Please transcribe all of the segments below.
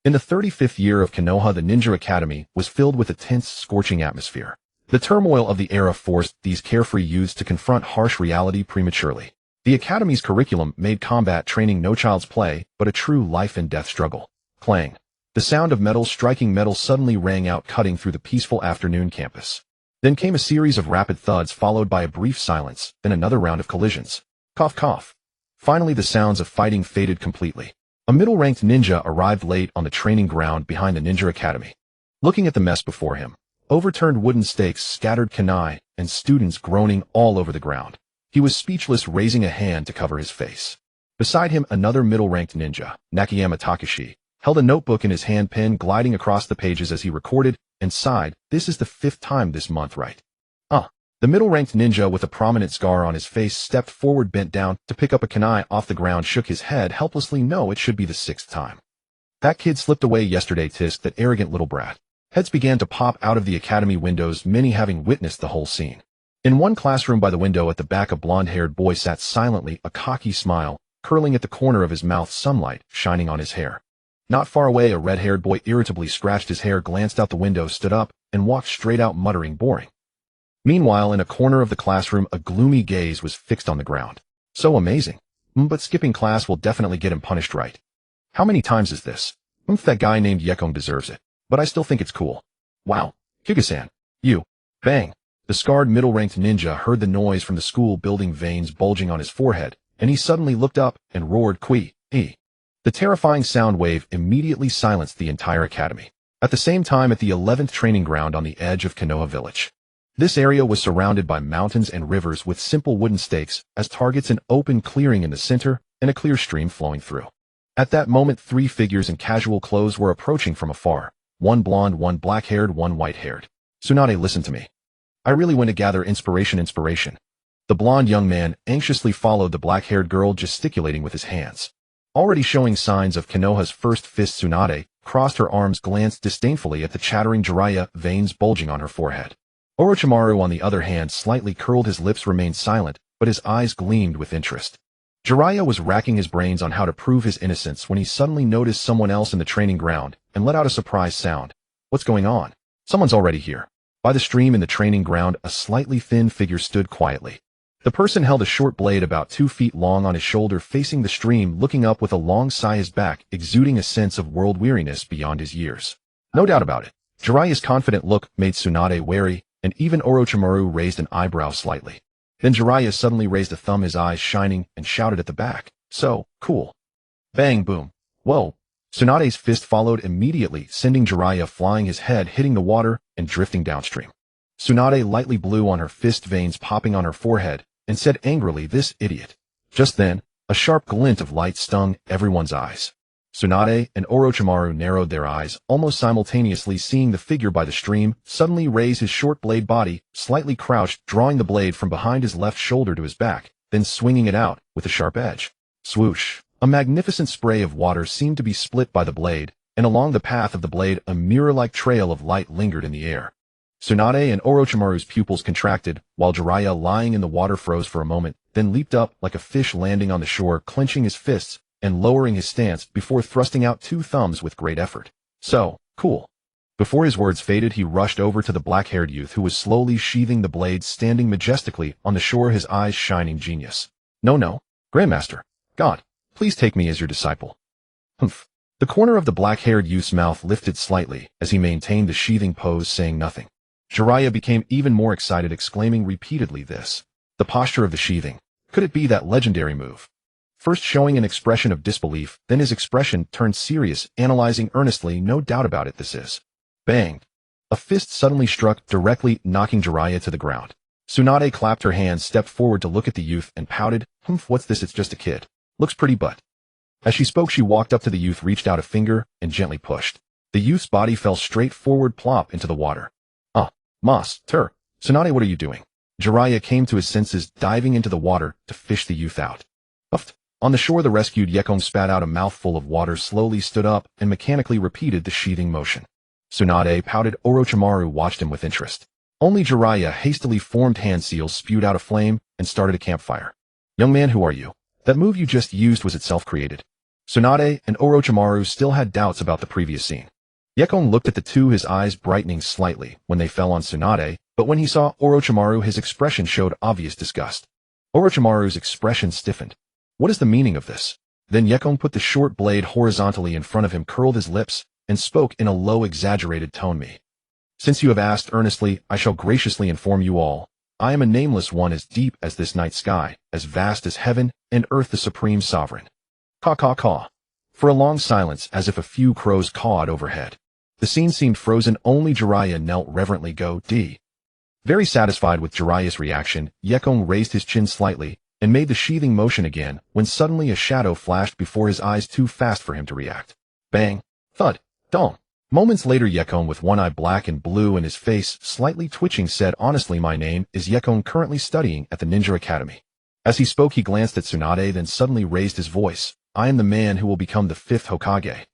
In the 35th year of Konoha, the Ninja Academy was filled with a tense, scorching atmosphere. The turmoil of the era forced these carefree youths to confront harsh reality prematurely. The Academy's curriculum made combat training no child's play, but a true life-and-death struggle. Clang. The sound of metal striking metal suddenly rang out, cutting through the peaceful afternoon campus. Then came a series of rapid thuds followed by a brief silence, then another round of collisions. Cough cough. Finally the sounds of fighting faded completely. A middle-ranked ninja arrived late on the training ground behind the Ninja Academy. Looking at the mess before him, overturned wooden stakes, scattered kunai, and students groaning all over the ground, he was speechless, raising a hand to cover his face. Beside him, another middle-ranked ninja, Nakayama Takashi, held a notebook in his hand, pen gliding across the pages as he recorded, and sighed, "This is the 5th time this month, right?" The middle-ranked ninja with a prominent scar on his face stepped forward, bent down to pick up a kunai off the ground, shook his head helplessly. "No, it should be the 6th time. That kid slipped away yesterday, tisk, that arrogant little brat." Heads began to pop out of the academy windows, many having witnessed the whole scene. In one classroom by the window at the back, a blonde-haired boy sat silently, a cocky smile curling at the corner of his mouth, sunlight shining on his hair. Not far away, a red-haired boy irritably scratched his hair, glanced out the window, stood up, and walked straight out, muttering, "Boring." Meanwhile, in a corner of the classroom, a gloomy gaze was fixed on the ground. "So amazing. But skipping class will definitely get him punished, right? How many times is this? That guy named Yekong deserves it. But I still think it's cool. Wow. Hyuga-san. You." Bang. The scarred middle-ranked ninja heard the noise from the school building, veins bulging on his forehead, and he suddenly looked up and roared, "Kui-e." The terrifying sound wave immediately silenced the entire academy. At the same time, at the 11th training ground on the edge of Konoha village. This area was surrounded by mountains and rivers with simple wooden stakes as targets, an open clearing in the center, and a clear stream flowing through. At that moment, 3 figures in casual clothes were approaching from afar. One blonde, one black-haired, one white-haired. "Tsunade, listen to me. I really want to gather inspiration." The blonde young man anxiously followed the black-haired girl, gesticulating with his hands. Already showing signs of Konoha's first fist, Tsunade crossed her arms, glanced disdainfully at the chattering Jiraiya, veins bulging on her forehead. Orochimaru, on the other hand, slightly curled his lips, remained silent, but his eyes gleamed with interest. Jiraiya was racking his brains on how to prove his innocence when he suddenly noticed someone else in the training ground and let out a surprised sound. "What's going on? Someone's already here." By the stream in the training ground, a slightly thin figure stood quietly. The person held a short blade about 2 feet long on his shoulder, facing the stream, looking up with a long sigh, his back exuding a sense of world weariness beyond his years. No doubt about it. Jiraiya's confident look made Tsunade wary, and even Orochimaru raised an eyebrow slightly. Then Jiraiya suddenly raised a thumb, his eyes shining, and shouted at the back, "So, cool." Bang, boom. Whoa. Tsunade's fist followed immediately, sending Jiraiya flying, his head hitting the water and drifting downstream. Tsunade lightly blew on her fist, veins popping on her forehead, and said angrily, "This idiot." Just then, a sharp glint of light stung everyone's eyes. Tsunade and Orochimaru narrowed their eyes almost simultaneously, seeing the figure by the stream suddenly raise his short blade body, slightly crouched, drawing the blade from behind his left shoulder to his back, then swinging it out with a sharp edge. Swoosh! A magnificent spray of water seemed to be split by the blade, and along the path of the blade a mirror-like trail of light lingered in the air. Tsunade and Orochimaru's pupils contracted, while Jiraiya, lying in the water, froze for a moment, then leaped up like a fish landing on the shore, clenching his fists and lowering his stance before thrusting out 2 thumbs with great effort. "So, cool." Before his words faded, he rushed over to the black-haired youth who was slowly sheathing the blade, standing majestically on the shore, his eyes shining. "Genius. No, Grandmaster. God, please take me as your disciple." "Humph." The corner of the black-haired youth's mouth lifted slightly as he maintained the sheathing pose, saying nothing. Jiraiya became even more excited, exclaiming repeatedly, "This. The posture of the sheathing. Could it be that legendary move?" First showing an expression of disbelief, then his expression turned serious, analyzing earnestly, "No doubt about it, this is." Bang! A fist suddenly struck directly, knocking Jiraiya to the ground. Tsunade clapped her hands, stepped forward to look at the youth, and pouted, "What's this? It's just a kid. Looks pretty, but..." As she spoke, she walked up to the youth, reached out a finger, and gently pushed. The youth's body fell straight forward, plop, into the water. Master, Tsunade, what are you doing?" Jiraiya came to his senses, diving into the water to fish the youth out. Puffed. On the shore, the rescued Yekong spat out a mouthful of water, slowly stood up, and mechanically repeated the sheathing motion. Tsunade pouted. Orochimaru watched him with interest. Only Jiraiya hastily formed hand seals, spewed out a flame, and started a campfire. "Young man, who are you? That move you just used was itself created." Tsunade and Orochimaru still had doubts about the previous scene. Yekong looked at the two, his eyes brightening slightly when they fell on Tsunade, but when he saw Orochimaru, his expression showed obvious disgust. Orochimaru's expression stiffened. What is the meaning of this? Then Yekong put the short blade horizontally in front of him, curled his lips, and spoke in a low, exaggerated tone. Since you have asked earnestly, I shall graciously inform you all. I am a nameless one, as deep as this night sky, as vast as heaven and earth, the supreme sovereign. Caw caw caw. For a long silence, as if a few crows cawed overhead. The scene seemed frozen. Only Jiraiya knelt reverently. Go, D. Very satisfied with Jiraiya's reaction, Yekong raised his chin slightly and made the sheathing motion again, when suddenly a shadow flashed before his eyes, too fast for him to react. Bang! Thud! Dong! Moments later, Yekong, with one eye black and blue and his face slightly twitching, said, honestly, my name is Yekong, currently studying at the Ninja Academy. As he spoke, he glanced at Tsunade, then suddenly raised his voice. I am the man who will become the 5th Hokage.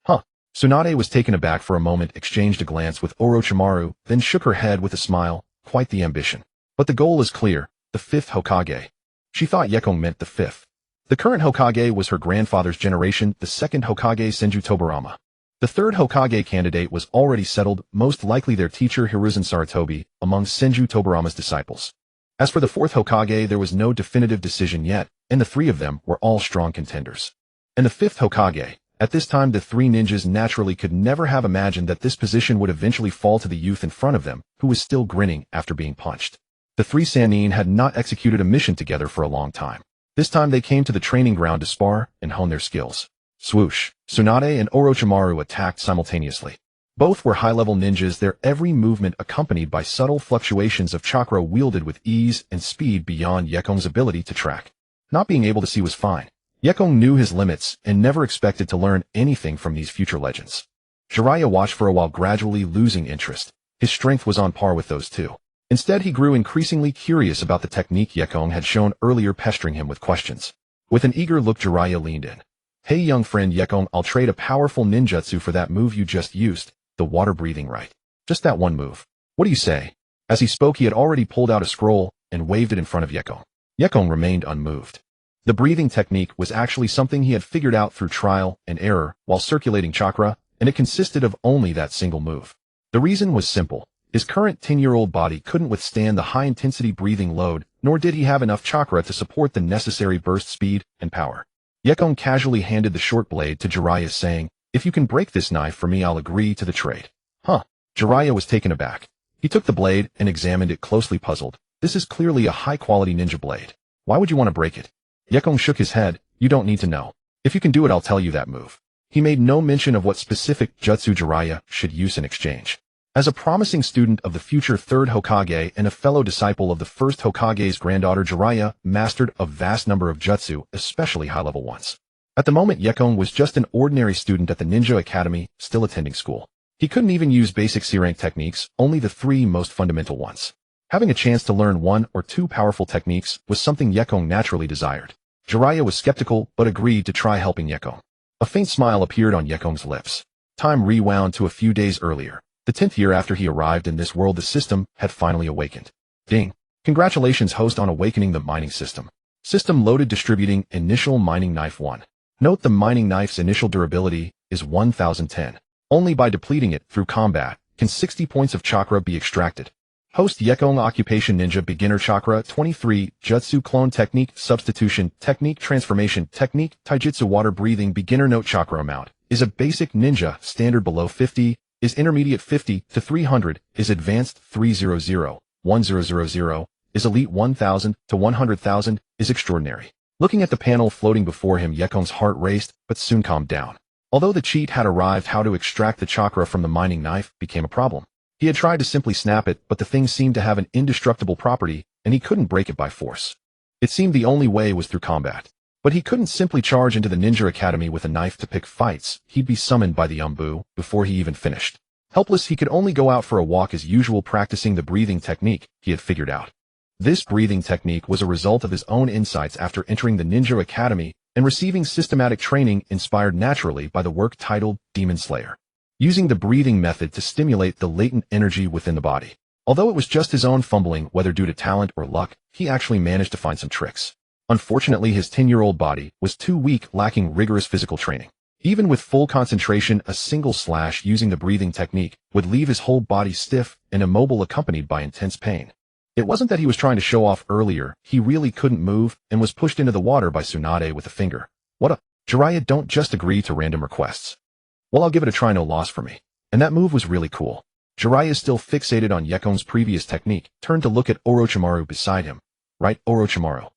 Huh? Tsunade was taken aback for a moment, exchanged a glance with Orochimaru, then shook her head with a smile. Quite the ambition. But the goal is clear, the 5th Hokage. She thought Yekong meant the 5th. The current Hokage was her grandfather's generation, the 2nd Hokage Senju Tobirama. The 3rd Hokage candidate was already settled, most likely their teacher Hiruzen Sarutobi, among Senju Tobirama's disciples. As for the 4th Hokage, there was no definitive decision yet, and the 3 of them were all strong contenders. And the 5th Hokage. At this time, the 3 ninjas naturally could never have imagined that this position would eventually fall to the youth in front of them, who was still grinning after being punched. The 3 Sannin had not executed a mission together for a long time. This time they came to the training ground to spar and hone their skills. Swoosh! Tsunade and Orochimaru attacked simultaneously. Both were high-level ninjas, their every movement accompanied by subtle fluctuations of chakra wielded with ease and speed beyond Yekong's ability to track. Not being able to see was fine. Yekong knew his limits and never expected to learn anything from these future legends. Jiraiya watched for a while, gradually losing interest. His strength was on par with those two. Instead, he grew increasingly curious about the technique Yekong had shown earlier, pestering him with questions. With an eager look, Jiraiya leaned in. Hey young friend Yekong, I'll trade a powerful ninjutsu for that move you just used, the water breathing right. Just that one move. What do you say? As he spoke, he had already pulled out a scroll and waved it in front of Yekong. Yekong remained unmoved. The breathing technique was actually something he had figured out through trial and error while circulating chakra, and it consisted of only that single move. The reason was simple. His current 10-year-old body couldn't withstand the high-intensity breathing load, nor did he have enough chakra to support the necessary burst speed and power. Yekong casually handed the short blade to Jiraiya, saying, if you can break this knife for me, I'll agree to the trade. Huh? Jiraiya was taken aback. He took the blade and examined it closely, puzzled. This is clearly a high-quality ninja blade. Why would you want to break it? Yekong shook his head. You don't need to know. If you can do it, I'll tell you that move. He made no mention of what specific jutsu Jiraiya should use in exchange. As a promising student of the future 3rd Hokage and a fellow disciple of the 1st Hokage's granddaughter, Jiraiya mastered a vast number of jutsu, especially high-level ones. At the moment, Yekong was just an ordinary student at the Ninja Academy, still attending school. He couldn't even use basic C-rank techniques, only the 3 most fundamental ones. Having a chance to learn 1 or 2 powerful techniques was something Yekong naturally desired. Jiraiya was skeptical, but agreed to try helping Yekong. A faint smile appeared on Yekong's lips. Time rewound to a few days earlier. The 10th year after he arrived in this world, the system had finally awakened. Ding! Congratulations, host, on awakening the mining system. System loaded, distributing initial mining knife 1. Note the mining knife's initial durability is 1010. Only by depleting it through combat can 60 points of chakra be extracted. Host Yekong, occupation ninja, beginner chakra 23, jutsu clone technique, substitution technique, transformation technique, taijutsu, water breathing, beginner. Note chakra amount is a basic ninja, standard below 50, is intermediate 50 to 300, is advanced 300, 1000, is elite 1000 to 100,000, is extraordinary. Looking at the panel floating before him, Yekong's heart raced, but soon calmed down. Although the cheat had arrived, how to extract the chakra from the mining knife became a problem. He had tried to simply snap it, but the thing seemed to have an indestructible property, and he couldn't break it by force. It seemed the only way was through combat. But he couldn't simply charge into the Ninja Academy with a knife to pick fights. He'd be summoned by the Umbu before he even finished. Helpless, he could only go out for a walk as usual, practicing the breathing technique he had figured out. This breathing technique was a result of his own insights after entering the Ninja Academy and receiving systematic training inspired naturally by the work titled Demon Slayer. Using the breathing method to stimulate the latent energy within the body. Although it was just his own fumbling, whether due to talent or luck, he actually managed to find some tricks. Unfortunately, his 10-year-old body was too weak, lacking rigorous physical training. Even with full concentration, a single slash using the breathing technique would leave his whole body stiff and immobile, accompanied by intense pain. It wasn't that he was trying to show off earlier, he really couldn't move and was pushed into the water by Tsunade with a finger. What a... Jiraiya, don't just agree to random requests. Well, I'll give it a try, no loss for me. And that move was really cool. Jiraiya, still fixated on Yekong's previous technique, turned to look at Orochimaru beside him. Right, Orochimaru?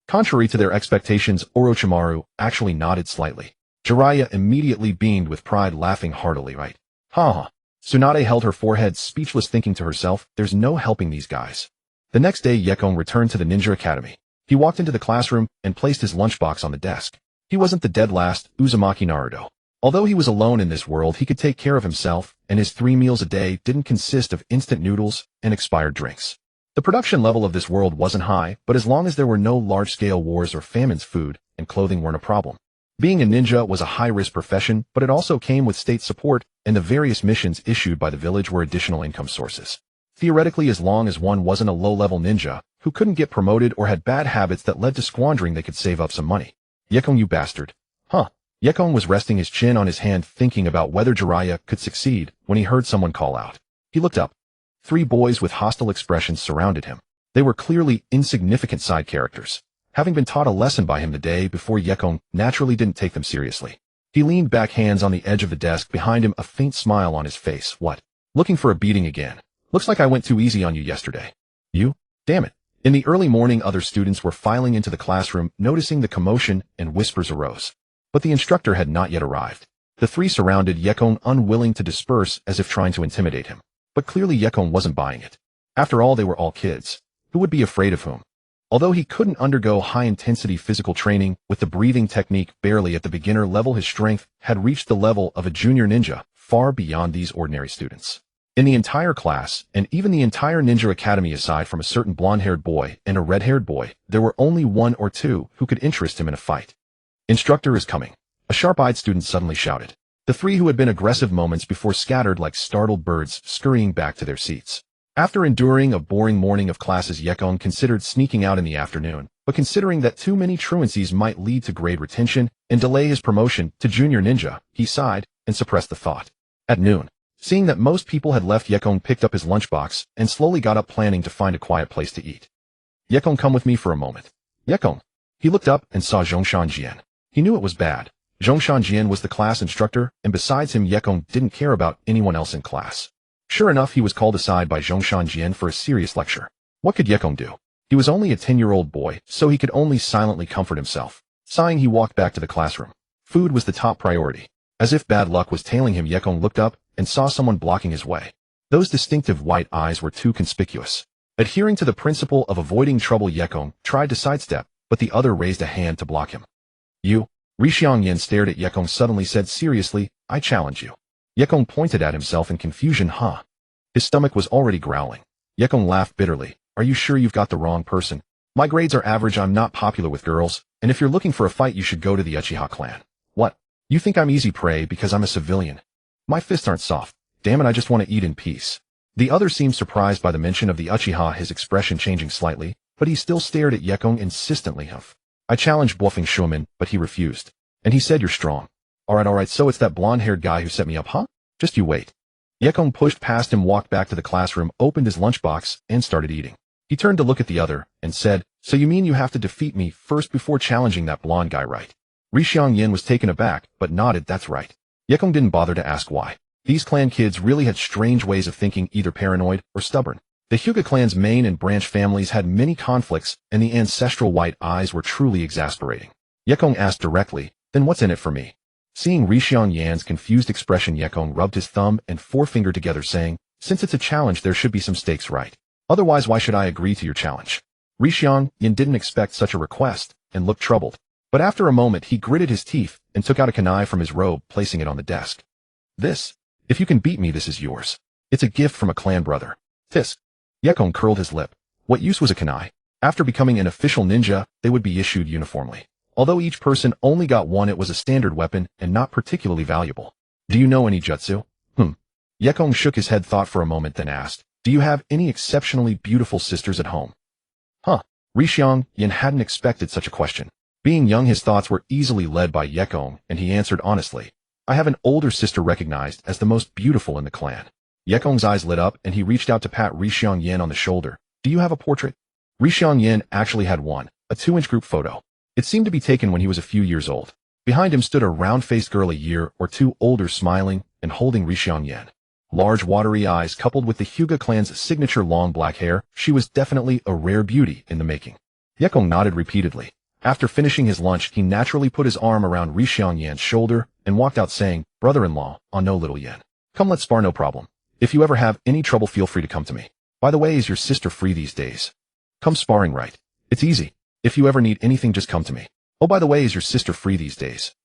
Contrary to their expectations, Orochimaru actually nodded slightly. Jiraiya immediately beamed with pride, laughing heartily. Right? Ha. Tsunade held her forehead, speechless, thinking to herself, there's no helping these guys. The next day, Yekong returned to the Ninja Academy. He walked into the classroom and placed his lunchbox on the desk. He wasn't the dead last Uzumaki Naruto. Although he was alone in this world, he could take care of himself, and his 3 meals a day didn't consist of instant noodles and expired drinks. The production level of this world wasn't high, but as long as there were no large-scale wars or famines, food and clothing weren't a problem. Being a ninja was a high-risk profession, but it also came with state support, and the various missions issued by the village were additional income sources. Theoretically, as long as one wasn't a low-level ninja who couldn't get promoted or had bad habits that led to squandering, they could save up some money. Yekong, you bastard. Huh. Yekong was resting his chin on his hand, thinking about whether Jiraiya could succeed when he heard someone call out. He looked up. 3 boys with hostile expressions surrounded him. They were clearly insignificant side characters. Having been taught a lesson by him the day before, Yekong naturally didn't take them seriously. He leaned back, hands on the edge of the desk behind him, a faint smile on his face. What? Looking for a beating again? Looks like I went too easy on you yesterday. You? Damn it. In the early morning, other students were filing into the classroom, noticing the commotion, and whispers arose. But the instructor had not yet arrived. The 3 surrounded Yekong, unwilling to disperse, as if trying to intimidate him. But clearly Yekong wasn't buying it. After all, they were all kids. Who would be afraid of whom? Although he couldn't undergo high-intensity physical training with the breathing technique barely at the beginner level, his strength had reached the level of a junior ninja, far beyond these ordinary students. In the entire class, and even the entire Ninja Academy, aside from a certain blonde-haired boy and a red-haired boy, there were only 1 or 2 who could interest him in a fight. Instructor is coming. A sharp-eyed student suddenly shouted. The 3 who had been aggressive moments before scattered like startled birds, scurrying back to their seats. After enduring a boring morning of classes, Yekong considered sneaking out in the afternoon, but considering that too many truancies might lead to grade retention and delay his promotion to junior ninja, he sighed and suppressed the thought. At noon, seeing that most people had left, Yekong picked up his lunchbox and slowly got up, planning to find a quiet place to eat. Yekong, come with me for a moment. Yekong. He looked up and saw Zhongshan Jian. He knew it was bad. Zhongshan Jian was the class instructor, and besides him, Yekong didn't care about anyone else in class. Sure enough, he was called aside by Zhongshan Jian for a serious lecture. What could Yekong do? He was only a 10-year-old boy, so he could only silently comfort himself. Sighing, he walked back to the classroom. Food was the top priority. As if bad luck was tailing him, Yekong looked up and saw someone blocking his way. Those distinctive white eyes were too conspicuous. Adhering to the principle of avoiding trouble, Yekong tried to sidestep, but the other raised a hand to block him. You? Xiangyan stared at Yekong, suddenly said seriously, I challenge you. Yekong pointed at himself in confusion. Huh? His stomach was already growling. Yekong laughed bitterly. Are you sure you've got the wrong person? My grades are average, I'm not popular with girls, and if you're looking for a fight, you should go to the Uchiha clan. What? You think I'm easy prey because I'm a civilian? My fists aren't soft. Damn it, I just want to eat in peace. The other seemed surprised by the mention of the Uchiha, his expression changing slightly, but he still stared at Yekong insistently. Humph. I challenged Bluffing Shuman, but he refused. And he said, you're strong. Alright, so it's that blonde-haired guy who set me up, huh? Just you wait. Yekong pushed past him, walked back to the classroom, opened his lunchbox, and started eating. He turned to look at the other, and said, so you mean you have to defeat me first before challenging that blonde guy, right? Xiangyan was taken aback, but nodded, that's right. Yekong didn't bother to ask why. These clan kids really had strange ways of thinking, either paranoid or stubborn. The Hyuga clan's main and branch families had many conflicts, and the ancestral white eyes were truly exasperating. Yekong asked directly, then what's in it for me? Seeing Xiangyan's confused expression, Yekong rubbed his thumb and forefinger together, saying, since it's a challenge, there should be some stakes, right? Otherwise, why should I agree to your challenge? Xiangyan didn't expect such a request, and looked troubled. But after a moment, he gritted his teeth and took out a kunai from his robe, placing it on the desk. This. If you can beat me, this is yours. It's a gift from a clan brother. Tisk. Yekong curled his lip. What use was a kunai? After becoming an official ninja, they would be issued uniformly. Although each person only got one, it was a standard weapon and not particularly valuable. Do you know any jutsu? Yekong shook his head, thought for a moment, then asked, do you have any exceptionally beautiful sisters at home? Huh. Rishang Yin hadn't expected such a question. Being young, his thoughts were easily led by Yekong, and he answered honestly. I have an older sister recognized as the most beautiful in the clan. Yekong's eyes lit up, and he reached out to pat Rishang Yin on the shoulder. Do you have a portrait? Rishang Yin actually had one, a 2-inch group photo. It seemed to be taken when he was a few years old. Behind him stood a round-faced girl a year or two older, smiling and holding Rishang Yin. Large watery eyes coupled with the Hyuga clan's signature long black hair, she was definitely a rare beauty in the making. Yekong nodded repeatedly. After finishing his lunch, he naturally put his arm around Rishang Yin's shoulder and walked out saying, brother-in-law, on no little Yin. Come, let's spar, no problem. If you ever have any trouble, feel free to come to me. By the way, is your sister free these days? Come sparring, right? It's easy. If you ever need anything, just come to me. Oh, by the way, is your sister free these days?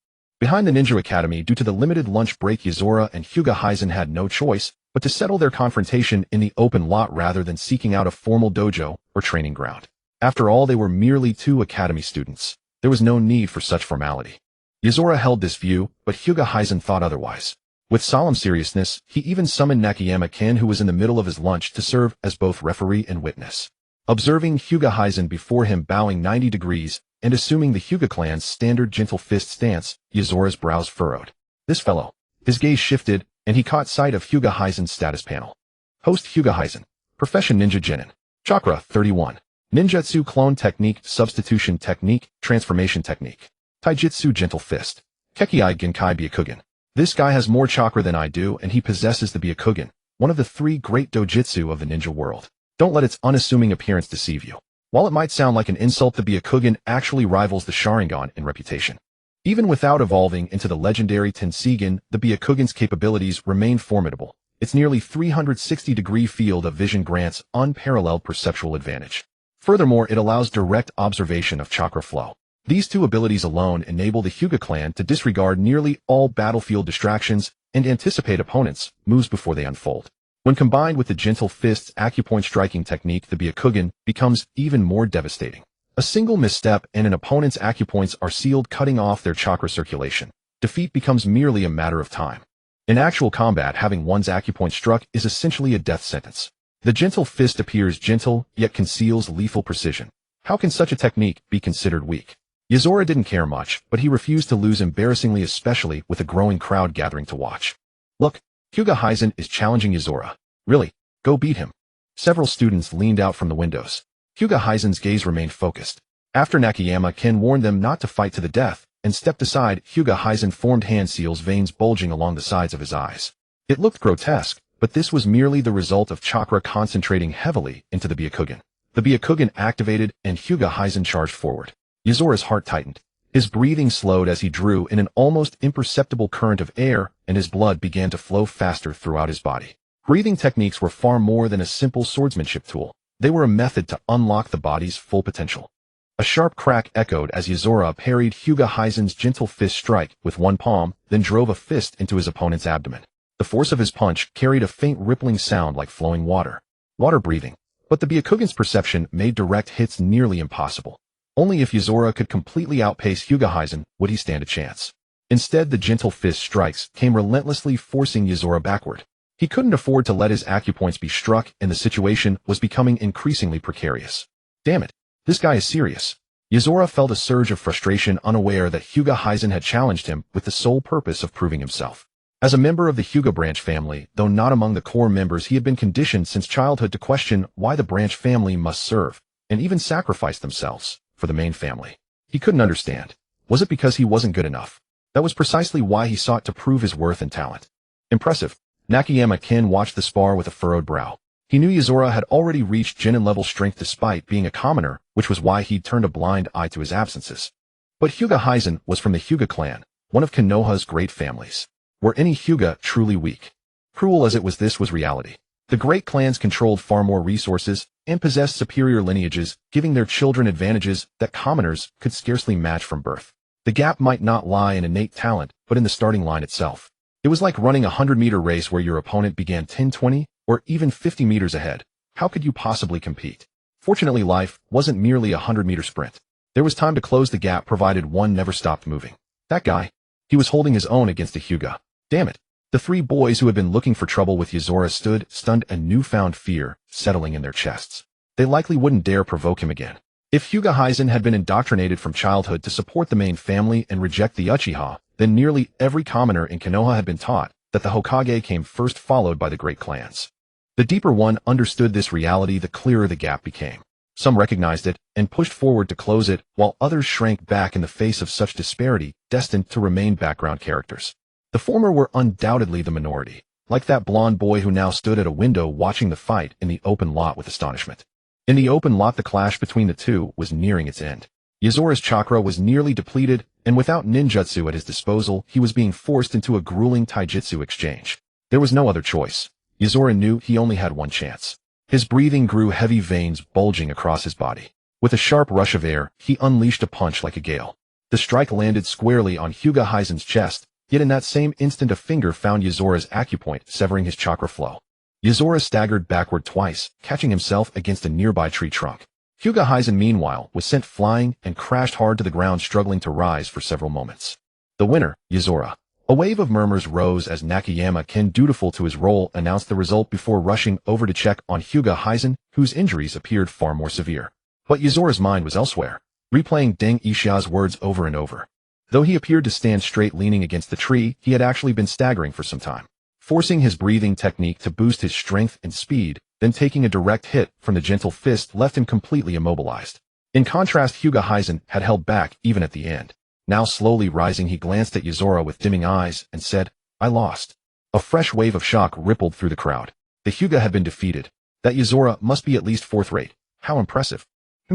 Behind the Ninja Academy, due to the limited lunch break, Yuzora and Hyuga Heisen had no choice but to settle their confrontation in the open lot rather than seeking out a formal dojo or training ground. After all, they were merely 2 academy students. There was no need for such formality. Yuzora held this view, but Hyuga Heisen thought otherwise. With solemn seriousness, he even summoned Nakayama-kin, who was in the middle of his lunch, to serve as both referee and witness. Observing Hyuga Heisen before him bowing 90 degrees and assuming the Hyuga clan's standard gentle fist stance, Yuzora's brows furrowed. This fellow. His gaze shifted, and he caught sight of Hyuga Heisen's status panel. Host Hyuga Heisen. Profession Ninja Genin. Chakra 31. Ninjutsu Clone Technique, Substitution Technique, Transformation Technique. Taijutsu Gentle Fist. Kekiai Genkai Byakugan. This guy has more chakra than I do, and he possesses the Byakugan, one of the 3 great dojutsu of the ninja world. Don't let its unassuming appearance deceive you. While it might sound like an insult, the Byakugan actually rivals the Sharingan in reputation. Even without evolving into the legendary Tenseigan, the Byakugan's capabilities remain formidable. Its nearly 360-degree field of vision grants unparalleled perceptual advantage. Furthermore, it allows direct observation of chakra flow. These 2 abilities alone enable the Hyuga clan to disregard nearly all battlefield distractions and anticipate opponents' moves before they unfold. When combined with the gentle fist's acupoint striking technique, the Byakugan becomes even more devastating. A single misstep and an opponent's acupoints are sealed, cutting off their chakra circulation. Defeat becomes merely a matter of time. In actual combat, having one's acupoint struck is essentially a death sentence. The gentle fist appears gentle, yet conceals lethal precision. How can such a technique be considered weak? Yuzora didn't care much, but he refused to lose embarrassingly, especially with a growing crowd gathering to watch. Look, Hyuga Heisen is challenging Yuzora. Really? Go beat him. Several students leaned out from the windows. Hyuga Heisen's gaze remained focused. After Nakayama-kin warned them not to fight to the death and stepped aside, Hyuga Heisen formed hand seals, veins bulging along the sides of his eyes. It looked grotesque, but this was merely the result of chakra concentrating heavily into the Byakugan. The Byakugan activated and Hyuga Heisen charged forward. Yuzora's heart tightened. His breathing slowed as he drew in an almost imperceptible current of air, and his blood began to flow faster throughout his body. Breathing techniques were far more than a simple swordsmanship tool. They were a method to unlock the body's full potential. A sharp crack echoed as Yuzora parried Hyuga Heisen's gentle fist strike with one palm, then drove a fist into his opponent's abdomen. The force of his punch carried a faint rippling sound like flowing water. Water breathing. But the Byakugan's perception made direct hits nearly impossible. Only if Yuzora could completely outpace Hyuga Heisen would he stand a chance. Instead, the gentle fist strikes came relentlessly, forcing Yuzora backward. He couldn't afford to let his acupoints be struck, and the situation was becoming increasingly precarious. Damn it, this guy is serious. Yuzora felt a surge of frustration, unaware that Hyuga Heisen had challenged him with the sole purpose of proving himself. As a member of the Hyuga branch family, though not among the core members, he had been conditioned since childhood to question why the branch family must serve, and even sacrifice themselves, for the main family. He couldn't understand. Was it because he wasn't good enough? That was precisely why he sought to prove his worth and talent. Impressive. Nakayama-kin watched the spar with a furrowed brow. He knew Yuzora had already reached Genin-level strength despite being a commoner, which was why he'd turned a blind eye to his absences. But Hyuga Heisen was from the Hyuga clan, one of Konoha's great families. Were any Hyuga truly weak? Cruel as it was, this was reality. The great clans controlled far more resources and possessed superior lineages, giving their children advantages that commoners could scarcely match from birth. The gap might not lie in innate talent, but in the starting line itself. It was like running a 100-meter race where your opponent began 10, 20, or even 50 meters ahead. How could you possibly compete? Fortunately, life wasn't merely a 100-meter sprint. There was time to close the gap provided one never stopped moving. That guy, he was holding his own against a Hyuga. Damn it. The 3 boys who had been looking for trouble with Yuzora stood, stunned, and newfound fear settling in their chests. They likely wouldn't dare provoke him again. If Hyuga Heisen had been indoctrinated from childhood to support the main family and reject the Uchiha, then nearly every commoner in Konoha had been taught that the Hokage came first, followed by the great clans. The deeper one understood this reality, the clearer the gap became. Some recognized it and pushed forward to close it, while others shrank back in the face of such disparity, destined to remain background characters. The former were undoubtedly the minority, like that blonde boy who now stood at a window watching the fight in the open lot with astonishment. In the open lot, the clash between the two was nearing its end. Yazora's chakra was nearly depleted, and without ninjutsu at his disposal, he was being forced into a grueling taijutsu exchange. There was no other choice. Yozora knew he only had one chance. His breathing grew heavy, veins bulging across his body. With a sharp rush of air, he unleashed a punch like a gale. The strike landed squarely on Hyuga Heisen's chest, yet in that same instant a finger found Yazora's acupoint, severing his chakra flow. Yozora staggered backward twice, catching himself against a nearby tree trunk. Hyuga Heisen, meanwhile, was sent flying and crashed hard to the ground, struggling to rise for several moments. The winner, Yozora. A wave of murmurs rose as Nakayama, Ken, dutiful to his role, announced the result before rushing over to check on Hyuga Heisen, whose injuries appeared far more severe. But Yozora's mind was elsewhere, replaying Deng Ishia's words over and over. Though he appeared to stand straight leaning against the tree, he had actually been staggering for some time, forcing his breathing technique to boost his strength and speed, then taking a direct hit from the gentle fist left him completely immobilized. In contrast, Hyuga Heisen had held back even at the end. Now slowly rising, he glanced at Yozora with dimming eyes and said, "I lost." A fresh wave of shock rippled through the crowd. The Hyuga had been defeated. That Yozora must be at least fourth-rate. How impressive.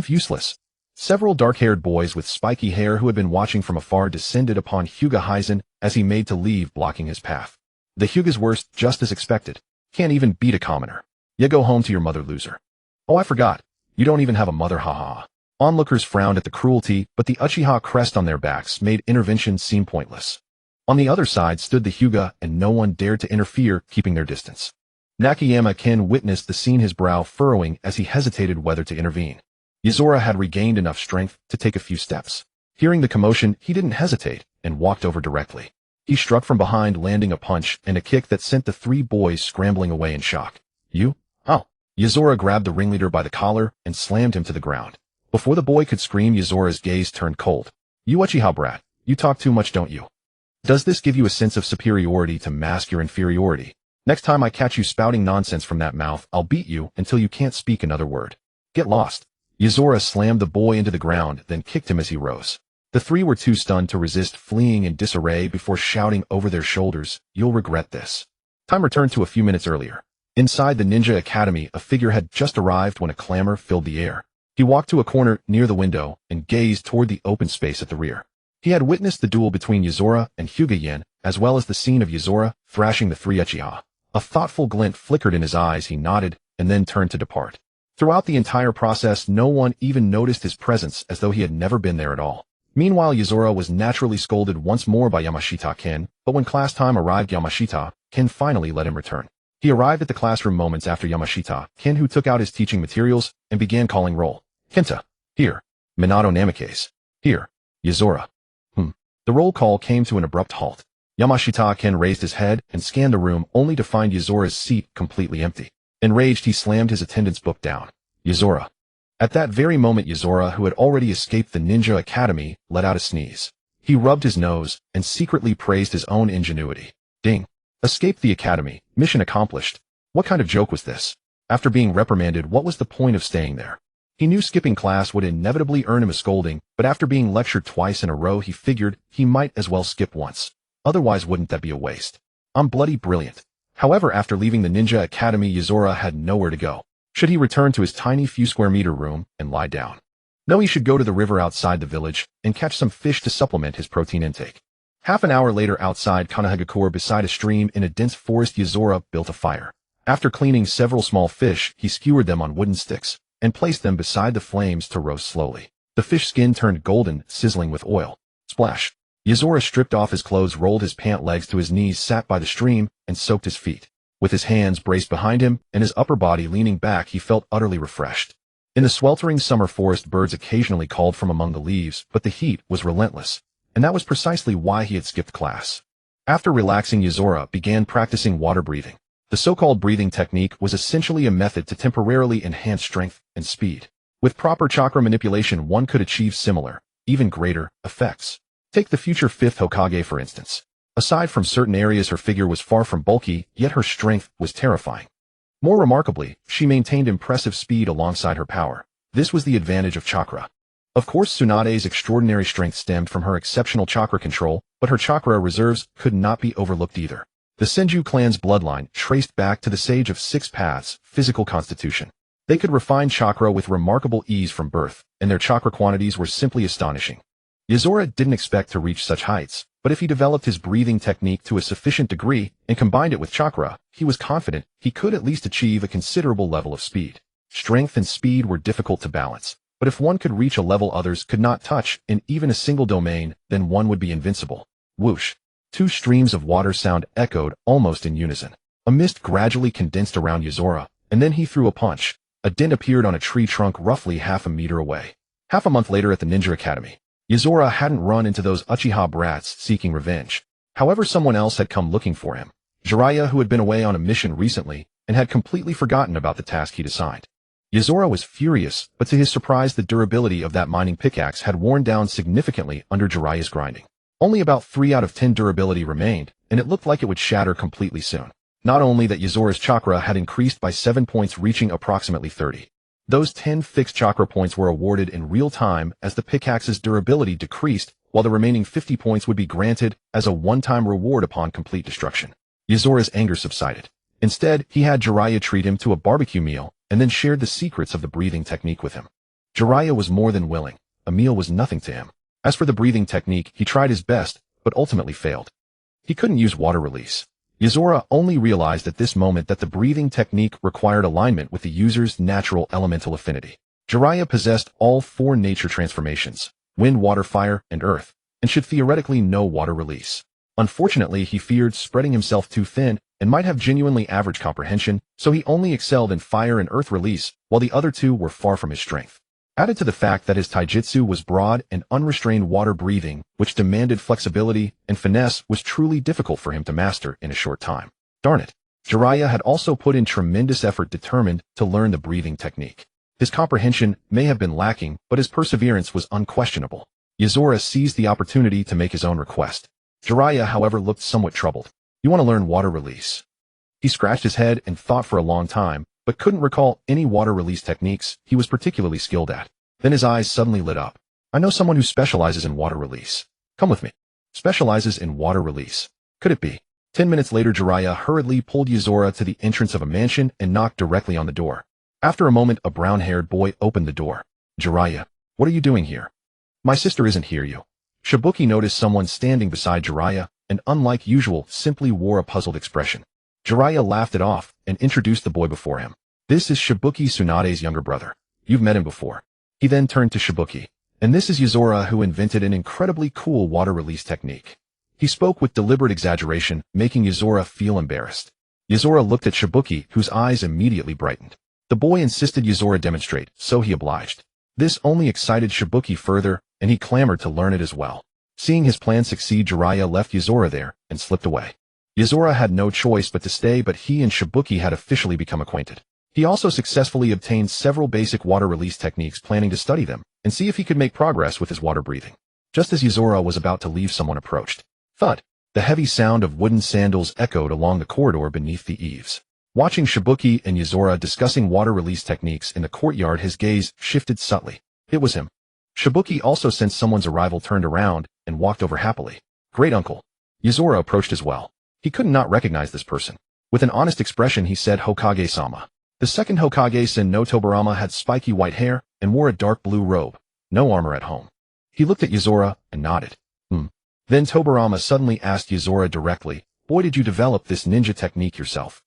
Useless. Several dark-haired boys with spiky hair who had been watching from afar descended upon Hyuga Heisen as he made to leave, blocking his path. The Hyuga's worst, just as expected. Can't even beat a commoner. You go home to your mother, loser. Oh, I forgot. You don't even have a mother, haha. Onlookers frowned at the cruelty, but the Uchiha crest on their backs made intervention seem pointless. On the other side stood the Hyuga, and no one dared to interfere, keeping their distance. Nakayama Ken witnessed the scene, his brow furrowing as he hesitated whether to intervene. Yozora had regained enough strength to take a few steps. Hearing the commotion, he didn't hesitate and walked over directly. He struck from behind, landing a punch and a kick that sent the three boys scrambling away in shock. You? Oh. Yozora grabbed the ringleader by the collar and slammed him to the ground. Before the boy could scream, Yozora's gaze turned cold. You Uchiha brat, you talk too much, don't you? Does this give you a sense of superiority to mask your inferiority? Next time I catch you spouting nonsense from that mouth, I'll beat you until you can't speak another word. Get lost. Yozora slammed the boy into the ground, then kicked him as he rose. The three were too stunned to resist, fleeing in disarray before shouting over their shoulders, "You'll regret this." Time returned to a few minutes earlier. Inside the Ninja Academy, a figure had just arrived when a clamor filled the air. He walked to a corner near the window and gazed toward the open space at the rear. He had witnessed the duel between Yozora and Hyuga Yen, as well as the scene of Yozora thrashing the three Uchiha. A thoughtful glint flickered in his eyes. He nodded and then turned to depart. Throughout the entire process, no one even noticed his presence, as though he had never been there at all. Meanwhile, Yozora was naturally scolded once more by Yamashita Ken, but when class time arrived, Yamashita Ken finally let him return. He arrived at the classroom moments after Yamashita Ken, who took out his teaching materials and began calling roll. Kenta. Here. Minato Namikaze. Here. Yozora. The roll call came to an abrupt halt. Yamashita Ken raised his head and scanned the room, only to find Yozora's seat completely empty. Enraged, he slammed his attendance book down. Yozora. At that very moment, Yozora, who had already escaped the Ninja Academy, let out a sneeze. He rubbed his nose and secretly praised his own ingenuity. Ding. Escaped the academy. Mission accomplished. What kind of joke was this? After being reprimanded, what was the point of staying there? He knew skipping class would inevitably earn him a scolding, but after being lectured twice in a row, he figured he might as well skip once. Otherwise, wouldn't that be a waste? I'm bloody brilliant. However, after leaving the Ninja Academy, Yozora had nowhere to go. Should he return to his tiny few square meter room and lie down? No, he should go to the river outside the village and catch some fish to supplement his protein intake. Half an hour later, outside Kanahagakure, beside a stream in a dense forest, Yozora built a fire. After cleaning several small fish, he skewered them on wooden sticks and placed them beside the flames to roast slowly. The fish skin turned golden, sizzling with oil. Splash. Yozora stripped off his clothes, rolled his pant legs to his knees, sat by the stream, and soaked his feet. With his hands braced behind him and his upper body leaning back, he felt utterly refreshed. In the sweltering summer forest, birds occasionally called from among the leaves, but the heat was relentless, and that was precisely why he had skipped class. After relaxing, Yozora began practicing water breathing. The so-called breathing technique was essentially a method to temporarily enhance strength and speed. With proper chakra manipulation, one could achieve similar, even greater, effects. Take the future 5th Hokage for instance. Aside from certain areas, her figure was far from bulky, yet her strength was terrifying. More remarkably, she maintained impressive speed alongside her power. This was the advantage of chakra. Of course, Tsunade's extraordinary strength stemmed from her exceptional chakra control, but her chakra reserves could not be overlooked either. The Senju clan's bloodline traced back to the Sage of 6 Paths, physical constitution. They could refine chakra with remarkable ease from birth, and their chakra quantities were simply astonishing. Yozora didn't expect to reach such heights, but if he developed his breathing technique to a sufficient degree and combined it with chakra, he was confident he could at least achieve a considerable level of speed. Strength and speed were difficult to balance, but if one could reach a level others could not touch in even a single domain, then one would be invincible. Whoosh! 2 streams of water sound echoed almost in unison. A mist gradually condensed around Yozora, and then he threw a punch. A dent appeared on a tree trunk roughly half a meter away. Half a month later at the Ninja Academy, Yozora hadn't run into those Uchiha brats seeking revenge. However, someone else had come looking for him. Jiraiya, who had been away on a mission recently and had completely forgotten about the task he'd assigned. Yozora was furious, but to his surprise the durability of that mining pickaxe had worn down significantly under Jiraiya's grinding. Only about 3 out of 10 durability remained, and it looked like it would shatter completely soon. Not only that, Yozora's chakra had increased by 7 points, reaching approximately 30. Those 10 fixed chakra points were awarded in real time as the pickaxe's durability decreased, while the remaining 50 points would be granted as a one-time reward upon complete destruction. Yozora's anger subsided. Instead, he had Jiraiya treat him to a barbecue meal, and then shared the secrets of the breathing technique with him. Jiraiya was more than willing. A meal was nothing to him. As for the breathing technique, he tried his best, but ultimately failed. He couldn't use water release. Yozora only realized at this moment that the breathing technique required alignment with the user's natural elemental affinity. Jiraiya possessed all 4 nature transformations, wind, water, fire, and earth, and should theoretically know water release. Unfortunately, he feared spreading himself too thin and might have genuinely average comprehension, so he only excelled in fire and earth release, while the other 2 were far from his strength. Added to the fact that his taijutsu was broad and unrestrained water breathing, which demanded flexibility and finesse, was truly difficult for him to master in a short time. Darn it. Jiraiya had also put in tremendous effort, determined to learn the breathing technique. His comprehension may have been lacking, but his perseverance was unquestionable. Yozora seized the opportunity to make his own request. Jiraiya, however, looked somewhat troubled. You want to learn water release? He scratched his head and thought for a long time, but couldn't recall any water release techniques he was particularly skilled at. Then his eyes suddenly lit up. I know someone who specializes in water release. Come with me. Specializes in water release. Could it be? 10 minutes later, Jiraiya hurriedly pulled Yozora to the entrance of a mansion and knocked directly on the door. After a moment, a brown-haired boy opened the door. Jiraiya, what are you doing here? My sister isn't here, you. Shibuki noticed someone standing beside Jiraiya, and unlike usual, simply wore a puzzled expression. Jiraiya laughed it off and introduced the boy before him. This is Shibuki, Tsunade's younger brother. You've met him before. He then turned to Shibuki. And this is Yozora, who invented an incredibly cool water release technique. He spoke with deliberate exaggeration, making Yozora feel embarrassed. Yozora looked at Shibuki, whose eyes immediately brightened. The boy insisted Yozora demonstrate, so he obliged. This only excited Shibuki further, and he clamored to learn it as well. Seeing his plan succeed, Jiraiya left Yozora there and slipped away. Yozora had no choice but to stay, but he and Shibuki had officially become acquainted. He also successfully obtained several basic water release techniques, planning to study them and see if he could make progress with his water breathing. Just as Yozora was about to leave, someone approached. Thud! The heavy sound of wooden sandals echoed along the corridor beneath the eaves. Watching Shibuki and Yozora discussing water release techniques in the courtyard, his gaze shifted subtly. It was him. Shibuki also sensed someone's arrival, turned around, and walked over happily. Great uncle. Yozora approached as well. He could not recognize this person. With an honest expression, he said, Hokage-sama. The second Hokage, Sen no Tobarama, had spiky white hair and wore a dark blue robe. No armor at home. He looked at Yozora and nodded. Then Tobarama suddenly asked Yozora directly, Boy, did you develop this ninja technique yourself?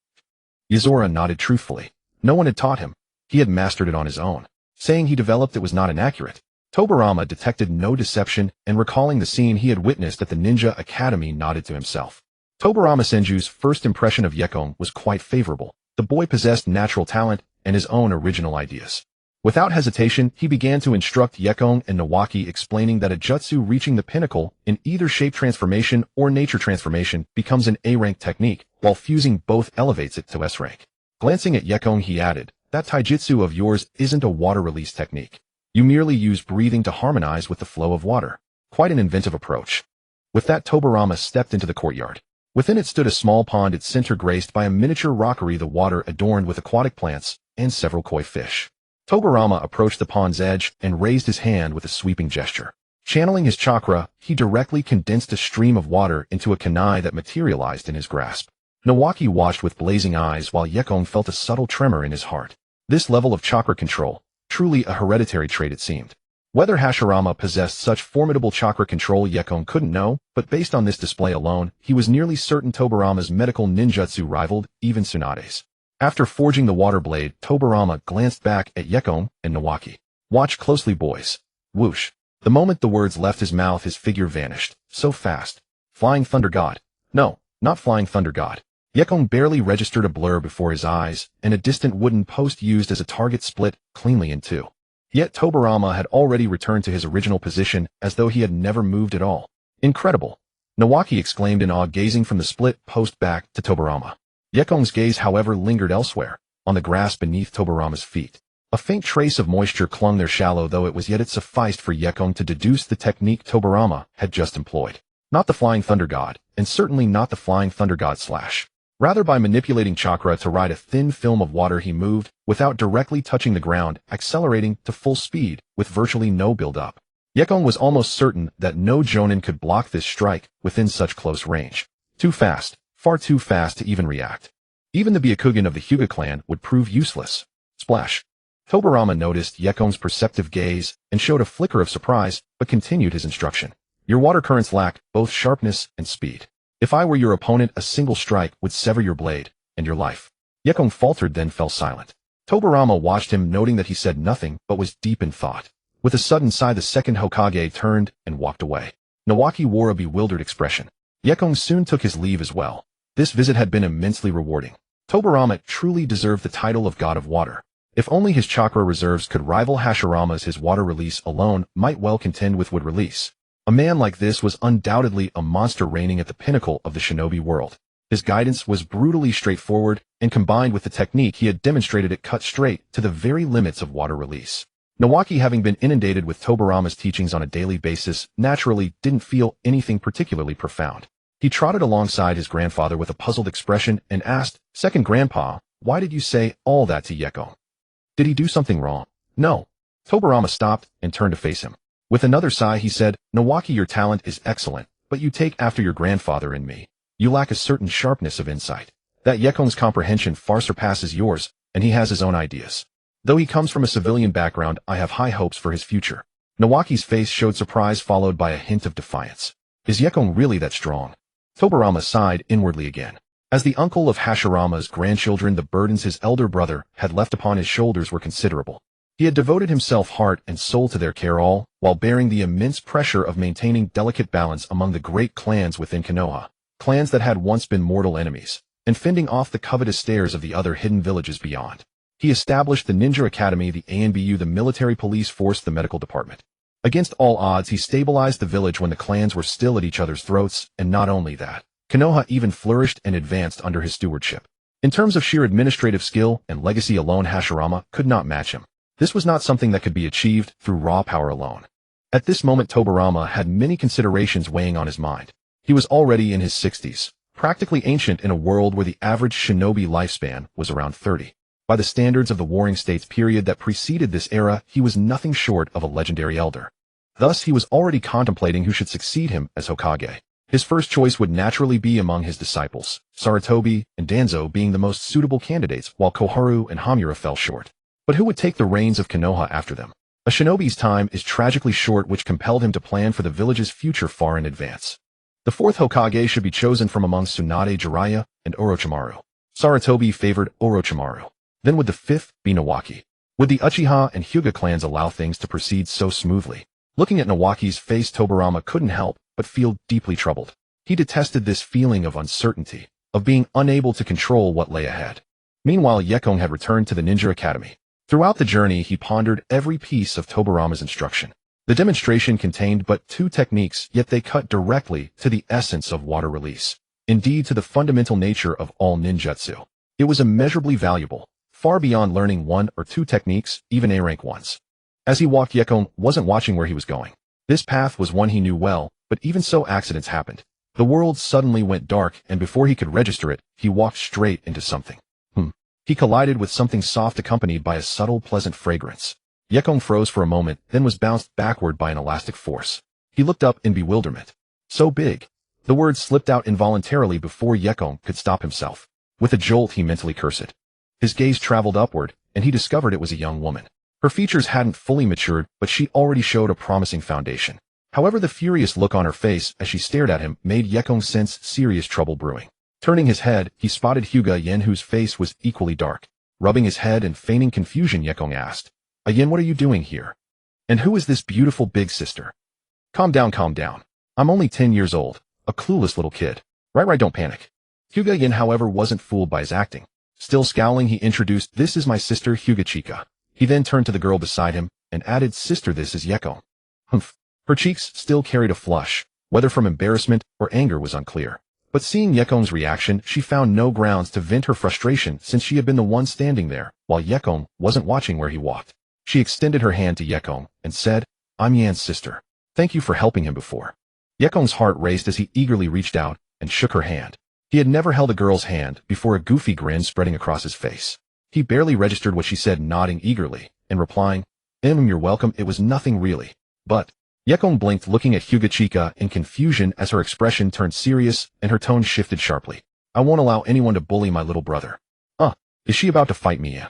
Yozora nodded truthfully. No one had taught him. He had mastered it on his own. Saying he developed it was not inaccurate. Tobarama detected no deception, and recalling the scene he had witnessed at the Ninja Academy, nodded to himself. Tobarama Senju's first impression of Yekong was quite favorable. The boy possessed natural talent and his own original ideas. Without hesitation, he began to instruct Yekong and Nawaki, explaining that a jutsu reaching the pinnacle in either shape transformation or nature transformation becomes an A-rank technique, while fusing both elevates it to S rank. Glancing at Yekong, he added, That taijutsu of yours isn't a water release technique. You merely use breathing to harmonize with the flow of water. Quite an inventive approach. With that, Tobirama stepped into the courtyard. Within it stood a small pond, its center graced by a miniature rockery, the water adorned with aquatic plants and several koi fish. Tobirama approached the pond's edge and raised his hand with a sweeping gesture. Channeling his chakra, he directly condensed a stream of water into a kunai that materialized in his grasp. Nawaki watched with blazing eyes while Yekong felt a subtle tremor in his heart. This level of chakra control, truly a hereditary trait it seemed. Whether Hashirama possessed such formidable chakra control Yekong couldn't know, but based on this display alone, he was nearly certain Tobirama's medical ninjutsu rivaled even Tsunade's. After forging the water blade, Tobirama glanced back at Yekong and Nawaki. "Watch closely, boys." Whoosh. The moment the words left his mouth, his figure vanished. So fast. Flying Thunder God. No, not Flying Thunder God. Yekong barely registered a blur before his eyes, and a distant wooden post used as a target split cleanly in two. Yet Tobirama had already returned to his original position, as though he had never moved at all. Incredible! Nawaki exclaimed in awe, gazing from the split post back to Tobirama. Yekong's gaze, however, lingered elsewhere, on the grass beneath Tobirama's feet. A faint trace of moisture clung there, shallow though it was, yet it sufficed for Yekong to deduce the technique Tobirama had just employed. Not the Flying Thunder God, and certainly not the Flying Thunder God slash. Rather, by manipulating chakra to ride a thin film of water, he moved, without directly touching the ground, accelerating to full speed, with virtually no build-up. Yekong was almost certain that no jonin could block this strike within such close range. Too fast, far too fast to even react. Even the Byakugan of the Hyuga clan would prove useless. Splash. Tobirama noticed Yekong's perceptive gaze and showed a flicker of surprise, but continued his instruction. Your water currents lack both sharpness and speed. If I were your opponent, a single strike would sever your blade and your life. Yekong faltered, then fell silent. Tobirama watched him, noting that he said nothing but was deep in thought. With a sudden sigh, the second Hokage turned and walked away. Nawaki wore a bewildered expression. Yekong soon took his leave as well. This visit had been immensely rewarding. Tobirama truly deserved the title of God of Water. If only his chakra reserves could rival Hashirama's, his water release alone might well contend with wood release. A man like this was undoubtedly a monster reigning at the pinnacle of the shinobi world. His guidance was brutally straightforward, and combined with the technique he had demonstrated, it cut straight to the very limits of water release. Nawaki, having been inundated with Tobirama's teachings on a daily basis, naturally didn't feel anything particularly profound. He trotted alongside his grandfather with a puzzled expression and asked, "Second grandpa, why did you say all that to Yekong? Did he do something wrong?" "No." Tobirama stopped and turned to face him. With another sigh, he said, "Nawaki, your talent is excellent, but you take after your grandfather and me. You lack a certain sharpness of insight. That Yekong's comprehension far surpasses yours, and he has his own ideas. Though he comes from a civilian background, I have high hopes for his future." Nawaki's face showed surprise, followed by a hint of defiance. Is Yekong really that strong? Tobirama sighed inwardly again. As the uncle of Hashirama's grandchildren, the burdens his elder brother had left upon his shoulders were considerable. He had devoted himself heart and soul to their care, all while bearing the immense pressure of maintaining delicate balance among the great clans within Konoha, clans that had once been mortal enemies, and fending off the covetous stares of the other hidden villages beyond. He established the Ninja Academy, the ANBU, the military police force, the medical department. Against all odds, he stabilized the village when the clans were still at each other's throats, and not only that, Konoha even flourished and advanced under his stewardship. In terms of sheer administrative skill and legacy alone, Hashirama could not match him. This was not something that could be achieved through raw power alone. At this moment, Tobirama had many considerations weighing on his mind. He was already in his 60s, practically ancient in a world where the average shinobi lifespan was around 30. By the standards of the Warring States period that preceded this era, he was nothing short of a legendary elder. Thus, he was already contemplating who should succeed him as Hokage. His first choice would naturally be among his disciples, Sarutobi and Danzo being the most suitable candidates, while Koharu and Hamura fell short. But who would take the reins of Konoha after them? A shinobi's time is tragically short, which compelled him to plan for the village's future far in advance. The fourth Hokage should be chosen from among Tsunade, Jiraiya, and Orochimaru. Sarutobi favored Orochimaru. Then would the fifth be Nawaki? Would the Uchiha and Hyuga clans allow things to proceed so smoothly? Looking at Nawaki's face, Tobirama couldn't help but feel deeply troubled. He detested this feeling of uncertainty, of being unable to control what lay ahead. Meanwhile, Yekong had returned to the Ninja Academy. Throughout the journey, he pondered every piece of Tobirama's instruction. The demonstration contained but two techniques, yet they cut directly to the essence of water release. Indeed, to the fundamental nature of all ninjutsu. It was immeasurably valuable, far beyond learning one or two techniques, even A-rank ones. As he walked, Yekong wasn't watching where he was going. This path was one he knew well, but even so, accidents happened. The world suddenly went dark, and before he could register it, he walked straight into something. He collided with something soft accompanied by a subtle, pleasant fragrance. Yekong froze for a moment, then was bounced backward by an elastic force. He looked up in bewilderment. So big. The words slipped out involuntarily before Yekong could stop himself. With a jolt, he mentally cursed. His gaze traveled upward, and he discovered it was a young woman. Her features hadn't fully matured, but she already showed a promising foundation. However, the furious look on her face as she stared at him made Yekong sense serious trouble brewing. Turning his head, he spotted Hyuga Yen, whose face was equally dark. Rubbing his head and feigning confusion, Yekong asked, Yen, what are you doing here? And who is this beautiful big sister? Calm down, calm down. I'm only 10 years old, a clueless little kid. Right, don't panic. Hyuga Yen, however, wasn't fooled by his acting. Still scowling, he introduced, this is my sister Hyuga Chika. He then turned to the girl beside him and added, sister, this is Yekong. Humph. Her cheeks still carried a flush, whether from embarrassment or anger was unclear. But seeing Yekong's reaction, she found no grounds to vent her frustration since she had been the one standing there, while Yekong wasn't watching where he walked. She extended her hand to Yekong and said, I'm Yan's sister. Thank you for helping him before. Yekong's heart raced as he eagerly reached out and shook her hand. He had never held a girl's hand before, a goofy grin spreading across his face. He barely registered what she said, nodding eagerly and replying, you're welcome, it was nothing really. But Yekong blinked, looking at Hyuga Chika in confusion as her expression turned serious and her tone shifted sharply. I won't allow anyone to bully my little brother. Is she about to fight me?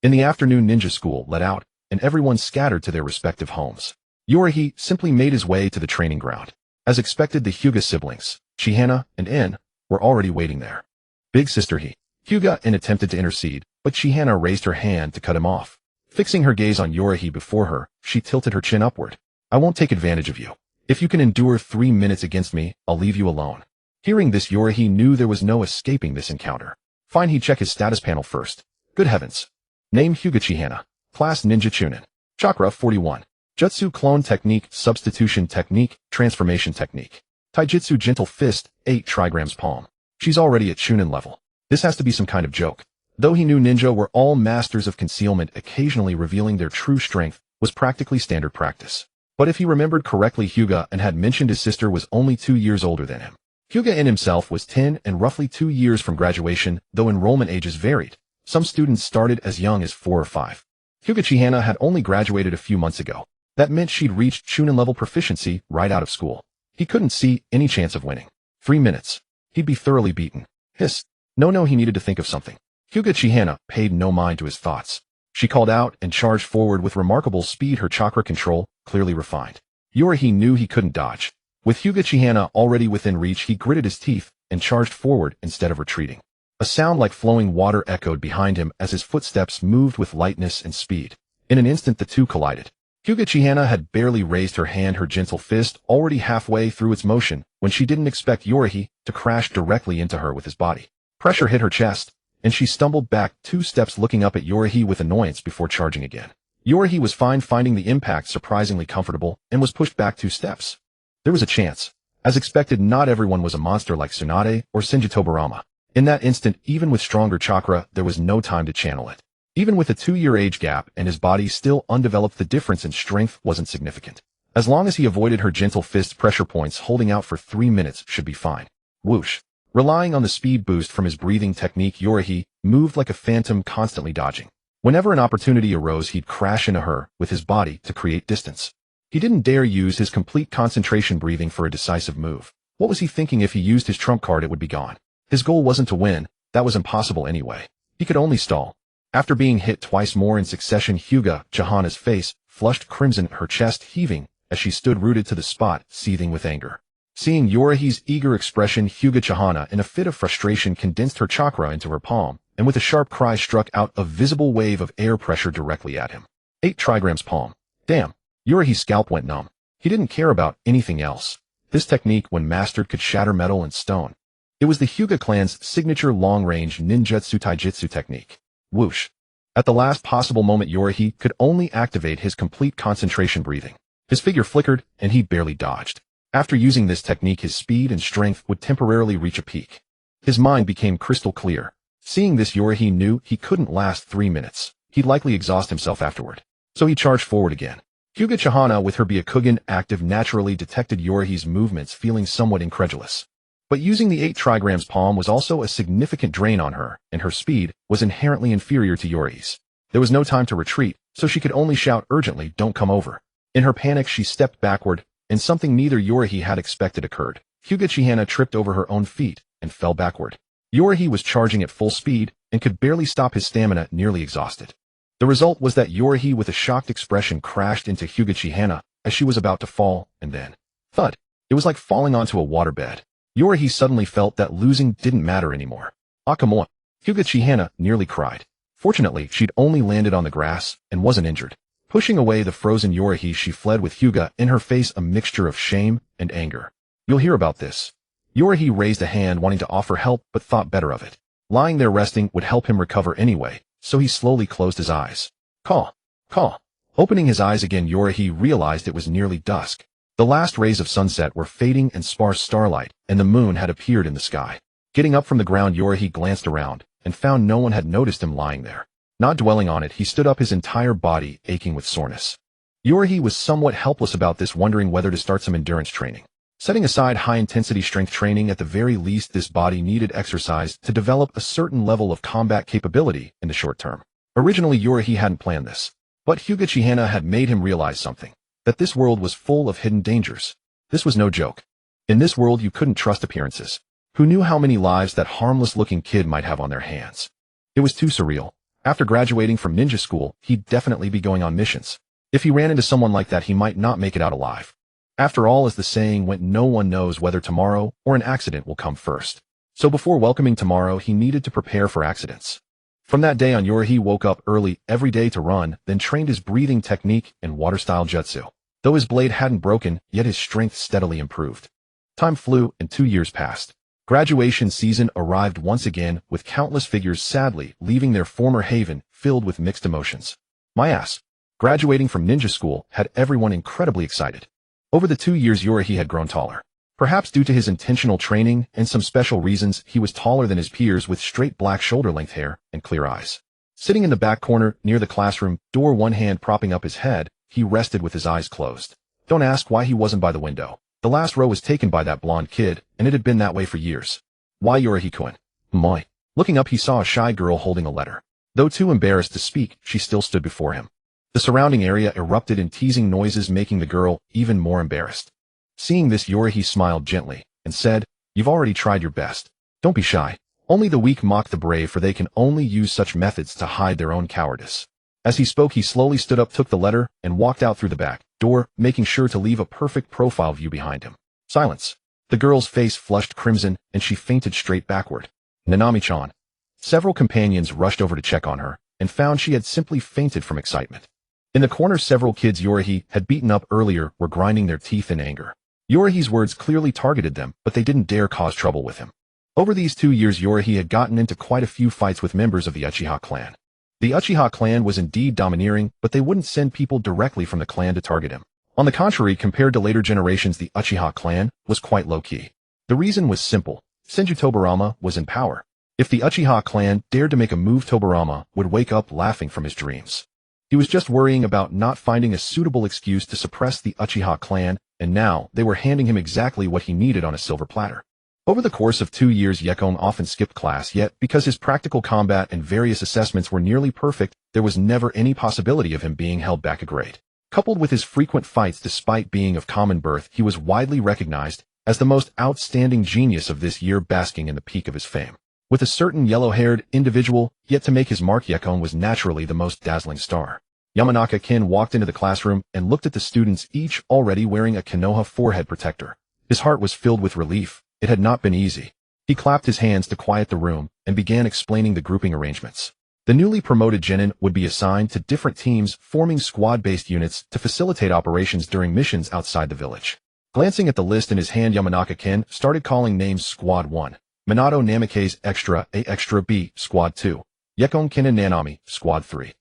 In the afternoon, ninja school let out, and everyone scattered to their respective homes. Yorihi simply made his way to the training ground. As expected, the Hyuga siblings, Chihana and En, were already waiting there. Big sister, Hyuga En attempted to intercede, but Chihana raised her hand to cut him off. Fixing her gaze on Yorihi before her, she tilted her chin upward. I won't take advantage of you. If you can endure 3 minutes against me, I'll leave you alone. Hearing this, Yorihi knew there was no escaping this encounter. Fine, he'd check his status panel first. Good heavens. Name Hyuga Chihana. Class Ninja Chunin. Chakra 41. Jutsu Clone Technique, Substitution Technique, Transformation Technique. Taijutsu Gentle Fist, 8 trigrams palm. She's already at Chunin level. This has to be some kind of joke. Though he knew ninja were all masters of concealment, occasionally revealing their true strength was practically standard practice. But if he remembered correctly, Hyuga En had mentioned his sister was only 2 years older than him. Hyuga En himself was 10 and roughly 2 years from graduation, though enrollment ages varied. Some students started as young as 4 or 5. Hyuga Chihana had only graduated a few months ago. That meant she'd reached Chunin level proficiency right out of school. He couldn't see any chance of winning. 3 minutes. He'd be thoroughly beaten. Hiss. No, he needed to think of something. Hyuga Chihana paid no mind to his thoughts. She called out and charged forward with remarkable speed, her chakra control clearly refined. Yorihi knew he couldn't dodge. With Hyuga Chihana already within reach, he gritted his teeth and charged forward instead of retreating. A sound like flowing water echoed behind him as his footsteps moved with lightness and speed. In an instant, the two collided. Hyuga Chihana had barely raised her hand, her gentle fist already halfway through its motion, when she didn't expect Yorihi to crash directly into her with his body. Pressure hit her chest, and she stumbled back 2 steps, looking up at Yorihi with annoyance before charging again. Yorihi was fine, finding the impact surprisingly comfortable, and was pushed back 2 steps. There was a chance. As expected, not everyone was a monster like Tsunade or Shinjitobarama. In that instant, even with stronger chakra, there was no time to channel it. Even with a 2-year age gap and his body still undeveloped, the difference in strength wasn't significant. As long as he avoided her gentle fist pressure points, holding out for 3 minutes should be fine. Whoosh. Relying on the speed boost from his breathing technique, Yorihi moved like a phantom, constantly dodging. Whenever an opportunity arose, he'd crash into her with his body to create distance. He didn't dare use his complete concentration breathing for a decisive move. What was he thinking? If he used his trump card, it would be gone. His goal wasn't to win. That was impossible anyway. He could only stall. After being hit twice more in succession, Hyuga Chihana's face flushed crimson, her chest heaving as she stood rooted to the spot, seething with anger. Seeing Yorihi's eager expression, Hyuga Chihana, in a fit of frustration, condensed her chakra into her palm, and with a sharp cry struck out a visible wave of air pressure directly at him. 8 trigrams palm. Damn. Yorihi's scalp went numb. He didn't care about anything else. This technique, when mastered, could shatter metal and stone. It was the Hyuga clan's signature long-range ninjutsu taijutsu technique. Whoosh. At the last possible moment, Yorihi could only activate his complete concentration breathing. His figure flickered, and he barely dodged. After using this technique, his speed and strength would temporarily reach a peak. His mind became crystal clear. Seeing this, Yorihei knew he couldn't last 3 minutes. He'd likely exhaust himself afterward. So he charged forward again. Hyuga Chihana with her Byakugan active naturally detected Yorihei's movements, feeling somewhat incredulous. But using the 8 trigrams palm was also a significant drain on her, and her speed was inherently inferior to Yorihei's. There was no time to retreat, so she could only shout urgently, "Don't come over." In her panic, she stepped backward, and something neither Yorihei had expected occurred. Hyuga Chihana tripped over her own feet and fell backward. Yorihei was charging at full speed and could barely stop his stamina, nearly exhausted. The result was that Yorihei with a shocked expression crashed into Hyuga Chihana as she was about to fall, and then, thud. It was like falling onto a waterbed. Yorihei suddenly felt that losing didn't matter anymore. "Akamoa!" Hyuga Chihana nearly cried. Fortunately, she'd only landed on the grass and wasn't injured. Pushing away the frozen Yorihei, she fled with Hyuga, in her face a mixture of shame and anger. "You'll hear about this." Yorihei raised a hand wanting to offer help but thought better of it. Lying there resting would help him recover anyway, so he slowly closed his eyes. Caw. Opening his eyes again, Yorihei realized it was nearly dusk. The last rays of sunset were fading in sparse starlight, and the moon had appeared in the sky. Getting up from the ground, Yorihei glanced around and found no one had noticed him lying there. Not dwelling on it, he stood up, his entire body aching with soreness. Yorihei was somewhat helpless about this, wondering whether to start some endurance training. Setting aside high-intensity strength training, at the very least this body needed exercise to develop a certain level of combat capability in the short term. Originally, Yorihei hadn't planned this, but Hyuga Chihana had made him realize something, that this world was full of hidden dangers. This was no joke. In this world, you couldn't trust appearances. Who knew how many lives that harmless-looking kid might have on their hands? It was too surreal. After graduating from ninja school, he'd definitely be going on missions. If he ran into someone like that, he might not make it out alive. After all, as the saying went, no one knows whether tomorrow or an accident will come first. So before welcoming tomorrow, he needed to prepare for accidents. From that day on, Yorihei woke up early every day to run, then trained his breathing technique and water-style jutsu. Though his blade hadn't broken, yet his strength steadily improved. Time flew, and 2 years passed. Graduation season arrived once again, with countless figures sadly leaving their former haven, filled with mixed emotions. My ass. Graduating from ninja school had everyone incredibly excited. Over the 2 years, Yorihei had grown taller. Perhaps due to his intentional training and some special reasons, he was taller than his peers, with straight black shoulder-length hair and clear eyes. Sitting in the back corner near the classroom door, one hand propping up his head, he rested with his eyes closed. Don't ask why he wasn't by the window. The last row was taken by that blonde kid, and it had been that way for years. "Why, Yorihei-kun?" "Moi." Looking up, he saw a shy girl holding a letter. Though too embarrassed to speak, she still stood before him. The surrounding area erupted in teasing noises, making the girl even more embarrassed. Seeing this, Yorihei smiled gently and said, "You've already tried your best. Don't be shy. Only the weak mock the brave, for they can only use such methods to hide their own cowardice." As he spoke, he slowly stood up, took the letter, and walked out through the back door, making sure to leave a perfect profile view behind him. Silence. The girl's face flushed crimson, and she fainted straight backward. "Nanami-chan." Several companions rushed over to check on her, and found she had simply fainted from excitement. In the corner, several kids Yorihei had beaten up earlier were grinding their teeth in anger. Yorihei's words clearly targeted them, but they didn't dare cause trouble with him. Over these 2 years, Yorihei had gotten into quite a few fights with members of the Uchiha clan. The Uchiha clan was indeed domineering, but they wouldn't send people directly from the clan to target him. On the contrary, compared to later generations, the Uchiha clan was quite low-key. The reason was simple. Senju Tobarama was in power. If the Uchiha clan dared to make a move, Tobarama would wake up laughing from his dreams. He was just worrying about not finding a suitable excuse to suppress the Uchiha clan, and now they were handing him exactly what he needed on a silver platter. Over the course of 2 years, Yekong often skipped class, yet because his practical combat and various assessments were nearly perfect, there was never any possibility of him being held back a grade. Coupled with his frequent fights, despite being of common birth, he was widely recognized as the most outstanding genius of this year, basking in the peak of his fame. With a certain yellow-haired individual yet to make his mark, Yekong was naturally the most dazzling star. Yamanaka-kin walked into the classroom and looked at the students, each already wearing a Konoha forehead protector. His heart was filled with relief. It had not been easy. He clapped his hands to quiet the room and began explaining the grouping arrangements. The newly promoted genin would be assigned to different teams, forming squad-based units to facilitate operations during missions outside the village. Glancing at the list in his hand, Yamanaka-kin started calling names. Squad 1. Minato Namikaze Extra A Extra B. Squad 2. Yekong Kinen Nanami. Squad 3.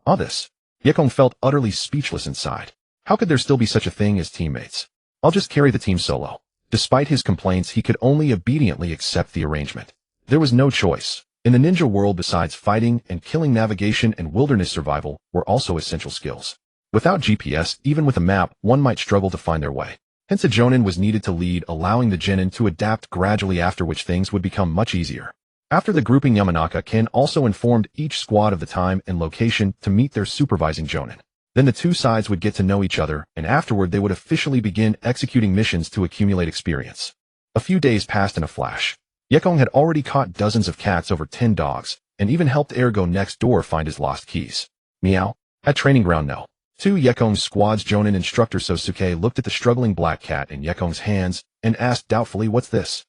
All this. Yekong felt utterly speechless inside. How could there still be such a thing as teammates? I'll just carry the team solo. Despite his complaints, he could only obediently accept the arrangement. There was no choice. In the ninja world, besides fighting and killing, navigation and wilderness survival were also essential skills. Without GPS, even with a map, one might struggle to find their way. Hence a jonin was needed to lead, allowing the genin to adapt gradually, after which things would become much easier. After the grouping, Yamanaka-ken also informed each squad of the time and location to meet their supervising jonin. Then the two sides would get to know each other, and afterward they would officially begin executing missions to accumulate experience. A few days passed in a flash. Yekong had already caught dozens of cats, over 10 dogs, and even helped Ergo next door find his lost keys. Meow. At training ground no. 2 Yekong's squad's jonin instructor Sosuke looked at the struggling black cat in Yekong's hands and asked doubtfully, "What's this?"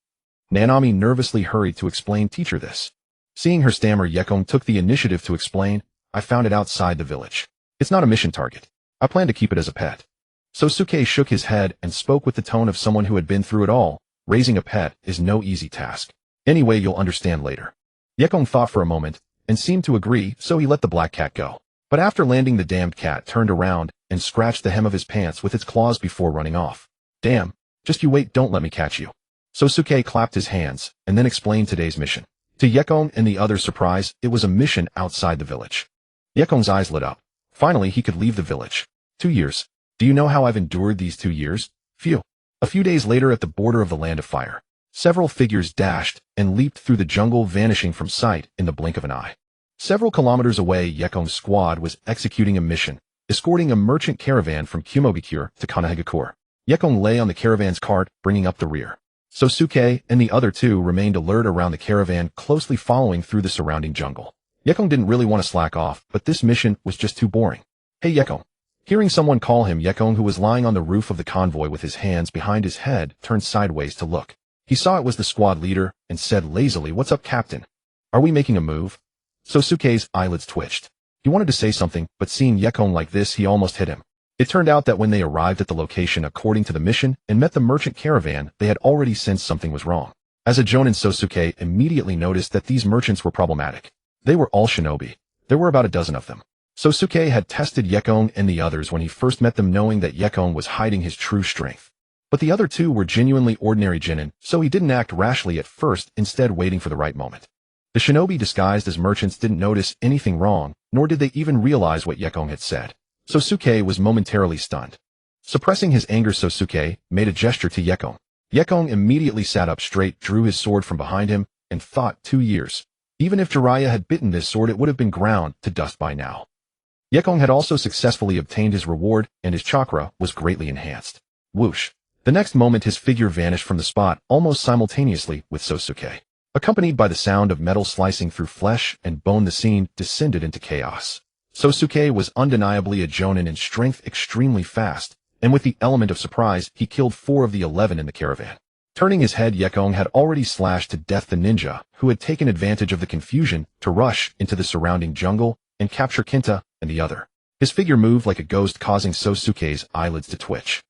Nanami nervously hurried to explain, "Teacher, this." Seeing her stammer, Yekong took the initiative to explain, "I found it outside the village. It's not a mission target. I plan to keep it as a pet." Sosuke shook his head and spoke with the tone of someone who had been through it all. Raising a pet is no easy task. Anyway, you'll understand later. Yekong thought for a moment and seemed to agree, so he let the black cat go. But after landing, the damned cat turned around and scratched the hem of his pants with its claws before running off. "Damn, just you wait, don't let me catch you." Sosuke clapped his hands and then explained today's mission. To Yekong and the other's surprise, it was a mission outside the village. Yekong's eyes lit up. Finally, he could leave the village. 2 years. Do you know how I've endured these 2 years? Phew. A few days later, at the border of the Land of Fire, several figures dashed and leaped through the jungle, vanishing from sight in the blink of an eye. Several kilometers away, Yekong's squad was executing a mission, escorting a merchant caravan from Kumogakure to Kanahegakure. Yekong lay on the caravan's cart, bringing up the rear. Sosuke and the other 2 remained alert around the caravan, closely following through the surrounding jungle. Yekong didn't really want to slack off, but this mission was just too boring. "Hey, Yekong." Hearing someone call him, Yekong, who was lying on the roof of the convoy with his hands behind his head, turned sideways to look. He saw it was the squad leader and said lazily, "What's up, Captain? Are we making a move?" Sosuke's eyelids twitched. He wanted to say something, but seeing Yekong like this, he almost hit him. It turned out that when they arrived at the location according to the mission and met the merchant caravan, they had already sensed something was wrong. As a jonin, Sosuke immediately noticed that these merchants were problematic. They were all shinobi. There were about a dozen of them. Sosuke had tested Yekong and the others when he first met them, knowing that Yekong was hiding his true strength. But the other 2 were genuinely ordinary genin, so he didn't act rashly at first, instead waiting for the right moment. The shinobi disguised as merchants didn't notice anything wrong, nor did they even realize what Yekong had said. Sosuke was momentarily stunned. Suppressing his anger, Sosuke made a gesture to Yekong. Yekong immediately sat up straight, drew his sword from behind him, and thought, 2 years. Even if Jiraiya had bitten this sword, it would have been ground to dust by now. Yekong had also successfully obtained his reward, and his chakra was greatly enhanced. Whoosh. The next moment, his figure vanished from the spot, almost simultaneously with Sosuke. Accompanied by the sound of metal slicing through flesh and bone, the scene descended into chaos. Sosuke was undeniably a jonin in strength, extremely fast, and with the element of surprise, he killed 4 of the 11 in the caravan. Turning his head, Yekong had already slashed to death the ninja, who had taken advantage of the confusion to rush into the surrounding jungle and capture Kinta and the other. His figure moved like a ghost, causing Sosuke's eyelids to twitch.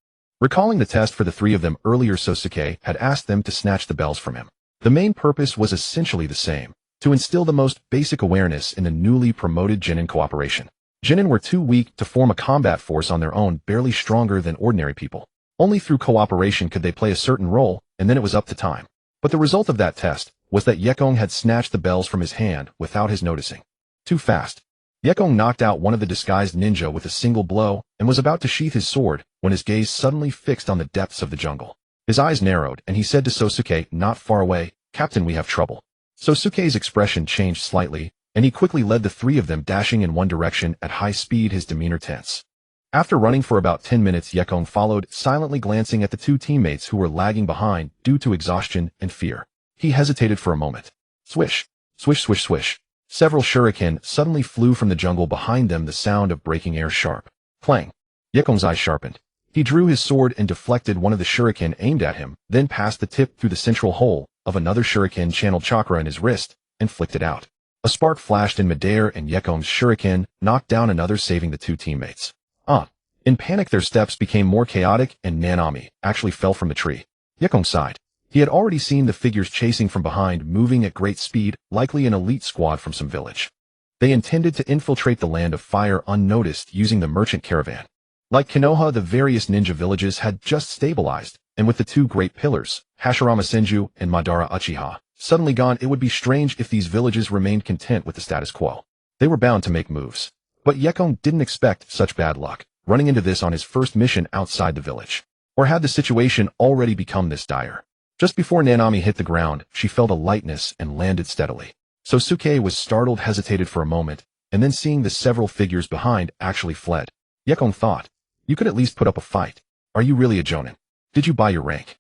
Recalling the test for the 3 of them earlier, Sosuke had asked them to snatch the bells from him. The main purpose was essentially the same: to instill the most basic awareness in the newly promoted genin cooperation. Genin were too weak to form a combat force on their own, barely stronger than ordinary people. Only through cooperation could they play a certain role, and then it was up to time. But the result of that test was that Yekong had snatched the bells from his hand without his noticing. Too fast. Yekong knocked out one of the disguised ninja with a single blow and was about to sheath his sword when his gaze suddenly fixed on the depths of the jungle. His eyes narrowed, and he said to Sosuke, not far away, "Captain, we have trouble." Sosuke's expression changed slightly, and he quickly led the 3 of them dashing in one direction at high speed, his demeanor tense. After running for about 10 minutes, Yekong followed, silently glancing at the 2 teammates who were lagging behind due to exhaustion and fear. He hesitated for a moment. Swish, swish, swish, swish. Several shuriken suddenly flew from the jungle behind them, the sound of breaking air sharp. Clang. Yekong's eyes sharpened. He drew his sword and deflected one of the shuriken aimed at him, then passed the tip through the central hole of another shuriken, channeled chakra in his wrist, and flicked it out. A spark flashed in midair, and Yekong's shuriken knocked down another, saving the 2 teammates. In panic, their steps became more chaotic, and Nanami actually fell from the tree. Yekong sighed. He had already seen the figures chasing from behind, moving at great speed, likely an elite squad from some village. They intended to infiltrate the Land of Fire unnoticed using the merchant caravan. Like Konoha, the various ninja villages had just stabilized, and with the 2 great pillars, Hashirama Senju and Madara Uchiha, suddenly gone. It would be strange if these villages remained content with the status quo. They were bound to make moves. But Yekong didn't expect such bad luck, running into this on his first mission outside the village. Or had the situation already become this dire? Just before Nanami hit the ground, she felt a lightness and landed steadily. Sosuke was startled, hesitated for a moment, and then seeing the several figures behind actually fled. Yekong thought, "You could at least put up a fight. Are you really a jonin? Did you buy your rank?"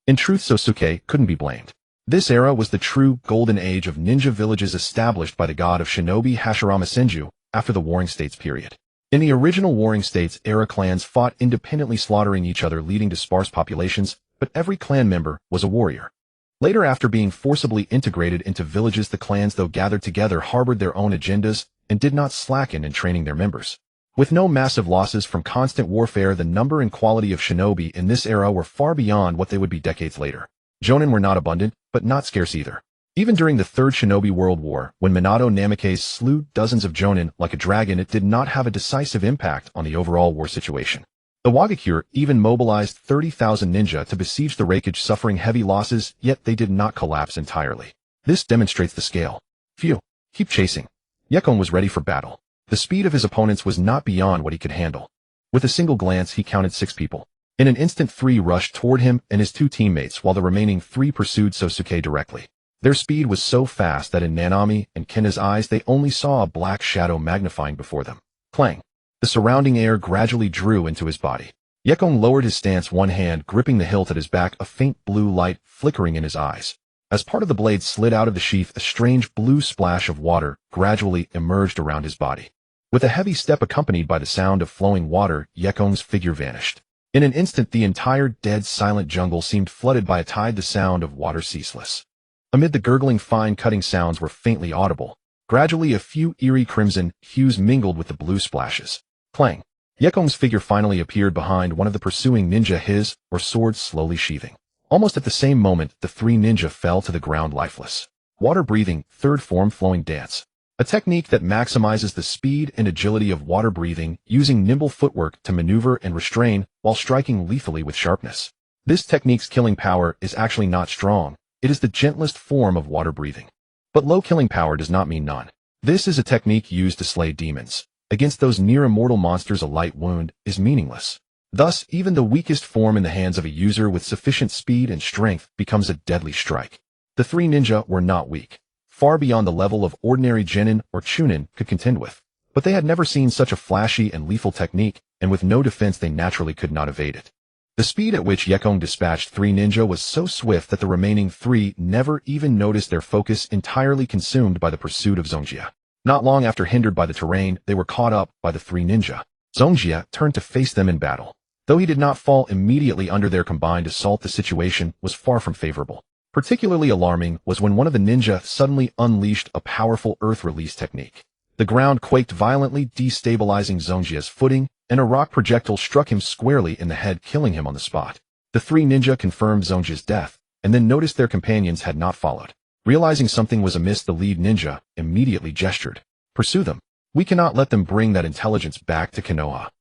In truth, Sosuke couldn't be blamed. This era was the true golden age of ninja villages established by the god of shinobi Hashirama Senju after the Warring States period. In the original Warring States era, clans fought independently, slaughtering each other, leading to sparse populations, but every clan member was a warrior. Later, after being forcibly integrated into villages, the clans, though gathered together, harbored their own agendas and did not slacken in training their members. With no massive losses from constant warfare, the number and quality of shinobi in this era were far beyond what they would be decades later. Jonin were not abundant, but not scarce either. Even during the Third Shinobi World War, when Minato Namikaze slew dozens of jonin like a dragon, it did not have a decisive impact on the overall war situation. The Wagakure even mobilized 30,000 ninja to besiege the Raikage, suffering heavy losses, yet they did not collapse entirely. This demonstrates the scale. Phew, keep chasing. Yekong was ready for battle. The speed of his opponents was not beyond what he could handle. With a single glance, he counted 6 people. In an instant, 3 rushed toward him and his 2 teammates, while the remaining 3 pursued Sosuke directly. Their speed was so fast that in Nanami and Kenna's eyes, they only saw a black shadow magnifying before them. Clang. The surrounding air gradually drew into his body. Yekong lowered his stance, one hand gripping the hilt at his back, a faint blue light flickering in his eyes. As part of the blade slid out of the sheath, a strange blue splash of water gradually emerged around his body. With a heavy step accompanied by the sound of flowing water, Yekong's figure vanished. In an instant, the entire dead, silent jungle seemed flooded by a tide, the sound of water ceaseless. Amid the gurgling, fine cutting sounds were faintly audible. Gradually, a few eerie crimson hues mingled with the blue splashes. Clang. Yekong's figure finally appeared behind one of the pursuing ninja, his or sword slowly sheathing. Almost at the same moment, the 3 ninja fell to the ground lifeless. Water breathing, third form flowing dance. A technique that maximizes the speed and agility of water breathing, using nimble footwork to maneuver and restrain while striking lethally with sharpness. This technique's killing power is actually not strong. It is the gentlest form of water breathing. But low killing power does not mean none. This is a technique used to slay demons. Against those near-immortal monsters, a light wound is meaningless. Thus, even the weakest form in the hands of a user with sufficient speed and strength becomes a deadly strike. The 3 ninja were not weak, far beyond the level of ordinary genin or chunin could contend with. But they had never seen such a flashy and lethal technique, and with no defense they naturally could not evade it. The speed at which Yekong dispatched 3 ninja was so swift that the remaining 3 never even noticed, their focus entirely consumed by the pursuit of Zongjia. Not long after, hindered by the terrain, they were caught up by the 3 ninja. Zongjia turned to face them in battle. Though he did not fall immediately under their combined assault, the situation was far from favorable. Particularly alarming was when one of the ninja suddenly unleashed a powerful earth release technique. The ground quaked violently, destabilizing Zongjia's footing, and a rock projectile struck him squarely in the head, killing him on the spot. The 3 ninja confirmed Zongjia's death, and then noticed their companions had not followed. Realizing something was amiss, the lead ninja immediately gestured. "Pursue them. We cannot let them bring that intelligence back to Konoha."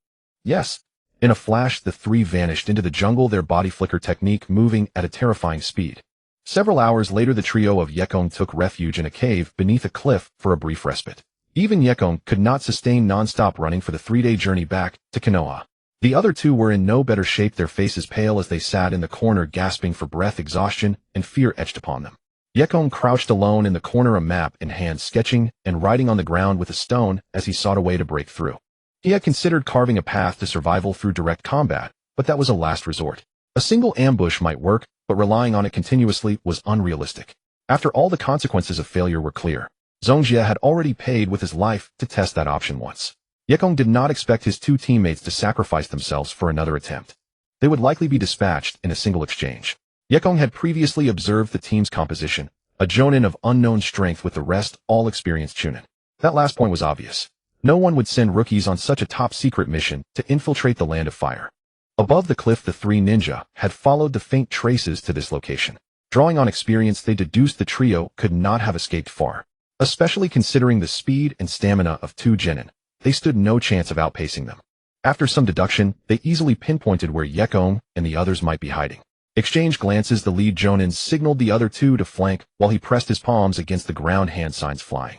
Yes. In a flash, the 3 vanished into the jungle, their body flicker technique moving at a terrifying speed. Several hours later, the trio of Yekong took refuge in a cave beneath a cliff for a brief respite. Even Yekong could not sustain non-stop running for the 3-day journey back to Konoha. The other 2 were in no better shape, their faces pale as they sat in the corner gasping for breath, exhaustion and fear etched upon them. Yekong crouched alone in the corner, a map in hand, sketching and writing on the ground with a stone as he sought a way to break through. He had considered carving a path to survival through direct combat, but that was a last resort. A single ambush might work, but relying on it continuously was unrealistic. After all, the consequences of failure were clear. Zongjia had already paid with his life to test that option once. Yekong did not expect his 2 teammates to sacrifice themselves for another attempt. They would likely be dispatched in a single exchange. Yekong had previously observed the team's composition, a jonin of unknown strength with the rest all experienced chunin. That last point was obvious. No one would send rookies on such a top-secret mission to infiltrate the Land of Fire. Above the cliff, the 3 ninja had followed the faint traces to this location. Drawing on experience, they deduced the trio could not have escaped far. Especially considering the speed and stamina of 2 genin, they stood no chance of outpacing them. After some deduction, they easily pinpointed where Yekong and the others might be hiding. Exchanged glances, the lead Jonin signaled the other two to flank while he pressed his palms against the ground, hand signs flying.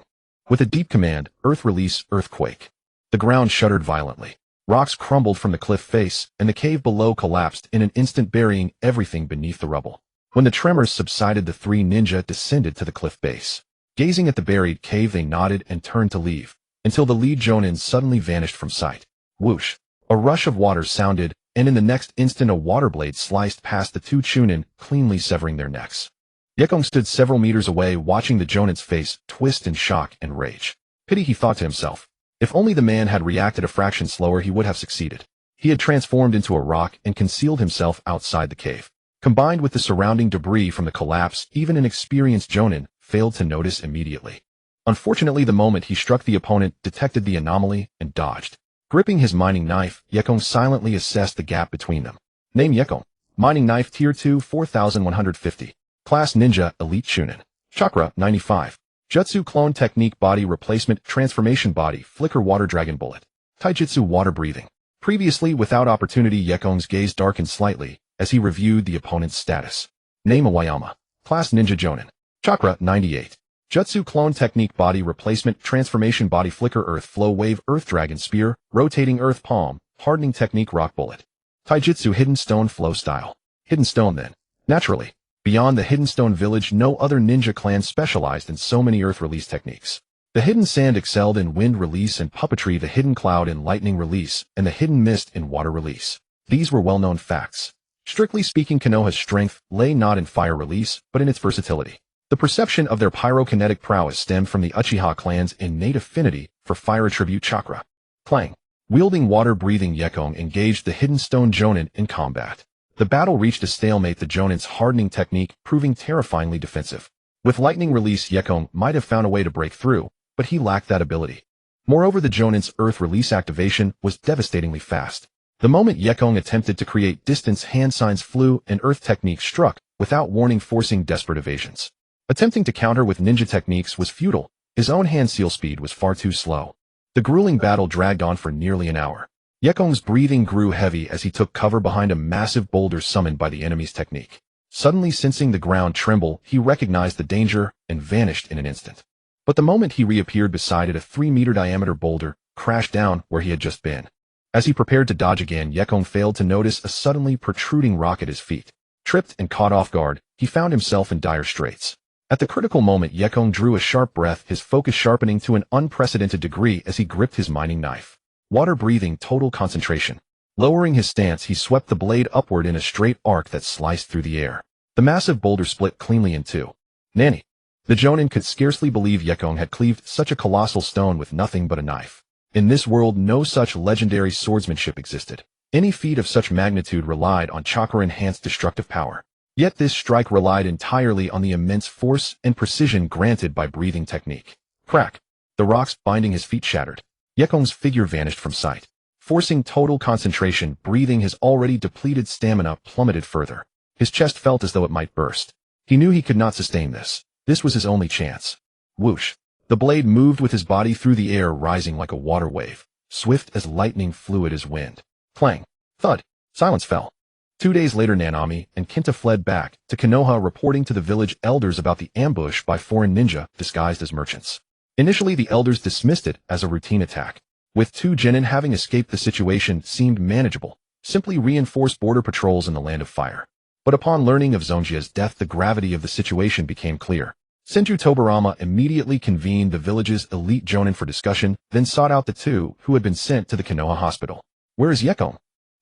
With a deep command, earth release, earthquake. The ground shuddered violently. Rocks crumbled from the cliff face, and the cave below collapsed in an instant, burying everything beneath the rubble. When the tremors subsided, the three ninja descended to the cliff base. Gazing at the buried cave, they nodded and turned to leave, until the lead Jonin suddenly vanished from sight. Whoosh! A rush of water sounded, and in the next instant a water blade sliced past the two Chunin, cleanly severing their necks. Yekong stood several meters away, watching the Jonin's face twist in shock and rage. Pity, he thought to himself. If only the man had reacted a fraction slower, he would have succeeded. He had transformed into a rock and concealed himself outside the cave. Combined with the surrounding debris from the collapse, even an experienced Jonin failed to notice immediately. Unfortunately, the moment he struck, the opponent detected the anomaly and dodged. Gripping his mining knife, Yekong silently assessed the gap between them. Name: Yekong. Mining knife, Tier 2, 4150. Class: Ninja, Elite Chunin. Chakra: 95. Jutsu: Clone Technique, Body Replacement, Transformation Body, Flicker, Water Dragon Bullet. Taijutsu: Water Breathing. Previously without opportunity, Yekong's gaze darkened slightly as he reviewed the opponent's status. Name: Awayama. Class: Ninja Jonin. Chakra: 98. Jutsu: Clone Technique, Body Replacement, Transformation Body, Flicker, Earth Flow, Wave, Earth Dragon Spear, Rotating Earth Palm, Hardening Technique, Rock Bullet. Taijutsu: Hidden Stone Flow Style. Hidden Stone, then. Naturally, beyond the Hidden Stone village, no other ninja clan specialized in so many earth release techniques. The Hidden Sand excelled in wind release and puppetry, the Hidden Cloud in lightning release, and the Hidden Mist in water release. These were well-known facts. Strictly speaking, Konoha's strength lay not in fire release, but in its versatility. The perception of their pyrokinetic prowess stemmed from the Uchiha clan's innate affinity for fire attribute chakra. Clang. Wielding water-breathing, Yekong engaged the Hidden Stone Jonin in combat. The battle reached a stalemate, the Jonin's hardening technique proving terrifyingly defensive. With lightning release, Yekong might have found a way to break through, but he lacked that ability. Moreover, the Jonin's earth release activation was devastatingly fast. The moment Yekong attempted to create distance, hand signs flew and earth technique struck, without warning, forcing desperate evasions. Attempting to counter with ninja techniques was futile. His own hand seal speed was far too slow. The grueling battle dragged on for nearly an hour. Yekong's breathing grew heavy as he took cover behind a massive boulder summoned by the enemy's technique. Suddenly sensing the ground tremble, he recognized the danger and vanished in an instant. But the moment he reappeared beside it, a 3-meter diameter boulder crashed down where he had just been. As he prepared to dodge again, Yekong failed to notice a suddenly protruding rock at his feet. Tripped and caught off guard, he found himself in dire straits. At the critical moment, Yekong drew a sharp breath, his focus sharpening to an unprecedented degree as he gripped his mining knife. Water breathing, total concentration. Lowering his stance, he swept the blade upward in a straight arc that sliced through the air. The massive boulder split cleanly in two. Nanny. The Jonin could scarcely believe Yekong had cleaved such a colossal stone with nothing but a knife. In this world, no such legendary swordsmanship existed. Any feat of such magnitude relied on chakra-enhanced destructive power. Yet this strike relied entirely on the immense force and precision granted by breathing technique. Crack. The rocks binding his feet shattered. Yekong's figure vanished from sight. Forcing total concentration, breathing, his already depleted stamina plummeted further. His chest felt as though it might burst. He knew he could not sustain this. This was his only chance. Whoosh. The blade moved with his body through the air, rising like a water wave, swift as lightning, fluid as wind. Clang. Thud. Silence fell. 2 days later, Nanami and Kinta fled back to Konoha, reporting to the village elders about the ambush by foreign ninja disguised as merchants. Initially, the elders dismissed it as a routine attack. With 2 genin having escaped, the situation seemed manageable. Simply reinforce border patrols in the Land of Fire. But upon learning of Zonjia's death, the gravity of the situation became clear. Senju Tobarama immediately convened the village's elite jonin for discussion, then sought out the 2 who had been sent to the Konoha hospital. Where is Yekong?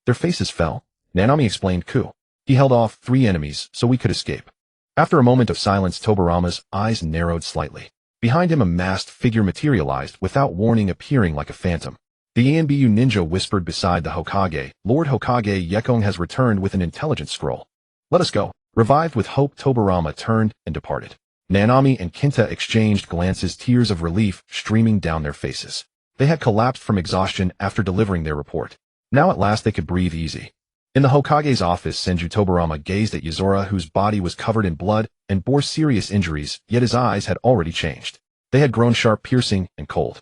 Their faces fell. Nanami explained, He held off 3 enemies so we could escape. After a moment of silence, Tobarama's eyes narrowed slightly. Behind him, a masked figure materialized, without warning appearing like a phantom. The Anbu ninja whispered beside the Hokage, Lord Hokage, Yekong has returned with an intelligence scroll. Let us go. Revived with hope, Tobarama turned and departed. Nanami and Kinta exchanged glances, tears of relief streaming down their faces. They had collapsed from exhaustion after delivering their report. Now at last they could breathe easy. In the Hokage's office, Senju Tobarama gazed at Yuzora, whose body was covered in blood and bore serious injuries, yet his eyes had already changed. They had grown sharp, piercing, and cold.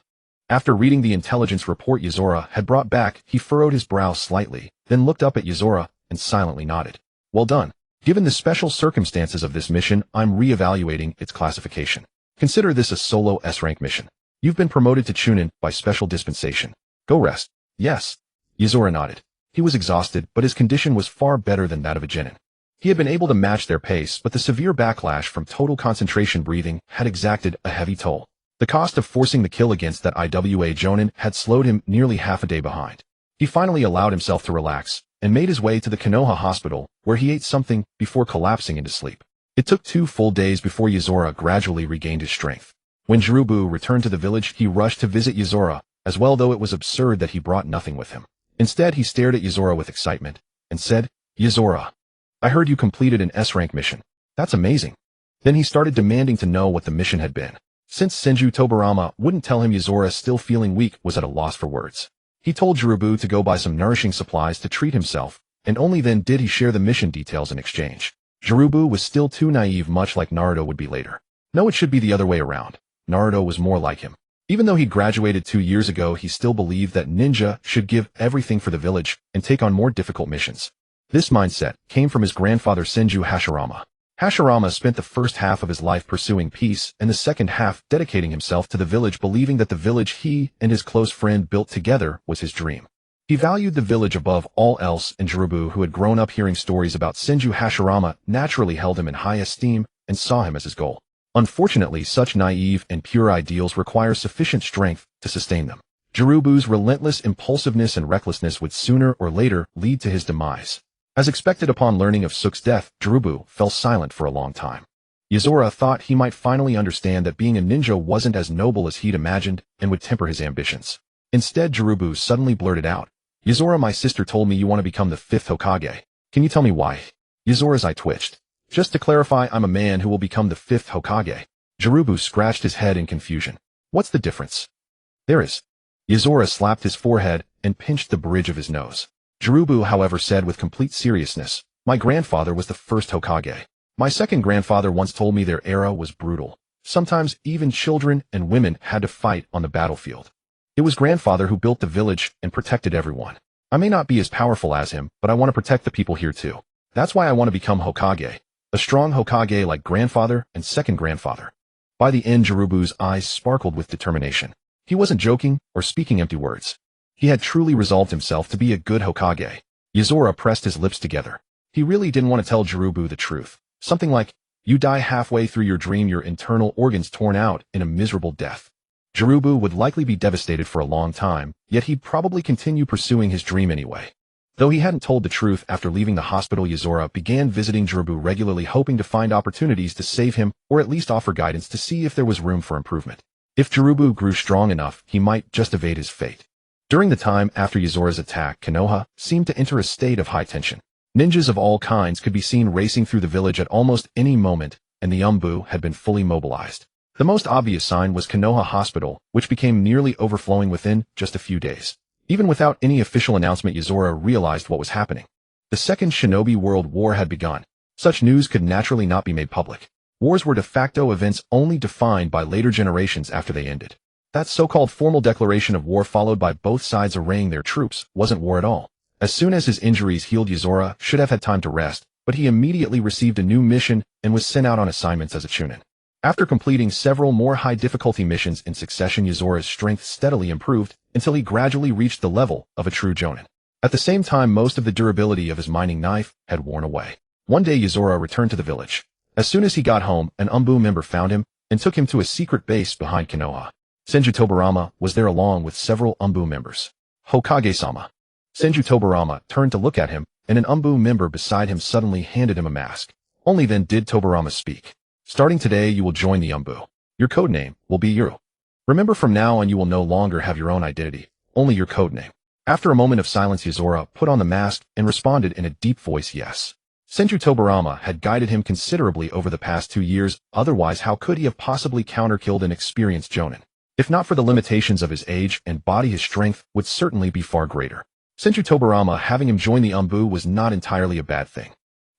After reading the intelligence report Yuzora had brought back, he furrowed his brow slightly, then looked up at Yuzora and silently nodded. Well done. Given the special circumstances of this mission, I'm re-evaluating its classification. Consider this a solo S-rank mission. You've been promoted to Chunin by special dispensation. Go rest. Yes. Yuzora nodded. He was exhausted, but his condition was far better than that of a genin. He had been able to match their pace, but the severe backlash from total concentration breathing had exacted a heavy toll. The cost of forcing the kill against that IWA Jonin had slowed him nearly half a day behind. He finally allowed himself to relax, and made his way to the Konoha hospital, where he ate something before collapsing into sleep. It took 2 full days before Yuzora gradually regained his strength. When Jirubu returned to the village, he rushed to visit Yuzora, as well, though it was absurd that he brought nothing with him. Instead, he stared at Yuzora with excitement, and said, "Yuzora, I heard you completed an S-rank mission. That's amazing." Then he started demanding to know what the mission had been. Since Senju Tobarama wouldn't tell him, Yuzora, still feeling weak, was at a loss for words. He told Jirubu to go buy some nourishing supplies to treat himself, and only then did he share the mission details in exchange. Jirubu was still too naive, much like Naruto would be later. No, it should be the other way around. Naruto was more like him. Even though he graduated 2 years ago, he still believed that ninja should give everything for the village and take on more difficult missions. This mindset came from his grandfather Senju Hashirama. Hashirama spent the first half of his life pursuing peace and the second half dedicating himself to the village, believing that the village he and his close friend built together was his dream. He valued the village above all else, and Jirubu, who had grown up hearing stories about Senju Hashirama, naturally held him in high esteem and saw him as his goal. Unfortunately, such naive and pure ideals require sufficient strength to sustain them. Jirubu's relentless impulsiveness and recklessness would sooner or later lead to his demise. As expected, upon learning of Suk's death, Jirubu fell silent for a long time. Yuzora thought he might finally understand that being a ninja wasn't as noble as he'd imagined and would temper his ambitions. Instead, Jirubu suddenly blurted out, "Yuzora, my sister told me you want to become the 5th Hokage. Can you tell me why?" Yuzora's eye twitched. "Just to clarify, I'm a man who will become the 5th Hokage." Jirubu scratched his head in confusion. "What's the difference?" "There is." Yuzora slapped his forehead and pinched the bridge of his nose. Jirubu, however, said with complete seriousness, "My grandfather was the 1st Hokage. My second grandfather once told me their era was brutal. Sometimes even children and women had to fight on the battlefield. It was grandfather who built the village and protected everyone. I may not be as powerful as him, but I want to protect the people here too. That's why I want to become Hokage. A strong Hokage like grandfather and second grandfather." By the end, Jirubu's eyes sparkled with determination. He wasn't joking or speaking empty words. He had truly resolved himself to be a good Hokage. Yuzora pressed his lips together. He really didn't want to tell Jirubu the truth. Something like, "You die halfway through your dream, your internal organs torn out in a miserable death." Jirubu would likely be devastated for a long time, yet he'd probably continue pursuing his dream anyway. Though he hadn't told the truth, after leaving the hospital, Yuzora began visiting Jirubu regularly, hoping to find opportunities to save him or at least offer guidance to see if there was room for improvement. If Jirubu grew strong enough, he might just evade his fate. During the time after Yuzora's attack, Konoha seemed to enter a state of high tension. Ninjas of all kinds could be seen racing through the village at almost any moment, and the Umbu had been fully mobilized. The most obvious sign was Konoha Hospital, which became nearly overflowing within just a few days. Even without any official announcement, Yuzora realized what was happening. The Second Shinobi World War had begun. Such news could naturally not be made public. Wars were de facto events only defined by later generations after they ended. That so-called formal declaration of war, followed by both sides arraying their troops, wasn't war at all. As soon as his injuries healed, Yuzora should have had time to rest, but he immediately received a new mission and was sent out on assignments as a Chunin. After completing several more high-difficulty missions in succession, Yuzora's strength steadily improved until he gradually reached the level of a true Jonin. At the same time, most of the durability of his mining knife had worn away. One day, Yuzora returned to the village. As soon as he got home, an Umbu member found him and took him to a secret base behind Konoha. Senju Tobarama was there along with several Umbu members. "Hokage-sama." Senju Tobarama turned to look at him, and an Umbu member beside him suddenly handed him a mask. Only then did Tobarama speak. "Starting today, you will join the Umbu. Your code name will be Yuru. Remember, from now on you will no longer have your own identity, only your code name." After a moment of silence, Yuzora put on the mask and responded in a deep voice, "Yes." Senju Tobarama had guided him considerably over the past 2 years, otherwise how could he have possibly counter-killed an experienced Jonin? If not for the limitations of his age and body, his strength would certainly be far greater. Senju Tobarama having him join the Umbu was not entirely a bad thing.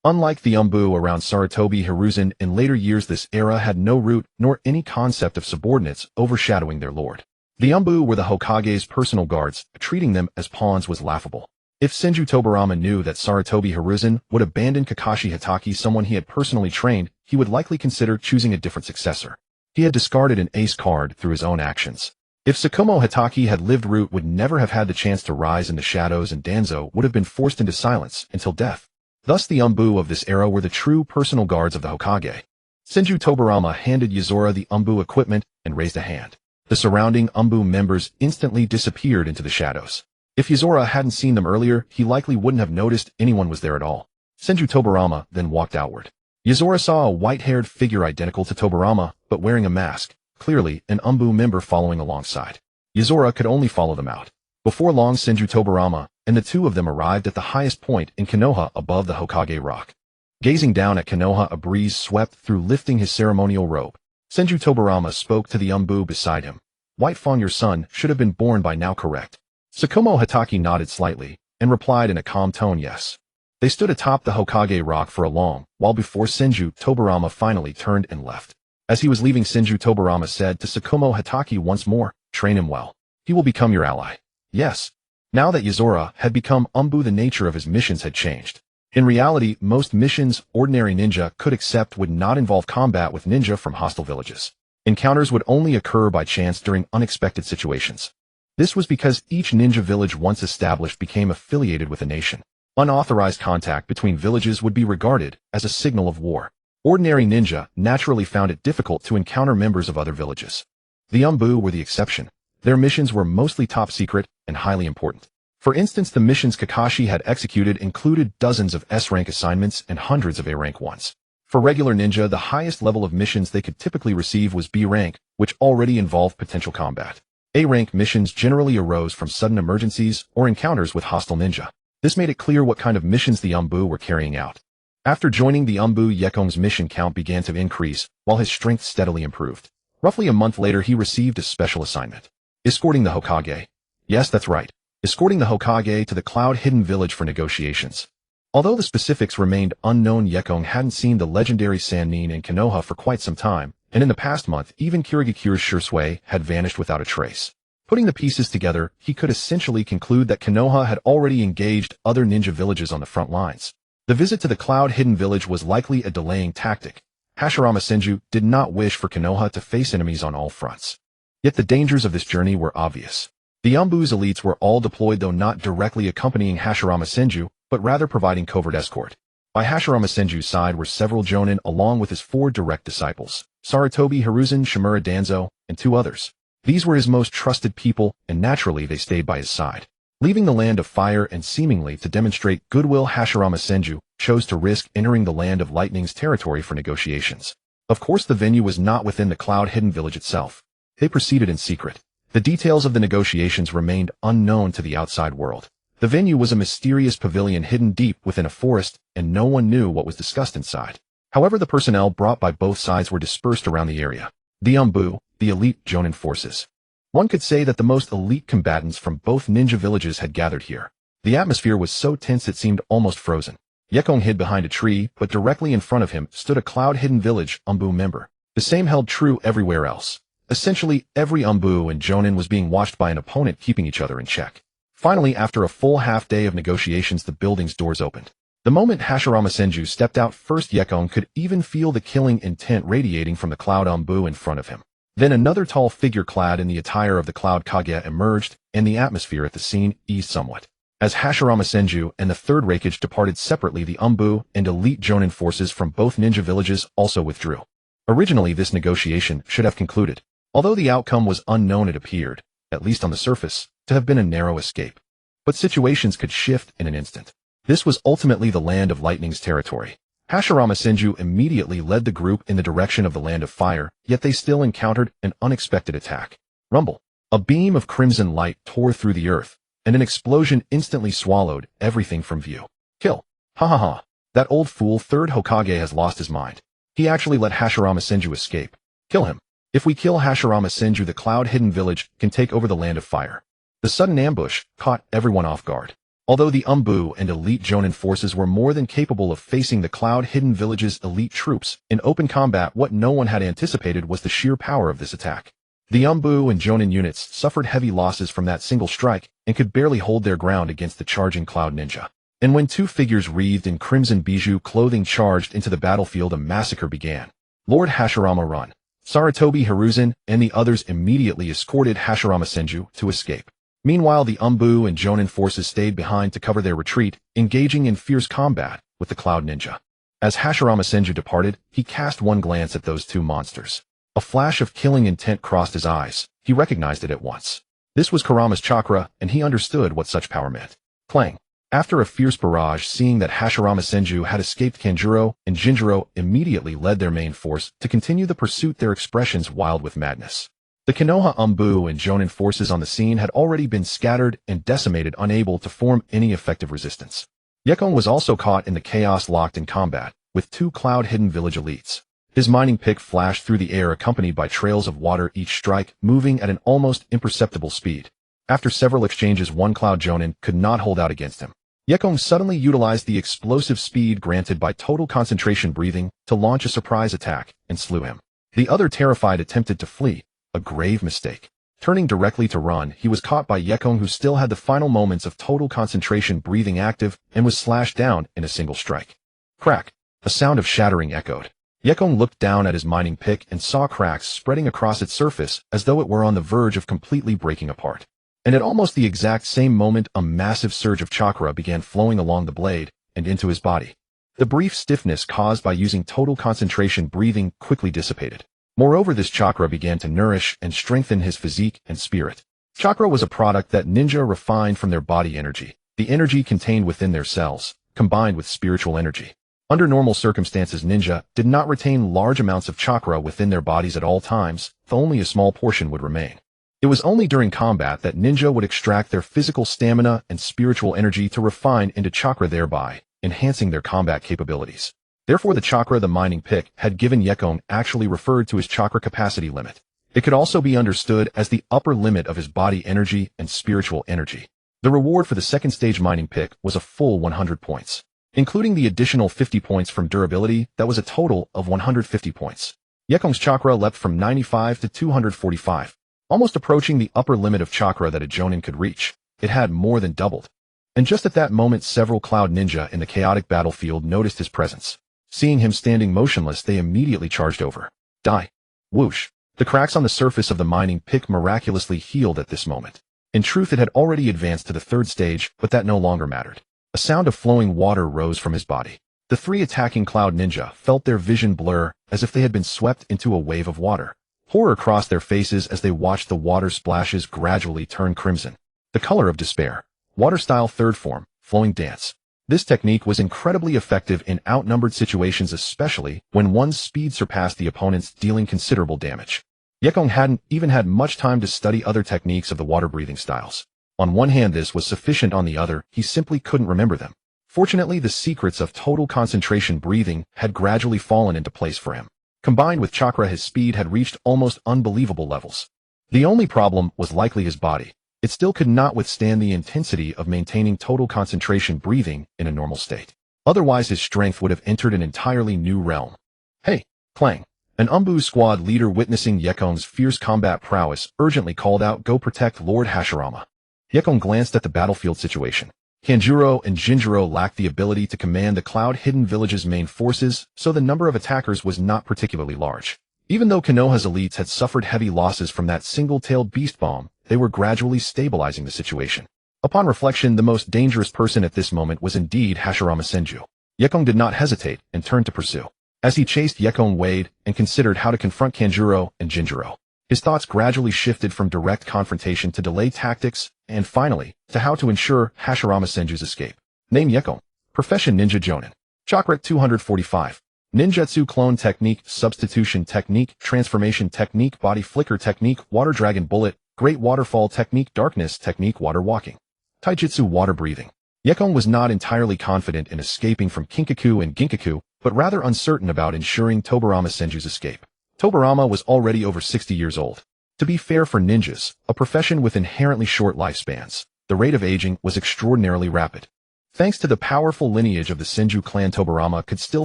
Unlike the Umbu around Sarutobi Hiruzen in later years, this era had no root nor any concept of subordinates overshadowing their lord. The Umbu were the Hokage's personal guards, treating them as pawns was laughable. If Senju Tobarama knew that Sarutobi Hiruzen would abandon Kakashi Hatake, someone he had personally trained, he would likely consider choosing a different successor. He had discarded an ace card through his own actions. If Tsukumo Hatake had lived, Root would never have had the chance to rise in the shadows, and Danzo would have been forced into silence until death. Thus the Umbu of this era were the true personal guards of the Hokage. Senju Tobarama handed Yuzora the Umbu equipment and raised a hand. The surrounding Umbu members instantly disappeared into the shadows. If Yuzora hadn't seen them earlier, he likely wouldn't have noticed anyone was there at all. Senju Tobarama then walked outward. Yuzora saw a white-haired figure identical to Tobarama, but wearing a mask, clearly an Umbu member following alongside. Yuzora could only follow them out. Before long, Senju Tobarama and the two of them arrived at the highest point in Konoha above the Hokage rock. Gazing down at Konoha, a breeze swept through, lifting his ceremonial robe. Senju Tobarama spoke to the Umbu beside him. White Fawn, your son should have been born by now, correct? Tsukumo Hatake nodded slightly and replied in a calm tone, yes. They stood atop the Hokage rock for a long while before Senju Tobarama finally turned and left. As he was leaving, Senju Tobarama said to Tsukumo Hatake once more, train him well. He will become your ally. Yes. Now that Yuzora had become Umbu, the nature of his missions had changed. In reality, most missions ordinary ninja could accept would not involve combat with ninja from hostile villages. Encounters would only occur by chance during unexpected situations. This was because each ninja village once established became affiliated with a nation. Unauthorized contact between villages would be regarded as a signal of war. Ordinary ninja naturally found it difficult to encounter members of other villages. The Umbu were the exception. Their missions were mostly top secret and highly important. For instance, the missions Kakashi had executed included dozens of S-rank assignments and hundreds of A-rank ones. For regular ninja, the highest level of missions they could typically receive was B-rank, which already involved potential combat. A-rank missions generally arose from sudden emergencies or encounters with hostile ninja. This made it clear what kind of missions the Umbu were carrying out. After joining the Umbu, Yekong's mission count began to increase, while his strength steadily improved. Roughly a month later, he received a special assignment. Escorting the Hokage. Yes, that's right. Escorting the Hokage to the Cloud-Hidden Village for negotiations. Although the specifics remained unknown, Yekong hadn't seen the legendary Sannin in Konoha for quite some time, and in the past month, even Kirigakure's Shursui had vanished without a trace. Putting the pieces together, he could essentially conclude that Konoha had already engaged other ninja villages on the front lines. The visit to the Cloud-Hidden Village was likely a delaying tactic. Hashirama Senju did not wish for Konoha to face enemies on all fronts. Yet the dangers of this journey were obvious. The Umbu's elites were all deployed, though not directly accompanying Hashirama Senju, but rather providing covert escort. By Hashirama Senju's side were several jonin along with his 4 direct disciples, Sarutobi Hiruzen, Shimura Danzo, and 2 others. These were his most trusted people, and naturally they stayed by his side. Leaving the Land of Fire and seemingly to demonstrate goodwill, Hashirama Senju chose to risk entering the Land of Lightning's territory for negotiations. Of course, the venue was not within the Cloud-Hidden Village itself. They proceeded in secret. The details of the negotiations remained unknown to the outside world. The venue was a mysterious pavilion hidden deep within a forest, and no one knew what was discussed inside. However, the personnel brought by both sides were dispersed around the area. The Umbu, the elite jonin forces. One could say that the most elite combatants from both ninja villages had gathered here. The atmosphere was so tense it seemed almost frozen. Yekong hid behind a tree, but directly in front of him stood a Cloud-Hidden Village Umbu member. The same held true everywhere else. Essentially, every Umbu and jonin was being watched by an opponent, keeping each other in check. Finally, after a full half-day of negotiations, the building's doors opened. The moment Hashirama Senju stepped out first, Yekong could even feel the killing intent radiating from the Cloud Umbu in front of him. Then another tall figure clad in the attire of the Cloud Kage emerged, and the atmosphere at the scene eased somewhat. As Hashirama Senju and the third Raikage departed separately, the Umbu and elite jonin forces from both ninja villages also withdrew. Originally, this negotiation should have concluded. Although the outcome was unknown, it appeared, at least on the surface, to have been a narrow escape. But situations could shift in an instant. This was ultimately the Land of Lightning's territory. Hashirama Senju immediately led the group in the direction of the Land of Fire, yet they still encountered an unexpected attack. Rumble. A beam of crimson light tore through the earth, and an explosion instantly swallowed everything from view. Kill. Ha ha ha. That old fool third Hokage has lost his mind. He actually let Hashirama Senju escape. Kill him. If we kill Hashirama Senju, the Cloud-Hidden Village can take over the Land of Fire. The sudden ambush caught everyone off guard. Although the Umbu and elite jonin forces were more than capable of facing the Cloud-Hidden Village's elite troops in open combat, what no one had anticipated was the sheer power of this attack. The Umbu and Jonin units suffered heavy losses from that single strike and could barely hold their ground against the charging Cloud Ninja. And when two figures wreathed in crimson bijou clothing charged into the battlefield, a massacre began. Lord Hashirama run. Sarutobi Hiruzen and the others immediately escorted Hashirama Senju to escape. Meanwhile, the Umbu and Jonin forces stayed behind to cover their retreat, engaging in fierce combat with the Cloud Ninja. As Hashirama Senju departed, he cast one glance at those two monsters. A flash of killing intent crossed his eyes. He recognized it at once. This was Kurama's chakra, and he understood what such power meant. Clang. After a fierce barrage, seeing that Hashirama Senju had escaped, Kanjuro and Jinjuro immediately led their main force to continue the pursuit, their expressions wild with madness. The Konoha Umbu and Jonin forces on the scene had already been scattered and decimated, unable to form any effective resistance. Yekong was also caught in the chaos, locked in combat with two cloud-hidden village elites. His mining pick flashed through the air, accompanied by trails of water, each strike moving at an almost imperceptible speed. After several exchanges, one Cloud Jonin could not hold out against him. Yekong suddenly utilized the explosive speed granted by total concentration breathing to launch a surprise attack and slew him. The other, terrified, attempted to flee, a grave mistake. Turning directly to run, he was caught by Yekong, who still had the final moments of total concentration breathing active and was slashed down in a single strike. Crack! A sound of shattering echoed. Yekong looked down at his mining pick and saw cracks spreading across its surface as though it were on the verge of completely breaking apart. And at almost the exact same moment, a massive surge of chakra began flowing along the blade and into his body. The brief stiffness caused by using total concentration breathing quickly dissipated. Moreover, this chakra began to nourish and strengthen his physique and spirit. Chakra was a product that ninja refined from their body energy, the energy contained within their cells, combined with spiritual energy. Under normal circumstances, ninja did not retain large amounts of chakra within their bodies at all times, though only a small portion would remain. It was only during combat that ninja would extract their physical stamina and spiritual energy to refine into chakra, thereby enhancing their combat capabilities. Therefore, the chakra the mining pick had given Yekong actually referred to his chakra capacity limit. It could also be understood as the upper limit of his body energy and spiritual energy. The reward for the second stage mining pick was a full 100 points. Including the additional 50 points from durability, that was a total of 150 points. Yekong's chakra leapt from 95 to 245, almost approaching the upper limit of chakra that a Jonin could reach. It had more than doubled. And just at that moment, several Cloud Ninja in the chaotic battlefield noticed his presence. Seeing him standing motionless, they immediately charged over. Die. Whoosh. The cracks on the surface of the mining pick miraculously healed at this moment. In truth, it had already advanced to the third stage, but that no longer mattered. A sound of flowing water rose from his body. The three attacking Cloud Ninja felt their vision blur as if they had been swept into a wave of water. Horror crossed their faces as they watched the water splashes gradually turn crimson, the color of despair. Water-style third form, flowing dance. This technique was incredibly effective in outnumbered situations, especially when one's speed surpassed the opponent's, dealing considerable damage. Yekong hadn't even had much time to study other techniques of the water-breathing styles. On one hand, this was sufficient. On the other, he simply couldn't remember them. Fortunately, the secrets of total concentration breathing had gradually fallen into place for him. Combined with chakra, his speed had reached almost unbelievable levels. The only problem was likely his body. It still could not withstand the intensity of maintaining total concentration breathing in a normal state. Otherwise, his strength would have entered an entirely new realm. Hey, Clang. An Umbu squad leader, witnessing Yekong's fierce combat prowess, urgently called out, "Go protect Lord Hashirama." Yekong glanced at the battlefield situation. Kanjuro and Jinjuro lacked the ability to command the Cloud-hidden village's main forces, so the number of attackers was not particularly large. Even though Konoha's elites had suffered heavy losses from that single-tailed beast bomb, they were gradually stabilizing the situation. Upon reflection, the most dangerous person at this moment was indeed Hashirama Senju. Yekong did not hesitate and turned to pursue. As he chased, Yekong weighed and considered how to confront Kanjuro and Jinjuro. His thoughts gradually shifted from direct confrontation to delay tactics, and finally, to how to ensure Hashirama Senju's escape. Name: Yekong. Profession: Ninja Jonin. Chakra: 245. Ninjutsu: Clone Technique, Substitution Technique, Transformation Technique, Body Flicker Technique, Water Dragon Bullet, Great Waterfall Technique, Darkness Technique, Water Walking. Taijutsu: Water Breathing. Yekong was not entirely confident in escaping from Kinkaku and Ginkaku, but rather uncertain about ensuring Tobarama Senju's escape. Tobarama was already over 60 years old. To be fair, for ninjas, a profession with inherently short lifespans, the rate of aging was extraordinarily rapid. Thanks to the powerful lineage of the Senju clan, Tobarama could still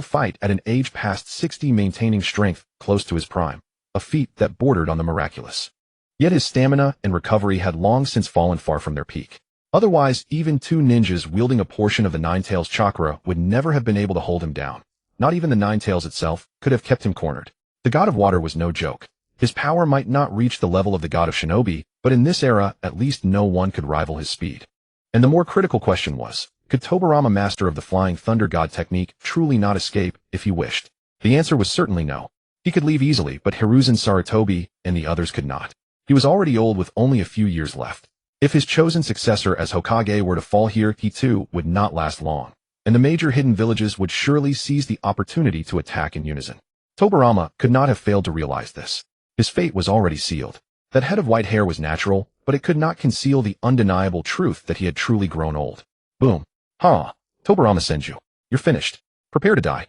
fight at an age past 60, maintaining strength close to his prime, a feat that bordered on the miraculous. Yet his stamina and recovery had long since fallen far from their peak. Otherwise, even two ninjas wielding a portion of the Nine-Tails chakra would never have been able to hold him down. Not even the Nine-Tails itself could have kept him cornered. The God of Water was no joke. His power might not reach the level of the God of Shinobi, but in this era, at least no one could rival his speed. And the more critical question was, could Tobarama, master of the Flying Thunder God technique, truly not escape if he wished? The answer was certainly no. He could leave easily, but Hiruzen Sarutobi and the others could not. He was already old with only a few years left. If his chosen successor as Hokage were to fall here, he too would not last long, and the major hidden villages would surely seize the opportunity to attack in unison. Tobarama could not have failed to realize this. His fate was already sealed. That head of white hair was natural, but it could not conceal the undeniable truth that he had truly grown old. Boom. Ha! Tobarama Senju. You're finished. Prepare to die.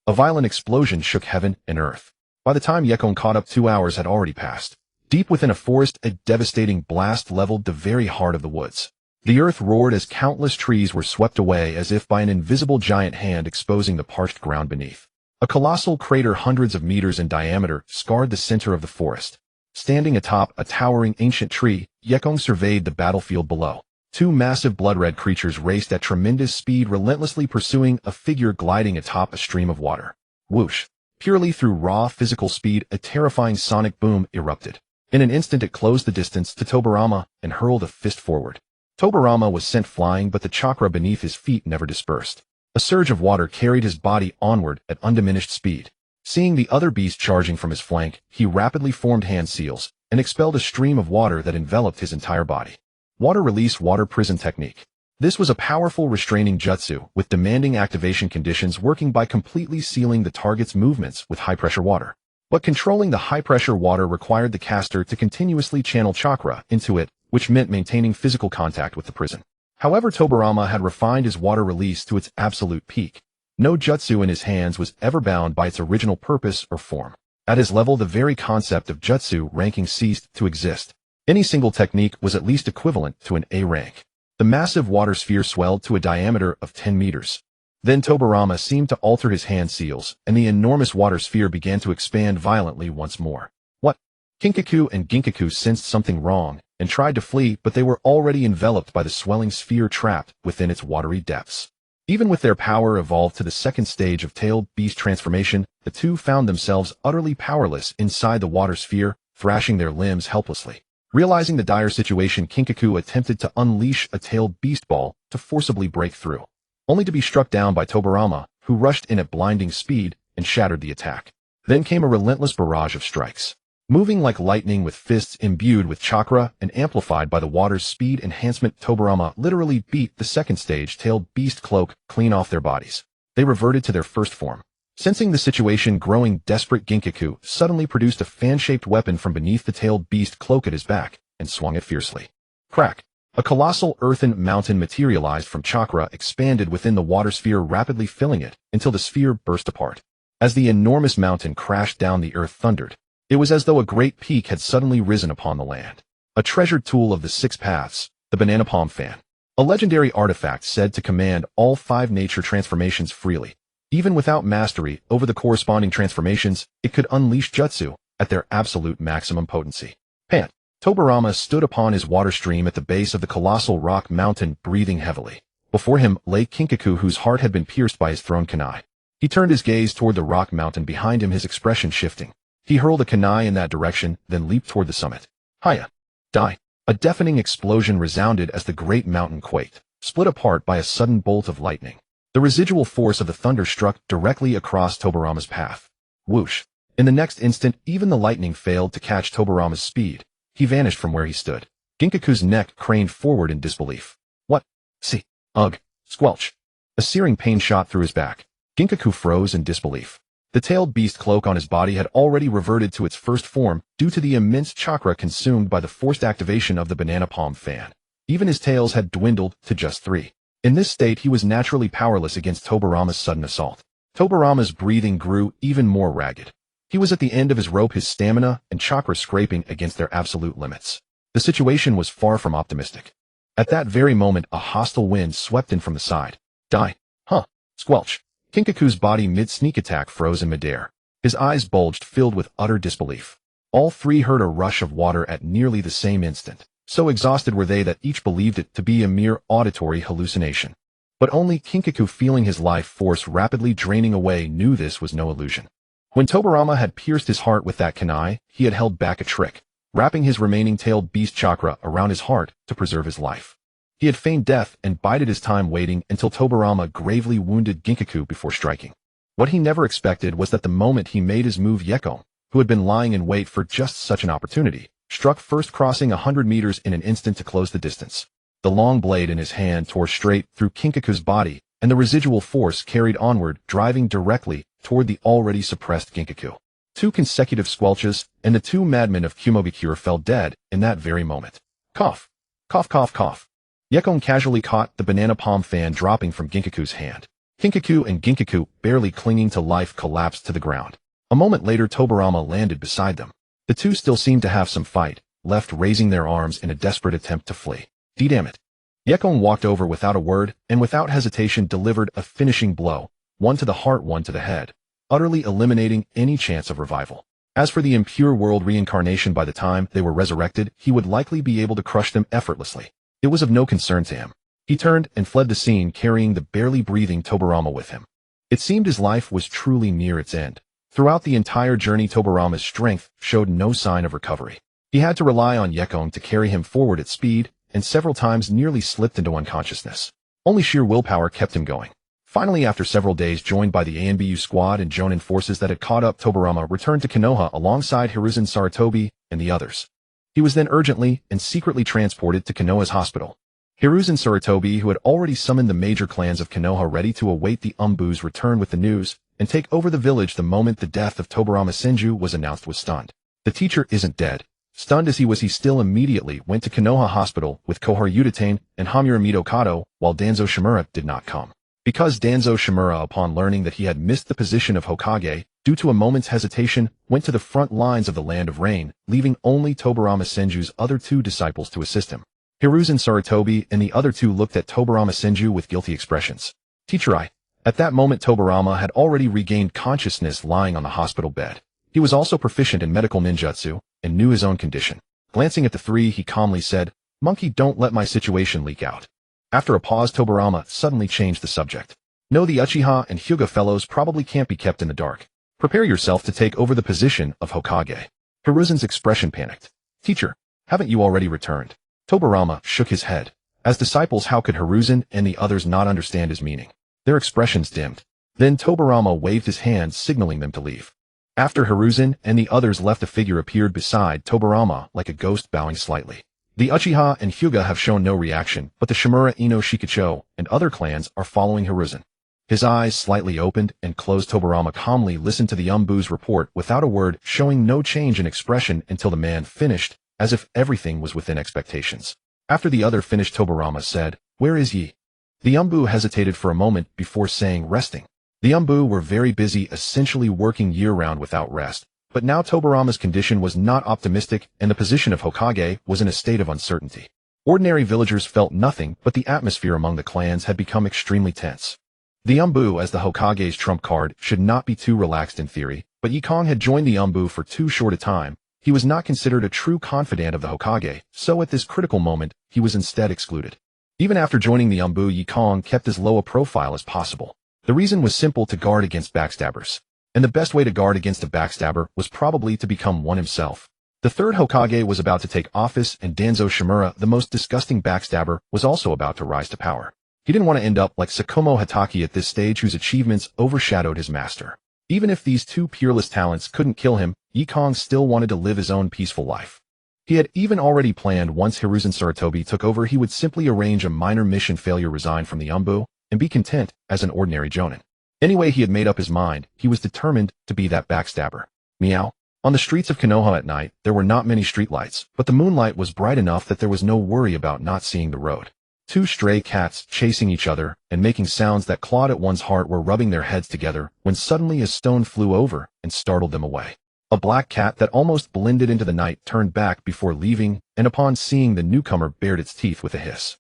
A violent explosion shook heaven and earth. By the time Yekong caught up, 2 hours had already passed. Deep within a forest, a devastating blast leveled the very heart of the woods. The earth roared as countless trees were swept away as if by an invisible giant hand, exposing the parched ground beneath. A colossal crater hundreds of meters in diameter scarred the center of the forest. Standing atop a towering ancient tree, Yekong surveyed the battlefield below. Two massive blood-red creatures raced at tremendous speed, relentlessly pursuing a figure gliding atop a stream of water. Whoosh! Purely through raw physical speed, a terrifying sonic boom erupted. In an instant it closed the distance to Tobarama and hurled a fist forward. Tobarama was sent flying, but the chakra beneath his feet never dispersed. A surge of water carried his body onward at undiminished speed. Seeing the other beast charging from his flank, he rapidly formed hand seals and expelled a stream of water that enveloped his entire body. Water Release Water Prison Technique. This was a powerful restraining jutsu with demanding activation conditions, working by completely sealing the target's movements with high-pressure water. But controlling the high-pressure water required the caster to continuously channel chakra into it, which meant maintaining physical contact with the prison. However, Tobarama had refined his water release to its absolute peak. No jutsu in his hands was ever bound by its original purpose or form. At his level, the very concept of jutsu ranking ceased to exist. Any single technique was at least equivalent to an A rank. The massive water sphere swelled to a diameter of 10 meters. Then Tobarama seemed to alter his hand seals, and the enormous water sphere began to expand violently once more. What? Kinkaku and Ginkaku sensed something wrong, and tried to flee, but they were already enveloped by the swelling sphere trapped within its watery depths. Even with their power evolved to the second stage of tailed beast transformation, the two found themselves utterly powerless inside the water sphere, thrashing their limbs helplessly. Realizing the dire situation, Kinkaku attempted to unleash a tailed beast ball to forcibly break through, only to be struck down by Tobarama, who rushed in at blinding speed and shattered the attack. Then came a relentless barrage of strikes. Moving like lightning with fists imbued with chakra and amplified by the water's speed enhancement, Tobarama literally beat the second stage tailed beast cloak clean off their bodies. They reverted to their first form. Sensing the situation growing desperate, Ginkaku suddenly produced a fan-shaped weapon from beneath the tailed beast cloak at his back and swung it fiercely. Crack! A colossal earthen mountain materialized from chakra, expanded within the water sphere, rapidly filling it until the sphere burst apart. As the enormous mountain crashed down, the earth thundered. It was as though a great peak had suddenly risen upon the land. A treasured tool of the six paths, the banana palm fan. A legendary artifact said to command all 5 nature transformations freely. Even without mastery over the corresponding transformations, it could unleash jutsu at their absolute maximum potency. Pant. Tobarama stood upon his water stream at the base of the colossal rock mountain, breathing heavily. Before him lay Kinkaku, whose heart had been pierced by his thrown kunai. He turned his gaze toward the rock mountain behind him, his expression shifting. He hurled a kunai in that direction, then leaped toward the summit. Hiya! Die! A deafening explosion resounded as the great mountain quaked, split apart by a sudden bolt of lightning. The residual force of the thunder struck directly across Tobarama's path. Whoosh! In the next instant, even the lightning failed to catch Tobarama's speed. He vanished from where he stood. Ginkaku's neck craned forward in disbelief. What? See? Ugh! Squelch! A searing pain shot through his back. Ginkaku froze in disbelief. The tailed beast cloak on his body had already reverted to its first form due to the immense chakra consumed by the forced activation of the banana palm fan. Even his tails had dwindled to just 3. In this state, he was naturally powerless against Tobarama's sudden assault. Tobarama's breathing grew even more ragged. He was at the end of his rope, his stamina and chakra scraping against their absolute limits. The situation was far from optimistic. At that very moment, a hostile wind swept in from the side. Die! Huh! Squelch! Kinkaku's body mid-sneak attack froze in midair. His eyes bulged, filled with utter disbelief. All three heard a rush of water at nearly the same instant. So exhausted were they that each believed it to be a mere auditory hallucination. But only Kinkaku, feeling his life force rapidly draining away, knew this was no illusion. When Tobirama had pierced his heart with that kunai, he had held back a trick, wrapping his remaining tailed beast chakra around his heart to preserve his life. He had feigned death and bided his time waiting until Tobirama gravely wounded Ginkaku before striking. What he never expected was that the moment he made his move, Yekong, who had been lying in wait for just such an opportunity, struck first, crossing 100 meters in an instant to close the distance. The long blade in his hand tore straight through Kinkaku's body, and the residual force carried onward, driving directly toward the already suppressed Ginkaku. 2 consecutive squelches, and the 2 madmen of Kumobikure fell dead in that very moment. Cough. Cough, cough, cough. Yekong casually caught the banana palm fan dropping from Ginkaku's hand. Kinkaku and Ginkaku, barely clinging to life, collapsed to the ground. A moment later, Tobirama landed beside them. The 2 still seemed to have some fight left, raising their arms in a desperate attempt to flee. Damn it. Yekong walked over without a word and without hesitation delivered a finishing blow, one to the heart, one to the head, utterly eliminating any chance of revival. As for the impure world reincarnation, by the time they were resurrected, he would likely be able to crush them effortlessly. It was of no concern to him. He turned and fled the scene, carrying the barely breathing Tobirama with him. It seemed his life was truly near its end. Throughout the entire journey, Tobirama's strength showed no sign of recovery. He had to rely on Yekong to carry him forward at speed, and several times nearly slipped into unconsciousness. Only sheer willpower kept him going. Finally, after several days, joined by the ANBU squad and Jonin forces that had caught up, Tobirama returned to Konoha alongside Hiruzen Sarutobi and the others. He was then urgently and secretly transported to Konoha's hospital. Hiruzen Sarutobi, who had already summoned the major clans of Konoha ready to await the Umbu's return with the news and take over the village the moment the death of Tobirama Senju was announced, was stunned. The teacher isn't dead. Stunned as he was, he still immediately went to Konoha Hospital with Koharu Yuditane and Hamura Midokado, while Danzo Shimura did not come. Because Danzo Shimura, upon learning that he had missed the position of Hokage, due to a moment's hesitation, went to the front lines of the Land of Rain, leaving only Tobirama Senju's other 2 disciples to assist him. Hiruzen Sarutobi and the other 2 looked at Tobirama Senju with guilty expressions. Teacher, At that moment, Tobirama had already regained consciousness, lying on the hospital bed. He was also proficient in medical ninjutsu and knew his own condition. Glancing at the 3, he calmly said, "Monkey, don't let my situation leak out." After a pause, Tobirama suddenly changed the subject. "No, the Uchiha and Hyuga fellows probably can't be kept in the dark. Prepare yourself to take over the position of Hokage." Hiruzen's expression panicked. "Teacher, haven't you already returned?" Tobirama shook his head. As disciples, how could Hiruzen and the others not understand his meaning? Their expressions dimmed. Then Tobirama waved his hand, signaling them to leave. After Hiruzen and the others left, a figure appeared beside Tobirama, like a ghost, bowing slightly. The Uchiha and Hyuga have shown no reaction, but the Shimura, Ino, Shikacho, and other clans are following Hiruzen. His eyes slightly opened and closed. Tobirama calmly listened to the Umbu's report without a word, showing no change in expression until the man finished, as if everything was within expectations. After the other finished, Tobirama said, "Where is ye?" The Umbu hesitated for a moment before saying, "Resting." The Umbu were very busy, essentially working year-round without rest, but now Tobirama's condition was not optimistic and the position of Hokage was in a state of uncertainty. Ordinary villagers felt nothing, but the atmosphere among the clans had become extremely tense. The Umbu, as the Hokage's trump card, should not be too relaxed in theory, but Yekong had joined the Umbu for too short a time. He was not considered a true confidant of the Hokage, so at this critical moment, he was instead excluded. Even after joining the Umbu, Yekong kept as low a profile as possible. The reason was simple: to guard against backstabbers. And the best way to guard against a backstabber was probably to become one himself. The 3rd Hokage was about to take office, and Danzo Shimura, the most disgusting backstabber, was also about to rise to power. He didn't want to end up like Sakomo Hatake at this stage, whose achievements overshadowed his master. Even if these 2 peerless talents couldn't kill him, Yekong still wanted to live his own peaceful life. He had even already planned, once Hiruzen Sarutobi took over, he would simply arrange a minor mission failure, resign from the Umbu, and be content as an ordinary jonin. Anyway, he had made up his mind. He was determined to be that backstabber. Meow. On the streets of Konoha at night, there were not many streetlights, but the moonlight was bright enough that there was no worry about not seeing the road. 2 stray cats, chasing each other and making sounds that clawed at one's heart, were rubbing their heads together when suddenly a stone flew over and startled them away. A black cat that almost blended into the night turned back before leaving, and upon seeing the newcomer bared its teeth with a hiss.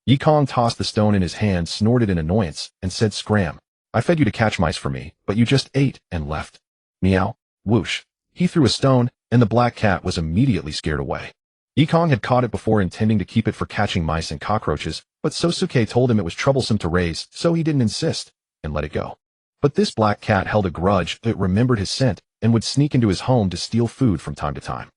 Yekong tossed the stone in his hand, snorted in annoyance, and said, "Scram. I fed you to catch mice for me, but you just ate and left." Meow. Whoosh. He threw a stone, and the black cat was immediately scared away. Yekong had caught it before, intending to keep it for catching mice and cockroaches, but Sosuke told him it was troublesome to raise, so he didn't insist, and let it go. But this black cat held a grudge. It remembered his scent, and would sneak into his home to steal food from time to time.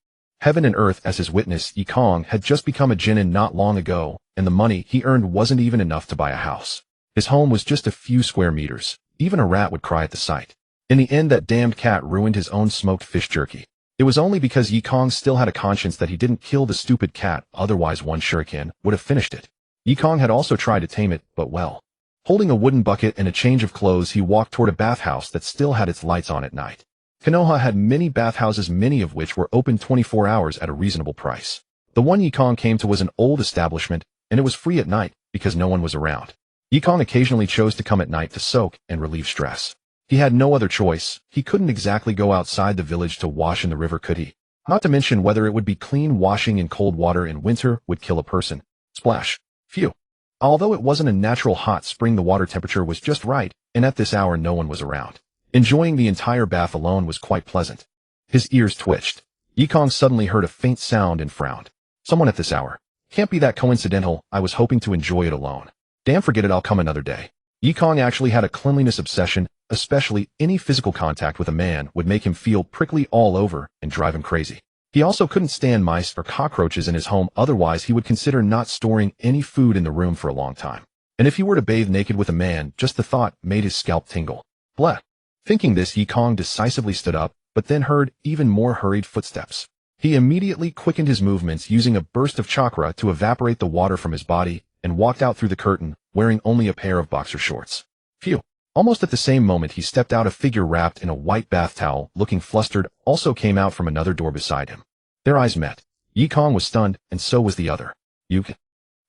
Heaven and earth as his witness, Yekong had just become a genin not long ago, and the money he earned wasn't even enough to buy a house. His home was just a few square meters. Even a rat would cry at the sight. In the end, that damned cat ruined his own smoked fish jerky. It was only because Yekong still had a conscience that he didn't kill the stupid cat, otherwise one shuriken would have finished it. Yekong had also tried to tame it, but well. Holding a wooden bucket and a change of clothes, he walked toward a bathhouse that still had its lights on at night. Konoha had many bathhouses, many of which were open 24 hours at a reasonable price. The one Yekong came to was an old establishment, and it was free at night because no one was around. Yekong occasionally chose to come at night to soak and relieve stress. He had no other choice. He couldn't exactly go outside the village to wash in the river, could he? Not to mention whether it would be clean. Washing in cold water in winter would kill a person. Splash. Phew. Although it wasn't a natural hot spring, the water temperature was just right, and at this hour no one was around. Enjoying the entire bath alone was quite pleasant. His ears twitched. Yekong suddenly heard a faint sound and frowned. Someone at this hour. Can't be that coincidental. I was hoping to enjoy it alone. Damn, forget it, I'll come another day. Yekong actually had a cleanliness obsession, especially any physical contact with a man would make him feel prickly all over and drive him crazy. He also couldn't stand mice or cockroaches in his home, otherwise he would consider not storing any food in the room for a long time. And if he were to bathe naked with a man, just the thought made his scalp tingle. Blah. Thinking this, Yekong decisively stood up, but then heard even more hurried footsteps. He immediately quickened his movements, using a burst of chakra to evaporate the water from his body, and walked out through the curtain, wearing only a pair of boxer shorts. Phew. Almost at the same moment he stepped out, a figure wrapped in a white bath towel, looking flustered, also came out from another door beside him. Their eyes met. Yekong was stunned, and so was the other. Hyuga.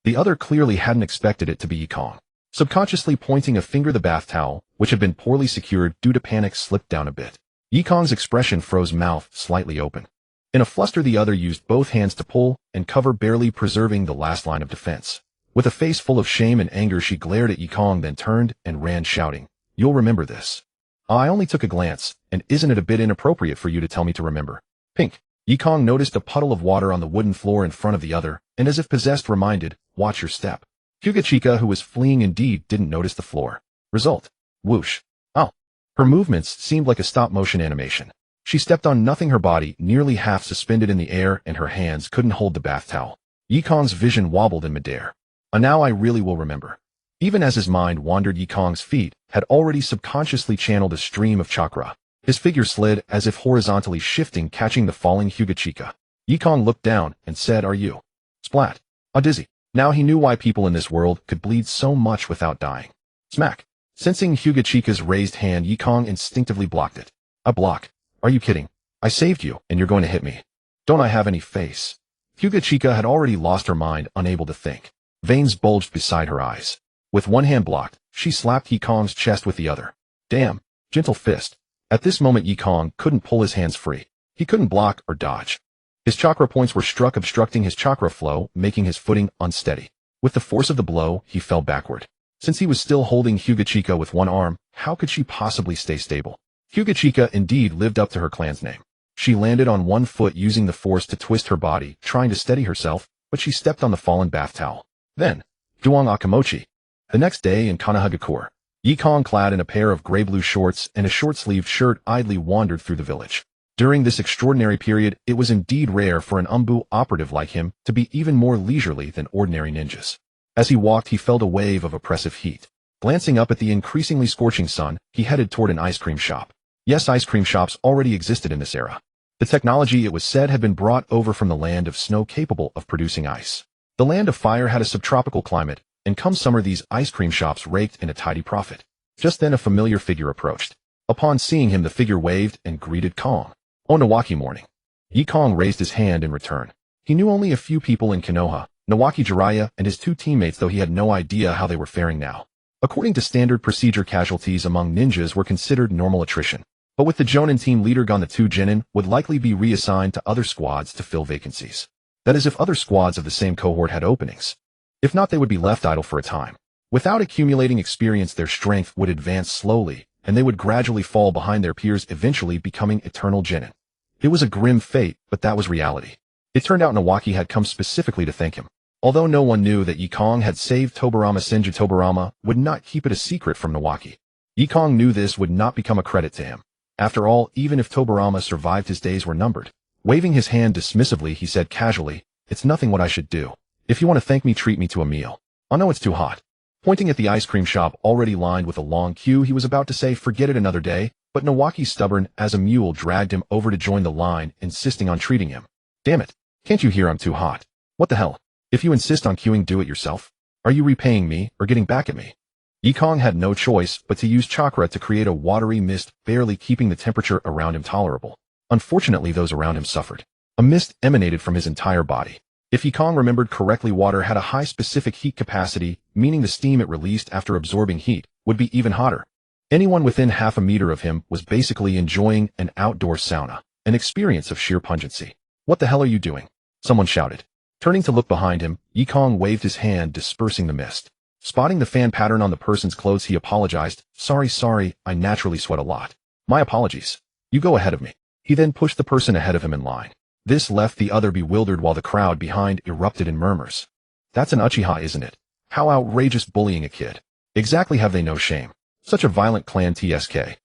The other clearly hadn't expected it to be Yekong. Subconsciously pointing a finger, the bath towel, which had been poorly secured due to panic, slipped down a bit. Yekong's expression froze, mouth slightly open. In a fluster, the other used both hands to pull and cover, barely preserving the last line of defense. With a face full of shame and anger, she glared at Yekong, then turned and ran, shouting, "You'll remember this." "I only took a glance, and isn't it a bit inappropriate for you to tell me to remember?" Pink. Yekong noticed a puddle of water on the wooden floor in front of the other, and as if possessed reminded, "Watch your step." Hyuga, who was fleeing indeed, didn't notice the floor. Result. Whoosh. Oh. Her movements seemed like a stop-motion animation. She stepped on nothing, her body nearly half suspended in the air, and her hands couldn't hold the bath towel. Yekong's vision wobbled in midair. Now I really will remember. Even as his mind wandered, Yekong's feet had already subconsciously channeled a stream of chakra. His figure slid as if horizontally, shifting, catching the falling Hyuga. Yekong looked down and said, "Are you?" Splat. Dizzy. Now he knew why people in this world could bleed so much without dying. Smack. Sensing Hyuga's raised hand, Yekong instinctively blocked it. "A block? Are you kidding? I saved you, and you're going to hit me. Don't I have any face?" Hyuga had already lost her mind, unable to think. Veins bulged beside her eyes. With one hand blocked, she slapped Yekong's chest with the other. Damn. Gentle fist. At this moment, Yekong couldn't pull his hands free. He couldn't block or dodge. His chakra points were struck, obstructing his chakra flow, making his footing unsteady. With the force of the blow, he fell backward. Since he was still holding Hyuga with one arm, how could she possibly stay stable? Hyuga indeed lived up to her clan's name. She landed on one foot, using the force to twist her body, trying to steady herself, but she stepped on the fallen bath towel. Then, Duang Akamochi. The next day in Kanahagakure, Yekong, clad in a pair of gray-blue shorts and a short-sleeved shirt, idly wandered through the village. During this extraordinary period, it was indeed rare for an Umbu operative like him to be even more leisurely than ordinary ninjas. As he walked, he felt a wave of oppressive heat. Glancing up at the increasingly scorching sun, he headed toward an ice cream shop. Yes, ice cream shops already existed in this era. The technology, it was said, had been brought over from the land of snow, capable of producing ice. The land of fire had a subtropical climate, and come summer these ice cream shops raked in a tidy profit. Just then a familiar figure approached. Upon seeing him, the figure waved and greeted Kong. "Onawaki morning." Yekong raised his hand in return. He knew only a few people in Konoha, Nawaki Jiraiya and his two teammates, though he had no idea how they were faring now. According to standard procedure, casualties among ninjas were considered normal attrition. But with the Jonin team leader gone, the two genin would likely be reassigned to other squads to fill vacancies. That is, if other squads of the same cohort had openings. If not, they would be left idle for a time. Without accumulating experience, their strength would advance slowly, and they would gradually fall behind their peers, eventually becoming eternal genin. It was a grim fate, but that was reality. It turned out Nawaki had come specifically to thank him. Although no one knew that Yekong had saved Tobarama, Senju Tobarama would not keep it a secret from Nawaki. Yekong knew this would not become a credit to him. After all, even if Tobarama survived, his days were numbered. Waving his hand dismissively, he said casually, "It's nothing what I should do. If you want to thank me, treat me to a meal. I know it's too hot." Pointing at the ice cream shop already lined with a long queue, he was about to say forget it another day, but Nawaki, stubborn as a mule, dragged him over to join the line, insisting on treating him. "Damn it. Can't you hear I'm too hot? What the hell? If you insist on queuing, do it yourself. Are you repaying me or getting back at me?" Yekong had no choice but to use chakra to create a watery mist, barely keeping the temperature around him tolerable. Unfortunately, those around him suffered. A mist emanated from his entire body. If Yekong remembered correctly, water had a high specific heat capacity, meaning the steam it released after absorbing heat would be even hotter. Anyone within half a meter of him was basically enjoying an outdoor sauna, an experience of sheer pungency. "What the hell are you doing?" someone shouted. Turning to look behind him, Yekong waved his hand, dispersing the mist. Spotting the fan pattern on the person's clothes, he apologized. Sorry, I naturally sweat a lot. My apologies. You go ahead of me." He then pushed the person ahead of him in line. This left the other bewildered while the crowd behind erupted in murmurs. "That's an Uchiha, isn't it? How outrageous, bullying a kid. Exactly, have they no shame? Such a violent clan, TSK.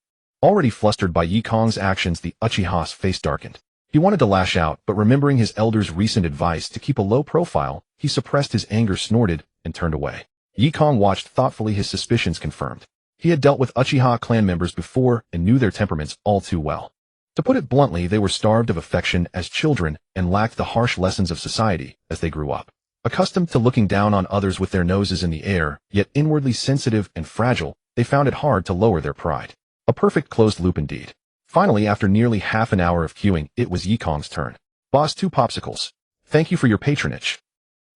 Already flustered by Yekong's actions, the Uchiha's face darkened. He wanted to lash out, but remembering his elder's recent advice to keep a low profile, he suppressed his anger, snorted, and turned away. Yekong watched thoughtfully, his suspicions confirmed. He had dealt with Uchiha clan members before and knew their temperaments all too well. To put it bluntly, they were starved of affection as children and lacked the harsh lessons of society as they grew up. Accustomed to looking down on others with their noses in the air, yet inwardly sensitive and fragile, they found it hard to lower their pride. A perfect closed loop indeed. Finally, after nearly half an hour of queuing, it was Yekong's turn. "Boss, 2 popsicles. Thank you for your patronage."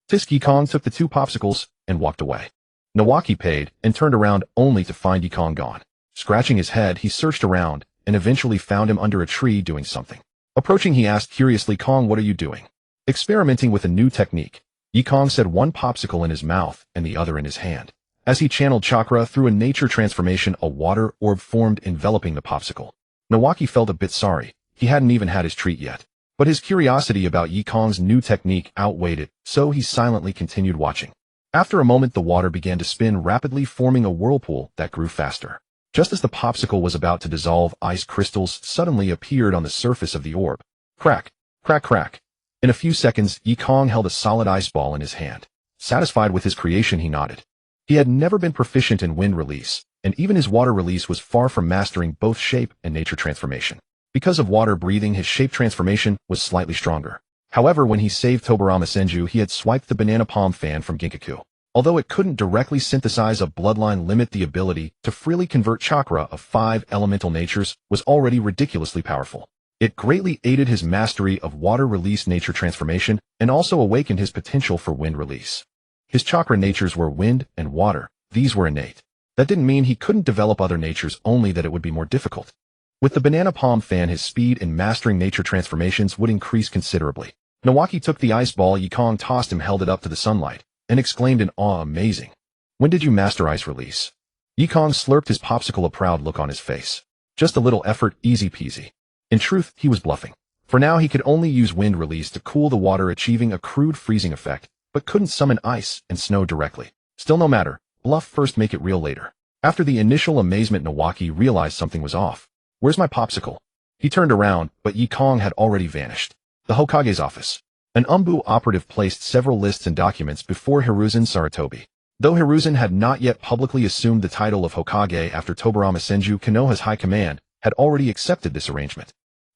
Tisk Yekong took the 2 popsicles and walked away. Nawaki paid and turned around only to find Yekong gone. Scratching his head, he searched around and eventually found him under a tree doing something. Approaching, he asked curiously, "Kong, what are you doing?" "Experimenting with a new technique." Yekong said, one popsicle in his mouth and the other in his hand. As he channeled chakra through a nature transformation, a water orb formed enveloping the popsicle. Nawaki felt a bit sorry. He hadn't even had his treat yet. But his curiosity about Yekong's new technique outweighed it, so he silently continued watching. After a moment, the water began to spin rapidly, forming a whirlpool that grew faster. Just as the popsicle was about to dissolve, ice crystals suddenly appeared on the surface of the orb. Crack, crack, crack. In a few seconds, Yekong held a solid ice ball in his hand. Satisfied with his creation, he nodded. He had never been proficient in wind release, and even his water release was far from mastering both shape and nature transformation. Because of water breathing, his shape transformation was slightly stronger. However, when he saved Tobarama Senju, he had swiped the banana palm fan from Ginkaku. Although it couldn't directly synthesize a bloodline limit, the ability to freely convert chakra of 5 elemental natures was already ridiculously powerful. It greatly aided his mastery of water release nature transformation and also awakened his potential for wind release. His chakra natures were wind and water. These were innate. That didn't mean he couldn't develop other natures, only that it would be more difficult. With the banana palm fan, his speed in mastering nature transformations would increase considerably. Nawaki took the ice ball Yekong tossed him, held it up to the sunlight, and exclaimed in awe, "Amazing. When did you master ice release?" Yekong slurped his popsicle, a proud look on his face. "Just a little effort, easy peasy." In truth, he was bluffing. For now, he could only use wind release to cool the water, achieving a crude freezing effect, but couldn't summon ice and snow directly. Still, no matter. Bluff first, make it real later. After the initial amazement, Nawaki realized something was off. "Where's my popsicle?" He turned around, but Yekong had already vanished. The Hokage's office. An Umbu operative placed several lists and documents before Hiruzen Sarutobi. Though Hiruzen had not yet publicly assumed the title of Hokage after Tobarama Senju, Konoha's high command had already accepted this arrangement.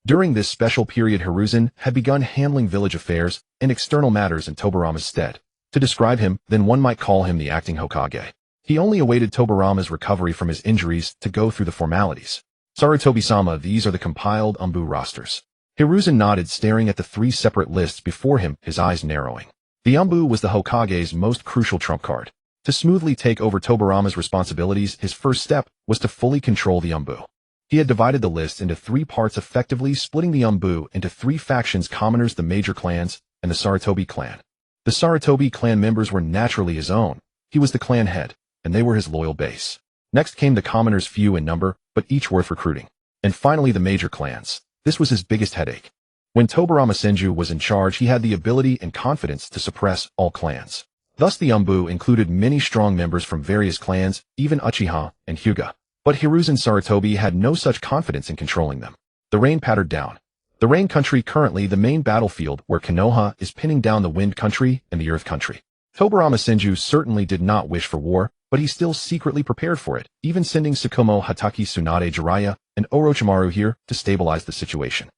During this special period, Hiruzen had begun handling village affairs and external matters in Tobarama's stead. To describe him, then one might call him the acting Hokage. He only awaited Tobarama's recovery from his injuries to go through the formalities. Sarutobi-sama, these are the compiled Umbu rosters. Hiruzen nodded, staring at the 3 separate lists before him, his eyes narrowing. The Umbu was the Hokage's most crucial trump card. To smoothly take over Tobarama's responsibilities, his first step was to fully control the Umbu. He had divided the list into 3 parts, effectively splitting the Umbu into 3 factions: commoners, the major clans, and the Sarutobi clan. The Sarutobi clan members were naturally his own. He was the clan head, and they were his loyal base. Next came the commoners, few in number, but each worth recruiting. And finally, the major clans. This was his biggest headache. When Tobarama Senju was in charge, he had the ability and confidence to suppress all clans. Thus the Umbu included many strong members from various clans, even Uchiha and Hyuga. But Hiruzen Sarutobi had no such confidence in controlling them. The rain pattered down. The Rain Country, currently the main battlefield where Konoha is pinning down the Wind Country and the Earth Country. Tobarama Senju certainly did not wish for war, but he still secretly prepared for it, even sending Tsukumo Hatake Tsunade Jiraiya and Orochimaru here to stabilize the situation.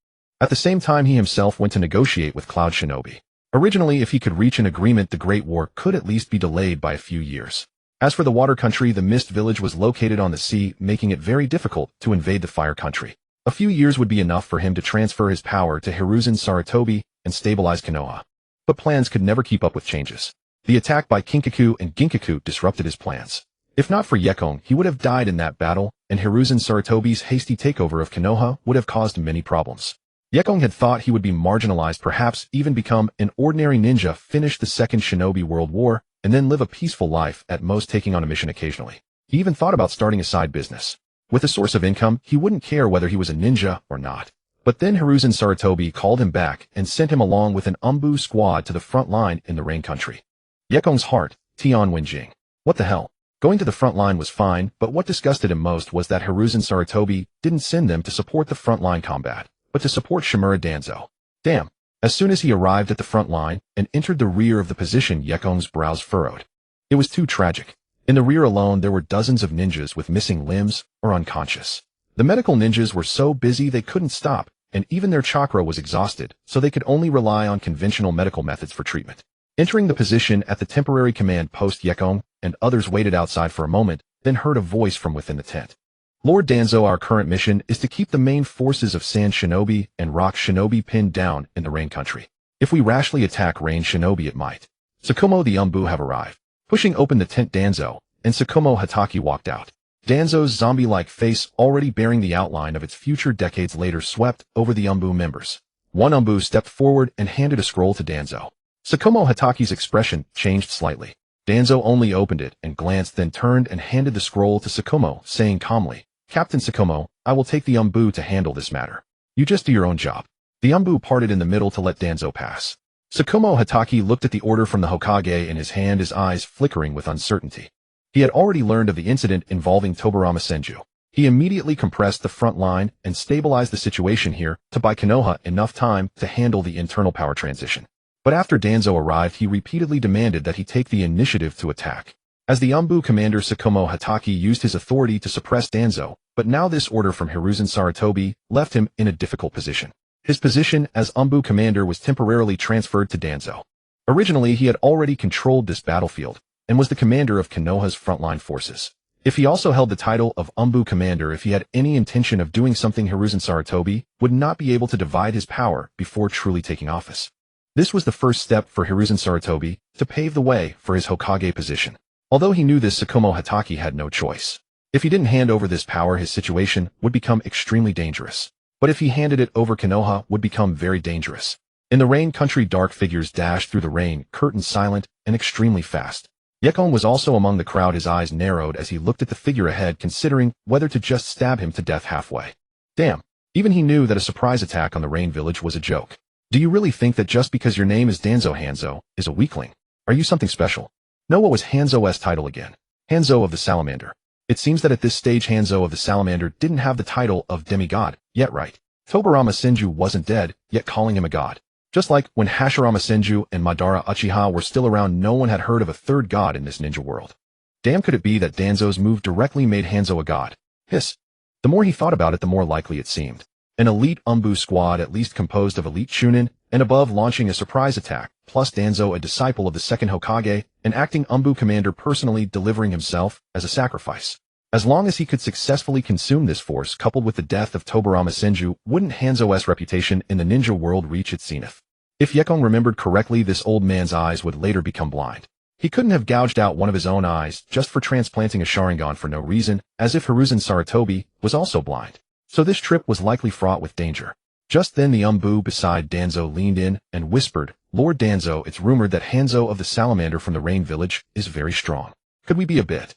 At the same time, he himself went to negotiate with Cloud Shinobi. Originally, if he could reach an agreement, the Great War could at least be delayed by a few years. As for the Water Country, the Mist Village was located on the sea, making it very difficult to invade the Fire Country. A few years would be enough for him to transfer his power to Hiruzen Sarutobi and stabilize Konoha. But plans could never keep up with changes. The attack by Kinkaku and Ginkaku disrupted his plans. If not for Yekong, he would have died in that battle, and Hiruzen Sarutobi's hasty takeover of Konoha would have caused many problems. Yekong had thought he would be marginalized, perhaps even become an ordinary ninja, finish the Second Shinobi World War, and then live a peaceful life, at most taking on a mission occasionally. He even thought about starting a side business. With a source of income, he wouldn't care whether he was a ninja or not. But then Hiruzen Sarutobi called him back and sent him along with an Umbu squad to the front line in the Rain Country. Yekong's heart, Tian Wenjing. What the hell? Going to the front line was fine, but what disgusted him most was that Hiruzen Sarutobi didn't send them to support the front line combat, but to support Shimura Danzo. Damn. As soon as he arrived at the front line and entered the rear of the position, Yekong's brows furrowed. It was too tragic. In the rear alone, there were dozens of ninjas with missing limbs or unconscious. The medical ninjas were so busy they couldn't stop, and even their chakra was exhausted, so they could only rely on conventional medical methods for treatment. Entering the position at the temporary command post, Yekong and others waited outside for a moment, then heard a voice from within the tent. Lord Danzo, our current mission is to keep the main forces of Sand Shinobi and Rock Shinobi pinned down in the Rain Country. If we rashly attack Rain Shinobi, it might. Tsukumo the Umbu have arrived. Pushing open the tent, Danzo and Tsukumo Hatake walked out. Danzo's zombie-like face, already bearing the outline of its future decades later, swept over the Umbu members. One Umbu stepped forward and handed a scroll to Danzo. Tsukumo Hatake's expression changed slightly. Danzo only opened it and glanced, then turned and handed the scroll to Tsukumo, saying calmly, "Captain Tsukumo, I will take the Umbu to handle this matter. You just do your own job." The Umbu parted in the middle to let Danzo pass. Tsukumo Hatake looked at the order from the Hokage in his hand, his eyes flickering with uncertainty. He had already learned of the incident involving Tobarama Senju. He immediately compressed the front line and stabilized the situation here to buy Konoha enough time to handle the internal power transition. But after Danzo arrived, he repeatedly demanded that he take the initiative to attack. As the Umbu commander, Tsukumo Hatake used his authority to suppress Danzo, but now this order from Hiruzen Sarutobi left him in a difficult position. His position as Umbu commander was temporarily transferred to Danzo. Originally, he had already controlled this battlefield and was the commander of Konoha's frontline forces. If he also held the title of Umbu commander, if he had any intention of doing something, Hiruzen Sarutobi would not be able to divide his power before truly taking office. This was the first step for Hiruzen Sarutobi to pave the way for his Hokage position. Although he knew this, Tsukumo Hatake had no choice. If he didn't hand over this power, his situation would become extremely dangerous. But if he handed it over, Konoha would become very dangerous. In the Rain Country, dark figures dashed through the rain, curtains silent and extremely fast. Yekong was also among the crowd. His eyes narrowed as he looked at the figure ahead, considering whether to just stab him to death halfway. Damn. Even he knew that a surprise attack on the Rain Village was a joke. Do you really think that just because your name is Danzo, Hanzo is a weakling? Are you something special? No, what was Hanzo's title again? Hanzo of the Salamander. It seems that at this stage Hanzo of the Salamander didn't have the title of demigod yet, right? Tobarama Senju wasn't dead, yet calling him a god. Just like when Hashirama Senju and Madara Uchiha were still around, no one had heard of a third god in this ninja world. Damn, could it be that Danzo's move directly made Hanzo a god? Hiss. The more he thought about it, the more likely it seemed. An elite Umbu squad, at least composed of elite Chunin, and above, launching a surprise attack, plus Danzo, a disciple of the second Hokage, and acting Umbu commander, personally delivering himself as a sacrifice. As long as he could successfully consume this force, coupled with the death of Tobarama Senju, wouldn't Hanzo's reputation in the ninja world reach its zenith? If Yekong remembered correctly, this old man's eyes would later become blind. He couldn't have gouged out one of his own eyes just for transplanting a Sharingan for no reason, as if Hiruzen Sarutobi was also blind. So this trip was likely fraught with danger. Just then the Umbu beside Danzo leaned in and whispered, "Lord Danzo, it's rumored that Hanzo of the Salamander from the Rain Village is very strong. Could we be a bit?"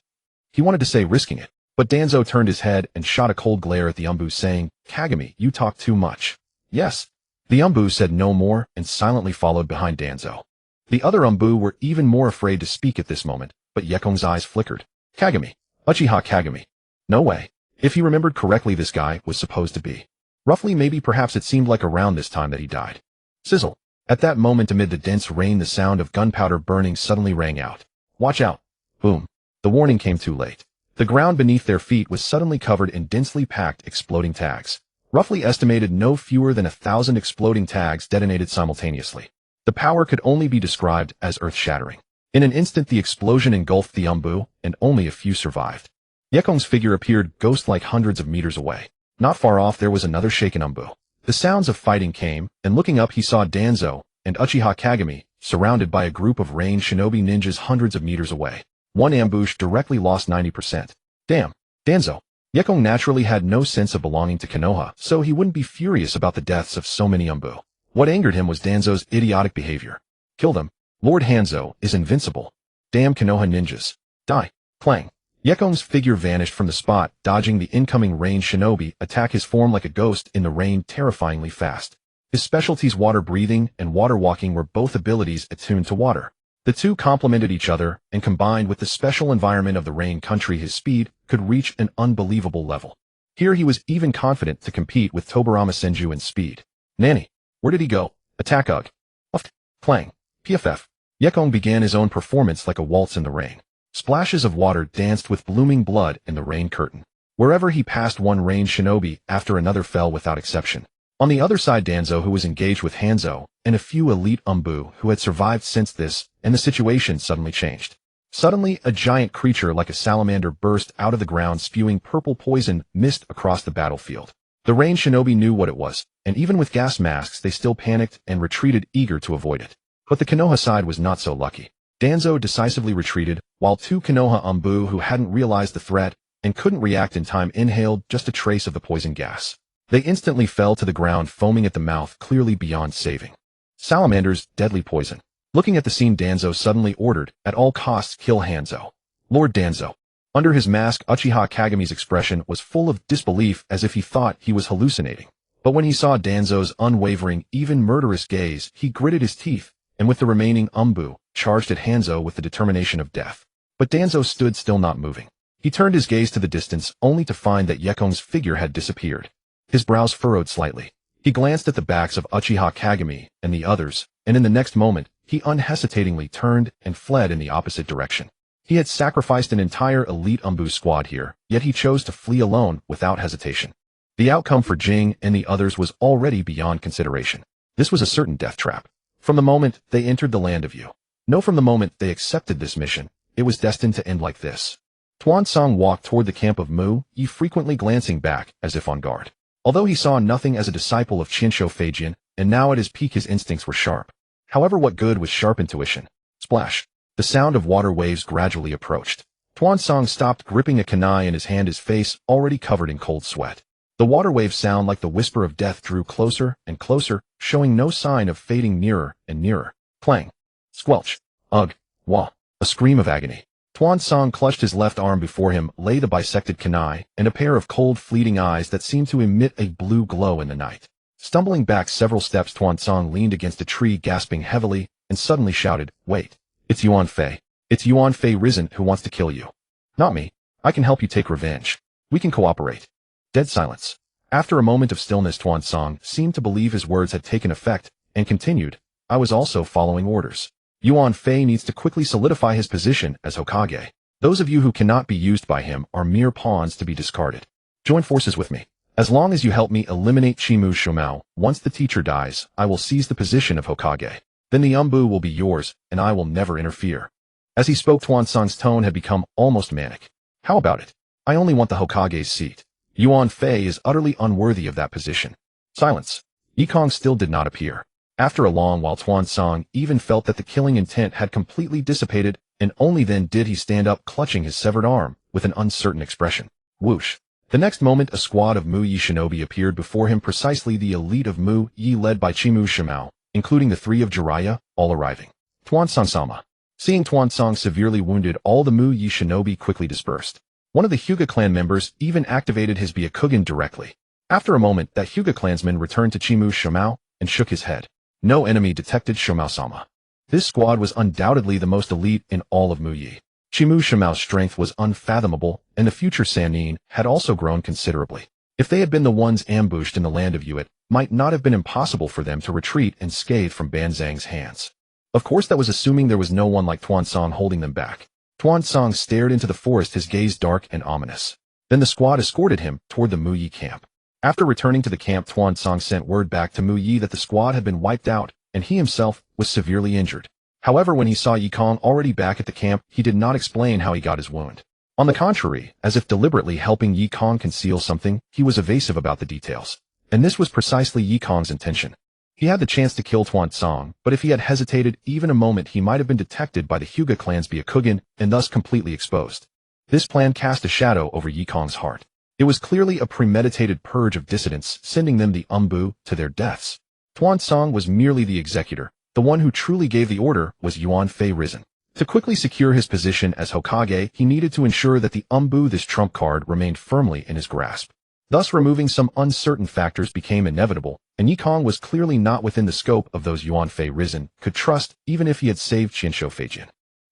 He wanted to say risking it, But Danzo turned his head and shot a cold glare at the Umbu, saying, "Kagami, you talk too much." "Yes." The Umbu said no more and silently followed behind Danzo. The other Umbu were even more afraid to speak at this moment, but Yekong's eyes flickered. "Kagami. Uchiha Kagami. No way." If he remembered correctly, this guy was supposed to be. Roughly, maybe perhaps it seemed like around this time that he died. Sizzle. At that moment, amid the dense rain, the sound of gunpowder burning suddenly rang out. "Watch out." Boom. The warning came too late. The ground beneath their feet was suddenly covered in densely packed exploding tags. Roughly estimated, no fewer than 1,000 exploding tags detonated simultaneously. The power could only be described as earth-shattering. In an instant, the explosion engulfed the Umbu, and only a few survived. Yekong's figure appeared ghost-like hundreds of meters away. Not far off, there was another shaken Umbu. The sounds of fighting came, and looking up, he saw Danzo and Uchiha Kagami surrounded by a group of range shinobi ninjas hundreds of meters away. One ambush directly lost 90%. Damn. Danzo. Yekong naturally had no sense of belonging to Konoha, so he wouldn't be furious about the deaths of so many Umbu. What angered him was Danzo's idiotic behavior. Killed him. Lord Hanzo is invincible. Damn Konoha ninjas. Die. Clang. Yekong's figure vanished from the spot, dodging the incoming range shinobi attack. His form like a ghost in the rain, terrifyingly fast. His specialties, water breathing and water walking, were both abilities attuned to water. The two complemented each other, and combined with the special environment of the rain country, his speed could reach an unbelievable level. Here he was even confident to compete with Tobarama Senju in speed. Nani. Where did he go? Attack Ugh. Uft. Clang. PFF. Yekong began his own performance like a waltz in the rain. Splashes of water danced with blooming blood in the rain curtain. Wherever he passed, one range shinobi after another fell without exception. On the other side, Danzo, who was engaged with Hanzo, and a few elite Umbu who had survived since this, and the situation suddenly changed. Suddenly, a giant creature like a salamander burst out of the ground, spewing purple poison mist across the battlefield. The range shinobi knew what it was, and even with gas masks they still panicked and retreated, eager to avoid it. But the Konoha side was not so lucky. Danzo decisively retreated, while two Konoha Umbu who hadn't realized the threat and couldn't react in time inhaled just a trace of the poison gas. They instantly fell to the ground, foaming at the mouth, clearly beyond saving. Salamander's deadly poison. Looking at the scene, Danzo suddenly ordered, at all costs, kill Hanzo. Lord Danzo. Under his mask, Uchiha Kagami's expression was full of disbelief, as if he thought he was hallucinating. But when he saw Danzo's unwavering, even murderous gaze, he gritted his teeth, and with the remaining Umbu, charged at Hanzo with the determination of death. But Danzo stood still, not moving. He turned his gaze to the distance, only to find that Yekong's figure had disappeared. His brows furrowed slightly. He glanced at the backs of Uchiha Kagami and the others, and in the next moment, he unhesitatingly turned and fled in the opposite direction. He had sacrificed an entire elite Umbu squad here, yet he chose to flee alone without hesitation. The outcome for Jing and the others was already beyond consideration. This was a certain death trap. From the moment they entered the land of Yu. No, from the moment they accepted this mission, it was destined to end like this. Tuan Song walked toward the camp of Mu Yi, frequently glancing back as if on guard. Although he saw nothing as a disciple of Qinsho Feijian, and now at his peak his instincts were sharp. However, what good was sharp intuition? Splash. The sound of water waves gradually approached. Tuan Song stopped, gripping a kunai in his hand, his face already covered in cold sweat. The water wave sound, like the whisper of death, drew closer and closer, showing no sign of fading, nearer and nearer. Clang. Squelch. Ugh. Wah. A scream of agony. Tuan Song clutched his left arm. Before him lay the bisected kunai and a pair of cold, fleeting eyes that seemed to emit a blue glow in the night. Stumbling back several steps, Tuan Song leaned against a tree, gasping heavily, and suddenly shouted, "Wait. It's Yuan Fei. It's Yuan Fei risen, who wants to kill you." "Not me. I can help you take revenge. We can cooperate." Dead silence. After a moment of stillness, Tuan Song seemed to believe his words had taken effect, and continued, "I was also following orders. Yuan Fei needs to quickly solidify his position as Hokage. Those of you who cannot be used by him are mere pawns to be discarded. Join forces with me. As long as you help me eliminate Chimu Shumao, once the teacher dies, I will seize the position of Hokage. Then the Umbu will be yours, and I will never interfere." As he spoke, Tuan Song's tone had become almost manic. "How about it? I only want the Hokage's seat. Yuan Fei is utterly unworthy of that position." Silence. Yekong still did not appear. After a long while, Tuan Song even felt that the killing intent had completely dissipated, and only then did he stand up, clutching his severed arm, with an uncertain expression. Whoosh. The next moment, a squad of Mu Yi shinobi appeared before him, precisely the elite of Mu Yi led by Chimu Shumao, including the three of Jiraiya, all arriving. Tuan Song-sama. Seeing Tuan Song severely wounded, all the Mu Yi shinobi quickly dispersed. One of the Hyuga clan members even activated his Byakugan directly. After a moment, that Hyuga clansman returned to Chimu Shomao and shook his head. No enemy detected Shomao-sama. This squad was undoubtedly the most elite in all of Muyi. Chimu Shimao's strength was unfathomable, and the future Sannin had also grown considerably. If they had been the ones ambushed in the land of Yuet, might not have been impossible for them to retreat unscathed from Banzang's hands. Of course, that was assuming there was no one like Tuansong holding them back. Tuansong stared into the forest, his gaze dark and ominous. Then the squad escorted him toward the Muyi camp. After returning to the camp, Tuansong sent word back to Muyi that the squad had been wiped out, and he himself was severely injured. However, when he saw Yekong already back at the camp, he did not explain how he got his wound. On the contrary, as if deliberately helping Yekong conceal something, he was evasive about the details. And this was precisely Yekong's intention. He had the chance to kill Tuansong, but if he had hesitated even a moment, he might have been detected by the Hyuga clan's Byakugan and thus completely exposed. This plan cast a shadow over Yekong's heart. It was clearly a premeditated purge of dissidents, sending them the Umbu to their deaths. Tuansong was merely the executor. The one who truly gave the order was Yuan Fei Risen. To quickly secure his position as Hokage, he needed to ensure that the Umbu, this trump card, remained firmly in his grasp. Thus, removing some uncertain factors became inevitable, and Yekong was clearly not within the scope of those Yuan Fei Risen could trust, even if he had saved Qianshou Feijin.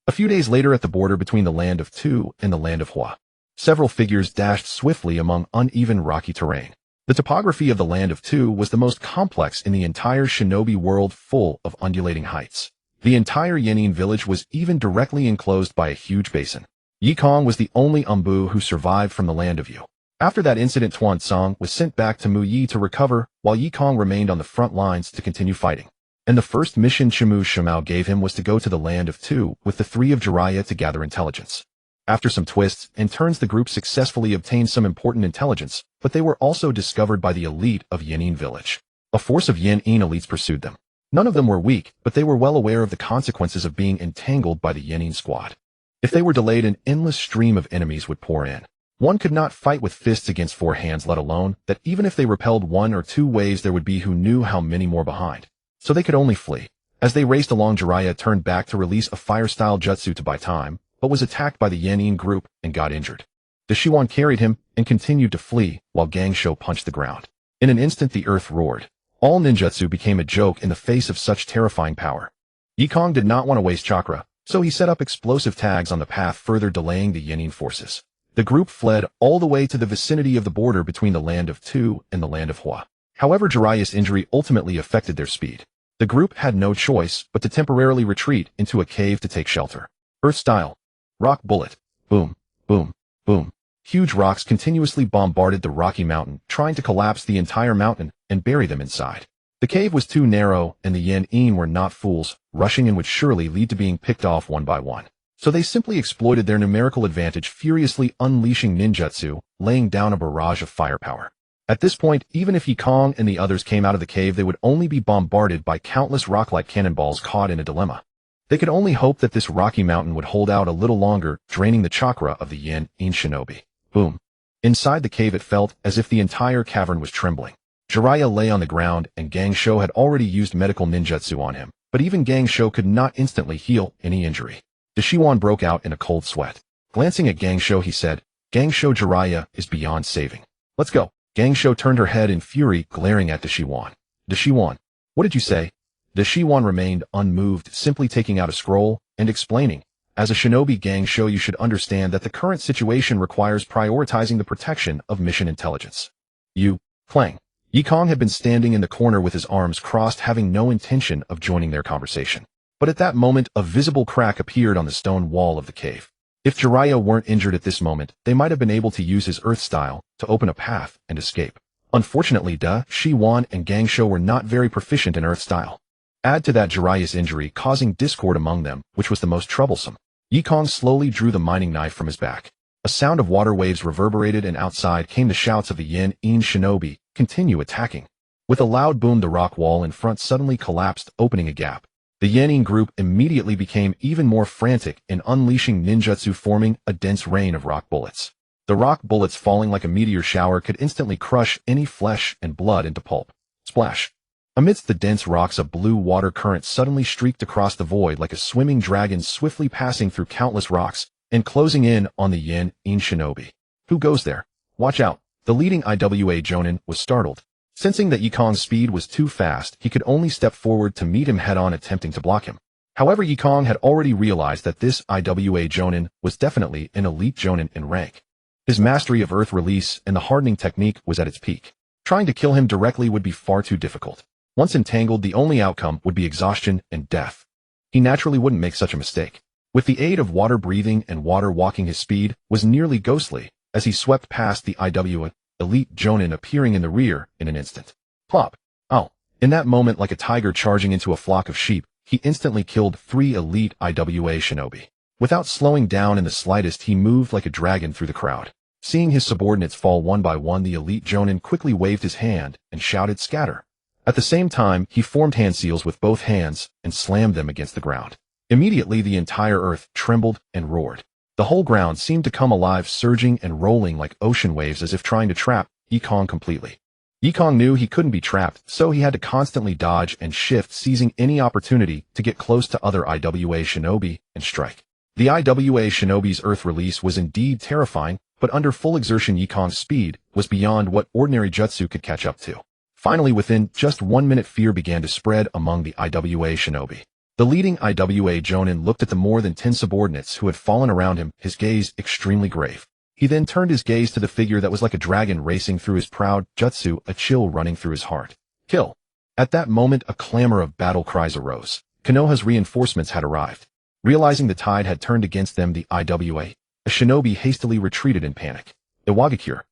A few days later, at the border between the land of Tu and the land of Hua, several figures dashed swiftly among uneven rocky terrain. The topography of the land of Tu was the most complex in the entire shinobi world, full of undulating heights. The entire Yannin village was even directly enclosed by a huge basin. Yekong was the only Umbu who survived from the land of Yu. After that incident, Tuansong was sent back to Muyi to recover, while Yekong remained on the front lines to continue fighting. And the first mission Chimu Shimao gave him was to go to the land of Tu with the three of Jiraiya to gather intelligence. After some twists and turns, the group successfully obtained some important intelligence, but they were also discovered by the elite of Yannin village. A force of Yannin elites pursued them. None of them were weak, but they were well aware of the consequences of being entangled by the Yannin squad. If they were delayed, an endless stream of enemies would pour in. One could not fight with fists against four hands, let alone that even if they repelled one or two waves, there would be who knew how many more behind. So they could only flee. As they raced along, Jiraiya turned back to release a fire-style jutsu to buy time, but was attacked by the Yannin group and got injured. The Shiwan carried him and continued to flee, while Gangsho punched the ground. In an instant, the earth roared. All ninjutsu became a joke in the face of such terrifying power. Yekong did not want to waste chakra, so he set up explosive tags on the path, further delaying the Yannin forces. The group fled all the way to the vicinity of the border between the land of Tu and the land of Hua. However, Jiraiya's injury ultimately affected their speed. The group had no choice but to temporarily retreat into a cave to take shelter. Earth style. Rock bullet. Boom, boom, boom. Huge rocks continuously bombarded the rocky mountain, trying to collapse the entire mountain and bury them inside. The cave was too narrow, and the Yannin were not fools. Rushing in would surely lead to being picked off one by one. So they simply exploited their numerical advantage, furiously unleashing ninjutsu, laying down a barrage of firepower. At this point, even if Yekong and the others came out of the cave, they would only be bombarded by countless rock-like cannonballs, caught in a dilemma. They could only hope that this rocky mountain would hold out a little longer, draining the chakra of the Yannin shinobi. Boom. Inside the cave, it felt as if the entire cavern was trembling. Jiraiya lay on the ground, and Gangsho had already used medical ninjutsu on him, but even Gangsho could not instantly heal any injury. The Shiwan broke out in a cold sweat. Glancing at Gangsho, he said, "Gangsho, Jiraiya is beyond saving. Let's go." Gangsho turned her head in fury, glaring at the Shiwan. "The Shiwan, what did you say?" The Shiwan remained unmoved, simply taking out a scroll and explaining, "As a shinobi, Gangsho, you should understand that the current situation requires prioritizing the protection of mission intelligence." "You, Clang." Yekong had been standing in the corner with his arms crossed, having no intention of joining their conversation. But at that moment, a visible crack appeared on the stone wall of the cave. If Jiraiya weren't injured at this moment, they might have been able to use his earth style to open a path and escape. Unfortunately, Shiwan and Gangsho were not very proficient in earth style. Add to that Jiraiya's injury, causing discord among them, which was the most troublesome. Yekong slowly drew the mining knife from his back. A sound of water waves reverberated, and outside came the shouts of the Yannin shinobi, "Continue attacking." With a loud boom, the rock wall in front suddenly collapsed, opening a gap. The Yannin group immediately became even more frantic in unleashing ninjutsu, forming a dense rain of rock bullets. The rock bullets, falling like a meteor shower, could instantly crush any flesh and blood into pulp. Splash. Amidst the dense rocks, a blue water current suddenly streaked across the void like a swimming dragon, swiftly passing through countless rocks, and closing in on the Yin shinobi. Who goes there? Watch out. The leading IWA Jonin was startled. Sensing that Yekong's speed was too fast, he could only step forward to meet him head-on, attempting to block him. However, Yekong had already realized that this IWA Jonin was definitely an elite Jonin in rank. His mastery of earth release and the hardening technique was at its peak. Trying to kill him directly would be far too difficult. Once entangled, the only outcome would be exhaustion and death. He naturally wouldn't make such a mistake. With the aid of water breathing and water walking, his speed was nearly ghostly as he swept past the IWA elite Jonin, appearing in the rear in an instant. Plop. Oh. In that moment, like a tiger charging into a flock of sheep, he instantly killed 3 elite IWA shinobi. Without slowing down in the slightest, he moved like a dragon through the crowd. Seeing his subordinates fall one by one, the elite Jonin quickly waved his hand and shouted, "Scatter." At the same time, he formed hand seals with both hands and slammed them against the ground. Immediately, the entire earth trembled and roared. The whole ground seemed to come alive, surging and rolling like ocean waves, as if trying to trap Yekong completely. Yekong knew he couldn't be trapped, so he had to constantly dodge and shift, seizing any opportunity to get close to other IWA shinobi and strike. The IWA shinobi's earth release was indeed terrifying, but under full exertion, Yekong's speed was beyond what ordinary jutsu could catch up to. Finally, within just 1 minute, fear began to spread among the IWA shinobi. The leading IWA Jonin looked at the more than 10 subordinates who had fallen around him, his gaze extremely grave. He then turned his gaze to the figure that was like a dragon racing through his proud jutsu, a chill running through his heart. Kill. At that moment, a clamor of battle cries arose. Konoha's reinforcements had arrived. Realizing the tide had turned against them, the IWA, a shinobi, hastily retreated in panic. Iwagakure,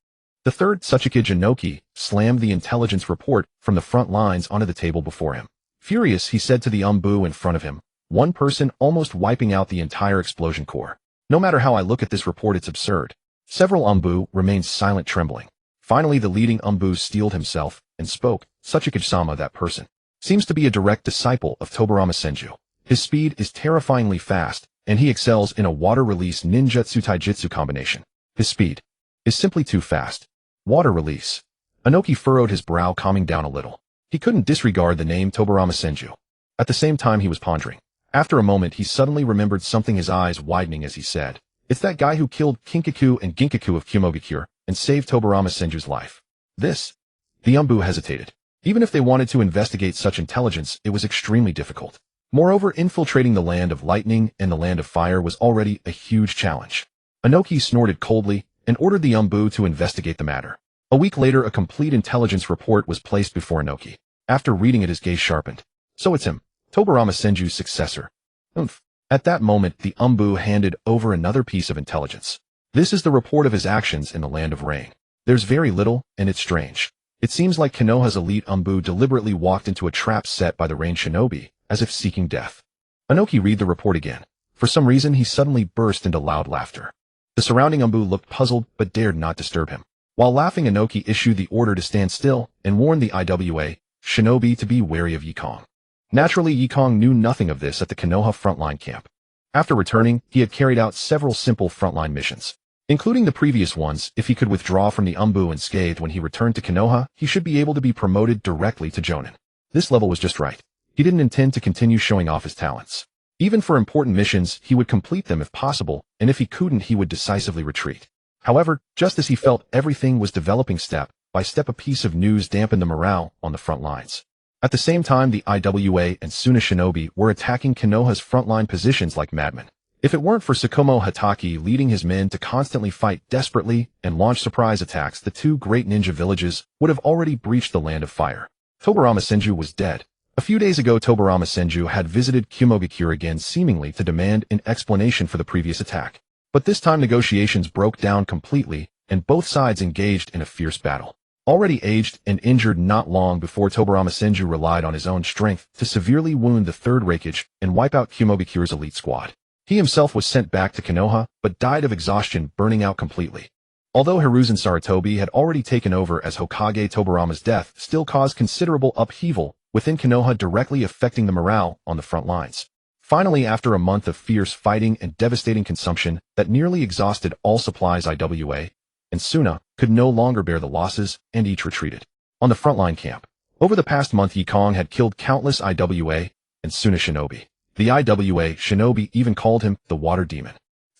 the third Tsuchikage Inoki, slammed the intelligence report from the front lines onto the table before him. Furious, he said to the Umbu in front of him, one person almost wiping out the entire explosion core. No matter how I look at this report, it's absurd. Several Umbu remained silent, trembling. Finally, the leading Umbu steeled himself and spoke. Tsuchikage-sama, that person, seems to be a direct disciple of Tobarama Senju. His speed is terrifyingly fast, and he excels in a water-release ninjutsu taijutsu combination. His speed is simply too fast. Water release. Inoki furrowed his brow, calming down a little. He couldn't disregard the name Tobarama Senju. At the same time, he was pondering. After a moment, he suddenly remembered something, his eyes widening as he said, "It's that guy who killed Kinkaku and Ginkaku of Kumogakure and saved Tobarama Senju's life." This? The Umbu hesitated. Even if they wanted to investigate such intelligence, it was extremely difficult. Moreover, infiltrating the land of lightning and the land of fire was already a huge challenge. Inoki snorted coldly and ordered the Umbu to investigate the matter. A week later, a complete intelligence report was placed before Inoki. After reading it, his gaze sharpened. So it's him, Tobarama Senju's successor. Oomph. At that moment, the Umbu handed over another piece of intelligence. This is the report of his actions in the Land of Rain. There's very little, and it's strange. It seems like Konoha's elite Umbu deliberately walked into a trap set by the Rain Shinobi, as if seeking death. Inoki read the report again. For some reason, he suddenly burst into loud laughter. The surrounding Umbu looked puzzled, but dared not disturb him. While laughing, Inoki issued the order to stand still and warned the IWA shinobi to be wary of Yekong. Naturally, Yekong knew nothing of this at the Konoha frontline camp. After returning, he had carried out several simple frontline missions, including the previous ones. If he could withdraw from the Umbu unscathed when he returned to Konoha, he should be able to be promoted directly to Jonin. This level was just right. He didn't intend to continue showing off his talents. Even for important missions, he would complete them if possible, and if he couldn't, he would decisively retreat. However, just as he felt everything was developing step by step, a piece of news dampened the morale on the front lines. At the same time, the IWA and Suna shinobi were attacking Konoha's frontline positions like madmen. If it weren't for Tsukumo Hatake leading his men to constantly fight desperately and launch surprise attacks, the 2 great ninja villages would have already breached the Land of Fire. Tobarama Senju was dead. A few days ago, Tobarama Senju had visited Kumogakure again, seemingly to demand an explanation for the previous attack. But this time negotiations broke down completely, and both sides engaged in a fierce battle. Already aged and injured not long before, Tobarama Senju relied on his own strength to severely wound the 3rd Raikage and wipe out Kumogakure's elite squad. He himself was sent back to Konoha, but died of exhaustion, burning out completely. Although Hiruzen Sarutobi had already taken over as Hokage, Tobarama's death still caused considerable upheaval within Konoha, directly affecting the morale on the front lines. Finally, after a month of fierce fighting and devastating consumption that nearly exhausted all supplies, IWA and Suna could no longer bear the losses, and each retreated. On the frontline camp, over the past month, Yekong had killed countless IWA and Suna shinobi. The IWA shinobi even called him the Water Demon.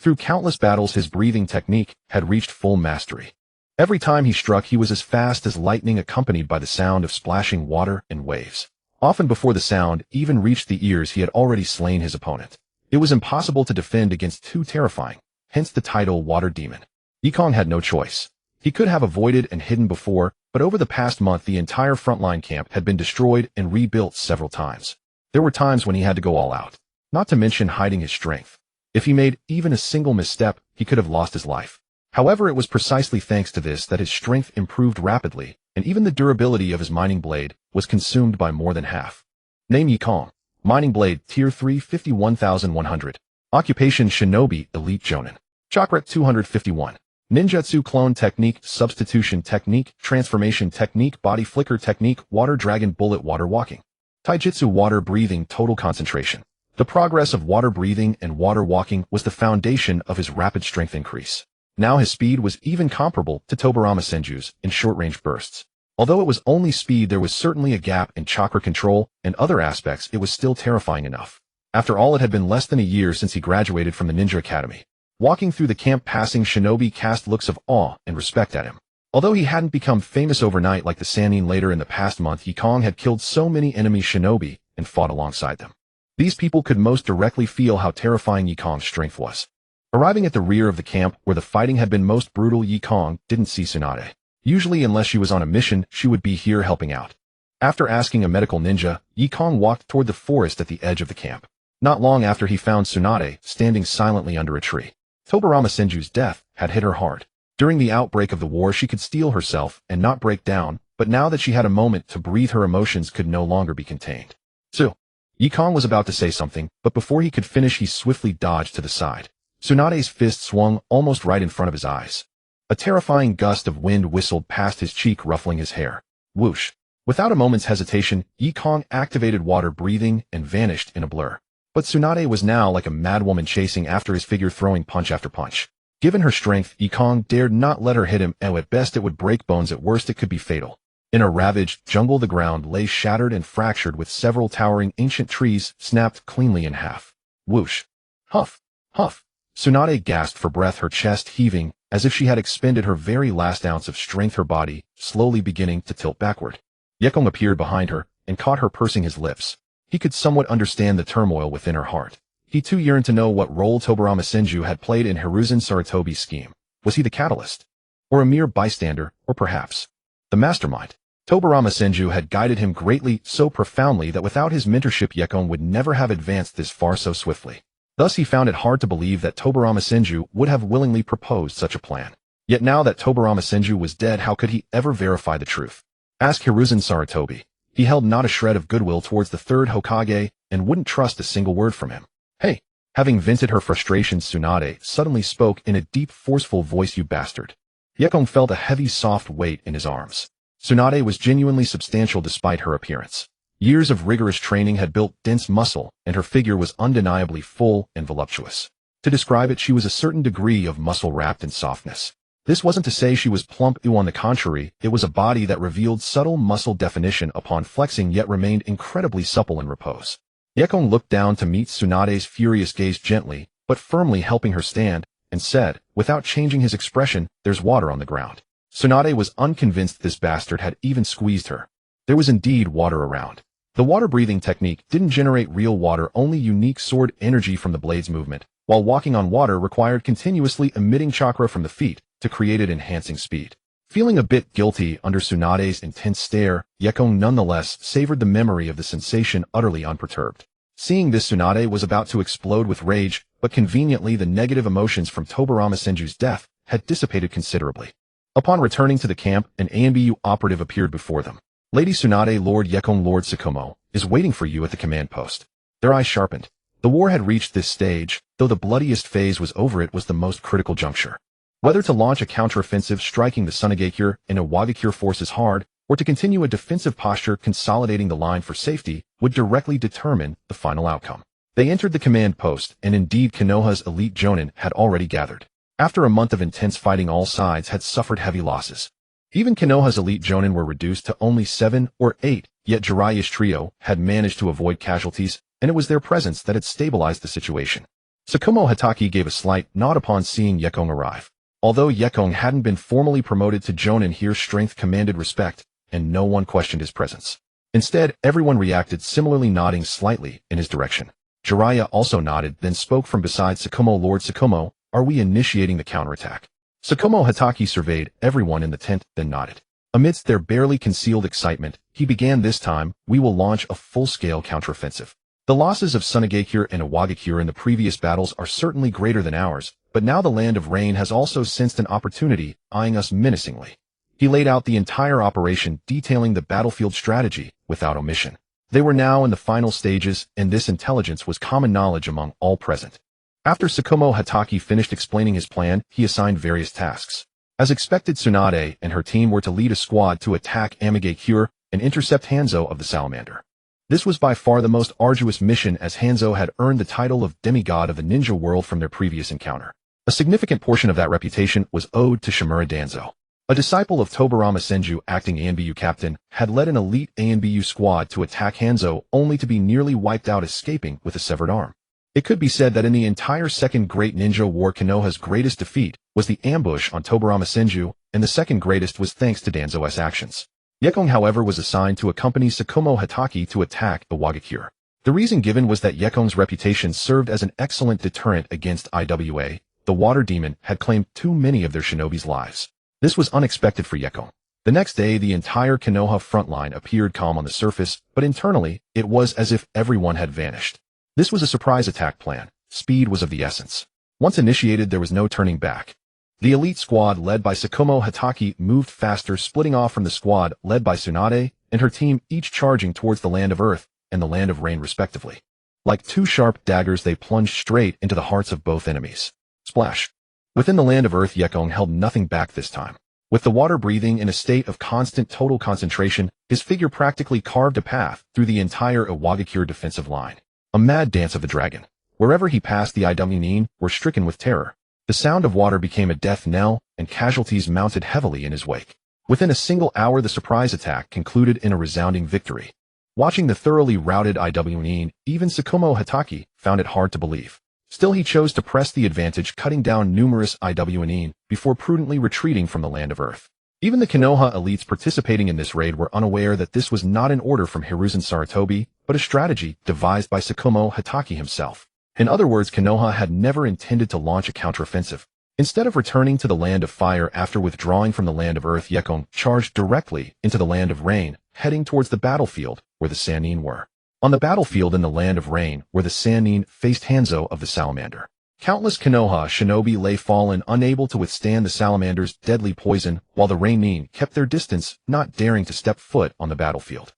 Through countless battles, his breathing technique had reached full mastery. Every time he struck, he was as fast as lightning, accompanied by the sound of splashing water and waves. Often before the sound even reached the ears, he had already slain his opponent. It was impossible to defend against too terrifying, hence the title Water Demon. Yekong had no choice. He could have avoided and hidden before, but over the past month the entire frontline camp had been destroyed and rebuilt several times. There were times when he had to go all out, not to mention hiding his strength. If he made even a single misstep, he could have lost his life. However, it was precisely thanks to this that his strength improved rapidly, and even the durability of his mining blade was consumed by more than half. Name Yekong. Mining blade, Tier 3, 51,100. Occupation Shinobi, Elite Jonin. Chakra 251. Ninjutsu Clone Technique, Substitution Technique, Transformation Technique, Body Flicker Technique, Water Dragon Bullet, Water Walking. Taijutsu, Water Breathing, Total Concentration. The progress of water breathing and water walking was the foundation of his rapid strength increase. Now his speed was even comparable to Tobirama Senju's in short-range bursts. Although it was only speed, there was certainly a gap in chakra control and other aspects. It was still terrifying enough. After all, it had been less than a year since he graduated from the Ninja Academy. Walking through the camp, passing shinobi cast looks of awe and respect at him. Although he hadn't become famous overnight like the Sannin later in the past month, Yekong had killed so many enemy shinobi and fought alongside them. These people could most directly feel how terrifying Yekong's strength was. Arriving at the rear of the camp where the fighting had been most brutal, Yekong didn't see Tsunade. Usually, unless she was on a mission, she would be here helping out. After asking a medical ninja, Yekong walked toward the forest at the edge of the camp. Not long after, he found Tsunade standing silently under a tree. Tobirama Senju's death had hit her hard. During the outbreak of the war, she could steel herself and not break down, but now that she had a moment to breathe, her emotions could no longer be contained. So, Yekong was about to say something, but before he could finish, he swiftly dodged to the side. Tsunade's fist swung almost right in front of his eyes. A terrifying gust of wind whistled past his cheek, ruffling his hair. Whoosh! Without a moment's hesitation, Yekong activated water breathing and vanished in a blur. But Tsunade was now like a madwoman chasing after his figure, throwing punch after punch. Given her strength, Yekong dared not let her hit him, and at best it would break bones, at worst it could be fatal. In a ravaged jungle, the ground lay shattered and fractured, with several towering ancient trees snapped cleanly in half. Whoosh! Huff! Huff! Tsunade gasped for breath, her chest heaving, as if she had expended her very last ounce of strength, her body slowly beginning to tilt backward. Yekong appeared behind her and caught her, pursing his lips. He could somewhat understand the turmoil within her heart. He too yearned to know what role Tobirama Senju had played in Hiruzen Sarutobi's scheme. Was he the catalyst? Or a mere bystander? Or perhaps the mastermind? Tobirama Senju had guided him greatly, so profoundly that without his mentorship Yekong would never have advanced this far so swiftly. Thus he found it hard to believe that Tobirama Senju would have willingly proposed such a plan. Yet now that Tobirama Senju was dead, how could he ever verify the truth? Ask Hiruzen Sarutobi. He held not a shred of goodwill towards the third Hokage and wouldn't trust a single word from him. Hey! Having vented her frustrations, Tsunade suddenly spoke in a deep, forceful voice. You bastard! Yekong felt a heavy, soft weight in his arms. Tsunade was genuinely substantial despite her appearance. Years of rigorous training had built dense muscle, and her figure was undeniably full and voluptuous. To describe it, she was a certain degree of muscle wrapped in softness. This wasn't to say she was plump, on the contrary, it was a body that revealed subtle muscle definition upon flexing, yet remained incredibly supple in repose. Yekong looked down to meet Tsunade's furious gaze, gently but firmly helping her stand, and said, without changing his expression, "There's water on the ground." Tsunade was unconvinced this bastard had even squeezed her. There was indeed water around. The water-breathing technique didn't generate real water, only unique sword energy from the blade's movement, while walking on water required continuously emitting chakra from the feet to create it, enhancing speed. Feeling a bit guilty under Tsunade's intense stare, Yekong nonetheless savored the memory of the sensation utterly unperturbed. Seeing this, Tsunade was about to explode with rage, but conveniently the negative emotions from Tobirama Senju's death had dissipated considerably. Upon returning to the camp, an ANBU operative appeared before them. "Lady Tsunade, Lord Yekong, Lord Tsukumo, is waiting for you at the command post." Their eyes sharpened. The war had reached this stage, though the bloodiest phase was over. It was the most critical juncture. Whether to launch a counteroffensive striking the Tsunade and Iwagakure forces hard, or to continue a defensive posture consolidating the line for safety, would directly determine the final outcome. They entered the command post, and indeed Konoha's elite jonin had already gathered. After a month of intense fighting, all sides had suffered heavy losses. Even Konoha's elite jonin were reduced to only 7 or 8, yet Jiraiya's trio had managed to avoid casualties, and it was their presence that had stabilized the situation. Tsukumo Hatake gave a slight nod upon seeing Yekong arrive. Although Yekong hadn't been formally promoted to Jonin here, strength commanded respect, and no one questioned his presence. Instead, everyone reacted similarly, nodding slightly in his direction. Jiraiya also nodded, then spoke from beside Tsukumo. Lord Tsukumo, are we initiating the counterattack? Tsukumo Hatake surveyed everyone in the tent, then nodded. Amidst their barely concealed excitement, he began. This time, we will launch a full-scale counteroffensive. The losses of Tsunade and Hokage in the previous battles are certainly greater than ours, but now the Land of Rain has also sensed an opportunity, eyeing us menacingly. He laid out the entire operation, detailing the battlefield strategy, without omission. They were now in the final stages, and this intelligence was common knowledge among all present. After Tsukumo Hatake finished explaining his plan, he assigned various tasks. As expected, Tsunade and her team were to lead a squad to attack Amigakure and intercept Hanzo of the Salamander. This was by far the most arduous mission, as Hanzo had earned the title of demigod of the ninja world from their previous encounter. A significant portion of that reputation was owed to Shimura Danzo. A disciple of Tobarama Senju, acting ANBU captain, had led an elite ANBU squad to attack Hanzo, only to be nearly wiped out, escaping with a severed arm. It could be said that in the entire Second Great Ninja War, Konoha's greatest defeat was the ambush on Tobarama Senju, and the second greatest was thanks to Danzo's actions. Yekong, however, was assigned to accompany Tsukumo Hatake to attack the Hokage. The reason given was that Yekong's reputation served as an excellent deterrent against IWA. The water demon had claimed too many of their shinobi's lives. This was unexpected for Yekong. The next day, the entire Konoha front line appeared calm on the surface, but internally, it was as if everyone had vanished. This was a surprise attack plan. Speed was of the essence. Once initiated, there was no turning back. The elite squad led by Tsukumo Hatake moved faster, splitting off from the squad led by Tsunade and her team, each charging towards the Land of Earth and the Land of Rain respectively. Like two sharp daggers, they plunged straight into the hearts of both enemies. Splash! Within the Land of Earth, Yekong held nothing back this time. With the water breathing in a state of constant total concentration, his figure practically carved a path through the entire Hokage defensive line. A mad dance of the dragon. Wherever he passed, the Iwnin were stricken with terror. The sound of water became a death knell, and casualties mounted heavily in his wake. Within a single hour, the surprise attack concluded in a resounding victory. Watching the thoroughly routed Iwnin, even Tsukumo Hatake found it hard to believe. Still, he chose to press the advantage, cutting down numerous Iwnin before prudently retreating from the Land of Earth. Even the Konoha elites participating in this raid were unaware that this was not an order from Hiruzen Sarutobi, but a strategy devised by Tsukumo Hatake himself. In other words, Konoha had never intended to launch a counteroffensive. Instead of returning to the Land of Fire after withdrawing from the Land of Earth, Yekong charged directly into the Land of Rain, heading towards the battlefield where the Sannin were. On the battlefield in the Land of Rain, where the Sannin faced Hanzo of the Salamander, countless Konoha shinobi lay fallen, unable to withstand the Salamander's deadly poison, while the Rainin kept their distance, not daring to step foot on the battlefield.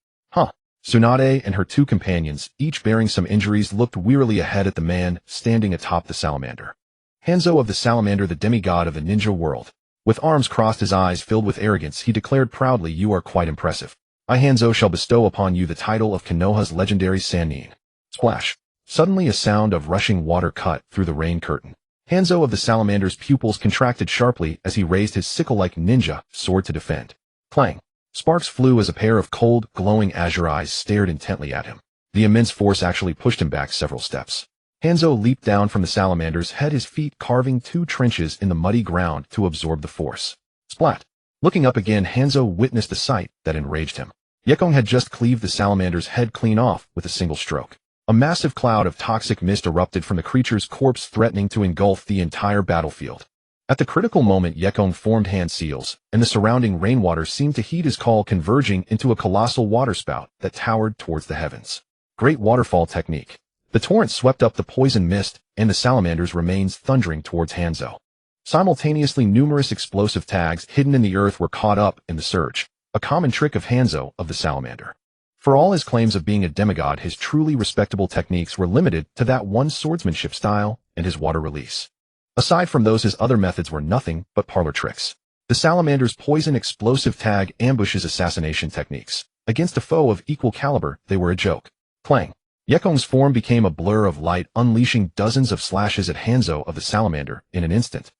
Tsunade and her two companions, each bearing some injuries, looked wearily ahead at the man standing atop the Salamander. Hanzo of the Salamander, the demigod of the ninja world. With arms crossed, his eyes filled with arrogance, he declared proudly, "You are quite impressive. I, Hanzo, shall bestow upon you the title of Konoha's legendary Sannin." Splash! Suddenly a sound of rushing water cut through the rain curtain. Hanzo of the Salamander's pupils contracted sharply as he raised his sickle-like ninja sword to defend. Clang! Sparks flew as a pair of cold, glowing azure eyes stared intently at him. The immense force actually pushed him back several steps. Hanzo leaped down from the Salamander's head, his feet carving two trenches in the muddy ground to absorb the force. Splat! Looking up again, Hanzo witnessed a sight that enraged him. Yekong had just cleaved the Salamander's head clean off with a single stroke. A massive cloud of toxic mist erupted from the creature's corpse, threatening to engulf the entire battlefield. At the critical moment, Yekong formed hand seals, and the surrounding rainwater seemed to heed his call, converging into a colossal waterspout that towered towards the heavens. Great waterfall technique. The torrent swept up the poison mist, and the Salamander's remains thundering towards Hanzo. Simultaneously, numerous explosive tags hidden in the earth were caught up in the surge, a common trick of Hanzo of the Salamander. For all his claims of being a demigod, his truly respectable techniques were limited to that one swordsmanship style and his water release. Aside from those, his other methods were nothing but parlor tricks. The Salamander's poison, explosive tag, ambushes, assassination techniques. Against a foe of equal caliber, they were a joke. Clang! Yekong's form became a blur of light, unleashing dozens of slashes at Hanzo of the Salamander in an instant.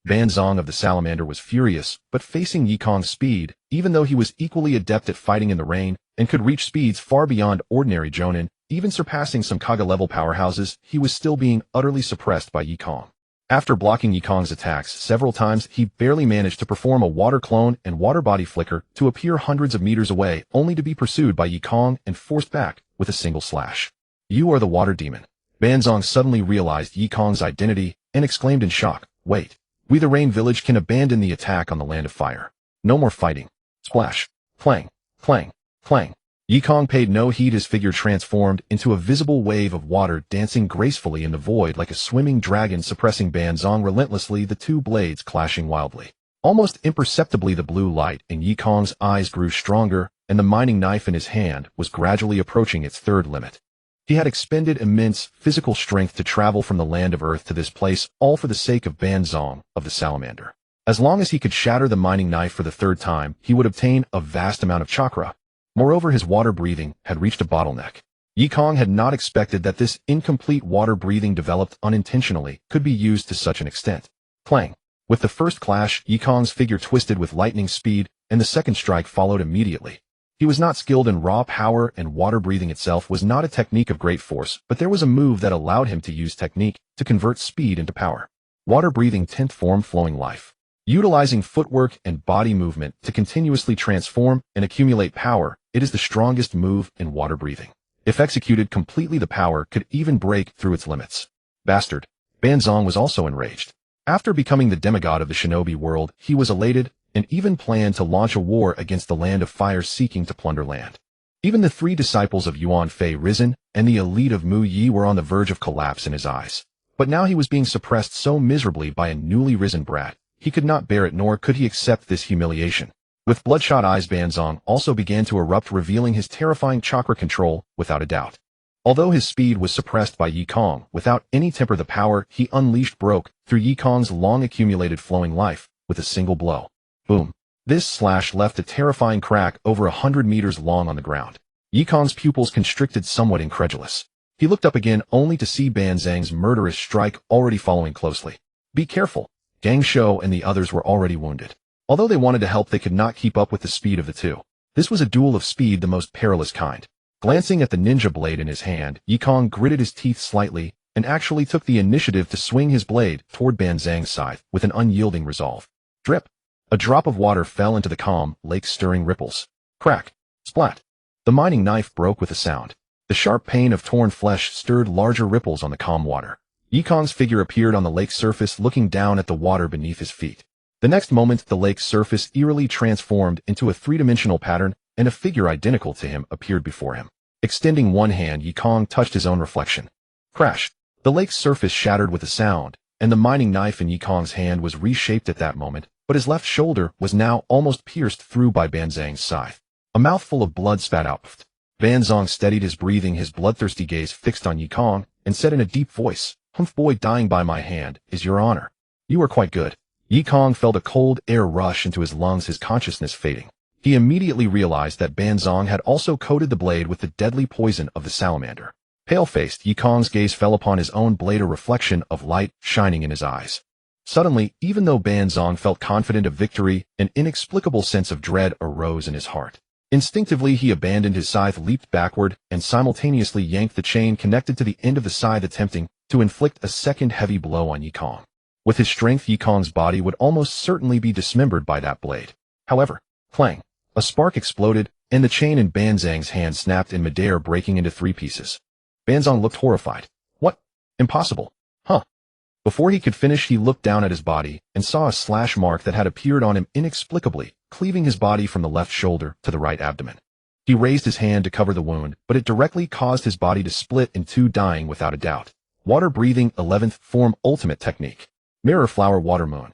Banzong of the Salamander was furious, but facing Yekong's speed, even though he was equally adept at fighting in the rain and could reach speeds far beyond ordinary Jonin, even surpassing some Kaga-level powerhouses, he was still being utterly suppressed by Yekong. After blocking Yekong's attacks several times, he barely managed to perform a water clone and water body flicker to appear hundreds of meters away, only to be pursued by Yekong and forced back with a single slash. "You are the water demon." Banzong suddenly realized Yekong's identity and exclaimed in shock, "Wait, we the Rain Village can abandon the attack on the Land of Fire. No more fighting." Splash. Clang. Clang. Clang. Yekong paid no heed. His figure transformed into a visible wave of water dancing gracefully in the void like a swimming dragon, suppressing Banzong relentlessly, the two blades clashing wildly. Almost imperceptibly, the blue light in Yekong's eyes grew stronger, and the mining knife in his hand was gradually approaching its third limit. He had expended immense physical strength to travel from the land of Earth to this place, all for the sake of Banzong of the Salamander. As long as he could shatter the mining knife for the third time, he would obtain a vast amount of chakra. Moreover, his water breathing had reached a bottleneck. Yekong had not expected that this incomplete water breathing, developed unintentionally, could be used to such an extent. Clang. With the first clash, Yekong's figure twisted with lightning speed, and the second strike followed immediately. He was not skilled in raw power, and water breathing itself was not a technique of great force, but there was a move that allowed him to use technique to convert speed into power. Water breathing, 10th form, flowing life. Utilizing footwork and body movement to continuously transform and accumulate power, it is the strongest move in water breathing. If executed completely, the power could even break through its limits. Bastard. Banzong was also enraged. After becoming the demigod of the shinobi world, he was elated and even planned to launch a war against the Land of Fire, seeking to plunder land. Even the three disciples of Yuan Fei Risen and the elite of Mu Yi were on the verge of collapse in his eyes. But now he was being suppressed so miserably by a newly risen brat. He could not bear it, nor could he accept this humiliation. With bloodshot eyes, Banzong also began to erupt, revealing his terrifying chakra control without a doubt. Although his speed was suppressed by Yekong, without any temper, the power he unleashed broke through Yekong's long-accumulated flowing life with a single blow. Boom. This slash left a terrifying crack over 100 meters long on the ground. Yekong's pupils constricted, somewhat incredulous. He looked up again, only to see Banzang's murderous strike already following closely. "Be careful." Gang Shou and the others were already wounded. Although they wanted to help, they could not keep up with the speed of the two. This was a duel of speed, the most perilous kind. Glancing at the ninja blade in his hand, Yekong gritted his teeth slightly and actually took the initiative to swing his blade toward Banzang's side with an unyielding resolve. Drip. A drop of water fell into the calm, lake-stirring ripples. Crack. Splat. The mining knife broke with a sound. The sharp pain of torn flesh stirred larger ripples on the calm water. Yekong's figure appeared on the lake's surface, looking down at the water beneath his feet. The next moment, the lake's surface eerily transformed into a three-dimensional pattern, and a figure identical to him appeared before him. Extending one hand, Yekong touched his own reflection. Crash! The lake's surface shattered with a sound, and the mining knife in Yekong's hand was reshaped at that moment, but his left shoulder was now almost pierced through by Banzang's scythe. A mouthful of blood spat out. Banzong steadied his breathing, his bloodthirsty gaze fixed on Yekong, and said in a deep voice, "Humph, boy, dying by my hand is your honor. You are quite good." Yekong felt a cold air rush into his lungs, his consciousness fading. He immediately realized that Banzong had also coated the blade with the deadly poison of the salamander. Pale-faced, Yekong's gaze fell upon his own blade, a reflection of light shining in his eyes. Suddenly, even though Banzong felt confident of victory, an inexplicable sense of dread arose in his heart. Instinctively, he abandoned his scythe, leaped backward, and simultaneously yanked the chain connected to the end of the scythe, attempting to inflict a second heavy blow on Yekong. With his strength, Yekong's body would almost certainly be dismembered by that blade. However, clang! A spark exploded, and the chain in Banzang's hand snapped in midair, breaking into 3 pieces. Banzong looked horrified. What? Impossible. Huh? Before he could finish, he looked down at his body and saw a slash mark that had appeared on him inexplicably, cleaving his body from the left shoulder to the right abdomen. He raised his hand to cover the wound, but it directly caused his body to split in 2, dying without a doubt. Water breathing, 11th form ultimate technique. Mirror Flower Water Moon.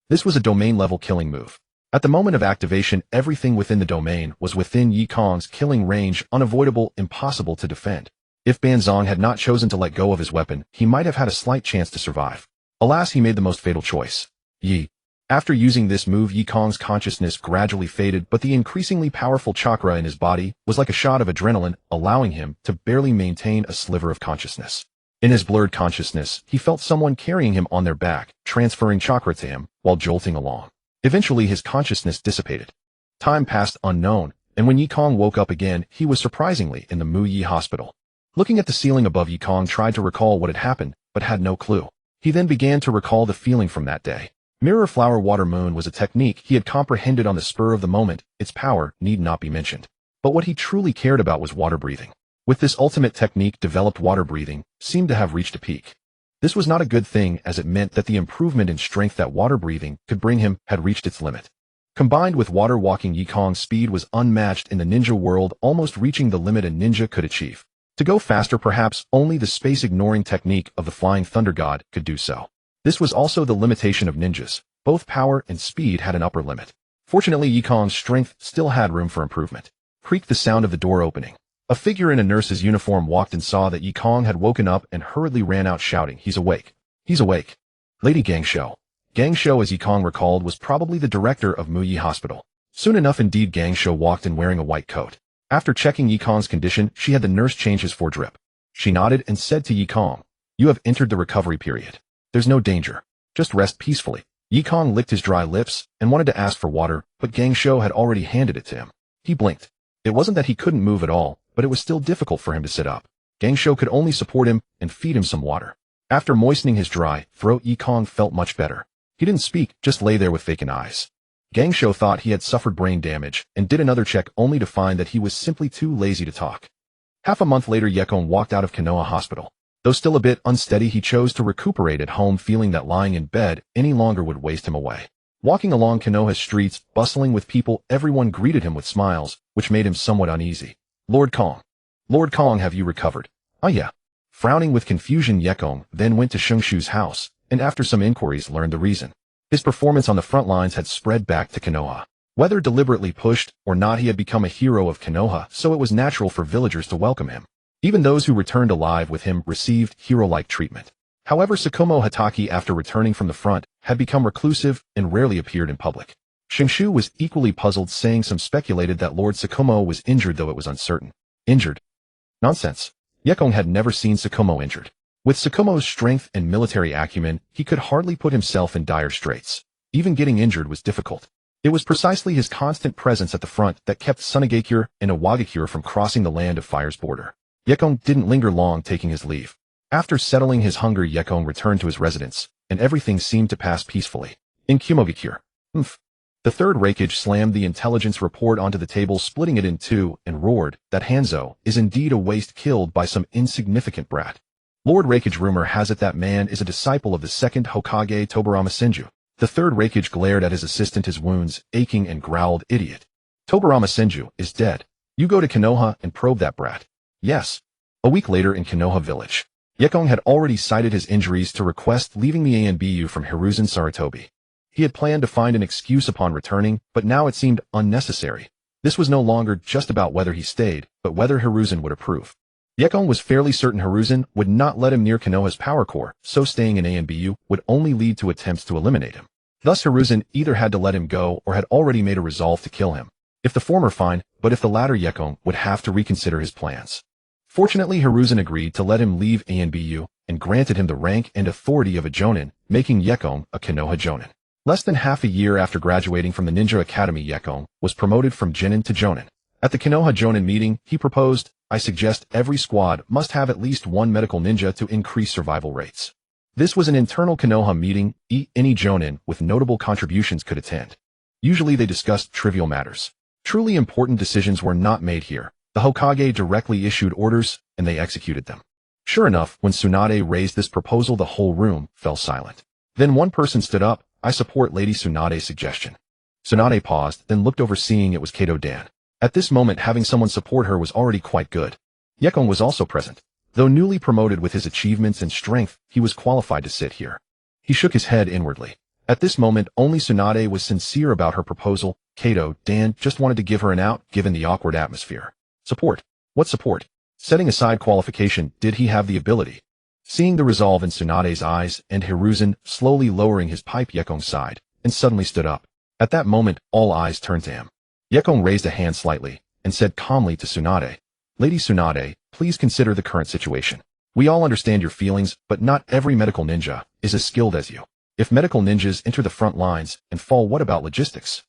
This was a domain-level killing move. At the moment of activation, everything within the domain was within Yekong's killing range, unavoidable, impossible to defend. If Banzong had not chosen to let go of his weapon, he might have had a slight chance to survive. Alas, he made the most fatal choice. After using this move, Yekong's consciousness gradually faded, but the increasingly powerful chakra in his body was like a shot of adrenaline, allowing him to barely maintain a sliver of consciousness. In his blurred consciousness, he felt someone carrying him on their back, transferring chakra to him while jolting along. Eventually, his consciousness dissipated. Time passed unknown, and when Yekong woke up again, he was surprisingly in the Mu Yi hospital. Looking at the ceiling above, Yekong tried to recall what had happened, but had no clue. He then began to recall the feeling from that day. Mirror Flower Water Moon was a technique he had comprehended on the spur of the moment. Its power need not be mentioned. But what he truly cared about was water breathing. With this ultimate technique developed, water breathing seemed to have reached a peak. This was not a good thing, as it meant that the improvement in strength that water breathing could bring him had reached its limit. Combined with water walking, Yekong's speed was unmatched in the ninja world, almost reaching the limit a ninja could achieve. To go faster, perhaps only the space-ignoring technique of the Flying Thunder God could do so. This was also the limitation of ninjas. Both power and speed had an upper limit. Fortunately, Yekong's strength still had room for improvement. Creaked the sound of the door opening. A figure in a nurse's uniform walked and saw that Yekong had woken up and hurriedly ran out shouting, "He's awake! He's awake!" Lady Gangsho. Gangsho, as Yekong recalled, was probably the director of Muyi Hospital. Soon enough indeed, Gangsho walked in wearing a white coat. After checking Yekong's condition, she had the nurse change his foredrip. She nodded and said to Yekong, "You have entered the recovery period. There's no danger. Just rest peacefully." Yekong licked his dry lips and wanted to ask for water, but Gangsho had already handed it to him. He blinked. It wasn't that he couldn't move at all, but it was still difficult for him to sit up. Gangsho could only support him and feed him some water. After moistening his dry throat, Yekong felt much better. He didn't speak, just lay there with vacant eyes. Gangsho thought he had suffered brain damage and did another check, only to find that he was simply too lazy to talk. Half a month later, Yekong walked out of Konoha Hospital. Though still a bit unsteady, he chose to recuperate at home, feeling that lying in bed any longer would waste him away. Walking along Konoha's streets, bustling with people, everyone greeted him with smiles, which made him somewhat uneasy. "Lord Kong. Lord Kong, have you recovered?" "Ah, yeah." Frowning with confusion, Yekong then went to Shungshu's house, and after some inquiries learned the reason. His performance on the front lines had spread back to Konoha. Whether deliberately pushed or not, he had become a hero of Konoha, so it was natural for villagers to welcome him. Even those who returned alive with him received hero-like treatment. However, Tsukumo Hatake, after returning from the front, had become reclusive and rarely appeared in public. Shungshu was equally puzzled, saying some speculated that Lord Tsukumo was injured, though it was uncertain. Injured? Nonsense. Yekong had never seen Tsukumo injured. With Tsukumo's strength and military acumen, he could hardly put himself in dire straits. Even getting injured was difficult. It was precisely his constant presence at the front that kept Tsunade and Iwagakure from crossing the Land of Fire's border. Yekong didn't linger long, taking his leave. After settling his hunger, Yekong returned to his residence, and everything seemed to pass peacefully. In Kumogakure. The third Raikage slammed the intelligence report onto the table, splitting it in two, and roared that Hanzo is indeed a waste, killed by some insignificant brat. Lord Raikage, rumor has it that man is a disciple of the second Hokage, Tobarama Senju. The third Raikage glared at his assistant, his wounds aching, and growled, "Idiot. Tobarama Senju is dead. You go to Konoha and probe that brat." Yes. A week later in Konoha village. Yekong had already cited his injuries to request leaving the ANBU from Hiruzen Sarutobi. He had planned to find an excuse upon returning, but now it seemed unnecessary. This was no longer just about whether he stayed, but whether Hiruzen would approve. Yekong was fairly certain Hiruzen would not let him near Konoha's power core, so staying in ANBU would only lead to attempts to eliminate him. Thus Hiruzen either had to let him go or had already made a resolve to kill him. If the former, fine, but if the latter, Yekong would have to reconsider his plans. Fortunately, Hiruzen agreed to let him leave ANBU and granted him the rank and authority of a Jonin, making Yekong a Konoha Jonin. Less than half a year after graduating from the Ninja Academy, Yekong was promoted from Genin to Jonin. At the Konoha Jonin meeting, he proposed, "I suggest every squad must have at least one medical ninja to increase survival rates." This was an internal Konoha meeting. Any Jonin with notable contributions could attend. Usually they discussed trivial matters. Truly important decisions were not made here. The Hokage directly issued orders, and they executed them. Sure enough, when Tsunade raised this proposal, the whole room fell silent. Then one person stood up. "I support Lady Tsunade's suggestion." Tsunade paused, then looked over, seeing it was Kato Dan. At this moment, having someone support her was already quite good. Yekong was also present. Though newly promoted, with his achievements and strength, he was qualified to sit here. He shook his head inwardly. At this moment, only Tsunade was sincere about her proposal. Kato Dan just wanted to give her an out, given the awkward atmosphere. Support? What support? Setting aside qualification, did he have the ability? Seeing the resolve in Tsunade's eyes and Hiruzen slowly lowering his pipe, Yekong sighed and suddenly stood up. At that moment, all eyes turned to him. Yekong raised a hand slightly and said calmly to Tsunade, "Lady Tsunade, please consider the current situation. We all understand your feelings, but not every medical ninja is as skilled as you. If medical ninjas enter the front lines and fall, what about logistics?"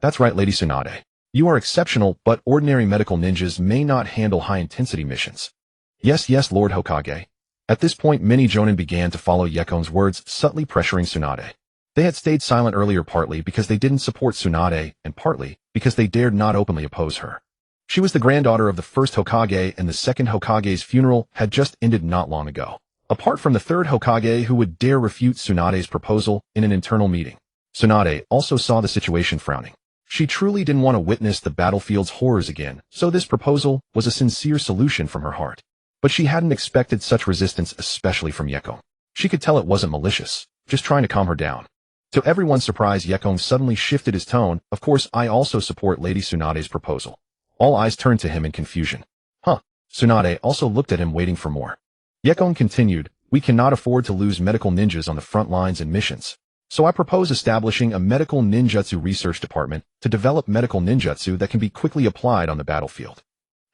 That's right, Lady Tsunade. You are exceptional, but ordinary medical ninjas may not handle high-intensity missions. Yes, Lord Hokage. At this point, many jonin began to follow Yekong's words, subtly pressuring Tsunade. They had stayed silent earlier partly because they didn't support Tsunade, and partly because they dared not openly oppose her. She was the granddaughter of the first Hokage, and the second Hokage's funeral had just ended not long ago. Apart from the third Hokage who would dare refute Tsunade's proposal in an internal meeting. Tsunade also saw the situation frowning. She truly didn't want to witness the battlefield's horrors again, so this proposal was a sincere solution from her heart. But she hadn't expected such resistance, especially from Yekong. She could tell it wasn't malicious, just trying to calm her down. To everyone's surprise, Yekong suddenly shifted his tone. Of course, I also support Lady Tsunade's proposal. All eyes turned to him in confusion. Tsunade also looked at him, waiting for more. Yekong continued, we cannot afford to lose medical ninjas on the front lines and missions. So I propose establishing a medical ninjutsu research department to develop medical ninjutsu that can be quickly applied on the battlefield.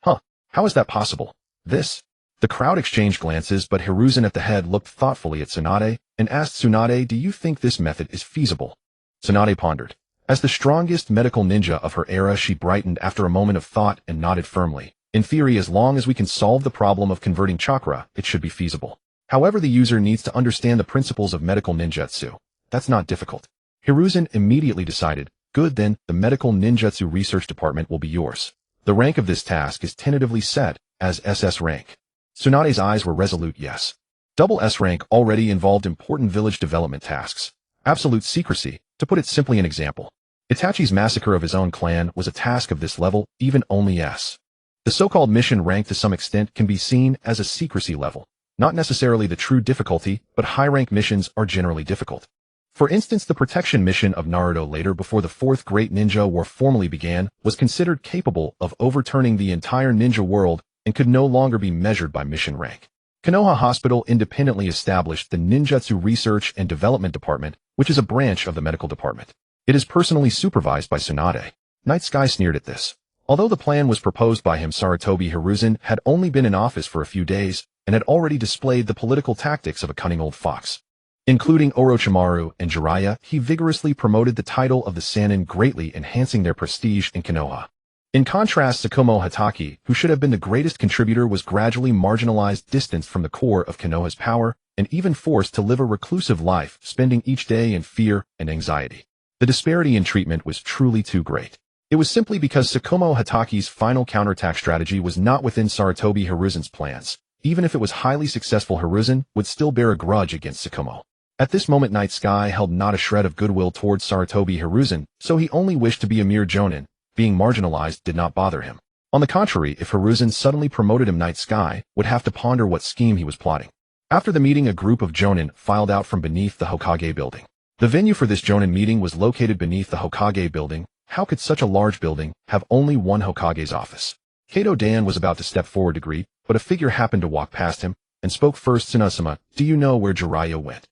How is that possible? The crowd exchanged glances, but Hiruzen at the head looked thoughtfully at Tsunade and asked Tsunade, do you think this method is feasible? Tsunade pondered. As the strongest medical ninja of her era, she brightened after a moment of thought and nodded firmly. In theory, as long as we can solve the problem of converting chakra, it should be feasible. However, the user needs to understand the principles of medical ninjutsu. That's not difficult. Hiruzen immediately decided, good then, the medical ninjutsu research department will be yours. The rank of this task is tentatively set as SS rank. Tsunade's eyes were resolute. Yes. Double S rank already involved important village development tasks. Absolute secrecy, to put it simply. An example. Itachi's massacre of his own clan was a task of this level, even only S. The so-called mission rank to some extent can be seen as a secrecy level. Not necessarily the true difficulty, but high-rank missions are generally difficult. For instance, the protection mission of Naruto later before the Fourth Great Ninja War formally began was considered capable of overturning the entire ninja world and could no longer be measured by mission rank. Konoha Hospital independently established the Ninjutsu Research and Development Department, which is a branch of the medical department. It is personally supervised by Tsunade. Night Sky sneered at this. Although the plan was proposed by him, Sarutobi Hiruzen had only been in office for a few days and had already displayed the political tactics of a cunning old fox. Including Orochimaru and Jiraiya, he vigorously promoted the title of the Sannin, greatly enhancing their prestige in Konoha. In contrast, Tsukumo Hatake, who should have been the greatest contributor, was gradually marginalized, distanced from the core of Konoha's power, and even forced to live a reclusive life, spending each day in fear and anxiety. The disparity in treatment was truly too great. It was simply because Tsukumo Hatake's final counterattack strategy was not within Sarutobi Hiruzen's plans. Even if it was highly successful, Hiruzen would still bear a grudge against Tsukumo. At this moment, Night Sky held not a shred of goodwill towards Sarutobi Hiruzen, so he only wished to be a mere jonin. Being marginalized did not bother him. On the contrary, if Hiruzen suddenly promoted him, Night Sky would have to ponder what scheme he was plotting. After the meeting, a group of jonin filed out from beneath the Hokage building. The venue for this jonin meeting was located beneath the Hokage building. How could such a large building have only one Hokage's office? Kato Dan was about to step forward to greet, but a figure happened to walk past him and spoke first. Tsunade-sama, do you know where Jiraiya went?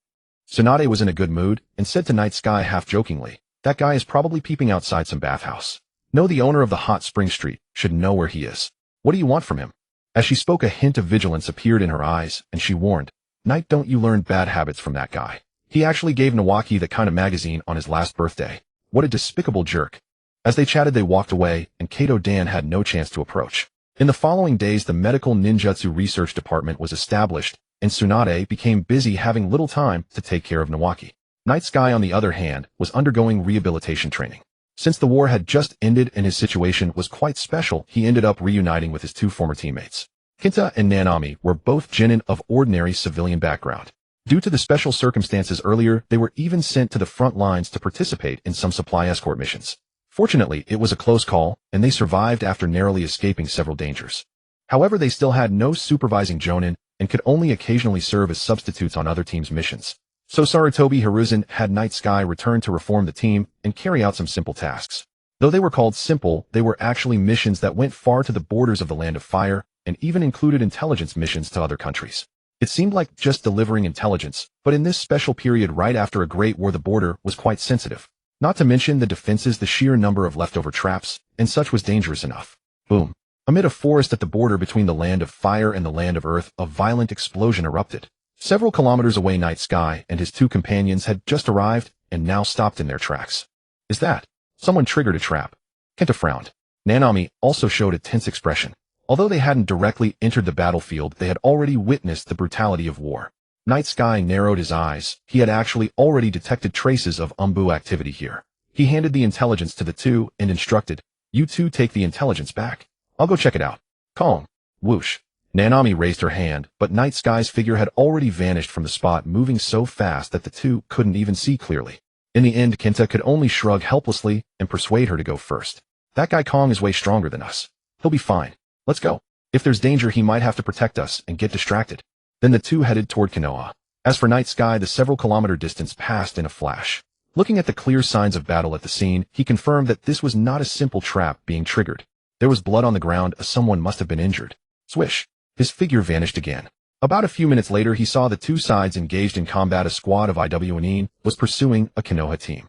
Tsunade was in a good mood and said to Night Sky half jokingly, that guy is probably peeping outside some bathhouse. No, the owner of the Hot Spring Street should know where he is. What do you want from him? As she spoke, a hint of vigilance appeared in her eyes, and she warned, Night, don't you learn bad habits from that guy. He actually gave Nawaki that kind of magazine on his last birthday. What a despicable jerk. As they chatted, they walked away, and Kato Dan had no chance to approach. In the following days, the Medical Ninjutsu Research Department was established, and Tsunade became busy, having little time to take care of Nawaki. Night Sky, on the other hand, was undergoing rehabilitation training. Since the war had just ended and his situation was quite special, he ended up reuniting with his two former teammates. Kinta and Nanami were both genin of ordinary civilian background. Due to the special circumstances earlier, they were even sent to the front lines to participate in some supply escort missions. Fortunately, it was a close call, and they survived after narrowly escaping several dangers. However, they still had no supervising jonin and could only occasionally serve as substitutes on other teams' missions. So Sarutobi Hiruzen had Night Sky return to reform the team and carry out some simple tasks. Though they were called simple, they were actually missions that went far to the borders of the Land of Fire and even included intelligence missions to other countries. It seemed like just delivering intelligence, but in this special period right after a great war, the border was quite sensitive. Not to mention the defenses, the sheer number of leftover traps, and such was dangerous enough. Boom. Amid a forest at the border between the Land of Fire and the Land of Earth, a violent explosion erupted. Several kilometers away, Night Sky and his two companions had just arrived and now stopped in their tracks. Is that? Someone triggered a trap. Kenta frowned. Nanami also showed a tense expression. Although they hadn't directly entered the battlefield, they had already witnessed the brutality of war. Night Sky narrowed his eyes. He had actually already detected traces of Umbu activity here. He handed the intelligence to the two and instructed, "You two take the intelligence back. I'll go check it out." Calm. Whoosh. Nanami raised her hand, but Night Sky's figure had already vanished from the spot, moving so fast that the two couldn't even see clearly. In the end, Kenta could only shrug helplessly and persuade her to go first. "That guy Kong is way stronger than us. He'll be fine. Let's go. If there's danger, he might have to protect us and get distracted." Then the two headed toward Konoha. As for Night Sky, the several-kilometer distance passed in a flash. Looking at the clear signs of battle at the scene, he confirmed that this was not a simple trap being triggered. There was blood on the ground, as someone must have been injured. Swish. His figure vanished again. About a few minutes later, he saw the two sides engaged in combat. A squad of IWNine was pursuing a Konoha team.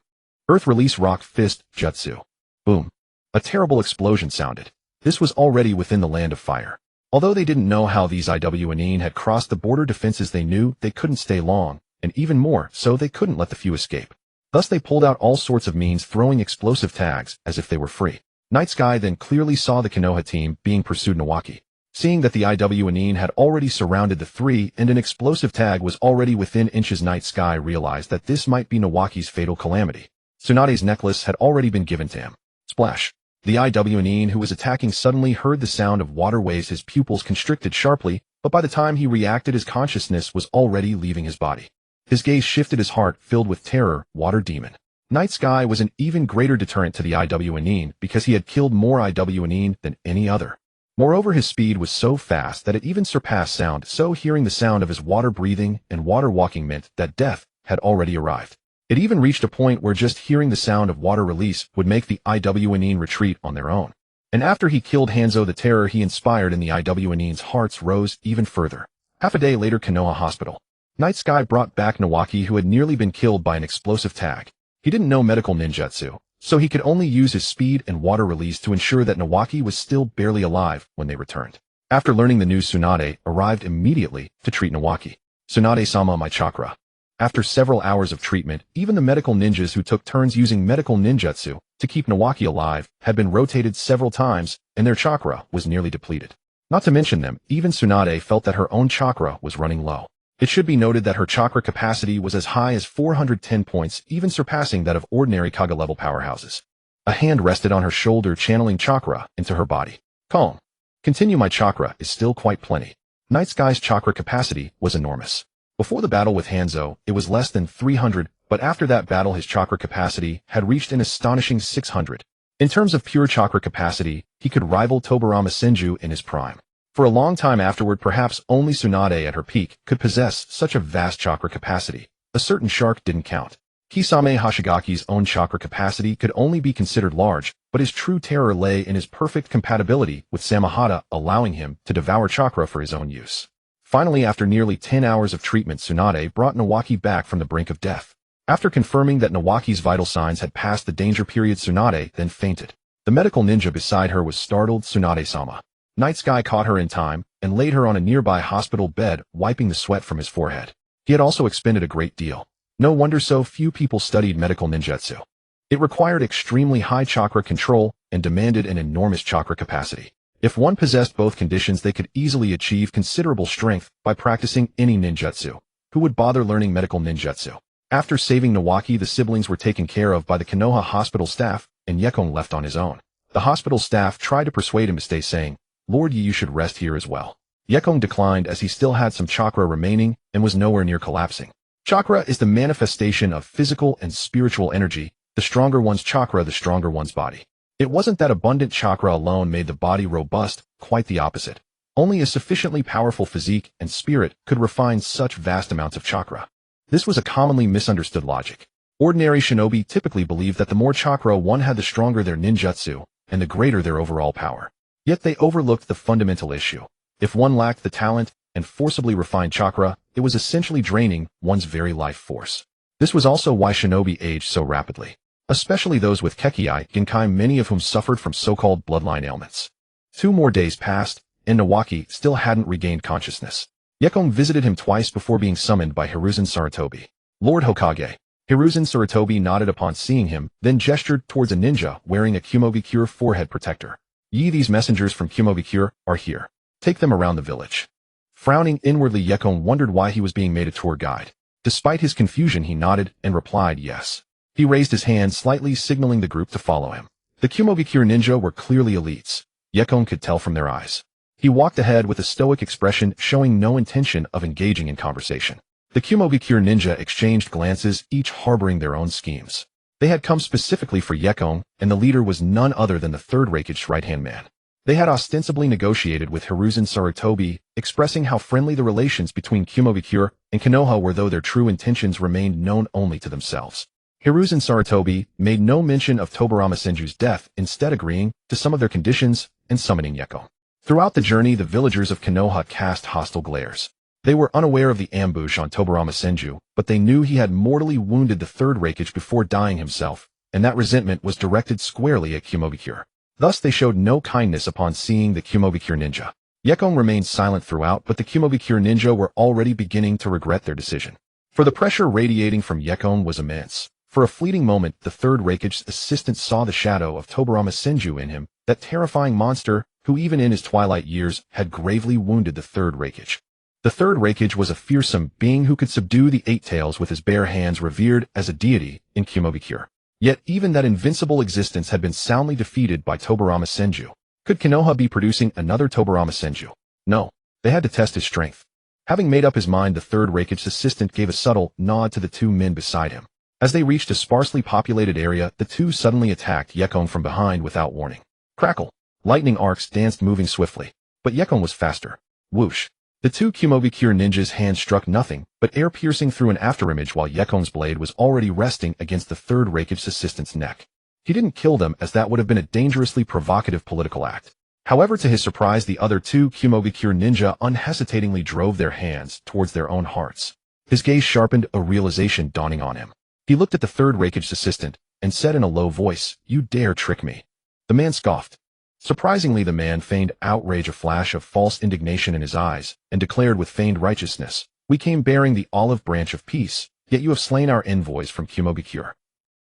Earth release rock fist jutsu. Boom. A terrible explosion sounded. This was already within the land of fire. Although they didn't know how these IWNine had crossed the border defenses, they knew they couldn't stay long, and even more so they couldn't let the few escape. Thus they pulled out all sorts of means, throwing explosive tags as if they were free. Night Sky then clearly saw the Konoha team being pursued. Nawaki, seeing that the IWNine had already surrounded the three and an explosive tag was already within inches, Night Sky realized that this might be Nawaki's fatal calamity. Tsunade's necklace had already been given to him. Splash. The IWNine who was attacking suddenly heard the sound of water waves. His pupils constricted sharply, but by the time he reacted, his consciousness was already leaving his body. His gaze shifted, his heart filled with terror. Water demon. Night Sky was an even greater deterrent to the IWNine because he had killed more IWNine than any other. Moreover, his speed was so fast that it even surpassed sound, so hearing the sound of his water breathing and water walking meant that death had already arrived. It even reached a point where just hearing the sound of water release would make the IWNine retreat on their own. And after he killed Hanzo, the terror he inspired in the IWNine's hearts rose even further. Half a day later, Konoha Hospital. Night Sky brought back Nawaki, who had nearly been killed by an explosive tag. He didn't know medical ninjutsu, so he could only use his speed and water release to ensure that Nawaki was still barely alive when they returned. After learning the news, Tsunade arrived immediately to treat Nawaki. "Tsunade-sama, my chakra." After several hours of treatment, even the medical ninjas who took turns using medical ninjutsu to keep Nawaki alive had been rotated several times, and their chakra was nearly depleted. Not to mention them, even Tsunade felt that her own chakra was running low. It should be noted that her chakra capacity was as high as 410 points, even surpassing that of ordinary Kage-level powerhouses. A hand rested on her shoulder, channeling chakra into her body. "Calm. Continue, my chakra is still quite plenty." Night Sky's chakra capacity was enormous. Before the battle with Hanzo, it was less than 300, but after that battle his chakra capacity had reached an astonishing 600. In terms of pure chakra capacity, he could rival Tobirama Senju in his prime. For a long time afterward, perhaps only Tsunade at her peak could possess such a vast chakra capacity. A certain shark didn't count. Kisame Hoshigaki's own chakra capacity could only be considered large, but his true terror lay in his perfect compatibility with Samahata, allowing him to devour chakra for his own use. Finally, after nearly 10 hours of treatment, Tsunade brought Nawaki back from the brink of death. After confirming that Nawaki's vital signs had passed the danger period, Tsunade then fainted. The medical ninja beside her was startled. "Tsunade-sama." Night Sky caught her in time and laid her on a nearby hospital bed, wiping the sweat from his forehead. He had also expended a great deal. No wonder so few people studied medical ninjutsu. It required extremely high chakra control and demanded an enormous chakra capacity. If one possessed both conditions, they could easily achieve considerable strength by practicing any ninjutsu. Who would bother learning medical ninjutsu? After saving Nawaki, the siblings were taken care of by the Konoha hospital staff, and Yekong left on his own. The hospital staff tried to persuade him to stay, saying, "Lord Yi, you should rest here as well." Yekong declined as he still had some chakra remaining and was nowhere near collapsing. Chakra is the manifestation of physical and spiritual energy. The stronger one's chakra, the stronger one's body. It wasn't that abundant chakra alone made the body robust, quite the opposite. Only a sufficiently powerful physique and spirit could refine such vast amounts of chakra. This was a commonly misunderstood logic. Ordinary shinobi typically believed that the more chakra one had, the stronger their ninjutsu, and the greater their overall power. Yet they overlooked the fundamental issue. If one lacked the talent and forcibly refined chakra, it was essentially draining one's very life force. This was also why shinobi aged so rapidly. Especially those with Kekkei Genkai, many of whom suffered from so-called bloodline ailments. 2 more days passed, and Nawaki still hadn't regained consciousness. Yekong visited him twice before being summoned by Hiruzen Sarutobi. "Lord Hokage, Hiruzen Sarutobi nodded upon seeing him, then gestured towards a ninja wearing a Kumobikure forehead protector. These messengers from Kumobikure are here. Take them around the village. Frowning inwardly, Yekong wondered why he was being made a tour guide. Despite his confusion, he nodded and replied yes. He raised his hand slightly, signaling the group to follow him. The Kumobikure ninja were clearly elites. Yekong could tell from their eyes. He walked ahead with a stoic expression, showing no intention of engaging in conversation. The Kumobikure ninja exchanged glances, each harboring their own schemes. They had come specifically for Yekong, and the leader was none other than the third Raikage right-hand man. They had ostensibly negotiated with Hiruzen Sarutobi, expressing how friendly the relations between Kumobikure and Konoha were, though their true intentions remained known only to themselves. Hiruzen Sarutobi made no mention of Tobirama Senju's death, instead agreeing to some of their conditions and summoning Yekong. Throughout the journey, the villagers of Konoha cast hostile glares. They were unaware of the ambush on Tobirama Senju, but they knew he had mortally wounded the third Raikage before dying himself, and that resentment was directed squarely at Kumobikure. Thus they showed no kindness upon seeing the Kumobikure ninja. Yekong remained silent throughout, but the Kumobikure ninja were already beginning to regret their decision. For the pressure radiating from Yekong was immense. For a fleeting moment, the third Raikage's assistant saw the shadow of Tobirama Senju in him, that terrifying monster who even in his twilight years had gravely wounded the third Raikage. The third Raikage was a fearsome being who could subdue the Eight Tails with his bare hands, revered as a deity in Kumobikure. Yet even that invincible existence had been soundly defeated by Tobirama Senju. Could Konoha be producing another Tobirama Senju? No. They had to test his strength. Having made up his mind, the third Raikage's assistant gave a subtle nod to the two men beside him. As they reached a sparsely populated area, the two suddenly attacked Yekong from behind without warning. Crackle! Lightning arcs danced, moving swiftly. But Yekong was faster. Whoosh! The two Kumobikure ninjas' hands struck nothing but air, piercing through an afterimage while Yekong's blade was already resting against the third Raikage's assistant's neck. He didn't kill them, as that would have been a dangerously provocative political act. However, to his surprise, the other two Kumobikure ninja unhesitatingly drove their hands towards their own hearts. His gaze sharpened, a realization dawning on him. He looked at the third Raikage's assistant and said in a low voice, "You dare trick me." The man scoffed. Surprisingly, the man feigned outrage, a flash of false indignation in his eyes, and declared with feigned righteousness, "We came bearing the olive branch of peace, yet you have slain our envoys from Kumobikure.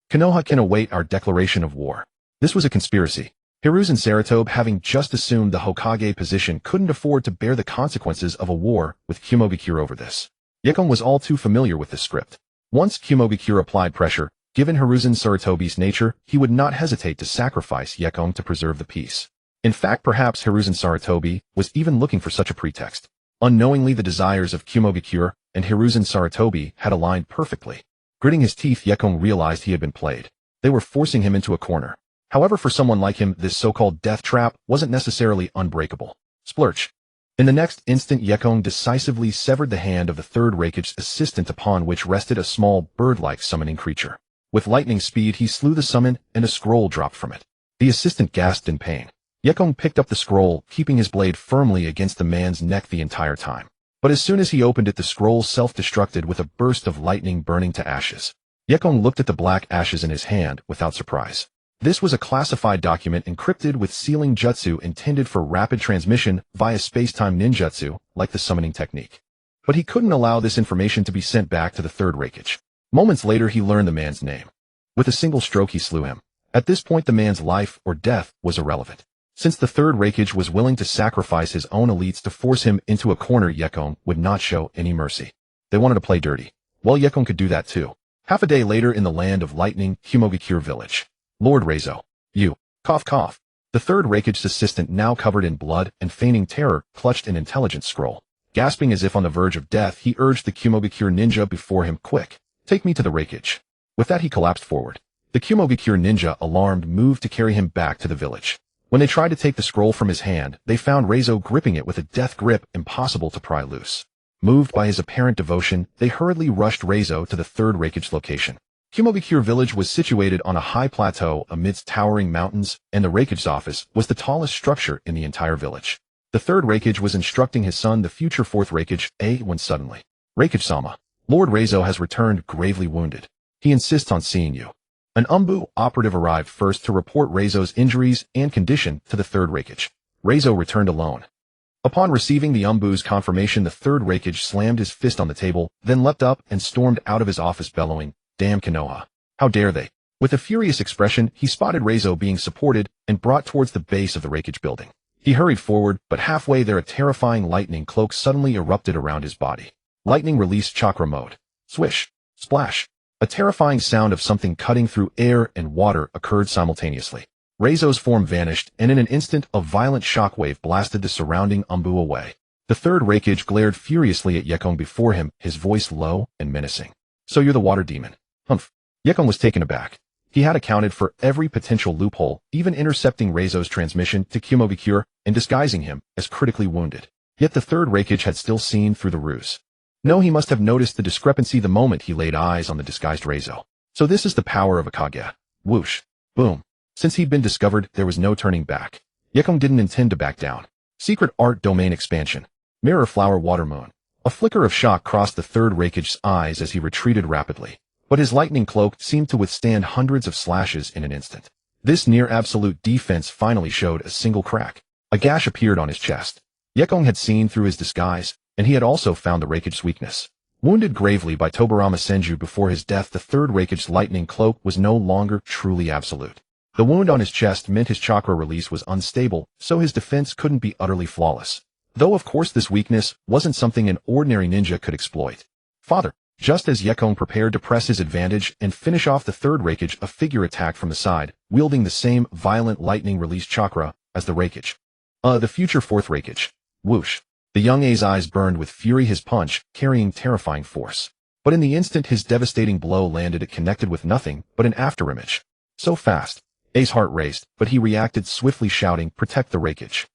Konoha can await our declaration of war." This was a conspiracy. Hiruzen Sarutobi, having just assumed the Hokage position, couldn't afford to bear the consequences of a war with Kumobikure over this. Yekong was all too familiar with this script. Once Kumobikure applied pressure, given Hiruzen Sarutobi's nature, he would not hesitate to sacrifice Yekong to preserve the peace. In fact, perhaps Hiruzen Sarutobi was even looking for such a pretext. Unknowingly, the desires of Kumobikure and Hiruzen Sarutobi had aligned perfectly. Gritting his teeth, Yekong realized he had been played. They were forcing him into a corner. However, for someone like him, this so-called death trap wasn't necessarily unbreakable. Splurch! In the next instant, Yekong decisively severed the hand of the third Raikage's assistant, upon which rested a small bird-like summoning creature. With lightning speed, he slew the summon, and a scroll dropped from it. The assistant gasped in pain. Yekong picked up the scroll, keeping his blade firmly against the man's neck the entire time. But as soon as he opened it, the scroll self-destructed with a burst of lightning, burning to ashes. Yekong looked at the black ashes in his hand without surprise. This was a classified document encrypted with sealing jutsu intended for rapid transmission via space-time ninjutsu, like the summoning technique. But he couldn't allow this information to be sent back to the third Raikage. Moments later, he learned the man's name. With a single stroke, he slew him. At this point, the man's life or death was irrelevant. Since the third Raikage was willing to sacrifice his own elites to force him into a corner, Yekong would not show any mercy. They wanted to play dirty. Well, Yekong could do that too. Half a day later, in the land of lightning, Kumobikure village. Lord Reizo. You. Cough cough. The third Raikage's assistant, now covered in blood and feigning terror, clutched an intelligence scroll. Gasping as if on the verge of death, he urged the Kumobikure ninja before him, "Quick, take me to the Raikage." With that, he collapsed forward. The Kumobikure ninja, alarmed, moved to carry him back to the village. When they tried to take the scroll from his hand, they found Reizo gripping it with a death grip impossible to pry loose. Moved by his apparent devotion, they hurriedly rushed Reizo to the third Raikage location. Kumobikure village was situated on a high plateau amidst towering mountains, and the Raikage's office was the tallest structure in the entire village. The third Raikage was instructing his son, the future fourth Raikage, when suddenly, "Raikage-sama, Lord Reizo has returned, gravely wounded. He insists on seeing you." An Umbu operative arrived first to report Reizo's injuries and condition to the third Raikage. Reizo returned alone. Upon receiving the Umbu's confirmation, the third Raikage slammed his fist on the table, then leapt up and stormed out of his office, bellowing, Damn Konoha. How dare they? With a furious expression, he spotted Reizo being supported and brought towards the base of the Reikage building. He hurried forward, but halfway there a terrifying lightning cloak suddenly erupted around his body. Lightning released chakra mode. Swish. Splash. A terrifying sound of something cutting through air and water occurred simultaneously. Reizo's form vanished, and in an instant a violent shockwave blasted the surrounding Umbu away. The third Reikage glared furiously at Yekong before him, his voice low and menacing. So you're the water demon. Humph. Yekong was taken aback. He had accounted for every potential loophole, even intercepting Reizo's transmission to Kumobikure and disguising him as critically wounded. Yet the third Reikage had still seen through the ruse. No, he must have noticed the discrepancy the moment he laid eyes on the disguised Reizo. So this is the power of a Kage. Whoosh. Boom. Since he'd been discovered, there was no turning back. Yekong didn't intend to back down. Secret art domain expansion. Mirror flower water moon. A flicker of shock crossed the third Reikage's eyes as he retreated rapidly. But his lightning cloak seemed to withstand hundreds of slashes in an instant. This near-absolute defense finally showed a single crack. A gash appeared on his chest. Yekong had seen through his disguise, and he had also found the Reikage's weakness. Wounded gravely by Tobarama Senju before his death, the third Reikage's lightning cloak was no longer truly absolute. The wound on his chest meant his chakra release was unstable, so his defense couldn't be utterly flawless. Though of course this weakness wasn't something an ordinary ninja could exploit. Father. Just as Yekong prepared to press his advantage and finish off the third Reikage, a figure attacked from the side, wielding the same violent lightning release chakra as the Reikage. The future fourth Reikage. Whoosh. The young A's eyes burned with fury, his punch carrying terrifying force. But in the instant his devastating blow landed, it connected with nothing but an afterimage. So fast. A's heart raced, but he reacted swiftly, shouting, "Protect the Reikage."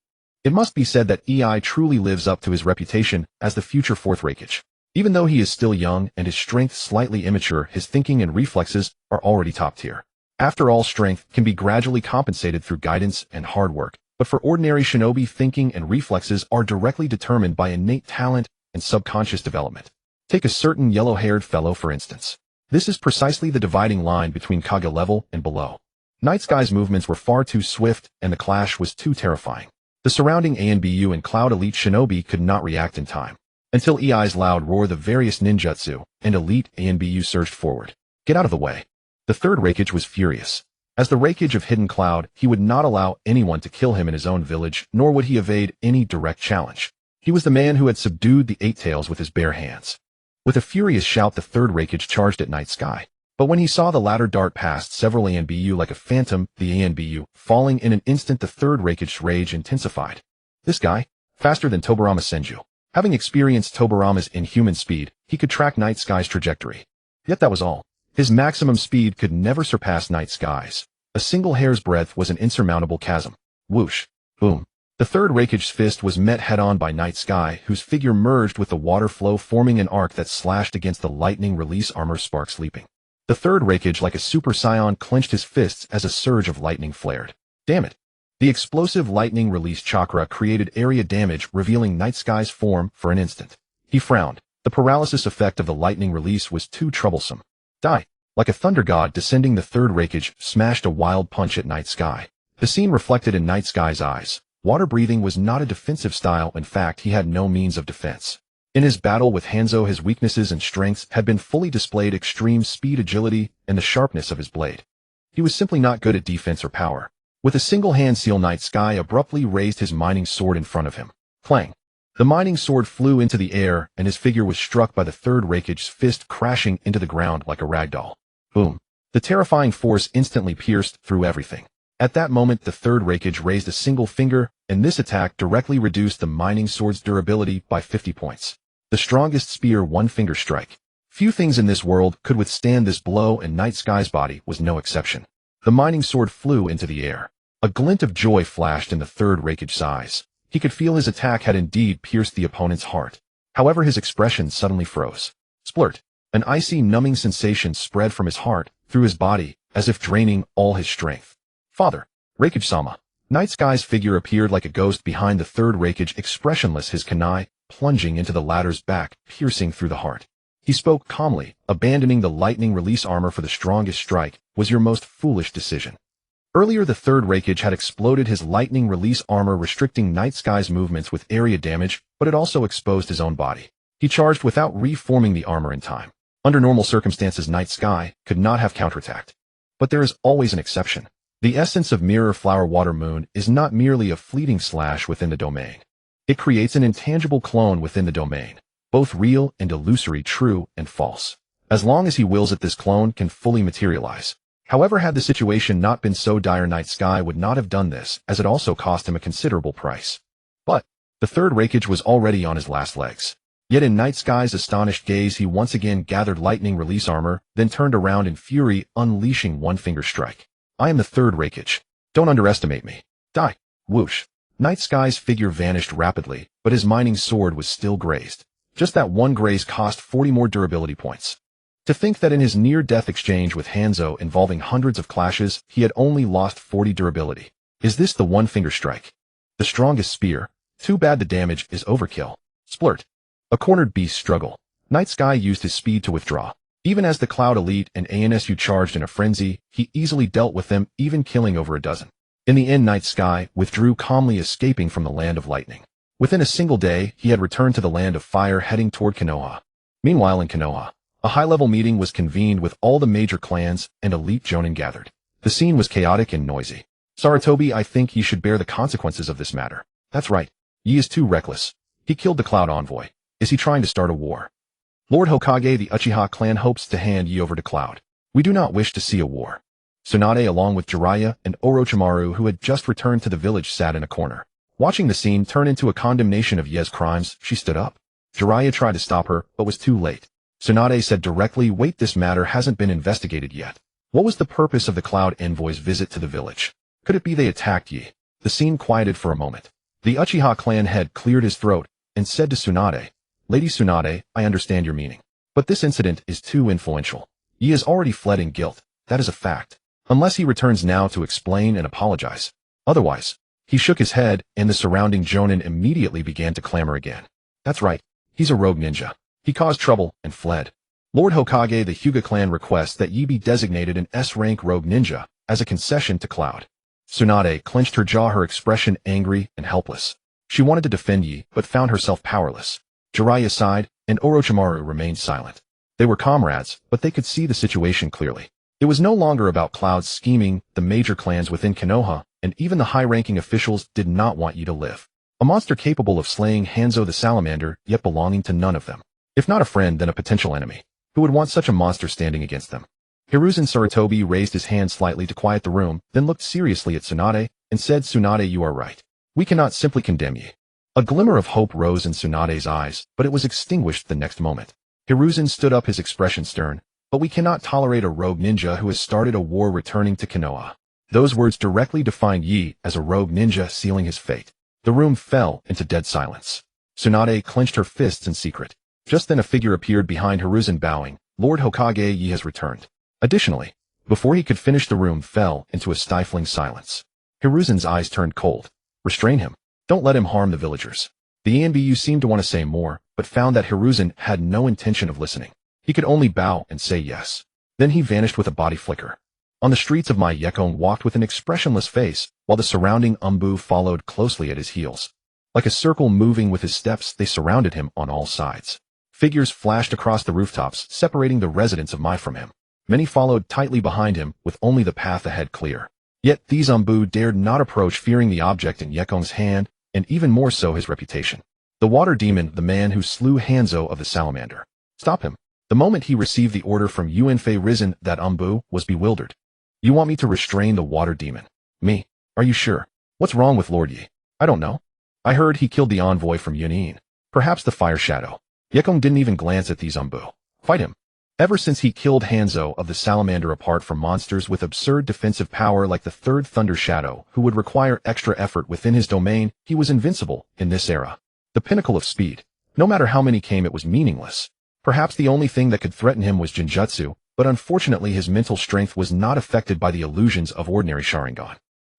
It must be said that EI truly lives up to his reputation as the future fourth Reikage. Even though he is still young and his strength slightly immature, his thinking and reflexes are already top tier. After all, strength can be gradually compensated through guidance and hard work, but for ordinary shinobi, thinking and reflexes are directly determined by innate talent and subconscious development. Take a certain yellow-haired fellow, for instance. This is precisely the dividing line between Kage level and below. Night Sky's movements were far too swift, and the clash was too terrifying. The surrounding ANBU and Cloud Elite shinobi could not react in time. Until EI's loud roar, the various ninjutsu and elite ANBU surged forward. Get out of the way. The third Reikage was furious. As the Reikage of Hidden Cloud, he would not allow anyone to kill him in his own village, nor would he evade any direct challenge. He was the man who had subdued the Eight Tails with his bare hands. With a furious shout, the third Reikage charged at Night Sky. But when he saw the latter dart past several ANBU like a phantom, the ANBU falling in an instant, the third Reikage's rage intensified. This guy? Faster than Tobarama Senju. Having experienced Tobarama's inhuman speed, he could track Night Sky's trajectory. Yet that was all. His maximum speed could never surpass Night Sky's. A single hair's breadth was an insurmountable chasm. Whoosh. Boom. The third Reikage's fist was met head-on by Night Sky, whose figure merged with the water flow, forming an arc that slashed against the lightning release armor, sparks leaping. The third Reikage, like a super scion, clenched his fists as a surge of lightning flared. Damn it. The explosive lightning release chakra created area damage, revealing Night Sky's form for an instant. He frowned. The paralysis effect of the lightning release was too troublesome. Die. Like a thunder god descending, the third Reikage smashed a wild punch at Night Sky. The scene reflected in Night Sky's eyes. Water breathing was not a defensive style. In fact, he had no means of defense. In his battle with Hanzo, his weaknesses and strengths had been fully displayed: extreme speed, agility, and the sharpness of his blade. He was simply not good at defense or power. With a single hand seal, Night Sky abruptly raised his mining sword in front of him. Clang! The mining sword flew into the air, and his figure was struck by the third Reikage's fist, crashing into the ground like a ragdoll. Boom! The terrifying force instantly pierced through everything. At that moment, the third Reikage raised a single finger, and this attack directly reduced the mining sword's durability by 50 points. The strongest spear, one finger strike. Few things in this world could withstand this blow, and Night Sky's body was no exception. The mining sword flew into the air. A glint of joy flashed in the third Reikage's eyes. He could feel his attack had indeed pierced the opponent's heart. However, his expression suddenly froze. Splurt! An icy, numbing sensation spread from his heart through his body, as if draining all his strength. Father! Reikage-sama! Night Sky's figure appeared like a ghost behind the third Reikage, expressionless, his kunai plunging into the latter's back, piercing through the heart. He spoke calmly. Abandoning the lightning release armor for the strongest strike was your most foolish decision. Earlier, the third Reikage had exploded his lightning release armor, restricting Night Sky's movements with area damage, but it also exposed his own body. He charged without reforming the armor in time. Under normal circumstances, Night Sky could not have counterattacked. But there is always an exception. The essence of Mirror Flower Water Moon is not merely a fleeting slash within the domain. It creates an intangible clone within the domain, both real and illusory, true and false. As long as he wills it, this clone can fully materialize. However, had the situation not been so dire, Night Sky would not have done this, as it also cost him a considerable price. But the third Hokage was already on his last legs. Yet in Night Sky's astonished gaze, he once again gathered lightning release armor, then turned around in fury, unleashing one finger strike. I am the third Hokage. Don't underestimate me. Die. Whoosh. Night Sky's figure vanished rapidly, but his mining sword was still grazed. Just that one graze cost 40 more durability points. To think that in his near-death exchange with Hanzo involving hundreds of clashes, he had only lost 40 durability. Is this the one finger strike? The strongest spear? Too bad the damage is overkill. Splurt. A cornered beast struggle. Night Sky used his speed to withdraw. Even as the Cloud Elite and ANSU charged in a frenzy, he easily dealt with them, even killing over a dozen. In the end, Night Sky withdrew, calmly escaping from the Land of Lightning. Within a single day, he had returned to the Land of Fire, heading toward Konoha. Meanwhile in Konoha, a high-level meeting was convened with all the major clans and elite jonin gathered. The scene was chaotic and noisy. Sarutobi, I think you should bear the consequences of this matter. That's right. Yi is too reckless. He killed the Cloud Envoy. Is he trying to start a war? Lord Hokage, the Uchiha clan hopes to hand Yi over to Cloud. We do not wish to see a war. Tsunade, along with Jiraiya and Orochimaru, who had just returned to the village, sat in a corner. Watching the scene turn into a condemnation of Ye's crimes, she stood up. Jiraiya tried to stop her, but was too late. Tsunade said directly, wait, this matter hasn't been investigated yet. What was the purpose of the Cloud Envoy's visit to the village? Could it be they attacked Yi? The scene quieted for a moment. The Uchiha clan head cleared his throat and said to Tsunade, Lady Tsunade, I understand your meaning. But this incident is too influential. Yi has already fled in guilt. That is a fact. Unless he returns now to explain and apologize. Otherwise, he shook his head, and the surrounding jonin immediately began to clamor again. That's right. He's a rogue ninja. He caused trouble and fled. Lord Hokage, the Hyuga clan requests that Yi be designated an S-rank rogue ninja as a concession to Cloud. Tsunade clenched her jaw, her expression angry and helpless. She wanted to defend Yi, but found herself powerless. Jiraiya sighed, and Orochimaru remained silent. They were comrades, but they could see the situation clearly. It was no longer about Cloud's scheming. The major clans within Konoha, and even the high-ranking officials, did not want Yi to live. A monster capable of slaying Hanzo the Salamander, yet belonging to none of them. If not a friend, then a potential enemy. Who would want such a monster standing against them? Hiruzen Sarutobi raised his hand slightly to quiet the room, then looked seriously at Tsunade, and said, Tsunade, you are right. We cannot simply condemn Yi. A glimmer of hope rose in Tsunade's eyes, but it was extinguished the next moment. Hiruzen stood up, his expression stern. But we cannot tolerate a rogue ninja who has started a war returning to Konoha. Those words directly defined Yi as a rogue ninja, sealing his fate. The room fell into dead silence. Tsunade clenched her fists in secret. Just then a figure appeared behind Hiruzen, bowing. Lord Hokage, Yi has returned. Additionally, before he could finish, the room fell into a stifling silence. Hiruzen's eyes turned cold. Restrain him. Don't let him harm the villagers. The ENBU seemed to want to say more, but found that Hiruzen had no intention of listening. He could only bow and say yes. Then he vanished with a body flicker. On the streets of my Yekong walked with an expressionless face, while the surrounding Umbu followed closely at his heels. Like a circle moving with his steps, they surrounded him on all sides. Figures flashed across the rooftops, separating the residents of Mai from him. Many followed tightly behind him, with only the path ahead clear. Yet these Umbu dared not approach, fearing the object in Yekong's hand, and even more so his reputation. The water demon, the man who slew Hanzo of the Salamander. Stop him. The moment he received the order from Yunfei Risen, that Umbu was bewildered. You want me to restrain the water demon? Me? Are you sure? What's wrong with Lord Yi? I don't know. I heard he killed the envoy from Yunin. Perhaps the Fire Shadow. Yekong didn't even glance at these Umbu. Fight him. Ever since he killed Hanzo of the Salamander, apart from monsters with absurd defensive power like the Third Thunder Shadow, who would require extra effort within his domain, he was invincible in this era. The pinnacle of speed. No matter how many came, it was meaningless. Perhaps the only thing that could threaten him was Jinjutsu, but unfortunately his mental strength was not affected by the illusions of ordinary Sharingan.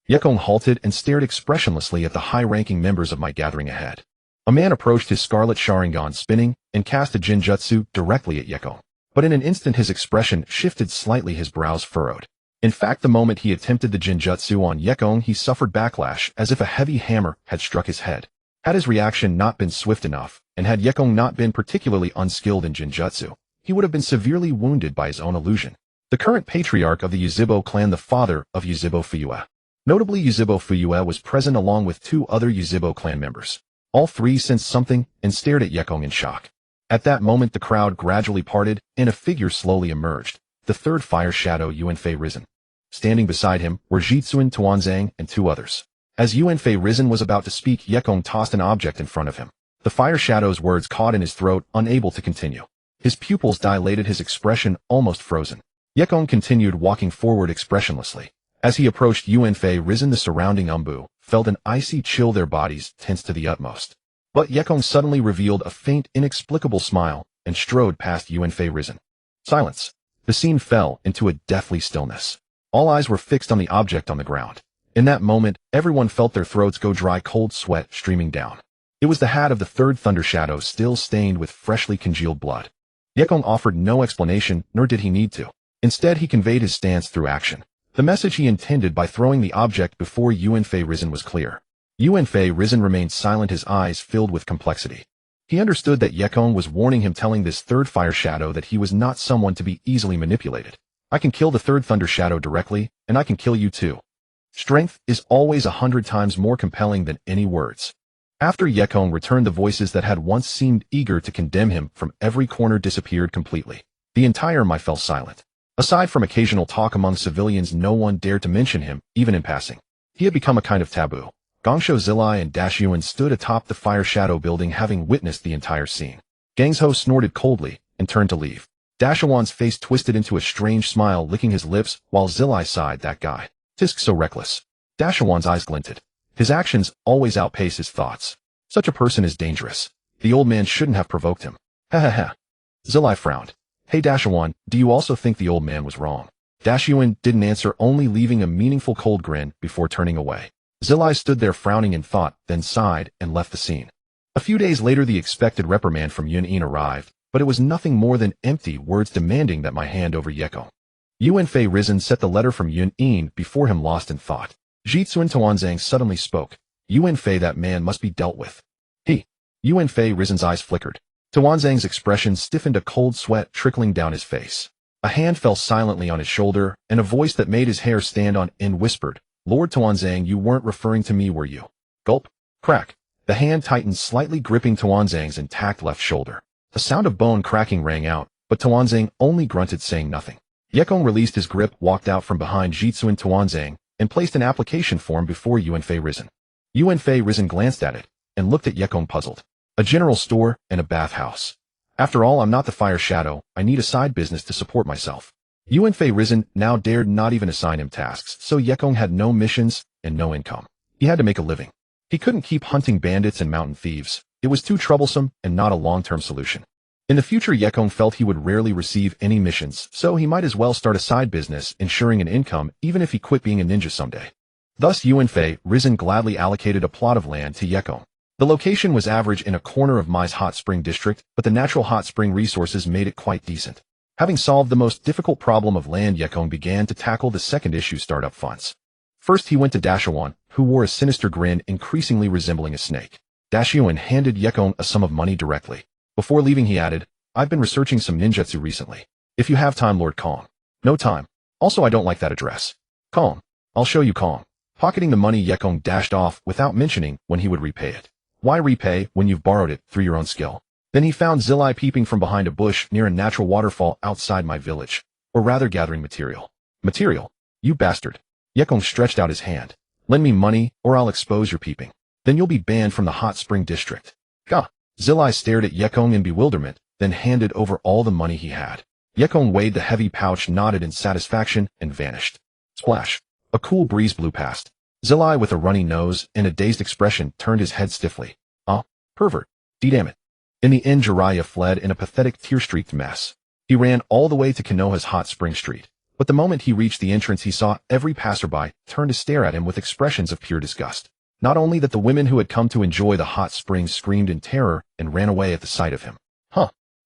Yekong halted and stared expressionlessly at the high-ranking members of my gathering ahead. A man approached, his scarlet Sharingan spinning, and cast a Jinjutsu directly at Yekong. But in an instant his expression shifted slightly, his brows furrowed. In fact, the moment he attempted the Jinjutsu on Yekong, he suffered backlash as if a heavy hammer had struck his head. Had his reaction not been swift enough, and had Yekong not been particularly unskilled in Jinjutsu, he would have been severely wounded by his own illusion. The current patriarch of the Yuzhibo clan, the father of Yuzhibo Fuyue. Notably, Yuzhibo Fuyue was present along with 2 other Yuzhibo clan members. All 3 sensed something and stared at Yekong in shock. At that moment, the crowd gradually parted, and a figure slowly emerged, the third fire shadow Yuanfei risen. Standing beside him were Jitsuin Tuanzang and 2 others. As Yuanfei risen was about to speak, Yekong tossed an object in front of him. The fire shadow's words caught in his throat, unable to continue. His pupils dilated, his expression almost frozen. Yekong continued walking forward expressionlessly. As he approached Yuanfei risen, the surrounding Umbu felt an icy chill, their bodies tensed to the utmost. But Yekong suddenly revealed a faint, inexplicable smile and strode past Yuanfei risen. Silence. The scene fell into a deathly stillness. All eyes were fixed on the object on the ground. In that moment, everyone felt their throats go dry, cold sweat streaming down. It was the hat of the third Thunder Shadow, still stained with freshly congealed blood. Yekong offered no explanation, nor did he need to. Instead, he conveyed his stance through action. The message he intended by throwing the object before Yuanfei risen was clear. Yuanfei risen remained silent, his eyes filled with complexity. He understood that Yekong was warning him, telling this third fire shadow that he was not someone to be easily manipulated. I can kill the third Thunder Shadow directly, and I can kill you too. Strength is always 100 times more compelling than any words. After Yekong returned, the voices that had once seemed eager to condemn him from every corner disappeared completely. The entire Mai fell silent. Aside from occasional talk among civilians, no one dared to mention him, even in passing. He had become a kind of taboo. Gongsho Zilai and Dashyuan stood atop the fire shadow building, having witnessed the entire scene. Gangsho snorted coldly and turned to leave. Dashuan's face twisted into a strange smile, licking his lips, while Zilai sighed. That guy. Tisk, so reckless. Dashuan's eyes glinted. His actions always outpace his thoughts. Such a person is dangerous. The old man shouldn't have provoked him. Ha ha ha. Zilai frowned. Hey Dashuan, do you also think the old man was wrong? Dashuan didn't answer, only leaving a meaningful cold grin before turning away. Zilai stood there frowning in thought, then sighed and left the scene. A few days later, the expected reprimand from Yun-In arrived, but it was nothing more than empty words demanding that my hand over Yekong. Yuanfei risen set the letter from Yun-In before him, lost in thought. Jitsuin Tuanzang suddenly spoke. Yuanfei, that man must be dealt with. He. Yuanfei risen's eyes flickered. Tuanzang's expression stiffened, a cold sweat trickling down his face. A hand fell silently on his shoulder, and a voice that made his hair stand on end whispered, Lord Tuanzang, you weren't referring to me, were you? Gulp. Crack. The hand tightened slightly, gripping Tuanzang's intact left shoulder. A sound of bone cracking rang out, but Tuanzang only grunted, saying nothing. Yekong released his grip, walked out from behind Jitsuin Tuanzang, and placed an application form before Yuanfei risen. Yuanfei risen glanced at it, and looked at Yekong puzzled. A general store and a bathhouse. After all, I'm not the fire shadow, I need a side business to support myself. Yuanfei risen now dared not even assign him tasks, so Yekong had no missions and no income. He had to make a living. He couldn't keep hunting bandits and mountain thieves. It was too troublesome and not a long-term solution. In the future, Yekong felt he would rarely receive any missions, so he might as well start a side business, ensuring an income even if he quit being a ninja someday. Thus, Yuanfei risen gladly allocated a plot of land to Yekong. The location was average in a corner of Mai's hot spring district, but the natural hot spring resources made it quite decent. Having solved the most difficult problem of land, Yekong began to tackle the second issue, startup funds. First, he went to Dashuan, who wore a sinister grin increasingly resembling a snake. Dashuan handed Yekong a sum of money directly. Before leaving, he added, I've been researching some ninjutsu recently. If you have time, Lord Kong. No time. Also, I don't like that address. Kong. I'll show you, Kong. Pocketing the money, Yekong dashed off without mentioning when he would repay it. Why repay when you've borrowed it through your own skill? Then he found Zilai peeping from behind a bush near a natural waterfall outside my village, or rather gathering material. Material? You bastard. Yekong stretched out his hand. Lend me money, or I'll expose your peeping. Then you'll be banned from the hot spring district. Gah. Zilai stared at Yekong in bewilderment, then handed over all the money he had. Yekong weighed the heavy pouch, nodded in satisfaction, and vanished. Splash. A cool breeze blew past. Zilai, with a runny nose and a dazed expression, turned his head stiffly. Pervert. D-damn it. In the end, Jiraiya fled in a pathetic, tear-streaked mess. He ran all the way to Konoha's hot spring street. But the moment he reached the entrance, he saw every passerby turn to stare at him with expressions of pure disgust. Not only that, the women who had come to enjoy the hot springs screamed in terror and ran away at the sight of him.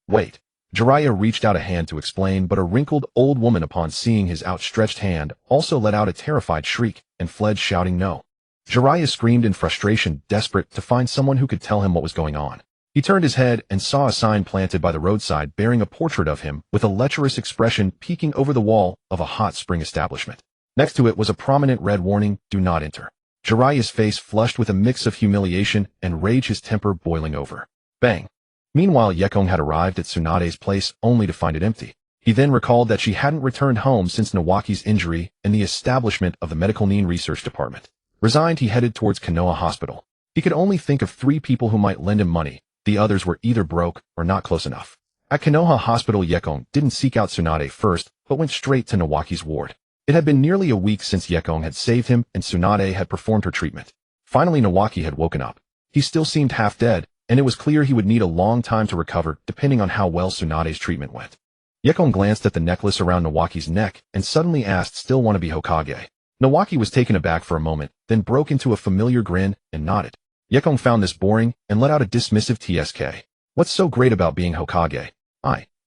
Wait. Jiraiya reached out a hand to explain, but a wrinkled old woman, upon seeing his outstretched hand, also let out a terrified shriek and fled, shouting no. Jiraiya screamed in frustration, desperate to find someone who could tell him what was going on. He He turned his head and saw a sign planted by the roadside bearing a portrait of him with a lecherous expression peeking over the wall of a hot spring establishment. Next to it was a prominent red warning, "Do not enter." Jiraiya's face flushed with a mix of humiliation and rage, his temper boiling over. Bang! Meanwhile, Yekong had arrived at Tsunade's place only to find it empty. He then recalled that she hadn't returned home since Nawaki's injury and the establishment of the Medical Nin Research Department. Resigned, he headed towards Konoha Hospital. He could only think of 3 people who might lend him money. The others were either broke or not close enough. At Konoha Hospital, Yekong didn't seek out Tsunade first, but went straight to Nawaki's ward. It had been nearly a week since Yekong had saved him and Tsunade had performed her treatment. Finally, Nawaki had woken up. He still seemed half dead, and it was clear he would need a long time to recover depending on how well Tsunade's treatment went. Yekong glanced at the necklace around Nawaki's neck and suddenly asked, "Still want to be Hokage?" Nawaki was taken aback for a moment, then broke into a familiar grin and nodded. Yekong found this boring and let out a dismissive "TSK. What's so great about being Hokage?"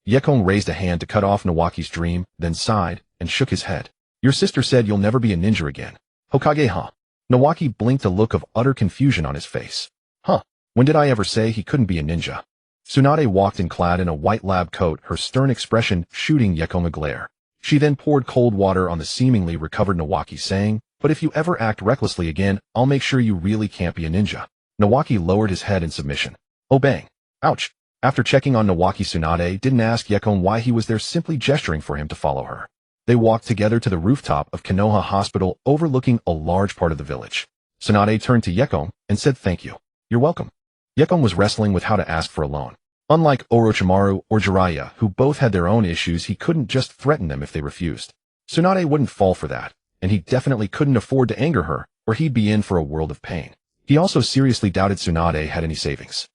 Yekong raised a hand to cut off Nawaki's dream, then sighed and shook his head. "Your sister said you'll never be a ninja again." "Hokage, huh?" Nawaki blinked, a look of utter confusion on his face. "Huh? When did I ever say he couldn't be a ninja?" Tsunade walked in clad in a white lab coat, her stern expression shooting Yekong a glare. She then poured cold water on the seemingly recovered Nawaki, saying, "But if you ever act recklessly again, I'll make sure you really can't be a ninja." Nawaki lowered his head in submission. Oh bang. Ouch. After checking on Nawaki, Tsunade didn't ask Yekong why he was there, simply gesturing for him to follow her. They walked together to the rooftop of Konoha Hospital, overlooking a large part of the village. Tsunade turned to Yekong and said, "Thank you. You're welcome." Yekong was wrestling with how to ask for a loan. Unlike Orochimaru or Jiraiya, who both had their own issues, he couldn't just threaten them if they refused. Tsunade wouldn't fall for that, and he definitely couldn't afford to anger her, or he'd be in for a world of pain. He also seriously doubted Tsunade had any savings.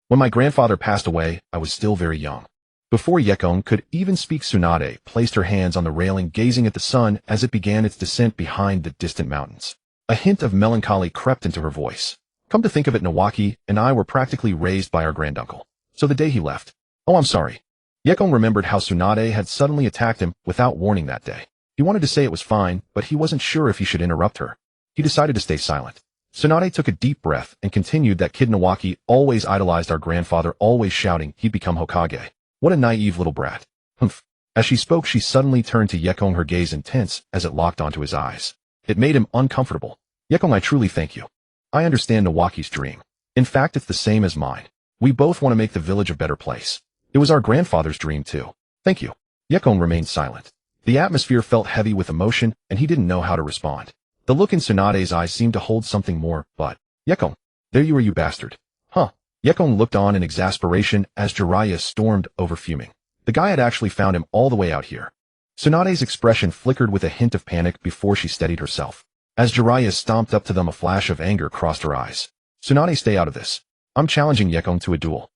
When my grandfather passed away, I was still very young." Before Yekong could even speak, Tsunade placed her hands on the railing, gazing at the sun as it began its descent behind the distant mountains. A hint of melancholy crept into her voice. "Come to think of it, Nawaki and I were practically raised by our granduncle. So the day he left..." "Oh, I'm sorry." Yekong remembered how Tsunade had suddenly attacked him without warning that day. He wanted to say it was fine, but he wasn't sure if he should interrupt her. He decided to stay silent. Tsunade took a deep breath and continued, "That kid Nawaki always idolized our grandfather, always shouting he'd become Hokage. What a naive little brat." Humph. As she spoke, she suddenly turned to Yekong, her gaze intense as it locked onto his eyes. It made him uncomfortable. "Yekong, I truly thank you. I understand Nawaki's dream. In fact, it's the same as mine. We both want to make the village a better place. It was our grandfather's dream too. Thank you." Yekong remained silent. The atmosphere felt heavy with emotion, and he didn't know how to respond. The look in Tsunade's eyes seemed to hold something more, but, "Yekong, there you are, you bastard." "Huh?" Yekong looked on in exasperation as Jiraiya stormed over, fuming. The guy had actually found him all the way out here. Tsunade's expression flickered with a hint of panic before she steadied herself. As Jiraiya stomped up to them, a flash of anger crossed her eyes. "Tsunade, stay out of this. I'm challenging Yekong to a duel."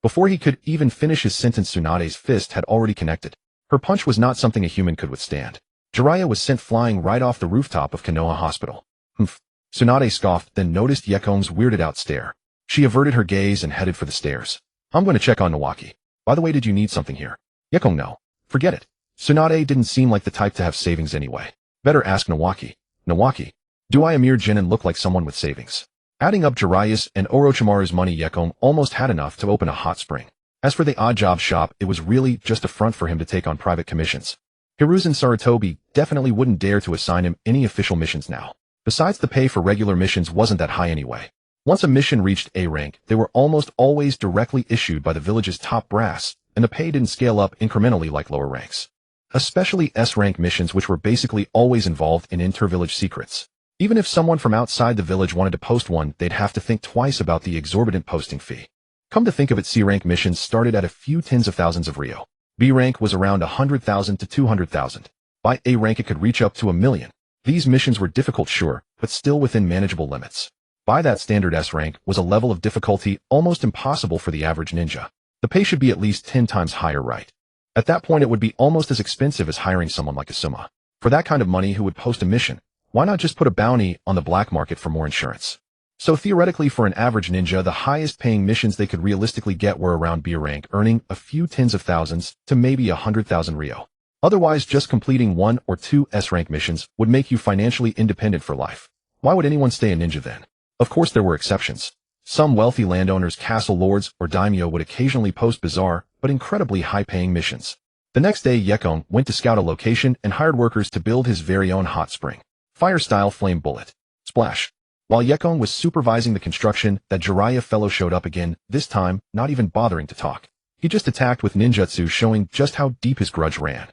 Before he could even finish his sentence, Tsunade's fist had already connected. Her punch was not something a human could withstand. Jiraiya was sent flying right off the rooftop of Konoha Hospital. "Humph." Tsunade scoffed, then noticed Yekong's weirded out stare. She averted her gaze and headed for the stairs. "I'm going to check on Nawaki. By the way, did you need something here?" "Yekong, no. Forget it." Tsunade didn't seem like the type to have savings anyway. "Better ask Nawaki." "Nawaki? Do I, a mere Jinin, look like someone with savings?" Adding up Jiraiya's and Orochimaru's money, Yekong almost had enough to open a hot spring. As for the odd job shop, it was really just a front for him to take on private commissions. Hiruzen Sarutobi definitely wouldn't dare to assign him any official missions now. Besides, the pay for regular missions wasn't that high anyway. Once a mission reached A rank, they were almost always directly issued by the village's top brass, and the pay didn't scale up incrementally like lower ranks. Especially S rank missions, which were basically always involved in inter-village secrets. Even if someone from outside the village wanted to post one, they'd have to think twice about the exorbitant posting fee. Come to think of it, C rank missions started at a few tens of thousands of Rio. B rank was around 100,000 to 200,000. By A rank, it could reach up to 1,000,000. These missions were difficult, sure, but still within manageable limits. By that standard, S rank was a level of difficulty almost impossible for the average ninja. The pay should be at least 10 times higher, right? At that point, it would be almost as expensive as hiring someone like Asuma. For that kind of money, who would post a mission? Why not just put a bounty on the black market for more insurance? So theoretically, for an average ninja, the highest paying missions they could realistically get were around B rank, earning a few tens of thousands to maybe 100,000 Rio. Otherwise, just completing 1 or 2 S rank missions would make you financially independent for life. Why would anyone stay a ninja then? Of course there were exceptions. Some wealthy landowners, castle lords, or daimyo would occasionally post bizarre, but incredibly high-paying missions. The next day, Yekong went to scout a location and hired workers to build his very own hot spring. Fire-style flame bullet. Splash. While Yekong was supervising the construction, that Jiraiya fellow showed up again, this time not even bothering to talk. He just attacked with ninjutsu, showing just how deep his grudge ran.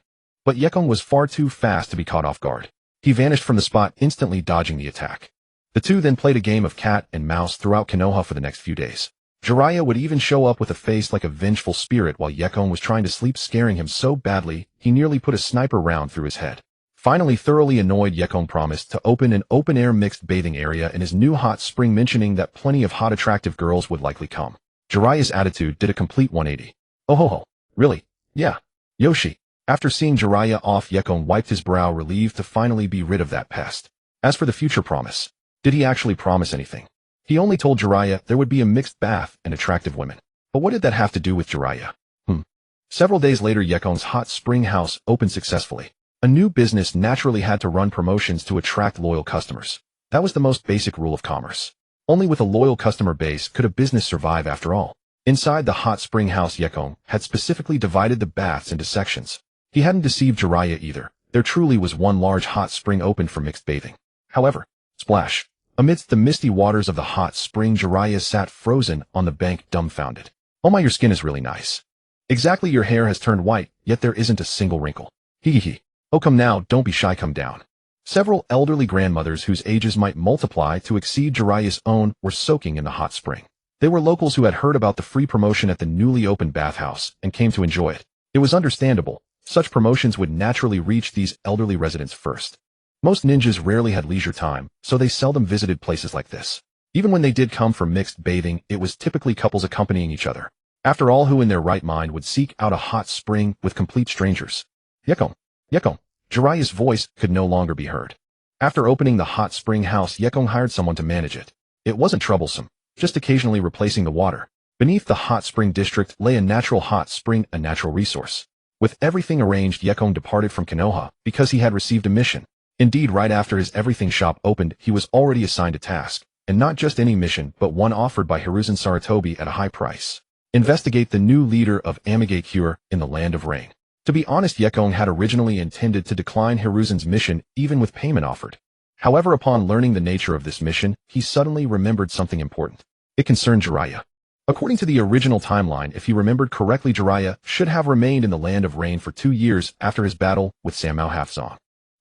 But Yekong was far too fast to be caught off guard. He vanished from the spot, instantly dodging the attack. The two then played a game of cat and mouse throughout Konoha for the next few days. Jiraiya would even show up with a face like a vengeful spirit while Yekong was trying to sleep, scaring him so badly he nearly put a sniper round through his head. Finally, thoroughly annoyed, Yekong promised to open an open-air mixed bathing area in his new hot spring, mentioning that plenty of hot attractive girls would likely come. Jiraiya's attitude did a complete 180. Oh ho ho, really? Yeah. Yoshi. After seeing Jiraiya off, Yekong wiped his brow, relieved to finally be rid of that pest. As for the future promise, did he actually promise anything? He only told Jiraiya there would be a mixed bath and attractive women. But what did that have to do with Jiraiya? Several days later, Yekong's hot spring house opened successfully. A new business naturally had to run promotions to attract loyal customers. That was the most basic rule of commerce. Only with a loyal customer base could a business survive after all. Inside the hot spring house, Yekong had specifically divided the baths into sections. He hadn't deceived Jiraiya either. There truly was one large hot spring open for mixed bathing. However, splash. Amidst the misty waters of the hot spring, Jiraiya sat frozen on the bank, dumbfounded. Oh my, your skin is really nice. Exactly, your hair has turned white, yet there isn't a single wrinkle. Hee hee. Oh come now, don't be shy, come down. Several elderly grandmothers whose ages might multiply to exceed Jiraiya's own were soaking in the hot spring. They were locals who had heard about the free promotion at the newly opened bathhouse and came to enjoy it. It was understandable. Such promotions would naturally reach these elderly residents first. Most ninjas rarely had leisure time, so they seldom visited places like this. Even when they did come for mixed bathing, it was typically couples accompanying each other. After all, who in their right mind would seek out a hot spring with complete strangers? Yekong. Yekong. Jiraiya's voice could no longer be heard. After opening the hot spring house, Yekong hired someone to manage it. It wasn't troublesome, just occasionally replacing the water. Beneath the hot spring district lay a natural hot spring, a natural resource. With everything arranged, Yekong departed from Konoha because he had received a mission. Indeed, right after his everything shop opened, he was already assigned a task, and not just any mission, but one offered by Hiruzen Sarutobi at a high price. Investigate the new leader of Amigakure in the Land of Rain. To be honest, Yekong had originally intended to decline Hiruzen's mission even with payment offered. However, upon learning the nature of this mission, he suddenly remembered something important. It concerned Jiraiya. According to the original timeline, if he remembered correctly, Jiraiya should have remained in the Land of Rain for 2 years after his battle with Sanmao Halfzong.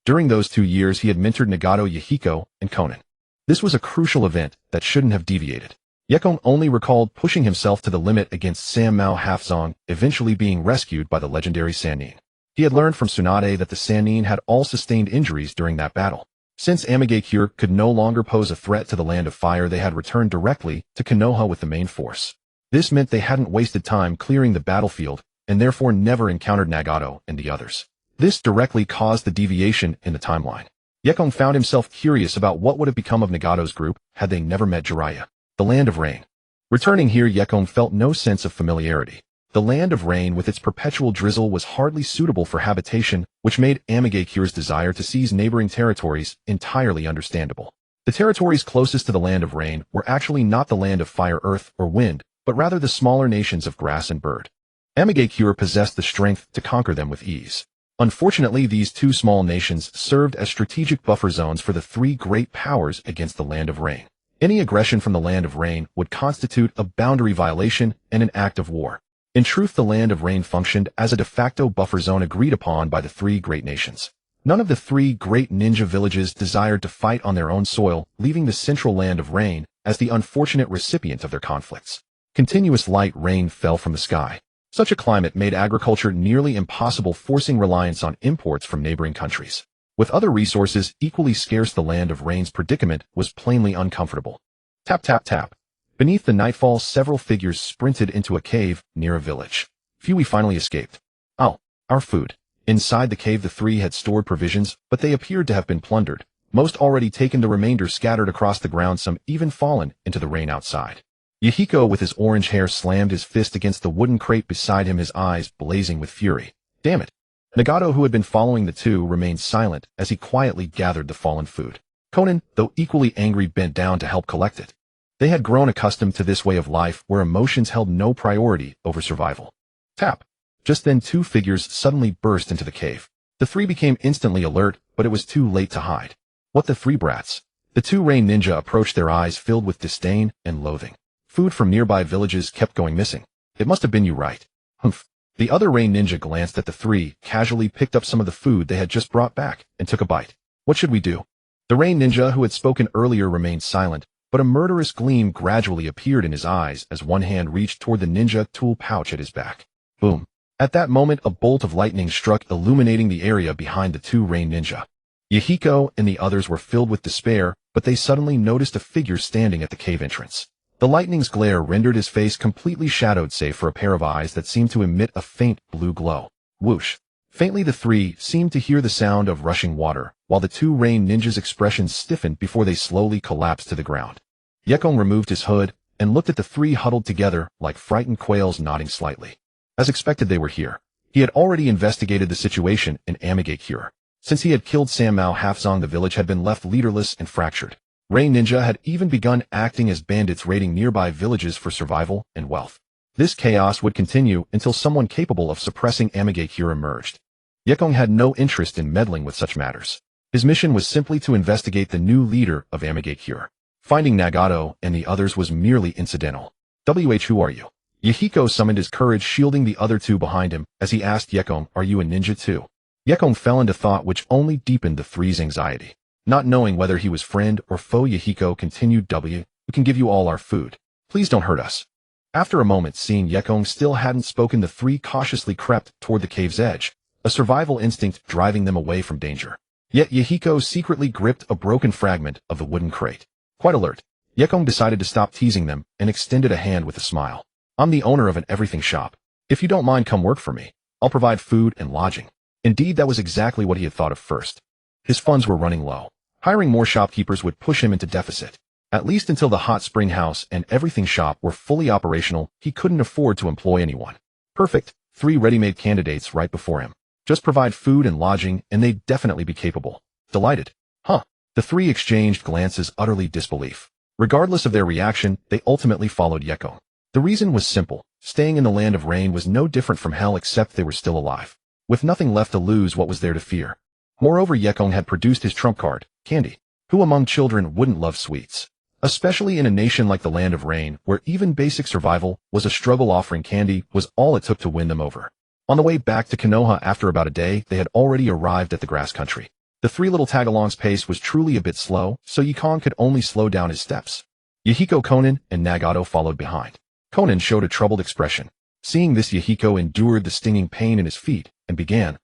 During those 2 years, he had mentored Nagato, Yehiko, and Konan. This was a crucial event that shouldn't have deviated. Yekong only recalled pushing himself to the limit against Sanmao Halfzong, eventually being rescued by the legendary Sannin. He had learned from Tsunade that the Sannin had all sustained injuries during that battle. Since Amigakure could no longer pose a threat to the Land of Fire, they had returned directly to Konoha with the main force. This meant they hadn't wasted time clearing the battlefield, and therefore never encountered Nagato and the others. This directly caused the deviation in the timeline. Yekong found himself curious about what would have become of Nagato's group had they never met Jiraiya. The Land of Rain. Returning here, Yekong felt no sense of familiarity. The Land of Rain with its perpetual drizzle was hardly suitable for habitation, which made Amigakure's desire to seize neighboring territories entirely understandable. The territories closest to the Land of Rain were actually not the Land of Fire, Earth, or Wind, but rather the smaller nations of Grass and Bird. Amigakure possessed the strength to conquer them with ease. Unfortunately, these two small nations served as strategic buffer zones for the 3 great powers against the Land of Rain. Any aggression from the Land of Rain would constitute a boundary violation and an act of war. In truth, the Land of Rain functioned as a de facto buffer zone agreed upon by the 3 great nations. None of the 3 great ninja villages desired to fight on their own soil, leaving the central Land of Rain as the unfortunate recipient of their conflicts. Continuous light rain fell from the sky. Such a climate made agriculture nearly impossible, forcing reliance on imports from neighboring countries. With other resources equally scarce, the Land of Rain's predicament was plainly uncomfortable. Tap tap tap. Beneath the nightfall, several figures sprinted into a cave near a village. Phew, we finally escaped. Oh, our food. Inside the cave, the 3 had stored provisions, but they appeared to have been plundered. Most already taken, the remainder scattered across the ground, some even fallen into the rain outside. Yehiko, with his orange hair, slammed his fist against the wooden crate beside him, his eyes blazing with fury. Damn it. Nagato, who had been following the 2, remained silent as he quietly gathered the fallen food. Konan, though equally angry, bent down to help collect it. They had grown accustomed to this way of life where emotions held no priority over survival. Tap. Just then 2 figures suddenly burst into the cave. The 3 became instantly alert, but it was too late to hide. What the 3 brats? The 2 rain ninja approached, their eyes filled with disdain and loathing. Food from nearby villages kept going missing. It must have been you, right? Humph. The other rain ninja glanced at the 3, casually picked up some of the food they had just brought back, and took a bite. What should we do? The rain ninja who had spoken earlier remained silent, but a murderous gleam gradually appeared in his eyes as one hand reached toward the ninja tool pouch at his back. Boom. At that moment, a bolt of lightning struck, illuminating the area behind the 2 rain ninja. Yehiko and the others were filled with despair, but they suddenly noticed a figure standing at the cave entrance. The lightning's glare rendered his face completely shadowed save for a pair of eyes that seemed to emit a faint blue glow. Whoosh. Faintly the 3 seemed to hear the sound of rushing water, while the 2 rain ninjas' expressions stiffened before they slowly collapsed to the ground. Yekong removed his hood and looked at the 3 huddled together like frightened quails, nodding slightly. As expected, they were here. He had already investigated the situation in Amigakure. Since he had killed Sanmao Halfzong, the village had been left leaderless and fractured. Rain Ninja had even begun acting as bandits, raiding nearby villages for survival and wealth. This chaos would continue until someone capable of suppressing Amigakure emerged. Yekong had no interest in meddling with such matters. His mission was simply to investigate the new leader of Amigakure. Finding Nagato and the others was merely incidental. Who are you? Yehiko summoned his courage, shielding the other 2 behind him, as he asked Yekong, are you a ninja too? Yekong fell into thought which only deepened the 3's anxiety. Not knowing whether he was friend or foe, Yehiko continued, we can give you all our food. Please don't hurt us. After a moment, seeing Yekong still hadn't spoken, the 3 cautiously crept toward the cave's edge, a survival instinct driving them away from danger. Yet Yehiko secretly gripped a broken fragment of the wooden crate. Quite alert, Yekong decided to stop teasing them and extended a hand with a smile. I'm the owner of an everything shop. If you don't mind, come work for me. I'll provide food and lodging. Indeed, that was exactly what he had thought of first. His funds were running low. Hiring more shopkeepers would push him into deficit. At least until the hot spring house and everything shop were fully operational, he couldn't afford to employ anyone. Perfect. 3 ready-made candidates right before him. Just provide food and lodging, and they'd definitely be capable. Delighted. Huh. The 3 exchanged glances, utterly disbelief. Regardless of their reaction, they ultimately followed Yekong. The reason was simple. Staying in the land of rain was no different from hell, except they were still alive. With nothing left to lose, what was there to fear? Moreover, Yekong had produced his trump card, candy. Who among children wouldn't love sweets? Especially in a nation like the land of rain, where even basic survival was a struggle, offering candy was all it took to win them over. On the way back to Konoha after about a day, they had already arrived at the grass country. The 3 little tagalongs' pace was truly a bit slow, so Yekong could only slow down his steps. Yehiko, Konan, and Nagato followed behind. Konan showed a troubled expression. Seeing this, Yehiko endured the stinging pain in his feet and began,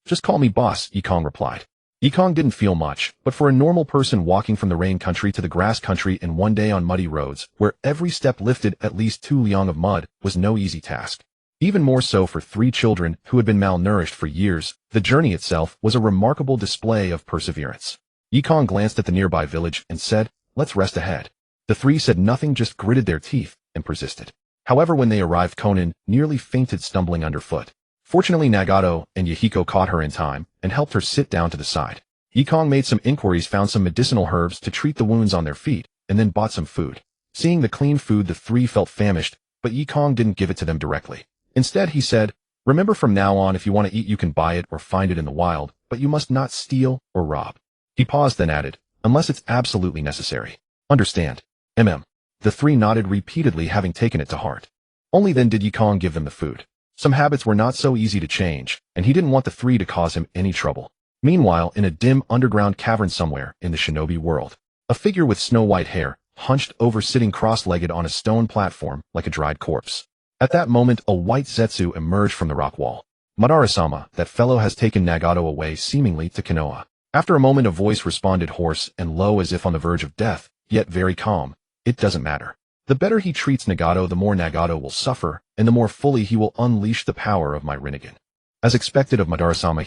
Just call me boss, Yekong replied. Yekong didn't feel much, but for a normal person walking from the rain country to the grass country in one day on muddy roads, where every step lifted at least 2 liang of mud, was no easy task. Even more so for 3 children who had been malnourished for years, the journey itself was a remarkable display of perseverance. Yekong glanced at the nearby village and said, let's rest ahead. The 3 said nothing, just gritted their teeth and persisted. However, when they arrived, Konan nearly fainted, stumbling underfoot. Fortunately, Nagato and Yehiko caught her in time and helped her sit down to the side. Yekong made some inquiries, found some medicinal herbs to treat the wounds on their feet, and then bought some food. Seeing the clean food, the 3 felt famished, but Yekong didn't give it to them directly. Instead, he said, remember, from now on, if you want to eat, you can buy it or find it in the wild, but you must not steal or rob. He paused, then added, unless it's absolutely necessary. Understand? The 3 nodded repeatedly, having taken it to heart. Only then did Yekong give them the food. Some habits were not so easy to change, and he didn't want the 3 to cause him any trouble. Meanwhile, in a dim underground cavern somewhere in the shinobi world, a figure with snow-white hair, hunched over, sitting cross-legged on a stone platform like a dried corpse. At that moment, a white Zetsu emerged from the rock wall. Madara-sama, that fellow has taken Nagato away, seemingly to Konoha. After a moment, a voice responded, hoarse and low as if on the verge of death, yet very calm. It doesn't matter. The better he treats Nagato, the more Nagato will suffer, and the more fully he will unleash the power of my Rinnegan. As expected of Madara-sama,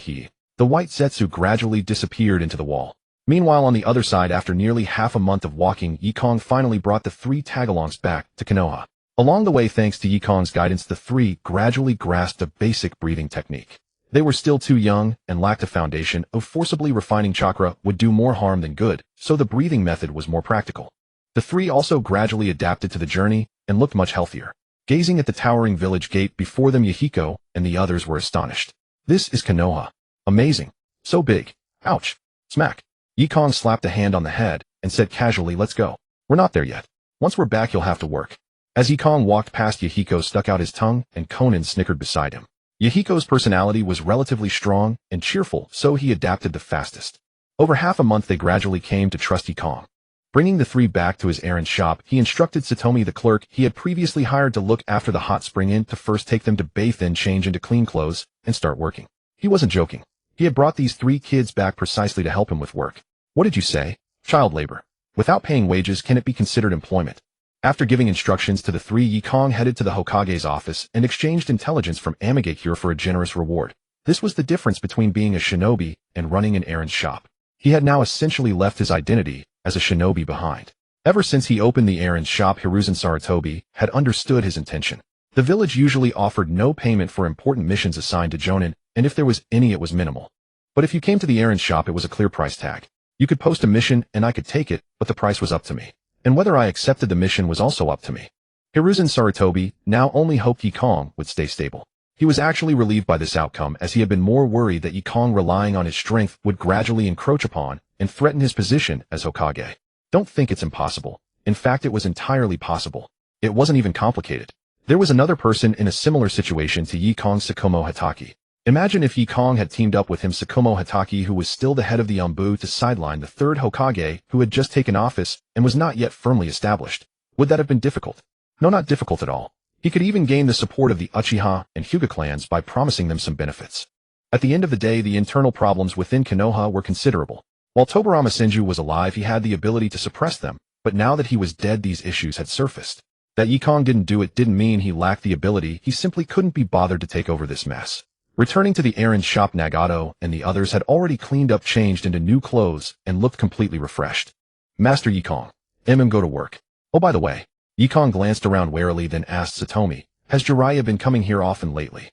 the white Zetsu gradually disappeared into the wall. Meanwhile, on the other side, after nearly half a month of walking, Yekong finally brought the 3 tagalongs back to Konoha. Along the way, thanks to Yekong's guidance, the 3 gradually grasped a basic breathing technique. They were still too young and lacked a foundation of forcibly refining chakra would do more harm than good, so the breathing method was more practical. The three also gradually adapted to the journey and looked much healthier. Gazing at the towering village gate before them, Yahiko and the others were astonished. This is Konoha. Amazing. So big. Ouch. Smack. Yekong slapped a hand on the head and said casually, let's go. We're not there yet. Once we're back, you'll have to work. As Yekong walked past, Yahiko stuck out his tongue and Conan snickered beside him. Yahiko's personality was relatively strong and cheerful, so he adapted the fastest. Over half a month, they gradually came to trust Yekong. Bringing the three back to his errand shop, he instructed Satomi, the clerk he had previously hired to look after the hot spring inn, to first take them to bathe, then change into clean clothes and start working. He wasn't joking. He had brought these three kids back precisely to help him with work. What did you say? Child labor. Without paying wages, can it be considered employment? After giving instructions to the three, Yekong headed to the Hokage's office and exchanged intelligence from Amigakure for a generous reward. This was the difference between being a shinobi and running an errand shop. He had now essentially left his identity as a shinobi behind. Ever since he opened the errand shop, Hiruzen Sarutobi had understood his intention. The village usually offered no payment for important missions assigned to jonin, and if there was any, it was minimal. But if you came to the errand shop, it was a clear price tag. You could post a mission and I could take it, but the price was up to me. And whether I accepted the mission was also up to me. Hiruzen Sarutobi now only hoped Yekong would stay stable. He was actually relieved by this outcome, as he had been more worried that Yekong, relying on his strength, would gradually encroach upon and threaten his position as Hokage. Don't think it's impossible. In fact, it was entirely possible. It wasn't even complicated. There was another person in a similar situation to Yekong, Tsukumo Hatake. Imagine if Yekong had teamed up with him, Tsukumo Hatake, who was still the head of the Anbu, to sideline the third Hokage, who had just taken office and was not yet firmly established. Would that have been difficult? No, not difficult at all. He could even gain the support of the Uchiha and Hyuga clans by promising them some benefits. At the end of the day, the internal problems within Konoha were considerable. While Tobarama Senju was alive, he had the ability to suppress them, but now that he was dead, these issues had surfaced. That Yekong didn't do it didn't mean he lacked the ability, he simply couldn't be bothered to take over this mess. Returning to the errand shop, Nagato and the others had already cleaned up, changed into new clothes, and looked completely refreshed. Master Yekong, go to work. Oh, by the way. Yekong glanced around warily, then asked Satomi, has Jiraiya been coming here often lately?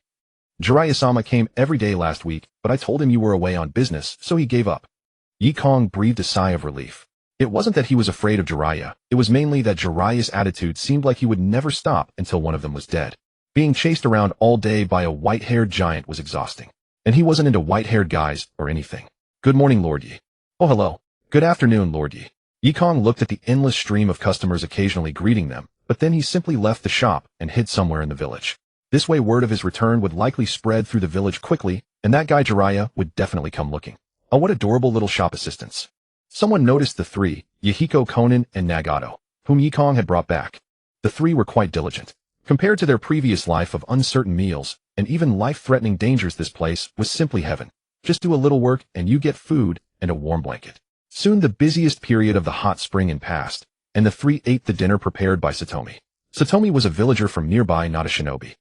Jiraiya-sama came every day last week, but I told him you were away on business, so he gave up. Yekong breathed a sigh of relief. It wasn't that he was afraid of Jiraiya, it was mainly that Jiraiya's attitude seemed like he would never stop until one of them was dead. Being chased around all day by a white-haired giant was exhausting. And he wasn't into white-haired guys or anything. Good morning, Lord Yi. Oh, hello. Good afternoon, Lord Yi. Yekong looked at the endless stream of customers occasionally greeting them, but then he simply left the shop and hid somewhere in the village. This way, word of his return would likely spread through the village quickly, and that guy Jiraiya would definitely come looking. Oh, what adorable little shop assistants. Someone noticed the three, Yahiko, Conan, and Nagato, whom Yekong had brought back. The three were quite diligent. Compared to their previous life of uncertain meals and even life-threatening dangers, this place was simply heaven. Just do a little work and you get food and a warm blanket. Soon the busiest period of the hot spring inn passed, and the three ate the dinner prepared by Satomi. Satomi was a villager from nearby, not a shinobi.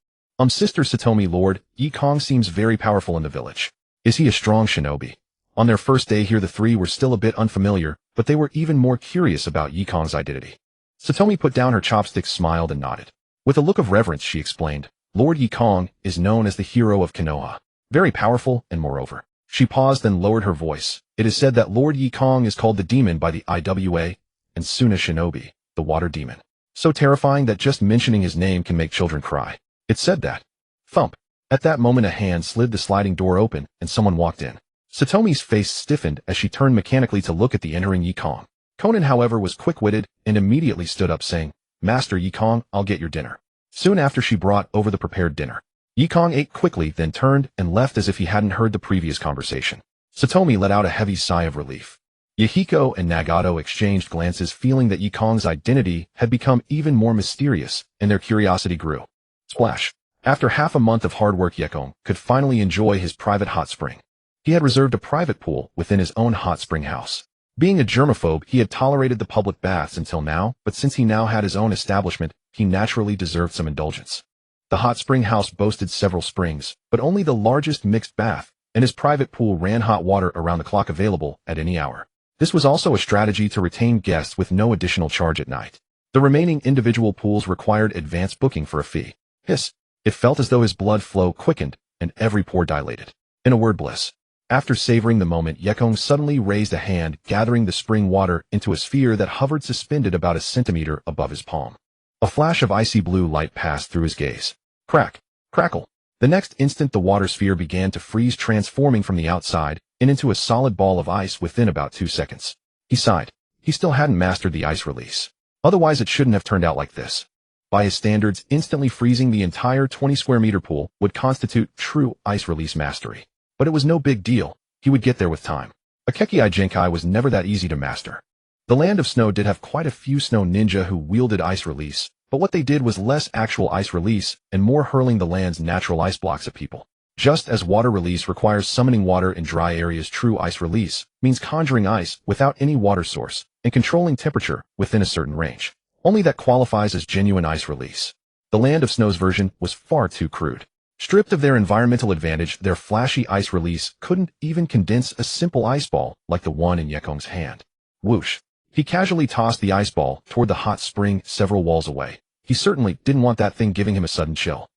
Sister Satomi, Lord Yekong seems very powerful in the village. Is he a strong shinobi? On their first day here, the three were still a bit unfamiliar, but they were even more curious about Yekong's identity. Satomi put down her chopsticks, smiled, and nodded. With a look of reverence, she explained, Lord Yekong is known as the hero of Konoha. Very powerful, and moreover. She paused, then lowered her voice. It is said that Lord Yekong is called the demon by the IWA, and Suna Shinobi, the water demon. So terrifying that just mentioning his name can make children cry. It said that. Thump. At that moment, a hand slid the sliding door open, and someone walked in. Satomi's face stiffened as she turned mechanically to look at the entering Yekong. Conan, however, was quick-witted and immediately stood up, saying, Master Yekong, I'll get your dinner. Soon after, she brought over the prepared dinner. Yekong ate quickly, then turned and left as if he hadn't heard the previous conversation. Satomi let out a heavy sigh of relief. Yahiko and Nagato exchanged glances, feeling that Yekong's identity had become even more mysterious, and their curiosity grew. Splash. After half a month of hard work, Yekong could finally enjoy his private hot spring. He had reserved a private pool within his own hot spring house. Being a germaphobe, he had tolerated the public baths until now, but since he now had his own establishment, he naturally deserved some indulgence. The hot spring house boasted several springs, but only the largest mixed bath, and his private pool ran hot water around the clock, available at any hour. This was also a strategy to retain guests with no additional charge at night. The remaining individual pools required advance booking for a fee. Hiss. It felt as though his blood flow quickened and every pore dilated. In a word, bliss. After savoring the moment, Yekong suddenly raised a hand, gathering the spring water into a sphere that hovered suspended about a centimeter above his palm. A flash of icy blue light passed through his gaze. Crack! Crackle! The next instant the water sphere began to freeze, transforming from the outside and into a solid ball of ice within about 2 seconds. He sighed. He still hadn't mastered the ice release. Otherwise it shouldn't have turned out like this. By his standards, instantly freezing the entire 20 square meter pool would constitute true ice release mastery. But it was no big deal. He would get there with time. Akekei Genkai was never that easy to master. The Land of Snow did have quite a few snow ninja who wielded ice release, but what they did was less actual ice release and more hurling the land's natural ice blocks at people. Just as water release requires summoning water in dry areas, true ice release means conjuring ice without any water source and controlling temperature within a certain range. Only that qualifies as genuine ice release. The Land of Snow's version was far too crude. Stripped of their environmental advantage, their flashy ice release couldn't even condense a simple ice ball like the one in Yekong's hand. Whoosh! He casually tossed the ice ball toward the hot spring several walls away. He certainly didn't want that thing giving him a sudden chill.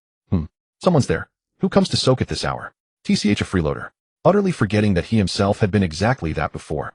Someone's there. Who comes to soak at this hour? TCH a freeloader. Utterly forgetting that he himself had been exactly that before.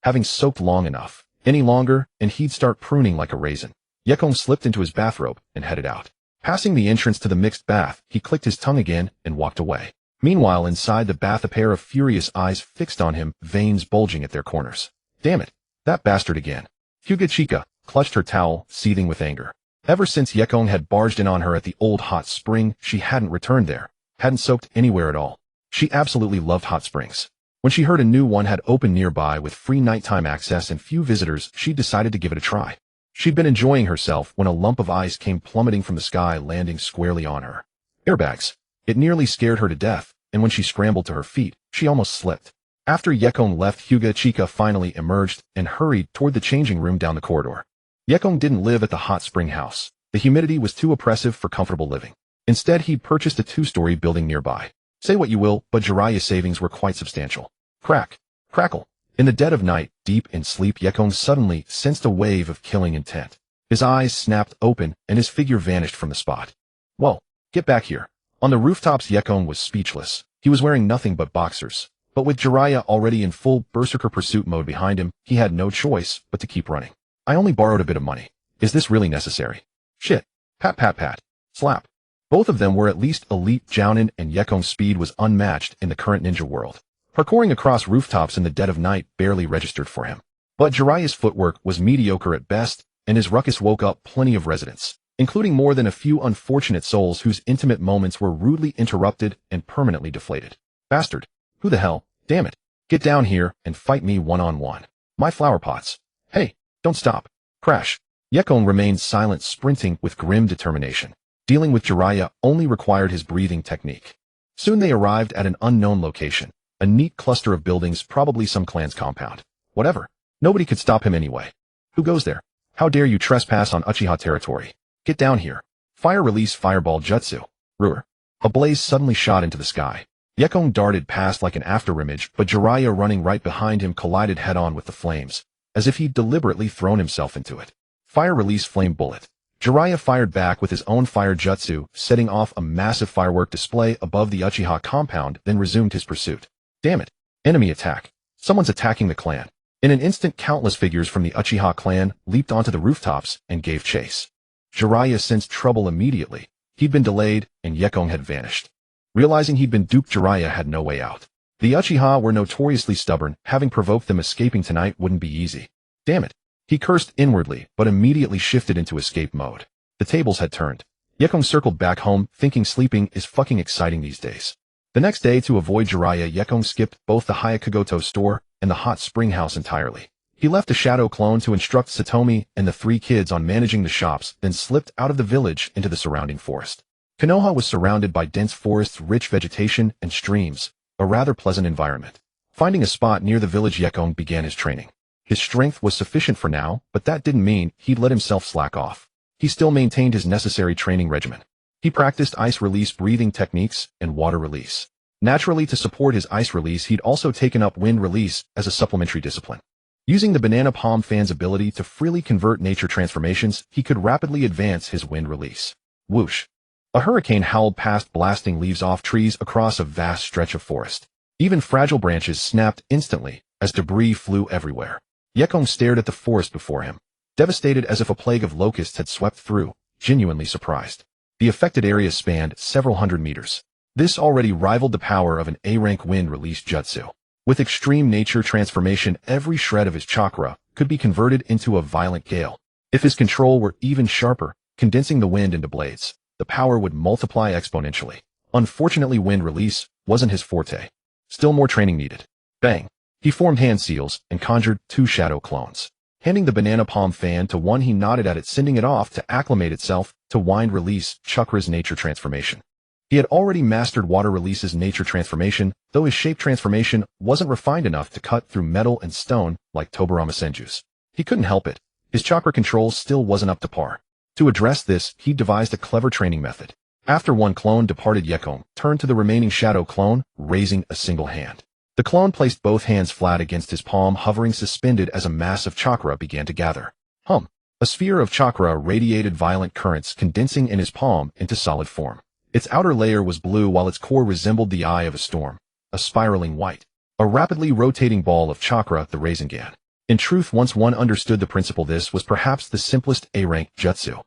Having soaked long enough, any longer, and he'd start pruning like a raisin. Yekong slipped into his bathrobe and headed out. Passing the entrance to the mixed bath, he clicked his tongue again and walked away. Meanwhile, inside the bath, a pair of furious eyes fixed on him, veins bulging at their corners. Damn it! That bastard again. Hyuga Chika clutched her towel, seething with anger. Ever since Yekong had barged in on her at the old hot spring, she hadn't returned there, hadn't soaked anywhere at all. She absolutely loved hot springs. When she heard a new one had opened nearby with free nighttime access and few visitors, she decided to give it a try. She'd been enjoying herself when a lump of ice came plummeting from the sky, landing squarely on her. Airbags. It nearly scared her to death, and when she scrambled to her feet, she almost slipped. After Yekong left, Hyuga Chika finally emerged and hurried toward the changing room down the corridor. Yekong didn't live at the hot spring house. The humidity was too oppressive for comfortable living. Instead, he'd purchased a 2-story building nearby. Say what you will, but Jiraiya's savings were quite substantial. Crack. Crackle. In the dead of night, deep in sleep, Yekong suddenly sensed a wave of killing intent. His eyes snapped open, and his figure vanished from the spot. Whoa, get back here. On the rooftops, Yekong was speechless. He was wearing nothing but boxers. But with Jiraiya already in full berserker pursuit mode behind him, he had no choice but to keep running. I only borrowed a bit of money. Is this really necessary? Shit. Pat pat pat. Slap. Both of them were at least elite jounin, and Yekong's speed was unmatched in the current ninja world. Parkouring across rooftops in the dead of night barely registered for him. But Jiraiya's footwork was mediocre at best, and his ruckus woke up plenty of residents, including more than a few unfortunate souls whose intimate moments were rudely interrupted and permanently deflated. Bastard. Who the hell? Damn it. Get down here and fight me one-on-one. My flower pots. Hey, don't stop. Crash. Yekong remained silent, sprinting with grim determination. Dealing with Jiraiya only required his breathing technique. Soon they arrived at an unknown location. A neat cluster of buildings, probably some clan's compound. Whatever. Nobody could stop him anyway. Who goes there? How dare you trespass on Uchiha territory? Get down here. Fire release fireball jutsu. Ruhr. A blaze suddenly shot into the sky. Yekong darted past like an afterimage, but Jiraiya running right behind him collided head-on with the flames, as if he'd deliberately thrown himself into it. Fire release flame bullet. Jiraiya fired back with his own fire jutsu, setting off a massive firework display above the Uchiha compound, then resumed his pursuit. Damn it. Enemy attack. Someone's attacking the clan. In an instant, countless figures from the Uchiha clan leaped onto the rooftops and gave chase. Jiraiya sensed trouble immediately. He'd been delayed, and Yekong had vanished. Realizing he'd been duped, Jiraiya had no way out. The Uchiha were notoriously stubborn. Having provoked them, escaping tonight wouldn't be easy. Damn it. He cursed inwardly, but immediately shifted into escape mode. The tables had turned. Yekong circled back home, thinking sleeping is fucking exciting these days. The next day, to avoid Jiraiya, Yekong skipped both the Hyuga store and the hot spring house entirely. He left a shadow clone to instruct Satomi and the 3 kids on managing the shops, then slipped out of the village into the surrounding forest. Konoha was surrounded by dense forests, rich vegetation, and streams, a rather pleasant environment. Finding a spot near the village, Yekong began his training. His strength was sufficient for now, but that didn't mean he'd let himself slack off. He still maintained his necessary training regimen. He practiced ice release breathing techniques and water release. Naturally, to support his ice release, he'd also taken up wind release as a supplementary discipline. Using the banana palm fan's ability to freely convert nature transformations, he could rapidly advance his wind release. Whoosh. A hurricane howled past, blasting leaves off trees across a vast stretch of forest. Even fragile branches snapped instantly as debris flew everywhere. Yekong stared at the forest before him, devastated as if a plague of locusts had swept through, genuinely surprised. The affected area spanned several hundred meters. This already rivaled the power of an A-rank wind-release jutsu. With extreme nature transformation, every shred of his chakra could be converted into a violent gale. If his control were even sharper, condensing the wind into blades, the power would multiply exponentially. Unfortunately, wind release wasn't his forte. Still more training needed. Bang! He formed hand seals and conjured 2 shadow clones. Handing the banana palm fan to one, he nodded at it, sending it off to acclimate itself to wind release chakra's nature transformation. He had already mastered water release's nature transformation, though his shape transformation wasn't refined enough to cut through metal and stone like Tobarama Senju's. He couldn't help it. His chakra control still wasn't up to par. To address this, he devised a clever training method. After one clone departed, Yekong turned to the remaining shadow clone, raising a single hand. The clone placed both hands flat against his palm, hovering suspended as a mass of chakra began to gather. A sphere of chakra radiated violent currents, condensing in his palm into solid form. Its outer layer was blue while its core resembled the eye of a storm, a spiraling white. A rapidly rotating ball of chakra, the Rasengan. In truth, once one understood the principle, this was perhaps the simplest A-rank jutsu.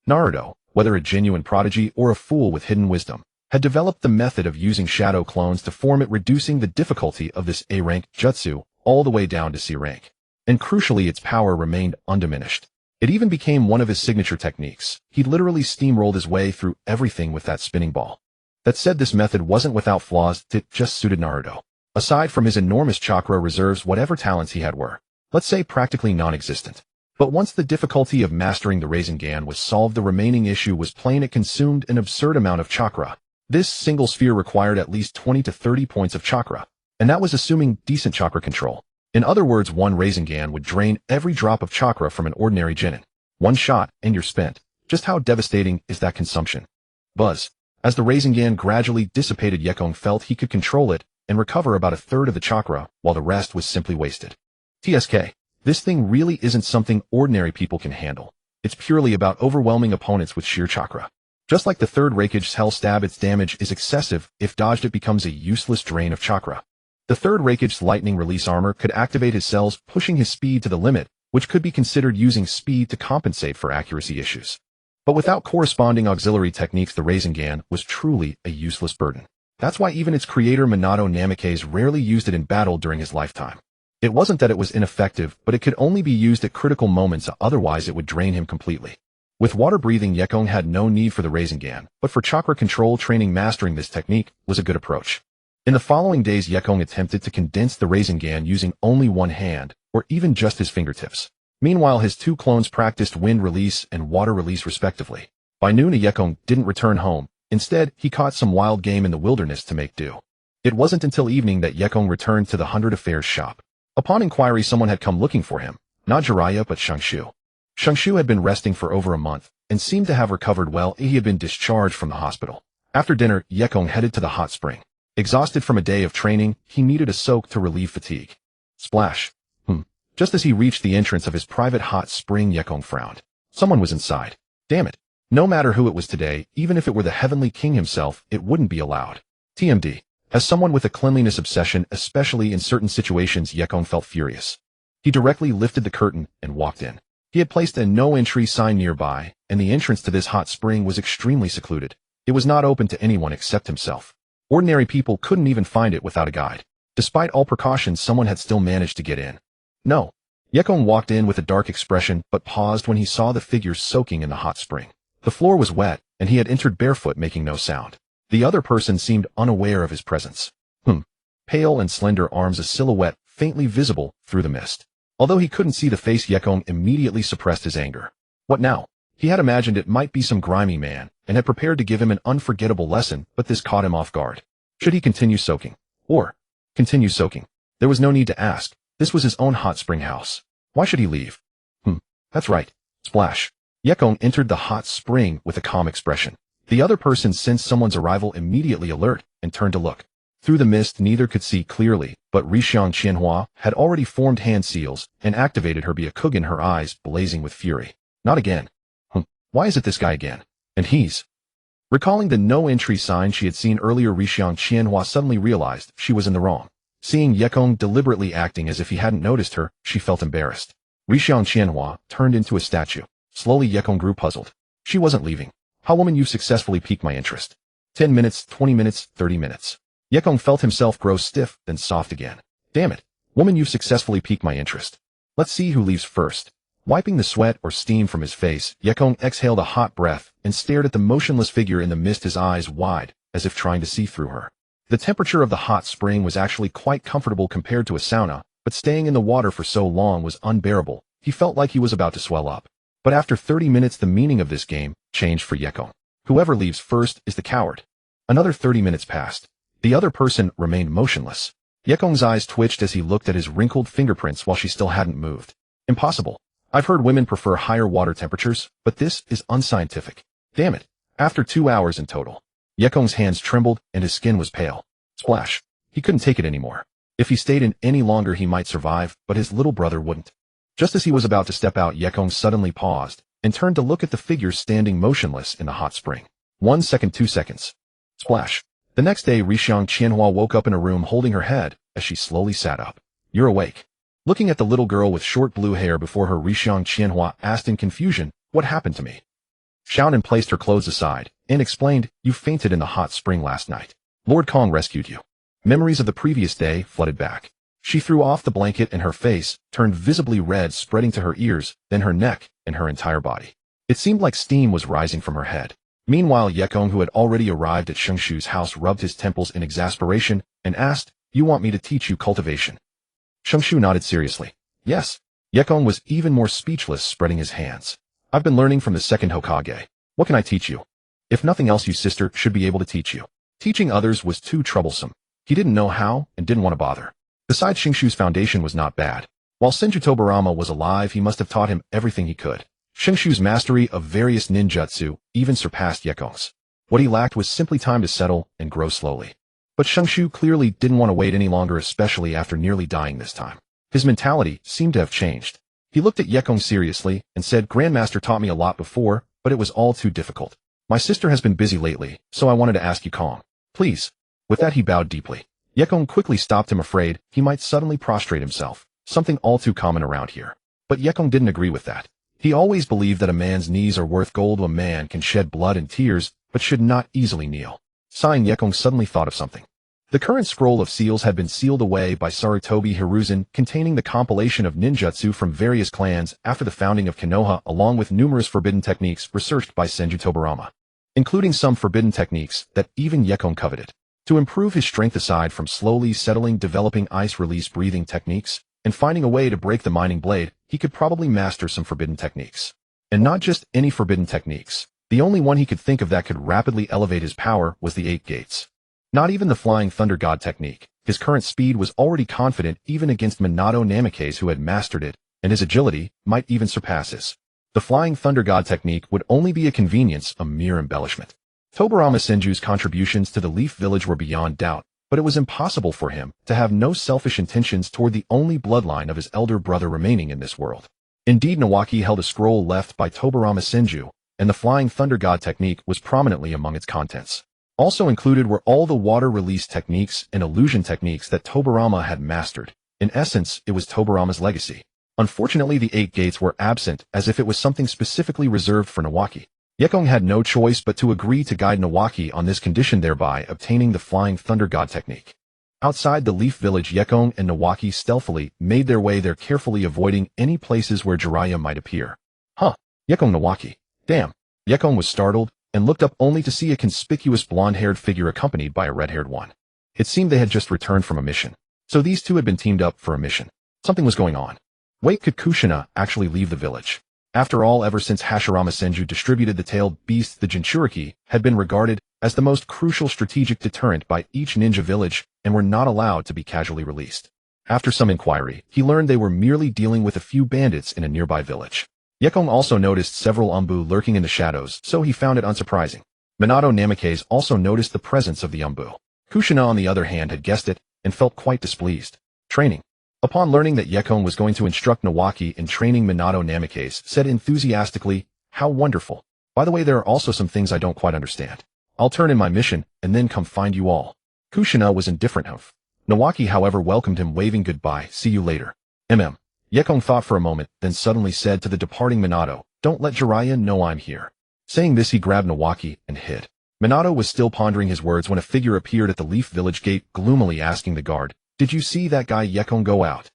Naruto, whether a genuine prodigy or a fool with hidden wisdom, had developed the method of using shadow clones to form it, reducing the difficulty of this A-rank jutsu all the way down to C rank. And crucially, its power remained undiminished. It even became one of his signature techniques. He literally steamrolled his way through everything with that spinning ball. That said, this method wasn't without flaws. It just suited Naruto. Aside from his enormous chakra reserves, whatever talents he had were, let's say, practically non-existent. But once the difficulty of mastering the Rasengan was solved, the remaining issue was plain. It consumed an absurd amount of chakra. This single sphere required at least 20 to 30 points of chakra, and that was assuming decent chakra control. In other words, one Rasengan would drain every drop of chakra from an ordinary genin. One shot, and you're spent. Just how devastating is that consumption? Buzz. As the Rasengan gradually dissipated, Yekong felt he could control it and recover about a third of the chakra, while the rest was simply wasted. TSK. This thing really isn't something ordinary people can handle. It's purely about overwhelming opponents with sheer chakra. Just like the third Raikage's Hell Stab, its damage is excessive. If dodged, it becomes a useless drain of chakra. The third Raikage's Lightning Release Armor could activate his cells, pushing his speed to the limit, which could be considered using speed to compensate for accuracy issues. But without corresponding auxiliary techniques, the Rasengan was truly a useless burden. That's why even its creator Minato Namikaze rarely used it in battle during his lifetime. It wasn't that it was ineffective, but it could only be used at critical moments, otherwise it would drain him completely. With water breathing, Yekong had no need for the Rasengan, but for chakra control training, mastering this technique was a good approach. In the following days, Yekong attempted to condense the Rasengan using only one hand, or even just his fingertips. Meanwhile, his 2 clones practiced wind release and water release respectively. By noon, Yekong didn't return home. Instead, he caught some wild game in the wilderness to make do. It wasn't until evening that Yekong returned to the 100 Affairs shop. Upon inquiry, someone had come looking for him. Not Jiraiya, but Shangshu. Shangshu had been resting for over a month, and seemed to have recovered well. He had been discharged from the hospital. After dinner, Yekong headed to the hot spring. Exhausted from a day of training, he needed a soak to relieve fatigue. Splash. Just as he reached the entrance of his private hot spring, Yekong frowned. Someone was inside. Damn it. No matter who it was today, even if it were the Heavenly King himself, it wouldn't be allowed. TMD. As someone with a cleanliness obsession, especially in certain situations, Yekong felt furious. He directly lifted the curtain and walked in. He had placed a no-entry sign nearby, and the entrance to this hot spring was extremely secluded. It was not open to anyone except himself. Ordinary people couldn't even find it without a guide. Despite all precautions, someone had still managed to get in. No. Yekong walked in with a dark expression, but paused when he saw the figures soaking in the hot spring. The floor was wet, and he had entered barefoot, making no sound. The other person seemed unaware of his presence. Pale and slender arms, a silhouette faintly visible through the mist. Although he couldn't see the face, Yekong immediately suppressed his anger. What now? He had imagined it might be some grimy man, and had prepared to give him an unforgettable lesson, but this caught him off guard. Should he continue soaking? Or continue soaking? There was no need to ask. This was his own hot spring house. Why should he leave? That's right. Splash. Yekong entered the hot spring with a calm expression. The other person sensed someone's arrival, immediately alert, and turned to look. Through the mist, neither could see clearly, but Rishiang Qianhua had already formed hand seals and activated her Byakugan, her eyes blazing with fury. Not again. Why is it this guy again? And he's Recalling the no-entry sign she had seen earlier, Rishiang Qianhua suddenly realized she was in the wrong. Seeing Yekong deliberately acting as if he hadn't noticed her, she felt embarrassed. Rishiang Qianhua turned into a statue. Slowly Yekong grew puzzled. She wasn't leaving. "How, woman, you've successfully piqued my interest." 10 minutes, 20 minutes, 30 minutes. Yekong felt himself grow stiff, then soft again. "Damn it. Woman, you've successfully piqued my interest. Let's see who leaves first." Wiping the sweat or steam from his face, Yekong exhaled a hot breath and stared at the motionless figure in the mist, his eyes wide, as if trying to see through her. The temperature of the hot spring was actually quite comfortable compared to a sauna, but staying in the water for so long was unbearable. He felt like he was about to swell up. But after 30 minutes, the meaning of this game changed for Yekong. Whoever leaves first is the coward. Another 30 minutes passed. The other person remained motionless. Yekong's eyes twitched as he looked at his wrinkled fingerprints while she still hadn't moved. Impossible. I've heard women prefer higher water temperatures, but this is unscientific. Damn it. After 2 hours in total. Yekong's hands trembled and his skin was pale. Splash. He couldn't take it anymore. If he stayed in any longer he might survive, but his little brother wouldn't. Just as he was about to step out, Yekong suddenly paused and turned to look at the figure standing motionless in the hot spring. 1 second, 2 seconds. Splash. The next day, Rishiang Qianhua woke up in a room holding her head as she slowly sat up. "You're awake." Looking at the little girl with short blue hair before her, Rishiang Qianhua asked in confusion, "What happened to me?" Xiaonan placed her clothes aside and explained, "You fainted in the hot spring last night. Lord Kong rescued you." Memories of the previous day flooded back. She threw off the blanket and her face turned visibly red, spreading to her ears, then her neck and her entire body. It seemed like steam was rising from her head. Meanwhile, Yekong, who had already arrived at Shengshu's house, rubbed his temples in exasperation and asked, "You want me to teach you cultivation?" Shengshu nodded seriously. "Yes." Yekong was even more speechless, spreading his hands. "I've been learning from the second Hokage. What can I teach you?" "If nothing else, you sister should be able to teach you." Teaching others was too troublesome. He didn't know how and didn't want to bother. Besides, Shengshu's foundation was not bad. While Senju Tobarama was alive, he must have taught him everything he could. Shengshu's mastery of various ninjutsu even surpassed Yekong's. What he lacked was simply time to settle and grow slowly. But Shengshu clearly didn't want to wait any longer, especially after nearly dying this time. His mentality seemed to have changed. He looked at Yekong seriously and said, "Grandmaster taught me a lot before, but it was all too difficult. My sister has been busy lately, so I wanted to ask you, Kong. Please." With that, he bowed deeply. Yekong quickly stopped him, afraid he might suddenly prostrate himself, something all too common around here. But Yekong didn't agree with that. He always believed that a man's knees are worth gold. A man can shed blood and tears, but should not easily kneel. Sighing, Yekong suddenly thought of something. The current scroll of seals had been sealed away by Sarutobi Hiruzen, containing the compilation of ninjutsu from various clans after the founding of Konoha, along with numerous forbidden techniques researched by Senju Tobarama, including some forbidden techniques that even Yekong coveted. To improve his strength, aside from slowly settling, developing ice release breathing techniques, and finding a way to break the mining blade, he could probably master some forbidden techniques. And not just any forbidden techniques. The only one he could think of that could rapidly elevate his power was the 8 gates. Not even the Flying Thunder God technique. His current speed was already confident even against Minato Namikaze, who had mastered it, and his agility might even surpass his. The Flying Thunder God technique would only be a convenience, a mere embellishment. Tobarama Senju's contributions to the Leaf Village were beyond doubt, but it was impossible for him to have no selfish intentions toward the only bloodline of his elder brother remaining in this world. Indeed, Nawaki held a scroll left by Tobarama Senju, and the Flying Thunder God technique was prominently among its contents. Also included were all the water release techniques and illusion techniques that Tobarama had mastered. In essence, it was Tobarama's legacy. Unfortunately, the 8 gates were absent, as if it was something specifically reserved for Nawaki. Yekong had no choice but to agree to guide Nawaki on this condition, thereby obtaining the Flying Thunder God technique. Outside the Leaf Village, Yekong and Nawaki stealthily made their way there, carefully avoiding any places where Jiraiya might appear. "Huh, Yekong, Nawaki. Damn." Yekong was startled and looked up only to see a conspicuous blonde-haired figure accompanied by a red-haired one. It seemed they had just returned from a mission. So these two had been teamed up for a mission. Something was going on. Wait, could Kushina actually leave the village? After all, ever since Hashirama Senju distributed the tailed beast, the Jinchuriki had been regarded as the most crucial strategic deterrent by each ninja village and were not allowed to be casually released. After some inquiry, he learned they were merely dealing with a few bandits in a nearby village. Yekong also noticed several umbu lurking in the shadows, so he found it unsurprising. Minato Namikaze also noticed the presence of the umbu. Kushina, on the other hand, had guessed it and felt quite displeased. Training. Upon learning that Yekong was going to instruct Nawaki in training, Minato Namikaze said enthusiastically, "How wonderful. By the way, there are also some things I don't quite understand." I'll turn in my mission and then come find you all. Kushina was indifferent. Nawaki, however, welcomed him, waving goodbye. See you later. Yekong thought for a moment, then suddenly said to the departing Minato, don't let Jiraiya know I'm here. Saying this, he grabbed Nawaki and hid. Minato was still pondering his words when a figure appeared at the Leaf Village gate, gloomily asking the guard, did you see that guy Yekong go out?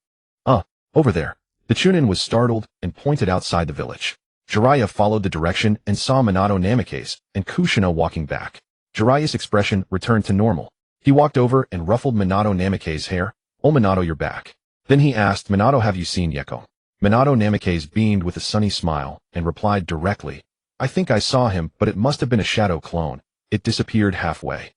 Over there. The Chunin was startled and pointed outside the village. Jiraiya followed the direction and saw Minato Namikaze and Kushina walking back. Jiraiya's expression returned to normal. He walked over and ruffled Minato Namikaze's hair. Oh Minato, you're back. Then he asked, Minato, have you seen Yekong? Minato Namikaze beamed with a sunny smile and replied directly, I think I saw him, but it must have been a shadow clone. It disappeared halfway.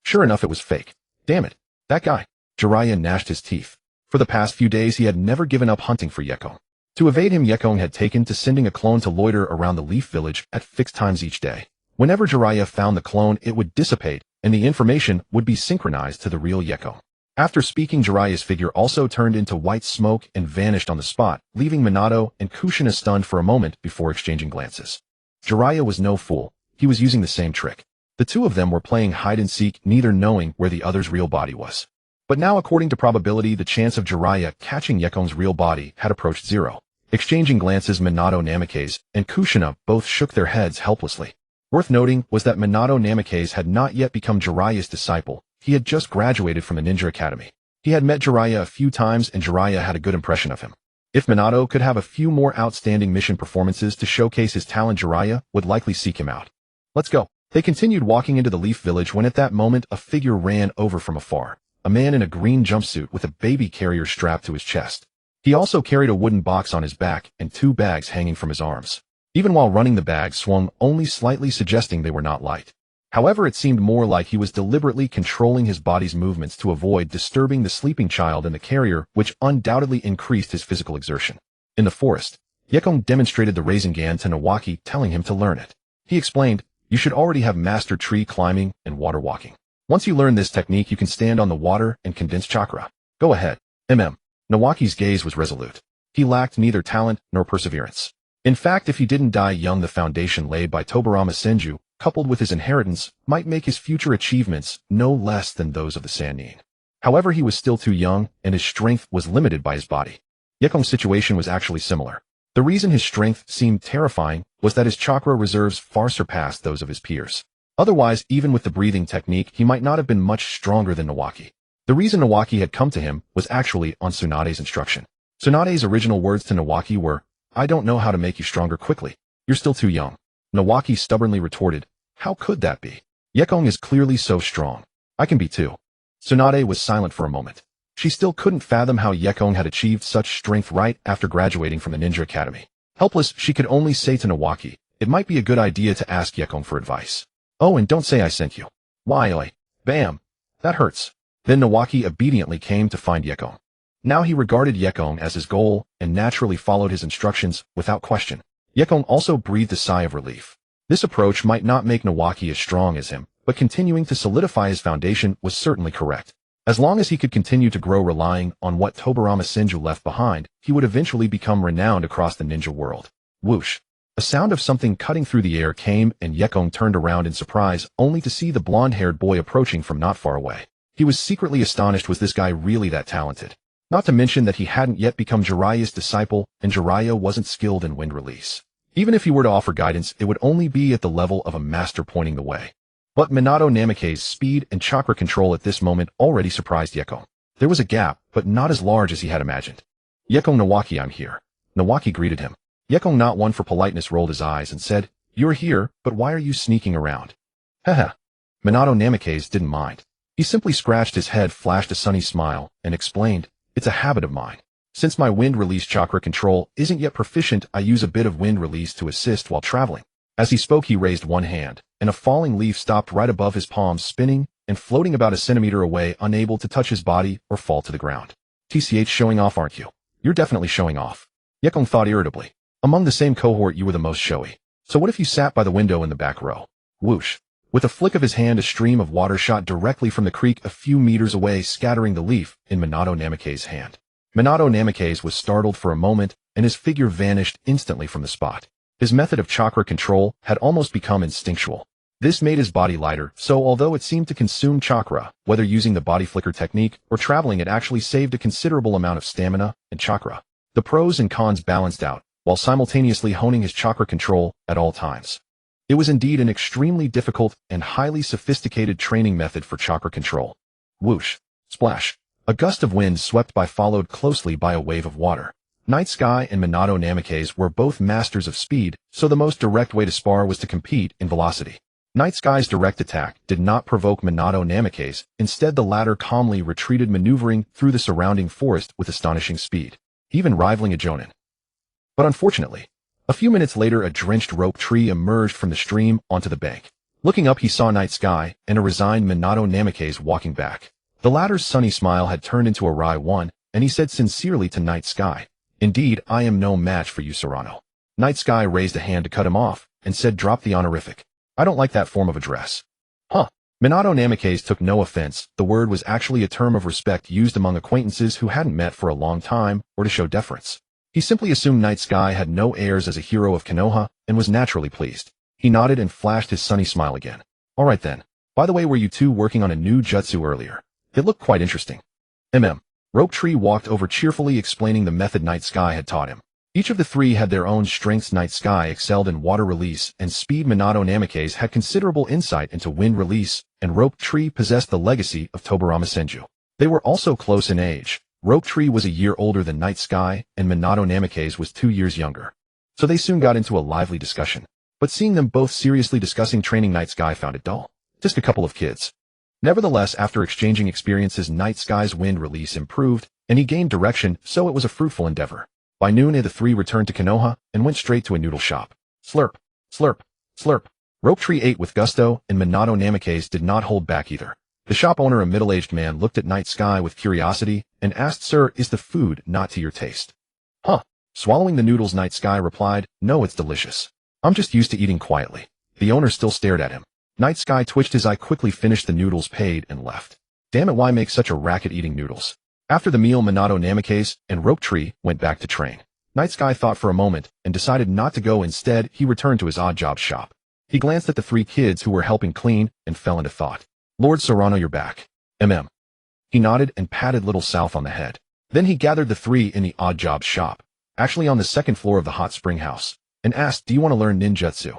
Sure enough, it was fake. Damn it. That guy. Jiraiya gnashed his teeth. For the past few days, he had never given up hunting for Yekong. To evade him, Yekong had taken to sending a clone to loiter around the Leaf Village at fixed times each day. Whenever Jiraiya found the clone, it would dissipate, and the information would be synchronized to the real Yekong. After speaking, Jiraiya's figure also turned into white smoke and vanished on the spot, leaving Minato and Kushina stunned for a moment before exchanging glances. Jiraiya was no fool. He was using the same trick. The two of them were playing hide-and-seek, neither knowing where the other's real body was. But now, according to probability, the chance of Jiraiya catching Yekong's real body had approached zero. Exchanging glances, Minato Namikaze and Kushina both shook their heads helplessly. Worth noting was that Minato Namikaze had not yet become Jiraiya's disciple. He had just graduated from the Ninja Academy. He had met Jiraiya a few times and Jiraiya had a good impression of him. If Minato could have a few more outstanding mission performances to showcase his talent, Jiraiya would likely seek him out. Let's go. They continued walking into the Leaf Village when at that moment a figure ran over from afar. A man in a green jumpsuit with a baby carrier strapped to his chest. He also carried a wooden box on his back and 2 bags hanging from his arms. Even while running, the bags swung only slightly, suggesting they were not light. However, it seemed more like he was deliberately controlling his body's movements to avoid disturbing the sleeping child in the carrier, which undoubtedly increased his physical exertion. In the forest, Yekong demonstrated the Rasengan to Nawaki, telling him to learn it. He explained, you should already have mastered tree climbing and water walking. Once you learn this technique, you can stand on the water and condense chakra. Go ahead. Nawaki's gaze was resolute. He lacked neither talent nor perseverance. In fact, if he didn't die young, the foundation laid by Tobirama Senju, coupled with his inheritance, might make his future achievements no less than those of the Sannin. However, he was still too young, and his strength was limited by his body. Yekong's situation was actually similar. The reason his strength seemed terrifying was that his chakra reserves far surpassed those of his peers. Otherwise, even with the breathing technique, he might not have been much stronger than Nawaki. The reason Nawaki had come to him was actually on Tsunade's instruction. Tsunade's original words to Nawaki were, I don't know how to make you stronger quickly. You're still too young. Nawaki stubbornly retorted, how could that be? Yekong is clearly so strong. I can be too. Tsunade was silent for a moment. She still couldn't fathom how Yekong had achieved such strength right after graduating from the Ninja Academy. Helpless, she could only say to Nawaki, it might be a good idea to ask Yekong for advice. Oh, and don't say I sent you. Why, oi. Bam. That hurts. Then Nawaki obediently came to find Yekong. Now he regarded Yekong as his goal and naturally followed his instructions without question. Yekong also breathed a sigh of relief. This approach might not make Nawaki as strong as him, but continuing to solidify his foundation was certainly correct. As long as he could continue to grow relying on what Tobirama Senju left behind, he would eventually become renowned across the ninja world. Whoosh. A sound of something cutting through the air came and Yekong turned around in surprise, only to see the blonde-haired boy approaching from not far away. He was secretly astonished. Was this guy really that talented? Not to mention that he hadn't yet become Jiraiya's disciple, and Jiraiya wasn't skilled in wind release. Even if he were to offer guidance, it would only be at the level of a master pointing the way. But Minato Namikaze's speed and chakra control at this moment already surprised Yekong. There was a gap, but not as large as he had imagined. Yekong, Nawaki, I'm here. Nawaki greeted him. Yekong, not one for politeness, rolled his eyes and said, you're here, but why are you sneaking around? Haha. Minato Namikaze didn't mind. He simply scratched his head, flashed a sunny smile, and explained, it's a habit of mine. Since my wind release chakra control isn't yet proficient, I use a bit of wind release to assist while traveling. As he spoke, he raised one hand, and a falling leaf stopped right above his palm, spinning and floating about a centimeter away, unable to touch his body or fall to the ground. TCH, showing off, aren't you? You're definitely showing off. Yekong thought irritably. Among the same cohort, you were the most showy. So what if you sat by the window in the back row? Whoosh. With a flick of his hand, a stream of water shot directly from the creek a few meters away, scattering the leaf in Minato Namikaze's hand. Minato Namikaze was startled for a moment, and his figure vanished instantly from the spot. His method of chakra control had almost become instinctual. This made his body lighter, so although it seemed to consume chakra, whether using the body flicker technique or traveling, it actually saved a considerable amount of stamina and chakra. The pros and cons balanced out, while simultaneously honing his chakra control at all times. It was indeed an extremely difficult and highly sophisticated training method for chakra control. Whoosh! Splash! A gust of wind swept by, followed closely by a wave of water. Night Sky and Minato Namikaze were both masters of speed, so the most direct way to spar was to compete in velocity. Night Sky's direct attack did not provoke Minato Namikaze, instead the latter calmly retreated, maneuvering through the surrounding forest with astonishing speed, even rivaling a Jonin. But unfortunately, a few minutes later a drenched rope tree emerged from the stream onto the bank. Looking up, he saw Night Sky and a resigned Minato Namikaze walking back. The latter's sunny smile had turned into a wry one, and he said sincerely to Night Sky, "Indeed, I am no match for you, Serrano." Night Sky raised a hand to cut him off, and said, "Drop the honorific. I don't like that form of address." Huh. Minato Namikaze took no offense. The word was actually a term of respect used among acquaintances who hadn't met for a long time, or to show deference. He simply assumed Night Sky had no airs as a hero of Konoha, and was naturally pleased. He nodded and flashed his sunny smile again. "All right then. By the way, were you two working on a new jutsu earlier? It looked quite interesting." Rope Tree walked over cheerfully, explaining the method Night Sky had taught him. Each of the three had their own strengths. Night Sky excelled in water release and speed. Minato Namikaze had considerable insight into wind release, and Rope Tree possessed the legacy of Tobarama Senju. They were also close in age. Rope Tree was a year older than Night Sky, and Minato Namikaze was 2 years younger. So they soon got into a lively discussion. But seeing them both seriously discussing training, Night Sky found it dull. Just a couple of kids. Nevertheless, after exchanging experiences, Night Sky's wind release improved, and he gained direction, so it was a fruitful endeavor. By noon, the three returned to Konoha and went straight to a noodle shop. Slurp, slurp, slurp. Rope Tree ate with gusto, and Minato Namikaze did not hold back either. The shop owner, a middle-aged man, looked at Night Sky with curiosity and asked, "Sir, is the food not to your taste?" "Huh." Swallowing the noodles, Night Sky replied, "No, it's delicious. I'm just used to eating quietly." The owner still stared at him. Night Sky twitched his eye, quickly finished the noodles, paid, and left. Damn it, why make such a racket eating noodles? After the meal, Minato Namikaze and Rope Tree went back to train. Night Sky thought for a moment and decided not to go. Instead, he returned to his odd job shop. He glanced at the three kids who were helping clean and fell into thought. "Lord Serrano, you're back." He nodded and patted Little South on the head. Then he gathered the three in the odd job shop, actually on the second floor of the hot spring house, and asked, "Do you want to learn ninjutsu?"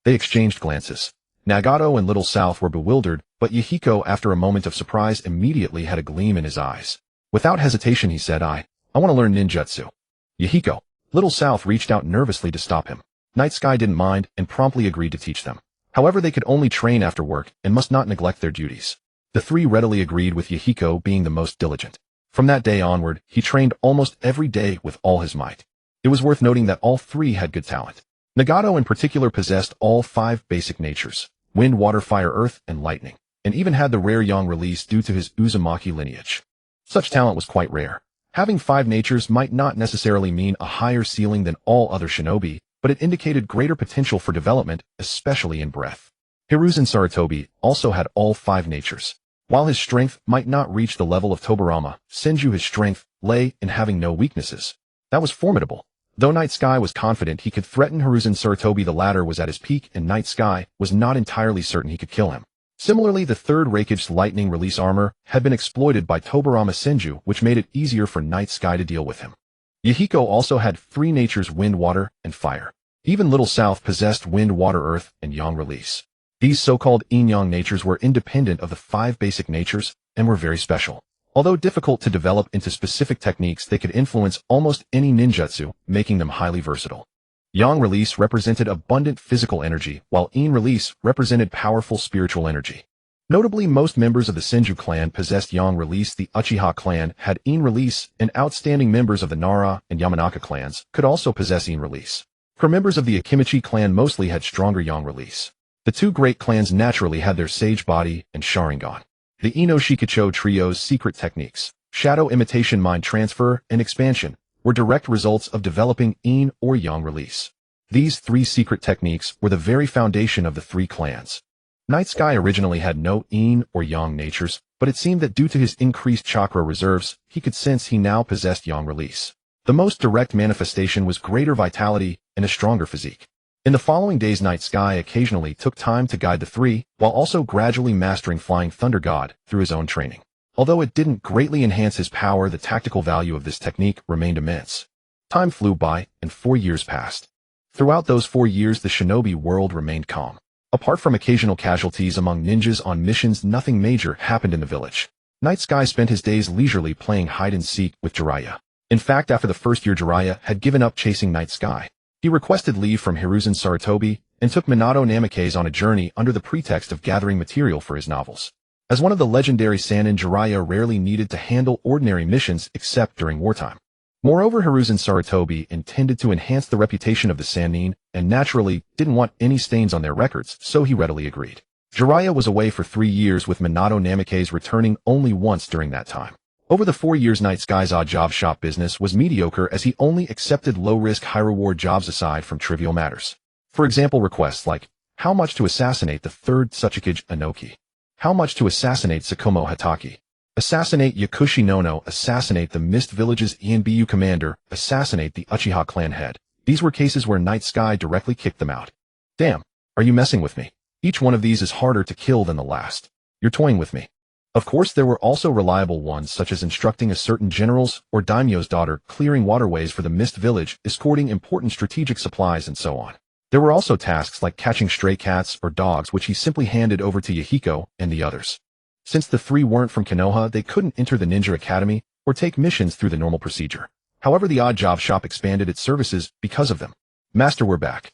They exchanged glances. Nagato and Little South were bewildered, but Yehiko, after a moment of surprise, immediately had a gleam in his eyes. Without hesitation, he said, I want to learn ninjutsu." "Yehiko." Little South reached out nervously to stop him. Night Sky didn't mind and promptly agreed to teach them. However, they could only train after work and must not neglect their duties. The three readily agreed, with Yehiko being the most diligent. From that day onward, he trained almost every day with all his might. It was worth noting that all three had good talent. Nagato in particular possessed all 5 basic natures: wind, water, fire, earth, and lightning, and even had the rare yang release due to his Uzumaki lineage. Such talent was quite rare. Having 5 natures might not necessarily mean a higher ceiling than all other shinobi, but it indicated greater potential for development, especially in breath. Hiruzen Sarutobi also had all 5 natures. While his strength might not reach the level of Tobarama Senju, his strength lay in having no weaknesses. That was formidable. Though Night Sky was confident he could threaten Hiruzen Sarutobi, the latter was at his peak, and Night Sky was not entirely certain he could kill him. Similarly, the third Raikage's lightning release armor had been exploited by Tobarama Senju, which made it easier for Night Sky to deal with him. Yehiko also had 3 natures: wind, water, and fire. Even Little South possessed wind, water, earth, and yang release. These so-called yin-yang natures were independent of the 5 basic natures and were very special. Although difficult to develop into specific techniques, they could influence almost any ninjutsu, making them highly versatile. Yang release represented abundant physical energy, while yin release represented powerful spiritual energy. Notably, most members of the Senju clan possessed yang release. The Uchiha clan had yin release, and outstanding members of the Nara and Yamanaka clans could also possess yin release. For members of the Akimichi clan mostly had stronger yang release. The 2 great clans naturally had their Sage Body and Sharingan. The Ino Shikicho trio's secret techniques, shadow imitation, mind transfer, and expansion, were direct results of developing yin or yang release. These 3 secret techniques were the very foundation of the 3 clans. Night Sky originally had no yin or yang natures, but it seemed that due to his increased chakra reserves, he could sense he now possessed yang release. The most direct manifestation was greater vitality and a stronger physique. In the following days, Night Sky occasionally took time to guide the three, while also gradually mastering Flying Thunder God through his own training. Although it didn't greatly enhance his power, the tactical value of this technique remained immense. Time flew by, and 4 years passed. Throughout those 4 years, the shinobi world remained calm. Apart from occasional casualties among ninjas on missions, nothing major happened in the village. Night Sky spent his days leisurely playing hide-and-seek with Jiraiya. In fact, after the first year, Jiraiya had given up chasing Night Sky. He requested leave from Hiruzen Sarutobi and took Minato Namikaze on a journey under the pretext of gathering material for his novels. As one of the legendary Sannin, Jiraiya rarely needed to handle ordinary missions except during wartime. Moreover, Hiruzen Sarutobi intended to enhance the reputation of the Sannin and naturally didn't want any stains on their records, so he readily agreed. Jiraiya was away for 3 years, with Minato Namikaze returning only once during that time. Over the 4 years, Night Sky's odd job shop business was mediocre, as he only accepted low-risk, high-reward jobs aside from trivial matters. For example, requests like, how much to assassinate the 3rd Tsuchikage Inoki? How much to assassinate Tsukumo Hatake? Assassinate Yakushi Nono, assassinate the Mist Village's ENBU commander, assassinate the Uchiha clan head. These were cases where Night Sky directly kicked them out. Damn, are you messing with me? Each one of these is harder to kill than the last. You're toying with me. Of course, there were also reliable ones, such as instructing a certain general's or daimyo's daughter, clearing waterways for the Mist Village, escorting important strategic supplies, and so on. There were also tasks like catching stray cats or dogs, which he simply handed over to Yahiko and the others. Since the three weren't from Konoha, they couldn't enter the Ninja Academy or take missions through the normal procedure. However, the odd job shop expanded its services because of them. Master, we're back.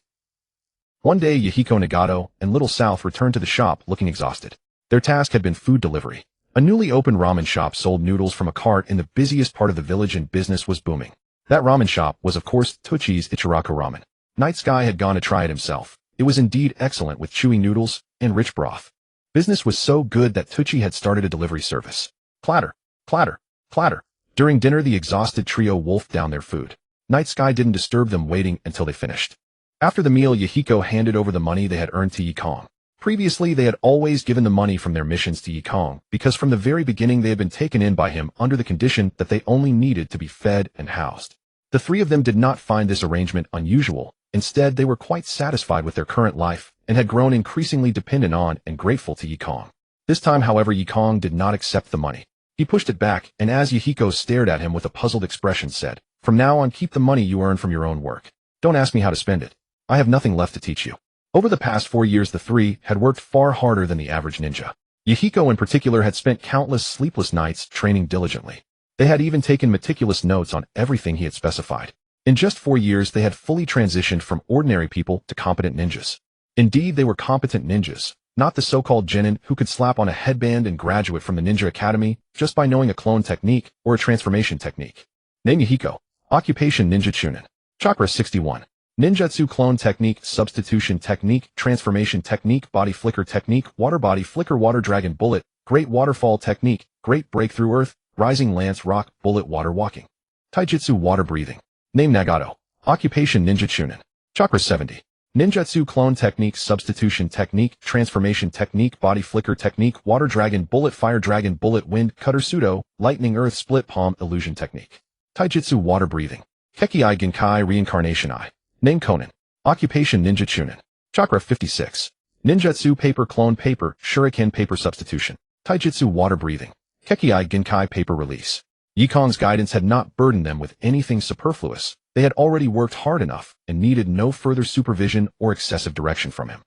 One day, Yahiko, Nagato, and Little South returned to the shop looking exhausted. Their task had been food delivery. A newly opened ramen shop sold noodles from a cart in the busiest part of the village, and business was booming. That ramen shop was, of course, Tuchi's Ichiraku Ramen. Night Sky had gone to try it himself. It was indeed excellent, with chewy noodles and rich broth. Business was so good that Tuchi had started a delivery service. Clatter, clatter, clatter. During dinner, the exhausted trio wolfed down their food. Night Sky didn't disturb them, waiting until they finished. After the meal, Yahiko handed over the money they had earned to Yekong. Previously, they had always given the money from their missions to Yekong, because from the very beginning they had been taken in by him under the condition that they only needed to be fed and housed. The three of them did not find this arrangement unusual. Instead, they were quite satisfied with their current life and had grown increasingly dependent on and grateful to Yekong. This time, however, Yekong did not accept the money. He pushed it back, and as Yahiko stared at him with a puzzled expression, said, "From now on, keep the money you earn from your own work. Don't ask me how to spend it. I have nothing left to teach you." Over the past 4 years, the three had worked far harder than the average ninja. Yahiko in particular had spent countless sleepless nights training diligently. They had even taken meticulous notes on everything he had specified. In just 4 years, they had fully transitioned from ordinary people to competent ninjas. Indeed, they were competent ninjas, not the so-called genin who could slap on a headband and graduate from the Ninja Academy just by knowing a clone technique or a transformation technique. Name: Yahiko. Occupation: Ninja Chunin. Chakra: 61. Ninjutsu: Clone Technique, Substitution Technique, Transformation Technique, Body Flicker Technique, Water Body Flicker, Water Dragon Bullet, Great Waterfall Technique, Great Breakthrough Earth, Rising Lance Rock, Bullet Water Walking. Taijutsu: Water Breathing. Name: Nagato. Occupation: Ninja Chunin. Chakra: 70. Ninjutsu: Clone Technique, Substitution Technique, Transformation Technique, Body Flicker Technique, Water Dragon Bullet, Fire Dragon Bullet, Wind Cutter Pseudo, Lightning Earth, Split Palm Illusion Technique. Taijutsu: Water Breathing. Keki-Eye Genkai Reincarnation Eye. Name: Conan. Occupation: Ninja Chunin. Chakra: 56. Ninjutsu: Paper Clone Paper, Shuriken Paper Substitution. Taijutsu: Water Breathing. Keki-Eye Genkai Paper Release. Yekong's guidance had not burdened them with anything superfluous. They had already worked hard enough and needed no further supervision or excessive direction from him.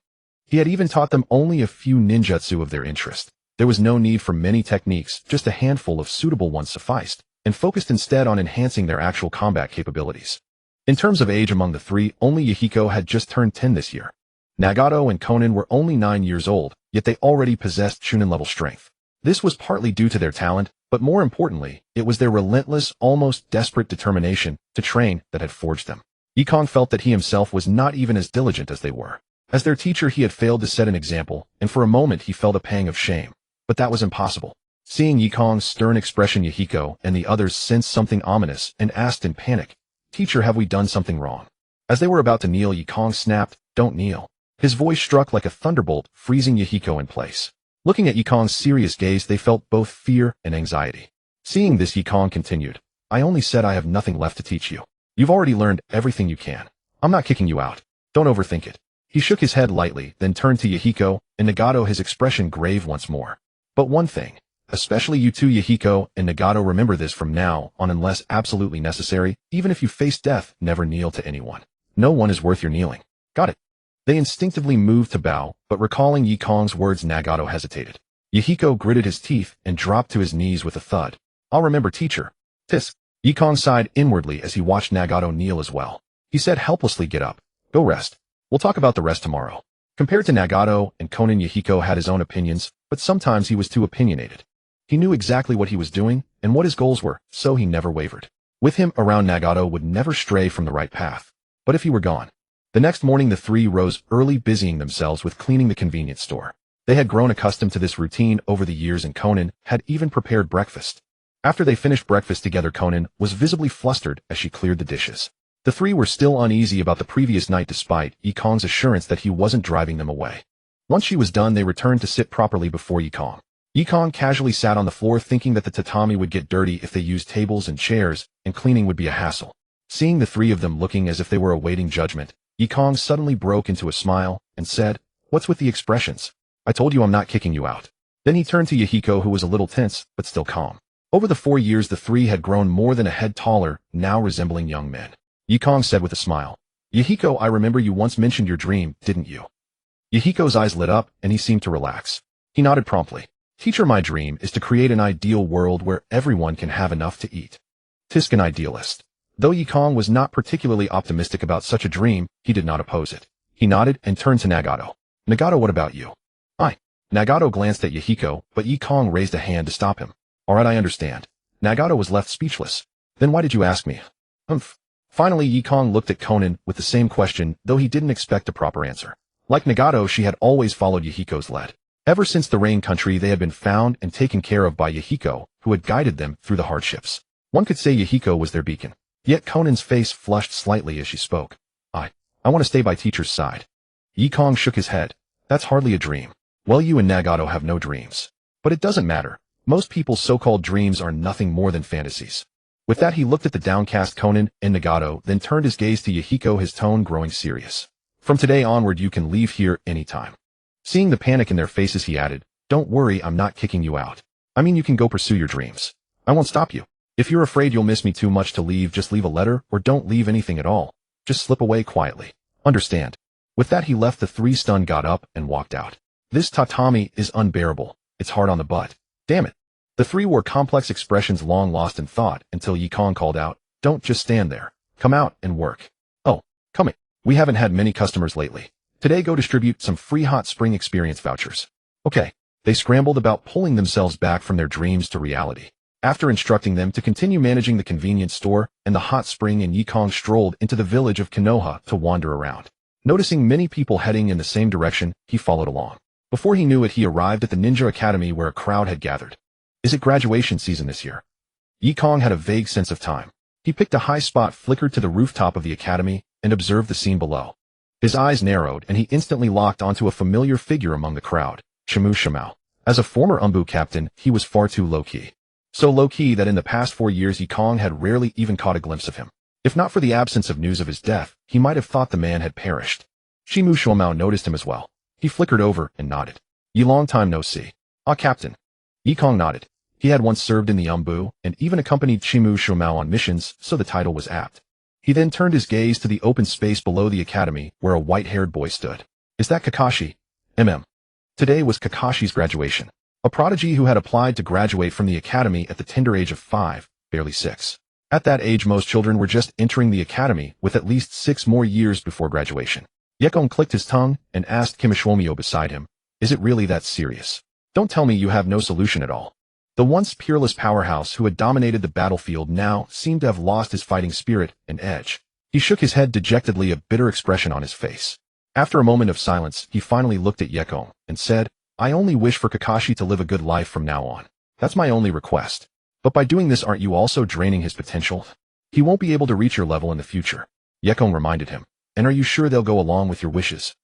He had even taught them only a few ninjutsu of their interest. There was no need for many techniques, just a handful of suitable ones sufficed, and focused instead on enhancing their actual combat capabilities. In terms of age among the three, only Yahiko had just turned 10 this year. Nagato and Conan were only 9 years old, yet they already possessed Chunin-level strength. This was partly due to their talent, but more importantly, it was their relentless, almost desperate determination to train that had forged them. Yekong felt that he himself was not even as diligent as they were. As their teacher, he had failed to set an example, and for a moment he felt a pang of shame. But that was impossible. Seeing Yekong's stern expression, Yahiko and the others sensed something ominous and asked in panic, "Teacher, have we done something wrong?" As they were about to kneel, Yekong snapped, "Don't kneel." His voice struck like a thunderbolt, freezing Yahiko in place. Looking at Yekong's serious gaze, they felt both fear and anxiety. Seeing this, Yekong continued, "I only said I have nothing left to teach you. You've already learned everything you can. I'm not kicking you out. Don't overthink it. He shook his head lightly, then turned to Yahiko and Nagato, his expression grave once more. But one thing, especially you two Yahiko and Nagato, remember this from now on, unless absolutely necessary, even if you face death, never kneel to anyone. No one is worth your kneeling. Got it. They instinctively moved to bow, but recalling Yekong's words, Nagato hesitated. Yahiko gritted his teeth and dropped to his knees with a thud. I'll remember, teacher. Tisk. Yekong sighed inwardly as he watched Nagato kneel as well. He said helplessly, get up. Go rest. We'll talk about the rest tomorrow. Compared to Nagato and Conan, Yahiko had his own opinions, but sometimes he was too opinionated. He knew exactly what he was doing and what his goals were, so he never wavered. With him around, Nagato would never stray from the right path. But if he were gone? The next morning the three rose early, busying themselves with cleaning the convenience store. They had grown accustomed to this routine over the years, and Conan had even prepared breakfast. After they finished breakfast together, Conan was visibly flustered as she cleared the dishes. The three were still uneasy about the previous night despite Yekong's assurance that he wasn't driving them away. Once she was done, they returned to sit properly before Yekong. Yekong casually sat on the floor, thinking that the tatami would get dirty if they used tables and chairs, and cleaning would be a hassle. Seeing the three of them looking as if they were awaiting judgment, Yekong suddenly broke into a smile and said, "What's with the expressions? I told you I'm not kicking you out." Then he turned to Yahiko, who was a little tense, but still calm. Over the 4 years, the three had grown more than a head taller, now resembling young men. Yekong said with a smile, "Yahiko, I remember you once mentioned your dream, didn't you?" Yahiko's eyes lit up, and he seemed to relax. He nodded promptly. "Teacher, my dream is to create an ideal world where everyone can have enough to eat." Tisk, an idealist. Though Yekong was not particularly optimistic about such a dream, he did not oppose it. He nodded and turned to Nagato. "Nagato, what about you?" Nagato glanced at Yahiko, but Yekong raised a hand to stop him. "Alright, I understand." Nagato was left speechless. "Then why did you ask me?" Finally, Yekong looked at Conan with the same question, though he didn't expect a proper answer. Like Nagato, she had always followed Yahiko's lead. Ever since the Rain Country, they had been found and taken care of by Yahiko, who had guided them through the hardships. One could say Yahiko was their beacon. Yet Conan's face flushed slightly as she spoke. I want to stay by teacher's side." Yekong shook his head. "That's hardly a dream." "Well, you and Nagato have no dreams. But it doesn't matter. Most people's so-called dreams are nothing more than fantasies." With that, he looked at the downcast Conan and Nagato, then turned his gaze to Yahiko, his tone growing serious. "From today onward, you can leave here anytime." Seeing the panic in their faces, he added, "Don't worry, I'm not kicking you out. I mean, you can go pursue your dreams. I won't stop you. If you're afraid you'll miss me too much to leave, just leave a letter, or don't leave anything at all. Just slip away quietly. Understand?" With that, he left. The three stunned got up and walked out. "This tatami is unbearable. It's hard on the butt. Damn it." The three wore complex expressions, long lost in thought, until Yekong called out, "Don't just stand there. Come out and work." "Oh, coming. We haven't had many customers lately. Today go distribute some free hot spring experience vouchers." "Okay." They scrambled about, pulling themselves back from their dreams to reality. After instructing them to continue managing the convenience store and the hot spring, and Yekong strolled into the village of Konoha to wander around. Noticing many people heading in the same direction, he followed along. Before he knew it, he arrived at the Ninja Academy, where a crowd had gathered. Is it graduation season this year? Yekong had a vague sense of time. He picked a high spot, flickered to the rooftop of the academy, and observed the scene below. His eyes narrowed, and he instantly locked onto a familiar figure among the crowd, Chimu Shimao. As a former Umbu captain, he was far too low-key. So low-key that in the past 4 years Yekong had rarely even caught a glimpse of him. If not for the absence of news of his death, he might have thought the man had perished. Chimu Shimao noticed him as well. He flickered over and nodded. "Ye long time no see." "Ah, Captain." Yekong nodded. He had once served in the Umbu, and even accompanied Chimu Shimao on missions, so the title was apt. He then turned his gaze to the open space below the academy, where a white-haired boy stood. "Is that Kakashi?" Today was Kakashi's graduation. A prodigy who had applied to graduate from the academy at the tender age of 5, barely 6. At that age, most children were just entering the academy, with at least 6 more years before graduation. Yekong clicked his tongue and asked Kimishwomyo beside him, "Is it really that serious? Don't tell me you have no solution at all." The once peerless powerhouse who had dominated the battlefield now seemed to have lost his fighting spirit and edge. He shook his head dejectedly, a bitter expression on his face. After a moment of silence, he finally looked at Yekong and said, "I only wish for Kakashi to live a good life from now on. That's my only request. But by doing this, aren't you also draining his potential? He won't be able to reach your level in the future." Yekong reminded him. "And are you sure they'll go along with your wishes?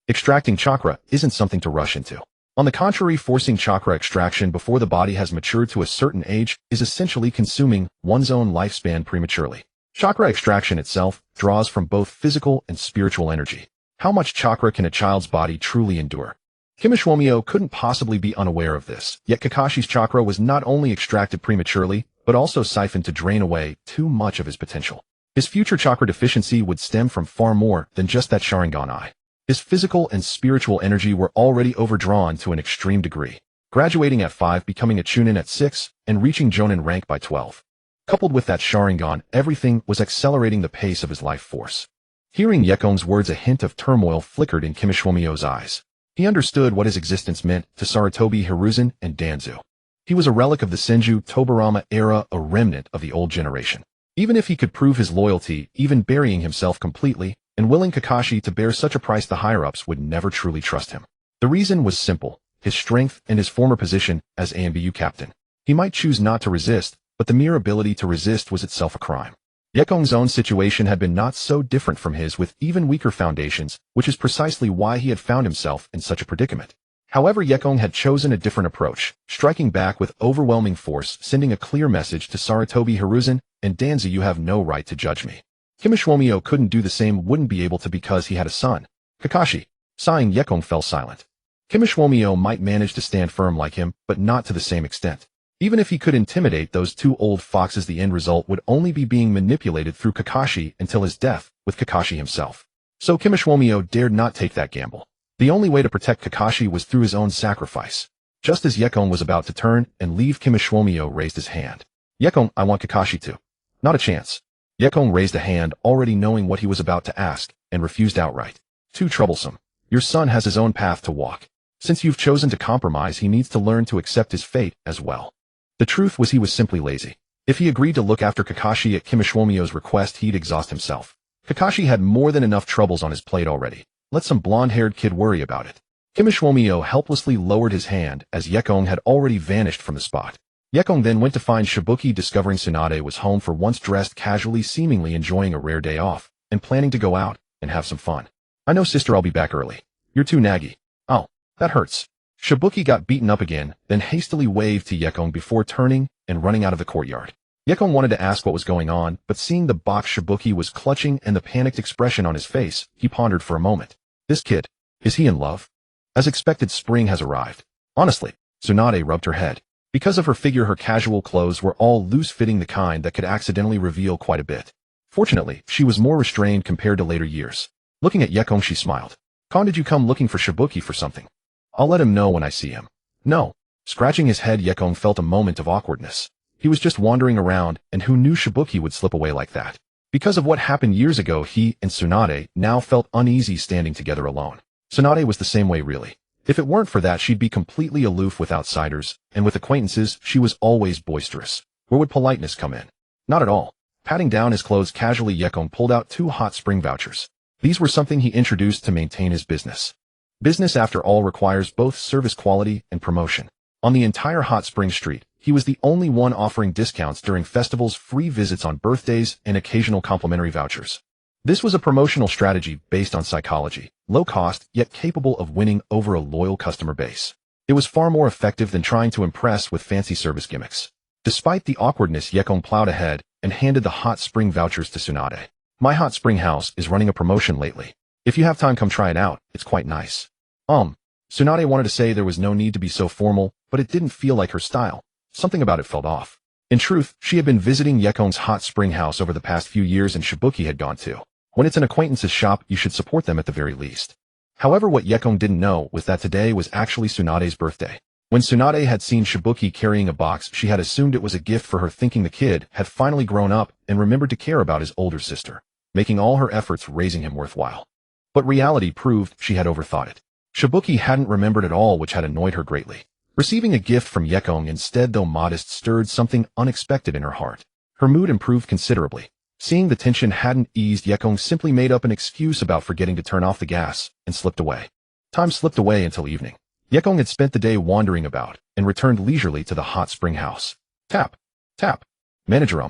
Extracting chakra isn't something to rush into. On the contrary, forcing chakra extraction before the body has matured to a certain age is essentially consuming one's own lifespan prematurely. Chakra extraction itself draws from both physical and spiritual energy. How much chakra can a child's body truly endure? Kimishwomyo couldn't possibly be unaware of this, yet Kakashi's chakra was not only extracted prematurely, but also siphoned to drain away too much of his potential. His future chakra deficiency would stem from far more than just that Sharingan eye. His physical and spiritual energy were already overdrawn to an extreme degree, graduating at 5, becoming a Chunin at 6, and reaching Jonin rank by 12. Coupled with that Sharingan, everything was accelerating the pace of his life force. Hearing Yekong's words, a hint of turmoil flickered in Kimishwomyo's eyes. He understood what his existence meant to Sarutobi Hiruzen and Danzu. He was a relic of the Senju Tobarama era, a remnant of the old generation. Even if he could prove his loyalty, even burying himself completely, and willing Kakashi to bear such a price, the higher-ups would never truly trust him. The reason was simple: his strength and his former position as ANBU captain. He might choose not to resist, but the mere ability to resist was itself a crime. Yekong's own situation had been not so different from his, with even weaker foundations, which is precisely why he had found himself in such a predicament. However, Yekong had chosen a different approach, striking back with overwhelming force, sending a clear message to Sarutobi Hiruzen and Danzu: you have no right to judge me. Kimishwomyo couldn't do the same, wouldn't be able to, because he had a son. Kakashi. Sighing, Yekong fell silent. Kimishwomyo might manage to stand firm like him, but not to the same extent. Even if he could intimidate those two old foxes, the end result would only be being manipulated through Kakashi until his death, with Kakashi himself. So Kimishwomyo dared not take that gamble. The only way to protect Kakashi was through his own sacrifice. Just as Yekong was about to turn and leave, Kimishwomyo raised his hand. Yekong, I want Kakashi to. Not a chance. Yekong raised a hand, already knowing what he was about to ask, and refused outright. Too troublesome. Your son has his own path to walk. Since you've chosen to compromise, he needs to learn to accept his fate as well. The truth was, he was simply lazy. If he agreed to look after Kakashi at Kimishwomyo's request, he'd exhaust himself. Kakashi had more than enough troubles on his plate already. Let some blonde-haired kid worry about it. Kimishwomyo helplessly lowered his hand as Yekong had already vanished from the spot. Yekong then went to find Shibuki, discovering Tsunade was home for once, dressed casually, seemingly enjoying a rare day off, and planning to go out and have some fun. I know, sister, I'll be back early. You're too naggy. Oh, that hurts. Shibuki got beaten up again, then hastily waved to Yekong before turning and running out of the courtyard. Yekong wanted to ask what was going on, but seeing the box Shibuki was clutching and the panicked expression on his face, he pondered for a moment. This kid, is he in love? As expected, spring has arrived. Honestly, Tsunade rubbed her head. Because of her figure, her casual clothes were all loose-fitting, the kind that could accidentally reveal quite a bit. Fortunately, she was more restrained compared to later years. Looking at Yekong, she smiled. Kon, did you come looking for Shibuki for something? I'll let him know when I see him. No. Scratching his head, Yekong felt a moment of awkwardness. He was just wandering around, and who knew Shibuki would slip away like that? Because of what happened years ago, he and Tsunade now felt uneasy standing together alone. Tsunade was the same way, really. If it weren't for that, she'd be completely aloof with outsiders, and with acquaintances, she was always boisterous. Where would politeness come in? Not at all. Patting down his clothes casually, Yekong pulled out 2 hot spring vouchers. These were something he introduced to maintain his business. Business, after all, requires both service quality and promotion. On the entire Hot Spring Street, he was the only one offering discounts during festivals, free visits on birthdays, and occasional complimentary vouchers. This was a promotional strategy based on psychology, low cost, yet capable of winning over a loyal customer base. It was far more effective than trying to impress with fancy service gimmicks. Despite the awkwardness, Yekong plowed ahead and handed the hot spring vouchers to Tsunade. My hot spring house is running a promotion lately. If you have time, come try it out. It's quite nice. Tsunade wanted to say there was no need to be so formal, but it didn't feel like her style. Something about it felt off. In truth, she had been visiting Yekong's hot spring house over the past few years, and Shibuki had gone too. When it's an acquaintance's shop, you should support them at the very least. However, what Yekong didn't know was that today was actually Tsunade's birthday. When Tsunade had seen Shibuki carrying a box, she had assumed it was a gift for her, thinking the kid had finally grown up and remembered to care about his older sister, making all her efforts raising him worthwhile. But reality proved she had overthought it. Shibuki hadn't remembered at all, which had annoyed her greatly. Receiving a gift from Yekong instead, though modest, stirred something unexpected in her heart. Her mood improved considerably. Seeing the tension hadn't eased, Yekong simply made up an excuse about forgetting to turn off the gas and slipped away. Time slipped away until evening. Yekong had spent the day wandering about and returned leisurely to the hot spring house. Tap. Tap. Manager.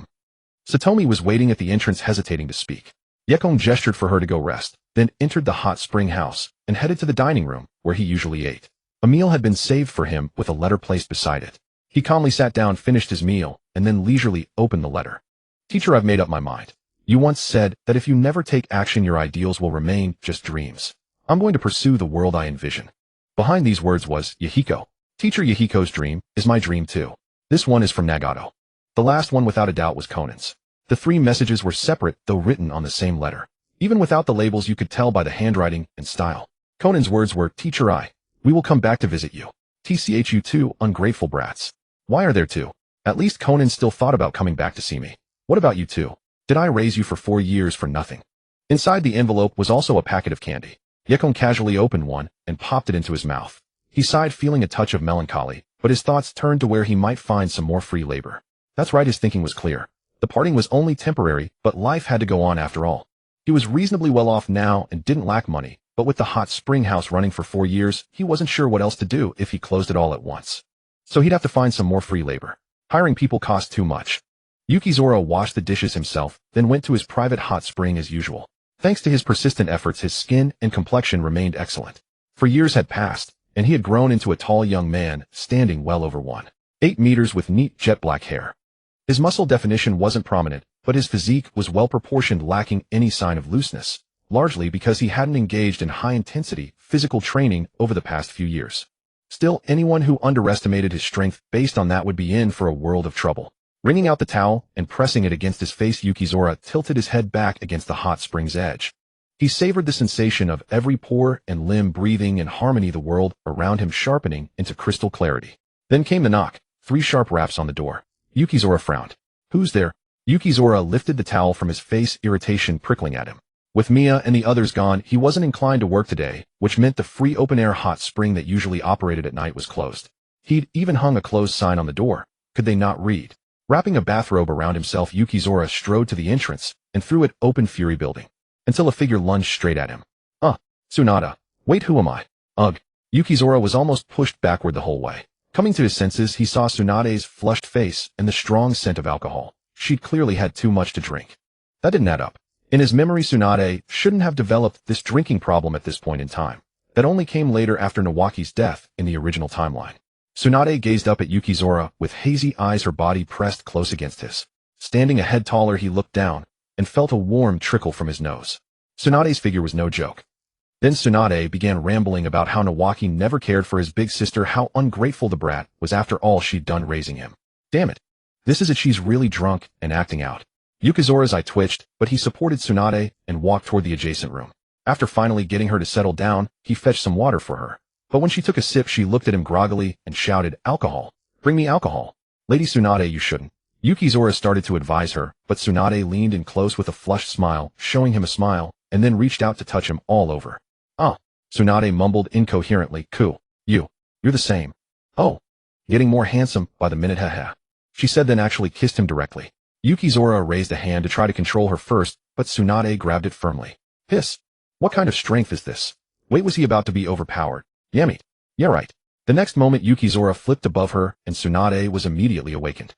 Satomi was waiting at the entrance, hesitating to speak. Yekong gestured for her to go rest, then entered the hot spring house and headed to the dining room where he usually ate. A meal had been saved for him with a letter placed beside it. He calmly sat down, finished his meal, and then leisurely opened the letter. Teacher, I've made up my mind. You once said that if you never take action, your ideals will remain just dreams. I'm going to pursue the world I envision. Behind these words was Yahiko. Teacher Yahiko's dream is my dream too. This one is from Nagato. The last one without a doubt was Conan's. The three messages were separate though written on the same letter. Even without the labels you could tell by the handwriting and style. Conan's words were, Teacher we will come back to visit you. TCH, you two ungrateful brats. Why are there two? At least Conan still thought about coming back to see me. What about you two? Did I raise you for 4 years for nothing? Inside the envelope was also a packet of candy. Yekong casually opened one and popped it into his mouth. He sighed, feeling a touch of melancholy, but his thoughts turned to where he might find some more free labor. That's right, his thinking was clear. The parting was only temporary, but life had to go on after all. He was reasonably well off now and didn't lack money, but with the hot spring house running for 4 years, he wasn't sure what else to do if he closed it all at once. So he'd have to find some more free labor. Hiring people cost too much. Yukizora washed the dishes himself, then went to his private hot spring as usual. Thanks to his persistent efforts, his skin and complexion remained excellent. For years had passed, and he had grown into a tall young man, standing well over 1.8 meters with neat jet black hair. His muscle definition wasn't prominent, but his physique was well proportioned, lacking any sign of looseness, largely because he hadn't engaged in high-intensity physical training over the past few years. Still, anyone who underestimated his strength based on that would be in for a world of trouble. Wringing out the towel and pressing it against his face, Yukizora tilted his head back against the hot spring's edge. He savored the sensation of every pore and limb breathing in harmony, the world around him sharpening into crystal clarity. Then came the knock, 3 sharp raps on the door. Yukizora frowned. Who's there? Yukizora lifted the towel from his face, irritation prickling at him. With Mia and the others gone, he wasn't inclined to work today, which meant the free open-air hot spring that usually operated at night was closed. He'd even hung a closed sign on the door. Could they not read? Wrapping a bathrobe around himself, Yukizora strode to the entrance and threw it open, fury building, until a figure lunged straight at him. Tsunade. Wait, who am I? Ugh. Yukizora was almost pushed backward the whole way. Coming to his senses, he saw Tsunade's flushed face and the strong scent of alcohol. She'd clearly had too much to drink. That didn't add up. In his memory, Tsunade shouldn't have developed this drinking problem at this point in time. That only came later after Nawaki's death in the original timeline. Tsunade gazed up at Yukizora with hazy eyes, her body pressed close against his. Standing a head taller, he looked down and felt a warm trickle from his nose. Tsunade's figure was no joke. Then Tsunade began rambling about how Nawaki never cared for his big sister, how ungrateful the brat was after all she'd done raising him. Damn it. This is it, she's really drunk and acting out. Yukizora's eye twitched, but he supported Tsunade and walked toward the adjacent room. After finally getting her to settle down, he fetched some water for her. But when she took a sip, she looked at him groggily and shouted, Alcohol. Bring me alcohol. Lady Tsunade, you shouldn't. Yukizora started to advise her, but Tsunade leaned in close with a flushed smile, showing him a smile, and then reached out to touch him all over. Tsunade mumbled incoherently, Cool. You're the same. Oh. Getting more handsome by the minute, haha. She said, then actually kissed him directly. Yukizora raised a hand to try to control her first, but Tsunade grabbed it firmly. Hiss. What kind of strength is this? Wait, was he about to be overpowered? Yamit. Yeah, right. The next moment, Yukizora flipped above her, and Tsunade was immediately awakened.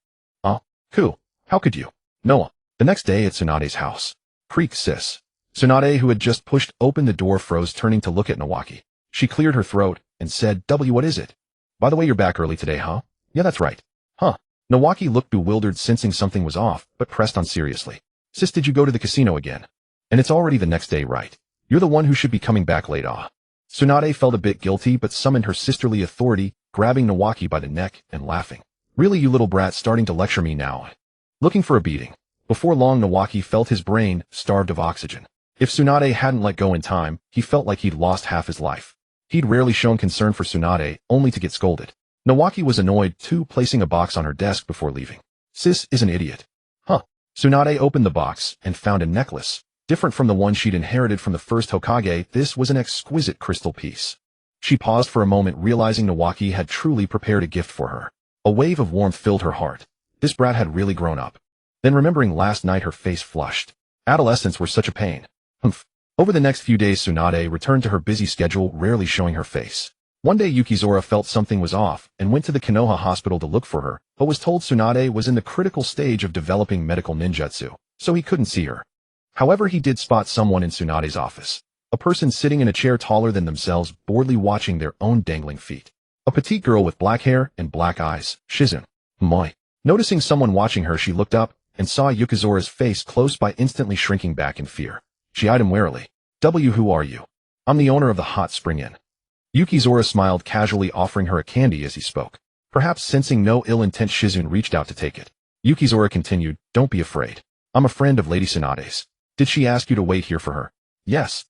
Cool. How could you? Noah. The next day at Tsunade's house. Creak, sis. Tsunade, who had just pushed open the door, froze, turning to look at Nawaki. She cleared her throat and said, what is it? By the way, you're back early today, huh? Yeah, that's right. Huh. Nawaki looked bewildered, sensing something was off, but pressed on seriously. Sis, did you go to the casino again? And it's already the next day, right? You're the one who should be coming back late, Tsunade felt a bit guilty, but summoned her sisterly authority, grabbing Nawaki by the neck and laughing. Really, you little brat, starting to lecture me now? Looking for a beating. Before long, Nawaki felt his brain starved of oxygen. If Tsunade hadn't let go in time, he felt like he'd lost half his life. He'd rarely shown concern for Tsunade, only to get scolded. Nawaki was annoyed too, placing a box on her desk before leaving. Sis is an idiot. Tsunade opened the box and found a necklace. Different from the one she'd inherited from the first Hokage, this was an exquisite crystal piece. She paused for a moment, realizing Nawaki had truly prepared a gift for her. A wave of warmth filled her heart. This brat had really grown up. Then remembering last night, her face flushed. Adolescents were such a pain. Over the next few days, Tsunade returned to her busy schedule, rarely showing her face. One day, Yukizora felt something was off and went to the Konoha hospital to look for her, but was told Tsunade was in the critical stage of developing medical ninjutsu, so he couldn't see her. However, he did spot someone in Tsunade's office. A person sitting in a chair taller than themselves, boredly watching their own dangling feet. A petite girl with black hair and black eyes, Shizun. Moi. Noticing someone watching her, she looked up and saw Yukizora's face close by, instantly shrinking back in fear. She eyed him warily. Who are you? I'm the owner of the hot spring inn. Yukizora smiled casually, offering her a candy as he spoke. Perhaps sensing no ill intent, Shizune reached out to take it. Yukizora continued, don't be afraid. I'm a friend of Lady Tsunade's. Did she ask you to wait here for her? Yes.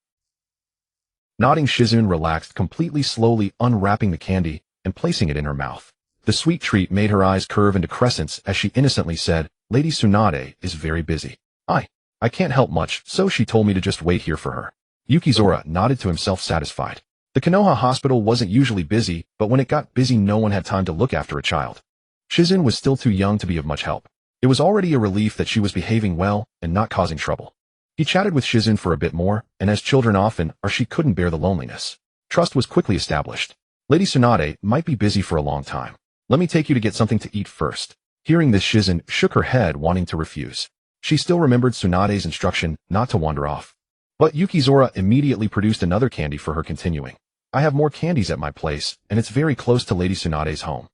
Nodding, Shizune relaxed completely, slowly unwrapping the candy and placing it in her mouth. The sweet treat made her eyes curve into crescents as she innocently said, Lady Tsunade is very busy. I can't help much, so she told me to just wait here for her. Yukizora nodded to himself, satisfied. The Konoha hospital wasn't usually busy, but when it got busy no one had time to look after a child. Shizune was still too young to be of much help. It was already a relief that she was behaving well and not causing trouble. He chatted with Shizune for a bit more, and as children often are, she couldn't bear the loneliness. Trust was quickly established. Lady Tsunade might be busy for a long time. Let me take you to get something to eat first. Hearing this, Shizune shook her head, wanting to refuse. She still remembered Tsunade's instruction not to wander off. But Yukizora immediately produced another candy for her, continuing. I have more candies at my place, and it's very close to Lady Tsunade's home.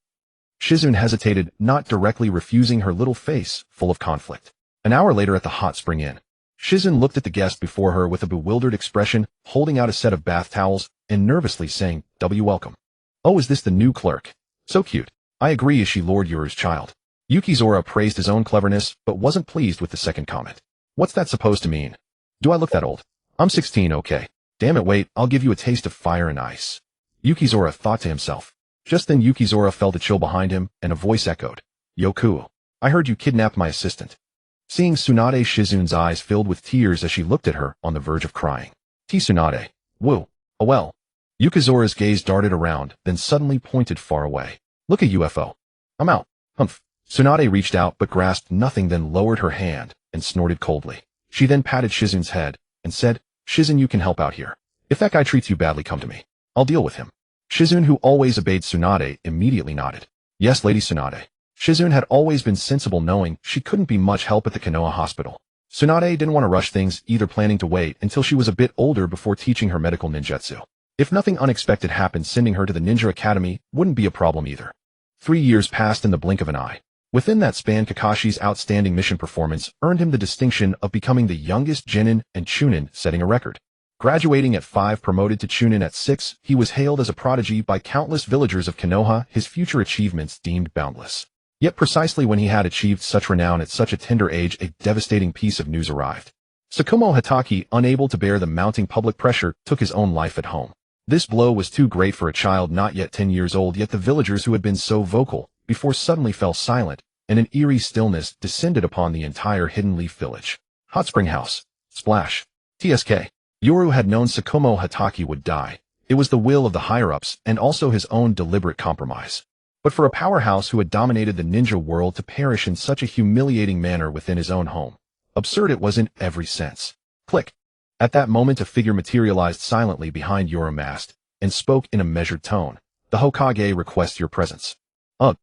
Shizune hesitated, not directly refusing, her little face full of conflict. An hour later at the hot spring inn, Shizune looked at the guest before her with a bewildered expression, holding out a set of bath towels and nervously saying, welcome. Oh, is this the new clerk? So cute. I agree, is she Lord Yuru's child? Yukizora praised his own cleverness, but wasn't pleased with the second comment. What's that supposed to mean? Do I look that old? I'm 16, okay. Damn it, wait, I'll give you a taste of fire and ice. Yukizora thought to himself. Just then Yukizora felt a chill behind him, and a voice echoed. Yoku, I heard you kidnapped my assistant. Seeing Tsunade, Shizune's eyes filled with tears as she looked at her, on the verge of crying. Tsunade. Woo. Oh well. Yukizora's gaze darted around, then suddenly pointed far away. Look at UFO. I'm out. Humph. Tsunade reached out but grasped nothing, then lowered her hand and snorted coldly. She then patted Shizune's head and said, Shizune, you can help out here. If that guy treats you badly, come to me. I'll deal with him. Shizune, who always obeyed Tsunade, immediately nodded. Yes, Lady Tsunade. Shizune had always been sensible, knowing she couldn't be much help at the Konoha hospital. Tsunade didn't want to rush things, either, planning to wait until she was a bit older before teaching her medical ninjutsu. If nothing unexpected happened, sending her to the ninja academy wouldn't be a problem either. 3 years passed in the blink of an eye. Within that span, Kakashi's outstanding mission performance earned him the distinction of becoming the youngest Genin and Chunin, setting a record. Graduating at 5, promoted to Chunin at 6, he was hailed as a prodigy by countless villagers of Konoha, his future achievements deemed boundless. Yet precisely when he had achieved such renown at such a tender age, a devastating piece of news arrived. Tsukumo Hatake, unable to bear the mounting public pressure, took his own life at home. This blow was too great for a child not yet 10 years old, yet the villagers who had been so vocal before suddenly fell silent, and an eerie stillness descended upon the entire Hidden Leaf village. Hot Spring House. Splash. TSK. Yoru had known Tsukumo Hatake would die. It was the will of the higher-ups, and also his own deliberate compromise. But for a powerhouse who had dominated the ninja world to perish in such a humiliating manner within his own home. Absurd it was in every sense. Click. At that moment a figure materialized silently behind Yoru masked, and spoke in a measured tone. The Hokage requests your presence. Ugh.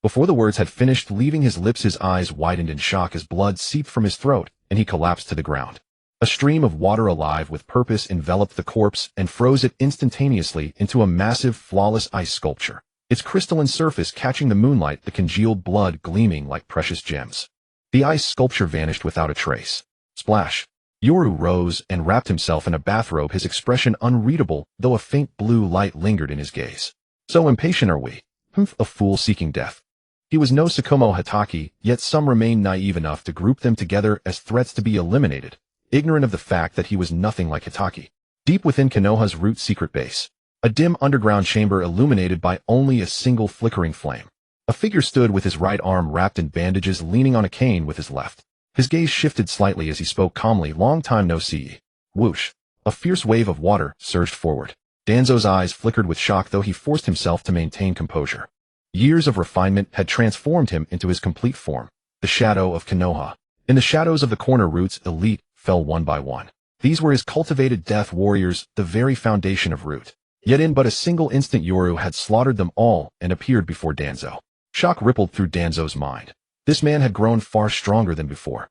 Before the words had finished leaving his lips, his eyes widened in shock as blood seeped from his throat, and he collapsed to the ground. A stream of water alive with purpose enveloped the corpse and froze it instantaneously into a massive, flawless ice sculpture, its crystalline surface catching the moonlight, the congealed blood gleaming like precious gems. The ice sculpture vanished without a trace. Splash. Yoru rose and wrapped himself in a bathrobe, his expression unreadable, though a faint blue light lingered in his gaze. So impatient are we? A fool seeking death. He was no Tsukumo Hatake, yet some remained naive enough to group them together as threats to be eliminated, ignorant of the fact that he was nothing like Hatake. Deep within Konoha's root secret base, a dim underground chamber illuminated by only a single flickering flame. A figure stood with his right arm wrapped in bandages, leaning on a cane with his left. His gaze shifted slightly as he spoke calmly, long time no see. Whoosh. A fierce wave of water surged forward. Danzo's eyes flickered with shock, though he forced himself to maintain composure. Years of refinement had transformed him into his complete form, the shadow of Konoha. In the shadows of the corner roots, elite fell one by one. These were his cultivated death warriors, the very foundation of Root. Yet in but a single instant Yoru had slaughtered them all and appeared before Danzo. Shock rippled through Danzo's mind. This man had grown far stronger than before.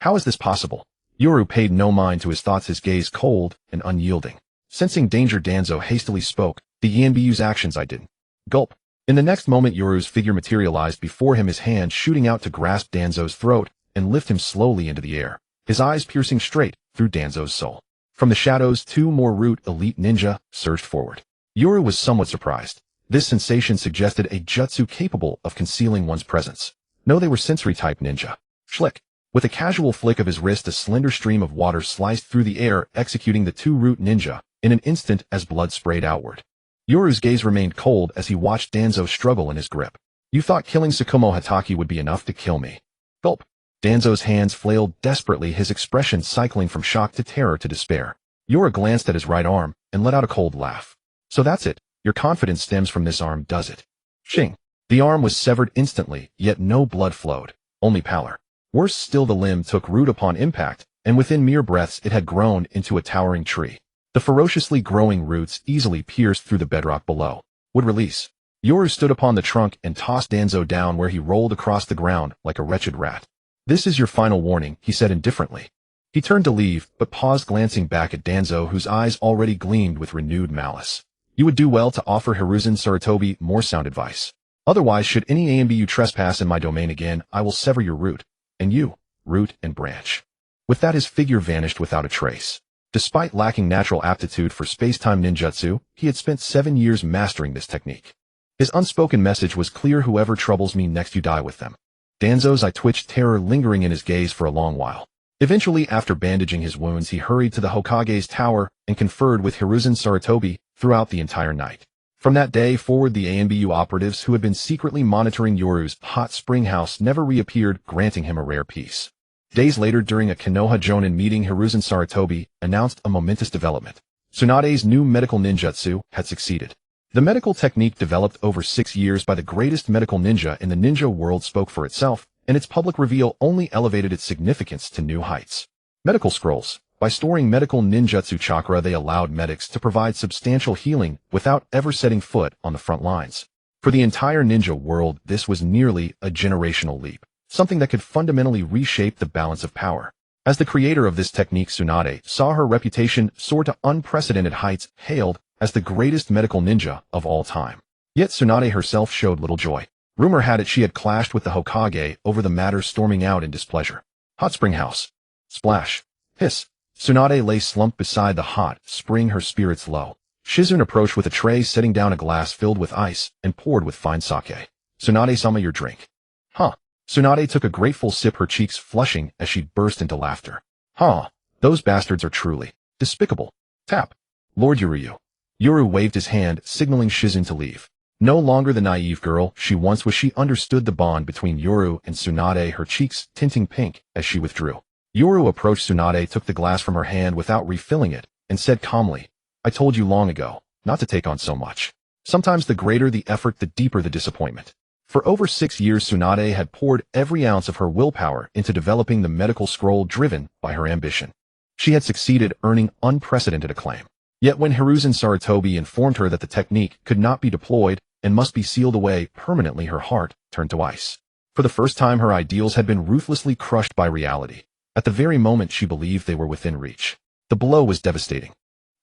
How is this possible? Yoru paid no mind to his thoughts, his gaze cold and unyielding. Sensing danger, Danzo hastily spoke, the Yanbyu's actions I didn't. Gulp. In the next moment Yoru's figure materialized before him, his hand shooting out to grasp Danzo's throat and lift him slowly into the air, his eyes piercing straight through Danzo's soul. From the shadows, 2 more root elite ninja surged forward. Yoru was somewhat surprised. This sensation suggested a jutsu capable of concealing one's presence. No, they were sensory-type ninja. Schlick. With a casual flick of his wrist, a slender stream of water sliced through the air, executing the 2 root ninja in an instant as blood sprayed outward. Yoru's gaze remained cold as he watched Danzo struggle in his grip. You thought killing Tsukumo Hatake would be enough to kill me. Gulp. Danzo's hands flailed desperately, his expression cycling from shock to terror to despair. Yoru glanced at his right arm and let out a cold laugh. So that's it. Your confidence stems from this arm, does it? Shing. The arm was severed instantly, yet no blood flowed, only pallor. Worse still, the limb took root upon impact, and within mere breaths it had grown into a towering tree. The ferociously growing roots easily pierced through the bedrock below. Would release. Yoru stood upon the trunk and tossed Danzo down, where he rolled across the ground like a wretched rat. This is your final warning, he said indifferently. He turned to leave, but paused, glancing back at Danzo, whose eyes already gleamed with renewed malice. You would do well to offer Hiruzen Sarutobi more sound advice. Otherwise, should any AMBU trespass in my domain again, I will sever your root. And you, root and branch. With that, his figure vanished without a trace. Despite lacking natural aptitude for space-time ninjutsu, he had spent 7 years mastering this technique. His unspoken message was clear: whoever troubles me next, you die with them. Danzo's eye twitched, terror lingering in his gaze for a long while. Eventually, after bandaging his wounds, he hurried to the Hokage's tower and conferred with Hiruzen Sarutobi throughout the entire night. From that day forward, the ANBU operatives who had been secretly monitoring Yoru's hot spring house never reappeared, granting him a rare peace. Days later, during a Konoha Jonin meeting, Hiruzen Sarutobi announced a momentous development. Tsunade's new medical ninjutsu had succeeded. The medical technique, developed over 6 years by the greatest medical ninja in the ninja world, spoke for itself, and its public reveal only elevated its significance to new heights. Medical scrolls. By storing medical ninjutsu chakra, they allowed medics to provide substantial healing without ever setting foot on the front lines. For the entire ninja world, this was nearly a generational leap, something that could fundamentally reshape the balance of power. As the creator of this technique, Tsunade saw her reputation soar to unprecedented heights, hailed as the greatest medical ninja of all time. Yet Tsunade herself showed little joy. Rumor had it she had clashed with the Hokage over the matter, storming out in displeasure. Hot spring house. Splash. Hiss. Tsunade lay slumped beside the hot spring, her spirits low. Shizune approached with a tray, setting down a glass filled with ice and poured with fine sake. Tsunade-sama, your drink. Huh. Tsunade took a grateful sip, her cheeks flushing as she burst into laughter. Huh. Those bastards are truly despicable. Tap. Lord Yuryu. Yoru waved his hand, signaling Shizune to leave. No longer the naive girl she once was, she understood the bond between Yoru and Tsunade, her cheeks tinting pink as she withdrew. Yoru approached Tsunade, took the glass from her hand without refilling it, and said calmly, I told you long ago not to take on so much. Sometimes the greater the effort, the deeper the disappointment. For over 6 years, Tsunade had poured every ounce of her willpower into developing the medical scroll, driven by her ambition. She had succeeded, earning unprecedented acclaim. Yet when Hiruzen Sarutobi informed her that the technique could not be deployed and must be sealed away permanently, her heart turned to ice. For the first time, her ideals had been ruthlessly crushed by reality. At the very moment she believed they were within reach. The blow was devastating.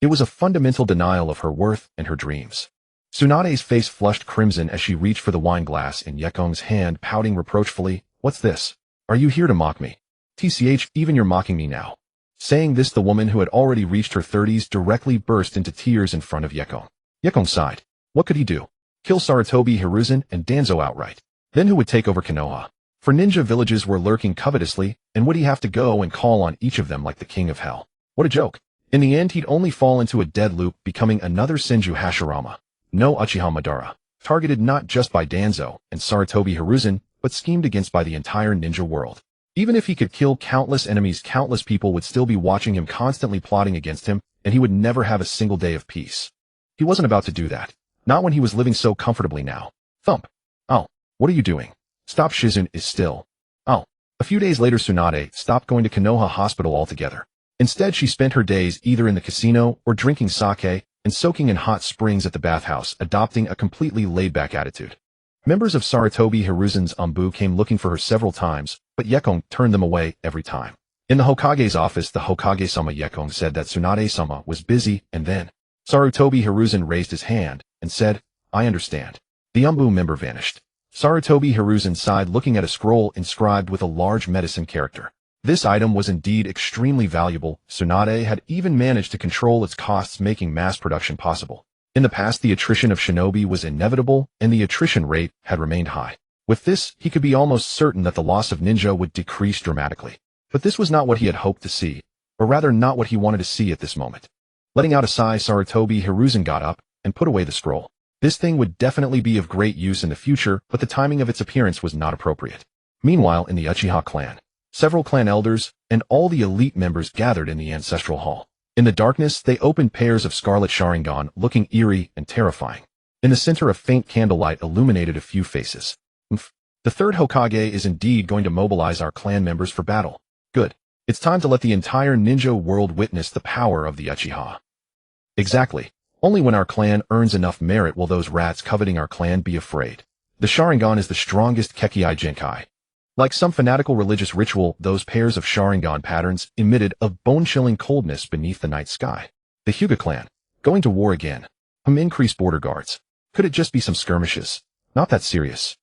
It was a fundamental denial of her worth and her dreams. Tsunade's face flushed crimson as she reached for the wine glass in Yekong's hand, pouting reproachfully, What's this? Are you here to mock me? TCH, even you're mocking me now. Saying this, the woman, who had already reached her 30s, directly burst into tears in front of Yekong. Yekong sighed. What could he do? Kill Sarutobi, Hiruzen, and Danzo outright. Then who would take over Konoha? For ninja villages were lurking covetously, and would he have to go and call on each of them like the king of hell? What a joke. In the end, he'd only fall into a dead loop, becoming another Senju Hashirama. No Uchiha Madara. Targeted not just by Danzo and Sarutobi Hiruzen, but schemed against by the entire ninja world. Even if he could kill countless enemies, countless people would still be watching him, constantly plotting against him, and he would never have a single day of peace. He wasn't about to do that. Not when he was living so comfortably now. Thump. Oh, what are you doing? Stop. Shizune is still. Oh. A few days later, Tsunade stopped going to Konoha Hospital altogether. Instead, she spent her days either in the casino or drinking sake and soaking in hot springs at the bathhouse, adopting a completely laid-back attitude. Members of Sarutobi Hiruzen's Umbu came looking for her several times, but Yekong turned them away every time. In the Hokage's office, the Hokage-sama Yekong said that Tsunade-sama was busy, and then Sarutobi Hiruzen raised his hand and said, I understand. The Umbu member vanished. Sarutobi Hiruzen sighed, looking at a scroll inscribed with a large medicine character. This item was indeed extremely valuable. Tsunade had even managed to control its costs, making mass production possible. In the past, the attrition of shinobi was inevitable, and the attrition rate had remained high. With this, he could be almost certain that the loss of ninja would decrease dramatically. But this was not what he had hoped to see, or rather not what he wanted to see at this moment. Letting out a sigh, Sarutobi Hiruzen got up and put away the scroll. This thing would definitely be of great use in the future, but the timing of its appearance was not appropriate. Meanwhile, in the Uchiha clan, several clan elders and all the elite members gathered in the ancestral hall. In the darkness, they opened pairs of scarlet Sharingan, looking eerie and terrifying. In the center, a faint candlelight illuminated a few faces. The third Hokage is indeed going to mobilize our clan members for battle. Good. It's time to let the entire ninja world witness the power of the Uchiha. Exactly. Only when our clan earns enough merit will those rats coveting our clan be afraid. The Sharingan is the strongest Kekkai Genkai. Like some fanatical religious ritual, those pairs of Sharingan patterns emitted a bone-chilling coldness beneath the night sky. The Hyuga clan. Going to war again. Increased border guards. Could it just be some skirmishes? Not that serious.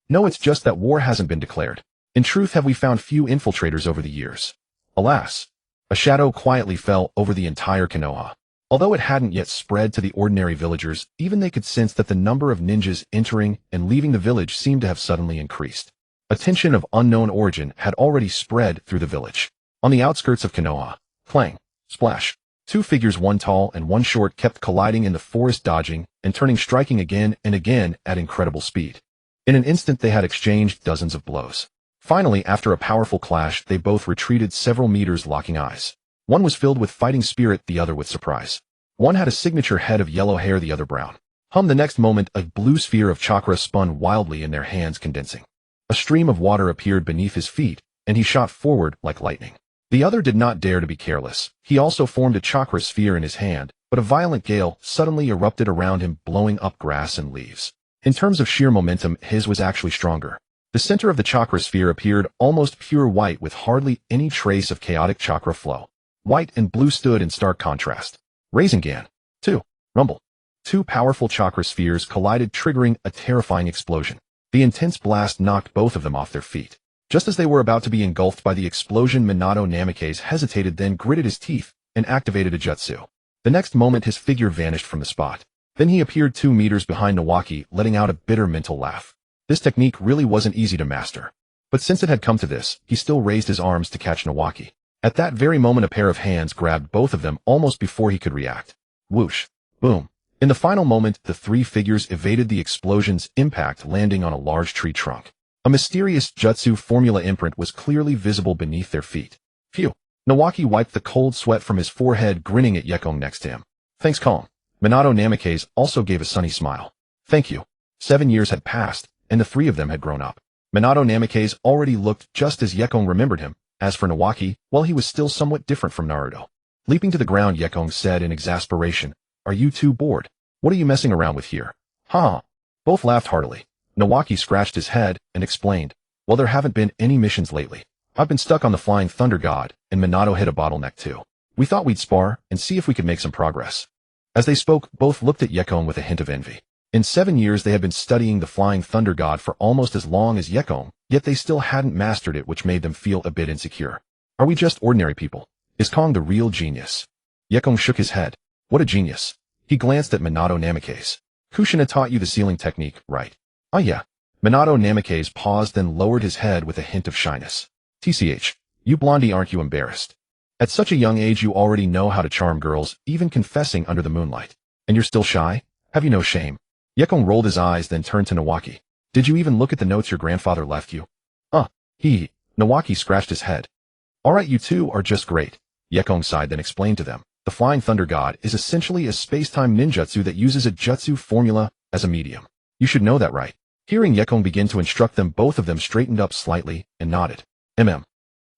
No, it's just that war hasn't been declared. In truth, have we found few infiltrators over the years? Alas. A shadow quietly fell over the entire Konoha. Although it hadn't yet spread to the ordinary villagers, even they could sense that the number of ninjas entering and leaving the village seemed to have suddenly increased. A tension of unknown origin had already spread through the village. On the outskirts of Konoha, clang, splash. Two figures, one tall and one short, kept colliding in the forest, dodging and turning, striking again and again at incredible speed. In an instant, they had exchanged dozens of blows. Finally, after a powerful clash, they both retreated several meters, locking eyes. One was filled with fighting spirit, the other with surprise. One had a signature head of yellow hair, the other brown. The next moment, a blue sphere of chakra spun wildly in their hands, condensing. A stream of water appeared beneath his feet, and he shot forward like lightning. The other did not dare to be careless. He also formed a chakra sphere in his hand, but a violent gale suddenly erupted around him, blowing up grass and leaves. In terms of sheer momentum, his was actually stronger. The center of the chakra sphere appeared almost pure white with hardly any trace of chaotic chakra flow. White and blue stood in stark contrast. Rasengan. 2. Rumble. Two powerful chakra spheres collided, triggering a terrifying explosion. The intense blast knocked both of them off their feet. Just as they were about to be engulfed by the explosion, Minato Namikaze hesitated, then gritted his teeth and activated a jutsu. The next moment, his figure vanished from the spot. Then he appeared 2 meters behind Nawaki, letting out a bitter mental laugh. This technique really wasn't easy to master. But since it had come to this, he still raised his arms to catch Nawaki. At that very moment, a pair of hands grabbed both of them almost before he could react. Whoosh. Boom. In the final moment, the three figures evaded the explosion's impact, landing on a large tree trunk. A mysterious jutsu formula imprint was clearly visible beneath their feet. Phew. Nawaki wiped the cold sweat from his forehead, grinning at Yekong next to him. Thanks, calm. Minato Namikaze also gave a sunny smile. Thank you. 7 years had passed, and the three of them had grown up. Minato Namikaze already looked just as Yekong remembered him. As for Nawaki, well, he was still somewhat different from Naruto. Leaping to the ground, Yekong said in exasperation, "Are you two bored? What are you messing around with here?" "Huh." Both laughed heartily. Nawaki scratched his head and explained, "Well, there haven't been any missions lately. I've been stuck on the Flying Thunder God, and Minato hit a bottleneck too. We thought we'd spar and see if we could make some progress." As they spoke, both looked at Yekong with a hint of envy. In 7 years, they had been studying the Flying Thunder God for almost as long as Yekong, yet they still hadn't mastered it, which made them feel a bit insecure. "Are we just ordinary people? Is Kong the real genius?" Yekong shook his head. "What a genius." He glanced at Minato Namikaze. "Kushina taught you the sealing technique, right?" "Oh yeah." Minato Namikaze paused, then lowered his head with a hint of shyness. "TCH, you blondie, aren't you embarrassed? At such a young age you already know how to charm girls, even confessing under the moonlight. And you're still shy? Have you no shame?" Yekong rolled his eyes, then turned to Nawaki. "Did you even look at the notes your grandfather left you?" He. Nawaki scratched his head. "Alright, you two are just great." Yekong sighed, then explained to them. The Flying Thunder God is essentially a space-time ninjutsu that uses a jutsu formula as a medium. You should know that, right? Hearing Yekong begin to instruct them, both of them straightened up slightly and nodded.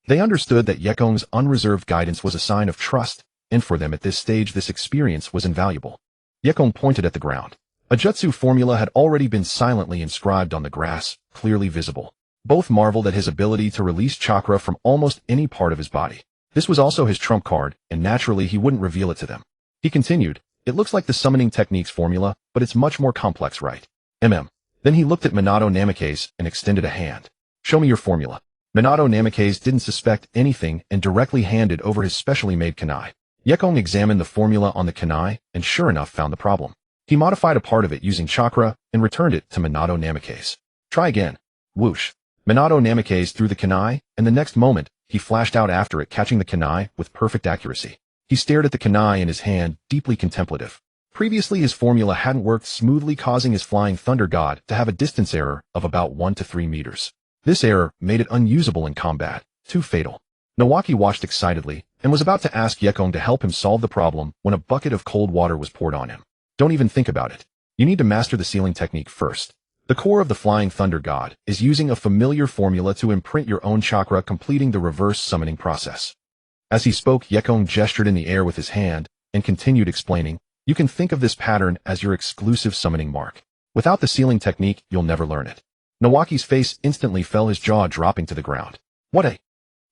They understood that Yekong's unreserved guidance was a sign of trust, and for them at this stage this experience was invaluable. Yekong pointed at the ground. A jutsu formula had already been silently inscribed on the grass, clearly visible. Both marveled at his ability to release chakra from almost any part of his body. This was also his trump card, and naturally he wouldn't reveal it to them. He continued, "It looks like the summoning techniques formula, but it's much more complex, right?" Then he looked at Minato Namikaze and extended a hand. "Show me your formula." Minato Namikaze didn't suspect anything and directly handed over his specially made kunai. Yekong examined the formula on the kunai and sure enough found the problem. He modified a part of it using chakra and returned it to Minato Namikaze. Try again. Whoosh. Minato Namikaze threw the kunai, and the next moment, he flashed out after it, catching the kunai with perfect accuracy. He stared at the kunai in his hand, deeply contemplative. Previously his formula hadn't worked smoothly, causing his flying thunder god to have a distance error of about 1 to 3 meters. This error made it unusable in combat, too fatal. Nawaki watched excitedly, and was about to ask Yekong to help him solve the problem when a bucket of cold water was poured on him. Don't even think about it. You need to master the sealing technique first. The core of the Flying Thunder God is using a familiar formula to imprint your own chakra, completing the reverse summoning process. As he spoke, Yekong gestured in the air with his hand and continued explaining, you can think of this pattern as your exclusive summoning mark. Without the sealing technique, you'll never learn it. Nawaki's face instantly fell, his jaw dropping to the ground. What a...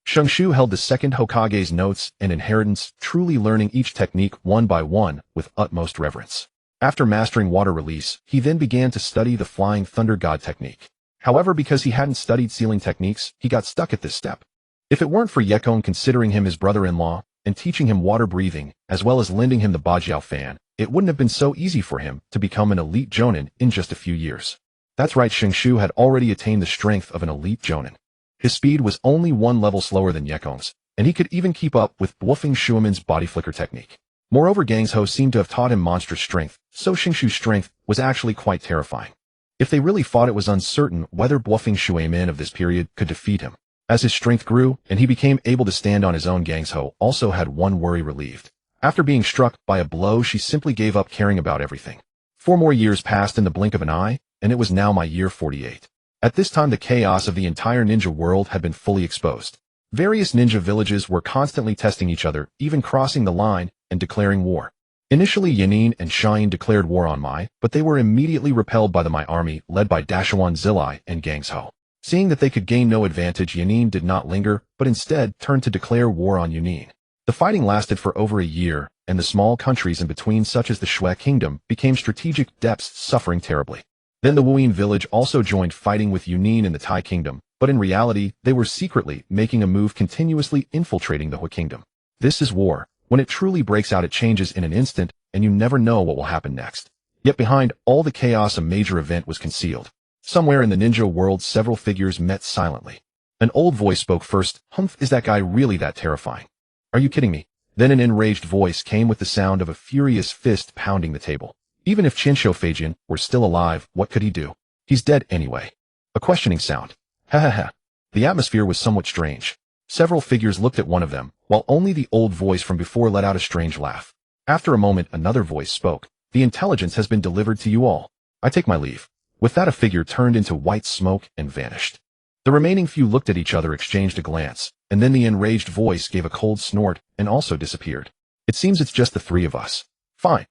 Shungshu held the second Hokage's notes and inheritance, truly learning each technique one by one with utmost reverence. After mastering water release, he then began to study the Flying Thunder God technique. However, because he hadn't studied sealing techniques, he got stuck at this step. If it weren't for Yekong considering him his brother-in-law and teaching him water breathing, as well as lending him the Bajiao fan, it wouldn't have been so easy for him to become an elite jonin in just a few years. That's right, Shungshu had already attained the strength of an elite jonin. His speed was only 1 level slower than Yekong's, and he could even keep up with Bluffing Shuaman's body flicker technique. Moreover, Gangsho seemed to have taught him monstrous strength, so Shingshu's strength was actually quite terrifying. If they really fought, it was uncertain whether Bluffing Shuaman of this period could defeat him. As his strength grew and he became able to stand on his own, Gangsho also had one worry relieved. After being struck by a blow, she simply gave up caring about everything. 4 more years passed in the blink of an eye, and it was now my year 48. At this time, the chaos of the entire ninja world had been fully exposed. Various ninja villages were constantly testing each other, even crossing the line and declaring war. Initially, Yanin and Shine declared war on Mai, but they were immediately repelled by the Mai army, led by Dashawan Zilai and Gangsho. Seeing that they could gain no advantage, Yanin did not linger, but instead turned to declare war on Yunin. The fighting lasted for over a year, and the small countries in between, such as the Shui Kingdom, became strategic depths, suffering terribly. Then the Wuyin village also joined fighting with Yunin in the Tai Kingdom, but in reality, they were secretly making a move, continuously infiltrating the Hui Kingdom. This is war. When it truly breaks out, it changes in an instant, and you never know what will happen next. Yet behind all the chaos, a major event was concealed. Somewhere in the ninja world, several figures met silently. An old voice spoke first. Humph, is that guy really that terrifying? Are you kidding me? Then an enraged voice came with the sound of a furious fist pounding the table. Even if Chinsho Feijian were still alive, what could he do? He's dead anyway. A questioning sound. Ha ha ha. The atmosphere was somewhat strange. Several figures looked at one of them, while only the old voice from before let out a strange laugh. After a moment, another voice spoke. The intelligence has been delivered to you all. I take my leave. With that, a figure turned into white smoke and vanished. The remaining few looked at each other, exchanged a glance, and then the enraged voice gave a cold snort and also disappeared. It seems it's just the 3 of us. Fine.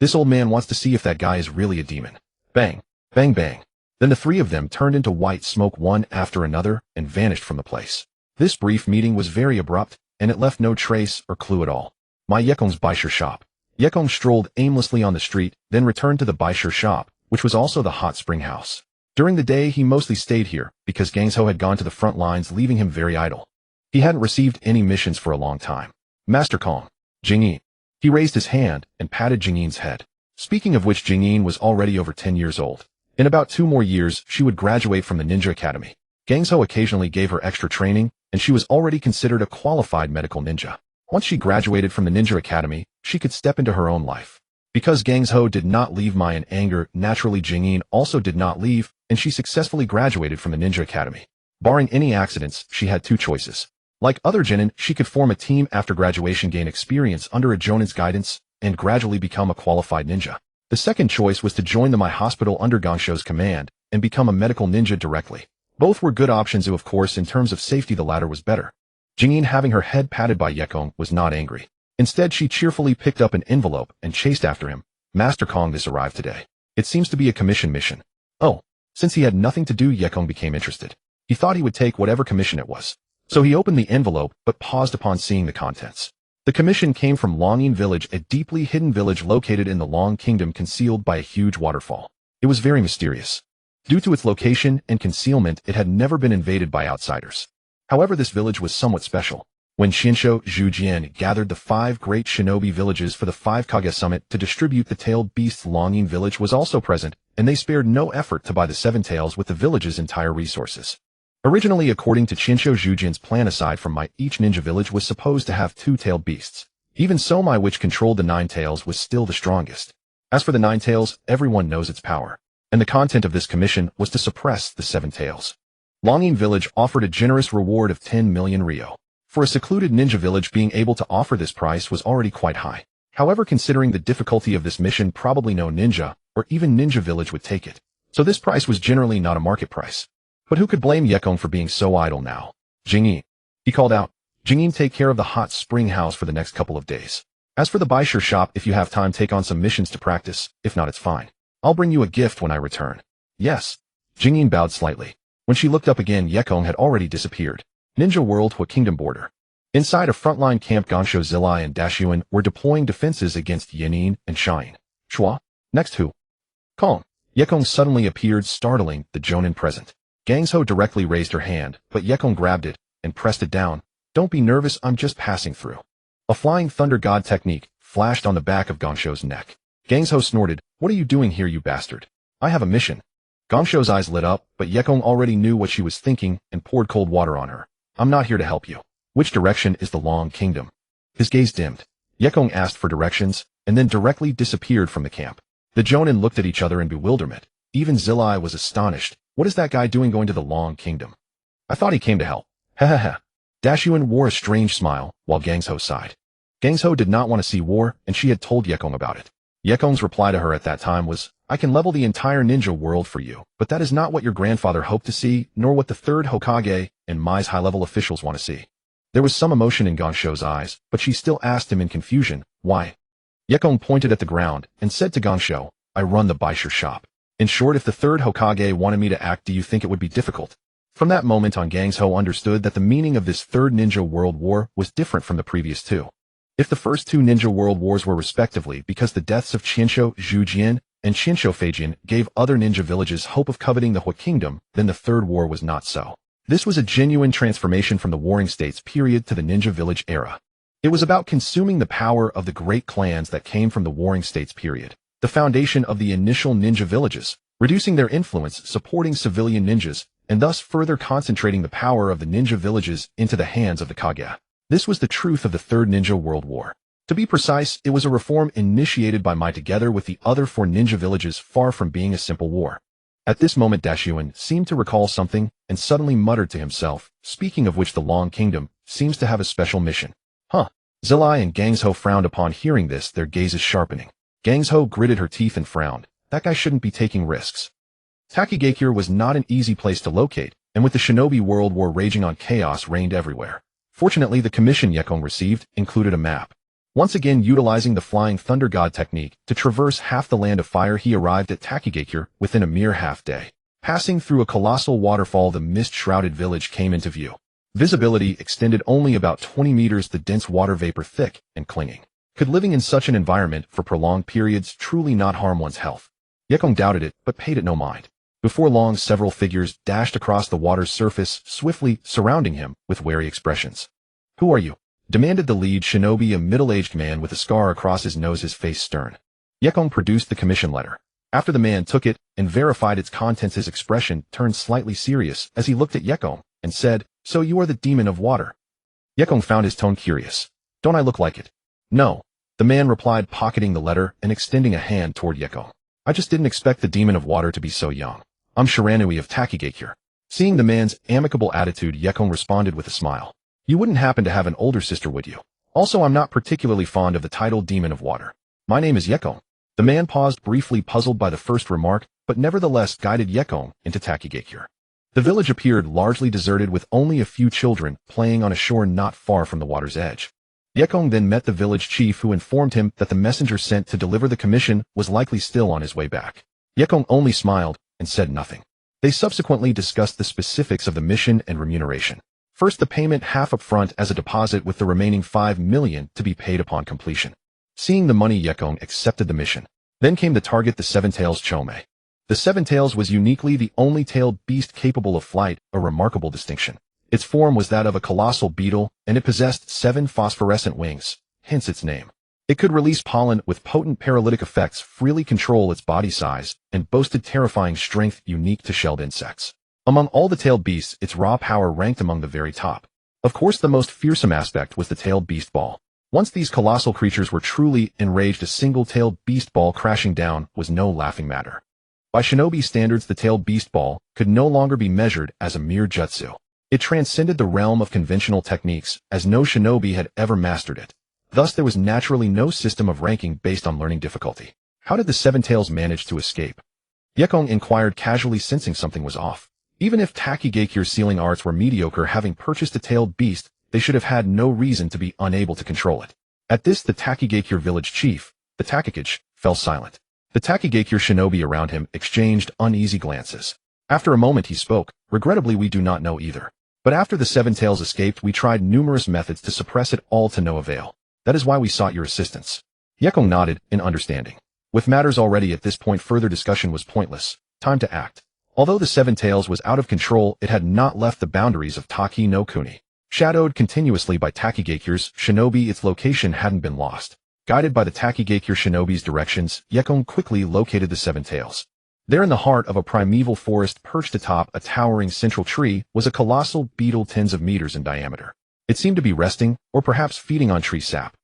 This old man wants to see if that guy is really a demon. Bang. Bang bang. Then the 3 of them turned into white smoke one after another and vanished from the place. This brief meeting was very abrupt, and it left no trace or clue at all. My Yekong's Baishir shop. Yekong strolled aimlessly on the street, then returned to the Baishir shop, which was also the hot spring house. During the day, he mostly stayed here, because Gangsho had gone to the front lines, leaving him very idle. He hadn't received any missions for a long time. Master Kong. Jingyin. He raised his hand and patted Jingyin's head. Speaking of which, Jingyin was already over 10 years old. In about 2 more years, she would graduate from the Ninja Academy. Gangsho occasionally gave her extra training, and she was already considered a qualified medical ninja. Once she graduated from the Ninja Academy, she could step into her own life. Because Gangsho did not leave Mai in anger, naturally Jingyin also did not leave, and she successfully graduated from the Ninja Academy. Barring any accidents, she had 2 choices. Like other genin, she could form a team after graduation, gain experience under a jonin's guidance, and gradually become a qualified ninja. The second choice was to join the Mai Hospital under Gangsho's command and become a medical ninja directly. Both were good options, though of course in terms of safety the latter was better. Jingyin, having her head patted by Yekong, was not angry. Instead, she cheerfully picked up an envelope and chased after him. Master Kong, this arrived today. It seems to be a commission mission. Oh, since he had nothing to do, Yekong became interested. He thought he would take whatever commission it was. So he opened the envelope, but paused upon seeing the contents. The commission came from Longyin Village, a deeply hidden village located in the Long Kingdom, concealed by a huge waterfall. It was very mysterious. Due to its location and concealment, it had never been invaded by outsiders. However, this village was somewhat special. When Shinsho Zhujian gathered the 5 great shinobi villages for the 5 Kage summit to distribute, the tailed beasts, Longing village was also present, and they spared no effort to buy the 7 tails with the village's entire resources. Originally, according to Shinsho Zhujian's plan, aside from Mai, each ninja village was supposed to have 2 tailed beasts. Even so, Mai, which controlled the 9 tails, was still the strongest. As for the 9 tails, everyone knows its power, and the content of this commission was to suppress the 7 tails. Longing village offered a generous reward of 10 million ryo. For a secluded ninja village, being able to offer this price was already quite high. However, considering the difficulty of this mission, probably no ninja, or even ninja village would take it. So this price was generally not a market price. But who could blame Yekong for being so idle now? Jingyi, he called out. Jingyi, take care of the hot spring house for the next couple of days. As for the Baisher shop, if you have time, take on some missions to practice. If not, it's fine. I'll bring you a gift when I return. Yes. Jingyi bowed slightly. When she looked up again, Yekong had already disappeared. Ninja World Hua Kingdom border. Inside a frontline camp, Gansho Zilai and Dashuan were deploying defenses against Yanin and Shine. Chua? Next who? Kong. Yekong suddenly appeared, startling the Jonin present. Gangsho directly raised her hand, but Yekong grabbed it and pressed it down. Don't be nervous, I'm just passing through. A flying thunder god technique flashed on the back of Gansho's neck. Gangsho snorted, what are you doing here, you bastard? I have a mission. Gansho's eyes lit up, but Yekong already knew what she was thinking and poured cold water on her. I'm not here to help you. Which direction is the Long Kingdom? His gaze dimmed. Yekong asked for directions, and then directly disappeared from the camp. The Jonin looked at each other in bewilderment. Even Zilai was astonished. What is that guy doing going to the Long Kingdom? I thought he came to help. Hehehe. Dashuan wore a strange smile, while Gangsho sighed. Gangsho did not want to see war, and she had told Yekong about it. Yekong's reply to her at that time was, I can level the entire ninja world for you, but that is not what your grandfather hoped to see, nor what the 3rd Hokage and Mai's high-level officials want to see. There was some emotion in Gansho's eyes, but she still asked him in confusion, why? Yekong pointed at the ground and said to Gansho, I run the Baisher shop. In short, if the 3rd Hokage wanted me to act, do you think it would be difficult? From that moment on, Gangsho understood that the meaning of this 3rd Ninja World War was different from the previous 2. If the first 2 Ninja World Wars were respectively because the deaths of Shinsho Zhujian and Shinsho Feijian gave other ninja villages hope of coveting the Hua Kingdom, then the 3rd war was not so. This was a genuine transformation from the Warring States period to the Ninja Village era. It was about consuming the power of the great clans that came from the Warring States period, the foundation of the initial ninja villages, reducing their influence, supporting civilian ninjas, and thus further concentrating the power of the ninja villages into the hands of the Kage. This was the truth of the 3rd Ninja World War. To be precise, it was a reform initiated by Mai together with the other 4 ninja villages, far from being a simple war. At this moment, Dashuan seemed to recall something and suddenly muttered to himself, speaking of which, the Long Kingdom seems to have a special mission. Huh. Zilai and Gangsho frowned upon hearing this, their gazes sharpening. Gangsho gritted her teeth and frowned. That guy shouldn't be taking risks. Takigakure was not an easy place to locate, and with the shinobi world war raging on, chaos reigned everywhere. Fortunately, the commission Yekong received included a map. Once again, utilizing the flying thunder god technique to traverse half the land of fire, he arrived at Takigakure within a mere half-day. Passing through a colossal waterfall, the mist-shrouded village came into view. Visibility extended only about 20 meters, the dense water vapor thick and clinging. Could living in such an environment for prolonged periods truly not harm one's health? Yekong doubted it, but paid it no mind. Before long, several figures dashed across the water's surface, swiftly surrounding him with wary expressions. Who are you? Demanded the lead shinobi, a middle-aged man with a scar across his nose, his face stern. Yekong produced the commission letter. After the man took it and verified its contents, his expression turned slightly serious as he looked at Yekong and said, So you are the demon of water? Yekong found his tone curious. Don't I look like it? No. The man replied, pocketing the letter and extending a hand toward Yekong. I just didn't expect the demon of water to be so young. I'm Shiranui of Takigakure. Seeing the man's amicable attitude, Yekong responded with a smile. You wouldn't happen to have an older sister, would you? Also, I'm not particularly fond of the title Demon of Water. My name is Yekong. The man paused briefly, puzzled by the first remark, but nevertheless guided Yekong into Takigakure. The village appeared largely deserted, with only a few children playing on a shore not far from the water's edge. Yekong then met the village chief, who informed him that the messenger sent to deliver the commission was likely still on his way back. Yekong only smiled and said nothing. They subsequently discussed the specifics of the mission and remuneration. First, the payment half up front as a deposit, with the remaining 5 million to be paid upon completion. Seeing the money, Yekong accepted the mission. Then came the target, the 7 Tails Chome. The Seven Tails was uniquely the only tailed beast capable of flight, a remarkable distinction. Its form was that of a colossal beetle, and it possessed 7 phosphorescent wings, hence its name. It could release pollen with potent paralytic effects, freely control its body size, and boasted terrifying strength unique to shelled insects. Among all the tailed beasts, its raw power ranked among the very top. Of course, the most fearsome aspect was the tailed beast ball. Once these colossal creatures were truly enraged, a single-tailed beast ball crashing down was no laughing matter. By shinobi standards, the tailed beast ball could no longer be measured as a mere jutsu. It transcended the realm of conventional techniques, as no shinobi had ever mastered it. Thus, there was naturally no system of ranking based on learning difficulty. How did the Seven Tails manage to escape? Yekong inquired, casually sensing something was off. Even if Takigakyur's sealing arts were mediocre, having purchased a tailed beast, they should have had no reason to be unable to control it. At this, the Takigakyur village chief, the Takikage, fell silent. The Takigakyur shinobi around him exchanged uneasy glances. After a moment he spoke, "Regrettably, we do not know either. But after the Seven Tails escaped, we tried numerous methods to suppress it, all to no avail. That is why we sought your assistance." Yekong nodded in understanding. With matters already at this point, further discussion was pointless. Time to act. Although the Seven Tails was out of control, it had not left the boundaries of Taki no Kuni. Shadowed continuously by Takigakyur's shinobi, its location hadn't been lost. Guided by the Takigakyur shinobi's directions, Yekong quickly located the Seven Tails. There in the heart of a primeval forest, perched atop a towering central tree, was a colossal beetle tens of meters in diameter. It seemed to be resting, or perhaps feeding on tree sap.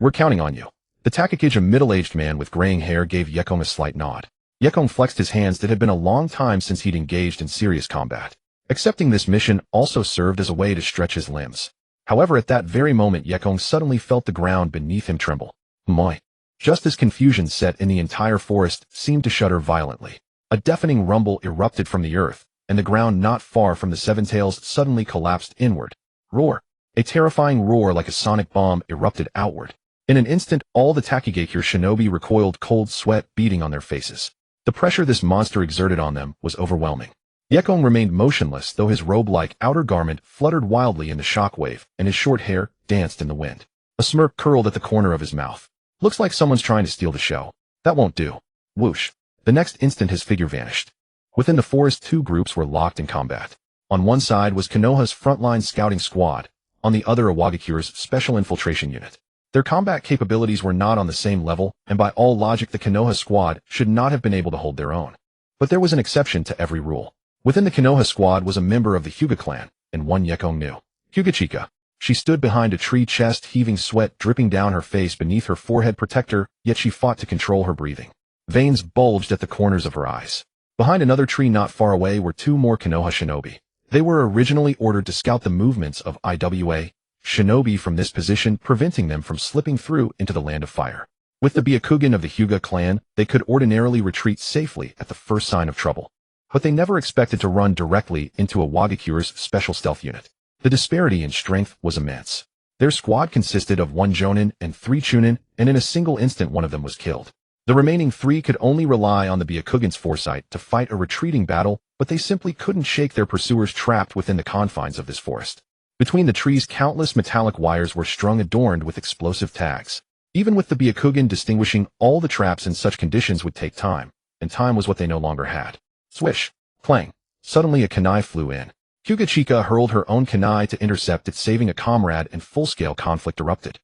"We're counting on you." The Takikage, a middle-aged man with graying hair, gave Yekong a slight nod. Yekong flexed his hands. It had been a long time since he'd engaged in serious combat. Accepting this mission also served as a way to stretch his limbs. However, at that very moment, Yekong suddenly felt the ground beneath him tremble. Moi! Just as confusion set in, the entire forest seemed to shudder violently. A deafening rumble erupted from the earth, and the ground not far from the Seven Tails suddenly collapsed inward. Roar! A terrifying roar like a sonic bomb erupted outward. In an instant, all the Takigakyur shinobi recoiled, cold sweat beading on their faces. The pressure this monster exerted on them was overwhelming. Yekong remained motionless, though his robe-like outer garment fluttered wildly in the shockwave, and his short hair danced in the wind. A smirk curled at the corner of his mouth. "Looks like someone's trying to steal the show. That won't do." Whoosh. The next instant his figure vanished. Within the forest, 2 groups were locked in combat. On one side was Konoha's frontline scouting squad, on the other Iwagakyur's special infiltration unit. Their combat capabilities were not on the same level, and by all logic the Konoha squad should not have been able to hold their own. But there was an exception to every rule. Within the Konoha squad was a member of the Hyuga clan, and one Yekong knew. Hyuga. She stood behind a tree, chest heaving, sweat dripping down her face beneath her forehead protector, yet she fought to control her breathing. Veins bulged at the corners of her eyes. Behind another tree not far away were 2 more Konoha shinobi. They were originally ordered to scout the movements of IWA shinobi from this position, preventing them from slipping through into the land of fire. With the Byakugan of the Hyuga clan, they could ordinarily retreat safely at the first sign of trouble. But they never expected to run directly into Iwagakyur's special stealth unit. The disparity in strength was immense. Their squad consisted of 1 Jonin and 3 Chunin, and in a single instant one of them was killed. The remaining 3 could only rely on the Byakugan's foresight to fight a retreating battle, but they simply couldn't shake their pursuers trapped within the confines of this forest. Between the trees, countless metallic wires were strung, adorned with explosive tags. Even with the Byakugan distinguishing all the traps in such conditions would take time, and time was what they no longer had. Swish! Clang! Suddenly a kunai flew in. Hyuga hurled her own kunai to intercept it, saving a comrade, and full-scale conflict erupted.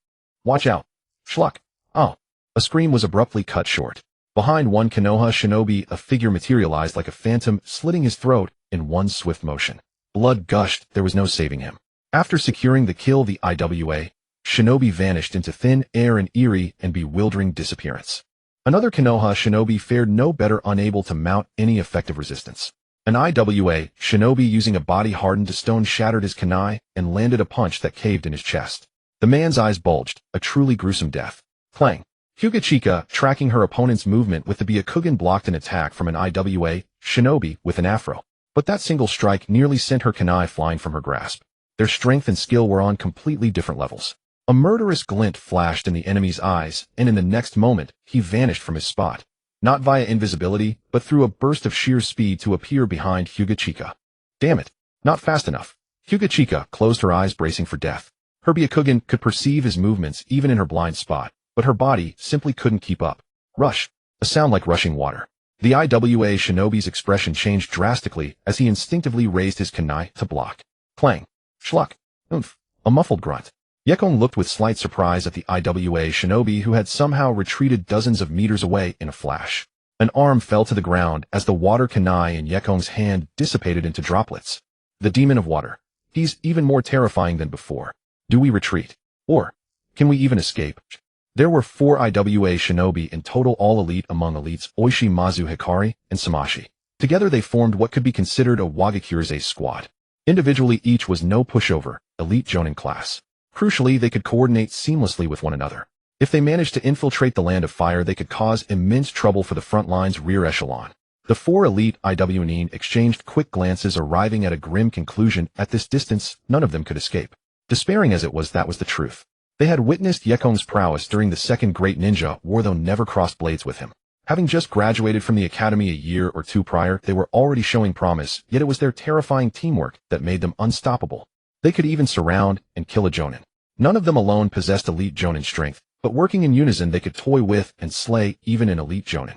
"Watch out! Schluck! Oh!" A scream was abruptly cut short. Behind one Konoha shinobi, a figure materialized like a phantom, slitting his throat in one swift motion. Blood gushed, there was no saving him. After securing the kill, the IWA shinobi vanished into thin air in eerie and bewildering disappearance. Another Konoha shinobi fared no better, unable to mount any effective resistance. An IWA shinobi using a body hardened to stone shattered his kunai and landed a punch that caved in his chest. The man's eyes bulged, a truly gruesome death. Clang! Hyuga, tracking her opponent's movement with the Byakugan, blocked an attack from an IWA shinobi with an afro. But that single strike nearly sent her kunai flying from her grasp. Their strength and skill were on completely different levels. A murderous glint flashed in the enemy's eyes, and in the next moment, he vanished from his spot. Not via invisibility, but through a burst of sheer speed to appear behind Hyuga. Damn it! Not fast enough. Hyuga closed her eyes, bracing for death. Her Byakugan could perceive his movements even in her blind spot, but her body simply couldn't keep up. Rush! A sound like rushing water. The IWA shinobi's expression changed drastically as he instinctively raised his kunai to block. Clang. Schluck. Oomph. A muffled grunt. Yekong looked with slight surprise at the IWA shinobi who had somehow retreated dozens of meters away in a flash. An arm fell to the ground as the water kunai in Yekong's hand dissipated into droplets. The demon of water. He's even more terrifying than before. Do we retreat? Or can we even escape? There were 4 IWA shinobi in total, all elite among elites: Oishi, Mazu, Hikari, and Samashi. Together they formed what could be considered a Wagakure's squad. Individually each was no pushover, elite jonin class. Crucially, they could coordinate seamlessly with one another. If they managed to infiltrate the Land of Fire, they could cause immense trouble for the front line's rear echelon. The 4 elite IWA exchanged quick glances, arriving at a grim conclusion: at this distance, none of them could escape. Despairing as it was, that was the truth. They had witnessed Yekong's prowess during the Second Great Ninja War, though never crossed blades with him. Having just graduated from the academy a year or two prior, they were already showing promise, yet it was their terrifying teamwork that made them unstoppable. They could even surround and kill a jonin. None of them alone possessed elite jonin strength, but working in unison they could toy with and slay even an elite jonin.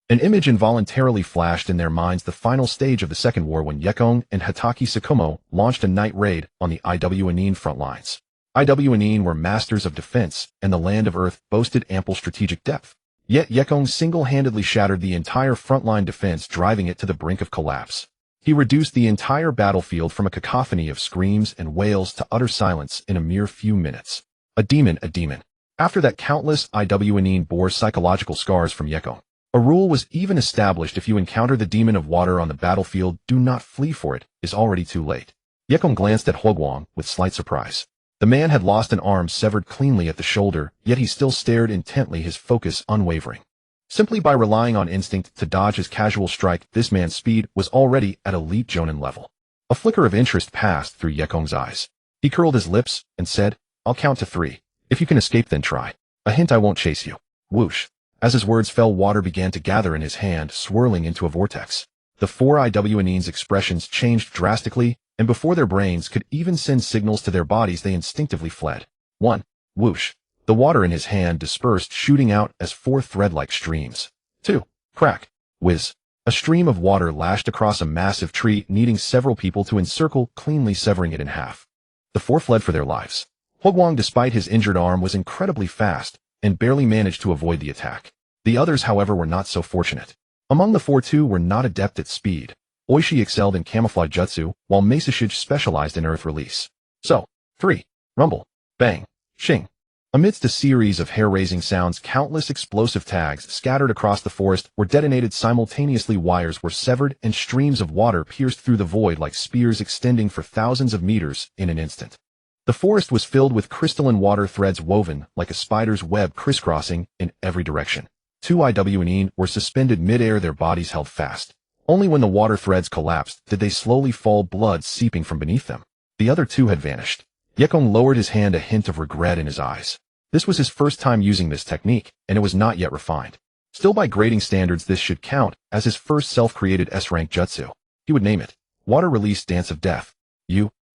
An image involuntarily flashed in their minds: the final stage of the Second War, when Yekong and Hatake Tsukumo launched a night raid on the IWA front lines. IWA were masters of defense, and the Land of Earth boasted ample strategic depth. Yet Yekong single-handedly shattered the entire frontline defense, driving it to the brink of collapse. He reduced the entire battlefield from a cacophony of screams and wails to utter silence in a mere few minutes. A demon, a demon. After that, countless IWA bore psychological scars from Yekong. A rule was even established: if you encounter the demon of water on the battlefield, do not flee, for it is already too late. Yekong glanced at Hokage with slight surprise. The man had lost an arm severed cleanly at the shoulder, yet he still stared intently, his focus unwavering. Simply by relying on instinct to dodge his casual strike, this man's speed was already at elite jonin level. A flicker of interest passed through Yekong's eyes. He curled his lips and said, "I'll count to 3. If you can escape, then try. A hint: I won't chase you." Whoosh. As his words fell, water began to gather in his hand, swirling into a vortex. The 4 IWA's expressions changed drastically, and before their brains could even send signals to their bodies, they instinctively fled. 1. Whoosh. The water in his hand dispersed, shooting out as 4 thread-like streams. 2. Crack. Whiz. A stream of water lashed across a massive tree, needing several people to encircle, cleanly severing it in half. The 4 fled for their lives. Hokage, despite his injured arm, was incredibly fast and barely managed to avoid the attack. The others, however, were not so fortunate. Among the 4, 2 were not adept at speed. Oishi excelled in camouflage jutsu, while Masashige specialized in earth release. So, 3. Rumble. Bang. Shing. Amidst a series of hair-raising sounds, countless explosive tags scattered across the forest were detonated simultaneously. Wires were severed, and streams of water pierced through the void like spears, extending for thousands of meters in an instant. The forest was filled with crystalline water threads woven like a spider's web, crisscrossing in every direction. 2 IWA were suspended mid-air, their bodies held fast. Only when the water threads collapsed did they slowly fall, blood seeping from beneath them. The other 2 had vanished. Yekong lowered his hand, a hint of regret in his eyes. This was his first time using this technique, and it was not yet refined. Still, by grading standards, this should count as his first self-created S-rank jutsu. He would name it Water Release Dance of Death.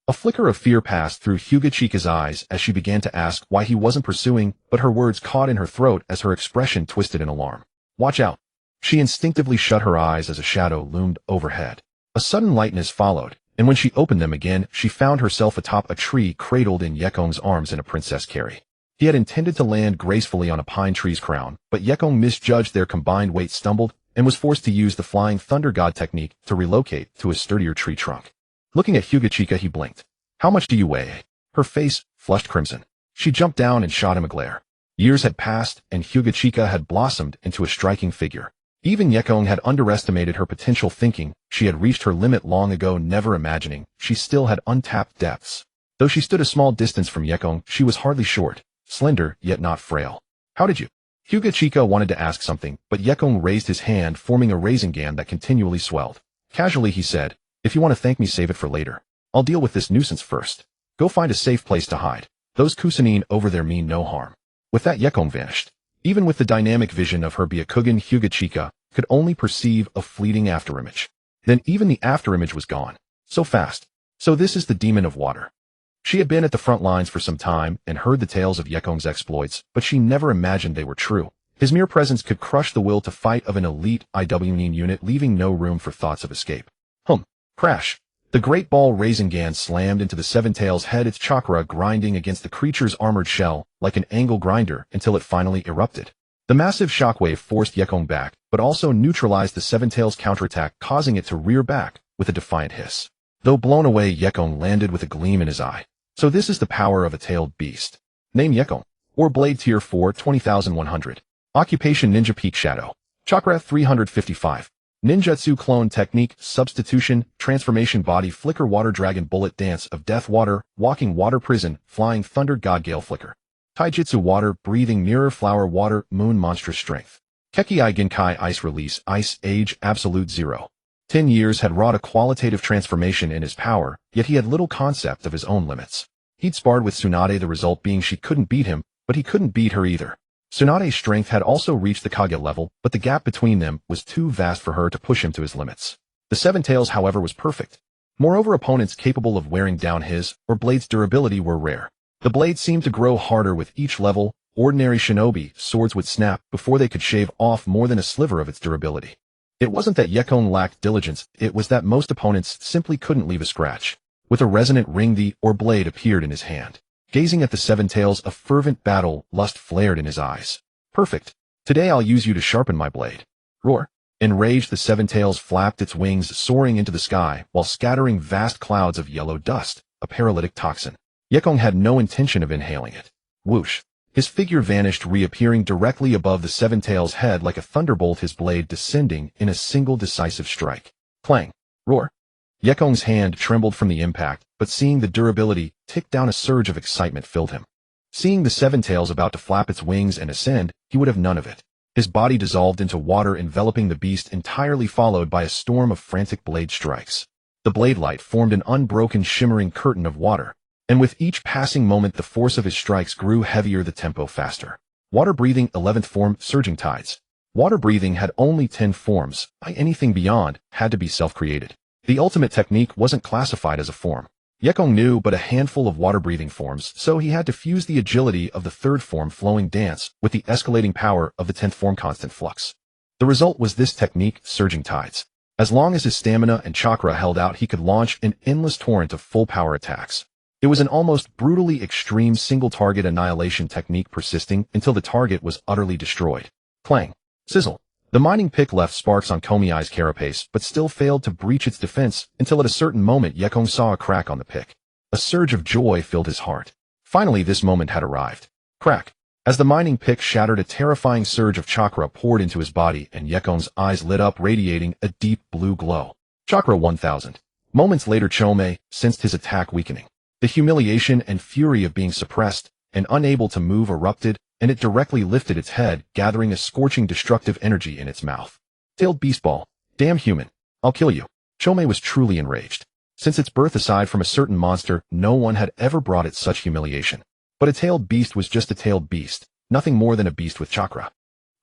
A flicker of fear passed through Hyuga Chika's eyes as she began to ask why he wasn't pursuing, but her words caught in her throat as her expression twisted in alarm. Watch out. She instinctively shut her eyes as a shadow loomed overhead. A sudden lightness followed, and when she opened them again, she found herself atop a tree, cradled in Yekong's arms in a princess carry. He had intended to land gracefully on a pine tree's crown, but Yekong misjudged their combined weight, stumbled, and was forced to use the Flying Thunder God technique to relocate to a sturdier tree trunk. Looking at Hyuga Chika, he blinked. "How much do you weigh?" Her face flushed crimson. She jumped down and shot him a glare. Years had passed, and Hyuga Chika had blossomed into a striking figure. Even Yekong had underestimated her potential, thinking she had reached her limit long ago, never imagining she still had untapped depths. Though she stood a small distance from Yekong, she was hardly short, slender, yet not frail. "How did you?" Hyuga Chika wanted to ask something, but Yekong raised his hand, forming a Rasengan that continually swelled. Casually he said, "If you want to thank me, save it for later. I'll deal with this nuisance first. Go find a safe place to hide. Those Kusanin over there mean no harm." With that, Yekong vanished. Even with the dynamic vision of her Byakugan, Hyuga Chika could only perceive a fleeting afterimage. Then even the afterimage was gone. So fast. So this is the demon of water. She had been at the front lines for some time and heard the tales of Yekong's exploits, but she never imagined they were true. His mere presence could crush the will to fight of an elite IWN unit, leaving no room for thoughts of escape. Crash. The great ball Sharingan slammed into the Seven Tails' head, its chakra grinding against the creature's armored shell like an angle grinder until it finally erupted. The massive shockwave forced Yekong back, but also neutralized the Seven Tails' counterattack, causing it to rear back with a defiant hiss. Though blown away, Yekong landed with a gleam in his eye. So this is the power of a tailed beast. Name Yekong. Or Blade Tier 4, 20,100. Occupation Ninja Peak Shadow. Chakra 355. Ninjutsu Clone Technique, Substitution, Transformation Body Flicker Water Dragon Bullet Dance of Death Water, Walking Water Prison, Flying Thunder God Gale Flicker. Taijutsu Water, Breathing Mirror Flower Water, Moon Monstrous Strength. Kekkei Genkai Ice Release, Ice Age Absolute Zero. 10 years had wrought a qualitative transformation in his power, yet he had little concept of his own limits. He'd sparred with Tsunade, the result being she couldn't beat him, but he couldn't beat her either. Tsunade's strength had also reached the Kage level, but the gap between them was too vast for her to push him to his limits. The Seven Tails, however, was perfect. Moreover, opponents capable of wearing down his or Blade's durability were rare. The blade seemed to grow harder with each level. Ordinary shinobi swords would snap before they could shave off more than a sliver of its durability. It wasn't that Yekong lacked diligence, it was that most opponents simply couldn't leave a scratch. With a resonant ring, the or blade appeared in his hand. Gazing at the Seven Tails, a fervent battle lust flared in his eyes. Perfect. Today I'll use you to sharpen my blade. Roar. Enraged, the Seven Tails flapped its wings, soaring into the sky while scattering vast clouds of yellow dust, a paralytic toxin. Yekong had no intention of inhaling it. Whoosh. His figure vanished, reappearing directly above the Seven Tails' head like a thunderbolt, his blade descending in a single decisive strike. Clang. Roar. Yekong's hand trembled from the impact, but seeing the durability tick down, a surge of excitement filled him. Seeing the Seven Tails about to flap its wings and ascend, he would have none of it. His body dissolved into water, enveloping the beast entirely, followed by a storm of frantic blade strikes. The blade light formed an unbroken shimmering curtain of water, and with each passing moment the force of his strikes grew heavier, the tempo faster. Water breathing, 11th form, surging tides. Water breathing had only 10 forms, anything beyond had to be self-created. The ultimate technique wasn't classified as a form. Yekong knew but a handful of water-breathing forms, so he had to fuse the agility of the 3rd form, flowing dance, with the escalating power of the 10th form, constant flux. The result was this technique, surging tides. As long as his stamina and chakra held out, he could launch an endless torrent of full-power attacks. It was an almost brutally extreme single-target annihilation technique, persisting until the target was utterly destroyed. Clang. Sizzle. The mining pick left sparks on Komiai's carapace, but still failed to breach its defense until at a certain moment Yekong saw a crack on the pick. A surge of joy filled his heart. Finally, this moment had arrived. Crack. As the mining pick shattered, a terrifying surge of chakra poured into his body, and Yekong's eyes lit up, radiating a deep blue glow. Chakra 1000. Moments later, Chome sensed his attack weakening. The humiliation and fury of being suppressed and unable to move erupted, and it directly lifted its head, gathering a scorching destructive energy in its mouth. Tailed beast ball. Damn human. I'll kill you. Chome was truly enraged. Since its birth, aside from a certain monster, no one had ever brought it such humiliation. But a tailed beast was just a tailed beast, nothing more than a beast with chakra.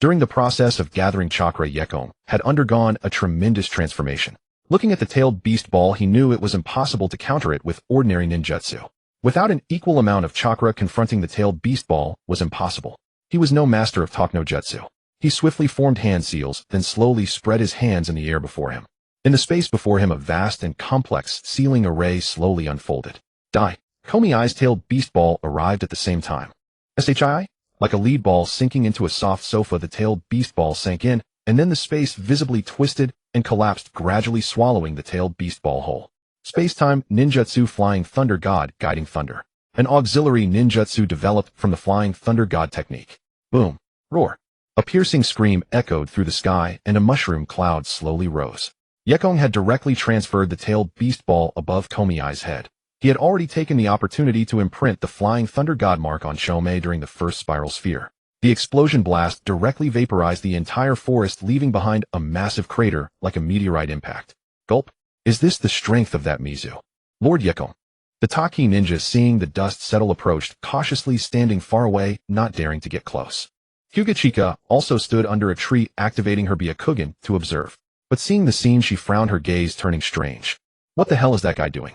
During the process of gathering chakra, Yekong had undergone a tremendous transformation. Looking at the tailed beast ball, he knew it was impossible to counter it with ordinary ninjutsu. Without an equal amount of chakra, confronting the tailed beast ball was impossible. He was no master of Takno Jutsu. He swiftly formed hand seals, then slowly spread his hands in the air before him. In the space before him, a vast and complex sealing array slowly unfolded. Die. Komiai's tailed beast ball arrived at the same time. SHI? Like a lead ball sinking into a soft sofa, the tailed beast ball sank in, and then the space visibly twisted and collapsed, gradually swallowing the tailed beast ball whole. Space-time ninjutsu, Flying Thunder God, Guiding Thunder. An auxiliary ninjutsu developed from the Flying Thunder God technique. Boom. Roar. A piercing scream echoed through the sky, and a mushroom cloud slowly rose. Yekong had directly transferred the tailed beast ball above Komiai's head. He had already taken the opportunity to imprint the Flying Thunder God mark on Chome during the first spiral sphere. The explosion blast directly vaporized the entire forest, leaving behind a massive crater like a meteorite impact. Gulp. Is this the strength of that Mizu? Lord Yekong. The Taki ninja, seeing the dust settle, approached, cautiously standing far away, not daring to get close. Hyuga also stood under a tree, activating her Byakugan to observe. But seeing the scene, she frowned, her gaze turning strange. What the hell is that guy doing?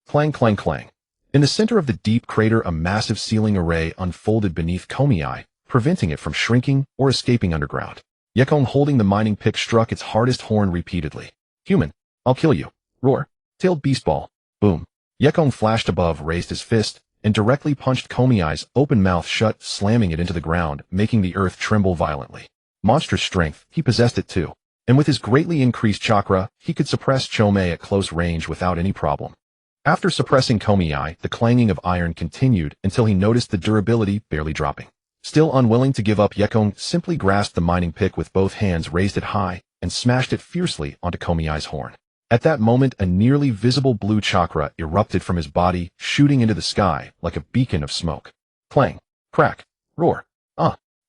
Clang, clang, clang. In the center of the deep crater, a massive sealing array unfolded beneath Komiai, preventing it from shrinking or escaping underground. Yekong, holding the mining pick, struck its hardest horn repeatedly. Human, I'll kill you. Roar. Tailed beast ball. Boom. Yekong flashed above, raised his fist, and directly punched Komiai's open mouth shut, slamming it into the ground, making the earth tremble violently. Monstrous strength, he possessed it too. And with his greatly increased chakra, he could suppress Chomei at close range without any problem. After suppressing Komiai, the clanging of iron continued until he noticed the durability barely dropping. Still unwilling to give up, Yekong simply grasped the mining pick with both hands, raised it high, and smashed it fiercely onto Komiai's horn. At that moment, a nearly visible blue chakra erupted from his body, shooting into the sky like a beacon of smoke. Clang, crack, roar.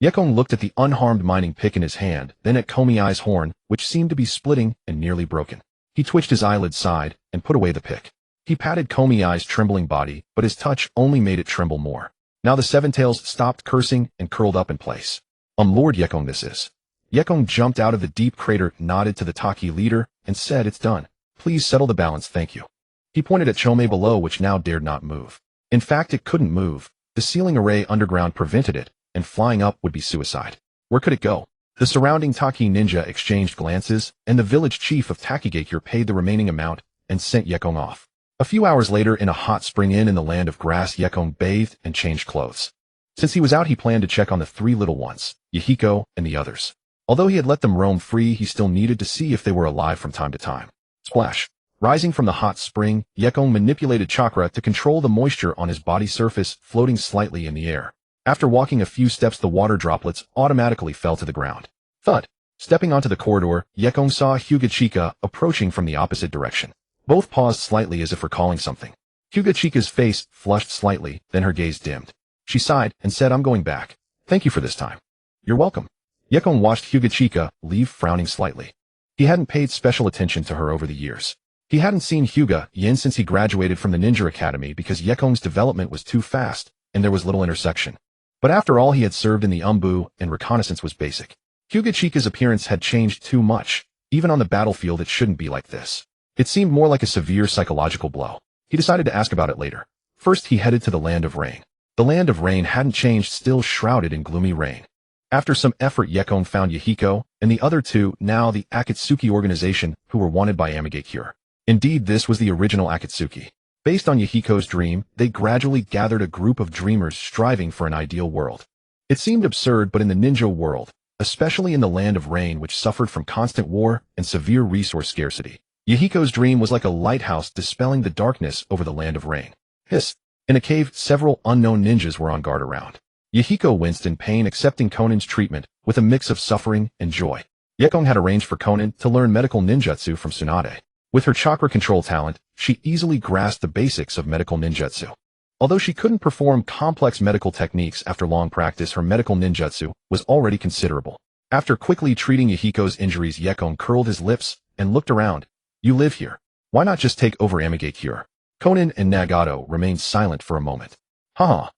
Yekong looked at the unharmed mining pick in his hand, then at Komiai's horn, which seemed to be splitting and nearly broken. He twitched his eyelids side and put away the pick. He patted Komiai's trembling body, but his touch only made it tremble more. Now the Seven Tails stopped cursing and curled up in place. Lord Yekong, this is. Yekong jumped out of the deep crater, nodded to the Taki leader, and said, it's done. Please settle the balance, thank you. He pointed at Chomei below, which now dared not move. In fact, it couldn't move. The ceiling array underground prevented it, and flying up would be suicide. Where could it go? The surrounding Taki ninja exchanged glances, and the village chief of Takigakure paid the remaining amount and sent Yekong off. A few hours later, in a hot spring inn in the land of grass, Yekong bathed and changed clothes. Since he was out, he planned to check on the three little ones, Yehiko and the others. Although he had let them roam free, he still needed to see if they were alive from time to time. Splash. Rising from the hot spring, Yekong manipulated chakra to control the moisture on his body surface, floating slightly in the air. After walking a few steps, the water droplets automatically fell to the ground. Thud. Stepping onto the corridor, Yekong saw Hyuga approaching from the opposite direction. Both paused slightly as if recalling something. Hyuga face flushed slightly, then her gaze dimmed. She sighed and said, I'm going back. Thank you for this time. You're welcome. Yekong watched Hyuga leave, frowning slightly. He hadn't paid special attention to her over the years. He hadn't seen Hyuga since he graduated from the Ninja Academy because Yekong's development was too fast, and there was little intersection. But after all, he had served in the Umbu, and reconnaissance was basic. Hyuga appearance had changed too much. Even on the battlefield, it shouldn't be like this. It seemed more like a severe psychological blow. He decided to ask about it later. First, he headed to the Land of Rain. The Land of Rain hadn't changed, still shrouded in gloomy rain. After some effort, Yekong found Yehiko and the other two, now the Akatsuki organization, who were wanted by Amigakure. Indeed, this was the original Akatsuki. Based on Yehiko's dream, they gradually gathered a group of dreamers striving for an ideal world. It seemed absurd, but in the ninja world, especially in the Land of Rain, which suffered from constant war and severe resource scarcity, Yehiko's dream was like a lighthouse dispelling the darkness over the Land of Rain. Hiss. In a cave, several unknown ninjas were on guard around. Yehiko winced in pain, accepting Konin's treatment with a mix of suffering and joy. Yekong had arranged for Konin to learn medical ninjutsu from Tsunade. With her chakra control talent, she easily grasped the basics of medical ninjutsu. Although she couldn't perform complex medical techniques after long practice, her medical ninjutsu was already considerable. After quickly treating Yehiko's injuries, Yekong curled his lips and looked around. You live here. Why not just take over Amigakure? Konin and Nagato remained silent for a moment. Haha.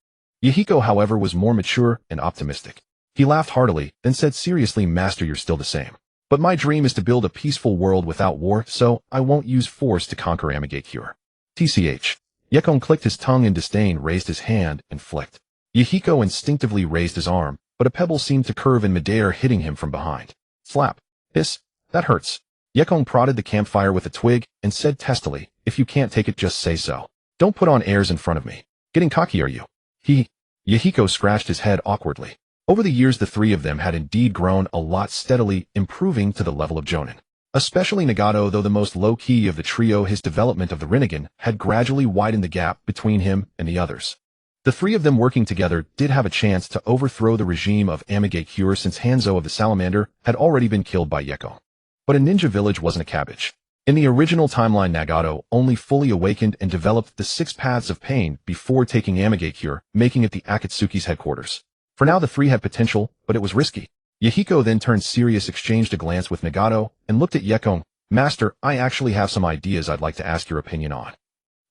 Yehiko, however, was more mature and optimistic. He laughed heartily, then said seriously, Master, you're still the same. But my dream is to build a peaceful world without war, so I won't use force to conquer Amigakure. TCH. Yekong clicked his tongue in disdain, raised his hand, and flicked. Yehiko instinctively raised his arm, but a pebble seemed to curve in midair, hitting him from behind. Slap. Hiss. That hurts. Yekong prodded the campfire with a twig and said testily, if you can't take it, just say so. Don't put on airs in front of me. Getting cocky, are you? Yehiko scratched his head awkwardly. Over the years, the three of them had indeed grown a lot, steadily improving to the level of Jonin. Especially Nagato, though the most low-key of the trio, his development of the Rinnegan had gradually widened the gap between him and the others. The three of them working together did have a chance to overthrow the regime of Amigakure, since Hanzo of the Salamander had already been killed by Yekong. But a ninja village wasn't a cabbage. In the original timeline, Nagato only fully awakened and developed the 6 paths of pain before taking Amigakure, making it the Akatsuki's headquarters. For now, the three had potential, but it was risky. Yehiko then turned serious, exchanged a glance with Nagato, and looked at Yekong. Master, I actually have some ideas I'd like to ask your opinion on.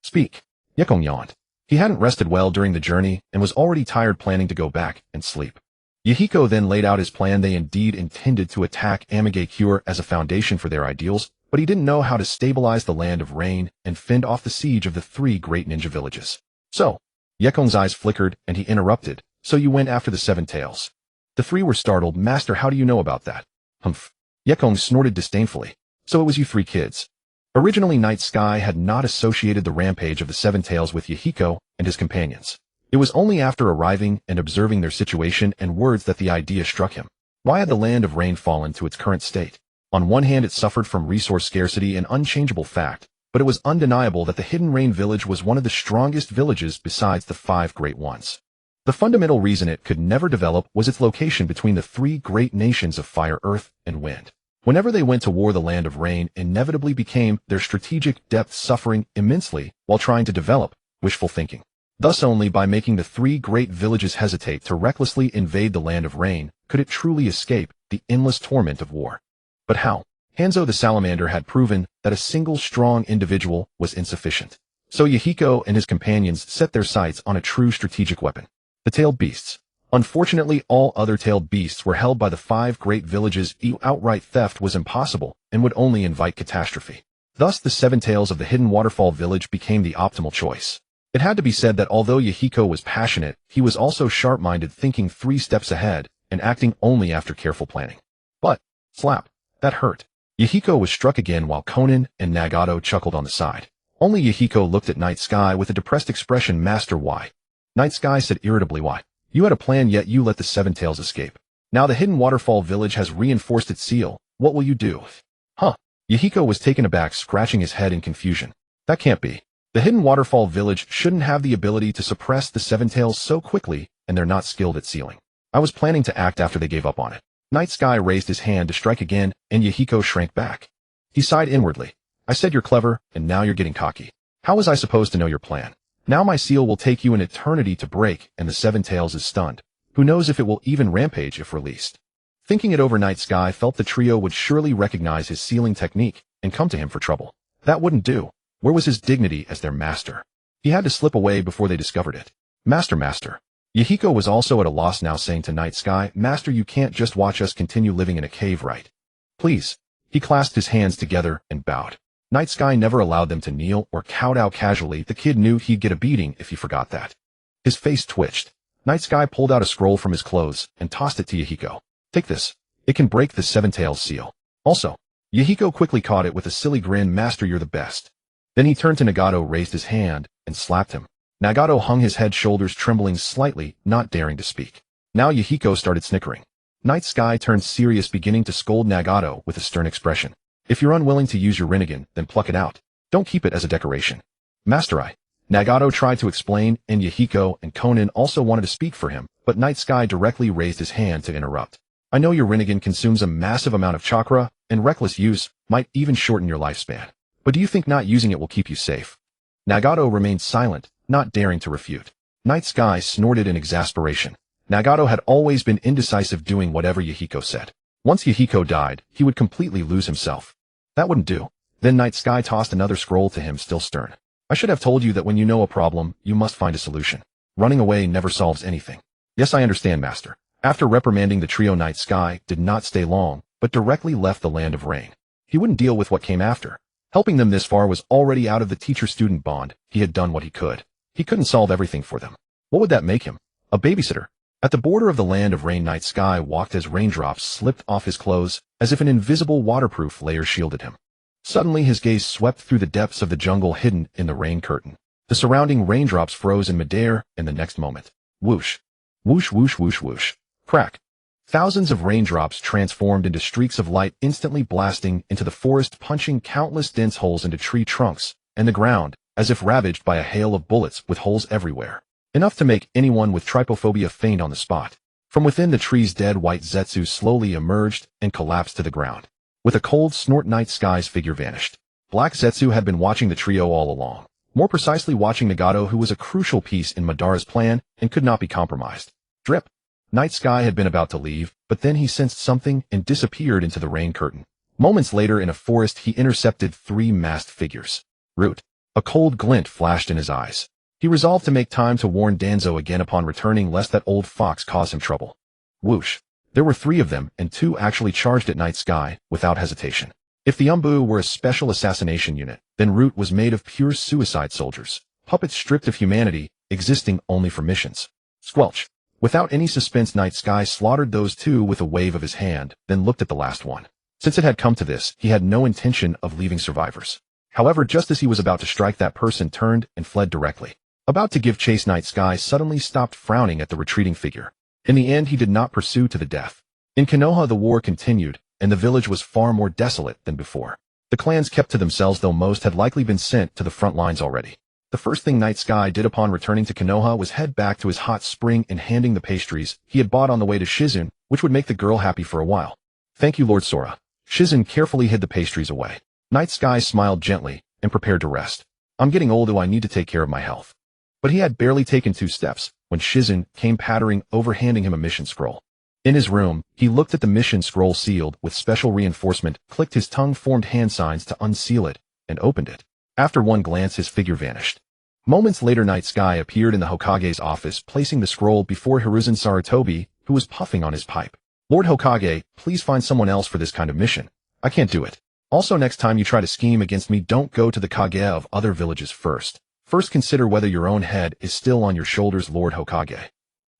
Speak. Yekong yawned. He hadn't rested well during the journey and was already tired, planning to go back and sleep. Yehiko then laid out his plan. They indeed intended to attack Amigakure as a foundation for their ideals, but he didn't know how to stabilize the Land of Rain and fend off the siege of the 3 great ninja villages. So, Yekong's eyes flickered and he interrupted. So you went after the 7 Tails. The three were startled. Master, how do you know about that? Humph. Yekong snorted disdainfully. So it was you three kids. Originally, Night Sky had not associated the rampage of the Seven Tails with Yehiko and his companions. It was only after arriving and observing their situation and words that the idea struck him. Why had the Land of Rain fallen to its current state? On one hand, it suffered from resource scarcity, an unchangeable fact, but it was undeniable that the Hidden Rain Village was one of the strongest villages besides the five great ones. The fundamental reason it could never develop was its location between the three great nations of fire, earth, and wind. Whenever they went to war, the Land of Rain inevitably became their strategic depth, suffering immensely while trying to develop wishful thinking. Thus, only by making the three great villages hesitate to recklessly invade the Land of Rain could it truly escape the endless torment of war. But how? Hanzo the Salamander had proven that a single strong individual was insufficient. So Yehiko and his companions set their sights on a true strategic weapon: the tailed beasts. Unfortunately, all other tailed beasts were held by the five great villages. Outright theft was impossible and would only invite catastrophe. Thus, the Seven Tails of the Hidden Waterfall Village became the optimal choice. It had to be said that although Yehiko was passionate, he was also sharp-minded, thinking 3 steps ahead and acting only after careful planning. But, slap, that hurt. Yehiko was struck again while Konan and Nagato chuckled on the side. Only Yehiko looked at Night Sky with a depressed expression. Master, why? Night Sky said irritably, why? You had a plan, yet you let the Seven Tails escape. Now the Hidden Waterfall Village has reinforced its seal. What will you do? Huh? Yehiko was taken aback, scratching his head in confusion. That can't be. The Hidden Waterfall Village shouldn't have the ability to suppress the Seven Tails so quickly, and they're not skilled at sealing. I was planning to act after they gave up on it. Night Sky raised his hand to strike again, and Yehiko shrank back. He sighed inwardly. I said you're clever, and now you're getting cocky. How was I supposed to know your plan? Now my seal will take you an eternity to break, and the Seven Tails is stunned. Who knows if it will even rampage if released? Thinking it over, Night Sky felt the trio would surely recognize his sealing technique and come to him for trouble. That wouldn't do. Where was his dignity as their master? He had to slip away before they discovered it. Master. Yehiko was also at a loss now, saying to Night Sky, Master, you can't just watch us continue living in a cave, right? Please. He clasped his hands together and bowed. Night Sky never allowed them to kneel or kowtow casually. The kid knew he'd get a beating if he forgot that. His face twitched. Night Sky pulled out a scroll from his clothes and tossed it to Yehiko. Take this. It can break the Seven Tails seal. Also, Yehiko quickly caught it with a silly grin. Master, you're the best. Then he turned to Nagato, raised his hand, and slapped him. Nagato hung his head, shoulders trembling slightly, not daring to speak. Now Yehiko started snickering. Night Sky turned serious, beginning to scold Nagato with a stern expression. If you're unwilling to use your Rinnegan, then pluck it out. Don't keep it as a decoration. Master, Nagato tried to explain, and Yehiko and Konan also wanted to speak for him, but Night Sky directly raised his hand to interrupt. I know your Rinnegan consumes a massive amount of chakra, and reckless use might even shorten your lifespan. But do you think not using it will keep you safe? Nagato remained silent, not daring to refute. Night Sky snorted in exasperation. Nagato had always been indecisive, doing whatever Yehiko said. Once Yehiko died, he would completely lose himself. That wouldn't do. Then Night Sky tossed another scroll to him, still stern. I should have told you that when you know a problem, you must find a solution. Running away never solves anything. Yes, I understand, Master. After reprimanding the trio, Night Sky did not stay long, but directly left the Land of Rain. He wouldn't deal with what came after. Helping them this far was already out of the teacher-student bond. He had done what he could. He couldn't solve everything for them. What would that make him? A babysitter? At the border of the Land of Rain, Night Sky walked as raindrops slipped off his clothes, as if an invisible waterproof layer shielded him. Suddenly his gaze swept through the depths of the jungle hidden in the rain curtain. The surrounding raindrops froze in midair, and the next moment, whoosh, whoosh, whoosh, whoosh, whoosh, crack. Thousands of raindrops transformed into streaks of light, instantly blasting into the forest, punching countless dense holes into tree trunks and the ground, as if ravaged by a hail of bullets with holes everywhere. Enough to make anyone with trypophobia faint on the spot. From within the trees, dead white Zetsu slowly emerged and collapsed to the ground. With a cold snort, Night Sky's figure vanished. Black Zetsu had been watching the trio all along. More precisely, watching Nagato, who was a crucial piece in Madara's plan and could not be compromised. Drip. Night Sky had been about to leave, but then he sensed something and disappeared into the rain curtain. Moments later, in a forest, he intercepted 3 masked figures. Root. A cold glint flashed in his eyes. He resolved to make time to warn Danzo again upon returning, lest that old fox cause him trouble. Whoosh. There were 3 of them, and 2 actually charged at Night Sky, without hesitation. If the Umbu were a special assassination unit, then Root was made of pure suicide soldiers, puppets stripped of humanity, existing only for missions. Squelch. Without any suspense, Night Sky slaughtered those two with a wave of his hand, then looked at the last one. Since it had come to this, he had no intention of leaving survivors. However, just as he was about to strike, that person turned and fled directly. About to give chase, Night Sky suddenly stopped, frowning at the retreating figure. In the end, he did not pursue to the death. In Konoha, the war continued, and the village was far more desolate than before. The clans kept to themselves, though most had likely been sent to the front lines already. The first thing Night Sky did upon returning to Konoha was head back to his hot spring and handing the pastries he had bought on the way to Shizune, which would make the girl happy for a while. "Thank you, Lord Sora." Shizune carefully hid the pastries away. Night Sky smiled gently and prepared to rest. "I'm getting old, so I need to take care of my health." But he had barely taken 2 steps when Shizune came pattering over, handing him a mission scroll. In his room, he looked at the mission scroll sealed with special reinforcement, clicked his tongue-formed hand signs to unseal it, and opened it. After one glance, his figure vanished. Moments later, Night Sky appeared in the Hokage's office, placing the scroll before Hiruzen Sarutobi, who was puffing on his pipe. "Lord Hokage, please find someone else for this kind of mission. I can't do it. Also, next time you try to scheme against me, don't go to the Kage of other villages first. First consider whether your own head is still on your shoulders, Lord Hokage."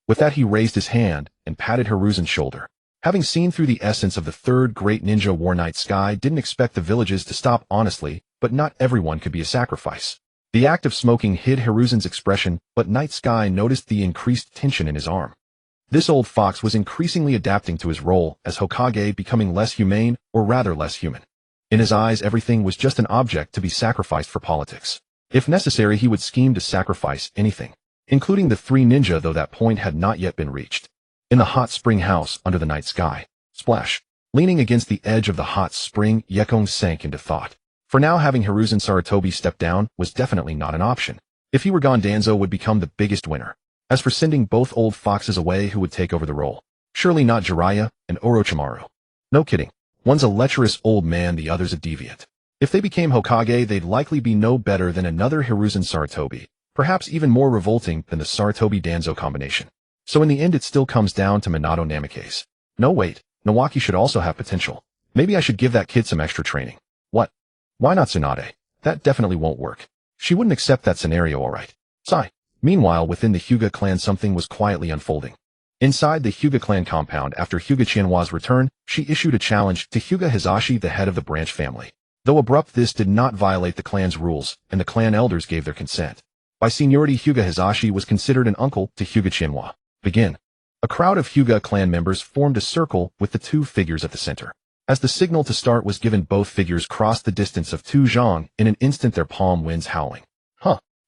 With that, he raised his hand and patted Hiruzen's shoulder. Having seen through the essence of the third great ninja war, Night Sky didn't expect the villages to stop honestly, but not everyone could be a sacrifice. The act of smoking hid Hiruzen's expression, but Night Sky noticed the increased tension in his arm. This old fox was increasingly adapting to his role as Hokage, becoming less humane, or rather less human. In his eyes, everything was just an object to be sacrificed for politics. If necessary, he would scheme to sacrifice anything, including the 3 ninja, though that point had not yet been reached. In the hot spring house under the night sky, splash. Leaning against the edge of the hot spring, Yekong sank into thought. For now, having Hiruzen Sarutobi step down was definitely not an option. If he were gone, Danzo would become the biggest winner. As for sending both old foxes away, who would take over the role? Surely not Jiraiya and Orochimaru. No kidding. One's a lecherous old man, the other's a deviant. If they became Hokage, they'd likely be no better than another Hiruzen Sarutobi, perhaps even more revolting than the Sarutobi-Danzo combination. So in the end, it still comes down to Minato Namikaze. No, wait, Nawaki should also have potential. Maybe I should give that kid some extra training. What? Why not Tsunade? That definitely won't work. She wouldn't accept that scenario, alright. Sigh. Meanwhile, within the Hyuga clan, something was quietly unfolding. Inside the Hyuga clan compound, after Hyuga Qianhua's return, she issued a challenge to Hyuga Hizashi, the head of the branch family. Though abrupt, this did not violate the clan's rules, and the clan elders gave their consent. By seniority, Hyuga Hizashi was considered an uncle to Hyuga Qianhua. Begin. A crowd of Hyuga clan members formed a circle with the 2 figures at the center. As the signal to start was given, both figures crossed the distance of 2 zhang. In an instant, their palm winds howling.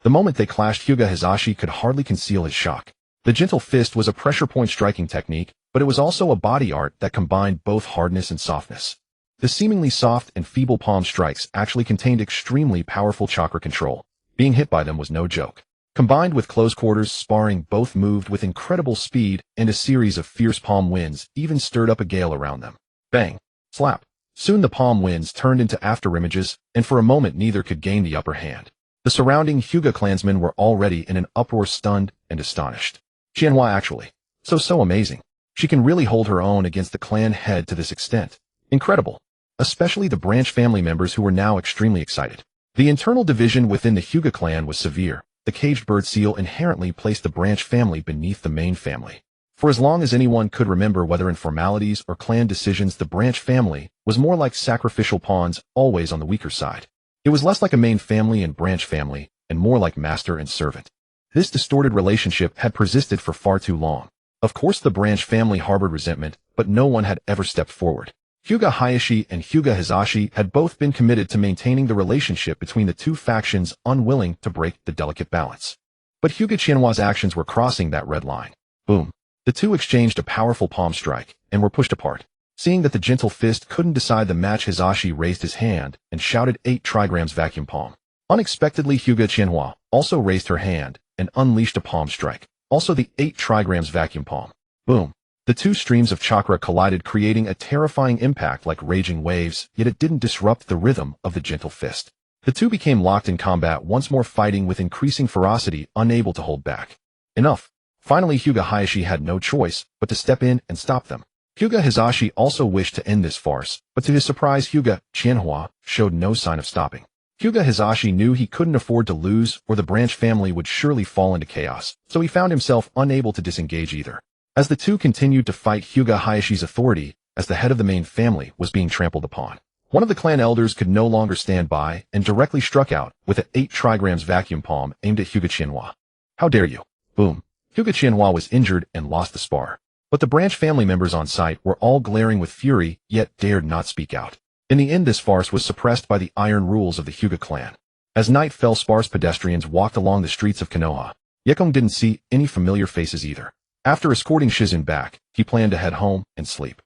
The moment they clashed, Hyuga Hizashi could hardly conceal his shock. The gentle fist was a pressure point striking technique, but it was also a body art that combined both hardness and softness. The seemingly soft and feeble palm strikes actually contained extremely powerful chakra control. Being hit by them was no joke. Combined with close quarters sparring, both moved with incredible speed, and a series of fierce palm winds even stirred up a gale around them. Bang! Slap! Soon the palm winds turned into afterimages, and for a moment neither could gain the upper hand. The surrounding Hyuga clansmen were already in an uproar, stunned and astonished. Qianhua actually. So amazing. She can really hold her own against the clan head to this extent. Incredible. Especially the branch family members, who were now extremely excited. The internal division within the Hyuga clan was severe. The caged bird seal inherently placed the branch family beneath the main family. For as long as anyone could remember, whether in formalities or clan decisions, the branch family was more like sacrificial pawns, always on the weaker side. It was less like a main family and branch family, and more like master and servant. This distorted relationship had persisted for far too long. Of course, the branch family harbored resentment, but no one had ever stepped forward. Hyuga Hayashi and Hyuga Hizashi had both been committed to maintaining the relationship between the 2 factions, unwilling to break the delicate balance. But Hyuga Qianhua's actions were crossing that red line. Boom. The 2 exchanged a powerful palm strike, and were pushed apart. Seeing that the gentle fist couldn't decide the match, Hizashi raised his hand and shouted 8 trigrams vacuum palm. Unexpectedly, Hyuga Qianhua also raised her hand and unleashed a palm strike, also the 8 trigrams vacuum palm. Boom. The 2 streams of chakra collided, creating a terrifying impact like raging waves, yet it didn't disrupt the rhythm of the gentle fist. The 2 became locked in combat, once more fighting with increasing ferocity, unable to hold back. Enough. Finally, Hyuga Hayashi had no choice but to step in and stop them. Hyuga Hizashi also wished to end this farce, but to his surprise, Hyuga Qianhua showed no sign of stopping. Hyuga Hizashi knew he couldn't afford to lose, or the branch family would surely fall into chaos, so he found himself unable to disengage either. As the two continued to fight, Hyuga Hayashi's authority as the head of the main family was being trampled upon. One of the clan elders could no longer stand by and directly struck out with an 8 trigrams vacuum palm aimed at Hyuga Qianhua. How dare you? Boom. Hyuga Qianhua was injured and lost the spar. But the branch family members on site were all glaring with fury, yet dared not speak out. In the end, this farce was suppressed by the iron rules of the Hyuga clan. As night fell, sparse pedestrians walked along the streets of Konoha. Yekong didn't see any familiar faces either. After escorting Shizun back, he planned to head home and sleep.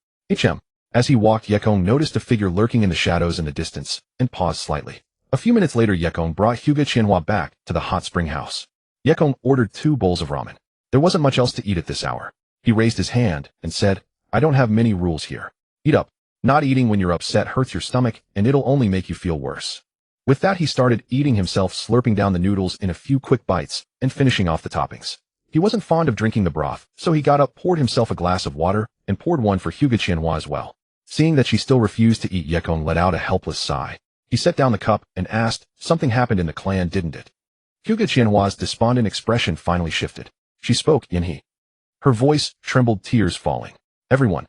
As he walked, Yekong noticed a figure lurking in the shadows in the distance, and paused slightly. A few minutes later, Yekong brought Hyuga Qianhua back to the hot spring house. Yekong ordered 2 bowls of ramen. There wasn't much else to eat at this hour. He raised his hand and said, "I don't have many rules here. Eat up. Not eating when you're upset hurts your stomach, and it'll only make you feel worse." With that, he started eating himself, slurping down the noodles in a few quick bites and finishing off the toppings. He wasn't fond of drinking the broth, so he got up, poured himself a glass of water, and poured one for Hyuga Qianhua as well. Seeing that she still refused to eat, Yekong let out a helpless sigh. He set down the cup and asked, "Something happened in the clan, didn't it?" Hyuga Qianhua's despondent expression finally shifted. She spoke in he. Her voice trembled, tears falling. Everyone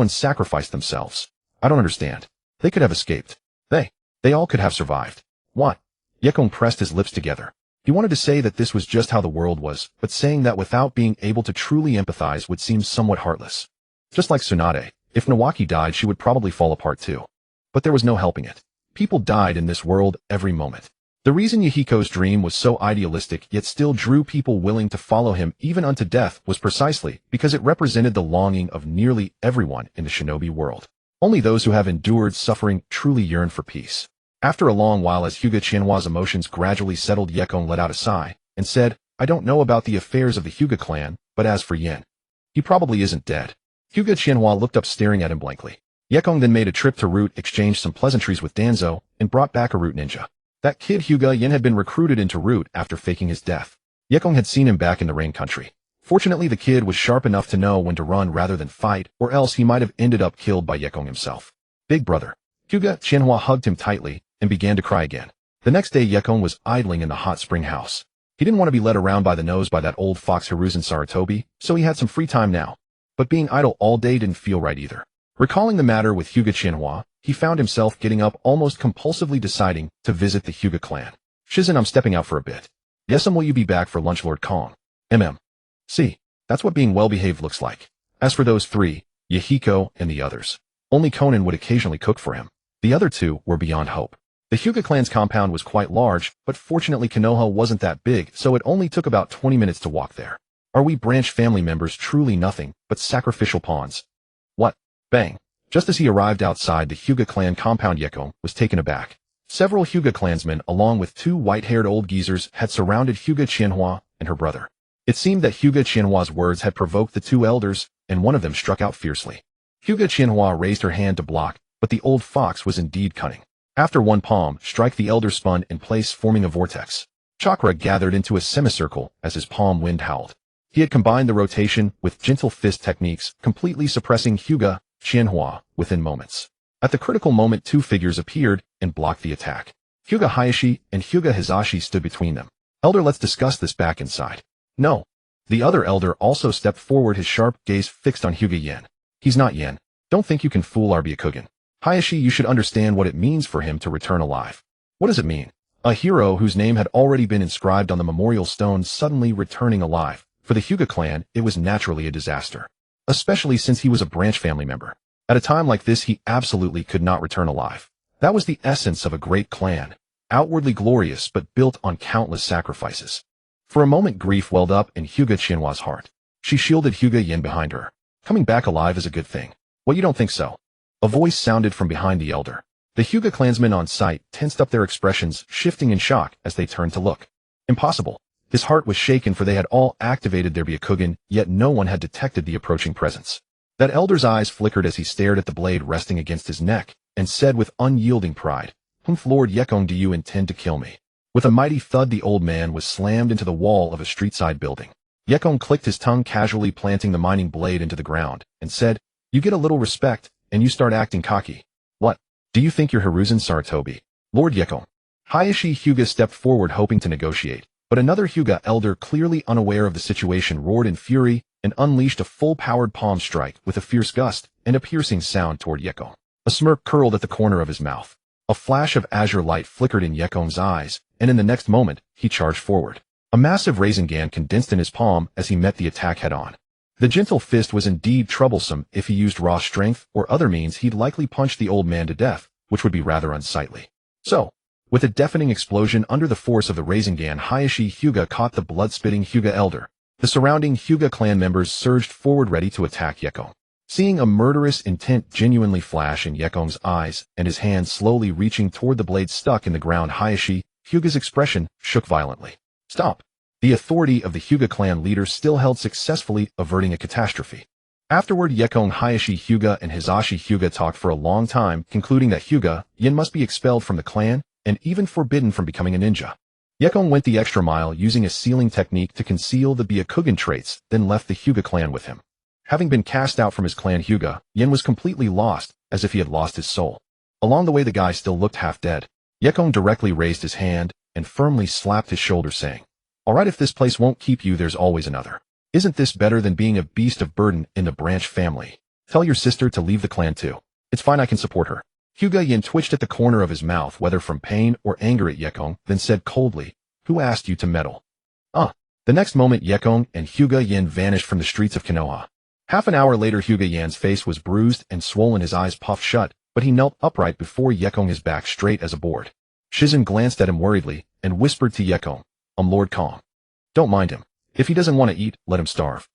sacrificed themselves. I don't understand. They could have escaped. They all could have survived. What? Yekong pressed his lips together. He wanted to say that this was just how the world was, but saying that without being able to truly empathize would seem somewhat heartless. Just like Tsunade, if Nawaki died, she would probably fall apart too. But there was no helping it. People died in this world every moment. The reason Yahiko's dream was so idealistic yet still drew people willing to follow him even unto death was precisely because it represented the longing of nearly everyone in the shinobi world. Only those who have endured suffering truly yearn for peace. After a long while, as Hyuga Qianhua's emotions gradually settled, Yekong let out a sigh and said, "I don't know about the affairs of the Hyuga clan, but as for Yin, he probably isn't dead." Hyuga Qianhua looked up, staring at him blankly. Yekong then made a trip to Root, exchanged some pleasantries with Danzo, and brought back a Root ninja. That kid Hyuga Yin had been recruited into Root after faking his death. Yekong had seen him back in the Rain Country. Fortunately, the kid was sharp enough to know when to run rather than fight, or else he might have ended up killed by Yekong himself. Big brother. Hyuga Qianhua hugged him tightly and began to cry again. The next day, Yekong was idling in the hot spring house. He didn't want to be led around by the nose by that old fox Hiruzen Sarutobi, so he had some free time now. But being idle all day didn't feel right either. Recalling the matter with Hyuga Qianhua, he found himself getting up, almost compulsively deciding to visit the Hyuga clan. "Shizun, I'm stepping out for a bit." "Yes, will you be back for lunch, Lord Kong?" See, that's what being well-behaved looks like. As for those 3, Yahiko and the others, only Conan would occasionally cook for him. The other 2 were beyond hope. The Hyuga clan's compound was quite large, but fortunately Konoha wasn't that big, so it only took about 20 minutes to walk there. Are we branch family members truly nothing but sacrificial pawns? What? Bang. Just as he arrived outside the Hyuga clan compound, Yekong was taken aback. Several Hyuga clansmen, along with 2 white-haired old geezers, had surrounded Hyuga Qianhua and her brother. It seemed that Hyuga Qianhua's words had provoked the 2 elders, and one of them struck out fiercely. Hyuga Qianhua raised her hand to block, but the old fox was indeed cunning. After one palm strike, the elder spun in place, forming a vortex. Chakra gathered into a semicircle as his palm wind howled. He had combined the rotation with gentle fist techniques, completely suppressing Hyuga Qianhua within moments. At the critical moment, 2 figures appeared and blocked the attack. Hyuga Hayashi and Hyuga Hizashi stood between them. "Elder, let's discuss this back inside." "No." The other elder also stepped forward, his sharp gaze fixed on Hyuga Yin. "He's not Yin. Don't think you can fool our Byakugan. Hayashi, you should understand what it means for him to return alive." "What does it mean?" A hero whose name had already been inscribed on the memorial stone suddenly returning alive. For the Hyuga clan, it was naturally a disaster. Especially since he was a branch family member. At a time like this, he absolutely could not return alive. That was the essence of a great clan. Outwardly glorious, but built on countless sacrifices. For a moment, grief welled up in Hyuga Qianhua's heart. She shielded Hyuga Yin behind her. "Coming back alive is a good thing." "Well, you don't think so?" A voice sounded from behind the elder. The Hyuga clansmen on site tensed up, their expressions shifting in shock as they turned to look. Impossible. His heart was shaken, for they had all activated their Byakugan, yet no one had detected the approaching presence. That elder's eyes flickered as he stared at the blade resting against his neck, and said with unyielding pride, "Lord Yekong, do you intend to kill me?" With a mighty thud, the old man was slammed into the wall of a street-side building. Yekong clicked his tongue, casually planting the mining blade into the ground, and said, "You get a little respect, and you start acting cocky. What? Do you think you're Hiruzen Sarutobi? Lord Yekong?" Hayashi Hyuga stepped forward, hoping to negotiate, but another Hyuga elder, clearly unaware of the situation, roared in fury and unleashed a full-powered palm strike with a fierce gust and a piercing sound toward Yekong. A smirk curled at the corner of his mouth. A flash of azure light flickered in Yekong's eyes, and in the next moment, he charged forward. A massive Rasengan condensed in his palm as he met the attack head-on. The gentle fist was indeed troublesome. If he used raw strength or other means, he'd likely punch the old man to death, which would be rather unsightly. So, with a deafening explosion under the force of the Rasengan, Hyuga caught the blood-spitting Hyuga elder. The surrounding Hyuga clan members surged forward ready to attack Yekong. Seeing a murderous intent genuinely flash in Yekong's eyes and his hand slowly reaching toward the blade stuck in the ground, Hyuga's expression shook violently. Stop! The authority of the Hyuga clan leader still held successfully, averting a catastrophe. Afterward, Yekong, Hyuga, and Hisashi Hyuga talked for a long time, concluding that Hyuga Yin must be expelled from the clan and even forbidden from becoming a ninja. Yekong went the extra mile, using a sealing technique to conceal the Byakugan traits, then left the Hyuga clan with him. Having been cast out from his clan, Hyuga Yin was completely lost, as if he had lost his soul. Along the way, the guy still looked half dead. Yekong directly raised his hand and firmly slapped his shoulder, saying, "Alright, if this place won't keep you, there's always another. Isn't this better than being a beast of burden in the Branch family? Tell your sister to leave the clan too. It's fine, I can support her." Hyuga Yin twitched at the corner of his mouth, whether from pain or anger at Yekong, then said coldly, "Who asked you to meddle?" The next moment, Yekong and Hyuga Yin vanished from the streets of Konoha. Half an hour later, Hyuga Yin's face was bruised and swollen, his eyes puffed shut, but he knelt upright before Yekong, his back straight as a board. Shizen glanced at him worriedly and whispered to Yekong, Lord calm. Don't mind him. If he doesn't want to eat, let him starve."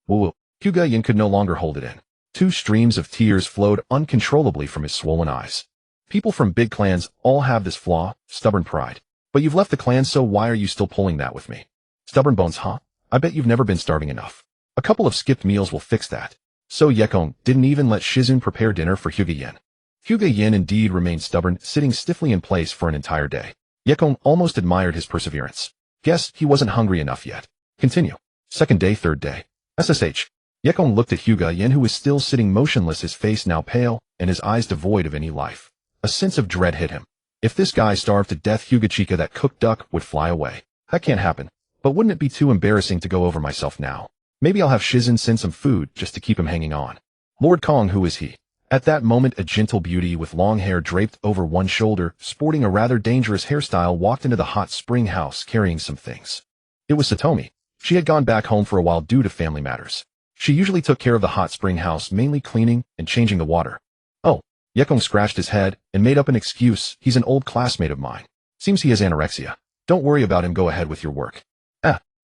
Woo-woo. Hyuga Yin could no longer hold it in. 2 streams of tears flowed uncontrollably from his swollen eyes. People from big clans all have this flaw, stubborn pride. But you've left the clan, so why are you still pulling that with me? Stubborn bones, huh? I bet you've never been starving enough. A couple of skipped meals will fix that. So Yekong didn't even let Shizun prepare dinner for Hyuga Yin. Hyuga Yin indeed remained stubborn, sitting stiffly in place for an entire day. Yekong almost admired his perseverance. Guess he wasn't hungry enough yet. Continue. Second day, third day. SSH. Yekong looked at Hyuga Yin, who was still sitting motionless, his face now pale and his eyes devoid of any life. A sense of dread hit him. If this guy starved to death, Hyuga Chika, that cooked duck, would fly away. That can't happen. But wouldn't it be too embarrassing to go over myself now? Maybe I'll have Shizun send some food just to keep him hanging on. Lord Kong, who is he? At that moment, a gentle beauty with long hair draped over one shoulder, sporting a rather dangerous hairstyle, walked into the hot spring house carrying some things. It was Satomi. She had gone back home for a while due to family matters. She usually took care of the hot spring house, mainly cleaning and changing the water. Oh, Yekong scratched his head and made up an excuse. He's an old classmate of mine. Seems he has anorexia. Don't worry about him, go ahead with your work.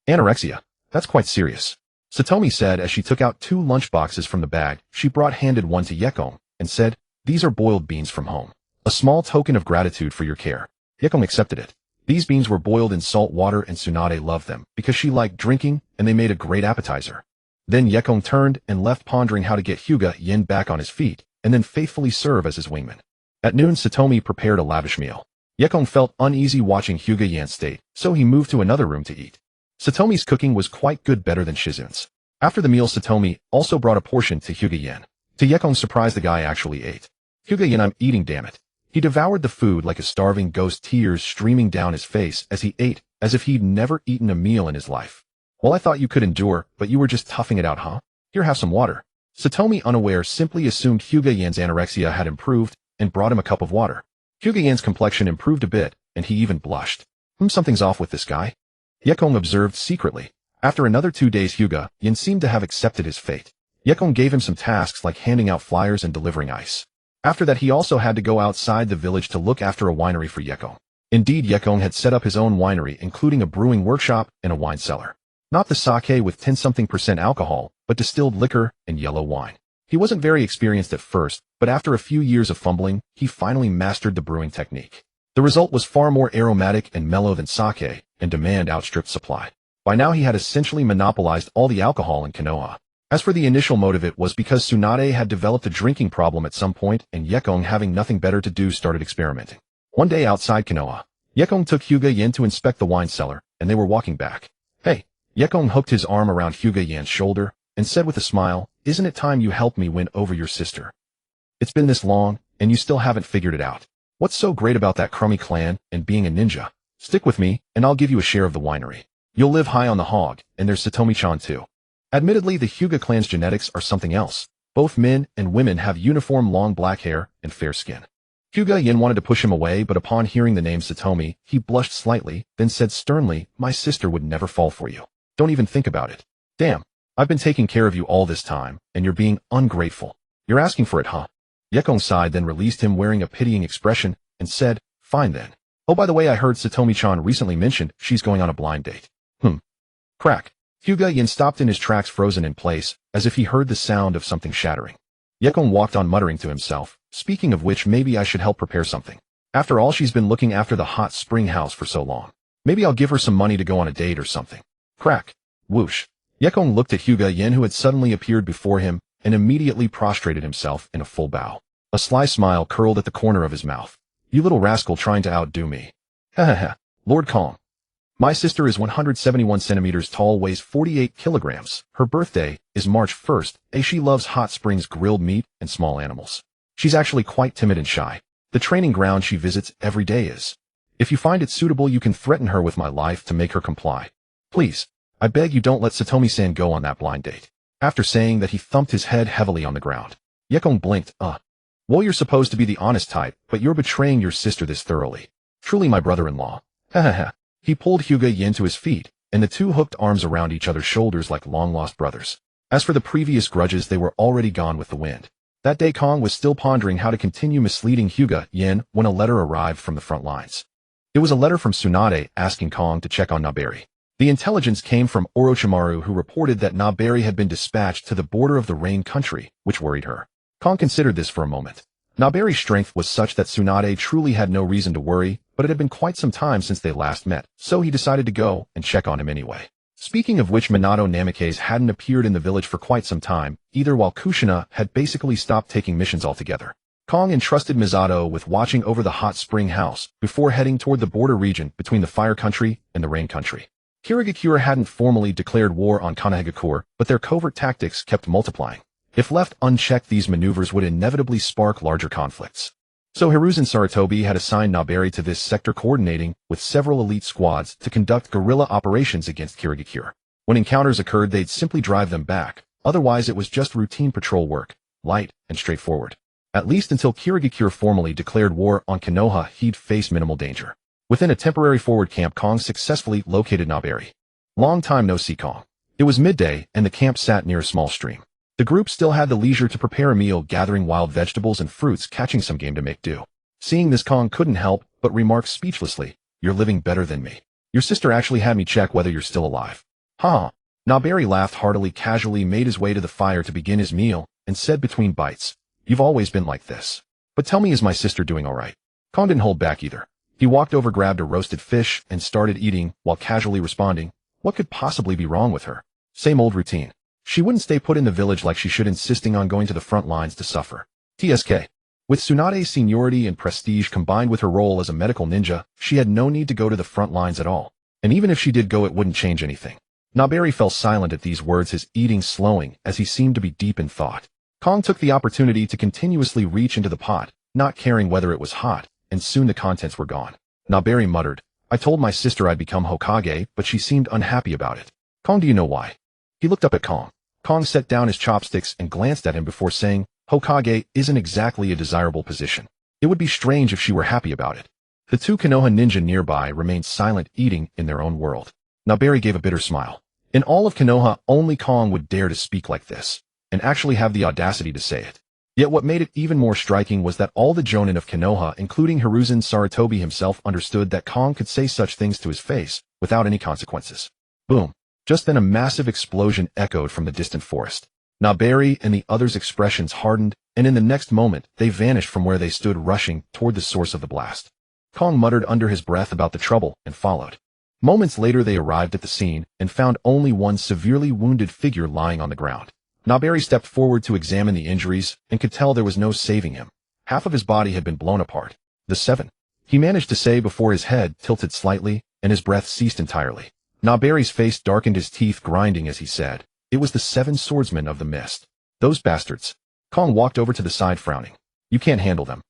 Anorexia. That's quite serious. Satomi said as she took out 2 lunchboxes from the bag. She handed one to Yekong and said, "These are boiled beans from home. A small token of gratitude for your care." Yekong accepted it. These beans were boiled in salt water and Tsunade loved them because she liked drinking, and they made a great appetizer. Then Yekong turned and left, pondering how to get Hyuga Yin back on his feet and then faithfully serve as his wingman. At noon, Satomi prepared a lavish meal. Yekong felt uneasy watching Hyuga Yin's state, so he moved to another room to eat. Satomi's cooking was quite good, better than Shizun's. After the meal, Satomi also brought a portion to Hyuga Yin. To Yekong's surprise, the guy actually ate. "Hyuga Yin, I'm eating, damn it." He devoured the food like a starving ghost, tears streaming down his face as he ate, as if he'd never eaten a meal in his life. "Well, I thought you could endure, but you were just toughing it out, huh? Here, have some water." Satomi, unaware, simply assumed Hyuga Yin's anorexia had improved and brought him a cup of water. Hyuga Yin's complexion improved a bit, and he even blushed. Something's off with this guy. Yekong observed secretly. After another 2 days, Hyuga Yin seemed to have accepted his fate. Yekong gave him some tasks like handing out flyers and delivering ice. After that, he also had to go outside the village to look after a winery for Yekong. Indeed, Yekong had set up his own winery, including a brewing workshop and a wine cellar. Not the sake with 10-something% alcohol, but distilled liquor and yellow wine. He wasn't very experienced at first, but after a few years of fumbling, he finally mastered the brewing technique. The result was far more aromatic and mellow than sake, and demand outstripped supply. By now he had essentially monopolized all the alcohol in Konoha. As for the initial motive, it was because Tsunade had developed a drinking problem at some point, and Yekong, having nothing better to do, started experimenting. One day outside Konoha, Yekong took Hyuga Yin to inspect the wine cellar, and they were walking back. "Hey." Yekong hooked his arm around Hyuga Yin's shoulder and said with a smile, "Isn't it time you helped me win over your sister? It's been this long, and you still haven't figured it out. What's so great about that crummy clan and being a ninja? Stick with me, and I'll give you a share of the winery. You'll live high on the hog, and there's Satomi-chan too." Admittedly, the Hyuga clan's genetics are something else. Both men and women have uniform long black hair and fair skin. Hyuga Yin wanted to push him away, but upon hearing the name Satomi, he blushed slightly, then said sternly, "My sister would never fall for you. Don't even think about it." "Damn, I've been taking care of you all this time, and you're being ungrateful. You're asking for it, huh?" Yekong sighed, then released him wearing a pitying expression, and said, "Fine then. Oh, by the way, I heard Satomi-chan recently mentioned she's going on a blind date." Crack. Hyuga Yin stopped in his tracks, frozen in place, as if he heard the sound of something shattering. Yekong walked on, muttering to himself, "Speaking of which, maybe I should help prepare something. After all, she's been looking after the hot spring house for so long. Maybe I'll give her some money to go on a date or something." Crack. Whoosh. Yekong looked at Hyuga Yin, who had suddenly appeared before him, and immediately prostrated himself in a full bow. A sly smile curled at the corner of his mouth. "You little rascal, trying to outdo me. Ha. Lord Kong. My sister is 171 centimeters tall, weighs 48 kilograms. Her birthday is March 1st, and she loves hot springs, grilled meat, and small animals. She's actually quite timid and shy. The training ground she visits every day is. If you find it suitable, you can threaten her with my life to make her comply. Please, I beg you, don't let Satomi-san go on that blind date." After saying that, he thumped his head heavily on the ground. Yekong blinked. Well, you're supposed to be the honest type, but you're betraying your sister this thoroughly. Truly my brother-in-law. Ha. He pulled Hyuga Yin to his feet, and the two hooked arms around each other's shoulders like long-lost brothers. As for the previous grudges, they were already gone with the wind. That day, Kong was still pondering how to continue misleading Hyuga Yin when a letter arrived from the front lines. It was a letter from Tsunade asking Kong to check on Naberi. The intelligence came from Orochimaru, who reported that Naberi had been dispatched to the border of the Rain country, which worried her. Kong considered this for a moment. Naberi's strength was such that Tsunade truly had no reason to worry, but it had been quite some time since they last met, so he decided to go and check on him anyway. Speaking of which, Minato Namikaze hadn't appeared in the village for quite some time, either, while Kushina had basically stopped taking missions altogether. Kong entrusted Misato with watching over the hot spring house before heading toward the border region between the Fire Country and the Rain Country. Kirigakure hadn't formally declared war on Konohagakure, but their covert tactics kept multiplying. If left unchecked, these maneuvers would inevitably spark larger conflicts. So Hiruzen Sarutobi had assigned Naberi to this sector, coordinating with several elite squads to conduct guerrilla operations against Kirigakure. When encounters occurred, they'd simply drive them back. Otherwise, it was just routine patrol work, light and straightforward. At least until Kirigakure formally declared war on Konoha, he'd face minimal danger. Within a temporary forward camp, Kong successfully located Naberi. Long time no see, Kong. It was midday, and the camp sat near a small stream. The group still had the leisure to prepare a meal, gathering wild vegetables and fruits, catching some game to make do. Seeing this, Kong couldn't help but remark speechlessly, "You're living better than me. Your sister actually had me check whether you're still alive." Ha! Naberi laughed heartily, casually made his way to the fire to begin his meal, and said between bites, "You've always been like this. But tell me, is my sister doing all right?" Kong didn't hold back either. He walked over, grabbed a roasted fish, and started eating, while casually responding, "What could possibly be wrong with her? Same old routine. She wouldn't stay put in the village like she should, insisting on going to the front lines to suffer. TSK. With Tsunade's seniority and prestige combined with her role as a medical ninja, she had no need to go to the front lines at all. And even if she did go, it wouldn't change anything." Naberi fell silent at these words, his eating slowing as he seemed to be deep in thought. Kong took the opportunity to continuously reach into the pot, not caring whether it was hot, and soon the contents were gone. Naberi muttered, "I told my sister I'd become Hokage, but she seemed unhappy about it. Kong, do you know why?" He looked up at Kong. Kong set down his chopsticks and glanced at him before saying, "Hokage isn't exactly a desirable position. It would be strange if she were happy about it." The two Konoha ninja nearby remained silent, eating in their own world. Naberi gave a bitter smile. In all of Konoha, only Kong would dare to speak like this, and actually have the audacity to say it. Yet what made it even more striking was that all the jonin of Konoha, including Hiruzen Sarutobi himself, understood that Kong could say such things to his face without any consequences. Boom. Just then a massive explosion echoed from the distant forest. Naberi and the others' expressions hardened, and in the next moment, they vanished from where they stood, rushing toward the source of the blast. Kong muttered under his breath about the trouble and followed. Moments later, they arrived at the scene and found only one severely wounded figure lying on the ground. Naberi stepped forward to examine the injuries and could tell there was no saving him. Half of his body had been blown apart. "The seven," he managed to say before his head tilted slightly and his breath ceased entirely. Naberi's face darkened, his teeth grinding as he said, "It was the 7 swordsmen of the mist. Those bastards." Kong walked over to the side, frowning. "You can't handle them."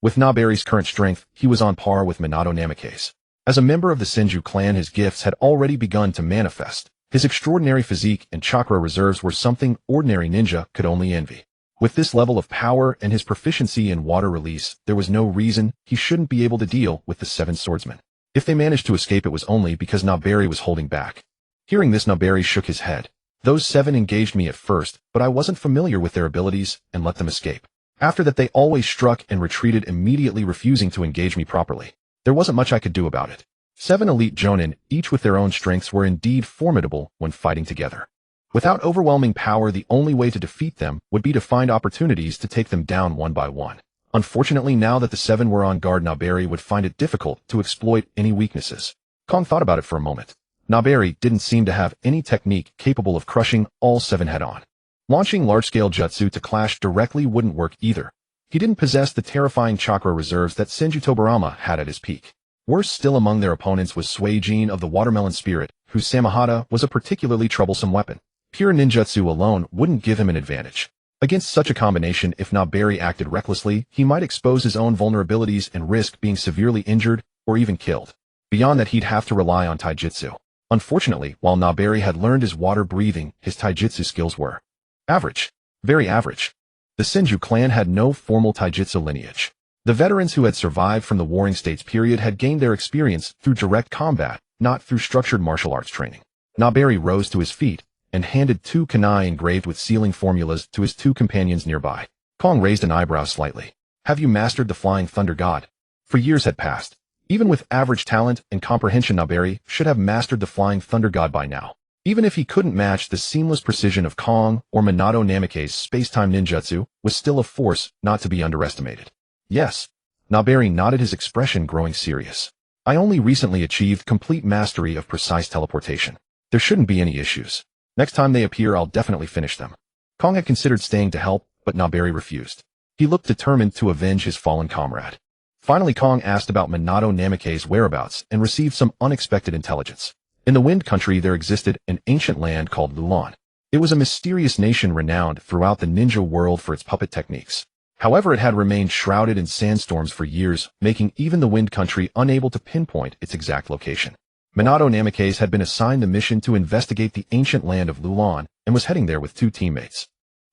With Naberi's current strength, he was on par with Minato Namikaze. As a member of the Senju clan, his gifts had already begun to manifest, His extraordinary physique and chakra reserves were something ordinary ninja could only envy. With this level of power and his proficiency in water release, there was no reason he shouldn't be able to deal with the 7 swordsmen. If they managed to escape, it was only because Naberi was holding back. Hearing this, Naberi shook his head. Those 7 engaged me at first, but I wasn't familiar with their abilities and let them escape. After that, they always struck and retreated, immediately refusing to engage me properly. There wasn't much I could do about it. 7 elite jonin, each with their own strengths, were indeed formidable when fighting together. Without overwhelming power, the only way to defeat them would be to find opportunities to take them down one by one. Unfortunately, now that the 7 were on guard, Naberi would find it difficult to exploit any weaknesses. Kong thought about it for a moment. Naberi didn't seem to have any technique capable of crushing all 7 head-on. Launching large-scale jutsu to clash directly wouldn't work either. He didn't possess the terrifying chakra reserves that Senju Tobarama had at his peak. Worse still, among their opponents was Suijin of the Watermelon Spirit, whose Samahata was a particularly troublesome weapon. Pure ninjutsu alone wouldn't give him an advantage. Against such a combination, if Naberi acted recklessly, he might expose his own vulnerabilities and risk being severely injured or even killed. Beyond that, he'd have to rely on taijutsu. Unfortunately, while Naberi had learned his water breathing, his taijutsu skills were average. Very average. The Senju clan had no formal taijutsu lineage. The veterans who had survived from the Warring States period had gained their experience through direct combat, not through structured martial arts training. Naberi rose to his feet and handed 2 kunai engraved with sealing formulas to his 2 companions nearby. Kong raised an eyebrow slightly. Have you mastered the Flying Thunder God? For years had passed. Even with average talent and comprehension, Naberi should have mastered the Flying Thunder God by now. Even if he couldn't match the seamless precision of Kong or Minato Namikaze's space-time ninjutsu, was still a force not to be underestimated. Yes. Naberi nodded, his expression growing serious. I only recently achieved complete mastery of precise teleportation. There shouldn't be any issues. Next time they appear, I'll definitely finish them. Kong had considered staying to help, but Naberi refused. He looked determined to avenge his fallen comrade. Finally, Kong asked about Minato Namikaze's whereabouts and received some unexpected intelligence. In the Wind Country, there existed an ancient land called Lulan. It was a mysterious nation renowned throughout the ninja world for its puppet techniques. However, it had remained shrouded in sandstorms for years, making even the Wind Country unable to pinpoint its exact location. Minato Namikaze had been assigned the mission to investigate the ancient land of Lulan and was heading there with 2 teammates.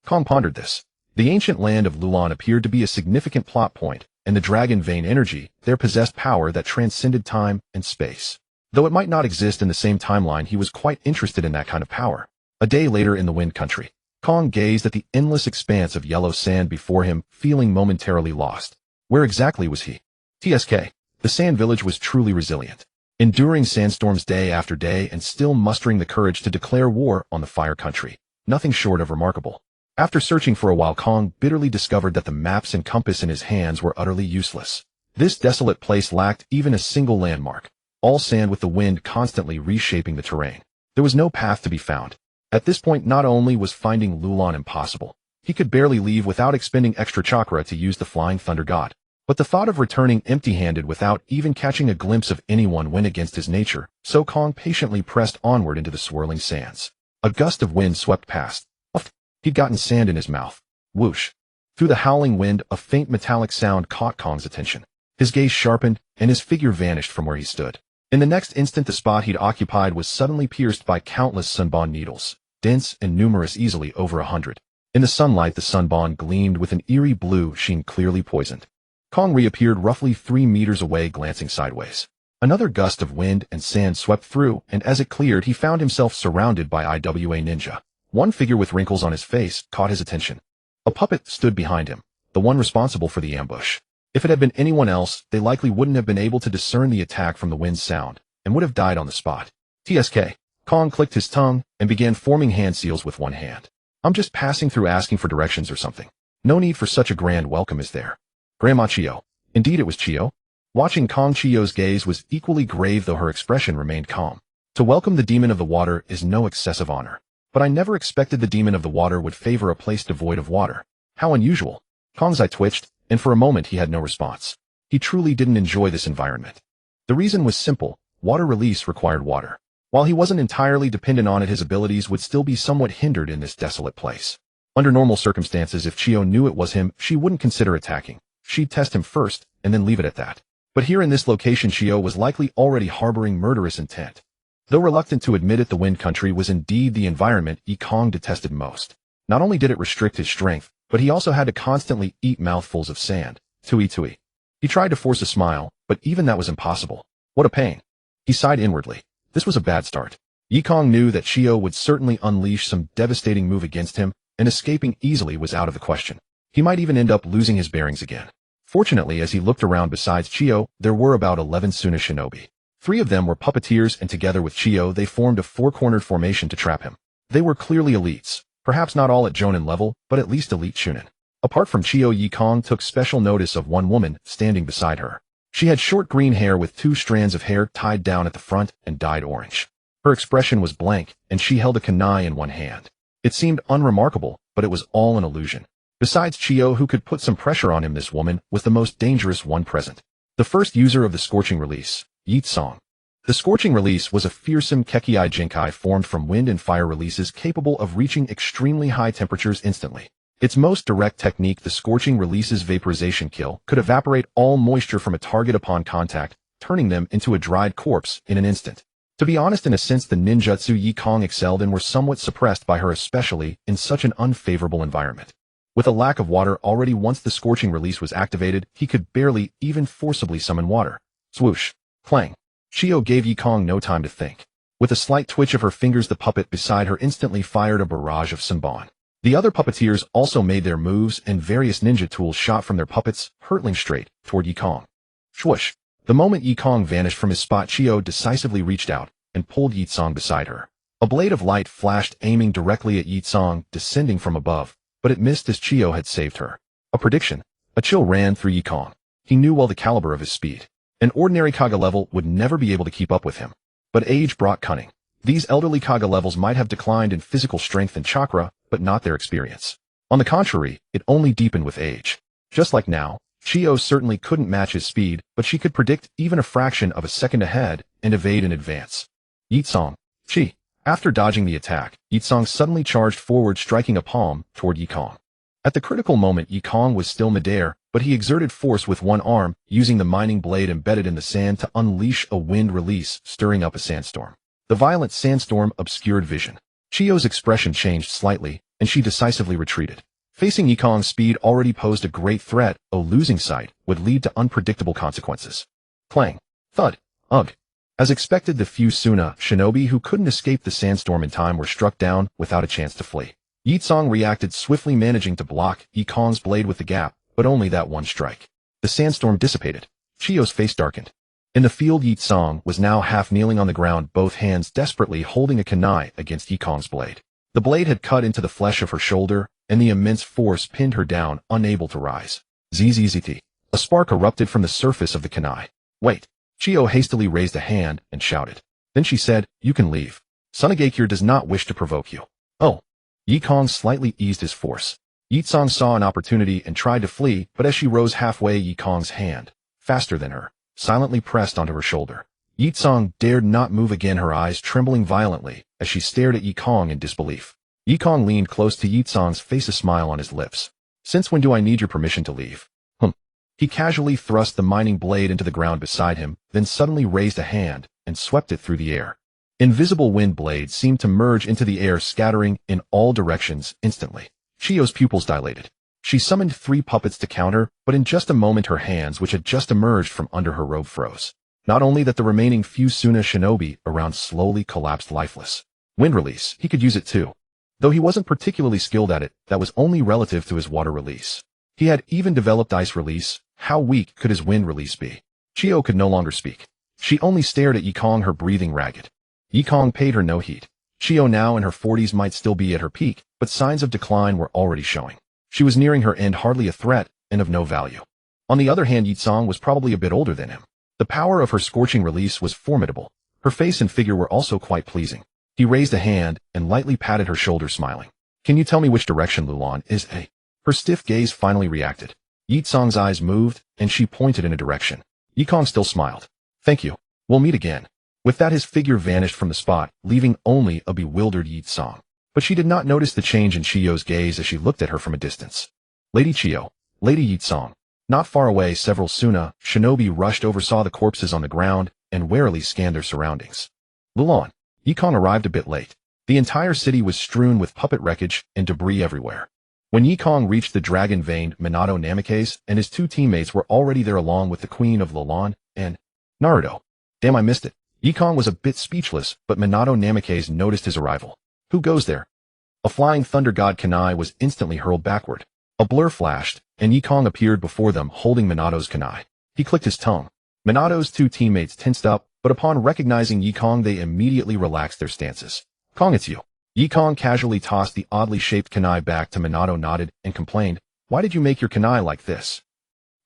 Kong pondered this. The ancient land of Lulan appeared to be a significant plot point, and the dragon vein energy there possessed power that transcended time and space. Though it might not exist in the same timeline, he was quite interested in that kind of power. A day later in the Wind Country, Kong gazed at the endless expanse of yellow sand before him, feeling momentarily lost. Where exactly was he? TSK. The sand village was truly resilient, enduring sandstorms day after day and still mustering the courage to declare war on the Fire Country. Nothing short of remarkable. After searching for a while, Kong bitterly discovered that the maps and compass in his hands were utterly useless. This desolate place lacked even a single landmark. All sand, with the wind constantly reshaping the terrain. There was no path to be found. At this point, not only was finding Lulan impossible, he could barely leave without expending extra chakra to use the Flying Thunder God. But the thought of returning empty-handed without even catching a glimpse of anyone went against his nature, so Kong patiently pressed onward into the swirling sands. A gust of wind swept past. He'd gotten sand in his mouth. Whoosh. Through the howling wind, a faint metallic sound caught Kong's attention. His gaze sharpened, and his figure vanished from where he stood. In the next instant, the spot he'd occupied was suddenly pierced by countless sunbon needles, dense and numerous, easily over 100. In the sunlight, the sunbon gleamed with an eerie blue sheen, clearly poisoned. Kong reappeared roughly 3 meters away, glancing sideways. Another gust of wind and sand swept through, and as it cleared, he found himself surrounded by IWA ninja. One figure with wrinkles on his face caught his attention. A puppet stood behind him, the one responsible for the ambush. If it had been anyone else, they likely wouldn't have been able to discern the attack from the wind's sound, and would have died on the spot. TSK. Kong clicked his tongue and began forming hand seals with one hand. I'm just passing through, asking for directions or something. No need for such a grand welcome, is there? Grandma Chiyo. Indeed, it was Chiyo. Watching Kong, Chiyo's gaze was equally grave, though her expression remained calm. To welcome the demon of the water is no excessive honor. But I never expected the demon of the water would favor a place devoid of water. How unusual. Kong's eye twitched, and for a moment he had no response. He truly didn't enjoy this environment. The reason was simple. Water release required water. While he wasn't entirely dependent on it, his abilities would still be somewhat hindered in this desolate place. Under normal circumstances, if Chiyo knew it was him, she wouldn't consider attacking. She'd test him first, and then leave it at that. But here in this location, Chiyo was likely already harboring murderous intent. Though reluctant to admit it, the Wind Country was indeed the environment Yekong detested most. Not only did it restrict his strength, but he also had to constantly eat mouthfuls of sand. Tui. He tried to force a smile, but even that was impossible. What a pain. He sighed inwardly. This was a bad start. Yekong knew that Chiyo would certainly unleash some devastating move against him, and escaping easily was out of the question. He might even end up losing his bearings again. Fortunately, as he looked around, besides Chiyo, there were about 11 Tsuna shinobi. 3 of them were puppeteers, and together with Chiyo they formed a 4-cornered formation to trap him. They were clearly elites, perhaps not all at Jonin level, but at least elite Chunin. Apart from Chiyo, Yekong took special notice of one woman standing beside her. She had short green hair with 2 strands of hair tied down at the front and dyed orange. Her expression was blank, and she held a kunai in one hand. It seemed unremarkable, but it was all an illusion. Besides Chiyo, who could put some pressure on him, this woman was the most dangerous one present. The first user of the Scorching Release, Yekong. The Scorching Release was a fearsome Kekkei Jinkai formed from wind and fire releases capable of reaching extremely high temperatures instantly. Its most direct technique, the Scorching Release's vaporization kill, could evaporate all moisture from a target upon contact, turning them into a dried corpse in an instant. To be honest, in a sense, the ninjutsu Yekong excelled in were somewhat suppressed by her, especially in such an unfavorable environment. With a lack of water already once the Scorching Release was activated, he could barely even forcibly summon water. Swoosh. Clang. Chiyo gave Yekong no time to think. With a slight twitch of her fingers, the puppet beside her instantly fired a barrage of Sanbon. The other puppeteers also made their moves, and various ninja tools shot from their puppets, hurtling straight toward Yekong. Swoosh. The moment Yekong vanished from his spot, Chiyo decisively reached out and pulled Yekong beside her. A blade of light flashed, aiming directly at Yekong, descending from above, but it missed as Chiyo had saved her. A prediction. A chill ran through Yekong. He knew well the caliber of his speed. An ordinary Kage level would never be able to keep up with him. But age brought cunning. These elderly Kage levels might have declined in physical strength and chakra, but not their experience. On the contrary, it only deepened with age. Just like now, Chiyo certainly couldn't match his speed, but she could predict even a fraction of a second ahead and evade in advance. Yekong. Chi. After dodging the attack, Yekong suddenly charged forward, striking a palm toward Yekong. At the critical moment, Yekong was still midair, but he exerted force with one arm, using the mining blade embedded in the sand to unleash a wind release, stirring up a sandstorm. The violent sandstorm obscured vision. Chiyo's expression changed slightly, and she decisively retreated. Facing Yekong's speed already posed a great threat. Losing sight would lead to unpredictable consequences. Clang. Thud. Ugh. As expected, the few Tsuna shinobi who couldn't escape the sandstorm in time were struck down without a chance to flee. Yekong reacted swiftly, managing to block Yekong's blade with the gap, but only that one strike. The sandstorm dissipated. Chiyo's face darkened. In the field, Yekong was now half kneeling on the ground, both hands desperately holding a kunai against Yekong's blade. The blade had cut into the flesh of her shoulder, and the immense force pinned her down, unable to rise. Zzzt. A spark erupted from the surface of the kunai. Wait. Chiyo hastily raised a hand and shouted. Then she said, "You can leave. Tsunade does not wish to provoke you." Oh. Yekong slightly eased his force. Yekong saw an opportunity and tried to flee, but as she rose halfway, Yekong's hand, faster than her, silently pressed onto her shoulder. Yekong dared not move again, her eyes trembling violently as she stared at Yekong in disbelief. Yekong leaned close to Yekong's face, a smile on his lips. "Since when do I need your permission to leave?" He casually thrust the mining blade into the ground beside him, then suddenly raised a hand and swept it through the air. Invisible wind blades seemed to merge into the air, scattering in all directions instantly. Chiyo's pupils dilated. She summoned 3 puppets to counter, but in just a moment her hands, which had just emerged from under her robe, froze. Not only that, the remaining few Tsuna shinobi around slowly collapsed lifeless. Wind release, he could use it too. Though he wasn't particularly skilled at it, that was only relative to his water release. He had even developed ice release. How weak could his wind release be? Chiyo could no longer speak. She only stared at Yekong, her breathing ragged. Yekong paid her no heed. Chiyo, now in her 40s, might still be at her peak, but signs of decline were already showing. She was nearing her end, hardly a threat, and of no value. On the other hand, Yekong was probably a bit older than him. The power of her Scorching Release was formidable. Her face and figure were also quite pleasing. He raised a hand and lightly patted her shoulder, smiling. "Can you tell me which direction Lulan is a?" Her stiff gaze finally reacted. Yekong's eyes moved, and she pointed in a direction. Yekong still smiled. "Thank you. We'll meet again." With that, his figure vanished from the spot, leaving only a bewildered Yekong. But she did not notice the change in Chiyo's gaze as she looked at her from a distance. "Lady Chiyo." "Lady Yekong." Not far away, several Tsuna shinobi rushed over, saw the corpses on the ground, and warily scanned their surroundings. "Lulan." Yekong arrived a bit late. The entire city was strewn with puppet wreckage and debris everywhere. When Yekong reached the dragon-veined Minato Namikaze and his two teammates were already there along with the Queen of Lalon and Naruto. Damn, I missed it. Yekong was a bit speechless, but Minato Namikaze noticed his arrival. Who goes there? A flying thunder god kunai was instantly hurled backward. A blur flashed, and Yekong appeared before them holding Minato's kunai. He clicked his tongue. Minato's two teammates tensed up, but upon recognizing Yekong they immediately relaxed their stances. Kong, it's you. Yekong casually tossed the oddly shaped kunai back to Minato, nodded, and complained, why did you make your kunai like this?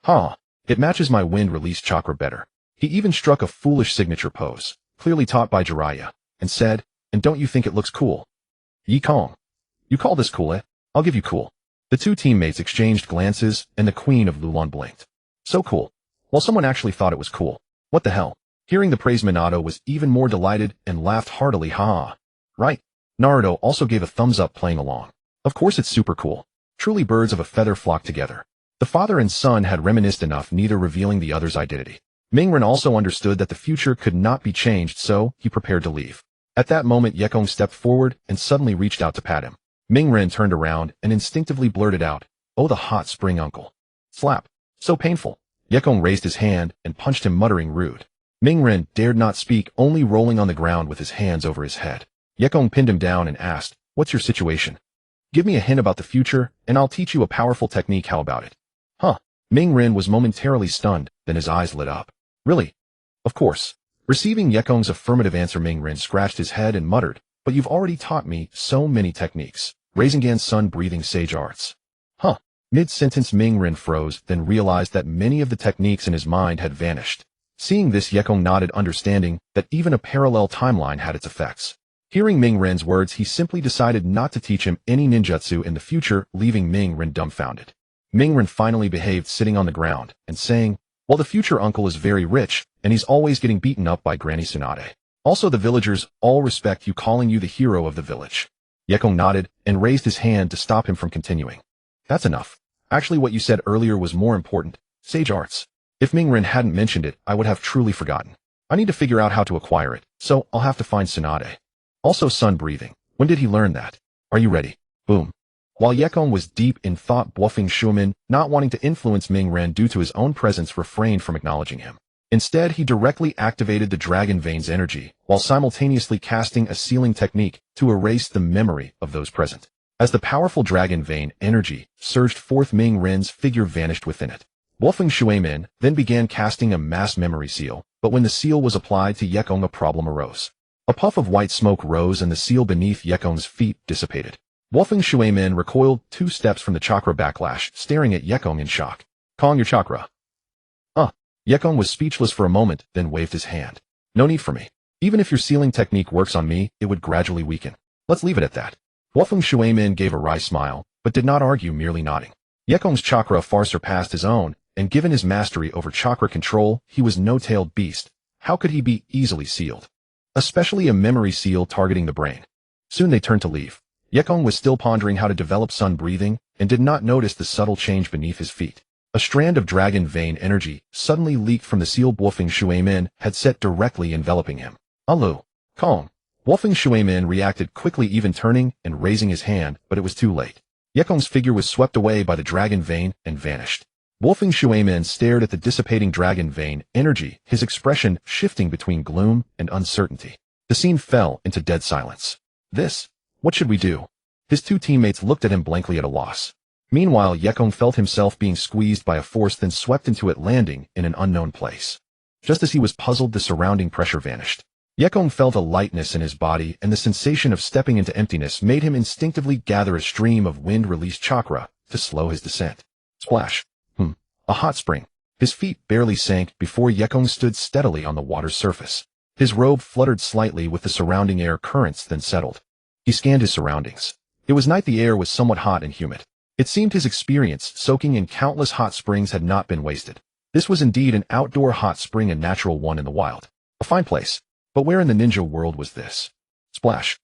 Huh. It matches my wind-release chakra better. He even struck a foolish signature pose, clearly taught by Jiraiya, and said, and don't you think it looks cool? Yekong. You call this cool, eh? I'll give you cool. The two teammates exchanged glances, and the Queen of Lalon blinked. So cool. Well, someone actually thought it was cool. What the hell? Hearing the praise, Minato was even more delighted and laughed heartily. Ha! Right. Naruto also gave a thumbs up, playing along. Of course it's super cool. Truly birds of a feather flock together. The father and son had reminisced enough, neither revealing the other's identity. Mingren also understood that the future could not be changed, so he prepared to leave. At that moment, Yekong stepped forward and suddenly reached out to pat him. Mingren turned around and instinctively blurted out, oh, the hot spring uncle. Slap. So painful. Yekong raised his hand and punched him, muttering rude. Mingren dared not speak, only rolling on the ground with his hands over his head. Yekong pinned him down and asked, what's your situation? Give me a hint about the future, and I'll teach you a powerful technique. How about it? Huh. Mingren was momentarily stunned, then his eyes lit up. Really? Of course. Receiving Yekong's affirmative answer, Mingren scratched his head and muttered, but you've already taught me so many techniques. Rasengan sun breathing sage arts. Huh. Mid-sentence Mingren froze, then realized that many of the techniques in his mind had vanished. Seeing this, Yekong nodded, understanding that even a parallel timeline had its effects. Hearing Mingren's words, he simply decided not to teach him any ninjutsu in the future, leaving Mingren dumbfounded. Mingren finally behaved, sitting on the ground and saying, well, the future uncle is very rich, and he's always getting beaten up by Granny Tsunade. Also, the villagers all respect you, calling you the hero of the village. Yekong nodded and raised his hand to stop him from continuing. That's enough. Actually, what you said earlier was more important. Sage arts. If Mingren hadn't mentioned it, I would have truly forgotten. I need to figure out how to acquire it, so I'll have to find Tsunade. Also, sun breathing. When did he learn that? Are you ready? Boom. While Yekong was deep in thought, Bluffing Shuimin, not wanting to influence Mingren due to his own presence, refrained from acknowledging him. Instead, he directly activated the Dragon Vein's energy, while simultaneously casting a sealing technique to erase the memory of those present. As the powerful Dragon Vein energy surged forth, Mingren's figure vanished within it. Bluffing Shuimin then began casting a mass memory seal, but when the seal was applied to Yekong, a problem arose. A puff of white smoke rose and the seal beneath Yekong's feet dissipated. Bluffing Shuimin recoiled 2 steps from the chakra backlash, staring at Yekong in shock. Kong, your chakra. Yekong was speechless for a moment, then waved his hand. No need for me. Even if your sealing technique works on me, it would gradually weaken. Let's leave it at that. Bluffing Shuimin gave a wry smile, but did not argue, merely nodding. Yekong's chakra far surpassed his own, and given his mastery over chakra control, he was no-tailed beast. How could he be easily sealed? Especially a memory seal targeting the brain. Soon they turned to leave. Yekong was still pondering how to develop sun breathing, and did not notice the subtle change beneath his feet. A strand of Dragon Vein energy suddenly leaked from the seal Bluffing Shuimin had set directly enveloping him. Alu. Kong. Bluffing Shuimin reacted quickly, even turning and raising his hand, but it was too late. Yekong's figure was swept away by the Dragon Vein and vanished. Bluffing Shuimin stared at the dissipating Dragon Vein energy, his expression shifting between gloom and uncertainty. The scene fell into dead silence. What should we do? His two teammates looked at him blankly, at a loss. Meanwhile, Yekong felt himself being squeezed by a force, then swept into it, landing in an unknown place. Just as he was puzzled, the surrounding pressure vanished. Yekong felt a lightness in his body, and the sensation of stepping into emptiness made him instinctively gather a stream of wind-released chakra to slow his descent. Splash. A hot spring. His feet barely sank before Yekong stood steadily on the water's surface. His robe fluttered slightly with the surrounding air currents, then settled. He scanned his surroundings. It was night. The air was somewhat hot and humid. It seemed his experience soaking in countless hot springs had not been wasted. This was indeed an outdoor hot spring, a natural one in the wild. A fine place. But where in the ninja world was this? Splash.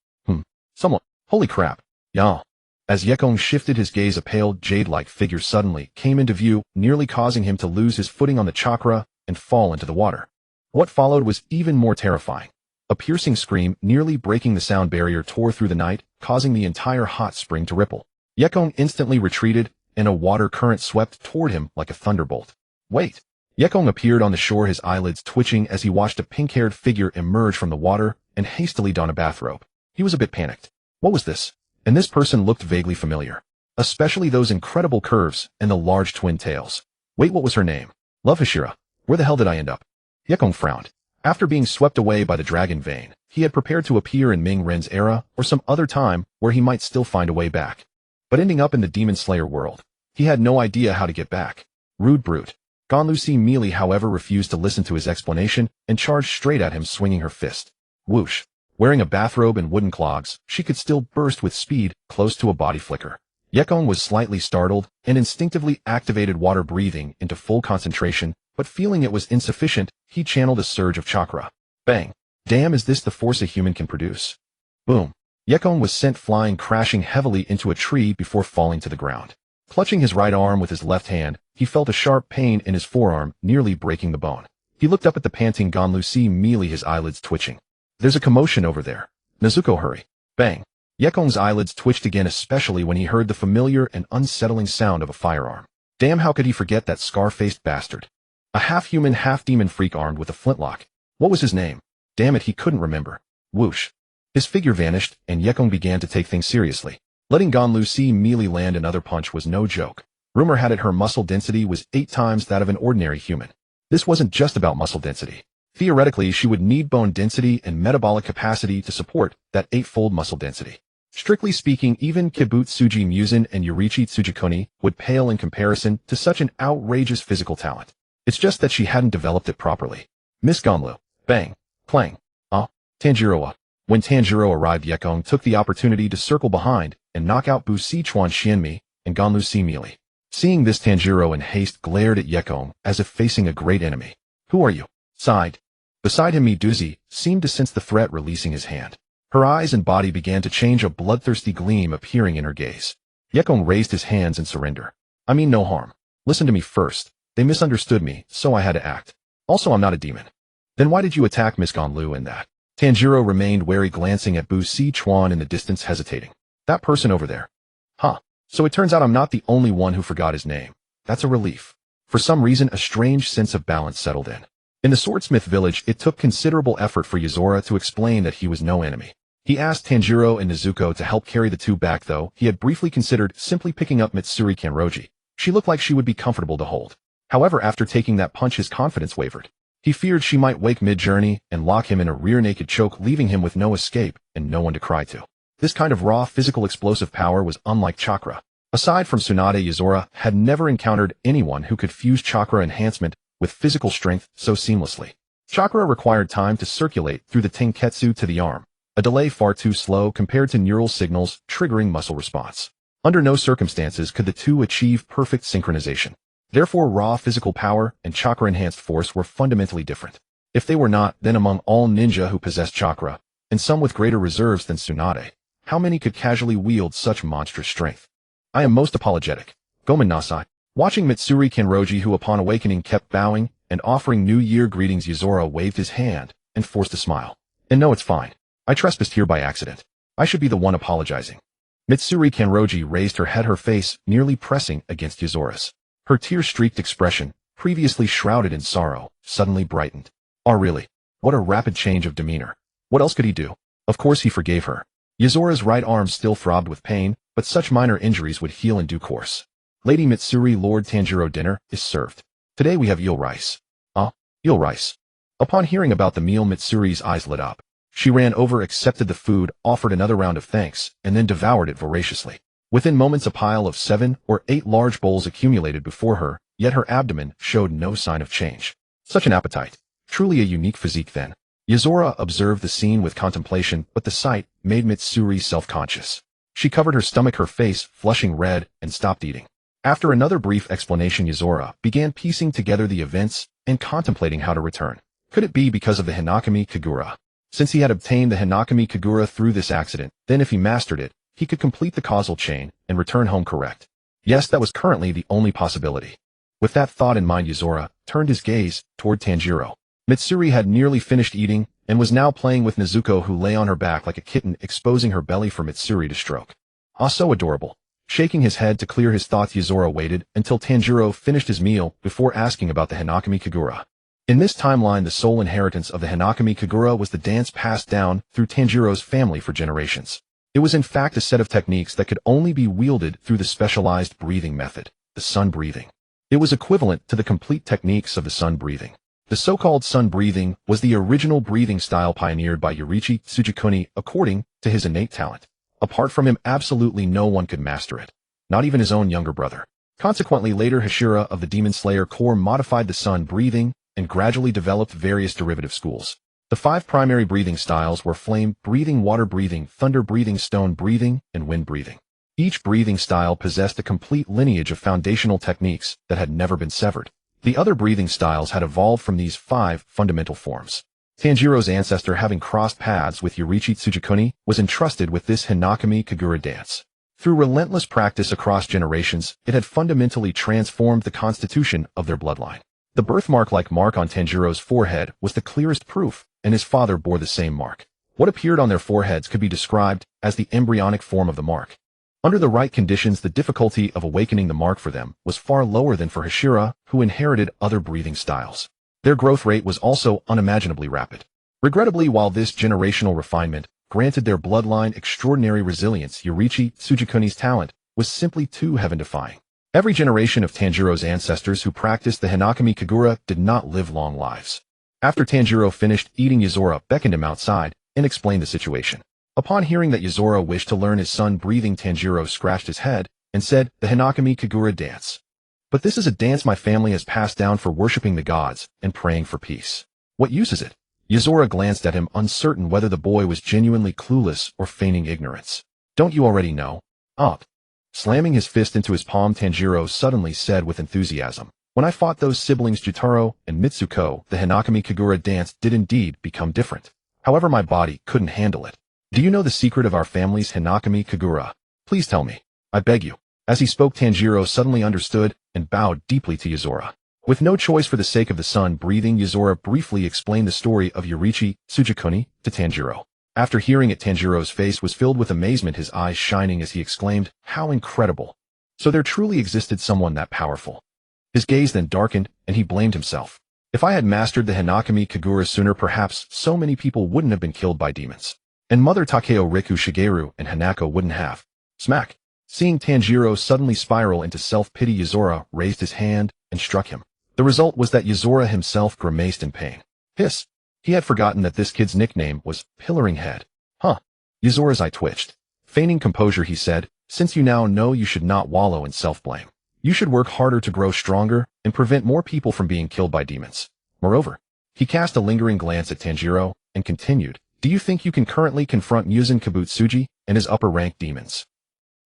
Someone. Holy crap. Y'all. As Yekong shifted his gaze, a pale, jade-like figure suddenly came into view, nearly causing him to lose his footing on the chakra and fall into the water. What followed was even more terrifying. A piercing scream, nearly breaking the sound barrier, tore through the night, causing the entire hot spring to ripple. Yekong instantly retreated, and a water current swept toward him like a thunderbolt. Wait! Yekong appeared on the shore, his eyelids twitching as he watched a pink-haired figure emerge from the water and hastily don a bathrobe. He was a bit panicked. What was this? And this person looked vaguely familiar. Especially those incredible curves and the large twin tails. Wait, what was her name? Love Hashira. Where the hell did I end up? Yekong frowned. After being swept away by the dragon vein, he had prepared to appear in Ming Ren's era or some other time where he might still find a way back. But ending up in the Demon Slayer world, he had no idea how to get back. Rude brute. Ganlusi Mealy, however, refused to listen to his explanation and charged straight at him, swinging her fist. Whoosh. Wearing a bathrobe and wooden clogs, she could still burst with speed, close to a body flicker. Yekong was slightly startled and instinctively activated water breathing into full concentration, but feeling it was insufficient, he channeled a surge of chakra. Bang! Damn, is this the force a human can produce? Boom! Yekong was sent flying, crashing heavily into a tree before falling to the ground. Clutching his right arm with his left hand, he felt a sharp pain in his forearm, nearly breaking the bone. He looked up at the panting Ganlusi Mealy, his eyelids twitching. There's a commotion over there. Nezuko, hurry. Bang! Yekong's eyelids twitched again, especially when he heard the familiar and unsettling sound of a firearm. Damn, how could he forget that scar-faced bastard? A half-human, half-demon freak armed with a flintlock. What was his name? Damn it, he couldn't remember. Whoosh. His figure vanished, and Yekong began to take things seriously. Letting Ganlusi Mealy land another punch was no joke. Rumor had it her muscle density was 8 times that of an ordinary human. This wasn't just about muscle density. Theoretically, she would need bone density and metabolic capacity to support that 8-fold muscle density. Strictly speaking, even Kibutsuji Musen and Yurichi Tsujikoni would pale in comparison to such an outrageous physical talent. It's just that she hadn't developed it properly. Miss Ganlu. Bang. Clang. Tanjiro. When Tanjiro arrived, Yekong took the opportunity to circle behind and knock out Bu Sichuan Xianmi and Ganlusi Mealy. Seeing this, Tanjiro in haste glared at Yekong as if facing a great enemy. Who are you? Sighed. Beside him, Miduzi seemed to sense the threat, releasing his hand. Her eyes and body began to change, a bloodthirsty gleam appearing in her gaze. Yekong raised his hands in surrender. I mean no harm. Listen to me first. They misunderstood me, so I had to act. Also, I'm not a demon. Then why did you attack Miss Ganlu in that? Tanjiro remained wary, glancing at Bu Sichuan in the distance, hesitating. That person over there. Huh. So it turns out I'm not the only one who forgot his name. That's a relief. For some reason, a strange sense of balance settled in. In the Swordsmith village, it took considerable effort for Yuzora to explain that he was no enemy. He asked Tanjiro and Nezuko to help carry the two back, though he had briefly considered simply picking up Mitsuri Kanroji. She looked like she would be comfortable to hold. However, after taking that punch, his confidence wavered. He feared she might wake mid-journey and lock him in a rear-naked choke, leaving him with no escape and no one to cry to. This kind of raw, physical explosive power was unlike chakra. Aside from Tsunade, Yuzora had never encountered anyone who could fuse chakra enhancement with physical strength so seamlessly. Chakra required time to circulate through the tenketsu to the arm, a delay far too slow compared to neural signals triggering muscle response. Under no circumstances could the two achieve perfect synchronization. Therefore, raw physical power and chakra-enhanced force were fundamentally different. If they were not, then among all ninja who possessed chakra, and some with greater reserves than Tsunade, how many could casually wield such monstrous strength? I am most apologetic. Gomen Nasai. Watching Mitsuri Kanroji, who upon awakening kept bowing and offering New Year greetings, Yuzora waved his hand and forced a smile. And no, it's fine. I trespassed here by accident. I should be the one apologizing. Mitsuri Kanroji raised her head, her face nearly pressing against Yuzora's. Her tear-streaked expression, previously shrouded in sorrow, suddenly brightened. Oh really? What a rapid change of demeanor. What else could he do? Of course he forgave her. Yuzora's right arm still throbbed with pain, but such minor injuries would heal in due course. Lady Mitsuri, Lord Tanjiro, dinner is served. Today we have eel rice. Eel rice. Upon hearing about the meal, Mitsuri's eyes lit up. She ran over, accepted the food, offered another round of thanks, and then devoured it voraciously. Within moments, a pile of 7 or 8 large bowls accumulated before her, yet her abdomen showed no sign of change. Such an appetite. Truly a unique physique then. Yuzora observed the scene with contemplation, but the sight made Mitsuri self-conscious. She covered her stomach, her face flushing red, and stopped eating. After another brief explanation, Yuzora began piecing together the events and contemplating how to return. Could it be because of the Hinakami Kagura? Since he had obtained the Hinakami Kagura through this accident, then if he mastered it, he could complete the causal chain and return home correct. Yes, that was currently the only possibility. With that thought in mind, Yuzora turned his gaze toward Tanjiro. Mitsuri had nearly finished eating and was now playing with Nezuko, who lay on her back like a kitten, exposing her belly for Mitsuri to stroke. Ah, so adorable. Shaking his head to clear his thoughts, Yuzuru waited until Tanjiro finished his meal before asking about the Hinakami Kagura. In this timeline, the sole inheritance of the Hinakami Kagura was the dance passed down through Tanjiro's family for generations. It was in fact a set of techniques that could only be wielded through the specialized breathing method, the sun breathing. It was equivalent to the complete techniques of the sun breathing. The so-called sun breathing was the original breathing style pioneered by Yoriichi Tsujikuni according to his innate talent. Apart from him, absolutely no one could master it, not even his own younger brother. Consequently, later Hashira of the Demon Slayer Corps modified the sun breathing and gradually developed various derivative schools. The 5 primary breathing styles were flame breathing, water breathing, thunder breathing, stone breathing, and wind breathing. Each breathing style possessed a complete lineage of foundational techniques that had never been severed. The other breathing styles had evolved from these 5 fundamental forms. Tanjiro's ancestor, having crossed paths with Yoriichi Tsujikuni, was entrusted with this Hinakami Kagura dance. Through relentless practice across generations, it had fundamentally transformed the constitution of their bloodline. The birthmark-like mark on Tanjiro's forehead was the clearest proof, and his father bore the same mark. What appeared on their foreheads could be described as the embryonic form of the mark. Under the right conditions, the difficulty of awakening the mark for them was far lower than for Hashira, who inherited other breathing styles. Their growth rate was also unimaginably rapid. Regrettably, while this generational refinement granted their bloodline extraordinary resilience, Yoriichi Tsujikuni's talent was simply too heaven-defying. Every generation of Tanjiro's ancestors who practiced the Hinakami Kagura did not live long lives. After Tanjiro finished eating, Yuzuru beckoned him outside and explained the situation. Upon hearing that Yuzuru wished to learn his son breathing, Tanjiro scratched his head and said, "The Hinakami Kagura dance. But this is a dance my family has passed down for worshipping the gods and praying for peace. What use is it?" Yuzuru glanced at him, uncertain whether the boy was genuinely clueless or feigning ignorance. "Don't you already know?" "Up." Slamming his fist into his palm, Tanjiro suddenly said with enthusiasm, "When I fought those siblings Jutaro and Mitsuko, the Hinakami Kagura dance did indeed become different. However, my body couldn't handle it. Do you know the secret of our family's Hinakami Kagura? Please tell me. I beg you." As he spoke, Tanjiro suddenly understood and bowed deeply to Yuzuru. With no choice for the sake of the sun breathing, Yuzuru briefly explained the story of Yoriichi Tsujikuni to Tanjiro. After hearing it, Tanjiro's face was filled with amazement, his eyes shining as he exclaimed, "How incredible! So there truly existed someone that powerful." His gaze then darkened, and he blamed himself. "If I had mastered the Hinakami Kagura sooner, perhaps so many people wouldn't have been killed by demons. And Mother Takeo, Riku, Shigeru, and Hanako wouldn't have." Smack! Seeing Tanjiro suddenly spiral into self-pity, Yuzuru raised his hand and struck him. The result was that Yuzuru himself grimaced in pain. Hiss! He had forgotten that this kid's nickname was Pillaring Head. "Huh." Yuzuru's eye twitched. Feigning composure, he said, "Since you now know, you should not wallow in self-blame. You should work harder to grow stronger and prevent more people from being killed by demons. Moreover," he cast a lingering glance at Tanjiro and continued, "do you think you can currently confront Muzan Kabutsuji and his upper-rank demons?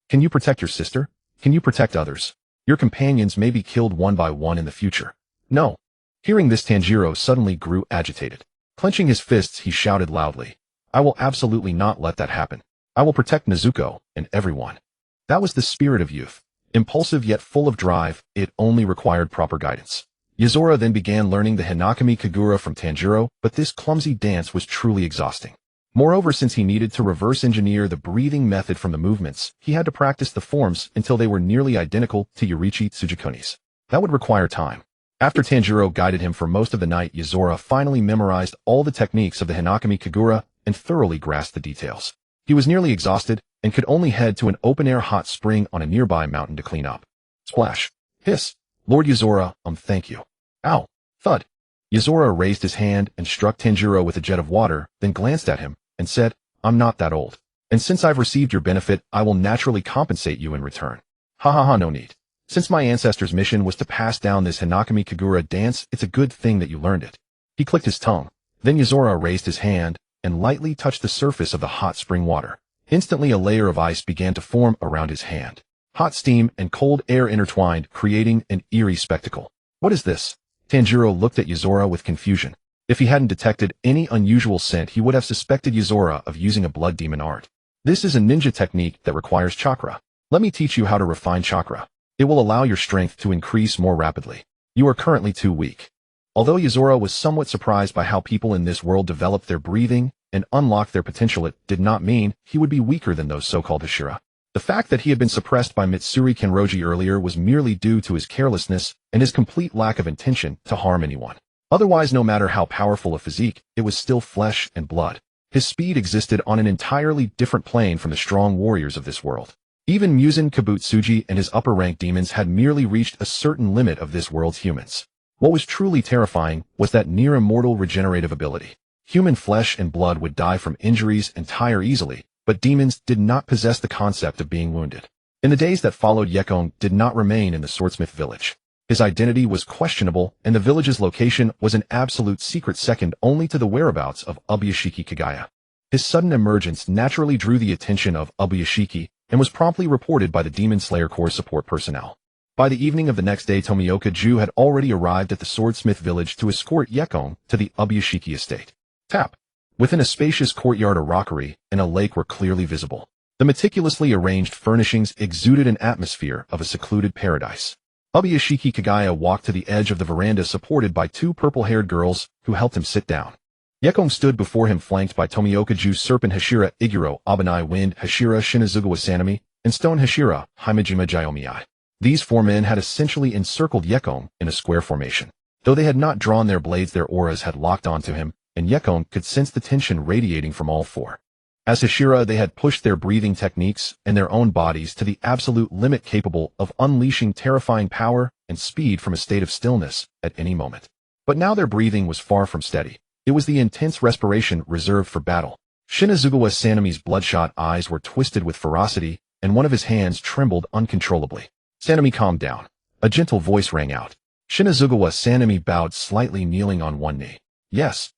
Can you protect your sister? Can you protect others? Your companions may be killed one by one in the future." "No." Hearing this, Tanjiro suddenly grew agitated. Clenching his fists, he shouted loudly, "I will absolutely not let that happen. I will protect Nezuko and everyone." That was the spirit of youth. Impulsive yet full of drive, it only required proper guidance. Yuzuru then began learning the Hinakami Kagura from Tanjiro, but this clumsy dance was truly exhausting. Moreover, since he needed to reverse engineer the breathing method from the movements, he had to practice the forms until they were nearly identical to Yoriichi Tsujikuni's. That would require time. After Tanjiro guided him for most of the night, Yuzuru finally memorized all the techniques of the Hinakami Kagura and thoroughly grasped the details. He was nearly exhausted and could only head to an open-air hot spring on a nearby mountain to clean up. Splash! Hiss! "Lord Yuzuru, thank you." Ow! Thud! Yuzuru raised his hand and struck Tanjiro with a jet of water, then glanced at him and said, "I'm not that old. And since I've received your benefit, I will naturally compensate you in return." "Ha ha ha, no need. Since my ancestor's mission was to pass down this Hinakami Kagura dance, it's a good thing that you learned it." He clicked his tongue. Then Yuzuru raised his hand and lightly touched the surface of the hot spring water. Instantly, a layer of ice began to form around his hand. Hot steam and cold air intertwined, creating an eerie spectacle. "What is this?" Tanjiro looked at Yuzuru with confusion. If he hadn't detected any unusual scent, he would have suspected Yuzuru of using a blood demon art. "This is a ninja technique that requires chakra. Let me teach you how to refine chakra. It will allow your strength to increase more rapidly. You are currently too weak." Although Yuzora was somewhat surprised by how people in this world developed their breathing and unlocked their potential, it did not mean he would be weaker than those so-called Hashira. The fact that he had been suppressed by Mitsuri Kenroji earlier was merely due to his carelessness and his complete lack of intention to harm anyone. Otherwise, no matter how powerful a physique, it was still flesh and blood. His speed existed on an entirely different plane from the strong warriors of this world. Even Muzan Kabutsuji and his upper-rank demons had merely reached a certain limit of this world's humans. What was truly terrifying was that near-immortal regenerative ability. Human flesh and blood would die from injuries and tire easily, but demons did not possess the concept of being wounded. In the days that followed, Yekong did not remain in the swordsmith village. His identity was questionable, and the village's location was an absolute secret second only to the whereabouts of Ubuyashiki Kagaya. His sudden emergence naturally drew the attention of Ubuyashiki and was promptly reported by the Demon Slayer Corps support personnel. By the evening of the next day, Tomioka Ju had already arrived at the swordsmith village to escort Yekong to the Ubuyashiki estate. Tap. Within a spacious courtyard, a rockery and a lake were clearly visible. The meticulously arranged furnishings exuded an atmosphere of a secluded paradise. Ubuyashiki Kagaya walked to the edge of the veranda supported by two purple-haired girls who helped him sit down. Yekong stood before him flanked by Tomioka Ju, Serpent Hashira, Iguro, Abanai, Wind Hashira, Shinazugawa Sanami, and Stone Hashira, Himejima Jyomiai. These four men had essentially encircled Yekong in a square formation. Though they had not drawn their blades, their auras had locked onto him, and Yekong could sense the tension radiating from all four. As Hashira, they had pushed their breathing techniques and their own bodies to the absolute limit, capable of unleashing terrifying power and speed from a state of stillness at any moment. But now their breathing was far from steady. It was the intense respiration reserved for battle. Shinazugawa Sanami's bloodshot eyes were twisted with ferocity, and one of his hands trembled uncontrollably. Sanami, calm down. A gentle voice rang out. Shinazugawa Sanami bowed slightly, kneeling on one knee. Yes.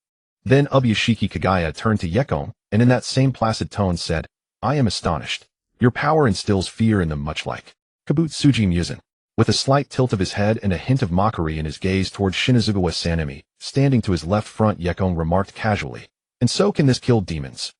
Then Ubuyashiki Kagaya turned to Yekong, and in that same placid tone said, I am astonished. Your power instills fear in them, much like Kabutsuji Muzan. With a slight tilt of his head and a hint of mockery in his gaze toward Shinazugawa Sanami, standing to his left front, Yekong remarked casually, and so can this kill demons?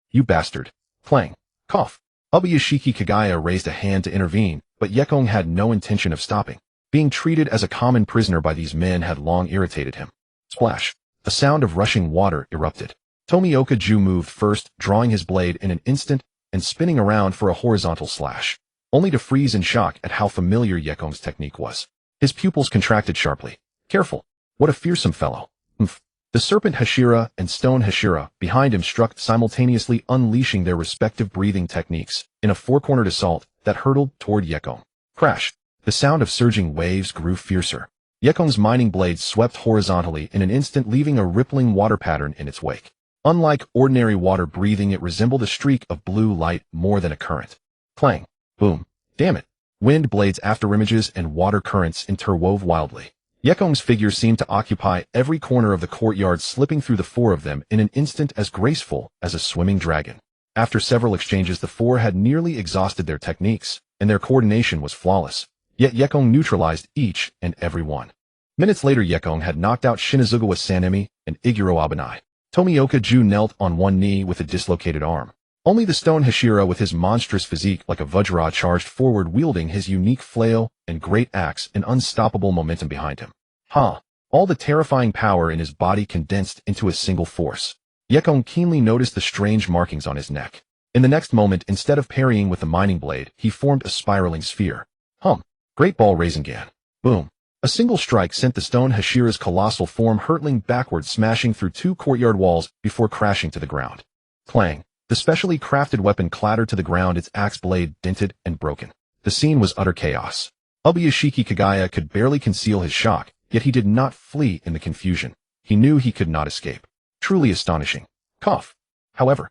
You bastard. Clang. Cough. Ubuyashiki Kagaya raised a hand to intervene, but Yekong had no intention of stopping. Being treated as a common prisoner by these men had long irritated him. Splash. A sound of rushing water erupted. Tomioka Ju moved first, drawing his blade in an instant and spinning around for a horizontal slash, only to freeze in shock at how familiar Yekong's technique was. His pupils contracted sharply. Careful. What a fearsome fellow. Umph. The Serpent Hashira and Stone Hashira behind him struck simultaneously, unleashing their respective breathing techniques in a four-cornered assault that hurtled toward Yekong. Crash. The sound of surging waves grew fiercer. Yekong's mining blade swept horizontally in an instant, leaving a rippling water pattern in its wake. Unlike ordinary water breathing, it resembled a streak of blue light more than a current. Clang. Boom. Damn it. Wind blades, afterimages, and water currents interwove wildly. Yekong's figure seemed to occupy every corner of the courtyard, slipping through the four of them in an instant as graceful as a swimming dragon. After several exchanges, the four had nearly exhausted their techniques, and their coordination was flawless. Yet Yekong neutralized each and every one. Minutes later, Yekong had knocked out Shinazugawa Sanemi and Iguro Abanai. Tomioka Ju knelt on one knee with a dislocated arm. Only the Stone Hashira, with his monstrous physique like a Vajra, charged forward, wielding his unique flail and great axe and unstoppable momentum behind him. All the terrifying power in his body condensed into a single force. Yekong keenly noticed the strange markings on his neck. In the next moment, instead of parrying with the mining blade, he formed a spiraling sphere. Great ball Rasengan. Boom. A single strike sent the Stone Hashira's colossal form hurtling backward, smashing through two courtyard walls before crashing to the ground. Clang. The specially crafted weapon clattered to the ground, its axe blade dented and broken. The scene was utter chaos. Ubuyashiki Kagaya could barely conceal his shock, yet he did not flee in the confusion. He knew he could not escape. Truly astonishing. Cough. However,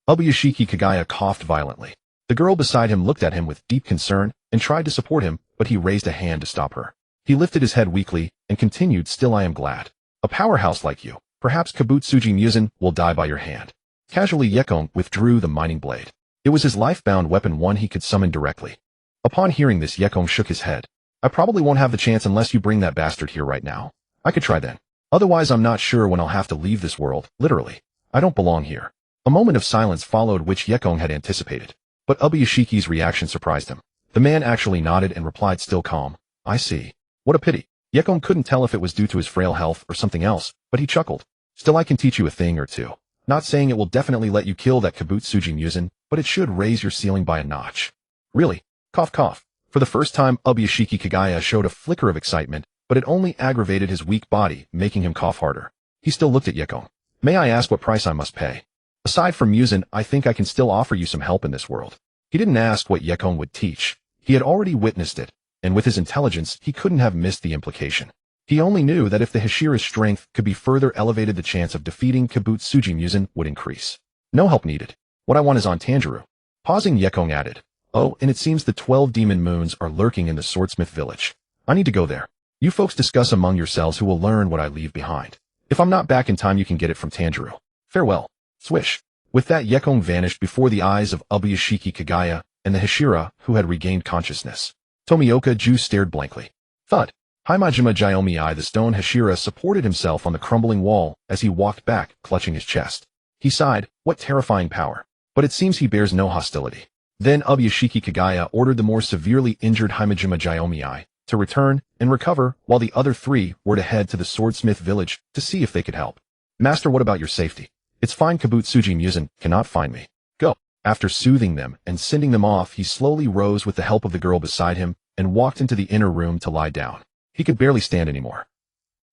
Ubuyashiki Kagaya coughed violently. The girl beside him looked at him with deep concern and tried to support him, but he raised a hand to stop her. He lifted his head weakly and continued, still, I am glad. A powerhouse like you, perhaps Kabutsuji Muzan, will die by your hand. Casually, Yekong withdrew the mining blade. It was his life-bound weapon, one he could summon directly. Upon hearing this, Yekong shook his head. I probably won't have the chance unless you bring that bastard here right now. I could try then. Otherwise, I'm not sure when I'll have to leave this world, literally. I don't belong here. A moment of silence followed, which Yekong had anticipated. But Ubuyashiki's reaction surprised him. The man actually nodded and replied, still calm. I see. What a pity. Yekong couldn't tell if it was due to his frail health or something else, but he chuckled. Still, I can teach you a thing or two. Not saying it will definitely let you kill that Kabutsuji Musen, but it should raise your ceiling by a notch. Really? Cough cough. For the first time, Ubuyashiki Kagaya showed a flicker of excitement, but it only aggravated his weak body, making him cough harder. He still looked at Yekong. May I ask what price I must pay? Aside from Musen, I think I can still offer you some help in this world. He didn't ask what Yekong would teach. He had already witnessed it, and with his intelligence, he couldn't have missed the implication. He only knew that if the Hashira's strength could be further elevated, the chance of defeating Kabutsuji Musen would increase. No help needed. What I want is on Tanjiro. Pausing, Yekong added. Oh, and it seems the 12 demon moons are lurking in the swordsmith village. I need to go there. You folks discuss among yourselves who will learn what I leave behind. If I'm not back in time, you can get it from Tanjiro. Farewell. Swish. With that, Yekong vanished before the eyes of Ubuyashiki Kagaya and the Hashira, who had regained consciousness. Tomioka Ju stared blankly. Thud. Himajima Jiomi, the stone Hashira, supported himself on the crumbling wall as he walked back, clutching his chest. He sighed, what terrifying power. But it seems he bears no hostility. Then Ubuyashiki Kagaya ordered the more severely injured Himajima Jiomi to return and recover, while the other three were to head to the swordsmith village to see if they could help. Master, what about your safety? It's fine, Kabutsuji Musen cannot find me. Go. After soothing them and sending them off, he slowly rose with the help of the girl beside him and walked into the inner room to lie down. He could barely stand anymore.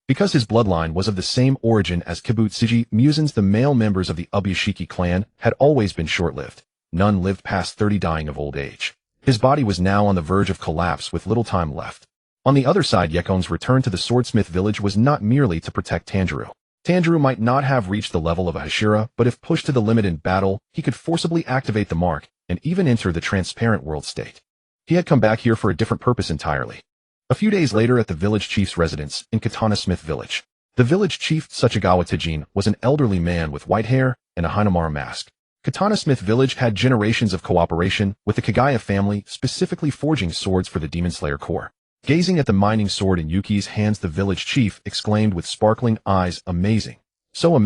Because his bloodline was of the same origin as Kabutsuji Musen's, the male members of the Ubuyashiki clan had always been short-lived. None lived past 30, dying of old age. His body was now on the verge of collapse with little time left. On the other side, Yekong's return to the swordsmith village was not merely to protect Tanjiro. Tanjiro might not have reached the level of a Hashira, but if pushed to the limit in battle, he could forcibly activate the mark and even enter the transparent world state. He had come back here for a different purpose entirely. A few days later, at the village chief's residence in Katana Smith Village, the village chief Tsuchigawa Tajin was an elderly man with white hair and a Hinamara mask. Katana Smith Village had generations of cooperation with the Kagaya family, specifically forging swords for the Demon Slayer Corps. Gazing at the mining sword in Yuki's hands, the village chief exclaimed with sparkling eyes, amazing, so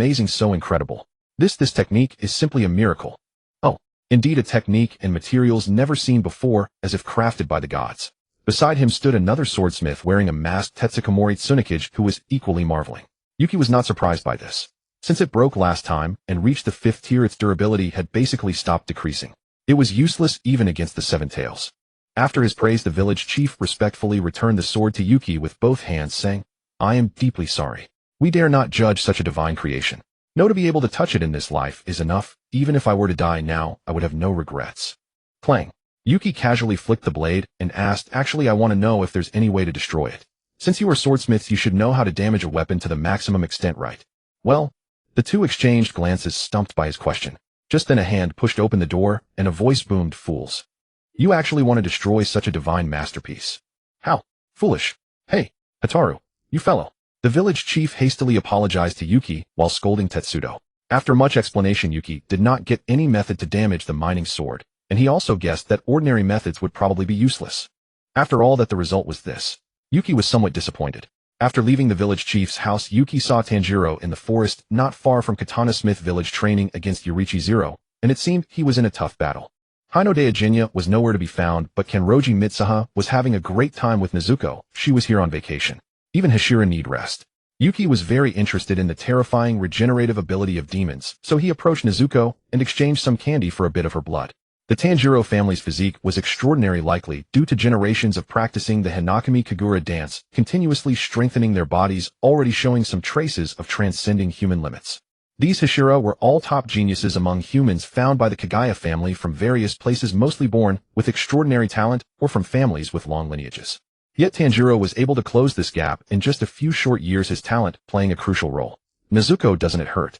incredible. This technique is simply a miracle. Oh, indeed, a technique and materials never seen before, as if crafted by the gods. Beside him stood another swordsmith wearing a masked Tetsukamori Tsunakage, who was equally marveling. Yuki was not surprised by this. Since it broke last time and reached the 5th tier, its durability had basically stopped decreasing. It was useless even against the Seven Tails. After his praise, the village chief respectfully returned the sword to Yuki with both hands, saying, I am deeply sorry. We dare not judge such a divine creation. No, to be able to touch it in this life is enough. Even if I were to die now, I would have no regrets. Clang. Yuki casually flicked the blade and asked, actually, I want to know if there's any way to destroy it. Since you are swordsmiths, you should know how to damage a weapon to the maximum extent, right? Well, the two exchanged glances, stumped by his question. Just then a hand pushed open the door, and a voice boomed, fools. You actually want to destroy such a divine masterpiece? How? Foolish. Hey, Hataru, you fellow. The village chief hastily apologized to Yuki while scolding Tetsudo. After much explanation, Yuki did not get any method to damage the mining sword, and he also guessed that ordinary methods would probably be useless. After all, that the result was this. Yuki was somewhat disappointed. After leaving the village chief's house, Yuki saw Tanjiro in the forest not far from Katana Smith Village training against Yorichi Zero, and it seemed he was in a tough battle. Hinode Ajinya was nowhere to be found, but Kenroji Mitsuha was having a great time with Nezuko. She was here on vacation. Even Hashira need rest. Yuki was very interested in the terrifying regenerative ability of demons, so he approached Nezuko and exchanged some candy for a bit of her blood. The Tanjiro family's physique was extraordinarily, likely due to generations of practicing the Hinakami Kagura dance, continuously strengthening their bodies, already showing some traces of transcending human limits. These Hashira were all top geniuses among humans found by the Kagaya family from various places, mostly born with extraordinary talent or from families with long lineages. Yet Tanjiro was able to close this gap in just a few short years, his talent playing a crucial role. Nezuko, doesn't it hurt?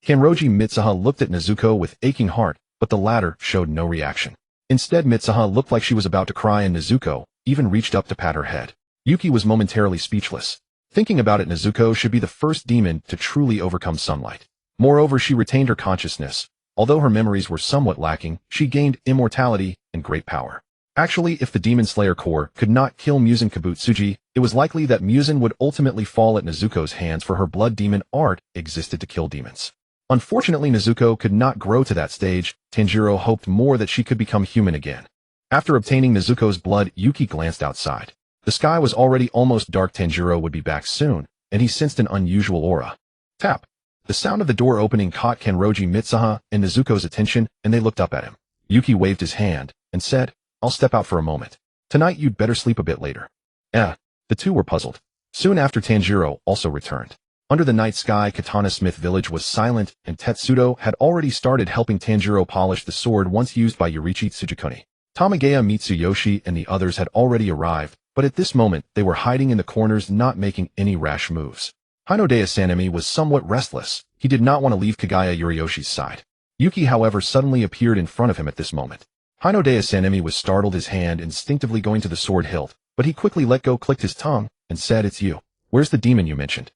Kenroji Mitsuha looked at Nezuko with aching heart, but the latter showed no reaction. Instead, Mitsuha looked like she was about to cry, and Nezuko even reached up to pat her head. Yuki was momentarily speechless. Thinking about it, Nezuko should be the first demon to truly overcome sunlight. Moreover, she retained her consciousness. Although her memories were somewhat lacking, she gained immortality and great power. Actually, if the Demon Slayer Corps could not kill Musen Kabutsuji, it was likely that Musen would ultimately fall at Nezuko's hands, for her blood demon art existed to kill demons. Unfortunately, Nezuko could not grow to that stage. Tanjiro hoped more that she could become human again. After obtaining Nezuko's blood, Yuki glanced outside. The sky was already almost dark. Tanjiro would be back soon, and he sensed an unusual aura. Tap. The sound of the door opening caught Kenroji Mitsuha and Nezuko's attention, and they looked up at him. Yuki waved his hand and said, "I'll step out for a moment. Tonight you'd better sleep a bit later." The two were puzzled. Soon after, Tanjiro also returned. Under the night sky, Katana Smith Village was silent, and Tetsudo had already started helping Tanjiro polish the sword once used by Yoriichi Tsujikuni. Tamagaya Mitsuyoshi and the others had already arrived, but at this moment they were hiding in the corners, not making any rash moves. Hinodea Sanemi was somewhat restless. He did not want to leave Kagaya Yuriyoshi's side. Yuki, however, suddenly appeared in front of him at this moment. Hinodea Sanemi was startled, his hand instinctively going to the sword hilt, but he quickly let go, clicked his tongue, and said, "It's you. Where's the demon you mentioned?"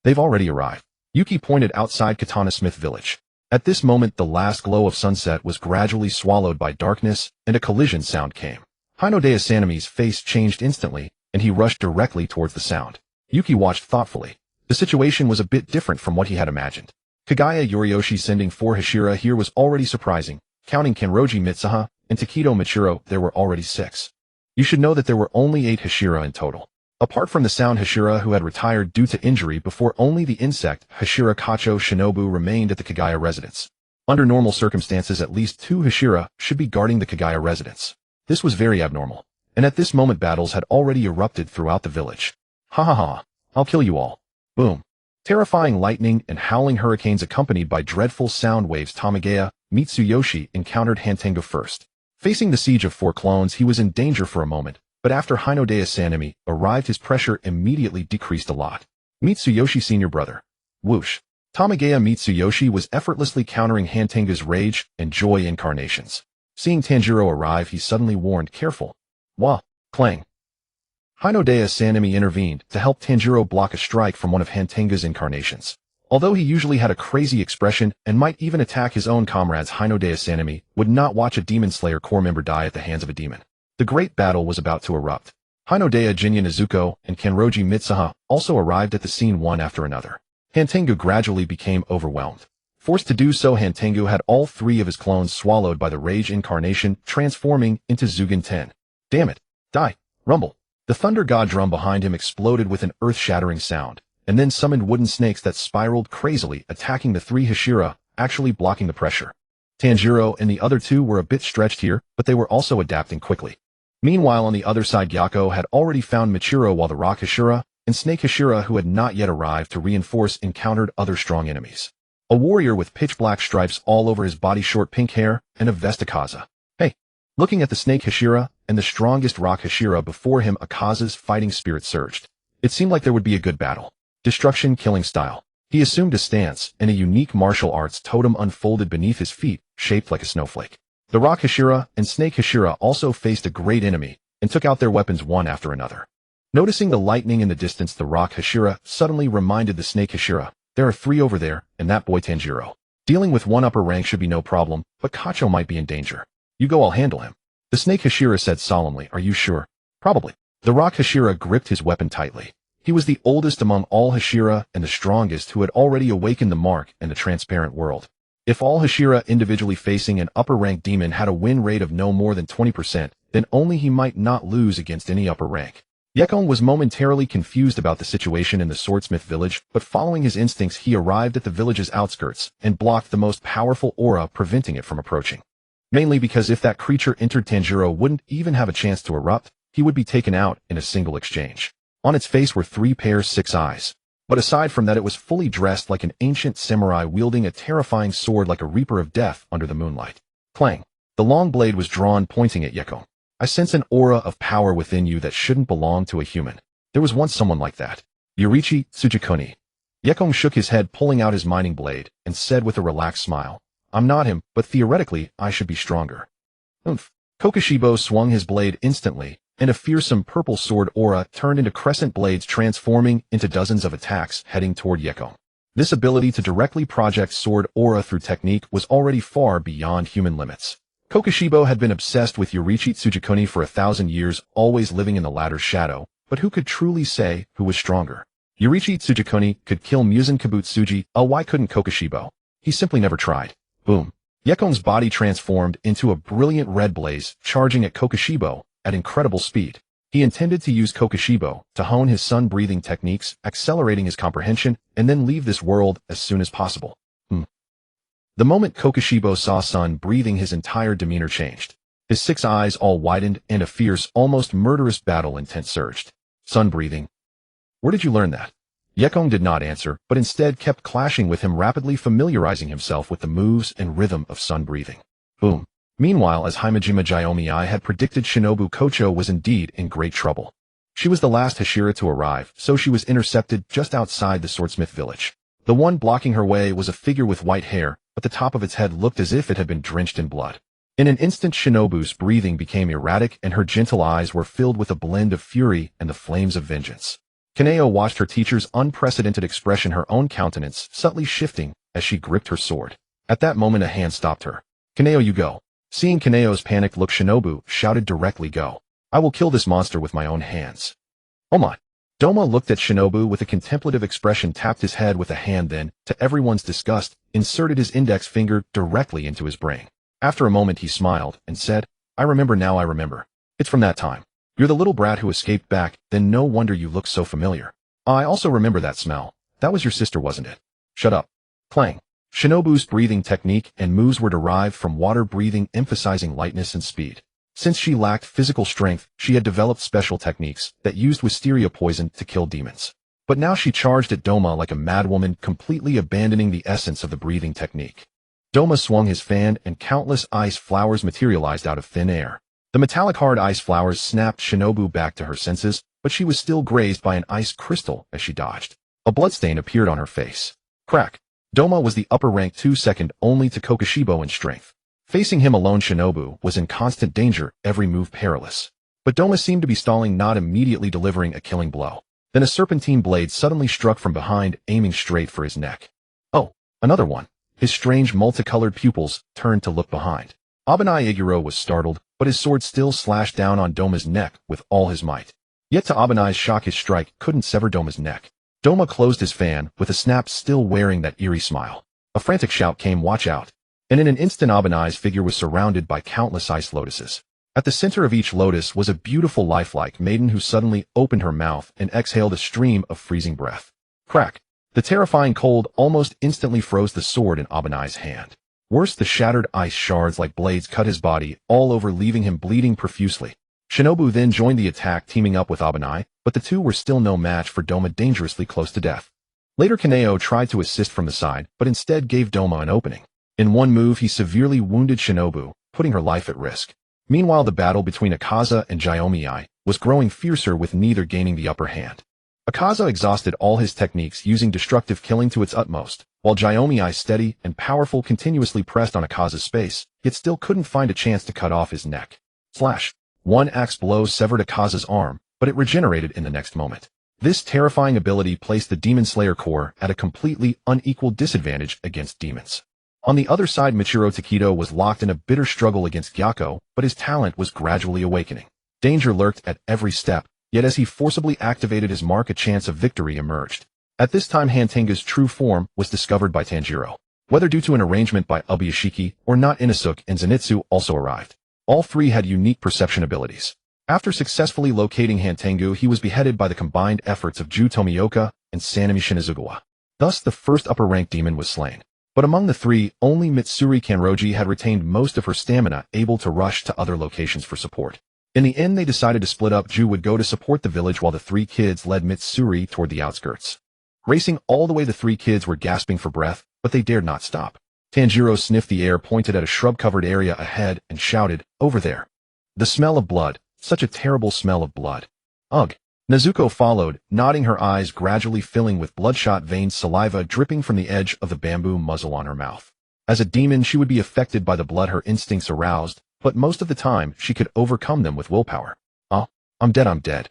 They've already arrived." Yuki pointed outside Katana Smith Village. At this moment, the last glow of sunset was gradually swallowed by darkness, and a collision sound came. Hinodea Sanemi's face changed instantly, and he rushed directly towards the sound. Yuki watched thoughtfully. The situation was a bit different from what he had imagined. Kagaya Yuriyoshi sending 4 Hashira here was already surprising. Counting Kenroji Mitsuha and Takedo Michiro, there were already 6. You should know that there were only 8 Hashira in total. Apart from the sound Hashira who had retired due to injury before, only the insect Hashira Kacho Shinobu remained at the Kagaya residence. Under normal circumstances, at least 2 Hashira should be guarding the Kagaya residence. This was very abnormal, and at this moment battles had already erupted throughout the village. Ha ha ha, I'll kill you all. Boom. Terrifying lightning and howling hurricanes accompanied by dreadful sound waves. Tamagaya Mitsuyoshi encountered Hantengo first. Facing the siege of 4 clones, he was in danger for a moment, but after Hinodea Sanemi arrived, his pressure immediately decreased a lot. Mitsuyoshi senior brother. Whoosh. Tamagaya Mitsuyoshi was effortlessly countering Hantenga's rage and joy incarnations. Seeing Tanjiro arrive, he suddenly warned, "Careful." Wah. Clang. Hinodea Sanemi intervened to help Tanjiro block a strike from one of Hantenga's incarnations. Although he usually had a crazy expression and might even attack his own comrades, Hinodea Sanemi would not watch a Demon Slayer Corps member die at the hands of a demon. The great battle was about to erupt. Hinodea Jinya Nezuko and Kenroji Mitsuha also arrived at the scene one after another. Hantengu gradually became overwhelmed. Forced to do so, Hantengu had all 3 of his clones swallowed by the rage incarnation, transforming into Zugan 10. Damn it. Die. Rumble. The thunder god drum behind him exploded with an earth-shattering sound, and then summoned wooden snakes that spiraled crazily, attacking the 3 Hashira, actually blocking the pressure. Tanjiro and the other 2 were a bit stretched here, but they were also adapting quickly. Meanwhile, on the other side, Gyako had already found Michiro, while the Rock Hashira and Snake Hashira, who had not yet arrived to reinforce, encountered other strong enemies. A warrior with pitch-black stripes all over his body, short pink hair, and a vest. Akaza. Hey! Looking at the Snake Hashira and the strongest Rock Hashira before him, Akaza's fighting spirit surged. It seemed like there would be a good battle. Destruction killing style. He assumed a stance, and a unique martial arts totem unfolded beneath his feet, shaped like a snowflake. The Rock Hashira and Snake Hashira also faced a great enemy, and took out their weapons one after another. Noticing the lightning in the distance, the Rock Hashira suddenly reminded the Snake Hashira, "There are 3 over there, and that boy Tanjiro. Dealing with one upper rank should be no problem, but Kacho might be in danger. You go, I'll handle him." The Snake Hashira said solemnly, "Are you sure?" "Probably." The Rock Hashira gripped his weapon tightly. He was the oldest among all Hashira and the strongest, who had already awakened the mark in the transparent world. If all Hashira individually facing an upper-rank demon had a win rate of no more than 20%, then only he might not lose against any upper rank. Yekong was momentarily confused about the situation in the Swordsmith village, but following his instincts, he arrived at the village's outskirts and blocked the most powerful aura, preventing it from approaching. Mainly because if that creature entered, Tanjiro wouldn't even have a chance to erupt, he would be taken out in a single exchange. On its face were 3 pairs 6 eyes. But aside from that, it was fully dressed like an ancient samurai, wielding a terrifying sword like a reaper of death under the moonlight. Clang. The long blade was drawn, pointing at Yekong. "I sense an aura of power within you that shouldn't belong to a human. There was once someone like that. Yoriichi Tsujikuni." Yekong shook his head, pulling out his mining blade, and said with a relaxed smile, "I'm not him, but theoretically, I should be stronger." Oomph. Kokoshibo swung his blade instantly, and a fearsome purple sword aura turned into crescent blades, transforming into dozens of attacks heading toward Yekong. This ability to directly project sword aura through technique was already far beyond human limits. Kokoshibo had been obsessed with Yoriichi Tsujikuni for 1,000 years, always living in the latter's shadow, but who could truly say who was stronger? Yoriichi Tsujikuni could kill Muzan Kabutsuji, why couldn't Kokoshibo? He simply never tried. Boom. Yekong's body transformed into a brilliant red blaze, charging at Kokoshibo at incredible speed. He intended to use Kokushibo to hone his sun-breathing techniques, accelerating his comprehension, and then leave this world as soon as possible. The moment Kokushibo saw Sun breathing, his entire demeanor changed. His 6 eyes all widened, and a fierce, almost murderous battle intent surged. Sun breathing. Where did you learn that? Yekong did not answer, but instead kept clashing with him, rapidly familiarizing himself with the moves and rhythm of sun breathing. Boom. Meanwhile, as Himejima Jiyomi had predicted, Shinobu Kocho was indeed in great trouble. She was the last Hashira to arrive, so she was intercepted just outside the swordsmith village. The one blocking her way was a figure with white hair, but the top of its head looked as if it had been drenched in blood. In an instant, Shinobu's breathing became erratic, and her gentle eyes were filled with a blend of fury and the flames of vengeance. Kaneo watched her teacher's unprecedented expression, her own countenance subtly shifting as she gripped her sword. At that moment, a hand stopped her. Kaneo, you go. Seeing Kaneo's panicked look, Shinobu shouted directly, go. I will kill this monster with my own hands. Oh my. Doma looked at Shinobu with a contemplative expression, tapped his head with a hand, then, to everyone's disgust, inserted his index finger directly into his brain. After a moment, he smiled and said, I remember now, I remember. It's from that time. You're the little brat who escaped back, then no wonder you look so familiar. I also remember that smell. That was your sister, wasn't it? Shut up. Clang. Shinobu's breathing technique and moves were derived from water breathing, emphasizing lightness and speed. Since she lacked physical strength, she had developed special techniques that used wisteria poison to kill demons. But now she charged at Doma like a madwoman, completely abandoning the essence of the breathing technique. Doma swung his fan, and countless ice flowers materialized out of thin air. The metallic hard ice flowers snapped Shinobu back to her senses, but she was still grazed by an ice crystal as she dodged. A bloodstain appeared on her face. Crack. Doma was the upper rank 2, second only to Kokushibo in strength. Facing him alone, Shinobu was in constant danger, every move perilous. But Doma seemed to be stalling, not immediately delivering a killing blow. Then a serpentine blade suddenly struck from behind, aiming straight for his neck. Oh, another one. His strange multicolored pupils turned to look behind. Abanai Iguro was startled, but his sword still slashed down on Doma's neck with all his might. Yet to Abanai's shock, his strike couldn't sever Doma's neck. Doma closed his fan with a snap, still wearing that eerie smile. A frantic shout came, watch out. And in an instant, Abanai's figure was surrounded by countless ice lotuses. At the center of each lotus was a beautiful lifelike maiden who suddenly opened her mouth and exhaled a stream of freezing breath. Crack. The terrifying cold almost instantly froze the sword in Abanai's hand. Worse, the shattered ice shards like blades cut his body all over, leaving him bleeding profusely. Shinobu then joined the attack, teaming up with Abanai, but the two were still no match for Doma, dangerously close to death. Later, Kaneo tried to assist from the side, but instead gave Doma an opening. In one move, he severely wounded Shinobu, putting her life at risk. Meanwhile, the battle between Akaza and Jiyomi was growing fiercer, with neither gaining the upper hand. Akaza exhausted all his techniques, using destructive killing to its utmost, while Jiyomi, steady and powerful, continuously pressed on Akaza's space, yet still couldn't find a chance to cut off his neck. Slash. One axe blow severed Akaza's arm, but it regenerated in the next moment. This terrifying ability placed the Demon Slayer Corps at a completely unequal disadvantage against demons. On the other side, Michiro Takedo was locked in a bitter struggle against Gyako, but his talent was gradually awakening. Danger lurked at every step, yet as he forcibly activated his mark, a chance of victory emerged. At this time, Hantenga's true form was discovered by Tanjiro. Whether due to an arrangement by Ubuyashiki or not, Inosuke and Zenitsu also arrived. All three had unique perception abilities. After successfully locating Hantengu, he was beheaded by the combined efforts of Ju Tomioka and Sanami Shinizugawa. Thus, the first upper-rank demon was slain. But among the three, only Mitsuri Kanroji had retained most of her stamina, able to rush to other locations for support. In the end, they decided to split up. Ju would go to support the village, while the three kids led Mitsuri toward the outskirts. Racing all the way, the three kids were gasping for breath, but they dared not stop. Tanjiro sniffed the air, pointed at a shrub-covered area ahead, and shouted, over there. The smell of blood. Such a terrible smell of blood. Ugh. Nezuko followed, nodding, her eyes gradually filling with bloodshot veins, saliva dripping from the edge of the bamboo muzzle on her mouth. As a demon, she would be affected by the blood, her instincts aroused, but most of the time, she could overcome them with willpower. Oh, I'm dead, I'm dead.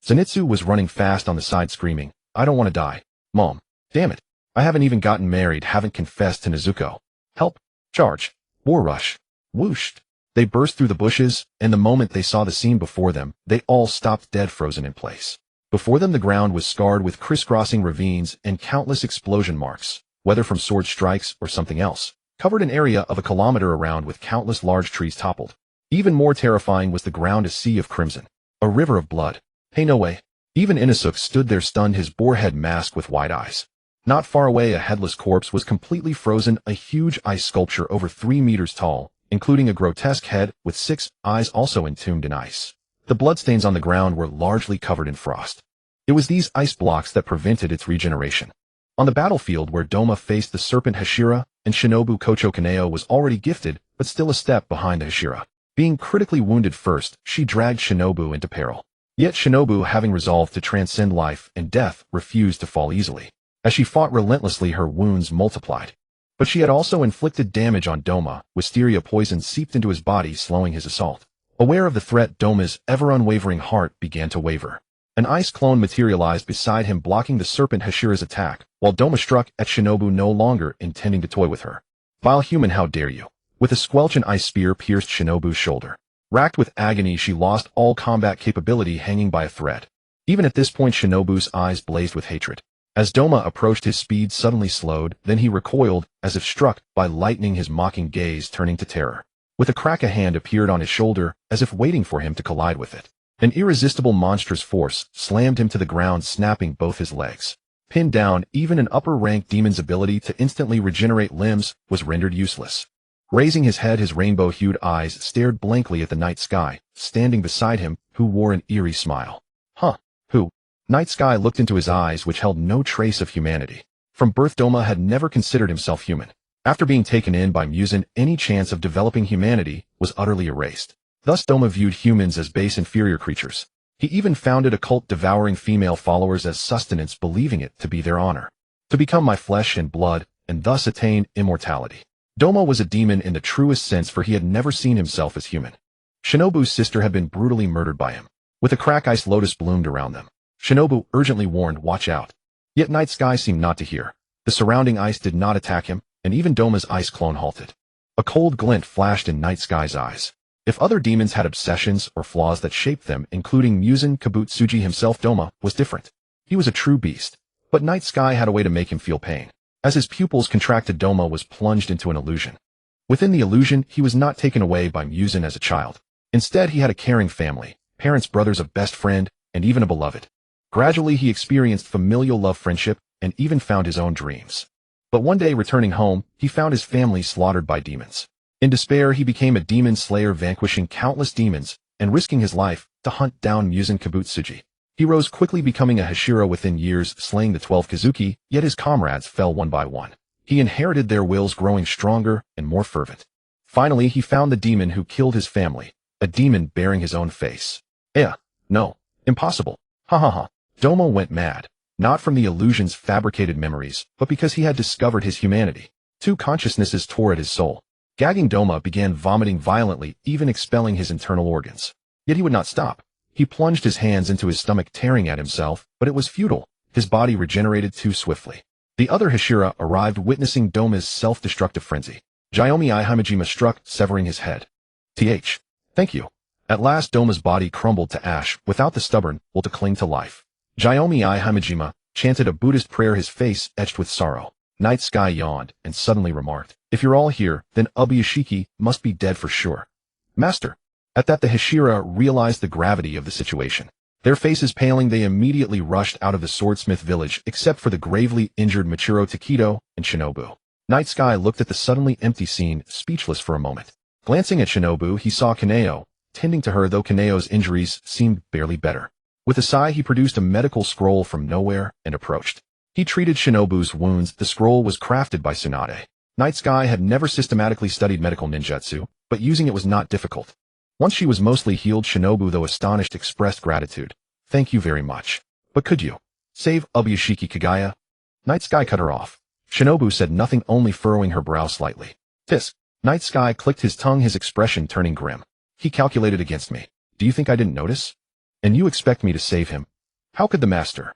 Zenitsu was running fast on the side, screaming, I don't want to die. Mom. Damn it. I haven't even gotten married, haven't confessed to Nezuko. Help. Charge. War rush. Whooshed. They burst through the bushes, and the moment they saw the scene before them, they all stopped dead, frozen in place. Before them, the ground was scarred with crisscrossing ravines and countless explosion marks, whether from sword strikes or something else, covered an area of a kilometer around with countless large trees toppled. Even more terrifying was the ground, a sea of crimson. A river of blood. Hey, no way. Even Inosuke stood there stunned, his boarhead masked with wide eyes. Not far away, a headless corpse was completely frozen, a huge ice sculpture over 3 meters tall, including a grotesque head with 6 eyes also entombed in ice. The bloodstains on the ground were largely covered in frost. It was these ice blocks that prevented its regeneration. On the battlefield where Doma faced the serpent Hashira, and Shinobu Kocho Kaneo was already gifted, but still a step behind the Hashira. Being critically wounded first, she dragged Shinobu into peril. Yet Shinobu, having resolved to transcend life and death, refused to fall easily. As she fought relentlessly, her wounds multiplied. But she had also inflicted damage on Doma. Wisteria poison seeped into his body, slowing his assault. Aware of the threat, Doma's ever-unwavering heart began to waver. An ice clone materialized beside him, blocking the serpent Hashira's attack, while Doma struck at Shinobu, no longer intending to toy with her. Vile human, how dare you! With a squelch, an ice spear pierced Shinobu's shoulder. Racked with agony, she lost all combat capability, hanging by a thread. Even at this point, Shinobu's eyes blazed with hatred. As Doma approached, his speed suddenly slowed, then he recoiled, as if struck by lightning, his mocking gaze turning to terror. With a crack, a hand appeared on his shoulder, as if waiting for him to collide with it. An irresistible monstrous force slammed him to the ground, snapping both his legs. Pinned down, even an upper-ranked demon's ability to instantly regenerate limbs was rendered useless. Raising his head, his rainbow-hued eyes stared blankly at the night sky, standing beside him, who wore an eerie smile. Huh? Who? Night Sky looked into his eyes, which held no trace of humanity. From birth, Doma had never considered himself human. After being taken in by Muzan, any chance of developing humanity was utterly erased. Thus Doma viewed humans as base, inferior creatures. He even founded a cult devouring female followers as sustenance, believing it to be their honor. To become my flesh and blood, and thus attain immortality. Doma was a demon in the truest sense, for he had never seen himself as human. Shinobu's sister had been brutally murdered by him. With a crack, ice lotus bloomed around them. Shinobu urgently warned, watch out. Yet Night Sky seemed not to hear. The surrounding ice did not attack him, and even Doma's ice clone halted. A cold glint flashed in Night Sky's eyes. If other demons had obsessions or flaws that shaped them, including Muzan Kabutsuji himself, Doma was different. He was a true beast. But Night Sky had a way to make him feel pain. As his pupils contracted, Doma was plunged into an illusion. Within the illusion, he was not taken away by Muzan as a child. Instead, he had a caring family, parents, brothers, a best friend, and even a beloved. Gradually, he experienced familial love, friendship, and even found his own dreams. But one day, returning home, he found his family slaughtered by demons. In despair, he became a demon slayer, vanquishing countless demons and risking his life to hunt down Muzan Kabutsuji. He rose quickly, becoming a Hashira within years, slaying the 12 Kazuki, yet his comrades fell one by one. He inherited their wills, growing stronger and more fervent. Finally, he found the demon who killed his family, a demon bearing his own face. No, impossible. Ha ha ha. Doma went mad, not from the illusion's fabricated memories, but because he had discovered his humanity. 2 consciousnesses tore at his soul. Gagging, Doma began vomiting violently, even expelling his internal organs. Yet he would not stop. He plunged his hands into his stomach, tearing at himself, but it was futile. His body regenerated too swiftly. The other Hashira arrived, witnessing Doma's self-destructive frenzy. Jiomi Ihimajima struck, severing his head. Thank you. At last, Doma's body crumbled to ash, without the stubborn will to cling to life. Jiomi Ihimajima chanted a Buddhist prayer, his face etched with sorrow. Night Sky yawned, and suddenly remarked, if you're all here, then Ubuyashiki must be dead for sure. Master. At that, the Hashira realized the gravity of the situation. Their faces paling, they immediately rushed out of the swordsmith village, except for the gravely injured Michiro Takedo and Shinobu. Night Sky looked at the suddenly empty scene, speechless for a moment. Glancing at Shinobu, he saw Kaneo, tending to her, though Kaneo's injuries seemed barely better. With a sigh, he produced a medical scroll from nowhere and approached. He treated Shinobu's wounds. The scroll was crafted by Tsunade. Night Sky had never systematically studied medical ninjutsu, but using it was not difficult. Once she was mostly healed, Shinobu, though astonished, expressed gratitude. Thank you very much. But could you save Ubuyashiki Kagaya? Night Sky cut her off. Shinobu said nothing, only furrowing her brow slightly. Tisk. Night Sky clicked his tongue, his expression turning grim. He calculated against me. Do you think I didn't notice? And you expect me to save him? How could the master?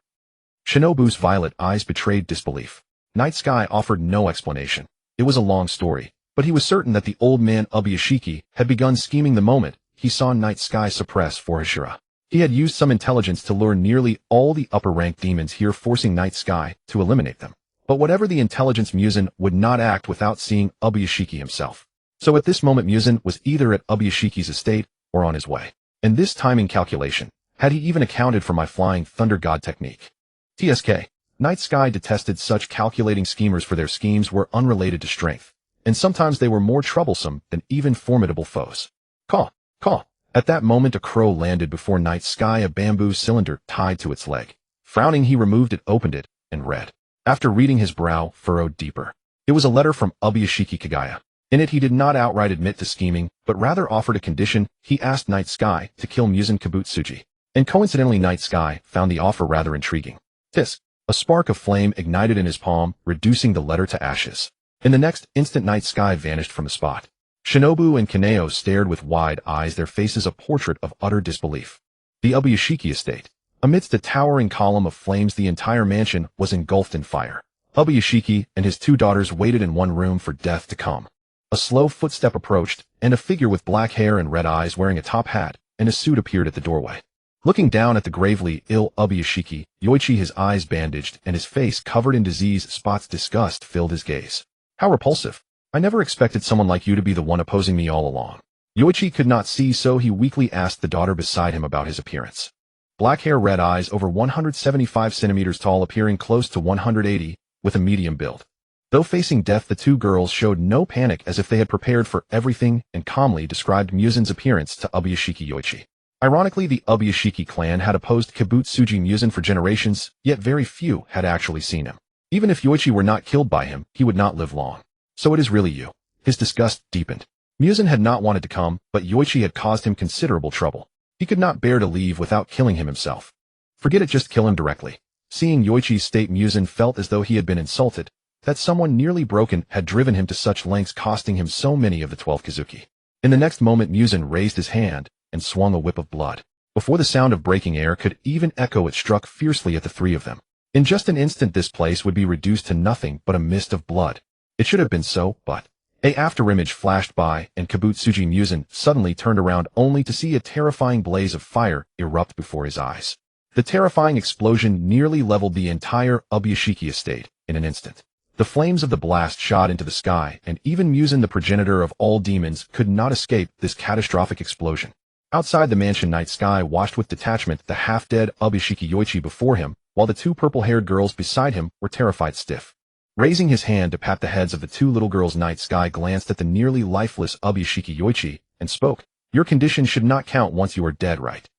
Shinobu's violet eyes betrayed disbelief. Night Sky offered no explanation. It was a long story, but he was certain that the old man Ubuyashiki had begun scheming the moment he saw Night Sky suppress 4 Hashira. He had used some intelligence to lure nearly all the upper-ranked demons here, forcing Night Sky to eliminate them. But whatever the intelligence, Muzan would not act without seeing Ubuyashiki himself. So at this moment, Muzan was either at Ubuyashiki's estate or on his way. And this timing calculation Had he even accounted for my flying thunder god technique? TSK. Night Sky detested such calculating schemers, for their schemes were unrelated to strength, and sometimes they were more troublesome than even formidable foes. Caw, caw. At that moment a crow landed before Night Sky, a bamboo cylinder tied to its leg. Frowning, he removed it, opened it, and read. After reading, his brow furrowed deeper. It was a letter from Ubuyashiki Kagaya. In it he did not outright admit to scheming, but rather offered a condition. He asked Night Sky to kill Muzan Kibutsuji. And coincidentally Night Sky found the offer rather intriguing. Tisk. A spark of flame ignited in his palm, reducing the letter to ashes. In the next instant Night Sky vanished from the spot. Shinobu and Kaneo stared with wide eyes, their faces a portrait of utter disbelief. The Ubuyashiki estate. Amidst a towering column of flames, the entire mansion was engulfed in fire. Ubuyashiki and his two daughters waited in one room for death to come. A slow footstep approached, and a figure with black hair and red eyes wearing a top hat and a suit appeared at the doorway. Looking down at the gravely ill Ubuyashiki, Yoichi, his eyes bandaged and his face covered in disease spots, disgust filled his gaze. How repulsive. I never expected someone like you to be the one opposing me all along. Yoichi could not see, so he weakly asked the daughter beside him about his appearance. Black hair, red eyes, over 175 centimeters tall, appearing close to 180, with a medium build. Though facing death, the two girls showed no panic, as if they had prepared for everything, and calmly described Muzan's appearance to Ubuyashiki Yoichi. Ironically, the Ubuyashiki clan had opposed Kibutsuji Muzan for generations, yet very few had actually seen him. Even if Yoichi were not killed by him, he would not live long. So it is really you. His disgust deepened. Muzan had not wanted to come, but Yoichi had caused him considerable trouble. He could not bear to leave without killing him himself. Forget it, just kill him directly. Seeing Yoichi's state, Muzan felt as though he had been insulted, that someone nearly broken had driven him to such lengths, costing him so many of the 12 Kizuki. In the next moment, Muzan raised his hand and swung a whip of blood. Before the sound of breaking air could even echo, it struck fiercely at the three of them. In just an instant, this place would be reduced to nothing but a mist of blood. It should have been so, but a afterimage flashed by, and Kibutsuji Muzan suddenly turned around, only to see a terrifying blaze of fire erupt before his eyes. The terrifying explosion nearly leveled the entire Ubuyashiki estate in an instant. The flames of the blast shot into the sky, and even Muzan, the progenitor of all demons, could not escape this catastrophic explosion. Outside the mansion, Night Sky watched with detachment the half-dead Ubuyashiki Yoichi before him, while the two purple-haired girls beside him were terrified stiff. Raising his hand to pat the heads of the two little girls, Night Sky glanced at the nearly lifeless Ubuyashiki Yoichi and spoke. Your condition should not count once you are dead, right?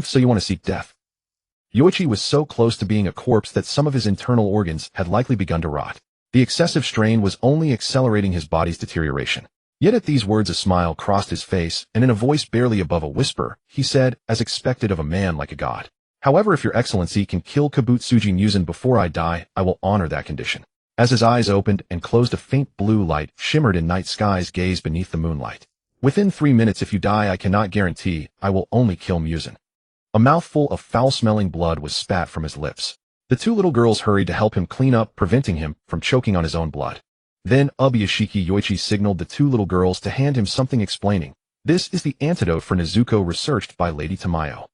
So you want to seek death? Yoichi was so close to being a corpse that some of his internal organs had likely begun to rot. The excessive strain was only accelerating his body's deterioration. Yet at these words a smile crossed his face, and in a voice barely above a whisper, he said, as expected of a man like a god. However, if your excellency can kill Kibutsuji Muzan before I die, I will honor that condition. As his eyes opened and closed, a faint blue light shimmered in Night Sky's gaze beneath the moonlight. Within 3 minutes, if you die, I cannot guarantee. I will only kill Muzan. A mouthful of foul-smelling blood was spat from his lips. The two little girls hurried to help him clean up, preventing him from choking on his own blood. Then Ubuyashiki Yoichi signaled the two little girls to hand him something, explaining, "This is the antidote for Nezuko researched by Lady Tamayo.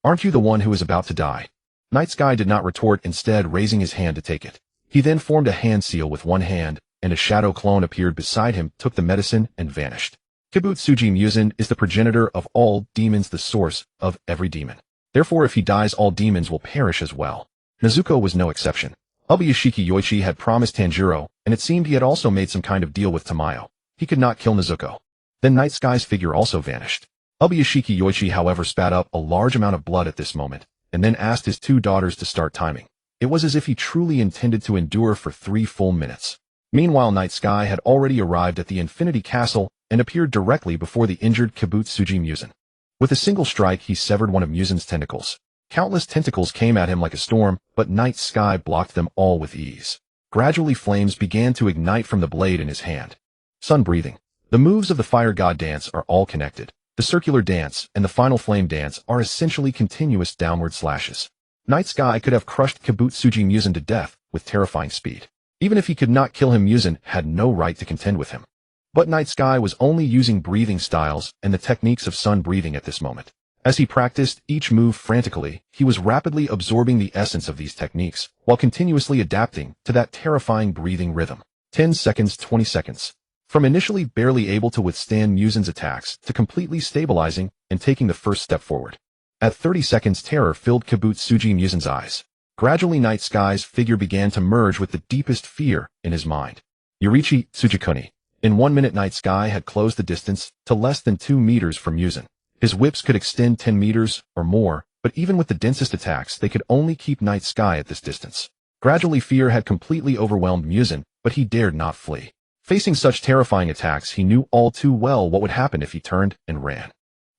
Aren't you the one who is about to die?" Night Sky did not retort, instead raising his hand to take it. He then formed a hand seal with one hand, and a shadow clone appeared beside him, took the medicine, and vanished. Kibutsuji Muzan is the progenitor of all demons, the source of every demon. Therefore, if he dies, all demons will perish as well. Nezuko was no exception. Ubuyashiki Yoichi had promised Tanjiro, and it seemed he had also made some kind of deal with Tamayo. He could not kill Nezuko. Then Night Sky's figure also vanished. Ubuyashiki Yoichi, however, spat up a large amount of blood at this moment, and then asked his two daughters to start timing. It was as if he truly intended to endure for 3 full minutes. Meanwhile, Night Sky had already arrived at the Infinity Castle and appeared directly before the injured Kibutsuji Muzan. With a single strike, he severed one of Muzan's tentacles. Countless tentacles came at him like a storm, but Night Sky blocked them all with ease. Gradually, flames began to ignite from the blade in his hand. Sun breathing. The moves of the Fire God dance are all connected. The circular dance and the final flame dance are essentially continuous downward slashes. Night Sky could have crushed Kibutsuji Muzan to death with terrifying speed. Even if he could not kill him, Muzan had no right to contend with him. But Night Sky was only using breathing styles and the techniques of sun breathing at this moment. As he practiced each move frantically, he was rapidly absorbing the essence of these techniques, while continuously adapting to that terrifying breathing rhythm. 10 seconds, 20 seconds. From initially barely able to withstand Muzan's attacks, to completely stabilizing and taking the first step forward. At 30 seconds, terror filled Kibutsuji Musen's eyes. Gradually, Night Sky's figure began to merge with the deepest fear in his mind. Yurichi Tsujikuni. In 1 minute, Night Sky had closed the distance to less than 2 meters from Musen. His whips could extend 10 meters or more, but even with the densest attacks, they could only keep Night Sky at this distance. Gradually, fear had completely overwhelmed Musen, but he dared not flee. Facing such terrifying attacks, he knew all too well what would happen if he turned and ran.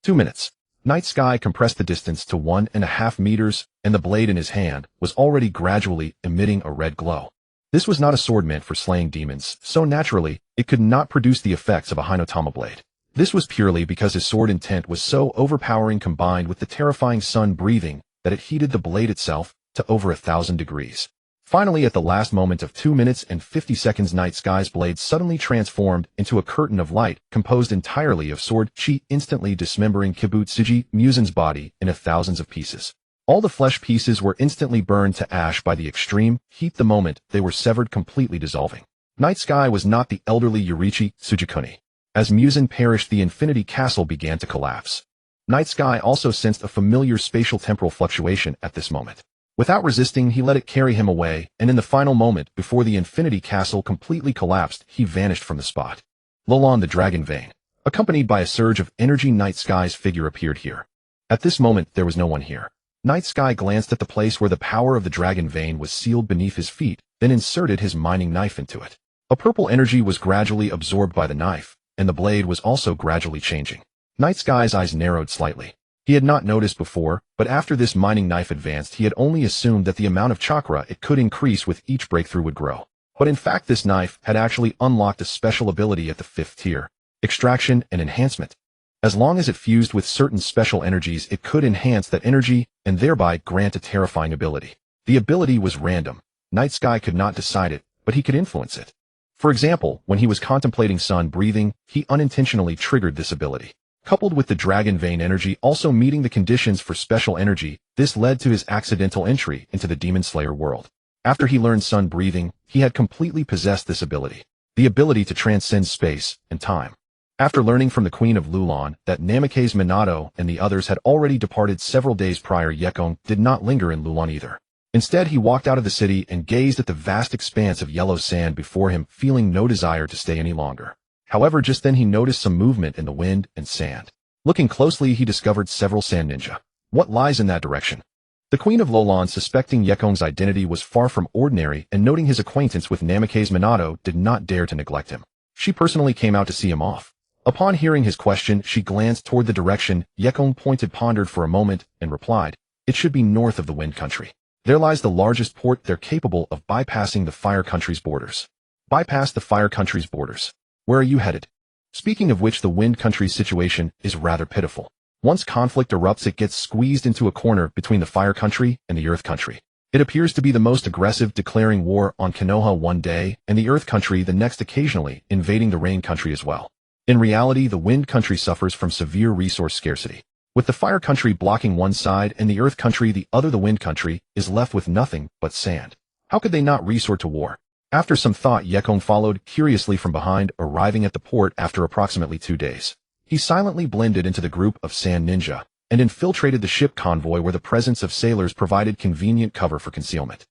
2 minutes. Night Sky compressed the distance to 1.5 meters, and the blade in his hand was already gradually emitting a red glow. This was not a sword meant for slaying demons, so naturally, it could not produce the effects of a Hinotama blade. This was purely because his sword intent was so overpowering, combined with the terrifying sun breathing, that it heated the blade itself to over 1,000 degrees. Finally, at the last moment of 2 minutes and 50 seconds, Night Sky's blade suddenly transformed into a curtain of light composed entirely of sword chi, instantly dismembering Kibutsuji Musen's body into thousands of pieces. All the flesh pieces were instantly burned to ash by the extreme heat the moment they were severed, completely dissolving. Night Sky was not the elderly Yurichi Tsujikuni. As Musen perished, the Infinity Castle began to collapse. Night Sky also sensed a familiar spatial temporal fluctuation at this moment. Without resisting, he let it carry him away, and in the final moment, before the Infinity Castle completely collapsed, he vanished from the spot. Lolon the Dragon Vein. Accompanied by a surge of energy, Night Sky's figure appeared here. At this moment, there was no one here. Night Sky glanced at the place where the power of the Dragon Vein was sealed beneath his feet, then inserted his mining knife into it. A purple energy was gradually absorbed by the knife, and the blade was also gradually changing. Night Sky's eyes narrowed slightly. He had not noticed before, but after this mining knife advanced, he had only assumed that the amount of chakra it could increase with each breakthrough would grow. But in fact, this knife had actually unlocked a special ability at the 5th tier: extraction and enhancement. As long as it fused with certain special energies, it could enhance that energy and thereby grant a terrifying ability. The ability was random. Night Sky could not decide it, but he could influence it. For example, when he was contemplating sun breathing, he unintentionally triggered this ability. Coupled with the Dragon Vein energy also meeting the conditions for special energy, this led to his accidental entry into the Demon Slayer world. After he learned sun breathing, he had completely possessed this ability, the ability to transcend space and time. After learning from the Queen of Lulon that Namikaze Minato and the others had already departed several days prior, Yekong did not linger in Lulon either. Instead, he walked out of the city and gazed at the vast expanse of yellow sand before him, feeling no desire to stay any longer. However, just then he noticed some movement in the wind and sand. Looking closely, he discovered several sand ninja. What lies in that direction? The Queen of Lulon, suspecting Yekong's identity was far from ordinary and noting his acquaintance with Namikaze Minato, did not dare to neglect him. She personally came out to see him off. Upon hearing his question, she glanced toward the direction Yekong pointed, pondered for a moment, and replied, "It should be north of the Wind Country. There lies the largest port there capable of bypassing the Fire Country's borders." Bypass the Fire Country's borders. Where are you headed? Speaking of which, the Wind Country's situation is rather pitiful. Once conflict erupts, it gets squeezed into a corner between the Fire Country and the Earth Country. It appears to be the most aggressive, declaring war on Konoha one day and the Earth Country the next, occasionally invading the Rain Country as well. In reality, the Wind Country suffers from severe resource scarcity. With the Fire Country blocking one side and the Earth Country the other, the Wind Country is left with nothing but sand. How could they not resort to war? After some thought, Yekong followed curiously from behind, arriving at the port after approximately 2 days. He silently blended into the group of sand ninja and infiltrated the ship convoy, where the presence of sailors provided convenient cover for concealment.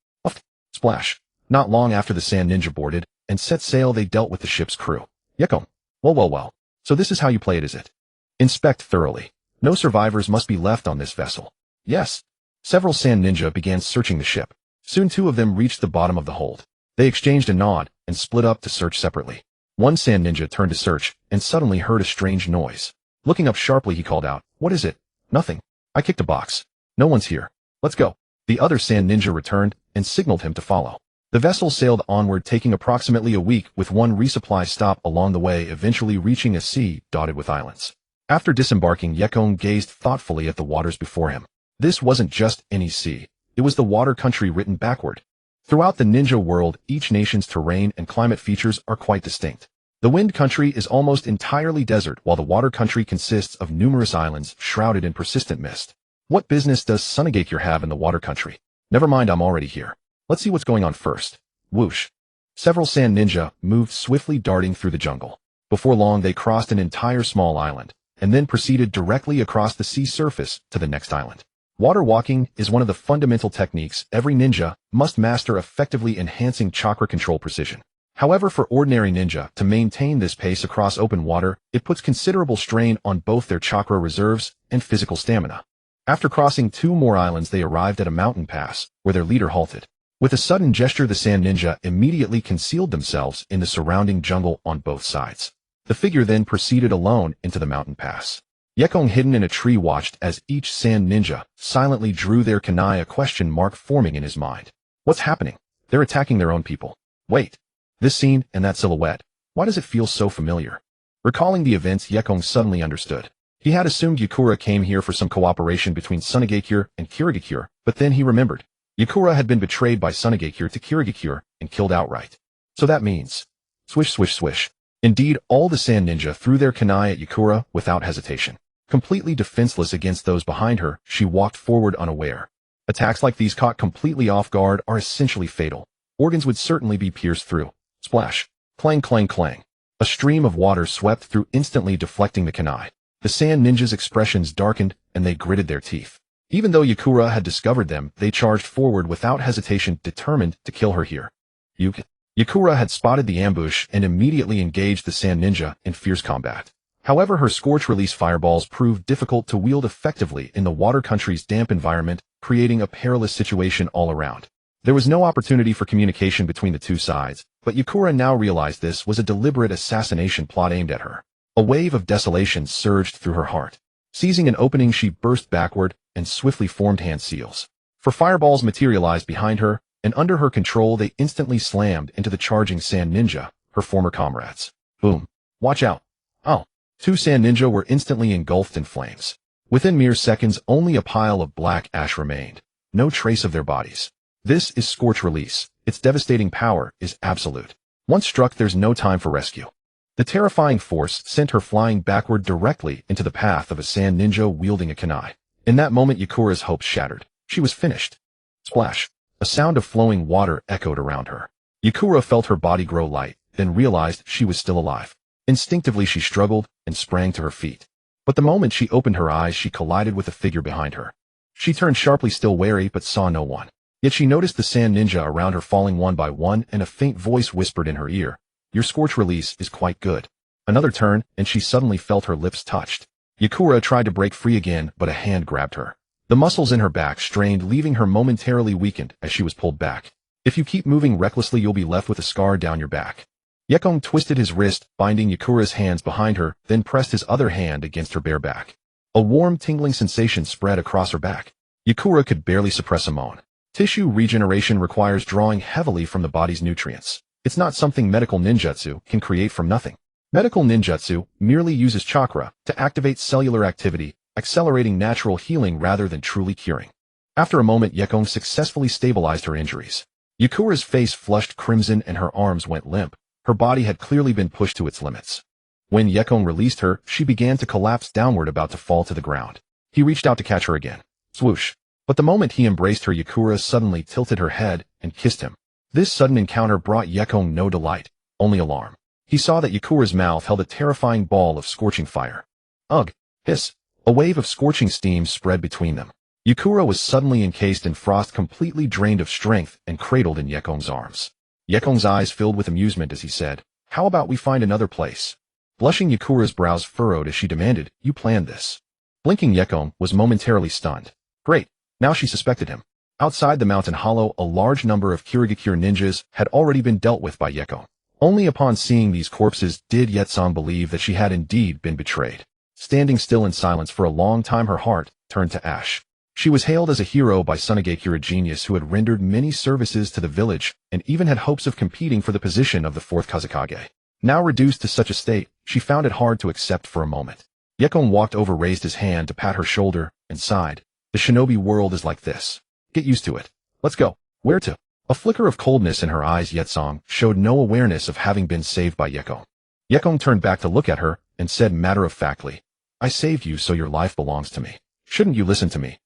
Splash. Not long after the sand ninja boarded and set sail, they dealt with the ship's crew. Yekong. Well. So this is how you play it, is it? Inspect thoroughly. No survivors must be left on this vessel. Yes. Several sand ninja began searching the ship. Soon 2 of them reached the bottom of the hold. They exchanged a nod and split up to search separately. One sand ninja turned to search and suddenly heard a strange noise. Looking up sharply, he called out, "What is it?" "Nothing. I kicked a box. No one's here. Let's go." The other sand ninja returned and signaled him to follow. The vessel sailed onward, taking approximately a week, with one resupply stop along the way, eventually reaching a sea dotted with islands. After disembarking, Yekong gazed thoughtfully at the waters before him. This wasn't just any sea. It was the Water Country written backward. Throughout the ninja world, each nation's terrain and climate features are quite distinct. The Wind Country is almost entirely desert, while the Water Country consists of numerous islands shrouded in persistent mist. What business does Tsunade here have in the Water Country? Never mind, I'm already here. Let's see what's going on first. Whoosh. Several sand ninja moved swiftly, darting through the jungle. Before long, they crossed an entire small island. and then proceeded directly across the sea surface to the next island. Water walking is one of the fundamental techniques every ninja must master, effectively enhancing chakra control precision. However, for ordinary ninja to maintain this pace across open water, it puts considerable strain on both their chakra reserves and physical stamina. After crossing 2 more islands, they arrived at a mountain pass, where their leader halted. With a sudden gesture, the sand ninja immediately concealed themselves in the surrounding jungle on both sides. The figure then proceeded alone into the mountain pass. Yekong, hidden in a tree, watched as each sand ninja silently drew their kunai, a question mark forming in his mind. What's happening? They're attacking their own people. Wait. This scene and that silhouette, why does it feel so familiar? Recalling the events, Yekong suddenly understood. He had assumed Yukura came here for some cooperation between Tsunade and Jiraiya, but then he remembered. Yukura had been betrayed by Tsunade to Jiraiya and killed outright. So that means... Swish, swish, swish. Indeed, all the sand ninja threw their kunai at Yukura without hesitation. Completely defenseless against those behind her, she walked forward unaware. Attacks like these caught completely off guard are essentially fatal. Organs would certainly be pierced through. Splash. Clang, clang, clang. A stream of water swept through, instantly deflecting the kunai. The sand ninjas' expressions darkened, and they gritted their teeth. Even though Yukura had discovered them, they charged forward without hesitation, determined to kill her here. Yukura had spotted the ambush and immediately engaged the sand ninja in fierce combat. However, her scorch-release fireballs proved difficult to wield effectively in the water country's damp environment, creating a perilous situation all around. There was no opportunity for communication between the two sides, but Yukura now realized this was a deliberate assassination plot aimed at her. A wave of desolation surged through her heart. Seizing an opening, she burst backward and swiftly formed hand seals. For fireballs materialized behind her, and under her control they instantly slammed into the charging sand ninja, her former comrades. Boom. Watch out. Oh. 2 sand ninja were instantly engulfed in flames. Within mere seconds, only a pile of black ash remained. No trace of their bodies. This is Scorch Release. Its devastating power is absolute. Once struck, there's no time for rescue. The terrifying force sent her flying backward directly into the path of a sand ninja wielding a kunai. In that moment, Yukura's hopes shattered. She was finished. Splash. A sound of flowing water echoed around her. Yukura felt her body grow light, then realized she was still alive. Instinctively, she struggled and sprang to her feet. But the moment she opened her eyes, she collided with a figure behind her. She turned sharply, still wary, but saw no one. Yet she noticed the sand ninja around her falling one by one, and a faint voice whispered in her ear, "Your scorch release is quite good." Another turn, and she suddenly felt her lips touched. Yukura tried to break free again, but a hand grabbed her. The muscles in her back strained, leaving her momentarily weakened as she was pulled back. If you keep moving recklessly, you'll be left with a scar down your back. Yekong twisted his wrist, binding Yukura's hands behind her, then pressed his other hand against her bare back. A warm, tingling sensation spread across her back. Yukura could barely suppress a moan. Tissue regeneration requires drawing heavily from the body's nutrients. It's not something medical ninjutsu can create from nothing. Medical ninjutsu merely uses chakra to activate cellular activity, accelerating natural healing rather than truly curing. After a moment, Yekong successfully stabilized her injuries. Yukura's face flushed crimson and her arms went limp. Her body had clearly been pushed to its limits. When Yekong released her, she began to collapse downward, about to fall to the ground. He reached out to catch her again. Swoosh. But the moment he embraced her, Yukura suddenly tilted her head and kissed him. This sudden encounter brought Yekong no delight, only alarm. He saw that Yukura's mouth held a terrifying ball of scorching fire. Ugh! Hiss! A wave of scorching steam spread between them. Yukura was suddenly encased in frost, completely drained of strength, and cradled in Yekong's arms. Yekong's eyes filled with amusement as he said, "How about we find another place?" Blushing, Yukura's brows furrowed as she demanded, "You planned this?" Blinking, Yekong was momentarily stunned. Great! Now she suspected him. Outside the mountain hollow, a large number of Jiraiya ninjas had already been dealt with by Yekong. Only upon seeing these corpses did Yetsong believe that she had indeed been betrayed. Standing still in silence for a long time, her heart turned to ash. She was hailed as a hero by Tsunade, genius who had rendered many services to the village and even had hopes of competing for the position of the 4th Hokage. Now reduced to such a state, she found it hard to accept for a moment. Yekong walked over, raised his hand to pat her shoulder, and sighed. The shinobi world is like this. Get used to it. Let's go. Where to? A flicker of coldness in her eyes, Yetsong showed no awareness of having been saved by Yekong. Yekong turned back to look at her and said matter-of-factly, "I saved you, so your life belongs to me. Shouldn't you listen to me?"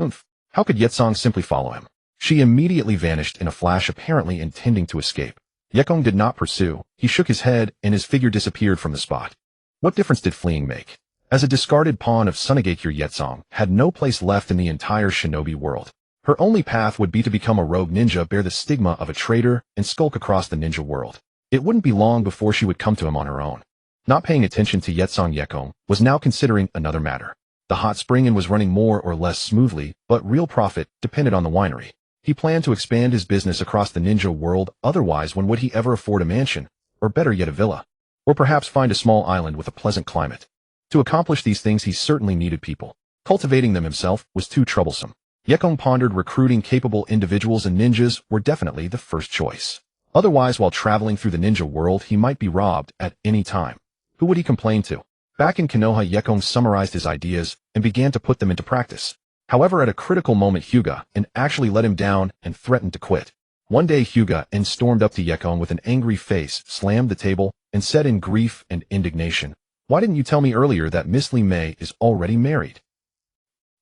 Oomph. How could Yetsong simply follow him? She immediately vanished in a flash, apparently intending to escape. Yekong did not pursue. He shook his head, and his figure disappeared from the spot. What difference did fleeing make? as a discarded pawn of Tsunade, Yekong had no place left in the entire shinobi world. Her only path would be to become a rogue ninja, bear the stigma of a traitor, and skulk across the ninja world. It wouldn't be long before she would come to him on her own. Not paying attention to Yekong was now considering another matter. The hot spring inn was running more or less smoothly, but real profit depended on the winery. He planned to expand his business across the ninja world, otherwise when would he ever afford a mansion, or better yet a villa? Or perhaps find a small island with a pleasant climate. To accomplish these things he certainly needed people. Cultivating them himself was too troublesome. Yekong pondered recruiting capable individuals, and ninjas were definitely the first choice. Otherwise, while traveling through the ninja world, he might be robbed at any time. Who would he complain to? Back in Konoha, Yekong summarized his ideas and began to put them into practice. However, at a critical moment, Hyuga actually let him down and threatened to quit. One day, Hyuga stormed up to Yekong with an angry face, slammed the table, and said in grief and indignation, "Why didn't you tell me earlier that Miss Lee Mei is already married?"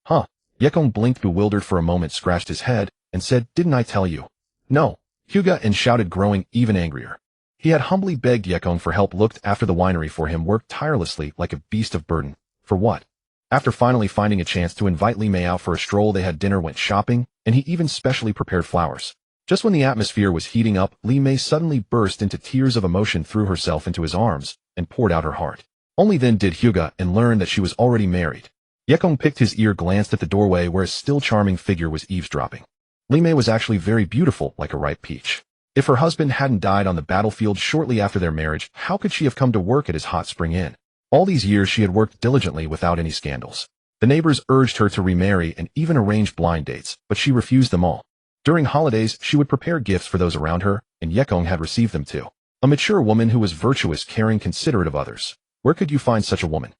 Huh? Yekong blinked, bewildered for a moment, scratched his head, and said, "Didn't I tell you?" "No," Hyuga shouted, growing even angrier. He had humbly begged Yekong for help, looked after the winery for him, worked tirelessly like a beast of burden. For what? After finally finding a chance to invite Lee Mei out for a stroll, they had dinner, went shopping, and he even specially prepared flowers. Just when the atmosphere was heating up, Lee Mei suddenly burst into tears of emotion, threw herself into his arms, and poured out her heart. Only then did Hyuga learn that she was already married. Yekong picked his ear, glanced at the doorway where a still charming figure was eavesdropping. Lee Mei was actually very beautiful, like a ripe peach. If her husband hadn't died on the battlefield shortly after their marriage, how could she have come to work at his hot spring inn? All these years she had worked diligently without any scandals. The neighbors urged her to remarry and even arrange blind dates, but she refused them all. During holidays, she would prepare gifts for those around her, and Yekong had received them too. A mature woman who was virtuous, caring, considerate of others. Where could you find such a woman?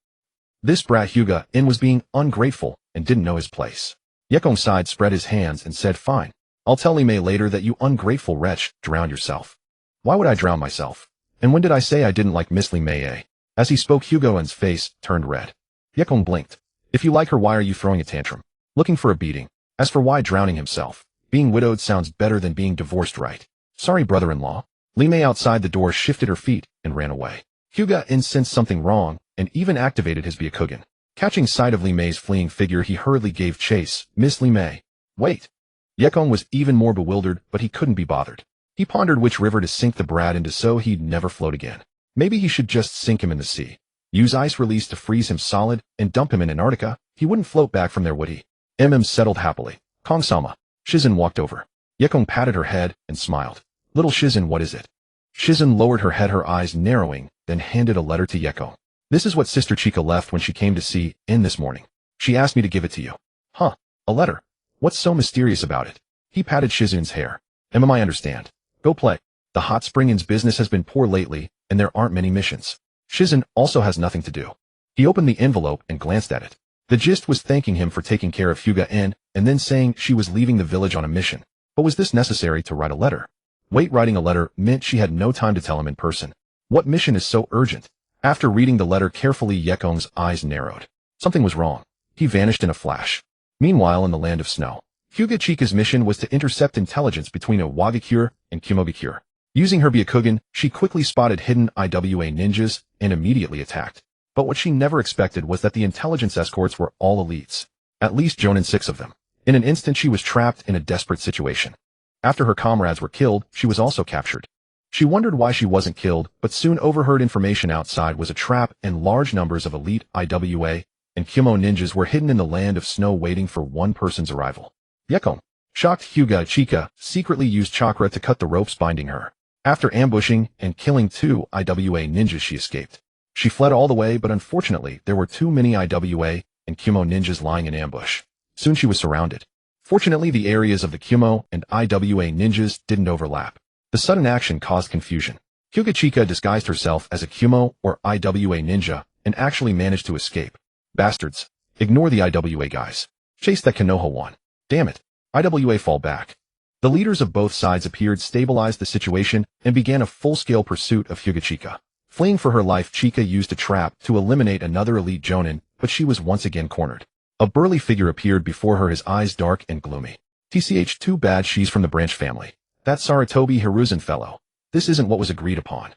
This brat Hyuga was being ungrateful and didn't know his place. Yekong sighed, spread his hands, and said, "Fine. I'll tell Lee Mei later that you ungrateful wretch drowned yourself." "Why would I drown myself? And when did I say I didn't like Miss Lee Mei?" As he spoke, Hyuga's face turned red. Yekong blinked. "If you like her, why are you throwing a tantrum? Looking for a beating? As for why drowning himself, being widowed sounds better than being divorced, right? Sorry, brother-in-law." Lee Mei outside the door shifted her feet and ran away. Hyuga sensed something wrong and even activated his Byakugan. Catching sight of Lee Mei's fleeing figure, he hurriedly gave chase. "Miss Lee Mei, wait." Yekong was even more bewildered, but he couldn't be bothered. He pondered which river to sink the brat into so he'd never float again. Maybe he should just sink him in the sea. Use ice release to freeze him solid and dump him in Antarctica. He wouldn't float back from there, would he? Settled happily. "Kong-sama." Shizen walked over. Yekong patted her head and smiled. "Little Shizen, what is it?" Shizen lowered her head, her eyes narrowing, then handed a letter to Yekong. "This is what Sister Chika left when she came to see in this morning. She asked me to give it to you." "Huh? A letter? What's so mysterious about it?" He patted Shizen's hair. "I understand. Go play. The hot spring inn's business has been poor lately, and there aren't many missions. Shizen also has nothing to do." He opened the envelope and glanced at it. The gist was thanking him for taking care of Hyuga and then saying she was leaving the village on a mission. But was this necessary to write a letter? Wait, writing a letter meant she had no time to tell him in person. What mission is so urgent? After reading the letter carefully, Yekong's eyes narrowed. Something was wrong. He vanished in a flash. Meanwhile, in the land of snow, Hyuga Chika's mission was to intercept intelligence between a Wagakure and Kumogakure. Using her Byakugan, she quickly spotted hidden IWA ninjas and immediately attacked. But what she never expected was that the intelligence escorts were all elites. At least Jonin 6 of them. In an instant, she was trapped in a desperate situation. After her comrades were killed, she was also captured. She wondered why she wasn't killed, but soon overheard information outside was a trap, and large numbers of elite IWA and Kumo ninjas were hidden in the land of snow, waiting for one person's arrival. Yekong. Shocked, Hyuga Chika secretly used chakra to cut the ropes binding her. After ambushing and killing 2 IWA ninjas, she escaped. She fled all the way, but unfortunately, there were too many IWA and Kumo ninjas lying in ambush. Soon she was surrounded. Fortunately, the areas of the Kumo and IWA ninjas didn't overlap. The sudden action caused confusion. Hyuga Chika disguised herself as a Kumo or IWA ninja and actually managed to escape. Bastards. Ignore the IWA guys. Chase that Konoha one. Damn it. IWA fall back. The leaders of both sides appeared, stabilized the situation, and began a full-scale pursuit of Hyuga Chika. Fleeing for her life, Chika used a trap to eliminate another elite Jonin, but she was once again cornered. A burly figure appeared before her, his eyes dark and gloomy. "TCH, too bad she's from the branch family. That Saratobi Hiruzen fellow. This isn't what was agreed upon."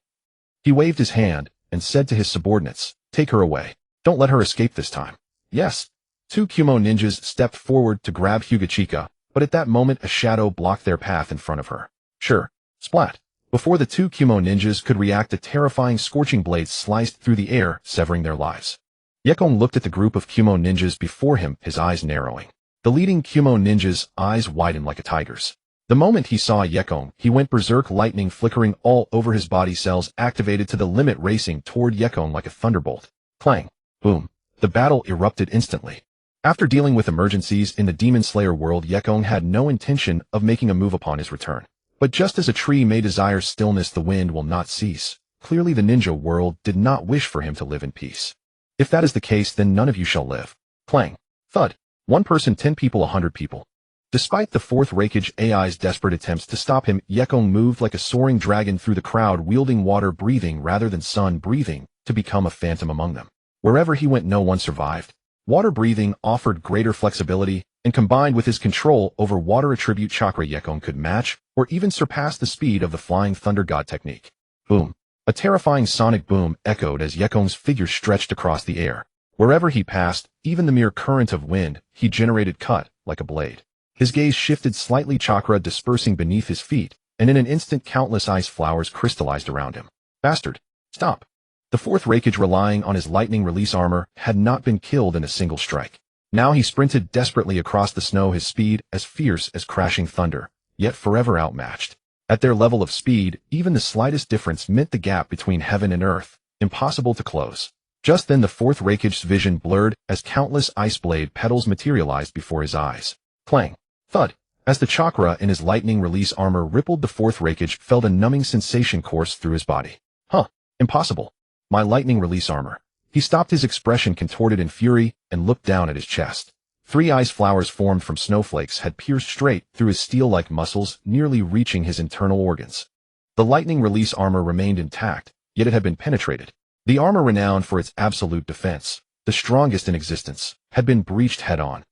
He waved his hand and said to his subordinates, "Take her away." Don't let her escape this time. Yes. Two Kumo ninjas stepped forward to grab Hyuga, but at that moment a shadow blocked their path in front of her. Sure. Splat. Before the two Kumo ninjas could react, a terrifying scorching blade sliced through the air, severing their lives. Yekong looked at the group of Kumo ninjas before him, his eyes narrowing. The leading Kumo ninja's eyes widened like a tiger's. The moment he saw Yekong, he went berserk, lightning flickering all over his body, cells activated to the limit, racing toward Yekong like a thunderbolt. Clang. Boom. The battle erupted instantly. After dealing with emergencies in the Demon Slayer world, Yekong had no intention of making a move upon his return. But just as a tree may desire stillness, the wind will not cease. Clearly the ninja world did not wish for him to live in peace. If that is the case, then none of you shall live. Clang. Thud. 1 person, 10 people, 100 people. Despite the fourth Hokage AI's desperate attempts to stop him, Yekong moved like a soaring dragon through the crowd, wielding water breathing rather than sun breathing to become a phantom among them. Wherever he went, no one survived. Water breathing offered greater flexibility, and combined with his control over water attribute chakra, Yekong could match or even surpass the speed of the flying thunder god technique. Boom. A terrifying sonic boom echoed as Yekong's figure stretched across the air. Wherever he passed, even the mere current of wind he generated cut like a blade. His gaze shifted slightly, chakra dispersing beneath his feet, and in an instant countless ice flowers crystallized around him. Bastard. Stop. The fourth Hokage, relying on his lightning release armor, had not been killed in a single strike. Now he sprinted desperately across the snow, his speed as fierce as crashing thunder, yet forever outmatched. At their level of speed, even the slightest difference meant the gap between heaven and earth impossible to close. Just then the fourth Hokage's vision blurred as countless ice blade petals materialized before his eyes. Clang. Thud. As the chakra in his lightning release armor rippled, the fourth Hokage felt a numbing sensation course through his body. Huh. Impossible. My lightning release armor. He stopped, his expression contorted in fury, and looked down at his chest. 3 ice flowers formed from snowflakes had pierced straight through his steel-like muscles, nearly reaching his internal organs. The lightning release armor remained intact, yet it had been penetrated. The armor, renowned for its absolute defense, the strongest in existence, had been breached head-on.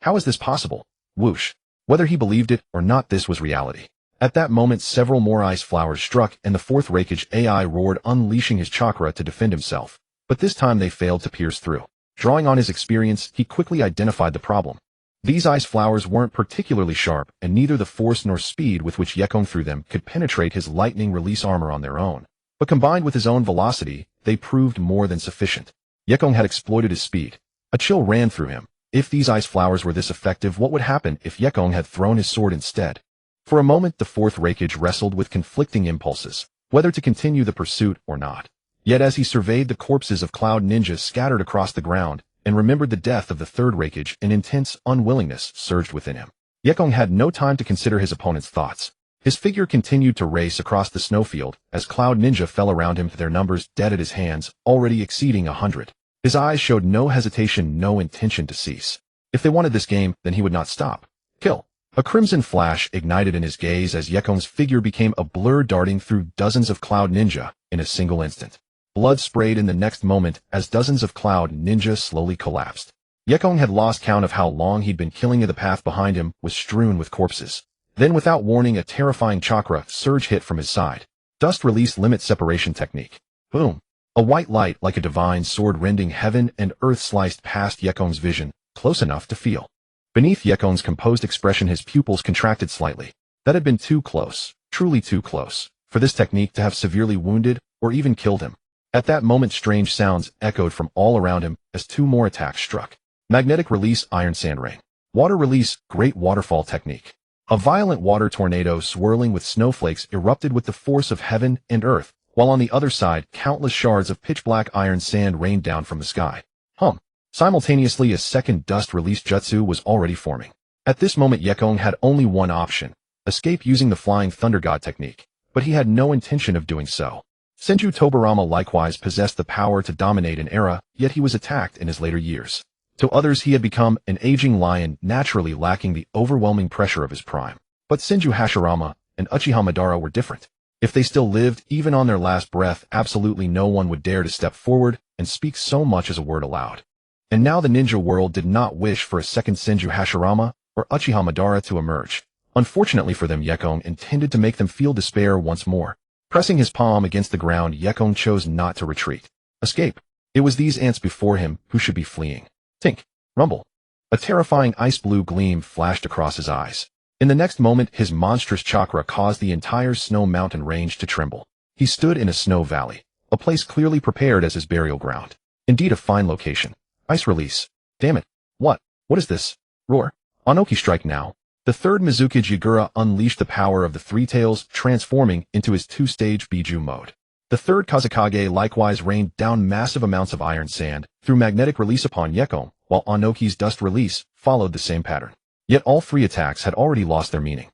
How is this possible? Whoosh. Whether he believed it or not, this was reality. At that moment several more ice flowers struck, and the fourth Hokage AI roared, unleashing his chakra to defend himself. But this time they failed to pierce through. Drawing on his experience, he quickly identified the problem. These ice flowers weren't particularly sharp, and neither the force nor speed with which Yekong threw them could penetrate his lightning release armor on their own. But combined with his own velocity, they proved more than sufficient. Yekong had exploited his speed. A chill ran through him. If these ice flowers were this effective, what would happen if Yekong had thrown his sword instead? For a moment the fourth Hokage wrestled with conflicting impulses, whether to continue the pursuit or not. Yet as he surveyed the corpses of Cloud ninjas scattered across the ground, and remembered the death of the third Hokage, an intense unwillingness surged within him. Yekong had no time to consider his opponent's thoughts. His figure continued to race across the snowfield as Cloud ninja fell around him, their numbers dead at his hands, already exceeding 100. His eyes showed no hesitation, no intention to cease. If they wanted this game, then he would not stop. Kill. A crimson flash ignited in his gaze as Yekong's figure became a blur, darting through dozens of Cloud ninja in a single instant. Blood sprayed in the next moment as dozens of Cloud ninja slowly collapsed. Yekong had lost count of how long he'd been killing, and the path behind him was strewn with corpses. Then without warning, a terrifying chakra surge hit from his side. Dust release limit separation technique. Boom. A white light like a divine sword rending heaven and earth sliced past Yekong's vision, close enough to feel. Beneath Yekong's composed expression, his pupils contracted slightly. That had been too close, truly too close, for this technique to have severely wounded or even killed him. At that moment strange sounds echoed from all around him as 2 more attacks struck. Magnetic release, iron sand rain. Water release, great waterfall technique. A violent water tornado swirling with snowflakes erupted with the force of heaven and earth, while on the other side countless shards of pitch-black iron sand rained down from the sky. Simultaneously a second dust release jutsu was already forming. At this moment Yekong had only one option: escape using the flying thunder god technique, but he had no intention of doing so. Senju Tobarama likewise possessed the power to dominate an era, yet he was attacked in his later years. To others he had become an aging lion, naturally lacking the overwhelming pressure of his prime. But Senju Hashirama and Uchiha Madara were different. If they still lived, even on their last breath, absolutely no one would dare to step forward and speak so much as a word aloud. And now the ninja world did not wish for a second Senju Hashirama or Uchiha Madara to emerge. Unfortunately for them, Yekong intended to make them feel despair once more. Pressing his palm against the ground, Yekong chose not to retreat. Escape. It was these ants before him who should be fleeing. Tink. Rumble. A terrifying ice-blue gleam flashed across his eyes. In the next moment, his monstrous chakra caused the entire snow mountain range to tremble. He stood in a snow valley, a place clearly prepared as his burial ground. Indeed a fine location. Ice release. Damn it. What is this? Roar. Anoki strike now. The third Mizuki Jigura unleashed the power of the three tails, transforming into his two-stage Biju mode. The third Kazekage likewise rained down massive amounts of iron sand through magnetic release upon Yekong, while Anoki's dust release followed the same pattern. Yet all three attacks had already lost their meaning.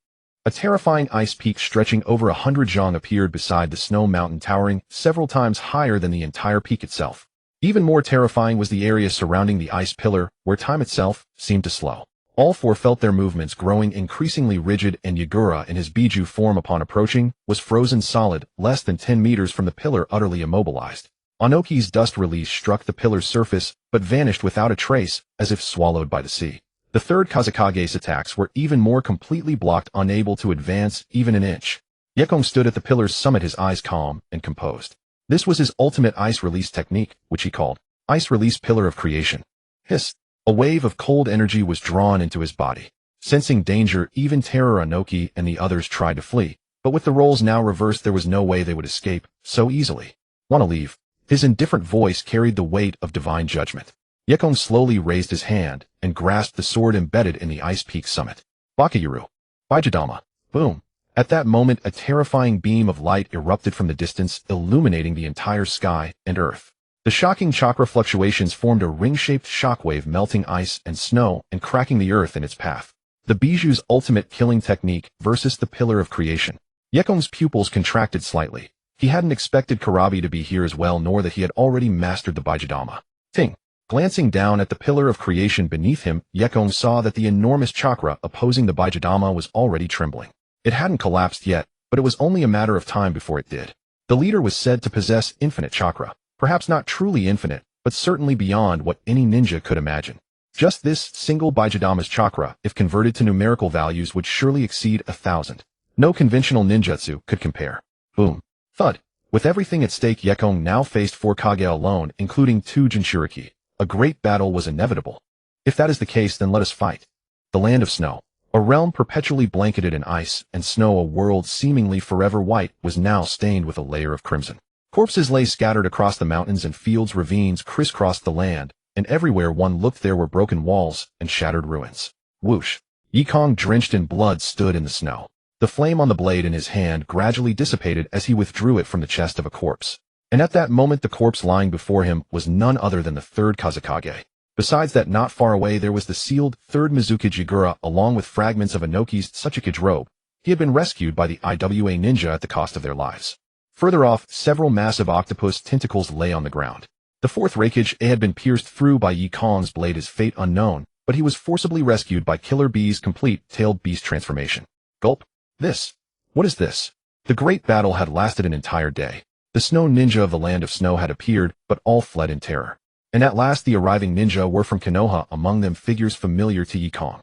A terrifying ice peak stretching over 100 zhang appeared beside the snow mountain, towering several times higher than the entire peak itself. Even more terrifying was the area surrounding the ice pillar, where time itself seemed to slow. All four felt their movements growing increasingly rigid, and Yagura, in his Biju form upon approaching, was frozen solid, less than 10 meters from the pillar, utterly immobilized. Anoki's dust release struck the pillar's surface, but vanished without a trace, as if swallowed by the sea. The third Kazekage's attacks were even more completely blocked, unable to advance even an inch. Yekong stood at the pillar's summit, his eyes calm and composed. This was his ultimate ice release technique, which he called Ice Release Pillar of Creation. Hiss! A wave of cold energy was drawn into his body. Sensing danger, even terror, Anoki and the others tried to flee, but with the roles now reversed, there was no way they would escape so easily. Wanna leave? His indifferent voice carried the weight of divine judgment. Yekong slowly raised his hand and grasped the sword embedded in the ice peak summit. Bakayuru. Bijidama. Boom. At that moment, a terrifying beam of light erupted from the distance, illuminating the entire sky and earth. The shocking chakra fluctuations formed a ring-shaped shockwave, melting ice and snow and cracking the earth in its path. The Biju's ultimate killing technique versus the Pillar of Creation. Yekong's pupils contracted slightly. He hadn't expected Karabi to be here as well, nor that he had already mastered the Bijidama. Ting. Glancing down at the Pillar of Creation beneath him, Yekong saw that the enormous chakra opposing the Bijidama was already trembling. It hadn't collapsed yet, but it was only a matter of time before it did. The leader was said to possess infinite chakra. Perhaps not truly infinite, but certainly beyond what any ninja could imagine. Just this single Bijidama's chakra, if converted to numerical values, would surely exceed 1,000. No conventional ninjutsu could compare. Boom. Thud. With everything at stake, Yekong now faced 4 Kage alone, including 2 Jinchuriki. A great battle was inevitable. If that is the case, then let us fight. The land of snow, a realm perpetually blanketed in ice and snow, a world seemingly forever white, was now stained with a layer of crimson. Corpses lay scattered across the mountains, and fields, ravines crisscrossed the land, and everywhere one looked there were broken walls and shattered ruins. Whoosh! Yekong, drenched in blood, stood in the snow. The flame on the blade in his hand gradually dissipated as he withdrew it from the chest of a corpse. And at that moment, the corpse lying before him was none other than the third Kazekage. Besides that, not far away there was the sealed third Mizuki Jigura, along with fragments of Anoki's Tsuchikage robe. He had been rescued by the IWA ninja at the cost of their lives. Further off, several massive octopus tentacles lay on the ground. The fourth Reikage had been pierced through by Yekong's blade, his fate unknown, but he was forcibly rescued by Killer Bee's complete tailed beast transformation. Gulp. This. What is this? The great battle had lasted an entire day. The snow ninja of the land of snow had appeared, but all fled in terror. And at last the arriving ninja were from Konoha, among them figures familiar to Yekong.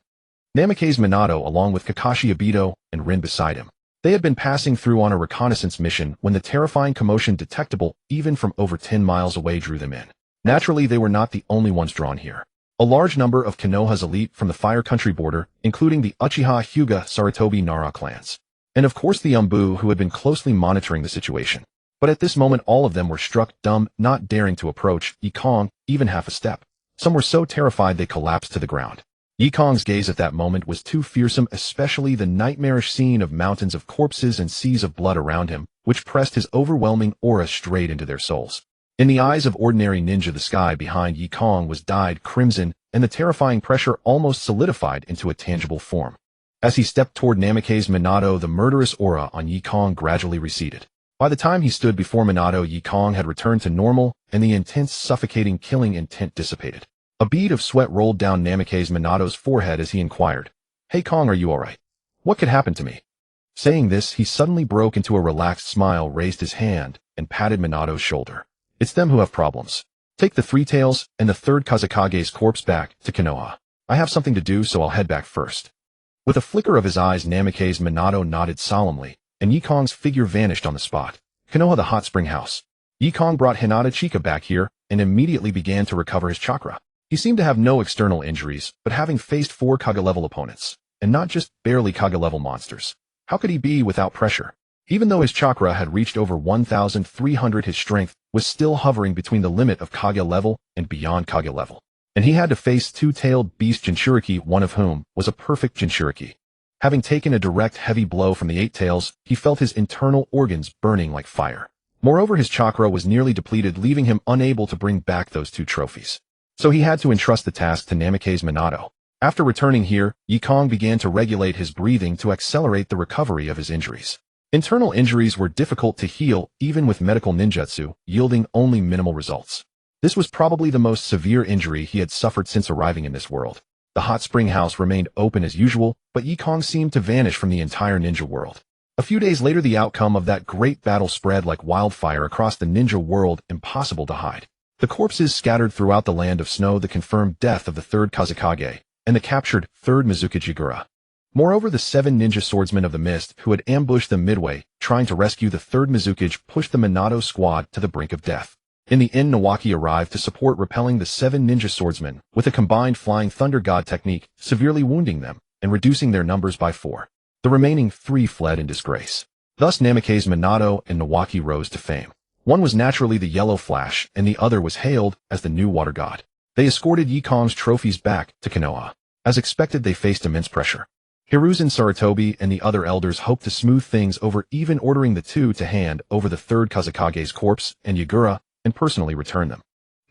Namikaze Minato, along with Kakashi Obito and Rin beside him. They had been passing through on a reconnaissance mission when the terrifying commotion, detectable even from over 10 miles away, drew them in. Naturally, they were not the only ones drawn here. A large number of Konoha's elite from the Fire Country border, including the Uchiha, Hyuga, Sarutobi, Nara clans. And of course the Umbu, who had been closely monitoring the situation. But at this moment all of them were struck dumb, not daring to approach Yekong even half a step. Some were so terrified they collapsed to the ground. Yekong's gaze at that moment was too fearsome, especially the nightmarish scene of mountains of corpses and seas of blood around him, which pressed his overwhelming aura straight into their souls. In the eyes of ordinary ninja, the sky behind Yekong was dyed crimson, and the terrifying pressure almost solidified into a tangible form. As he stepped toward Namikaze Minato, the murderous aura on Yekong gradually receded. By the time he stood before Minato, Yekong had returned to normal, and the intense, suffocating killing intent dissipated. A bead of sweat rolled down Namikaze Minato's forehead as he inquired, "Hey Kong, are you alright? What could happen to me?" Saying this, he suddenly broke into a relaxed smile, raised his hand, and patted Minato's shoulder. "It's them who have problems. Take the Three Tails and the third Kazekage's corpse back to Konoha. I have something to do, so I'll head back first." With a flicker of his eyes, Namikaze Minato nodded solemnly, and Yekong's figure vanished on the spot. Konoha, the hot spring house. Yekong brought Hinata Chika back here, and immediately began to recover his chakra. He seemed to have no external injuries, but having faced 4 Kage-level opponents, and not just barely Kage-level monsters, how could he be without pressure? Even though his chakra had reached over 1,300, his strength was still hovering between the limit of Kage level and beyond Kage level. And he had to face 2-tailed beast Jinchuriki, one of whom was a perfect Jinchuriki. Having taken a direct heavy blow from the 8 tails, he felt his internal organs burning like fire. Moreover, his chakra was nearly depleted, leaving him unable to bring back those 2 trophies. So he had to entrust the task to Namikaze Minato. After returning here, Yekong began to regulate his breathing to accelerate the recovery of his injuries. Internal injuries were difficult to heal even with medical ninjutsu, yielding only minimal results. This was probably the most severe injury he had suffered since arriving in this world. The hot spring house remained open as usual, but Yekong seemed to vanish from the entire ninja world. A few days later, the outcome of that great battle spread like wildfire across the ninja world, impossible to hide. The corpses scattered throughout the land of snow, the confirmed death of the 3rd Kazekage, and the captured 3rd Mizukage Jigura. Moreover, the 7 ninja swordsmen of the mist who had ambushed them midway, trying to rescue the 3rd Mizukage, pushed the Minato squad to the brink of death. In the end, Nawaki arrived to support, repelling the 7 ninja swordsmen with a combined flying thunder god technique, severely wounding them and reducing their numbers by 4. The remaining 3 fled in disgrace. Thus Namikaze Minato and Nawaki rose to fame. One was naturally the Yellow Flash, and the other was hailed as the new water god. They escorted Yekong's trophies back to Konoha. As expected, they faced immense pressure. Hiruzen Sarutobi and the other elders hoped to smooth things over, even ordering the 2 to hand over the 3rd Kazekage's corpse and Yagura and personally return them.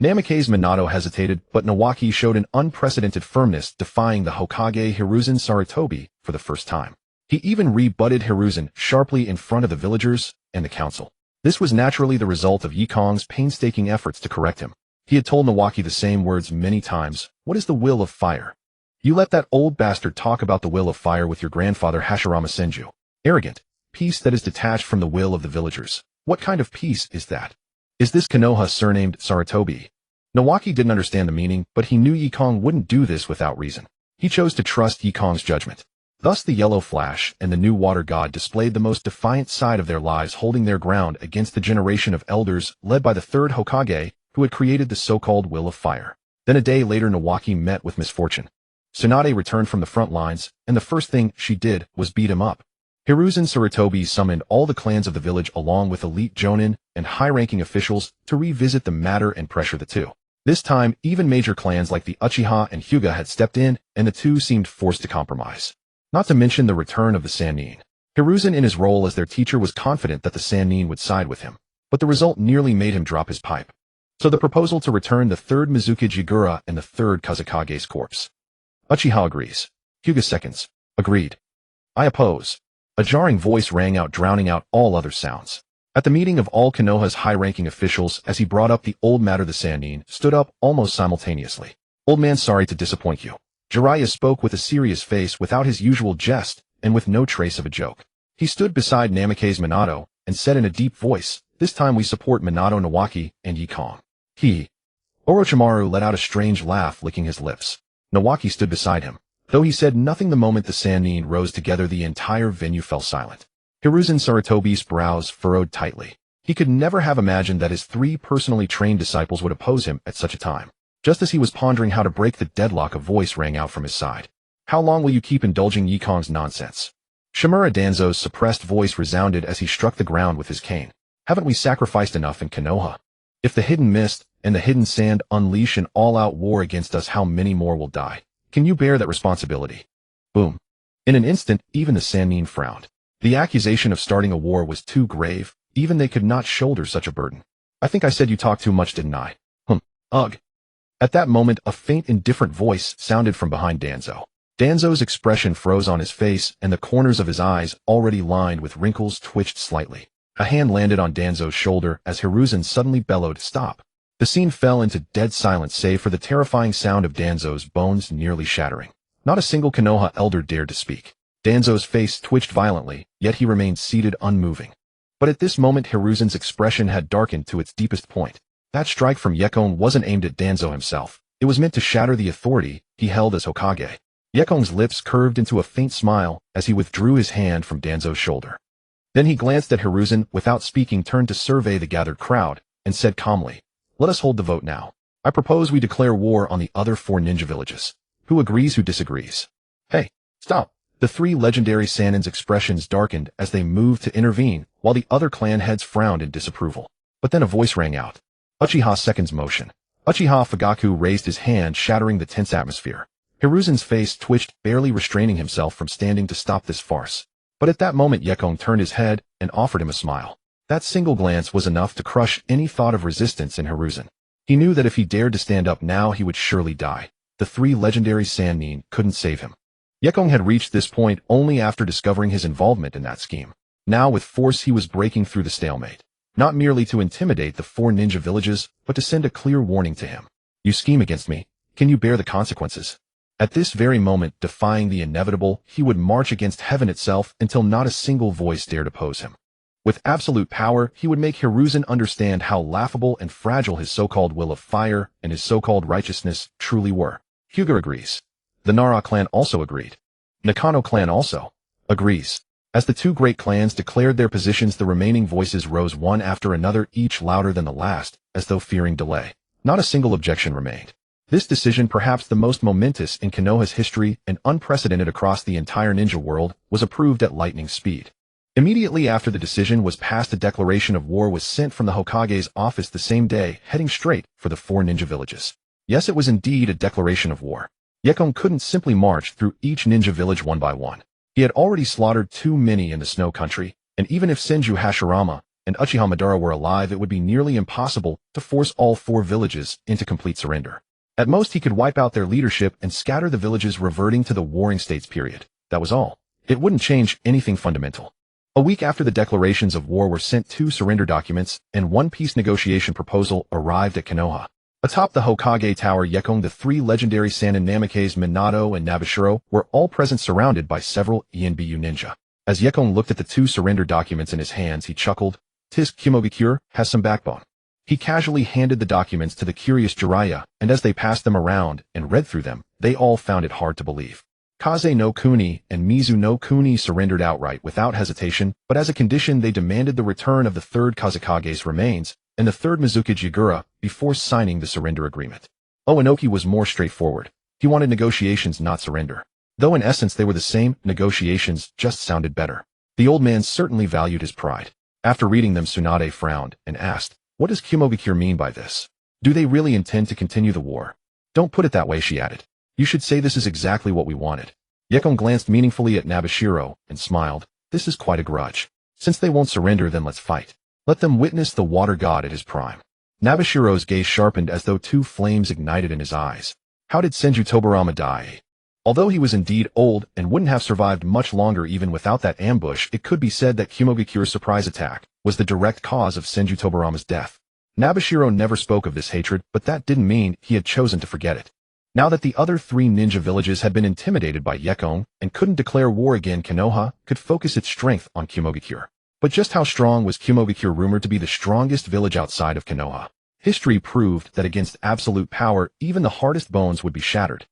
Namikaze Minato hesitated, but Nawaki showed an unprecedented firmness, defying the Hokage Hiruzen Sarutobi for the first time. He even rebutted Hiruzen sharply in front of the villagers and the council. This was naturally the result of Yekong's painstaking efforts to correct him. He had told Nawaki the same words many times. What is the will of fire? You let that old bastard talk about the will of fire with your grandfather Hashirama Senju. Arrogant. Peace that is detached from the will of the villagers. What kind of peace is that? Is this Konoha surnamed Sarutobi? Nawaki didn't understand the meaning, but he knew Yekong wouldn't do this without reason. He chose to trust Yekong's judgment. Thus the Yellow Flash and the new water god displayed the most defiant side of their lives, holding their ground against the generation of elders led by the 3rd Hokage, who had created the so-called will of fire. Then a day later, Nawaki met with misfortune. Tsunade returned from the front lines, and the first thing she did was beat him up. Hiruzen Sarutobi summoned all the clans of the village along with elite jonin and high-ranking officials to revisit the matter and pressure the 2. This time, even major clans like the Uchiha and Hyuga had stepped in, and the 2 seemed forced to compromise. Not to mention the return of the Sannin. Hiruzen, in his role as their teacher, was confident that the Sannin would side with him, but the result nearly made him drop his pipe. So the proposal to return the 3rd Mizukage Jigura and the 3rd Kazekage's corpse. Uchiha agrees. Hyuga seconds. Agreed. I oppose. A jarring voice rang out, drowning out all other sounds. At the meeting of all Konoha's high-ranking officials, as he brought up the old matter, the Sannin stood up almost simultaneously. Old man, sorry to disappoint you. Jiraiya spoke with a serious face, without his usual jest, and with no trace of a joke. He stood beside Namikaze Minato, and said in a deep voice, this time we support Minato, Nawaki, and Yekong. Orochimaru let out a strange laugh, licking his lips. Nawaki stood beside him. Though he said nothing, the moment the Sannin rose together, the entire venue fell silent. Hiruzen Sarutobi's brows furrowed tightly. He could never have imagined that his 3 personally trained disciples would oppose him at such a time. Just as he was pondering how to break the deadlock, a voice rang out from his side. How long will you keep indulging Yekong's nonsense? Shimura Danzo's suppressed voice resounded as he struck the ground with his cane. Haven't we sacrificed enough in Konoha? If the hidden mist and the hidden sand unleash an all-out war against us, how many more will die? Can you bear that responsibility? Boom. In an instant, even the Sannin frowned. The accusation of starting a war was too grave. Even they could not shoulder such a burden. I think I said you talk too much, didn't I? Ugh. At that moment, a faint, indifferent voice sounded from behind Danzo. Danzo's expression froze on his face, and the corners of his eyes, already lined with wrinkles, twitched slightly. A hand landed on Danzo's shoulder as Hiruzen suddenly bellowed, stop. The scene fell into dead silence, save for the terrifying sound of Danzo's bones nearly shattering. Not a single Konoha elder dared to speak. Danzo's face twitched violently, yet he remained seated unmoving. But at this moment, Hiruzen's expression had darkened to its deepest point. That strike from Yekong wasn't aimed at Danzo himself. It was meant to shatter the authority he held as Hokage. Yekong's lips curved into a faint smile as he withdrew his hand from Danzo's shoulder. Then he glanced at Hiruzen, without speaking, turned to survey the gathered crowd, and said calmly, Let us hold the vote now. I propose we declare war on the other 4 ninja villages. Who agrees, who disagrees? Hey, stop. The 3 legendary Sannins' expressions darkened as they moved to intervene, while the other clan heads frowned in disapproval. But then a voice rang out. Uchiha seconds motion. Uchiha Fugaku raised his hand, shattering the tense atmosphere. Hiruzen's face twitched, barely restraining himself from standing to stop this farce. But at that moment Yekong turned his head and offered him a smile. That single glance was enough to crush any thought of resistance in Hiruzen. He knew that if he dared to stand up now he would surely die. The 3 legendary Sannin couldn't save him. Yekong had reached this point only after discovering his involvement in that scheme. Now with force he was breaking through the stalemate. Not merely to intimidate the 4 ninja villages, but to send a clear warning to him. You scheme against me. Can you bear the consequences? At this very moment, defying the inevitable, he would march against heaven itself until not a single voice dared oppose him. With absolute power, he would make Hiruzen understand how laughable and fragile his so-called will of fire and his so-called righteousness truly were. Hyuga agrees. The Nara clan also agreed. Nakano clan also agrees. As the 2 great clans declared their positions, the remaining voices rose one after another, each louder than the last, as though fearing delay. Not a single objection remained. This decision, perhaps the most momentous in Konoha's history and unprecedented across the entire ninja world, was approved at lightning speed. Immediately after the decision was passed, a declaration of war was sent from the Hokage's office the same day, heading straight for the 4 ninja villages. Yes, it was indeed a declaration of war. Yekong couldn't simply march through each ninja village one by one. He had already slaughtered too many in the snow country, and even if Senju Hashirama and Uchiha Madara were alive, it would be nearly impossible to force all 4 villages into complete surrender. At most, he could wipe out their leadership and scatter the villages, reverting to the Warring States period. That was all. It wouldn't change anything fundamental. A week after the declarations of war were sent, 2 surrender documents and 1 peace negotiation proposal arrived at Konoha. Atop the Hokage Tower, Yekong, the 3 legendary Sannin Namikaze, Minato, and Nabashiro were all present, surrounded by several ENBU ninja. As Yekong looked at the 2 surrender documents in his hands, he chuckled. Tisk Kumogakure has some backbone. He casually handed the documents to the curious Jiraiya, and as they passed them around and read through them, they all found it hard to believe. Kaze no Kuni and Mizu no Kuni surrendered outright without hesitation, but as a condition they demanded the return of the 3rd Kazekage's remains and the 3rd Mizukage Yagura before signing the surrender agreement. Inoki was more straightforward. He wanted negotiations, not surrender. Though in essence they were the same, negotiations just sounded better. The old man certainly valued his pride. After reading them, Tsunade frowned and asked, "What does Kumogakure mean by this? Do they really intend to continue the war?" "Don't put it that way," she added. "You should say this is exactly what we wanted." Yekong glanced meaningfully at Nabashiro and smiled. "This is quite a grudge. Since they won't surrender, then let's fight. Let them witness the water god at his prime." Nabashiro's gaze sharpened as though 2 flames ignited in his eyes. How did Senju Tobarama die? Although he was indeed old and wouldn't have survived much longer even without that ambush, it could be said that Kumogakure's surprise attack was the direct cause of Senju Tobarama's death. Nabashiro never spoke of this hatred, but that didn't mean he had chosen to forget it. Now that the other 3 ninja villages had been intimidated by Yekong and couldn't declare war again, Konoha could focus its strength on Kumogakure. But just how strong was Kumogakure, rumored to be the strongest village outside of Konoha? History proved that against absolute power, even the hardest bones would be shattered.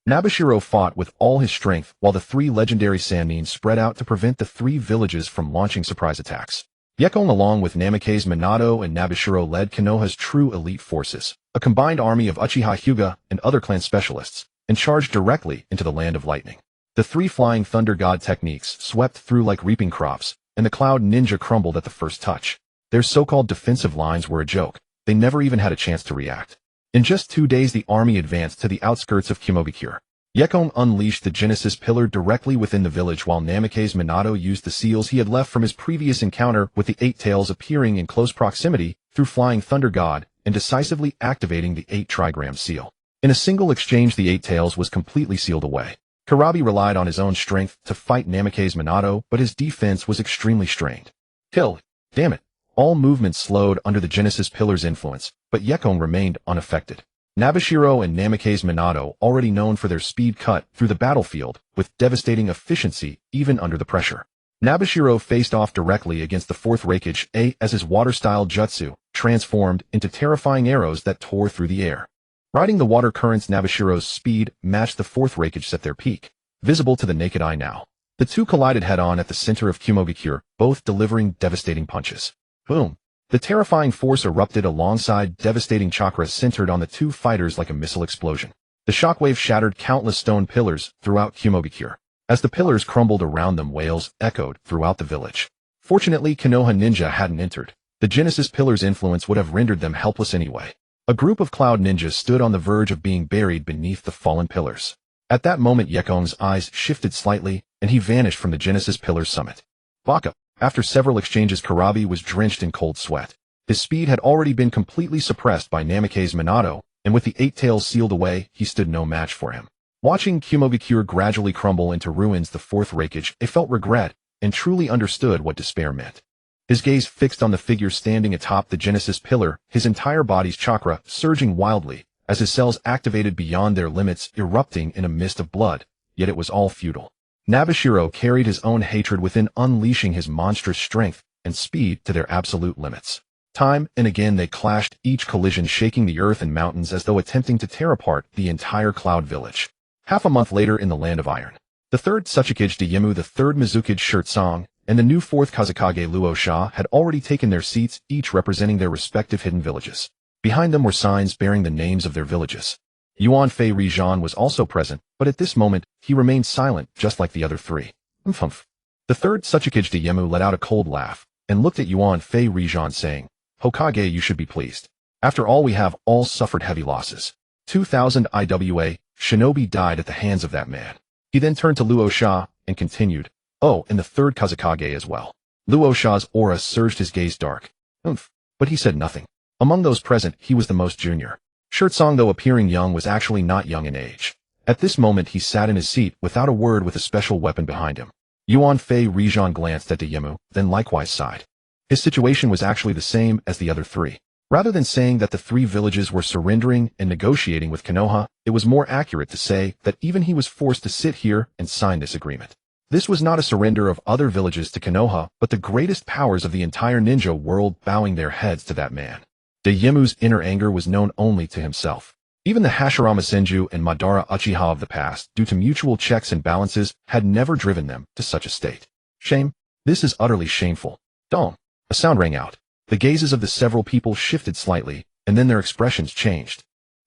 Nabashiro fought with all his strength while the 3 legendary Sannin spread out to prevent the 3 villages from launching surprise attacks. Yekong, along with Namikaze, Minato, and Nabashiro, led Konoha's true elite forces, a combined army of Uchiha, Hyuga, and other clan specialists, and charged directly into the land of lightning. The 3 flying thunder god techniques swept through like reaping crops, and the cloud ninja crumbled at the first touch. Their so-called defensive lines were a joke. They never even had a chance to react. In just 2 days, the army advanced to the outskirts of Kumogakure. Yekong unleashed the Genesis Pillar directly within the village, while Namikaze Minato used the seals he had left from his previous encounter with the 8 tails, appearing in close proximity through Flying Thunder God and decisively activating the 8 trigram seal. In a single exchange, the 8 tails was completely sealed away. Karabi relied on his own strength to fight Namikaze Minato, but his defense was extremely strained. Kill! Damn it! All movement slowed under the Genesis Pillar's influence, but Yekong remained unaffected. Nabashiro and Namikaze Minato, already known for their speed, cut through the battlefield with devastating efficiency even under the pressure. Nabashiro faced off directly against the 4th Reikage A as his water-style jutsu transformed into terrifying arrows that tore through the air. Riding the water currents, Nabashiro's speed matched the 4th Reikage at their peak, visible to the naked eye now. The 2 collided head-on at the center of Kumogakure, both delivering devastating punches. Boom! The terrifying force erupted alongside devastating chakra centered on the two fighters like a missile explosion. The shockwave shattered countless stone pillars throughout Hyuga. As the pillars crumbled around them, wails echoed throughout the village. Fortunately, Konoha Ninja hadn't entered. The Genesis Pillar's influence would have rendered them helpless anyway. A group of Cloud Ninjas stood on the verge of being buried beneath the fallen pillars. At that moment, Yekong's eyes shifted slightly, and he vanished from the Genesis Pillar's summit. Baka. After several exchanges, Karabi was drenched in cold sweat. His speed had already been completely suppressed by Namikaze's Minato, and with the eight tails sealed away, he stood no match for him. Watching Hyuga gradually crumble into ruins, the fourth Hokage felt regret and truly understood what despair meant. His gaze fixed on the figure standing atop the Genesis Pillar, his entire body's chakra surging wildly, as his cells activated beyond their limits, erupting in a mist of blood, yet it was all futile. Nabashiro carried his own hatred within, unleashing his monstrous strength and speed to their absolute limits. Time and again they clashed, each collision shaking the earth and mountains as though attempting to tear apart the entire Cloud Village. Half a month later in the Land of Iron, the third Tsuchikage Dayemu, the third Mizukage Shirtsong, and the new fourth Kazekage Luosha had already taken their seats, each representing their respective hidden villages. Behind them were signs bearing the names of their villages. Yuan Fei Rijan was also present, but at this moment, he remained silent, just like the other three. Humph. The third Tsuchikage Dayemu let out a cold laugh, and looked at Yuan Fei Rijan saying, "Hokage, you should be pleased. After all, we have all suffered heavy losses. 2,000 IWA shinobi died at the hands of that man." He then turned to Luosha and continued, "Oh, and the third Kazekage as well." Luosha's aura surged, his gaze dark. But he said nothing. Among those present, he was the most junior. Shirtsong, though appearing young, was actually not young in age. At this moment, he sat in his seat without a word with a special weapon behind him. Yuan Fei Rijan glanced at Dayemu, then likewise sighed. His situation was actually the same as the other three. Rather than saying that the three villages were surrendering and negotiating with Konoha, it was more accurate to say that even he was forced to sit here and sign this agreement. This was not a surrender of other villages to Konoha, but the greatest powers of the entire ninja world bowing their heads to that man. Dayemu's inner anger was known only to himself. Even the Hashirama Senju and Madara Uchiha of the past, due to mutual checks and balances, had never driven them to such a state. Shame. This is utterly shameful. Dong. A sound rang out. The gazes of the several people shifted slightly, and then their expressions changed.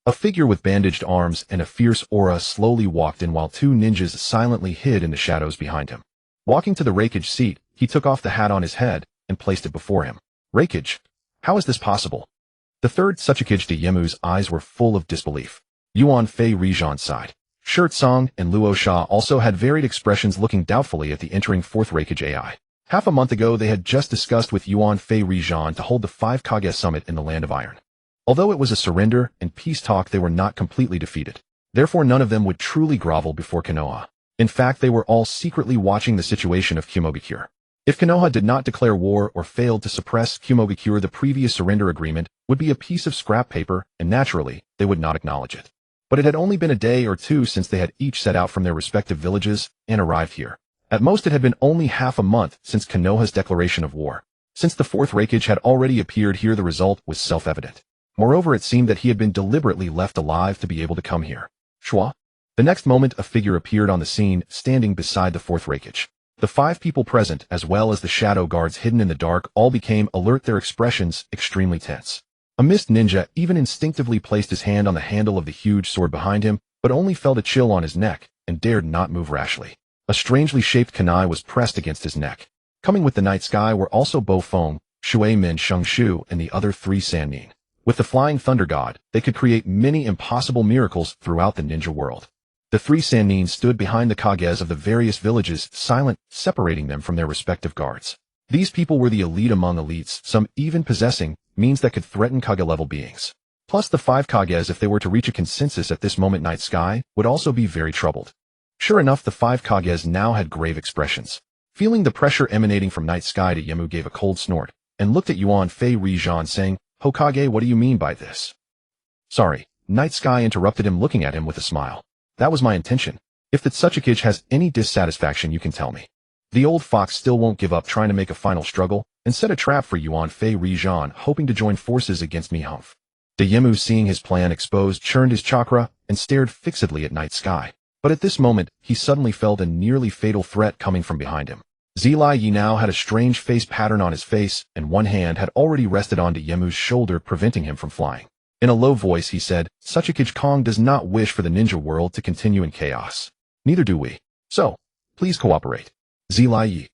A figure with bandaged arms and a fierce aura slowly walked in while two ninjas silently hid in the shadows behind him. Walking to the Hokage seat, he took off the hat on his head and placed it before him. Hokage? How is this possible? The third Tsuchikage Dayemu's eyes were full of disbelief. Yuan Fei Rijan sighed. Shirtsong and Luosha also had varied expressions, looking doubtfully at the entering fourth Hokage AI. Half a month ago, they had just discussed with Yuan Fei Rijan to hold the 5 Kage Summit in the Land of Iron. Although it was a surrender and peace talk, they were not completely defeated. Therefore, none of them would truly grovel before Konoha. In fact, they were all secretly watching the situation of Hyuga. If Konoha did not declare war or failed to suppress Hyuga, the previous surrender agreement would be a piece of scrap paper, and naturally, they would not acknowledge it. But it had only been a day or two since they had each set out from their respective villages and arrived here. At most, it had been only half a month since Konoha's declaration of war. Since the fourth Hokage had already appeared here, the result was self-evident. Moreover, it seemed that he had been deliberately left alive to be able to come here. Shua. The next moment, a figure appeared on the scene, standing beside the fourth Hokage. The 5 people present, as well as the shadow guards hidden in the dark, all became alert, their expressions extremely tense. A mist ninja even instinctively placed his hand on the handle of the huge sword behind him, but only felt a chill on his neck, and dared not move rashly. A strangely shaped kunai was pressed against his neck. Coming with the night sky were also Bo Feng, Shui Min Shungshu, and the other 3 Sannin. With the flying thunder god, they could create many impossible miracles throughout the ninja world. The 3 Sannin stood behind the Kages of the various villages, silent, separating them from their respective guards. These people were the elite among elites, some even possessing means that could threaten Kage-level beings. Plus the 5 Kages, if they were to reach a consensus at this moment, Night Sky would also be very troubled. Sure enough, the 5 Kages now had grave expressions. Feeling the pressure emanating from Night Sky, Dayemu gave a cold snort, and looked at Yuan Fei Rijan saying, "Hokage, what do you mean by this?" "Sorry," Night Sky interrupted him, looking at him with a smile. "That was my intention. If the Tsuchikage has any dissatisfaction, you can tell me." The old fox still won't give up, trying to make a final struggle, and set a trap for Yuan Fei Rijan, hoping to join forces against me. Humph. Dayemu, seeing his plan exposed, churned his chakra, and stared fixedly at Night Sky. But at this moment, he suddenly felt a nearly fatal threat coming from behind him. Yi now had a strange face pattern on his face, and one hand had already rested onto Yemu's shoulder, preventing him from flying. In a low voice he said, "Such a Yekong does not wish for the ninja world to continue in chaos. Neither do we. So, please cooperate." Yi.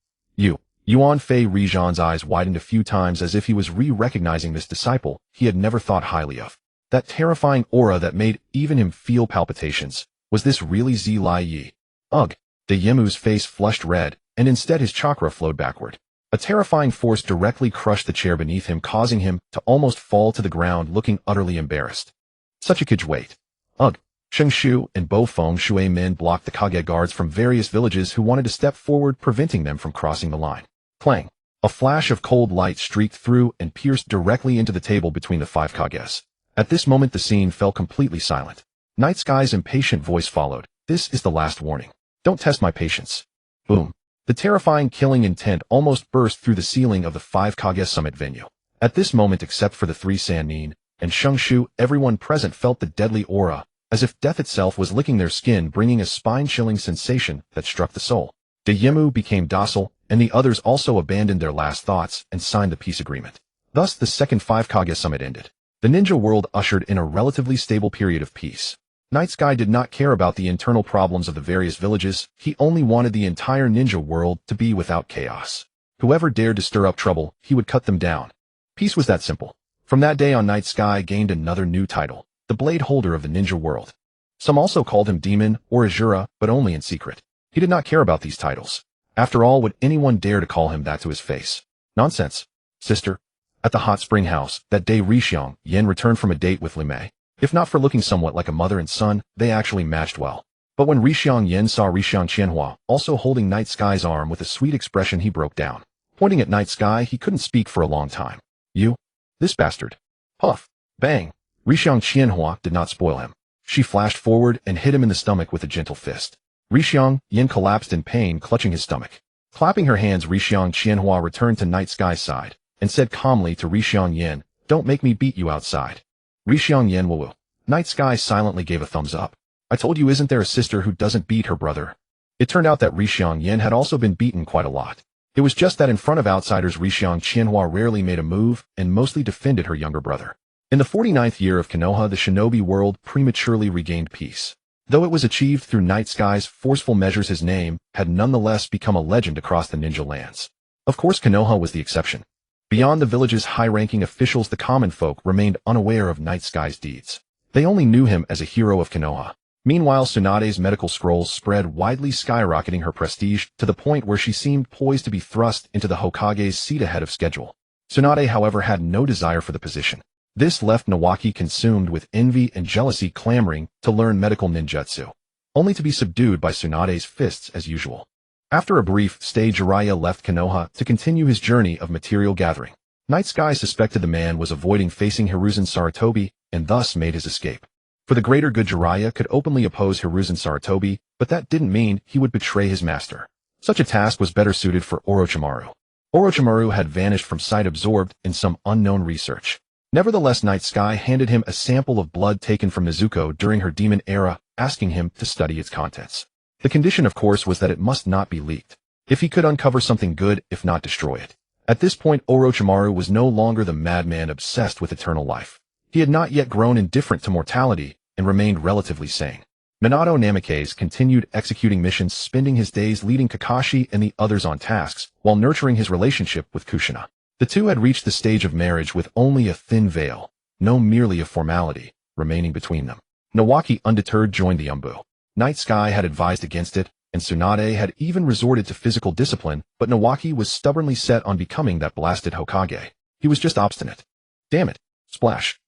Yuan Fei Rizhan's eyes widened a few times as if he was recognizing this disciple he had never thought highly of. That terrifying aura that made even him feel palpitations. Was this really Yi? Ugh. The Yemu's face flushed red, and instead his chakra flowed backward. A terrifying force directly crushed the chair beneath him, causing him to almost fall to the ground, looking utterly embarrassed. Such a kid's weight. Ugh. Sheng Shu and Bo Feng Shui men blocked the Kage guards from various villages who wanted to step forward, preventing them from crossing the line. Clang. A flash of cold light streaked through and pierced directly into the table between the 5 Kages. At this moment the scene fell completely silent. Night Sky's impatient voice followed. "This is the last warning. Don't test my patience." Boom. The terrifying killing intent almost burst through the ceiling of the 5 Kage summit venue. At this moment, except for the 3 Sannin and Sheng Shu, everyone present felt the deadly aura, as if death itself was licking their skin, bringing a spine-chilling sensation that struck the soul. The Yemu became docile, and the others also abandoned their last thoughts and signed the peace agreement. Thus, the second 5 Kage summit ended. The ninja world ushered in a relatively stable period of peace. Night Sky did not care about the internal problems of the various villages. He only wanted the entire ninja world to be without chaos. Whoever dared to stir up trouble, he would cut them down. Peace was that simple. From that day on, Night Sky gained another new title, the Blade Holder of the Ninja World. Some also called him Demon or Azura, but only in secret. He did not care about these titles. After all, would anyone dare to call him that to his face? Nonsense. Sister. At the hot spring house, that day Xiang Yan returned from a date with Li Mei. If not for looking somewhat like a mother and son, they actually matched well. But when Xiang Yan saw Xiang Qianhua also holding Night Sky's arm with a sweet expression, he broke down. Pointing at Night Sky, he couldn't speak for a long time. "You? This bastard." Puff. Bang. Xiang Qianhua did not spoil him. She flashed forward and hit him in the stomach with a gentle fist. Xiang Yan collapsed in pain, clutching his stomach. Clapping her hands, Xiang Qianhua returned to Night Sky's side and said calmly to Xiang Yan, "Don't make me beat you outside." Xiang Yan woo. Night Sky silently gave a thumbs up. "I told you, isn't there a sister who doesn't beat her brother?" It turned out that Xiang Yan had also been beaten quite a lot. It was just that in front of outsiders, Xiang Qianhua rarely made a move and mostly defended her younger brother. In the 49th year of Konoha, the shinobi world prematurely regained peace. Though it was achieved through Night Sky's forceful measures, his name had nonetheless become a legend across the ninja lands. Of course, Konoha was the exception. Beyond the village's high-ranking officials, the common folk remained unaware of Night Sky's deeds. They only knew him as a hero of Konoha. Meanwhile, Tsunade's medical scrolls spread widely, skyrocketing her prestige to the point where she seemed poised to be thrust into the Hokage's seat ahead of schedule. Tsunade, however, had no desire for the position. This left Nawaki consumed with envy and jealousy, clamoring to learn medical ninjutsu, only to be subdued by Tsunade's fists as usual. After a brief stay, Jiraiya left Konoha to continue his journey of material gathering. Night Sky suspected the man was avoiding facing Hiruzen Sarutobi and thus made his escape. For the greater good, Jiraiya could openly oppose Hiruzen Sarutobi, but that didn't mean he would betray his master. Such a task was better suited for Orochimaru. Orochimaru had vanished from sight, absorbed in some unknown research. Nevertheless, Night Sky handed him a sample of blood taken from Nezuko during her demon era, asking him to study its contents. The condition, of course, was that it must not be leaked. If he could uncover something good, if not destroy it. At this point, Orochimaru was no longer the madman obsessed with eternal life. He had not yet grown indifferent to mortality and remained relatively sane. Minato Namikaze continued executing missions, spending his days leading Kakashi and the others on tasks, while nurturing his relationship with Kushina. The two had reached the stage of marriage with only a thin veil, no merely a formality, remaining between them. Nawaki, undeterred, joined the Umbu. Night Sky had advised against it, and Tsunade had even resorted to physical discipline, but Nawaki was stubbornly set on becoming that blasted Hokage. He was just obstinate. Damn it. Splash.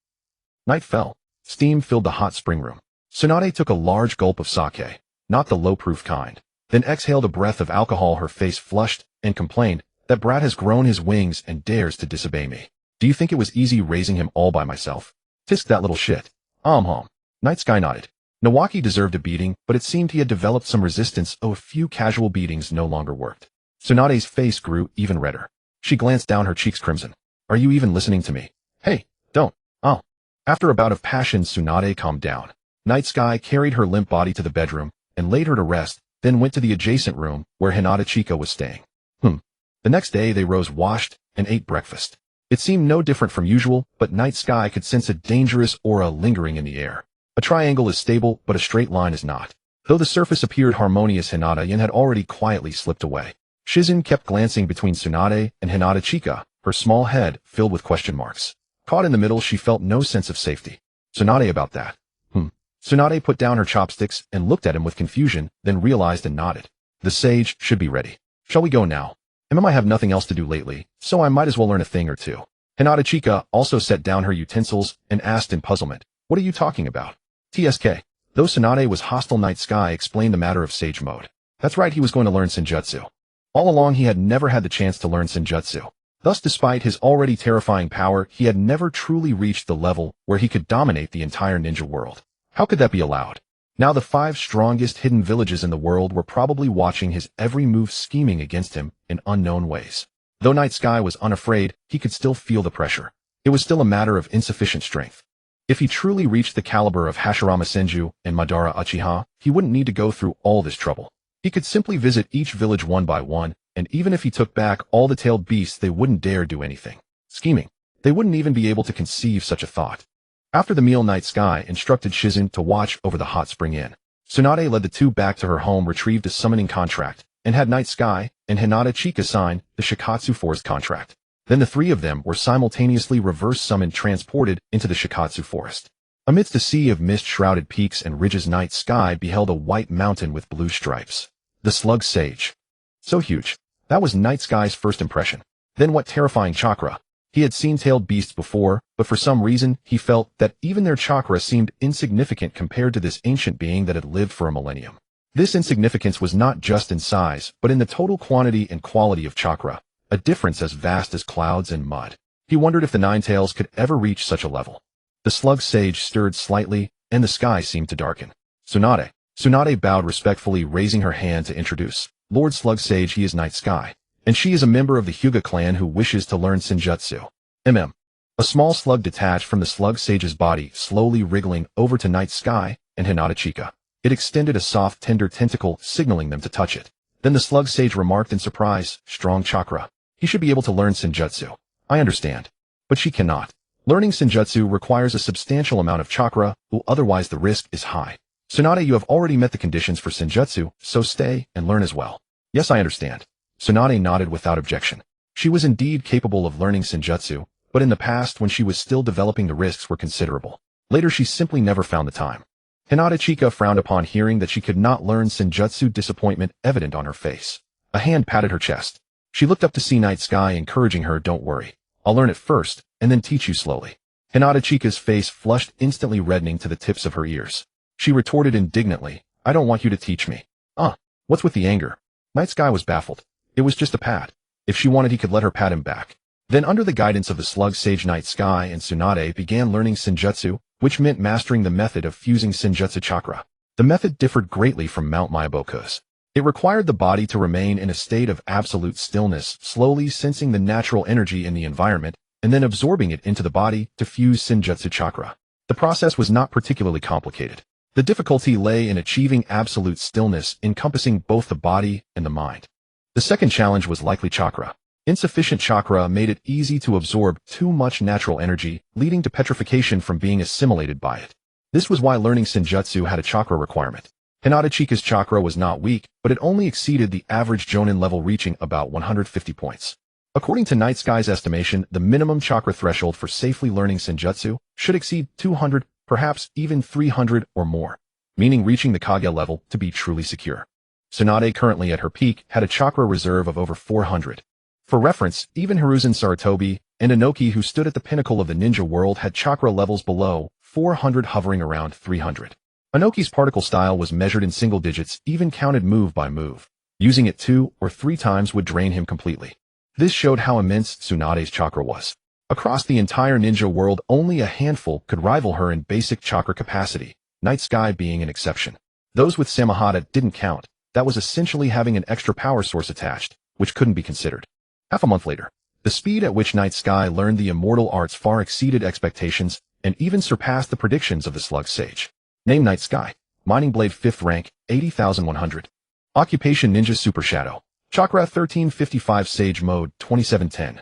Night fell. Steam filled the hot spring room. Tsunade took a large gulp of sake, not the low-proof kind, then exhaled a breath of alcohol. Her face flushed and complained, "That brat has grown his wings and dares to disobey me. Do you think it was easy raising him all by myself? Tisk that little shit." Night Sky nodded. Nawaki deserved a beating, but it seemed he had developed some resistance. A few casual beatings no longer worked. Tsunade's face grew even redder. She glanced down, her cheeks crimson. "Are you even listening to me? Hey, don't. Oh." After a bout of passion, Tsunade calmed down. Night Sky carried her limp body to the bedroom and laid her to rest, then went to the adjacent room where Hinata Chika was staying. The next day they rose washed and ate breakfast. It seemed no different from usual, but Night Sky could sense a dangerous aura lingering in the air. A triangle is stable, but a straight line is not. Though the surface appeared harmonious, Hinata had already quietly slipped away. Shizen kept glancing between Tsunade and Hinata Chika, her small head filled with question marks. Caught in the middle, she felt no sense of safety. Tsunade about that. Tsunade put down her chopsticks and looked at him with confusion, then realized and nodded. The sage should be ready. Shall we go now? I have nothing else to do lately, so I might as well learn a thing or two. Hinata Chika also set down her utensils and asked in puzzlement, what are you talking about? TSK. Though Tsunade was hostile, Night Sky explained the matter of sage mode. That's right, he was going to learn Senjutsu. All along he had never had the chance to learn Senjutsu. Thus, despite his already terrifying power, he had never truly reached the level where he could dominate the entire ninja world. How could that be allowed? Now the 5 strongest hidden villages in the world were probably watching his every move, scheming against him in unknown ways. Though Night Sky was unafraid, he could still feel the pressure. It was still a matter of insufficient strength. If he truly reached the caliber of Hashirama Senju and Madara Uchiha, he wouldn't need to go through all this trouble. He could simply visit each village one by one, and even if he took back all the tailed beasts, they wouldn't dare do anything. Scheming. They wouldn't even be able to conceive such a thought. After the meal, Night Sky instructed Shizen to watch over the hot spring inn. Tsunade led the 2 back to her home, retrieved a summoning contract, and had Night Sky and Hinata Chika sign the Shikatsu Forest contract. Then the 3 of them were simultaneously reverse summoned, transported into the Shikatsu Forest. Amidst a sea of mist-shrouded peaks and ridges, Night Sky beheld a white mountain with blue stripes. The Slug Sage. So huge. That was Night Sky's first impression. Then what terrifying chakra. He had seen tailed beasts before, but for some reason, he felt that even their chakra seemed insignificant compared to this ancient being that had lived for a millennium. This insignificance was not just in size, but in the total quantity and quality of chakra, a difference as vast as clouds and mud. He wondered if the Nine Tails could ever reach such a level. The Slug Sage stirred slightly, and the sky seemed to darken. Tsunade. Tsunade bowed respectfully, raising her hand to introduce. Lord Slug Sage, he is Night Sky, and she is a member of the Hyuga clan who wishes to learn Senjutsu. A small slug detached from the Slug Sage's body, slowly wriggling over to Night Sky and Hinata Chika. It extended a soft, tender tentacle, signaling them to touch it. Then the Slug Sage remarked in surprise, strong chakra. He should be able to learn Senjutsu. I understand. But she cannot. Learning Senjutsu requires a substantial amount of chakra, otherwise the risk is high. Tsunade, you have already met the conditions for Senjutsu, so stay and learn as well. Yes, I understand. Tsunade nodded without objection. She was indeed capable of learning Senjutsu, but in the past, when she was still developing, the risks were considerable. Later, she simply never found the time. Hinata Chika frowned upon hearing that she could not learn Senjutsu, disappointment evident on her face. A hand patted her chest. She looked up to see Night Sky encouraging her, don't worry. I'll learn it first, and then teach you slowly. Hinata Chika's face flushed, instantly reddening to the tips of her ears. She retorted indignantly, I don't want you to teach me. What's with the anger? Night Sky was baffled. It was just a pat. If she wanted, he could let her pat him back. Then, under the guidance of the Slug Sage, Night Sky and Tsunade began learning Senjutsu, which meant mastering the method of fusing Senjutsu chakra. The method differed greatly from Mount Myaboku's. It required the body to remain in a state of absolute stillness, slowly sensing the natural energy in the environment, and then absorbing it into the body to fuse Senjutsu chakra. The process was not particularly complicated. The difficulty lay in achieving absolute stillness, encompassing both the body and the mind. The second challenge was likely chakra. Insufficient chakra made it easy to absorb too much natural energy, leading to petrification from being assimilated by it. This was why learning Senjutsu had a chakra requirement. Hinata Chika's chakra was not weak, but it only exceeded the average Jonin level, reaching about 150 points. According to Night Sky's estimation, the minimum chakra threshold for safely learning Senjutsu should exceed 200, perhaps even 300 or more, meaning reaching the Kage level to be truly secure. Tsunade, currently at her peak, had a chakra reserve of over 400. For reference, even Hiruzen Sarutobi and Inoki, who stood at the pinnacle of the ninja world, had chakra levels below 400, hovering around 300. Inoki's particle style was measured in single digits, even counted move by move. Using it 2 or 3 times would drain him completely. This showed how immense Tsunade's chakra was. Across the entire ninja world, only a handful could rival her in basic chakra capacity, Night Sky being an exception. Those with Samahata didn't count. That was essentially having an extra power source attached, which couldn't be considered. Half a month later, the speed at which Night Sky learned the immortal arts far exceeded expectations and even surpassed the predictions of the Slug Sage. Name Night Sky. Mining Blade 5th rank, 80,100. Occupation Ninja Super Shadow. Chakra 1355 Sage Mode 2710.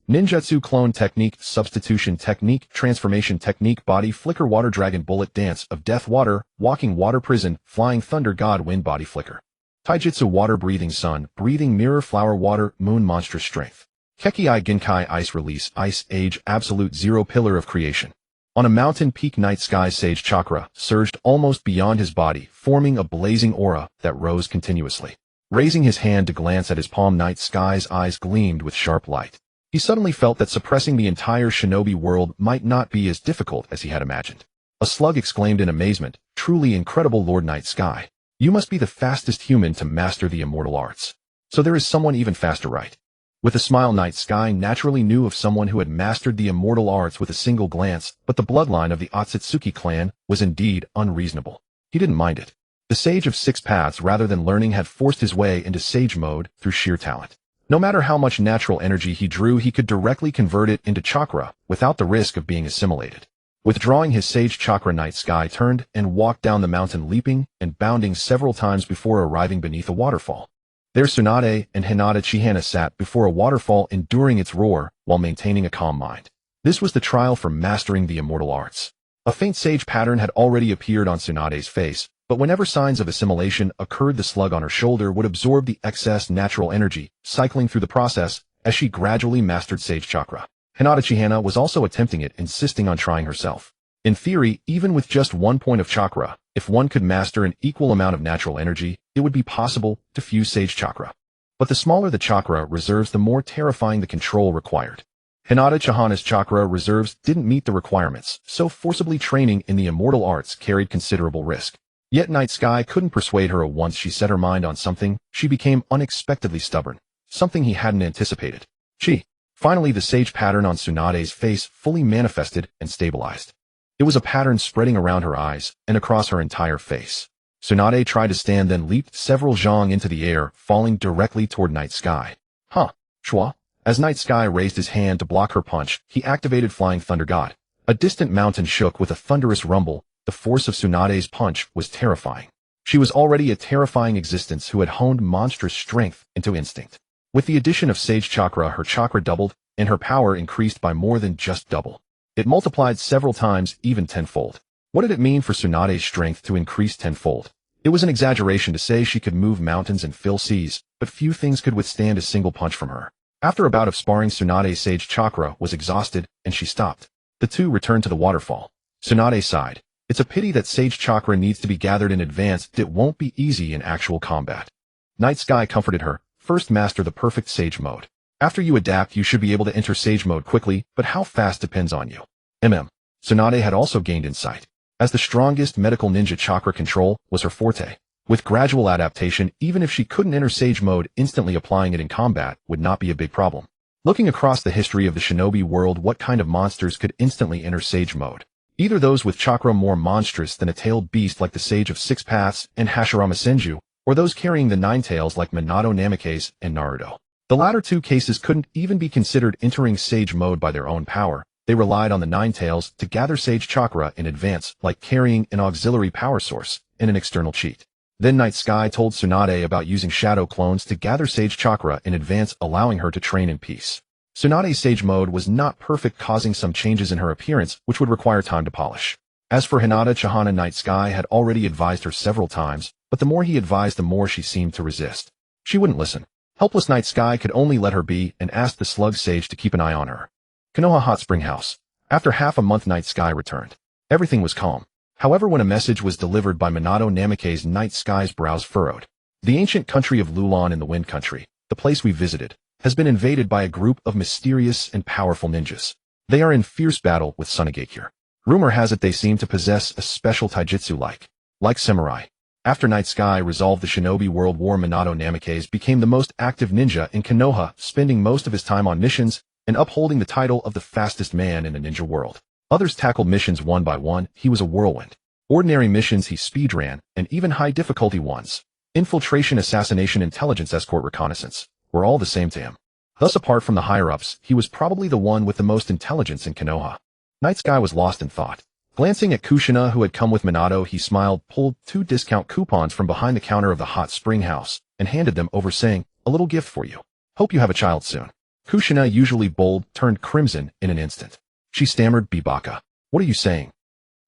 Ninjutsu Clone Technique, Substitution Technique, Transformation Technique, Body Flicker, Water Dragon, Bullet Dance of Death, Water, Walking Water, Prison, Flying Thunder, God, Wind, Body Flicker. Taijutsu, Water Breathing, Sun, Breathing Mirror, Flower, Water, Moon, Monstrous Strength. Kekkei Ginkai, Ice Release, Ice Age, Absolute Zero, Pillar of Creation. On a mountain peak, Night Sky Sage Chakra surged almost beyond his body, forming a blazing aura that rose continuously. Raising his hand to glance at his palm, Night Sky's eyes gleamed with sharp light. He suddenly felt that suppressing the entire shinobi world might not be as difficult as he had imagined. A slug exclaimed in amazement, "Truly incredible, Lord Night Sky. You must be the fastest human to master the immortal arts. So there is someone even faster, right?" With a smile, Night Sky naturally knew of someone who had mastered the immortal arts with a single glance, but the bloodline of the Otsutsuki clan was indeed unreasonable. He didn't mind it. The Sage of Six Paths, rather than learning, had forced his way into Sage mode through sheer talent. No matter how much natural energy he drew, he could directly convert it into chakra without the risk of being assimilated. Withdrawing his Sage Chakra, Night Sky turned and walked down the mountain, leaping and bounding several times before arriving beneath a waterfall. There Tsunade and Hinata Chihana sat before a waterfall, enduring its roar while maintaining a calm mind. This was the trial for mastering the immortal arts. A faint sage pattern had already appeared on Tsunade's face, but whenever signs of assimilation occurred, the slug on her shoulder would absorb the excess natural energy, cycling through the process as she gradually mastered Sage Chakra. Hinata Chihana was also attempting it, insisting on trying herself. In theory, even with just 1 point of chakra, if one could master an equal amount of natural energy, it would be possible to fuse Sage Chakra. But the smaller the chakra reserves, the more terrifying the control required. Hinata Chihana's chakra reserves didn't meet the requirements, so forcibly training in the immortal arts carried considerable risk. Yet Night Sky couldn't persuade her. Once she set her mind on something, she became unexpectedly stubborn, something he hadn't anticipated. Finally, the sage pattern on Tsunade's face fully manifested and stabilized. It was a pattern spreading around her eyes and across her entire face. Tsunade tried to stand, then leaped several zhang into the air, falling directly toward Night Sky. Chua. As Night Sky raised his hand to block her punch, he activated Flying Thunder God. A distant mountain shook with a thunderous rumble. The force of Tsunade's punch was terrifying. She was already a terrifying existence who had honed monstrous strength into instinct. With the addition of Sage Chakra, her chakra doubled, and her power increased by more than just double. It multiplied several times, even tenfold. What did it mean for Tsunade's strength to increase tenfold? It was an exaggeration to say she could move mountains and fill seas, but few things could withstand a single punch from her. After a bout of sparring, Tsunade's Sage Chakra was exhausted, and she stopped. The two returned to the waterfall. Tsunade sighed. It's a pity that Sage Chakra needs to be gathered in advance. It won't be easy in actual combat. Night Sky comforted her. First, master the perfect Sage mode. After you adapt, you should be able to enter Sage mode quickly, but how fast depends on you. Tsunade had also gained insight. As the strongest medical ninja, chakra control was her forte. With gradual adaptation, even if she couldn't enter Sage mode, instantly applying it in combat would not be a big problem. Looking across the history of the shinobi world, what kind of monsters could instantly enter Sage mode? Either those with chakra more monstrous than a tailed beast like the Sage of Six Paths and Hashirama Senju, or those carrying the nine tails like Minato Namikaze and Naruto. The latter two cases couldn't even be considered entering Sage mode by their own power. They relied on the nine tails to gather Sage Chakra in advance, like carrying an auxiliary power source and an external cheat. Then Night Sky told Tsunade about using shadow clones to gather Sage Chakra in advance, allowing her to train in peace. Tsunade's Sage mode was not perfect, causing some changes in her appearance, which would require time to polish. As for Hinata Chihana, Night Sky had already advised her several times, but the more he advised, the more she seemed to resist. She wouldn't listen. Helpless, Night Sky could only let her be and asked the slug sage to keep an eye on her. Konoha Hot Spring House. After half a month, Night Sky returned. Everything was calm. However, when a message was delivered by Minato Namikaze, Night Sky's brows furrowed. The ancient country of Lulan in the Wind Country, the place we visited, has been invaded by a group of mysterious and powerful ninjas. They are in fierce battle with Tsunade. Rumor has it they seem to possess a special taijutsu like samurai. After Night Sky resolved the shinobi world war, Minato Namikaze became the most active ninja in Konoha, spending most of his time on missions and upholding the title of the fastest man in the ninja world. Others tackled missions one by one. He was a whirlwind. Ordinary missions he speedran, and even high-difficulty ones, infiltration, assassination, intelligence, escort, reconnaissance, were all the same to him. Thus, apart from the higher-ups, he was probably the one with the most intelligence in Konoha. Night Sky was lost in thought. Glancing at Kushina, who had come with Minato, he smiled, pulled 2 discount coupons from behind the counter of the hot spring house, and handed them over, saying, a little gift for you. Hope you have a child soon. Kushina, usually bold, turned crimson in an instant. She stammered, Bibaka. What are you saying?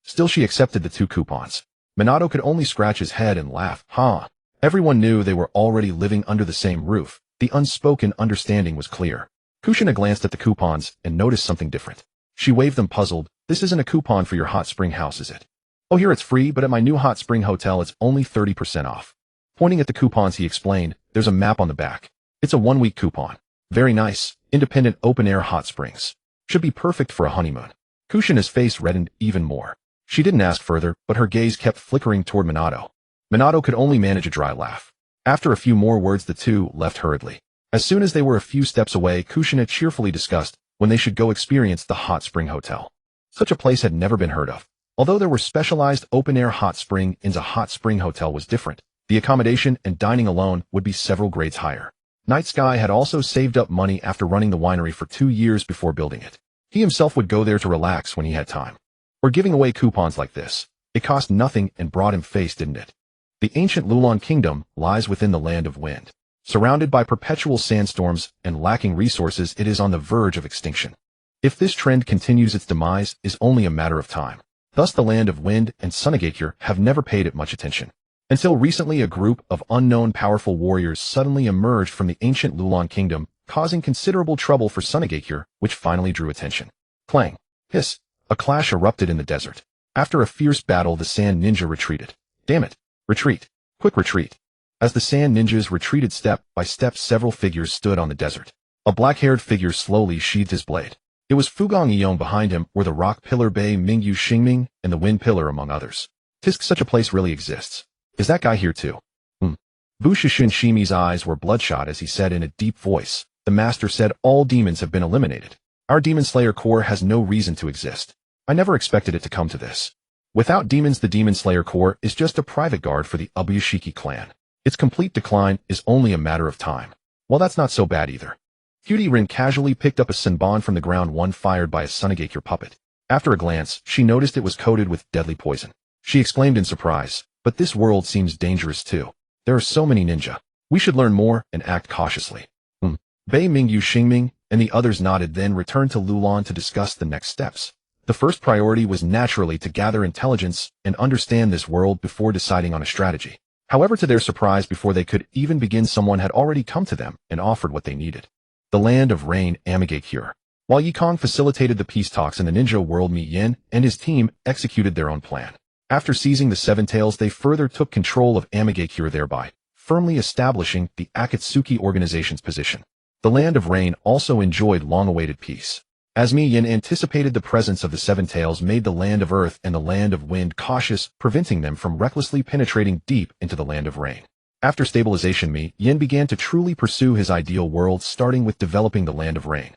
Still she accepted the 2 coupons. Minato could only scratch his head and laugh. Huh. Everyone knew they were already living under the same roof. The unspoken understanding was clear. Kushina glanced at the coupons and noticed something different. She waved them, puzzled. This isn't a coupon for your hot spring house, is it? Oh, here it's free, but at my new hot spring hotel it's only 30% off. Pointing at the coupons, he explained, there's a map on the back. It's a 1-week coupon. Very nice, independent open-air hot springs. Should be perfect for a honeymoon. Kushina's face reddened even more. She didn't ask further, but her gaze kept flickering toward Minato. Minato could only manage a dry laugh. After a few more words, the two left hurriedly. As soon as they were a few steps away, Kushina cheerfully discussed when they should go experience the hot spring hotel. Such a place had never been heard of. Although there were specialized open-air hot spring inns, a hot spring hotel was different. The accommodation and dining alone would be several grades higher. Night Sky had also saved up money after running the winery for 2 years before building it. He himself would go there to relax when he had time. Or giving away coupons like this. It cost nothing and brought him face, didn't it? The ancient Lulon Kingdom lies within the Land of Wind. Surrounded by perpetual sandstorms and lacking resources, it is on the verge of extinction. If this trend continues, its demise is only a matter of time. Thus the Land of Wind and Tsunade have never paid it much attention. Until recently, a group of unknown powerful warriors suddenly emerged from the ancient Lulon Kingdom, causing considerable trouble for Tsunade, which finally drew attention. Clang! Hiss! A clash erupted in the desert. After a fierce battle, the Sand Ninja retreated. Damn it! Retreat! Quick retreat! As the Sand Ninjas retreated step by step, several figures stood on the desert. A black-haired figure slowly sheathed his blade. It was Fugong Yekong. Behind him were the Rock Pillar Bei Mingyu Xingming and the Wind Pillar, among others. Tisk, such a place really exists. Is that guy here too? Bu Shimi's eyes were bloodshot as he said in a deep voice, the master said all demons have been eliminated. Our Demon Slayer Corps has no reason to exist. I never expected it to come to this. Without demons, the Demon Slayer Corps is just a private guard for the Ubuyashiki clan. Its complete decline is only a matter of time. Well, that's not so bad either. Cutie Rin casually picked up a senbon from the ground, one fired by a Tsunade puppet. After a glance, she noticed it was coated with deadly poison. She exclaimed in surprise, but this world seems dangerous too. There are so many ninja. We should learn more and act cautiously. Bei Mingyu Xingming and the others nodded, then returned to Lulon to discuss the next steps. The first priority was naturally to gather intelligence and understand this world before deciding on a strategy. However, to their surprise, before they could even begin, someone had already come to them and offered what they needed. The Land of Rain, Amigakure. While Yekong facilitated the peace talks in the ninja world, Mi Yin and his team executed their own plan. After seizing the Seven Tails, they further took control of Amigakure, thereby firmly establishing the Akatsuki organization's position. The Land of Rain also enjoyed long-awaited peace. As Mi Yin anticipated, the presence of the Seven Tails made the Land of Earth and the Land of Wind cautious, preventing them from recklessly penetrating deep into the Land of Rain. After stabilization, Mi Yin began to truly pursue his ideal world, starting with developing the Land of Rain.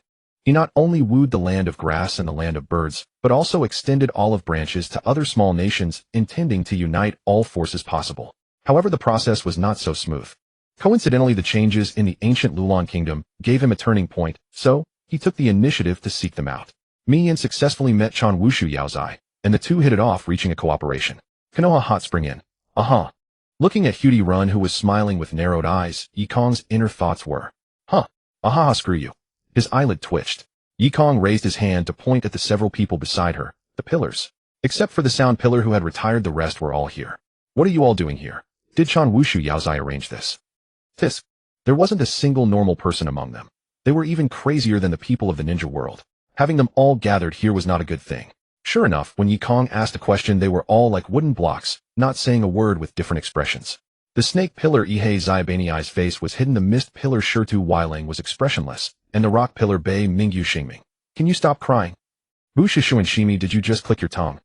He not only wooed the Land of Grass and the Land of Birds, but also extended olive branches to other small nations, intending to unite all forces possible. However, the process was not so smooth. Coincidentally, the changes in the ancient Lulon Kingdom gave him a turning point, so he took the initiative to seek them out. Mi Yin successfully met Chan Wushu Yaozai, and the two hit it off, reaching a cooperation. Konoha Hot Spring Inn. Looking at Hudy Run, who was smiling with narrowed eyes, Yekong's inner thoughts were, screw you. His eyelid twitched. Yekong raised his hand to point at the several people beside her, the pillars. Except for the Sound Pillar, who had retired, the rest were all here. What are you all doing here? Did Chan Wushu Yaozai arrange this? Tisk. There wasn't a single normal person among them. They were even crazier than the people of the ninja world. Having them all gathered here was not a good thing. Sure enough, when Yekong asked a question, they were all like wooden blocks, not saying a word, with different expressions. The Snake Pillar Ihei Zaibanei's face was hidden, the Mist Pillar Shirtu Weiling was expressionless, and the Rock Pillar Bei Mingyu Xingming. Can you stop crying? Bu Shishu and Shimi, did you just click your tongue?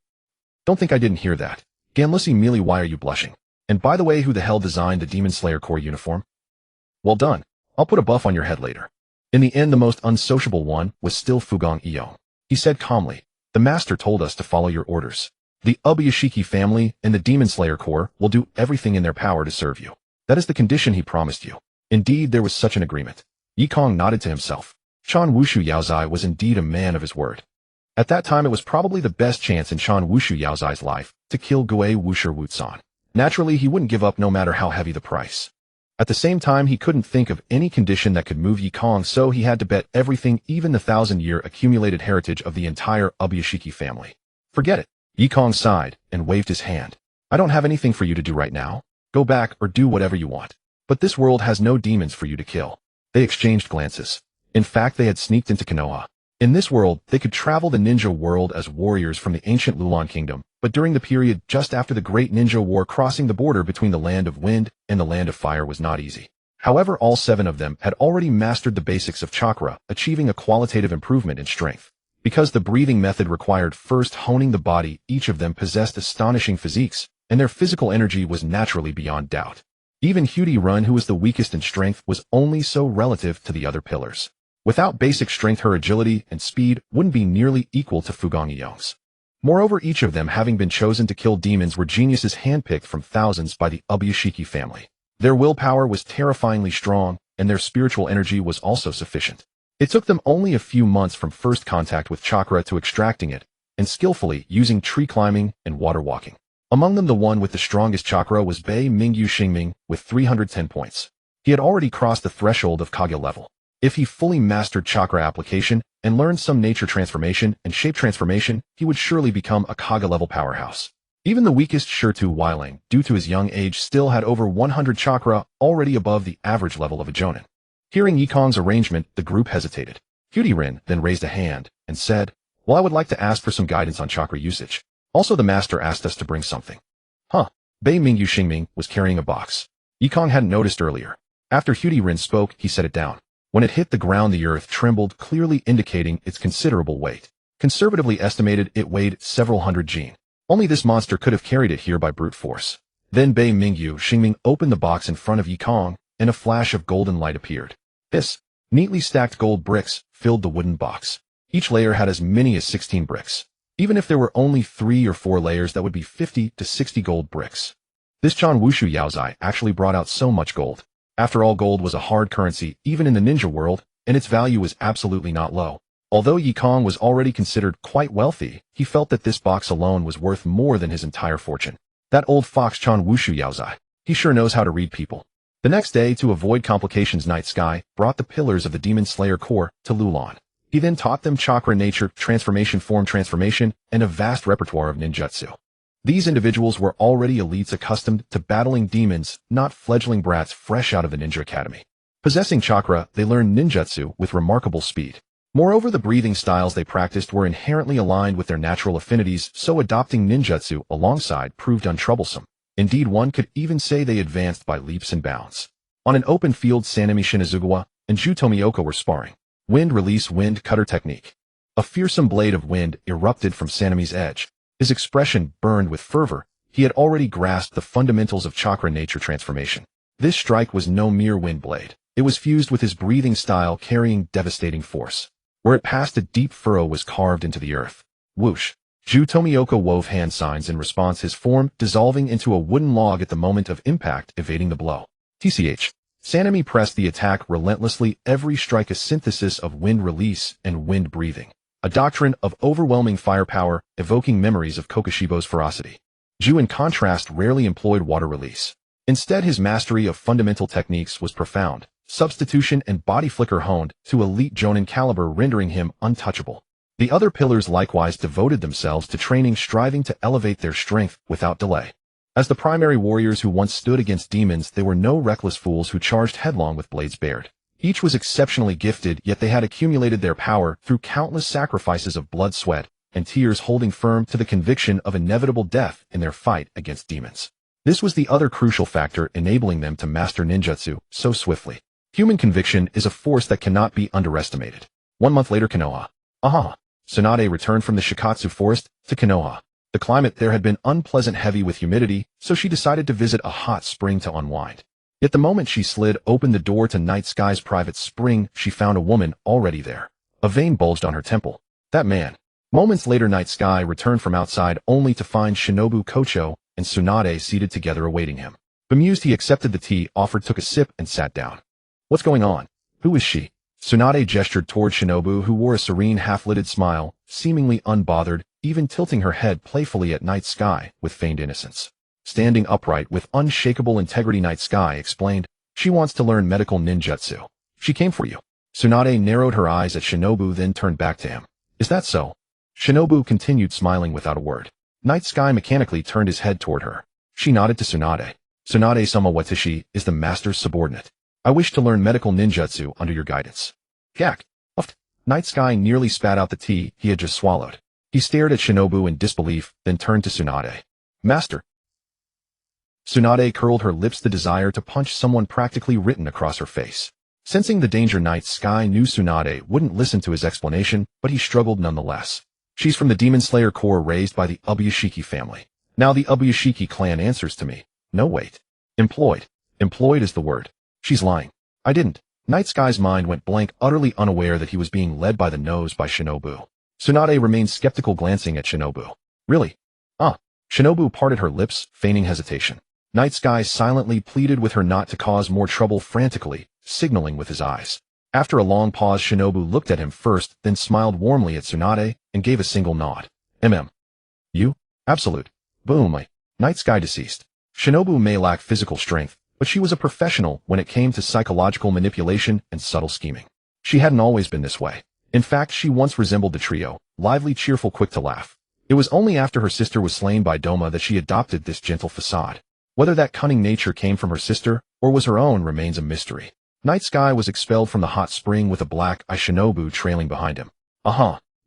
Don't think I didn't hear that. Ganlussi Mealy, why are you blushing? And by the way, who the hell designed the Demon Slayer Corps uniform? Well done. I'll put a buff on your head later. In the end, the most unsociable one was still Fugong Yekong. He said calmly, the master told us to follow your orders. The Ubuyashiki family and the Demon Slayer Corps will do everything in their power to serve you. That is the condition he promised you. Indeed, there was such an agreement. Yekong nodded to himself. Chan Wushu Yaozai was indeed a man of his word. At that time, it was probably the best chance in Chan Wushu Yaozai's life to kill Gue Wusher Wutsan. Naturally, he wouldn't give up no matter how heavy the price. At the same time, he couldn't think of any condition that could move Yekong, so he had to bet everything, even the 1,000-year accumulated heritage of the entire Ubuyashiki family. Forget it. Yekong sighed and waved his hand. I don't have anything for you to do right now. Go back or do whatever you want. But this world has no demons for you to kill. They exchanged glances. In fact, they had sneaked into Konoha. In this world, they could travel the ninja world as warriors from the ancient Lulan kingdom, but during the period just after the Great Ninja War, crossing the border between the Land of Wind and the Land of Fire was not easy. However, all 7 of them had already mastered the basics of chakra, achieving a qualitative improvement in strength. Because the breathing method required first honing the body, each of them possessed astonishing physiques, and their physical energy was naturally beyond doubt. Even Hyuga, who was the weakest in strength, was only so relative to the other pillars. Without basic strength, her agility and speed wouldn't be nearly equal to Fugong-Yeong's. Moreover, each of them, having been chosen to kill demons, were geniuses handpicked from thousands by the Ubuyashiki family. Their willpower was terrifyingly strong, and their spiritual energy was also sufficient. It took them only a few months from first contact with chakra to extracting it, and skillfully using tree climbing and water walking. Among them, the one with the strongest chakra was Bei Mingyu Xingming with 310 points. He had already crossed the threshold of Kage level. If he fully mastered chakra application and learned some nature transformation and shape transformation, he would surely become a Kage-level powerhouse. Even the weakest Shirtu Weiling, due to his young age, still had over 100 chakra, already above the average level of a Jonin. Hearing Yekong's arrangement, the group hesitated. Hyuga then raised a hand and said, "Well, I would like to ask for some guidance on chakra usage. Also, the master asked us to bring something." Huh. Bei Mingyu Xingming was carrying a box. Yekong hadn't noticed earlier. After Hyuga spoke, he set it down. When it hit the ground, the earth trembled, clearly indicating its considerable weight. Conservatively estimated, it weighed several hundred jin. Only this monster could have carried it here by brute force. Then Bei Mingyu Xingming opened the box in front of Yekong, and a flash of golden light appeared. This neatly stacked gold bricks filled the wooden box. Each layer had as many as 16 bricks. Even if there were only 3 or 4 layers, that would be 50 to 60 gold bricks. This Chan Wushu Yaozai actually brought out so much gold. After all, gold was a hard currency, even in the ninja world, and its value was absolutely not low. Although Yekong was already considered quite wealthy, he felt that this box alone was worth more than his entire fortune. That old fox Chan Wushu Yaozai. He sure knows how to read people. The next day, to avoid complications, Night Sky brought the pillars of the Demon Slayer core to Lulan. He then taught them chakra, nature, transformation, form transformation, and a vast repertoire of ninjutsu. These individuals were already elites accustomed to battling demons, not fledgling brats fresh out of the ninja academy. Possessing chakra, they learned ninjutsu with remarkable speed. Moreover, the breathing styles they practiced were inherently aligned with their natural affinities, so adopting ninjutsu alongside proved untroublesome. Indeed, one could even say they advanced by leaps and bounds. On an open field, Sanemi Shinazugawa and Ju Tomioka were sparring. Wind release, wind cutter technique. A fearsome blade of wind erupted from Sanemi's edge. His expression burned with fervor. He had already grasped the fundamentals of chakra nature transformation. This strike was no mere wind blade. It was fused with his breathing style, carrying devastating force. Where it passed, a deep furrow was carved into the earth. Whoosh! Ju Tomioka wove hand signs in response, his form dissolving into a wooden log at the moment of impact, evading the blow. TCH. Sanemi pressed the attack relentlessly, every strike a synthesis of wind release and wind breathing. A doctrine of overwhelming firepower, evoking memories of Kokushibo's ferocity. Ju, in contrast, rarely employed water release. Instead, his mastery of fundamental techniques was profound. Substitution and body flicker honed to elite Jonin caliber, rendering him untouchable. The other pillars likewise devoted themselves to training, striving to elevate their strength without delay. As the primary warriors who once stood against demons, they were no reckless fools who charged headlong with blades bared. Each was exceptionally gifted, yet they had accumulated their power through countless sacrifices of blood, sweat, and tears, holding firm to the conviction of inevitable death in their fight against demons. This was the other crucial factor enabling them to master ninjutsu so swiftly. Human conviction is a force that cannot be underestimated. 1 month later, Konoha. Tsunade returned from the Shikatsu forest to Konoha. The climate there had been unpleasant, heavy with humidity, so she decided to visit a hot spring to unwind. Yet the moment she slid open the door to Night Sky's private spring, she found a woman already there. A vein bulged on her temple. That man. Moments later, Night Sky returned from outside only to find Shinobu Kocho and Tsunade seated together awaiting him. Bemused, he accepted the tea offered, took a sip, and sat down. What's going on? Who is she? Tsunade gestured toward Shinobu, who wore a serene, half-lidded smile, seemingly unbothered, even tilting her head playfully at Night Sky with feigned innocence. Standing upright with unshakable integrity, Night Sky explained, She wants to learn medical ninjutsu. She came for you. Tsunade narrowed her eyes at Shinobu, then turned back to him. Is that so? Shinobu continued smiling without a word. Night Sky mechanically turned his head toward her. She nodded to Tsunade. Tsunade-sama Watashi is the master's subordinate. I wish to learn medical ninjutsu under your guidance. Gak. Uffed. Night Sky nearly spat out the tea he had just swallowed. He stared at Shinobu in disbelief, then turned to Tsunade. Master. Tsunade curled her lips, the desire to punch someone practically written across her face. Sensing the danger, Night Sky knew Tsunade wouldn't listen to his explanation, but he struggled nonetheless. She's from the Demon Slayer Corps, raised by the Ubuyashiki family. Now the Ubuyashiki clan answers to me. No, wait. Employed. Employed is the word. She's lying. I didn't. Night Sky's mind went blank, utterly unaware that he was being led by the nose by Shinobu. Tsunade remained skeptical, glancing at Shinobu. Really? Shinobu parted her lips, feigning hesitation. Night Sky silently pleaded with her not to cause more trouble, frantically, signaling with his eyes. After a long pause, Shinobu looked at him first, then smiled warmly at Tsunade, and gave a single nod. You? Absolute. Boom. Night Sky deceased. Shinobu may lack physical strength, but she was a professional when it came to psychological manipulation and subtle scheming. She hadn't always been this way. In fact, she once resembled the trio, lively, cheerful, quick to laugh. It was only after her sister was slain by Doma that she adopted this gentle facade. Whether that cunning nature came from her sister, or was her own, remains a mystery. Night Sky was expelled from the hot spring with a black-eye Shinobu trailing behind him.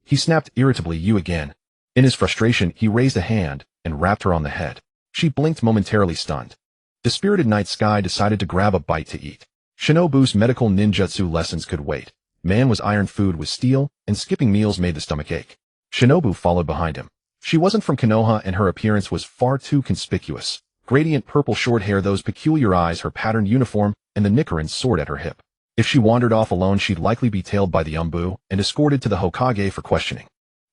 He snapped irritably. You again. In his frustration, he raised a hand and rapped her on the head. She blinked, momentarily stunned. Dispirited, Night Sky decided to grab a bite to eat. Shinobu's medical ninjutsu lessons could wait. Man was iron, food was steel, and skipping meals made the stomach ache. Shinobu followed behind him. She wasn't from Konoha, and her appearance was far too conspicuous. Gradient purple short hair, those peculiar eyes, her patterned uniform, and the Nichiren sword at her hip. If she wandered off alone, she'd likely be tailed by the Umbu and escorted to the Hokage for questioning.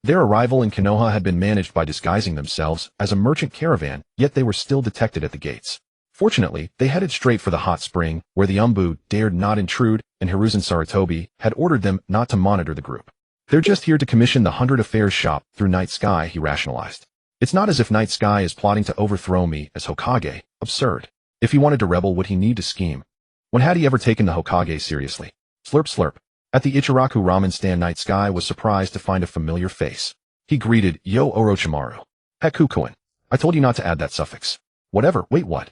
Their arrival in Konoha had been managed by disguising themselves as a merchant caravan, yet they were still detected at the gates. Fortunately, they headed straight for the hot spring, where the Umbu dared not intrude, and Hiruzen Sarutobi had ordered them not to monitor the group. They're just here to commission the 100 Affairs shop through Night Sky, he rationalized. It's not as if Night Sky is plotting to overthrow me as Hokage. Absurd. If he wanted to rebel, would he need to scheme? When had he ever taken the Hokage seriously? Slurp slurp. At the Ichiraku ramen stand, Night Sky was surprised to find a familiar face. He greeted, Yo Orochimaru. Hekukoin. I told you not to add that suffix. Whatever. Wait, what?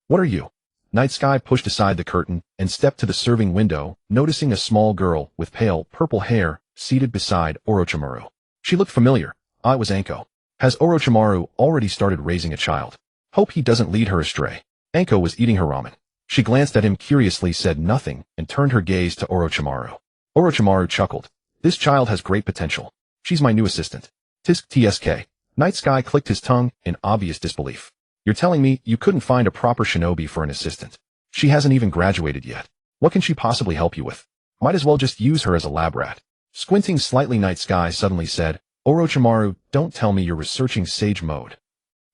What are you? Night Sky pushed aside the curtain and stepped to the serving window, noticing a small girl with pale, purple hair seated beside Orochimaru. She looked familiar. It was Anko. Has Orochimaru already started raising a child? Hope he doesn't lead her astray. Anko was eating her ramen. She glanced at him curiously, said nothing, and turned her gaze to Orochimaru. Orochimaru chuckled. This child has great potential. She's my new assistant. Tisk tsk. Night Sky clicked his tongue in obvious disbelief. You're telling me you couldn't find a proper shinobi for an assistant? She hasn't even graduated yet. What can she possibly help you with? Might as well just use her as a lab rat. Squinting slightly, Night Sky suddenly said, Orochimaru, don't tell me you're researching Sage Mode.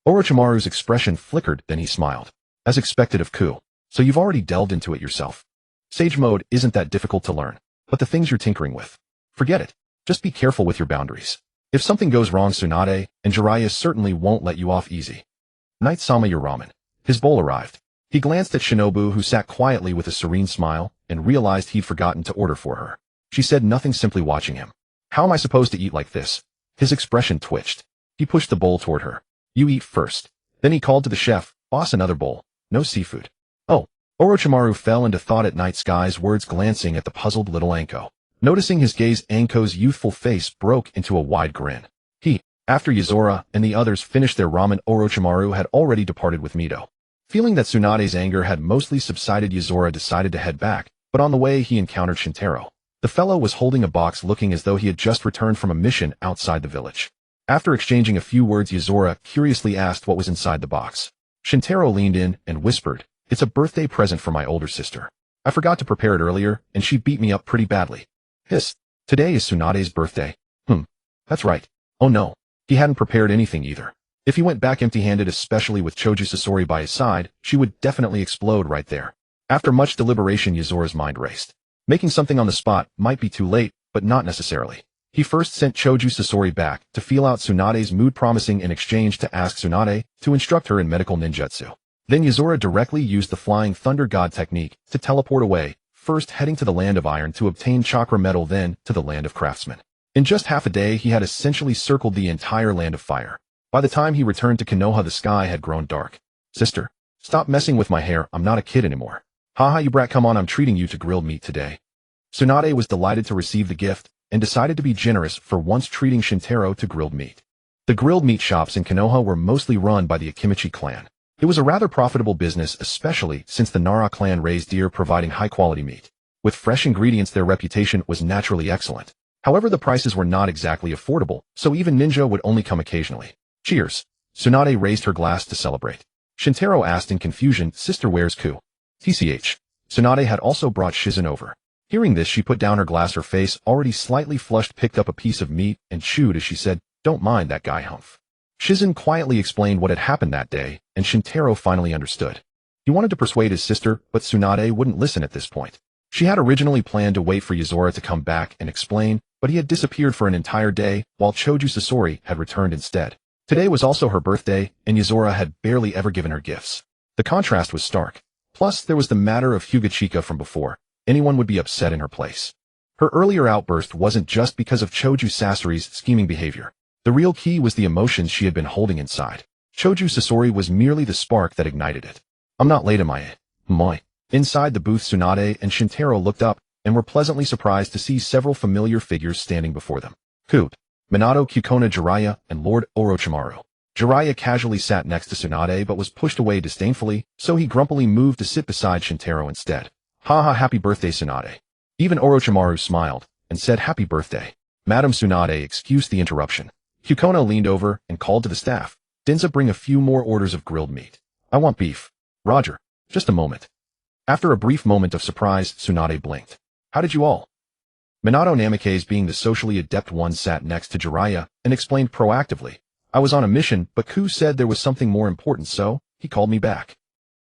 Orochimaru's expression flickered, then he smiled. As expected of Ku. So you've already delved into it yourself. Sage Mode isn't that difficult to learn, but the things you're tinkering with. Forget it. Just be careful with your boundaries. If something goes wrong, Tsunade and Jiraiya certainly won't let you off easy. Night-sama, your ramen. His bowl arrived. He glanced at Shinobu, who sat quietly with a serene smile, and realized he'd forgotten to order for her. She said nothing, simply watching him. How am I supposed to eat like this? His expression twitched. He pushed the bowl toward her. You eat first. Then he called to the chef, boss, another bowl. No seafood. Oh. Orochimaru fell into thought at Night Sky's words, glancing at the puzzled little Anko. Noticing his gaze, Anko's youthful face broke into a wide grin. After Yozora and the others finished their ramen, Orochimaru had already departed with Mito. Feeling that Tsunade's anger had mostly subsided, Yozora decided to head back, but on the way he encountered Shintaro. The fellow was holding a box, looking as though he had just returned from a mission outside the village. After exchanging a few words, Yozora curiously asked what was inside the box. Shintaro leaned in and whispered, It's a birthday present for my older sister. I forgot to prepare it earlier, and she beat me up pretty badly. Hiss. Today is Tsunade's birthday. That's right. Oh no. He hadn't prepared anything either. If he went back empty-handed, especially with Choju Sasori by his side, she would definitely explode right there. After much deliberation, Yozora's mind raced. Making something on the spot might be too late, but not necessarily. He first sent Choju Sasori back to feel out Tsunade's mood, promising in exchange to ask Tsunade to instruct her in medical ninjutsu. Then Yuzora directly used the Flying Thunder God technique to teleport away, first heading to the Land of Iron to obtain chakra metal, then to the Land of Craftsmen. In just half a day, he had essentially circled the entire Land of Fire. By the time he returned to Konoha, the sky had grown dark. Sister, stop messing with my hair, I'm not a kid anymore. Haha, you brat, come on, I'm treating you to grilled meat today. Tsunade was delighted to receive the gift and decided to be generous for once treating Shintaro to grilled meat. The grilled meat shops in Konoha were mostly run by the Akimichi clan. It was a rather profitable business, especially since the Nara clan raised deer, providing high-quality meat. With fresh ingredients, their reputation was naturally excellent. However, the prices were not exactly affordable, so even Ninja would only come occasionally. Cheers. Tsunade raised her glass to celebrate. Shintaro asked in confusion, Sister, where's Ku? TCH. Tsunade had also brought Shizen over. Hearing this, she put down her glass, her face already slightly flushed, picked up a piece of meat and chewed as she said, Don't mind that guy, Humph. Shizen quietly explained what had happened that day, and Shintaro finally understood. He wanted to persuade his sister, but Tsunade wouldn't listen at this point. She had originally planned to wait for Yuzora to come back and explain, but he had disappeared for an entire day, while Choju Sasori had returned instead. Today was also her birthday, and Yuzora had barely ever given her gifts. The contrast was stark. Plus, there was the matter of Hyuga Chika from before. Anyone would be upset in her place. Her earlier outburst wasn't just because of Choju Sasori's scheming behavior. The real key was the emotions she had been holding inside. Choju Sasori was merely the spark that ignited it. I'm not late, am I? Moi. Inside the booth, Tsunade and Shintaro looked up and were pleasantly surprised to see several familiar figures standing before them. Coop, Minato, Kukona, Jiraiya, and Lord Orochimaru. Jiraiya casually sat next to Tsunade but was pushed away disdainfully, so he grumpily moved to sit beside Shintaro instead. Haha, happy birthday, Tsunade. Even Orochimaru smiled and said happy birthday. Madam Tsunade excused the interruption. Kukona leaned over and called to the staff. Denza, bring a few more orders of grilled meat. I want beef. Roger. Just a moment. After a brief moment of surprise, Tsunade blinked. How did you all? Minato Namikaze, being the socially adept one, sat next to Jiraiya and explained proactively. I was on a mission, but Ku said there was something more important, so he called me back.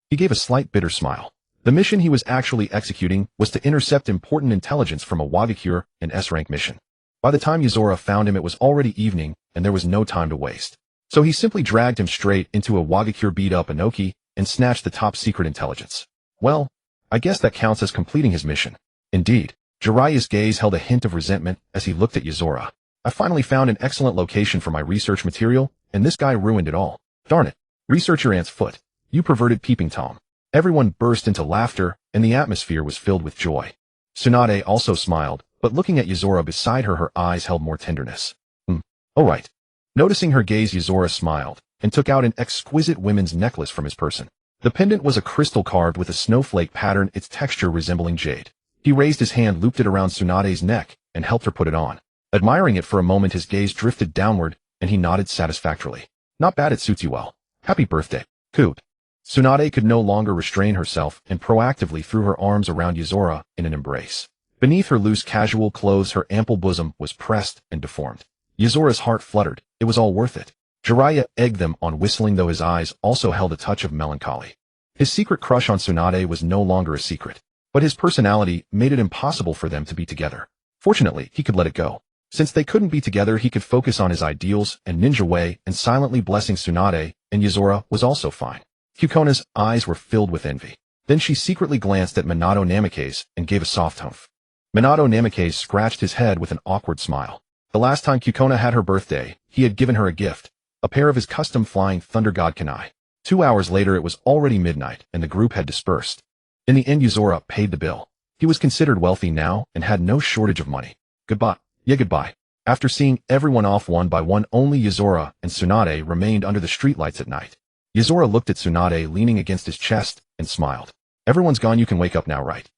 He gave a slight bitter smile. The mission he was actually executing was to intercept important intelligence from a Wagakure, an S-rank mission. By the time Yuzora found him, it was already evening, and there was no time to waste. So he simply dragged him straight into a Wagakure, beat up Inoki, and snatched the top-secret intelligence. Well, I guess that counts as completing his mission. Indeed, Jiraiya's gaze held a hint of resentment as he looked at Yuzora. I finally found an excellent location for my research material, and this guy ruined it all. Darn it. Research your aunt's foot. You perverted peeping Tom. Everyone burst into laughter, and the atmosphere was filled with joy. Tsunade also smiled, but looking at Yuzora beside her, her eyes held more tenderness. All right. Noticing her gaze, Yuzora smiled and took out an exquisite women's necklace from his person. The pendant was a crystal carved with a snowflake pattern, its texture resembling jade. He raised his hand, looped it around Tsunade's neck, and helped her put it on. Admiring it for a moment, his gaze drifted downward, and he nodded satisfactorily. Not bad, it suits you well. Happy birthday, Coot. Tsunade could no longer restrain herself and proactively threw her arms around Yuzora in an embrace. Beneath her loose casual clothes, her ample bosom was pressed and deformed. Yuzora's heart fluttered. It was all worth it. Jiraiya egged them on, whistling, though his eyes also held a touch of melancholy. His secret crush on Tsunade was no longer a secret, but his personality made it impossible for them to be together. Fortunately, he could let it go. Since they couldn't be together, he could focus on his ideals and ninja way, and silently blessing Tsunade, and Yuzora was also fine. Kukona's eyes were filled with envy. Then she secretly glanced at Minato Namikaze and gave a soft humph. Minato Namikaze scratched his head with an awkward smile. The last time Kukona had her birthday, he had given her a gift, a pair of his custom Flying Thunder God Kanai. 2 hours later, it was already midnight, and the group had dispersed. In the end, Yuzora paid the bill. He was considered wealthy now and had no shortage of money. Goodbye. Yeah, goodbye. After seeing everyone off one by one, only Yuzora and Tsunade remained under the streetlights at night. Yuzora looked at Tsunade leaning against his chest and smiled. Everyone's gone, you can wake up now, right?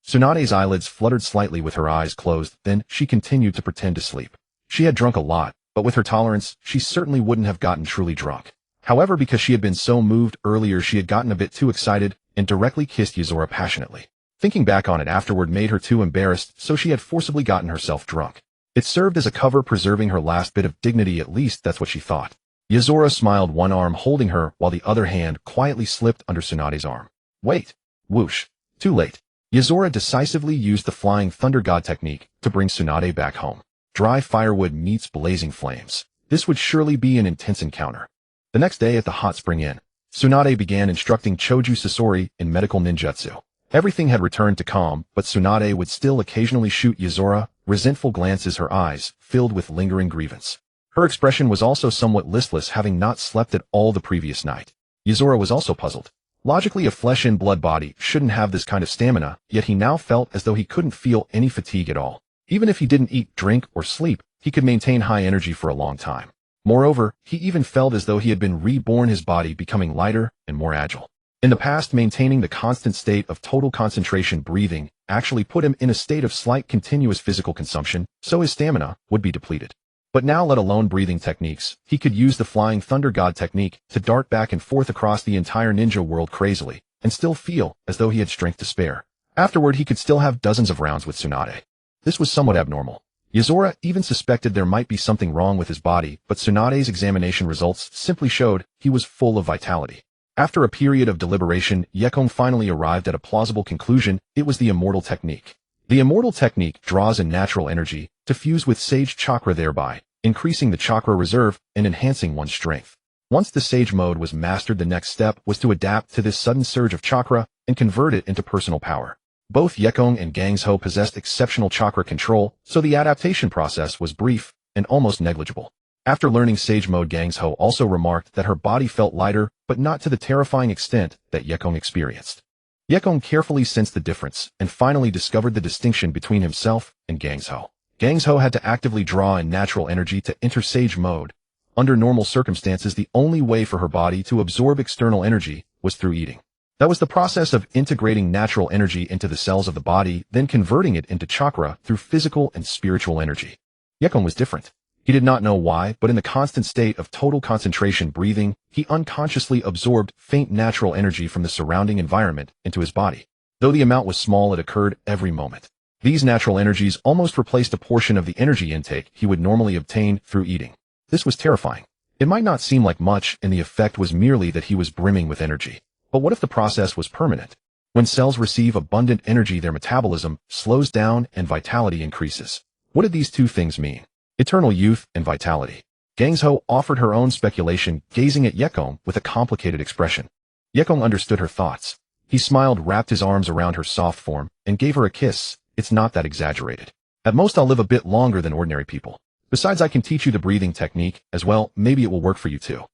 Tsunade's eyelids fluttered slightly with her eyes closed, then she continued to pretend to sleep. She had drunk a lot, but with her tolerance, she certainly wouldn't have gotten truly drunk. However, because she had been so moved earlier, she had gotten a bit too excited and directly kissed Yuzora passionately. Thinking back on it afterward made her too embarrassed, so she had forcibly gotten herself drunk. It served as a cover, preserving her last bit of dignity, at least that's what she thought. Yuzora smiled, one arm holding her while the other hand quietly slipped under Tsunade's arm. Wait. Whoosh. Too late. Yuzora decisively used the Flying Thunder God technique to bring Tsunade back home. Dry firewood meets blazing flames. This would surely be an intense encounter. The next day at the hot spring inn, Tsunade began instructing Choju Sasori in medical ninjutsu. Everything had returned to calm, but Tsunade would still occasionally shoot Yuzora resentful glances, her eyes filled with lingering grievance. Her expression was also somewhat listless, having not slept at all the previous night. Yuzora was also puzzled. Logically, a flesh-and-blood body shouldn't have this kind of stamina, yet he now felt as though he couldn't feel any fatigue at all. Even if he didn't eat, drink, or sleep, he could maintain high energy for a long time. Moreover, he even felt as though he had been reborn, his body becoming lighter and more agile. In the past, maintaining the constant state of total concentration breathing actually put him in a state of slight continuous physical consumption, so his stamina would be depleted. But now, let alone breathing techniques, he could use the Flying Thunder God technique to dart back and forth across the entire ninja world crazily, and still feel as though he had strength to spare. Afterward, he could still have dozens of rounds with Tsunade. This was somewhat abnormal. Yuzora even suspected there might be something wrong with his body, but Tsunade's examination results simply showed he was full of vitality. After a period of deliberation, Yekong finally arrived at a plausible conclusion: it was the Immortal Technique. The Immortal Technique draws in natural energy to fuse with Sage Chakra, thereby increasing the chakra reserve and enhancing one's strength. Once the Sage mode was mastered, the next step was to adapt to this sudden surge of chakra and convert it into personal power. Both Yekong and Gangsho possessed exceptional chakra control, so the adaptation process was brief and almost negligible. After learning Sage mode, Gangsho also remarked that her body felt lighter, but not to the terrifying extent that Yekong experienced. Yekong carefully sensed the difference and finally discovered the distinction between himself and Gangsho. Gangsho had to actively draw in natural energy to enter Sage mode. Under normal circumstances, the only way for her body to absorb external energy was through eating. That was the process of integrating natural energy into the cells of the body, then converting it into chakra through physical and spiritual energy. Yekong was different. He did not know why, but in the constant state of total concentration breathing, he unconsciously absorbed faint natural energy from the surrounding environment into his body. Though the amount was small, it occurred every moment. These natural energies almost replaced a portion of the energy intake he would normally obtain through eating. This was terrifying. It might not seem like much, and the effect was merely that he was brimming with energy. But what if the process was permanent? When cells receive abundant energy, their metabolism slows down and vitality increases. What did these two things mean? Eternal youth and vitality. Gangsho offered her own speculation, gazing at Yekong with a complicated expression. Yekong understood her thoughts. He smiled, wrapped his arms around her soft form, and gave her a kiss. It's not that exaggerated. At most, I'll live a bit longer than ordinary people. Besides, I can teach you the breathing technique as well. Maybe it will work for you too.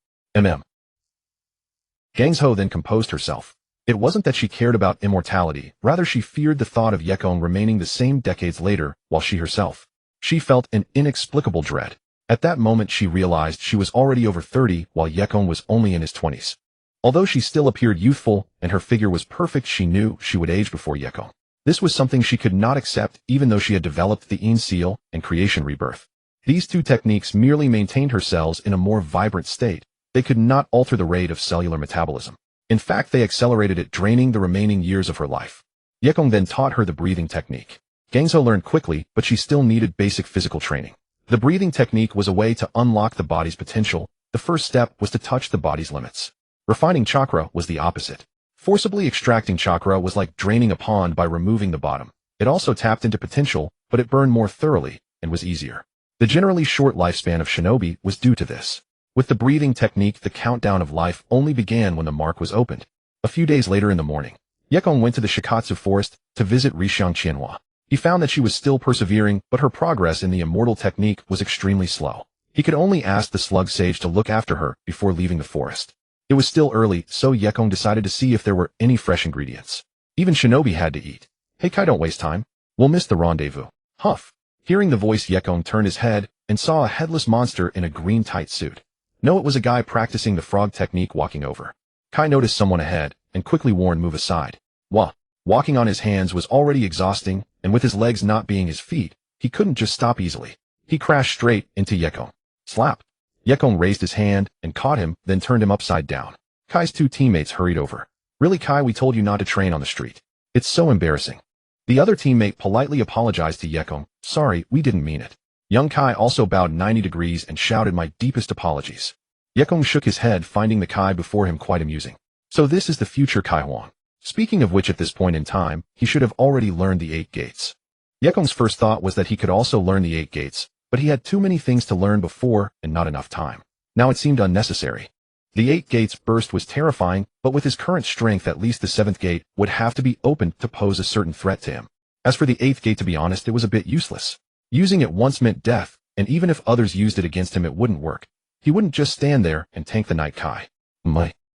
Gangsho then composed herself. It wasn't that she cared about immortality, rather she feared the thought of Yekong remaining the same decades later, while she herself. She felt an inexplicable dread. At that moment, she realized she was already over 30, while Yekong was only in his 20s. Although she still appeared youthful and her figure was perfect, she knew she would age before Yekong. This was something she could not accept, even though she had developed the Yin Seal and Creation Rebirth. These two techniques merely maintained her cells in a more vibrant state. They could not alter the rate of cellular metabolism. In fact, they accelerated it, draining the remaining years of her life. Yekong then taught her the breathing technique. Gangsho learned quickly, but she still needed basic physical training. The breathing technique was a way to unlock the body's potential. The first step was to touch the body's limits. Refining chakra was the opposite. Forcibly extracting chakra was like draining a pond by removing the bottom. It also tapped into potential, but it burned more thoroughly and was easier. The generally short lifespan of shinobi was due to this. With the breathing technique, the countdown of life only began when the mark was opened. A few days later in the morning, Yekong went to the Shikatsu forest to visit Rishiang Qianhua. He found that she was still persevering, but her progress in the immortal technique was extremely slow. He could only ask the slug sage to look after her before leaving the forest. It was still early, so Yekong decided to see if there were any fresh ingredients. Even shinobi had to eat. Hey Kai, don't waste time. We'll miss the rendezvous. Huff. Hearing the voice, Yekong turned his head and saw a headless monster in a green tight suit. No, it was a guy practicing the frog technique walking over. Kai noticed someone ahead and quickly warned, move aside. Walking on his hands was already exhausting, and with his legs not being his feet, he couldn't just stop easily. He crashed straight into Yekong. Slap. Yekong raised his hand and caught him, then turned him upside down. Kai's two teammates hurried over. Really, Kai, we told you not to train on the street. It's so embarrassing. The other teammate politely apologized to Yekong. Sorry, we didn't mean it. Young Kai also bowed 90 degrees and shouted my deepest apologies. Yekong shook his head, finding the Kai before him quite amusing. So this is the future Kai Huang. Speaking of which, at this point in time, he should have already learned the 8 gates. Yekong's first thought was that he could also learn the 8 gates, but he had too many things to learn before and not enough time. Now it seemed unnecessary. The 8 gates burst was terrifying, but with his current strength at least the 7th gate would have to be opened to pose a certain threat to him. As for the 8th gate, to be honest, it was a bit useless. Using it once meant death, and even if others used it against him it wouldn't work. He wouldn't just stand there and tank the Night Kai.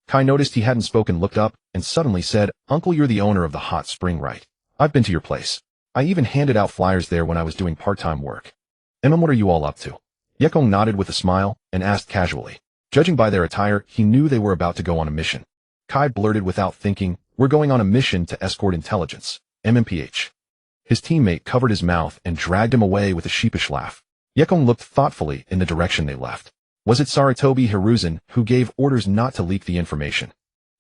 Kai noticed he hadn't spoken, looked up, and suddenly said, "Uncle, you're the owner of the hot spring, right? I've been to your place. I even handed out flyers there when I was doing part-time work. What are you all up to?" Yekong nodded with a smile and asked casually. Judging by their attire, he knew they were about to go on a mission. Kai blurted without thinking, "We're going on a mission to escort intelligence, MMPH. His teammate covered his mouth and dragged him away with a sheepish laugh. Yekong looked thoughtfully in the direction they left. Was it Sarutobi Hiruzen who gave orders not to leak the information?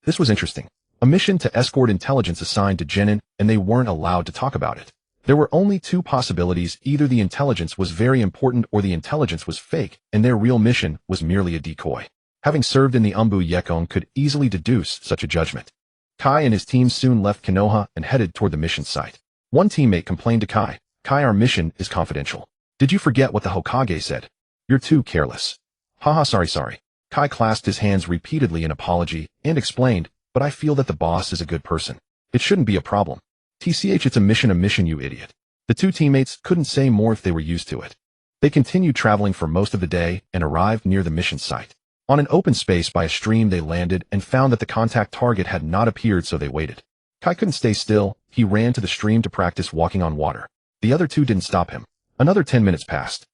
This was interesting. A mission to escort intelligence assigned to Genin, and they weren't allowed to talk about it. There were only two possibilities: either the intelligence was very important or the intelligence was fake, and their real mission was merely a decoy. Having served in the Umbu, Yekong could easily deduce such a judgment. Kai and his team soon left Konoha and headed toward the mission site. One teammate complained to Kai, "Kai, our mission is confidential. Did you forget what the Hokage said? You're too careless." "Haha, sorry. Kai clasped his hands repeatedly in apology and explained, "But I feel that the boss is a good person. It shouldn't be a problem. TCH, it's a mission, you idiot." The two teammates couldn't say more if they were used to it. They continued traveling for most of the day and arrived near the mission site. On an open space by a stream they landed and found that the contact target had not appeared, so they waited. Kai couldn't stay still. He ran to the stream to practice walking on water. The other two didn't stop him. Another 10 minutes passed.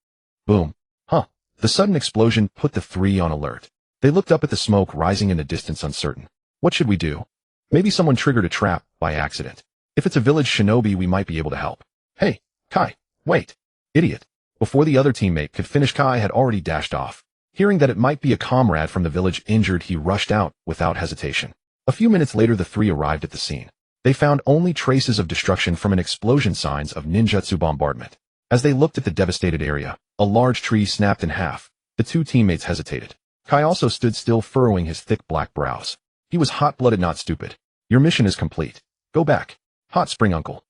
Boom. The sudden explosion put the three on alert. They looked up at the smoke rising in the distance, uncertain. What should we do? Maybe someone triggered a trap by accident. If it's a village shinobi, we might be able to help. Hey, Kai, wait. Idiot. Before the other teammate could finish, Kai had already dashed off. Hearing that it might be a comrade from the village injured, he rushed out without hesitation. A few minutes later, the three arrived at the scene. They found only traces of destruction from an explosion, signs of ninjutsu bombardment. As they looked at the devastated area, a large tree snapped in half. The two teammates hesitated. Kai also stood still, furrowing his thick black brows. He was hot-blooded, not stupid. "Your mission is complete. Go back. Hot spring, uncle."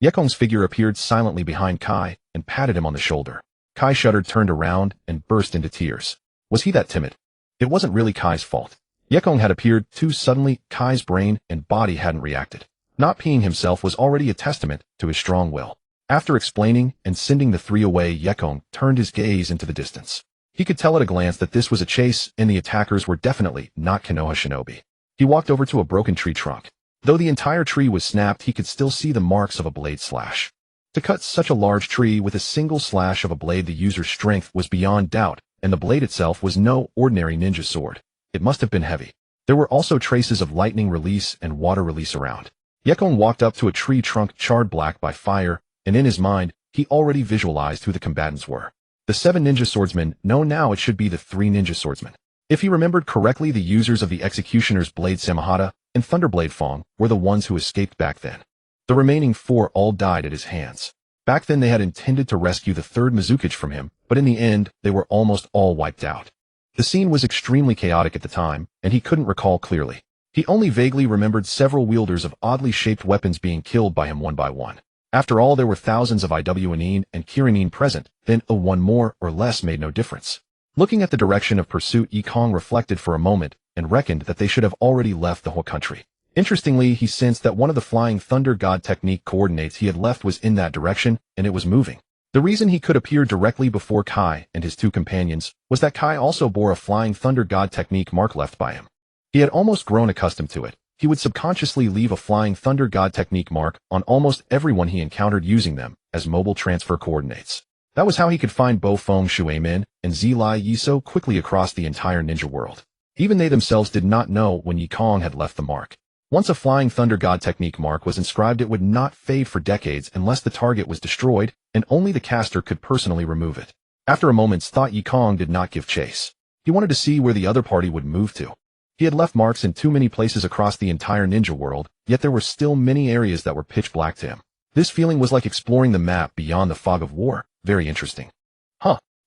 Yekong's figure appeared silently behind Kai and patted him on the shoulder. Kai shuddered, turned around, and burst into tears. Was he that timid? It wasn't really Kai's fault. Yekong had appeared too suddenly. Kai's brain and body hadn't reacted. Not peeing himself was already a testament to his strong will. After explaining and sending the three away, Yekong turned his gaze into the distance. He could tell at a glance that this was a chase, and the attackers were definitely not Konoha shinobi. He walked over to a broken tree trunk. Though the entire tree was snapped, he could still see the marks of a blade slash. To cut such a large tree with a single slash of a blade, the user's strength was beyond doubt, and the blade itself was no ordinary ninja sword. It must have been heavy. There were also traces of lightning release and water release around. Yekong walked up to a tree trunk charred black by fire, and in his mind, he already visualized who the combatants were. The 7 ninja swordsmen. No, now it should be the 3 ninja swordsmen. If he remembered correctly, the users of the Executioner's Blade Samahata and Thunderblade Fong were the ones who escaped back then. The remaining 4 all died at his hands. Back then they had intended to rescue the 3rd Mizukage from him, but in the end, they were almost all wiped out. The scene was extremely chaotic at the time, and he couldn't recall clearly. He only vaguely remembered several wielders of oddly shaped weapons being killed by him one by one. After all, there were thousands of IWNine and Kirinine present, then a one more or less made no difference. Looking at the direction of pursuit, Yekong reflected for a moment and reckoned that they should have already left the whole country. Interestingly, he sensed that one of the Flying Thunder God technique coordinates he had left was in that direction, and it was moving. The reason he could appear directly before Kai and his two companions was that Kai also bore a Flying Thunder God technique mark left by him. He had almost grown accustomed to it. He would subconsciously leave a Flying Thunder God technique mark on almost everyone he encountered, using them as mobile transfer coordinates. That was how he could find Bo Feng Shuemin and Zilai Yi so quickly across the entire ninja world. Even they themselves did not know when Yekong had left the mark. Once a Flying Thunder God technique mark was inscribed, it would not fade for decades unless the target was destroyed, and only the caster could personally remove it. After a moment's thought, Yekong did not give chase. He wanted to see where the other party would move to. He had left marks in too many places across the entire ninja world, yet there were still many areas that were pitch black to him. This feeling was like exploring the map beyond the fog of war. Very interesting.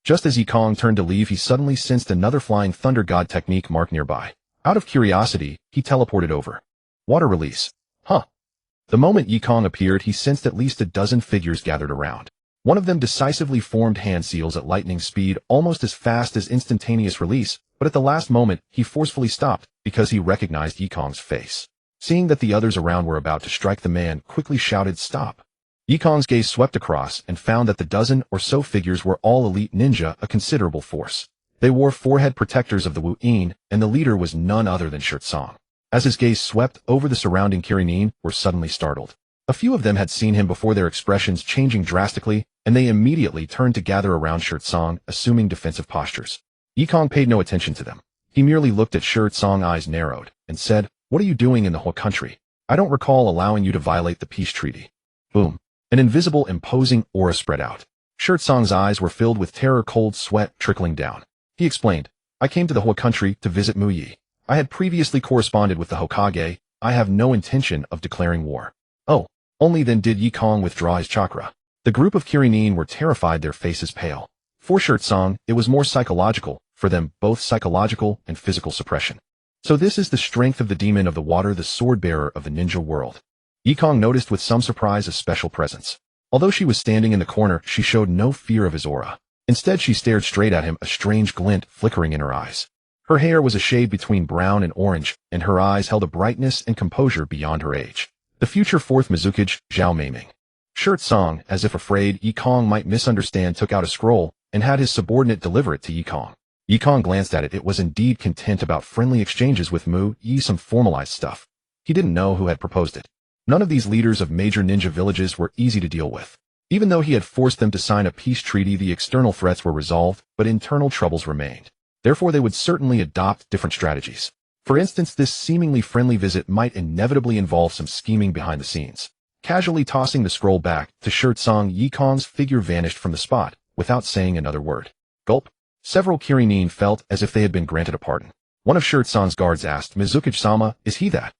Just as Yekong turned to leave, he suddenly sensed another Flying Thunder God technique mark nearby. Out of curiosity, he teleported over. Water release. The moment Yekong appeared, he sensed at least a dozen figures gathered around. One of them decisively formed hand seals at lightning speed, almost as fast as instantaneous release, but at the last moment, he forcefully stopped because he recognized Yekong's face. Seeing that the others around were about to strike, the man quickly shouted, "Stop!" Yekong's gaze swept across and found that the dozen or so figures were all elite ninja, a considerable force. They wore forehead protectors of the Wu-In, and the leader was none other than Shirtsong. As his gaze swept over the surrounding Kirinin, were suddenly startled. A few of them had seen him before, their expressions changing drastically, and they immediately turned to gather around Shirtsong, assuming defensive postures. Yekong paid no attention to them. He merely looked at Shirtsong, eyes narrowed, and said, "What are you doing in the whole country? I don't recall allowing you to violate the peace treaty." Boom. An invisible, imposing aura spread out. Shirtsong's eyes were filled with terror, cold sweat trickling down. He explained, "I came to the whole country to visit Mu Yi. I had previously corresponded with the Hokage. I have no intention of declaring war." Oh, only then did Yekong withdraw his chakra. The group of Kirinin were terrified, their faces pale. For Shirtsong, it was more psychological, for them both psychological and physical suppression. So this is the strength of the demon of the water, the sword-bearer of the ninja world. Yekong noticed with some surprise a special presence. Although she was standing in the corner, she showed no fear of his aura. Instead, she stared straight at him, a strange glint flickering in her eyes. Her hair was a shade between brown and orange, and her eyes held a brightness and composure beyond her age. The future fourth Mizukage, Zhao Meiming. Shirtsong, as if afraid Yekong might misunderstand, took out a scroll and had his subordinate deliver it to Yekong. Yekong glanced at it. It was indeed content about friendly exchanges with Mu Yi, some formalized stuff. He didn't know who had proposed it. None of these leaders of major ninja villages were easy to deal with. Even though he had forced them to sign a peace treaty, the external threats were resolved, but internal troubles remained. Therefore, they would certainly adopt different strategies. For instance, this seemingly friendly visit might inevitably involve some scheming behind the scenes. Casually tossing the scroll back to Shirtsong, Yekong's figure vanished from the spot, without saying another word. Gulp. Several Kirinin felt as if they had been granted a pardon. One of Shirtsong's guards asked, "Mizukage-sama, is he that?"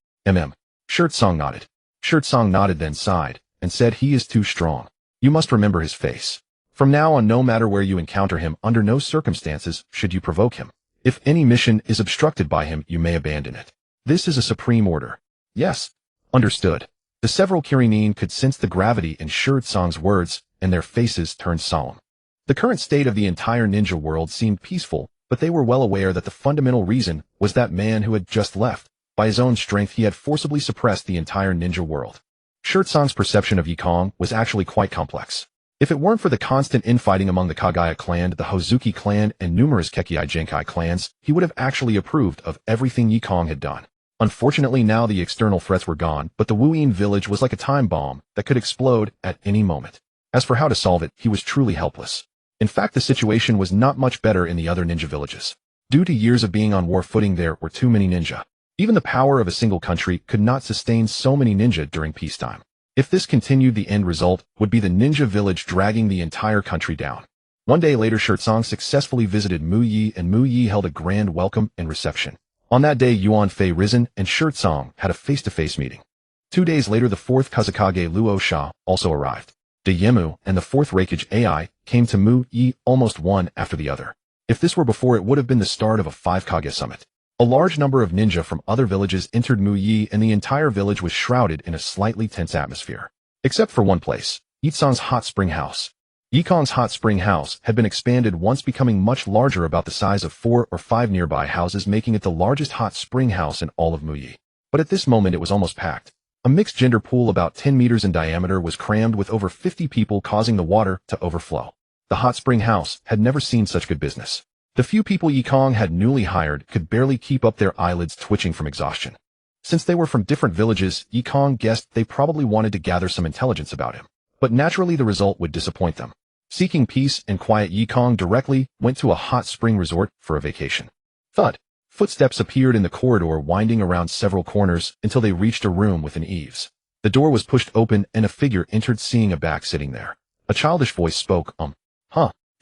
Shirtsong nodded. Shirtsong nodded, then sighed, and said, "He is too strong. You must remember his face. From now on, no matter where you encounter him, under no circumstances should you provoke him. If any mission is obstructed by him, you may abandon it. This is a supreme order." "Yes." "Understood." The several Kirinin could sense the gravity in Shirtsong's words, and their faces turned solemn. The current state of the entire ninja world seemed peaceful, but they were well aware that the fundamental reason was that man who had just left. By his own strength, he had forcibly suppressed the entire ninja world. Shirtsong's perception of Yekong was actually quite complex. If it weren't for the constant infighting among the Kagaya clan, the Hozuki clan, and numerous Kekkei Genkai clans, he would have actually approved of everything Yekong had done. Unfortunately, now the external threats were gone, but the Wu-In village was like a time bomb that could explode at any moment. As for how to solve it, he was truly helpless. In fact, the situation was not much better in the other ninja villages. Due to years of being on war footing, there were too many ninja. Even the power of a single country could not sustain so many ninja during peacetime. If this continued, the end result would be the ninja village dragging the entire country down. One day later, Shirtsong successfully visited Mu Yi, and Mu Yi held a grand welcome and reception. On that day, Yuan Fei Risen and Shirtsong had a face-to-face meeting. 2 days later, the fourth Kazakage Luo Sha also arrived. De Yemu and the fourth Raikage Ai came to Mu Yi almost one after the other. If this were before, it would have been the start of a 5-Kage summit. A large number of ninja from other villages entered Mu Yi, and the entire village was shrouded in a slightly tense atmosphere. Except for one place, Yekong's hot spring house. Yekong's hot spring house had been expanded once, becoming much larger, about the size of 4 or 5 nearby houses, making it the largest hot spring house in all of Mu Yi. But at this moment, it was almost packed. A mixed-gender pool about 10 meters in diameter was crammed with over 50 people, causing the water to overflow. The hot spring house had never seen such good business. The few people Yekong had newly hired could barely keep up, their eyelids twitching from exhaustion. Since they were from different villages, Yekong guessed they probably wanted to gather some intelligence about him. But naturally, the result would disappoint them. Seeking peace and quiet, Yekong directly went to a hot spring resort for a vacation. Thud. Footsteps appeared in the corridor, winding around several corners until they reached a room with an eaves. The door was pushed open and a figure entered, seeing a back sitting there. A childish voice spoke,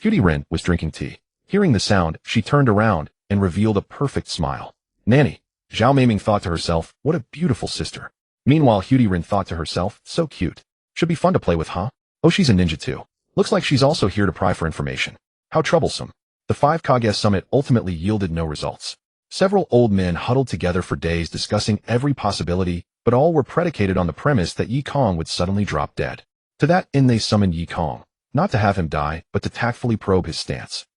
Hyuga was drinking tea. Hearing the sound, she turned around and revealed a perfect smile. Nanny. Zhao Meiming thought to herself, what a beautiful sister. Meanwhile, Hyuga thought to herself, so cute. Should be fun to play with, huh? Oh, she's a ninja too. Looks like she's also here to pry for information. How troublesome. The 5-Kage summit ultimately yielded no results. Several old men huddled together for days, discussing every possibility, but all were predicated on the premise that Yekong would suddenly drop dead. To that end, they summoned Yekong, not to have him die, but to tactfully probe his stance.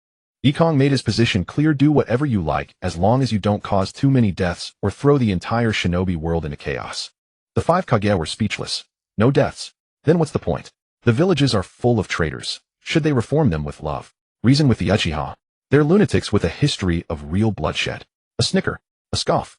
Yekong made his position clear: do whatever you like as long as you don't cause too many deaths or throw the entire shinobi world into chaos. The 5 Kage were speechless. No deaths. Then what's the point? The villages are full of traitors. Should they reform them with love? Reason with the Uchiha. They're lunatics with a history of real bloodshed. A snicker. A scoff.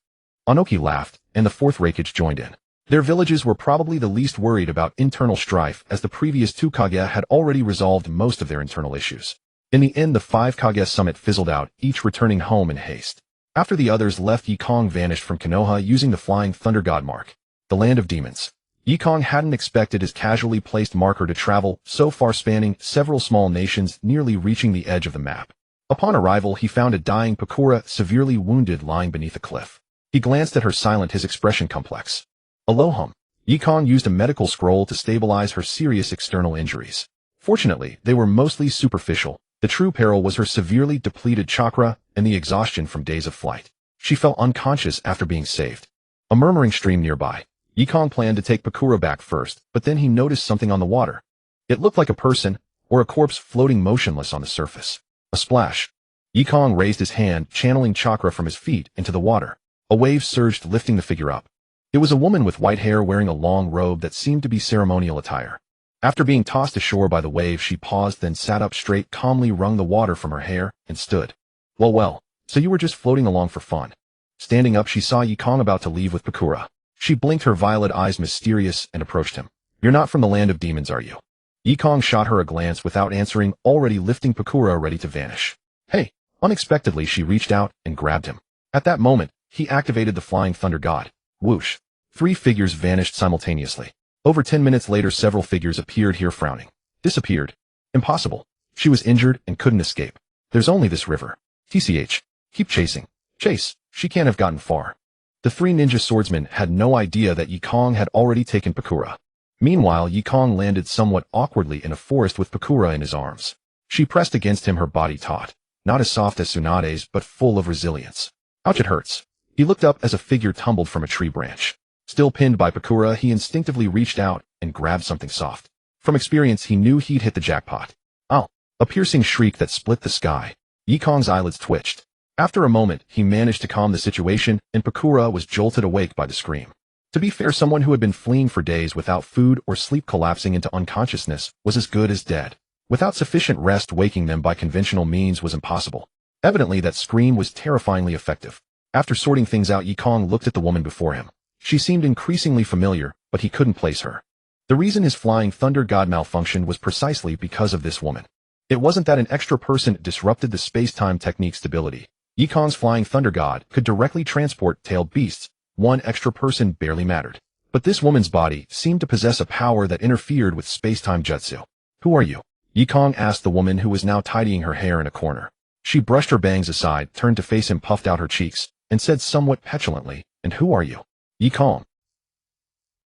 Anoki laughed, and the 4th Raikage joined in. Their villages were probably the least worried about internal strife, as the previous 2 Kage had already resolved most of their internal issues. In the end, the 5 Kage summit fizzled out, each returning home in haste. After the others left, Yekong vanished from Konoha using the Flying Thunder God mark. The Land of Demons. Yekong hadn't expected his casually placed marker to travel so far, spanning several small nations, nearly reaching the edge of the map. Upon arrival, he found a dying Pakura, severely wounded, lying beneath a cliff. He glanced at her, silent, his expression complex. Alohum. Yekong used a medical scroll to stabilize her serious external injuries. Fortunately, they were mostly superficial. The true peril was her severely depleted chakra and the exhaustion from days of flight. She fell unconscious after being saved. A murmuring stream nearby. Yekong planned to take Pakura back first, but then he noticed something on the water. It looked like a person, or a corpse, floating motionless on the surface. A splash. Yekong raised his hand, channeling chakra from his feet into the water. A wave surged, lifting the figure up. It was a woman with white hair wearing a long robe that seemed to be ceremonial attire. After being tossed ashore by the wave, she paused, then sat up straight, calmly wrung the water from her hair, and stood. Well, so you were just floating along for fun. Standing up, she saw Yekong about to leave with Pakura. She blinked, her violet eyes mysterious, and approached him. You're not from the Land of Demons, are you? Yekong shot her a glance without answering, already lifting Pakura, ready to vanish. Hey! Unexpectedly, she reached out and grabbed him. At that moment, he activated the Flying Thunder God. Whoosh. 3 figures vanished simultaneously. Over 10 minutes later, several figures appeared here, frowning. Disappeared. Impossible. She was injured and couldn't escape. There's only this river. TCH. Keep chasing. Chase. She can't have gotten far. The 3 ninja swordsmen had no idea that Yekong had already taken Pakura. Meanwhile, Yekong landed somewhat awkwardly in a forest with Pakura in his arms. She pressed against him, her body taut. Not as soft as Tsunade's, but full of resilience. Ouch, it hurts. He looked up as a figure tumbled from a tree branch. Still pinned by Pakura, he instinctively reached out and grabbed something soft. From experience, he knew he'd hit the jackpot. Ow! A piercing shriek that split the sky. Yekong's eyelids twitched. After a moment, he managed to calm the situation, and Pakura was jolted awake by the scream. To be fair, someone who had been fleeing for days without food or sleep, collapsing into unconsciousness, was as good as dead. Without sufficient rest, waking them by conventional means was impossible. Evidently, that scream was terrifyingly effective. After sorting things out, Yekong looked at the woman before him. She seemed increasingly familiar, but he couldn't place her. The reason his Flying Thunder God malfunctioned was precisely because of this woman. It wasn't that an extra person disrupted the space-time technique stability. Yekong's Flying Thunder God could directly transport tailed beasts. One extra person barely mattered. But this woman's body seemed to possess a power that interfered with space-time jutsu. Who are you? Yekong asked the woman, who was now tidying her hair in a corner. She brushed her bangs aside, turned to face him, puffed out her cheeks, and said somewhat petulantly, "And who are you?" Yekong.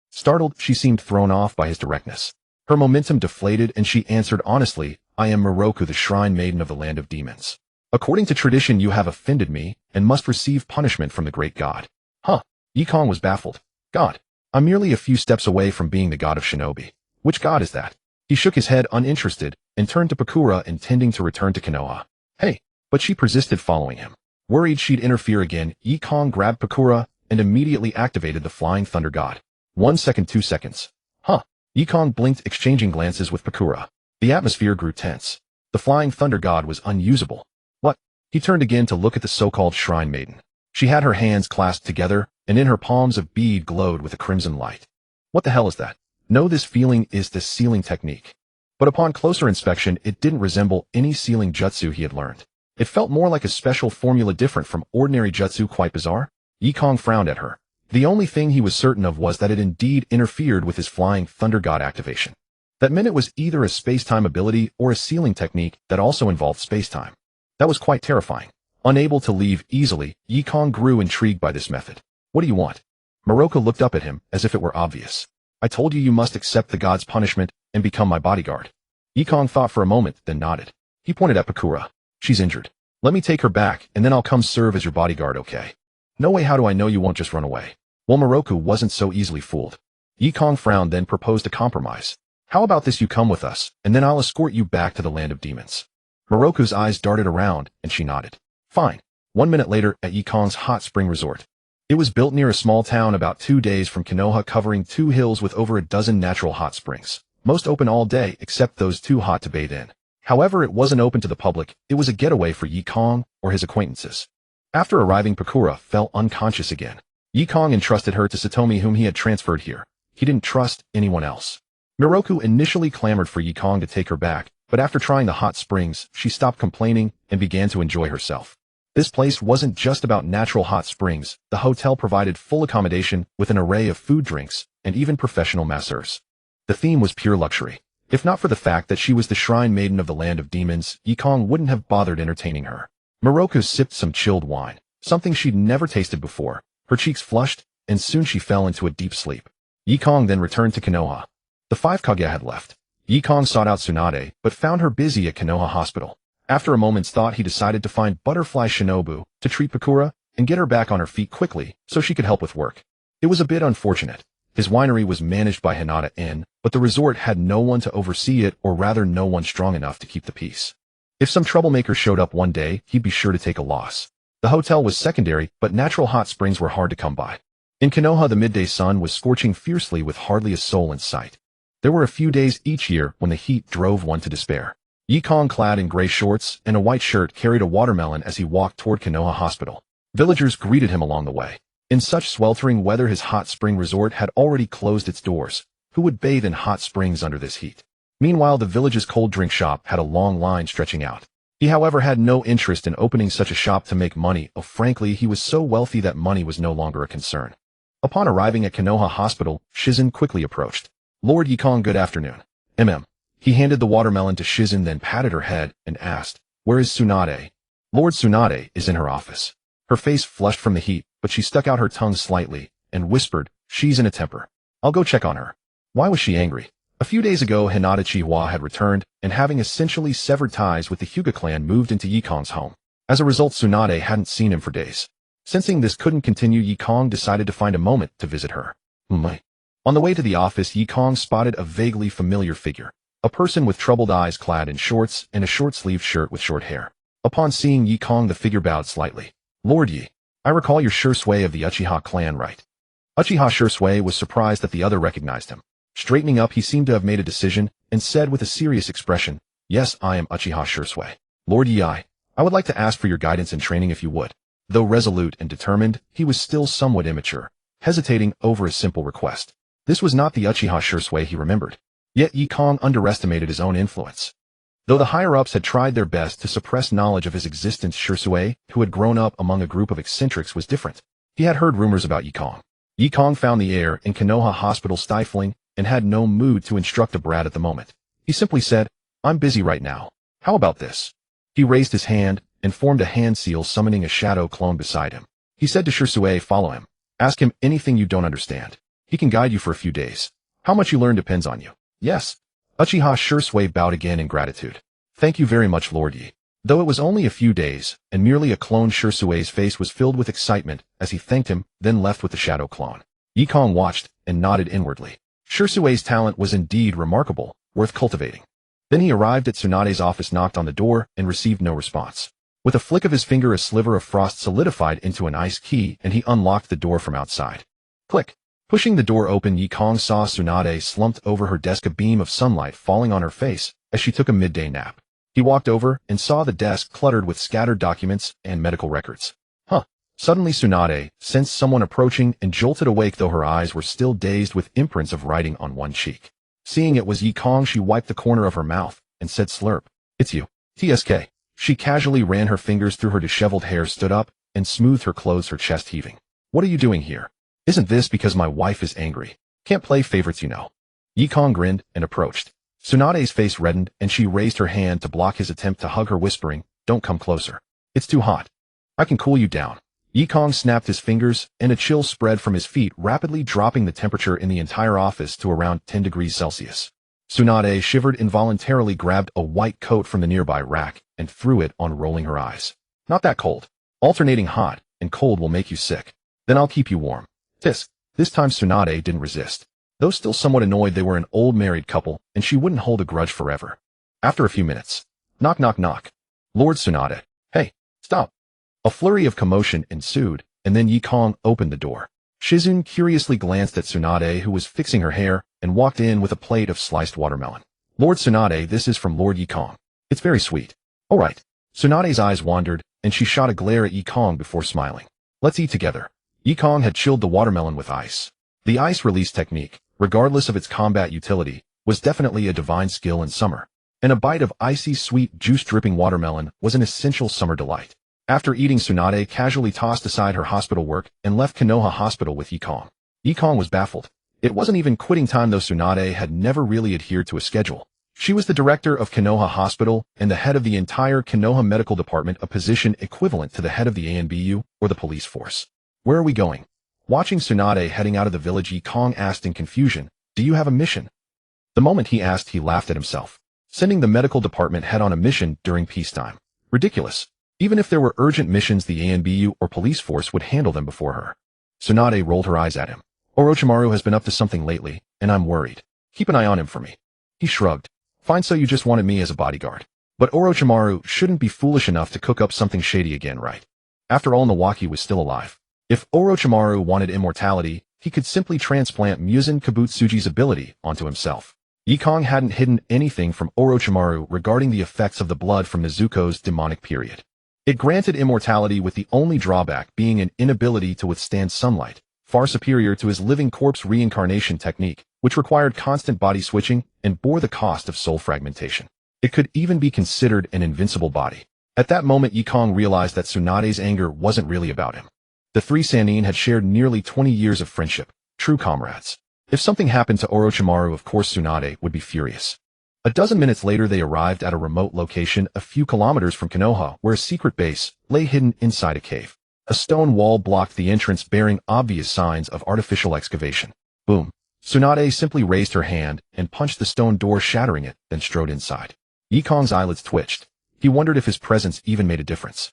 Startled, she seemed thrown off by his directness. Her momentum deflated, and she answered honestly, "I am Miroku, the Shrine Maiden of the Land of Demons. According to tradition, you have offended me, and must receive punishment from the great god." Huh. Yekong was baffled. God. I'm merely a few steps away from being the god of shinobi. Which god is that? He shook his head, uninterested, and turned to Pakura, intending to return to Konoha. Hey. But she persisted, following him. Worried she'd interfere again, Yekong grabbed Pakura and immediately activated the Flying Thunder God. 1 second, 2 seconds. Huh. Yekong blinked, exchanging glances with Pakura. The atmosphere grew tense. The Flying Thunder God was unusable. What? He turned again to look at the so-called Shrine Maiden. She had her hands clasped together, and in her palms a bead glowed with a crimson light. What the hell is that? No, this feeling is the sealing technique. But upon closer inspection, it didn't resemble any sealing jutsu he had learned. It felt more like a special formula different from ordinary jutsu. Quite bizarre. Yekong frowned at her. The only thing he was certain of was that it indeed interfered with his Flying Thunder God activation. That meant it was either a space-time ability or a sealing technique that also involved space-time. That was quite terrifying. Unable to leave easily, Yekong grew intrigued by this method. What do you want? Miroku looked up at him as if it were obvious. I told you must accept the god's punishment and become my bodyguard. Yekong thought for a moment, then nodded. He pointed at Pakura. She's injured. Let me take her back, and then I'll come serve as your bodyguard, okay? No way. How do I know you won't just run away? Well, Miroku wasn't so easily fooled. Yekong frowned, then proposed a compromise. How about this? You come with us, and then I'll escort you back to the Land of Demons. Moroku's eyes darted around, and she nodded. Fine. 1 minute later at Yekong's hot spring resort. It was built near a small town about 2 days from Konoha, covering 2 hills with over a dozen natural hot springs, most open all day except those too hot to bathe in. However, it wasn't open to the public. It was a getaway for Yekong or his acquaintances. After arriving, Pakura fell unconscious again. Yekong entrusted her to Satomi, whom he had transferred here. He didn't trust anyone else. Moroku initially clamored for Yekong to take her back, but after trying the hot springs, she stopped complaining and began to enjoy herself. This place wasn't just about natural hot springs. The hotel provided full accommodation with an array of food, drinks, and even professional masseurs. The theme was pure luxury. If not for the fact that she was the shrine maiden of the land of demons, Yekong wouldn't have bothered entertaining her. Moroku sipped some chilled wine, something she'd never tasted before. Her cheeks flushed, and soon she fell into a deep sleep. Yekong then returned to Konoha. The 5 Kage had left. Yekong sought out Tsunade, but found her busy at Konoha Hospital. After a moment's thought, he decided to find Butterfly Shinobu to treat Pakura and get her back on her feet quickly so she could help with work. It was a bit unfortunate. His winery was managed by Hinata Inn, but the resort had no one to oversee it, or rather no one strong enough to keep the peace. If some troublemaker showed up one day, he'd be sure to take a loss. The hotel was secondary, but natural hot springs were hard to come by. In Konoha, the midday sun was scorching fiercely with hardly a soul in sight. There were a few days each year when the heat drove one to despair. Yekong, clad in gray shorts and a white shirt, carried a watermelon as he walked toward Konoha Hospital. Villagers greeted him along the way. In such sweltering weather, his hot spring resort had already closed its doors. Who would bathe in hot springs under this heat? Meanwhile, the village's cold drink shop had a long line stretching out. He, however, had no interest in opening such a shop to make money. Frankly, he was so wealthy that money was no longer a concern. Upon arriving at Konoha Hospital, Shizen quickly approached. Lord Yekong, good afternoon. He handed the watermelon to Shizen, then patted her head and asked, where is Tsunade? Lord Tsunade is in her office. Her face flushed from the heat, but she stuck out her tongue slightly and whispered, she's in a temper. I'll go check on her. Why was she angry? A few days ago, Hinata Chihua had returned, and having essentially severed ties with the Hyuga clan, moved into Yekong's home. As a result, Tsunade hadn't seen him for days. Sensing this couldn't continue, Yekong decided to find a moment to visit her. On the way to the office, Yekong spotted a vaguely familiar figure. A person with troubled eyes, clad in shorts and a short-sleeved shirt with short hair. Upon seeing Yekong, the figure bowed slightly. Lord Yi, I recall your Shursui of the Uchiha clan, right? Uchiha Shursui was surprised that the other recognized him. Straightening up, he seemed to have made a decision and said with a serious expression, yes, I am Uchiha Shursui. Lord Yi, I would like to ask for your guidance and training if you would. Though resolute and determined, he was still somewhat immature, hesitating over a simple request. This was not the Uchiha Shursui he remembered. Yet Yekong underestimated his own influence. Though the higher-ups had tried their best to suppress knowledge of his existence, Shursui, who had grown up among a group of eccentrics, was different. He had heard rumors about Yekong. Yekong found the air in Konoha Hospital stifling and had no mood to instruct a brat at the moment. He simply said, I'm busy right now. How about this? He raised his hand and formed a hand seal, summoning a shadow clone beside him. He said to Shursui, follow him. Ask him anything you don't understand. He can guide you for a few days. How much you learn depends on you. Yes. Uchiha Shursui bowed again in gratitude. Thank you very much, Lord Yi. Though it was only a few days, and merely a clone, Shursui's face was filled with excitement as he thanked him, then left with the shadow clone. Yekong watched and nodded inwardly. Shursui's talent was indeed remarkable, worth cultivating. Then he arrived at Tsunade's office, knocked on the door, and received no response. With a flick of his finger, a sliver of frost solidified into an ice key, and he unlocked the door from outside. Click. Pushing the door open, Yekong saw Tsunade slumped over her desk, a beam of sunlight falling on her face as she took a midday nap. He walked over and saw the desk cluttered with scattered documents and medical records. Suddenly Tsunade sensed someone approaching and jolted awake, though her eyes were still dazed with imprints of writing on one cheek. Seeing it was Yekong, she wiped the corner of her mouth and said, slurp. It's you. TSK. She casually ran her fingers through her disheveled hair, stood up, and smoothed her clothes, her chest heaving. What are you doing here? Isn't this because my wife is angry? Can't play favorites, you know. Yekong grinned and approached. Tsunade's face reddened, and she raised her hand to block his attempt to hug her, whispering, don't come closer. It's too hot. I can cool you down. Yekong snapped his fingers, and a chill spread from his feet, rapidly dropping the temperature in the entire office to around 10 degrees Celsius. Tsunade shivered, involuntarily grabbed a white coat from the nearby rack and threw it on, rolling her eyes. Not that cold. Alternating hot and cold will make you sick. Then I'll keep you warm. This time Tsunade didn't resist. Though still somewhat annoyed, they were an old married couple, and she wouldn't hold a grudge forever. After a few minutes. Knock knock knock. Lord Tsunade. Hey, stop. A flurry of commotion ensued, and then Yekong opened the door. Shizun curiously glanced at Tsunade, who was fixing her hair, and walked in with a plate of sliced watermelon. Lord Tsunade, this is from Lord Yekong. It's very sweet. All right. Tsunade's eyes wandered, and she shot a glare at Yekong before smiling. Let's eat together. Yekong had chilled the watermelon with ice. The ice release technique, regardless of its combat utility, was definitely a divine skill in summer, and a bite of icy sweet juice-dripping watermelon was an essential summer delight. After eating, Tsunade casually tossed aside her hospital work and left Konoha Hospital with Yekong. Yekong was baffled. It wasn't even quitting time, though Tsunade had never really adhered to a schedule. She was the director of Konoha Hospital and the head of the entire Konoha Medical Department, a position equivalent to the head of the ANBU or the police force. Where are we going? Watching Tsunade heading out of the village, Yekong asked in confusion, do you have a mission? The moment he asked, he laughed at himself. Sending the medical department head on a mission during peacetime. Ridiculous. Even if there were urgent missions, the ANBU or police force would handle them before her. Tsunade rolled her eyes at him. Orochimaru has been up to something lately, and I'm worried. Keep an eye on him for me. He shrugged. Fine, so you just wanted me as a bodyguard. But Orochimaru shouldn't be foolish enough to cook up something shady again, right? After all, Nawaki was still alive. If Orochimaru wanted immortality, he could simply transplant Muzan Kabutsuji's ability onto himself. Yekong hadn't hidden anything from Orochimaru regarding the effects of the blood from Nezuko's demonic period. It granted immortality, with the only drawback being an inability to withstand sunlight, far superior to his living corpse reincarnation technique, which required constant body switching and bore the cost of soul fragmentation. It could even be considered an invincible body. At that moment, Yekong realized that Tsunade's anger wasn't really about him. The three Sannin had shared nearly 20 years of friendship, true comrades. If something happened to Orochimaru, of course Tsunade would be furious. A dozen minutes later, they arrived at a remote location a few kilometers from Konoha, where a secret base lay hidden inside a cave. A stone wall blocked the entrance, bearing obvious signs of artificial excavation. Boom. Tsunade simply raised her hand and punched the stone door, shattering it, then strode inside. Yekong's eyelids twitched. He wondered if his presence even made a difference.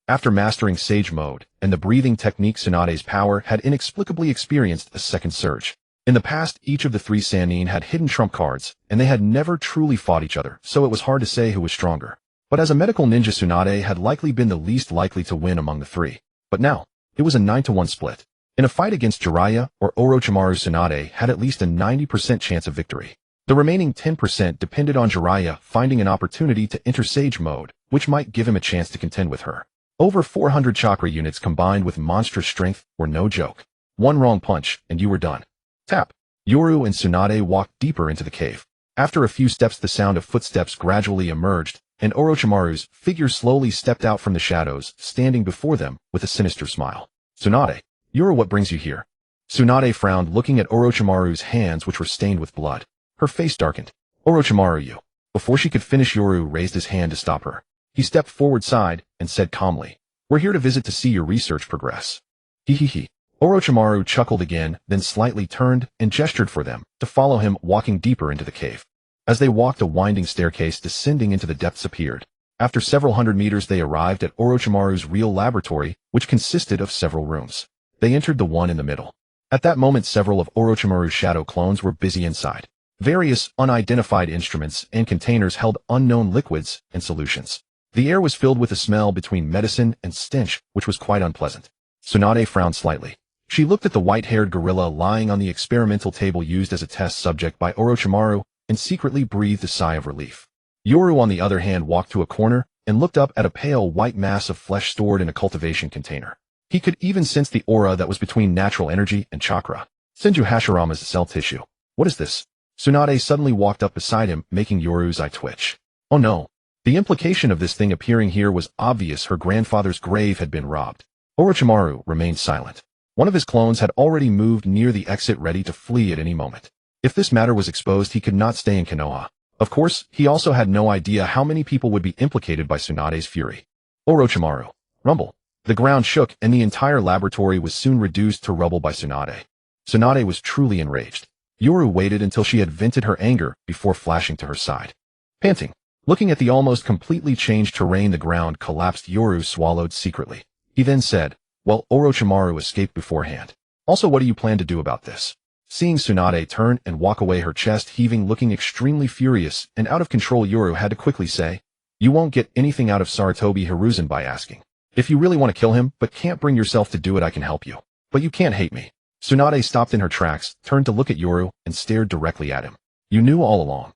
After mastering Sage Mode and the breathing technique, Tsunade's power had inexplicably experienced a second surge. In the past, each of the three Sannin had hidden trump cards, and they had never truly fought each other, so it was hard to say who was stronger. But as a medical ninja, Tsunade had likely been the least likely to win among the three. But now, it was a 9-to-1 split. In a fight against Jiraiya or Orochimaru, Tsunade had at least a 90% chance of victory. The remaining 10% depended on Jiraiya finding an opportunity to enter Sage Mode, which might give him a chance to contend with her. Over 400 chakra units combined with monstrous strength were no joke. One wrong punch, and you were done. Tap. Yoru and Tsunade walked deeper into the cave. After a few steps, the sound of footsteps gradually emerged, and Orochimaru's figure slowly stepped out from the shadows, standing before them with a sinister smile. Tsunade, Yoru, what brings you here? Tsunade frowned, looking at Orochimaru's hands, which were stained with blood. Her face darkened. Orochimaru, you. Before she could finish, Yoru raised his hand to stop her. He stepped forward side and said calmly, we're here to visit to see your research progress. He. Orochimaru chuckled again, then slightly turned and gestured for them to follow him, walking deeper into the cave. As they walked, a winding staircase descending into the depths appeared. After several hundred meters, they arrived at Orochimaru's real laboratory, which consisted of several rooms. They entered the one in the middle. At that moment, several of Orochimaru's shadow clones were busy inside. Various unidentified instruments and containers held unknown liquids and solutions. The air was filled with a smell between medicine and stench, which was quite unpleasant. Tsunade frowned slightly. She looked at the white-haired gorilla lying on the experimental table used as a test subject by Orochimaru and secretly breathed a sigh of relief. Yoru, on the other hand, walked to a corner and looked up at a pale white mass of flesh stored in a cultivation container. He could even sense the aura that was between natural energy and chakra. Senju Hashirama's cell tissue. What is this? Tsunade suddenly walked up beside him, making Yoru's eye twitch. Oh no. The implication of this thing appearing here was obvious. Her grandfather's grave had been robbed. Orochimaru remained silent. One of his clones had already moved near the exit, ready to flee at any moment. If this matter was exposed, he could not stay in Konoha. Of course, he also had no idea how many people would be implicated by Tsunade's fury. Orochimaru. Rumble. The ground shook, and the entire laboratory was soon reduced to rubble by Tsunade. Tsunade was truly enraged. Yoru waited until she had vented her anger before flashing to her side. Panting. Looking at the almost completely changed terrain, the ground collapsed. Yoru swallowed secretly. He then said, well, Orochimaru escaped beforehand. Also, what do you plan to do about this? Seeing Tsunade turn and walk away, her chest heaving, looking extremely furious and out of control, Yoru had to quickly say, You won't get anything out of Sarutobi Hiruzen by asking. If you really want to kill him, but can't bring yourself to do it, I can help you. But you can't hate me. Tsunade stopped in her tracks, turned to look at Yoru, and stared directly at him. You knew all along.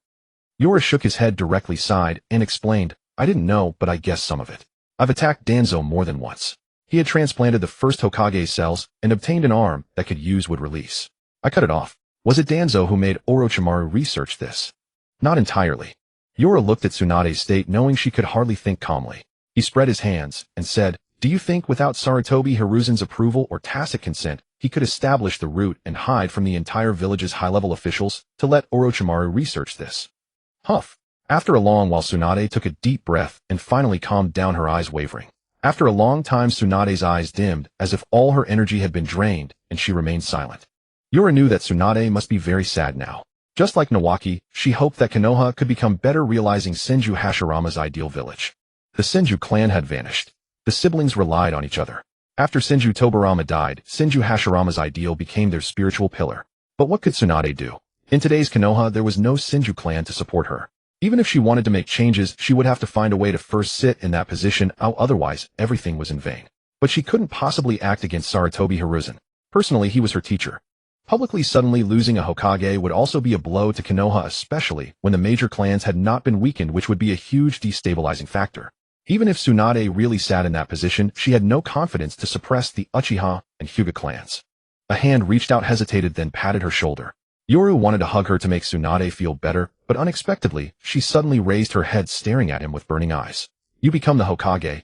Yoru shook his head directly, sighed, and explained, I didn't know, but I guessed some of it. I've attacked Danzo more than once. He had transplanted the first Hokage cells and obtained an arm that could use would release. I cut it off. Was it Danzo who made Orochimaru research this? Not entirely. Yoru looked at Tsunade's state, knowing she could hardly think calmly. He spread his hands and said, do you think without Sarutobi Hiruzen's approval or tacit consent, he could establish the route and hide from the entire village's high-level officials to let Orochimaru research this? Huff. After a long while, Tsunade took a deep breath and finally calmed down, her eyes wavering. After a long time, Tsunade's eyes dimmed, as if all her energy had been drained, and she remained silent. Yoru knew that Tsunade must be very sad now. Just like Nawaki, she hoped that Konoha could become better, realizing Senju Hashirama's ideal village. The Senju clan had vanished. The siblings relied on each other. After Senju Tobarama died, Senju Hashirama's ideal became their spiritual pillar. But what could Tsunade do? In today's Konoha, there was no Senju clan to support her. Even if she wanted to make changes, she would have to find a way to first sit in that position, otherwise everything was in vain. But she couldn't possibly act against Sarutobi Hiruzen. Personally, he was her teacher. Publicly suddenly losing a Hokage would also be a blow to Konoha, especially when the major clans had not been weakened, which would be a huge destabilizing factor. Even if Tsunade really sat in that position, she had no confidence to suppress the Uchiha and Hyuga clans. A hand reached out, hesitated, then patted her shoulder. Yoru wanted to hug her to make Tsunade feel better, but unexpectedly, she suddenly raised her head, staring at him with burning eyes. You become the Hokage?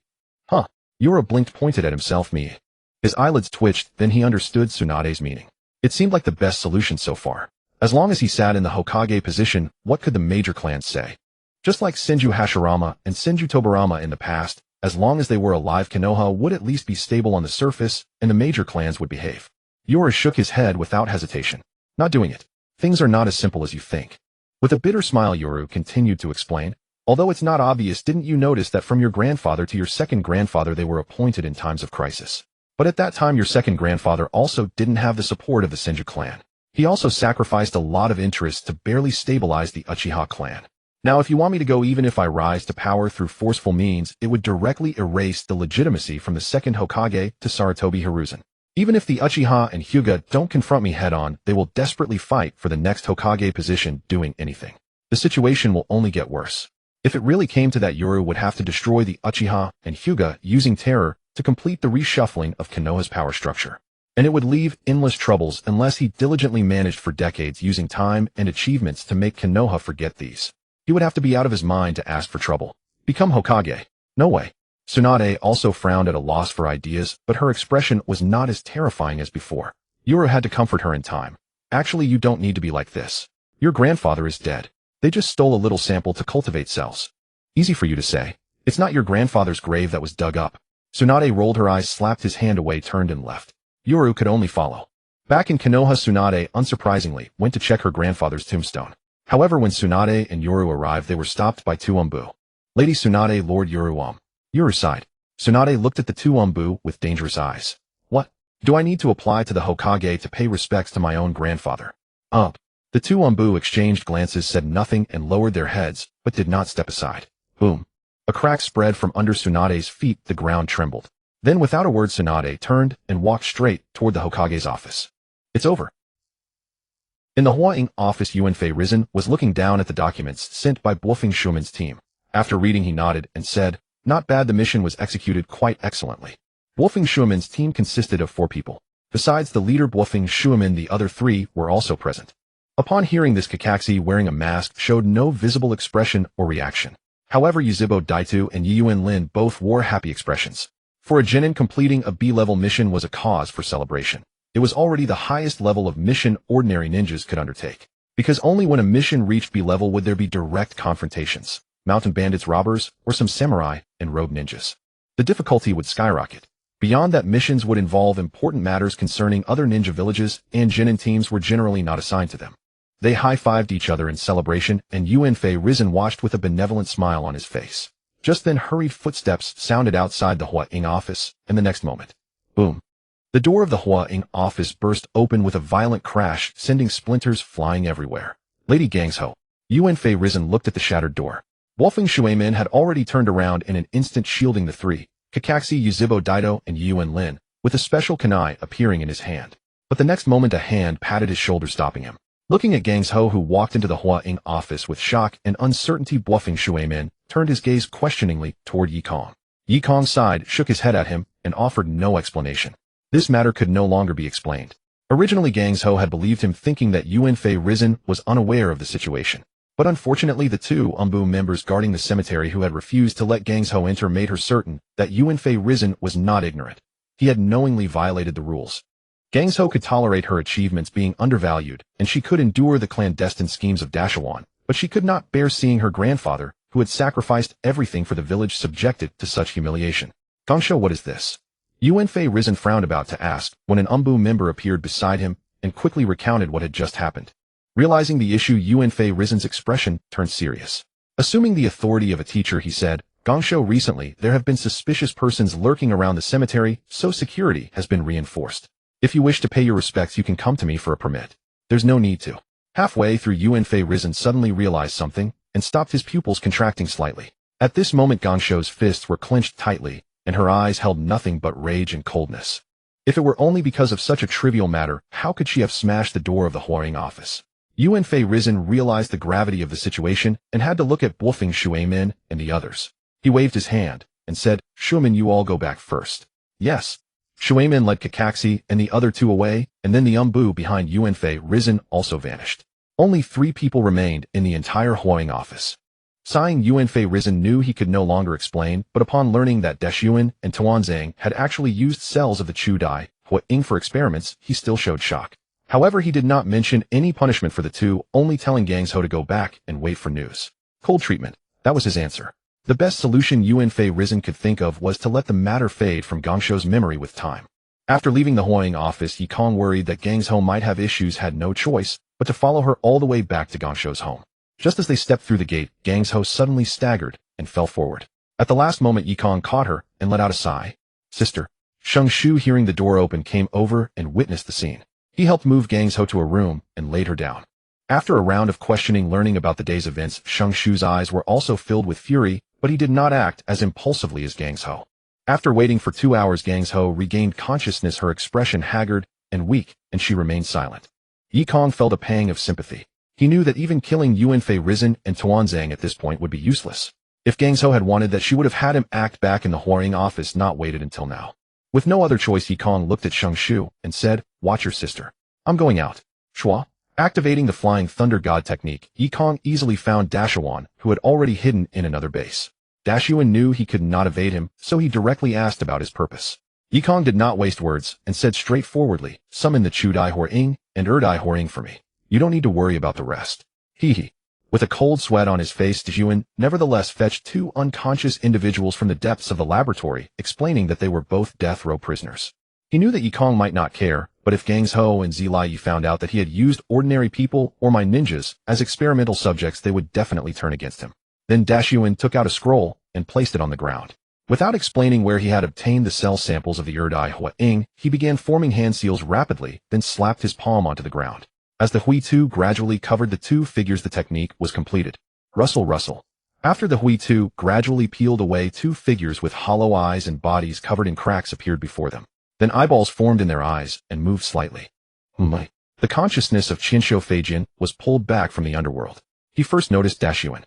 Huh. Yoru blinked, pointed at himself. Me. His eyelids twitched, then he understood Tsunade's meaning. It seemed like the best solution so far. As long as he sat in the Hokage position, what could the major clans say? Just like Senju Hashirama and Senju Tobarama in the past, as long as they were alive, Konoha would at least be stable on the surface, and the major clans would behave. Yoru shook his head without hesitation. Not doing it. Things are not as simple as you think. With a bitter smile, Yoru continued to explain, although it's not obvious, didn't you notice that from your grandfather to your second grandfather they were appointed in times of crisis? But at that time your second grandfather also didn't have the support of the Senju clan. He also sacrificed a lot of interest to barely stabilize the Uchiha clan. Now if you want me to go, even if I rise to power through forceful means, it would directly erase the legitimacy from the second Hokage to Sarutobi Hiruzen. Even if the Uchiha and Hyuga don't confront me head-on, they will desperately fight for the next Hokage position, doing anything. The situation will only get worse. If it really came to that, Yoru would have to destroy the Uchiha and Hyuga using terror to complete the reshuffling of Konoha's power structure. And it would leave endless troubles unless he diligently managed for decades using time and achievements to make Konoha forget these. He would have to be out of his mind to ask for trouble. Become Hokage? No way. Tsunade also frowned at a loss for ideas, but her expression was not as terrifying as before. Yoru had to comfort her in time. Actually, you don't need to be like this. Your grandfather is dead. They just stole a little sample to cultivate cells. Easy for you to say. It's not your grandfather's grave that was dug up. Tsunade rolled her eyes, slapped his hand away, turned and left. Yoru could only follow. Back in Konoha, Tsunade, unsurprisingly, went to check her grandfather's tombstone. However, when Tsunade and Yoru arrived, they were stopped by two Umbu. Lady Tsunade, Lord Yoru. Yoru sighed. Tsunade looked at the two Umbu with dangerous eyes. What? Do I need to apply to the Hokage to pay respects to my own grandfather? The two Umbu exchanged glances, said nothing, and lowered their heads, but did not step aside. Boom. A crack spread from under Tsunade's feet, the ground trembled. Then without a word, Tsunade turned and walked straight toward the Hokage's office. It's over. In the Hua-ing office, Yuanfei Risen was looking down at the documents sent by Bluffing Schumann's team. After reading, he nodded and said, not bad, the mission was executed quite excellently. Bluffing Schumann's team consisted of 4 people. Besides the leader Bluffing Schumann, the other 3 were also present. Upon hearing this, Kakashi, wearing a mask, showed no visible expression or reaction. However, Yuzhibo Daitu and Yiyuan Lin both wore happy expressions. For a genin, completing a B-level mission was a cause for celebration. It was already the highest level of mission ordinary ninjas could undertake. Because only when a mission reached B-level would there be direct confrontations, mountain bandits, robbers, or some samurai and rogue ninjas. The difficulty would skyrocket. Beyond that, missions would involve important matters concerning other ninja villages, and genin teams were generally not assigned to them. They high-fived each other in celebration, and Yuanfei Risen watched with a benevolent smile on his face. Just then, hurried footsteps sounded outside the Hua-ing office, and the next moment, boom. The door of the Hua-ing office burst open with a violent crash, sending splinters flying everywhere. Lady Gangsho. Yuanfei Risen looked at the shattered door. Wolfing Shuemin had already turned around in an instant, shielding the three, Kakashi, Yuzhibo Daido, and Yuan Lin, with a special kunai appearing in his hand. But the next moment a hand patted his shoulder, stopping him. Looking at Gang Ho, who walked into the Hua Ying office with shock and uncertainty, Wolfing Shuemin turned his gaze questioningly toward Yekong. Yekong sighed, shook his head at him, and offered no explanation. This matter could no longer be explained. Originally, Gang Ho had believed him, thinking that Yuan Fei Risen was unaware of the situation. But unfortunately, the two Umbu members guarding the cemetery who had refused to let Gang Ho enter made her certain that Yuan Fei Risen was not ignorant. He had knowingly violated the rules. Gang Ho could tolerate her achievements being undervalued, and she could endure the clandestine schemes of Dashawan, but she could not bear seeing her grandfather, who had sacrificed everything for the village, subjected to such humiliation. Gangsho, what is this? Yuan Fei Risen frowned, about to ask, when an Umbu member appeared beside him and quickly recounted what had just happened. Realizing the issue, Yuan Fei Risen's expression turned serious. Assuming the authority of a teacher, he said, Gangsho, recently there have been suspicious persons lurking around the cemetery, so security has been reinforced. If you wish to pay your respects, you can come to me for a permit. There's no need to. Halfway through, Yuan Fei Risen suddenly realized something and stopped, his pupils contracting slightly. At this moment, Gangsho's fists were clenched tightly, and her eyes held nothing but rage and coldness. If it were only because of such a trivial matter, how could she have smashed the door of the Hua Ying office? Yuan Fei Risen realized the gravity of the situation and had to look at Wolfing Shuemin and the others. He waved his hand and said, Shuemin, you all go back first. Yes. Shuemin led Kakashi and the other two away, and then the Umbu behind Yuan Fei Risen also vanished. Only 3 people remained in the entire Hua Ying office. Sighing, Yuan Fei Risen knew he could no longer explain, but upon learning that Dashuan and Tuanzang had actually used cells of the Chu Dai Hua Ying for experiments, he still showed shock. However, he did not mention any punishment for the two, only telling Gang Ho to go back and wait for news. Cold treatment. That was his answer. The best solution Yuan Fei Risen could think of was to let the matter fade from Gangsho's memory with time. After leaving the Hua Ying office, Yekong, worried that Gang Ho might have issues, had no choice but to follow her all the way back to Gangsho's home. Just as they stepped through the gate, Gang Ho suddenly staggered and fell forward. At the last moment, Yekong caught her and let out a sigh. Sister. Sheng Shu, hearing the door open, came over and witnessed the scene. He helped move Gang Ho to a room and laid her down. After a round of questioning, learning about the day's events, Sheng Shu's eyes were also filled with fury, but he did not act as impulsively as Gang Ho. After waiting for 2 hours, Gang Ho regained consciousness, her expression haggard and weak, and she remained silent. Yekong felt a pang of sympathy. He knew that even killing Yuan Fei Risen and Tuanzang at this point would be useless. If Gang Ho had wanted that, she would have had him act back in the Hua Ying office, not waited until now. With no other choice, Yekong looked at Sheng Shu and said, Watch your sister. I'm going out. Shua. Activating the Flying Thunder God technique, Yekong easily found Dashawan, who had already hidden in another base. Dashuan knew he could not evade him, so he directly asked about his purpose. Yekong did not waste words and said straightforwardly, Summon the Chudai Hua Ying and Erdai Hua Ying for me. You don't need to worry about the rest. Hee hee. With a cold sweat on his face, Dashuan nevertheless fetched 2 unconscious individuals from the depths of the laboratory, explaining that they were both death row prisoners. He knew that Yekong might not care, but if Gang Ho and Zilai found out that he had used ordinary people or my ninjas as experimental subjects, they would definitely turn against him. Then Dashuan took out a scroll and placed it on the ground. Without explaining where he had obtained the cell samples of the Erdai Hua Ying, he began forming hand seals rapidly, then slapped his palm onto the ground. As the Hui Tu gradually covered the 2 figures, the technique was completed. Rustle, rustle. After the Hui Tu gradually peeled away, 2 figures with hollow eyes and bodies covered in cracks appeared before them. Then eyeballs formed in their eyes and moved slightly. The consciousness of Qinsho Feijian was pulled back from the underworld. He first noticed Dashuan.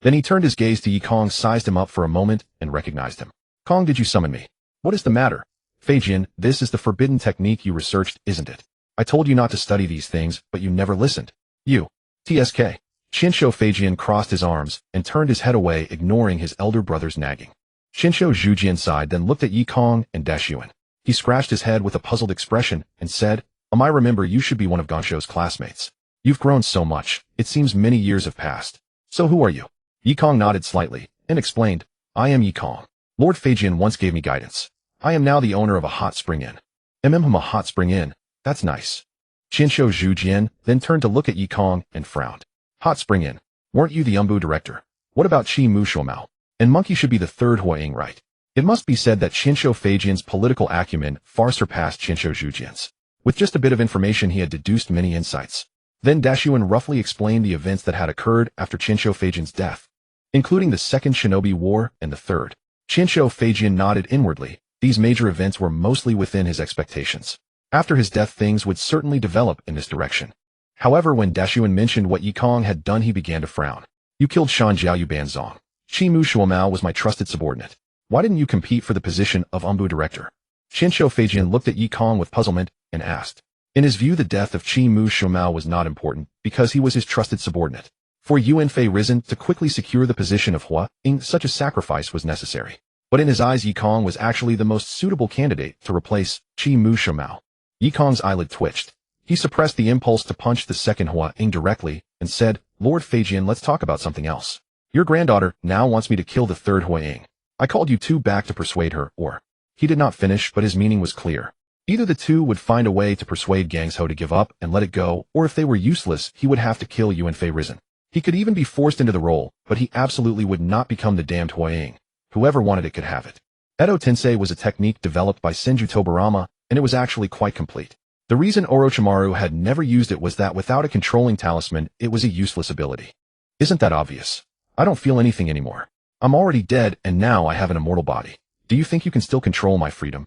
Then he turned his gaze to Yekong, sized him up for a moment, and recognized him. Kong, did you summon me? What is the matter? Feijian, this is the forbidden technique you researched, isn't it? I told you not to study these things, but you never listened. You. TSK. Qinsho Feijian crossed his arms and turned his head away, ignoring his elder brother's nagging. Qinsho Zhujian sighed, then looked at Yekong and Dashuan. He scratched his head with a puzzled expression and said, I remember you should be one of Gangsho's classmates. You've grown so much, it seems many years have passed. So who are you? Yekong nodded slightly and explained, I am Yekong. Lord Feijian once gave me guidance. I am now the owner of a hot spring inn. A hot spring inn. That's nice. Qinsho Zhujian then turned to look at Yekong and frowned. Hot spring inn. Weren't you the Umbu director? What about Qi Mushuomao? And Monkey should be the 3rd Hua Ying, right? It must be said that Qinsho Feijian's political acumen far surpassed Qinsho Zhujian's. With just a bit of information, he had deduced many insights. Then Dashuan roughly explained the events that had occurred after Qinsho Feijian's death. including the Second Shinobi War and the Third. Shinsho Feijian nodded inwardly. These major events were mostly within his expectations. After his death, things would certainly develop in this direction. However, when Dashuan mentioned what Yekong had done, he began to frown. You killed Shan Jiaoyu Banzong. Chimu Shuomao was my trusted subordinate. Why didn't you compete for the position of Ombu director? Shinsho Feijian looked at Yekong with puzzlement and asked. In his view, the death of Chimu Shuomao was not important because he was his trusted subordinate. For Yuanfei risen to quickly secure the position of Hua Ying, such a sacrifice was necessary. But in his eyes, Yekong was actually the most suitable candidate to replace Chimu Shuomao. Yekong's eyelid twitched. He suppressed the impulse to punch the second Hua Ying directly and said, Lord Feijian, let's talk about something else. Your granddaughter now wants me to kill the third Hua Ying. I called you two back to persuade her, or... He did not finish, but his meaning was clear. Either the two would find a way to persuade Gangsho to give up and let it go, or if they were useless, he would have to kill Yuanfei Risen. He could even be forced into the role, but he absolutely would not become the damned Hua Ying. Whoever wanted it could have it. Edo Tensei was a technique developed by Senju Tobarama, and it was actually quite complete. The reason Orochimaru had never used it was that without a controlling talisman, it was a useless ability. Isn't that obvious? I don't feel anything anymore. I'm already dead, and now I have an immortal body. Do you think you can still control my freedom?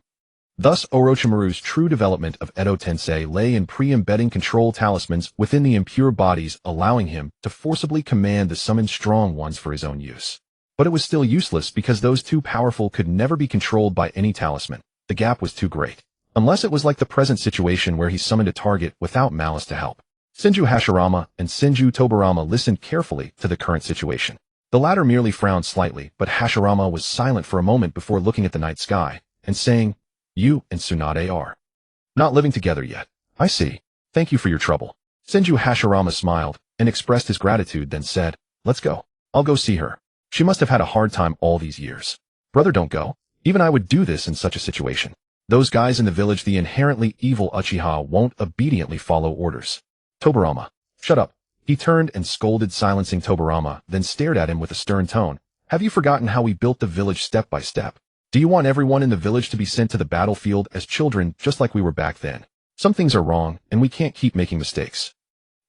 Thus, Orochimaru's true development of Edo Tensei lay in pre-embedding control talismans within the impure bodies, allowing him to forcibly command the summoned strong ones for his own use. But it was still useless because those too powerful could never be controlled by any talisman. The gap was too great. Unless it was like the present situation where he summoned a target without malice to help. Senju Hashirama and Senju Tobarama listened carefully to the current situation. The latter merely frowned slightly, but Hashirama was silent for a moment before looking at the night sky and saying, You and Tsunade are not living together yet. I see. Thank you for your trouble. Senju Hashirama smiled and expressed his gratitude, then said, Let's go. I'll go see her. She must have had a hard time all these years. Brother, don't go. Even I would do this in such a situation. Those guys in the village, the inherently evil Uchiha, won't obediently follow orders. Tobarama, shut up. He turned and scolded, silencing Tobarama, then stared at him with a stern tone. Have you forgotten how we built the village step by step? Do you want everyone in the village to be sent to the battlefield as children just like we were back then? Some things are wrong, and we can't keep making mistakes.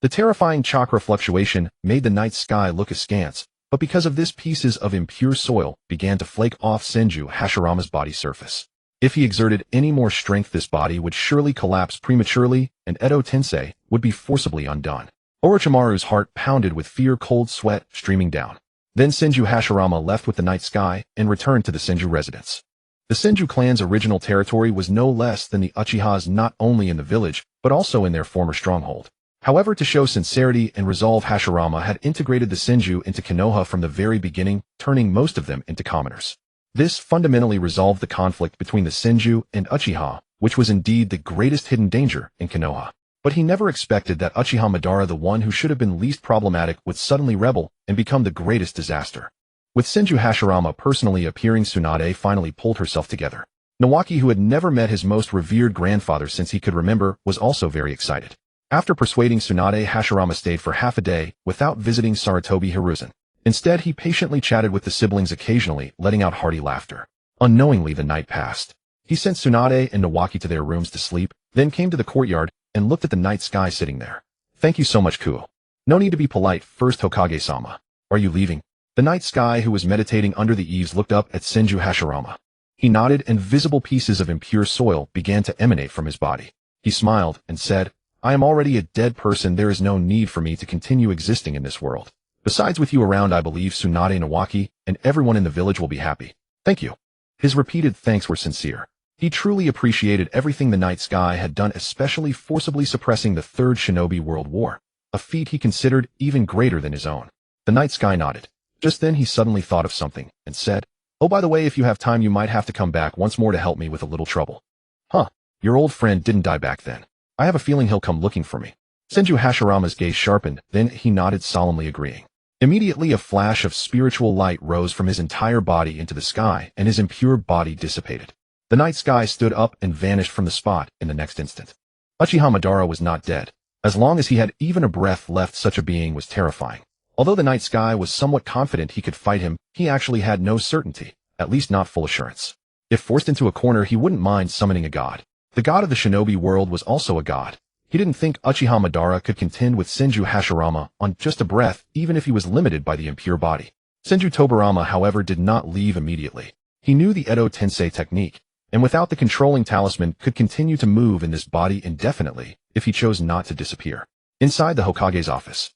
The terrifying chakra fluctuation made the night sky look askance, but because of this, pieces of impure soil began to flake off Senju Hashirama's body surface. If he exerted any more strength, this body would surely collapse prematurely, and Edo Tensei would be forcibly undone. Orochimaru's heart pounded with fear, cold sweat streaming down. Then Senju Hashirama left with the night sky and returned to the Senju residence. The Senju clan's original territory was no less than the Uchihas, not only in the village, but also in their former stronghold. However, to show sincerity and resolve, Hashirama had integrated the Senju into Konoha from the very beginning, turning most of them into commoners. This fundamentally resolved the conflict between the Senju and Uchiha, which was indeed the greatest hidden danger in Konoha. But he never expected that Uchiha Madara, the one who should have been least problematic, would suddenly rebel and become the greatest disaster. With Senju Hashirama personally appearing, Tsunade finally pulled herself together. Nawaki, who had never met his most revered grandfather since he could remember, was also very excited. After persuading Tsunade, Hashirama stayed for half a day without visiting Sarutobi Hiruzen. Instead, he patiently chatted with the siblings, occasionally letting out hearty laughter. Unknowingly, the night passed. He sent Tsunade and Nawaki to their rooms to sleep, then came to the courtyard and looked at the night sky sitting there. Thank you so much, Kuo. No need to be polite. First, Hokage-sama. Are you leaving? The night sky, who was meditating under the eaves, looked up at Senju Hashirama. He nodded, and visible pieces of impure soil began to emanate from his body. He smiled and said, I am already a dead person. There is no need for me to continue existing in this world. Besides, with you around, I believe Tsunade, Nawaki, and everyone in the village will be happy. Thank you. His repeated thanks were sincere. He truly appreciated everything the night sky had done, especially forcibly suppressing the Third Shinobi World War, a feat he considered even greater than his own. The night sky nodded. Just then he suddenly thought of something and said, Oh, by the way, if you have time, you might have to come back once more to help me with a little trouble. Huh, your old friend didn't die back then. I have a feeling he'll come looking for me. Senju Hashirama's gaze sharpened, then he nodded, solemnly agreeing. Immediately a flash of spiritual light rose from his entire body into the sky, and his impure body dissipated. The night sky stood up and vanished from the spot in the next instant. Uchiha Madara was not dead. As long as he had even a breath left, such a being was terrifying. Although the night sky was somewhat confident he could fight him, he actually had no certainty, at least not full assurance. If forced into a corner, he wouldn't mind summoning a god. The god of the shinobi world was also a god. He didn't think Uchiha Madara could contend with Senju Hashirama on just a breath, even if he was limited by the impure body. Senju Tobarama, however, did not leave immediately. He knew the Edo Tensei technique, and without the controlling talisman could continue to move in this body indefinitely if he chose not to disappear. Inside the Hokage's office,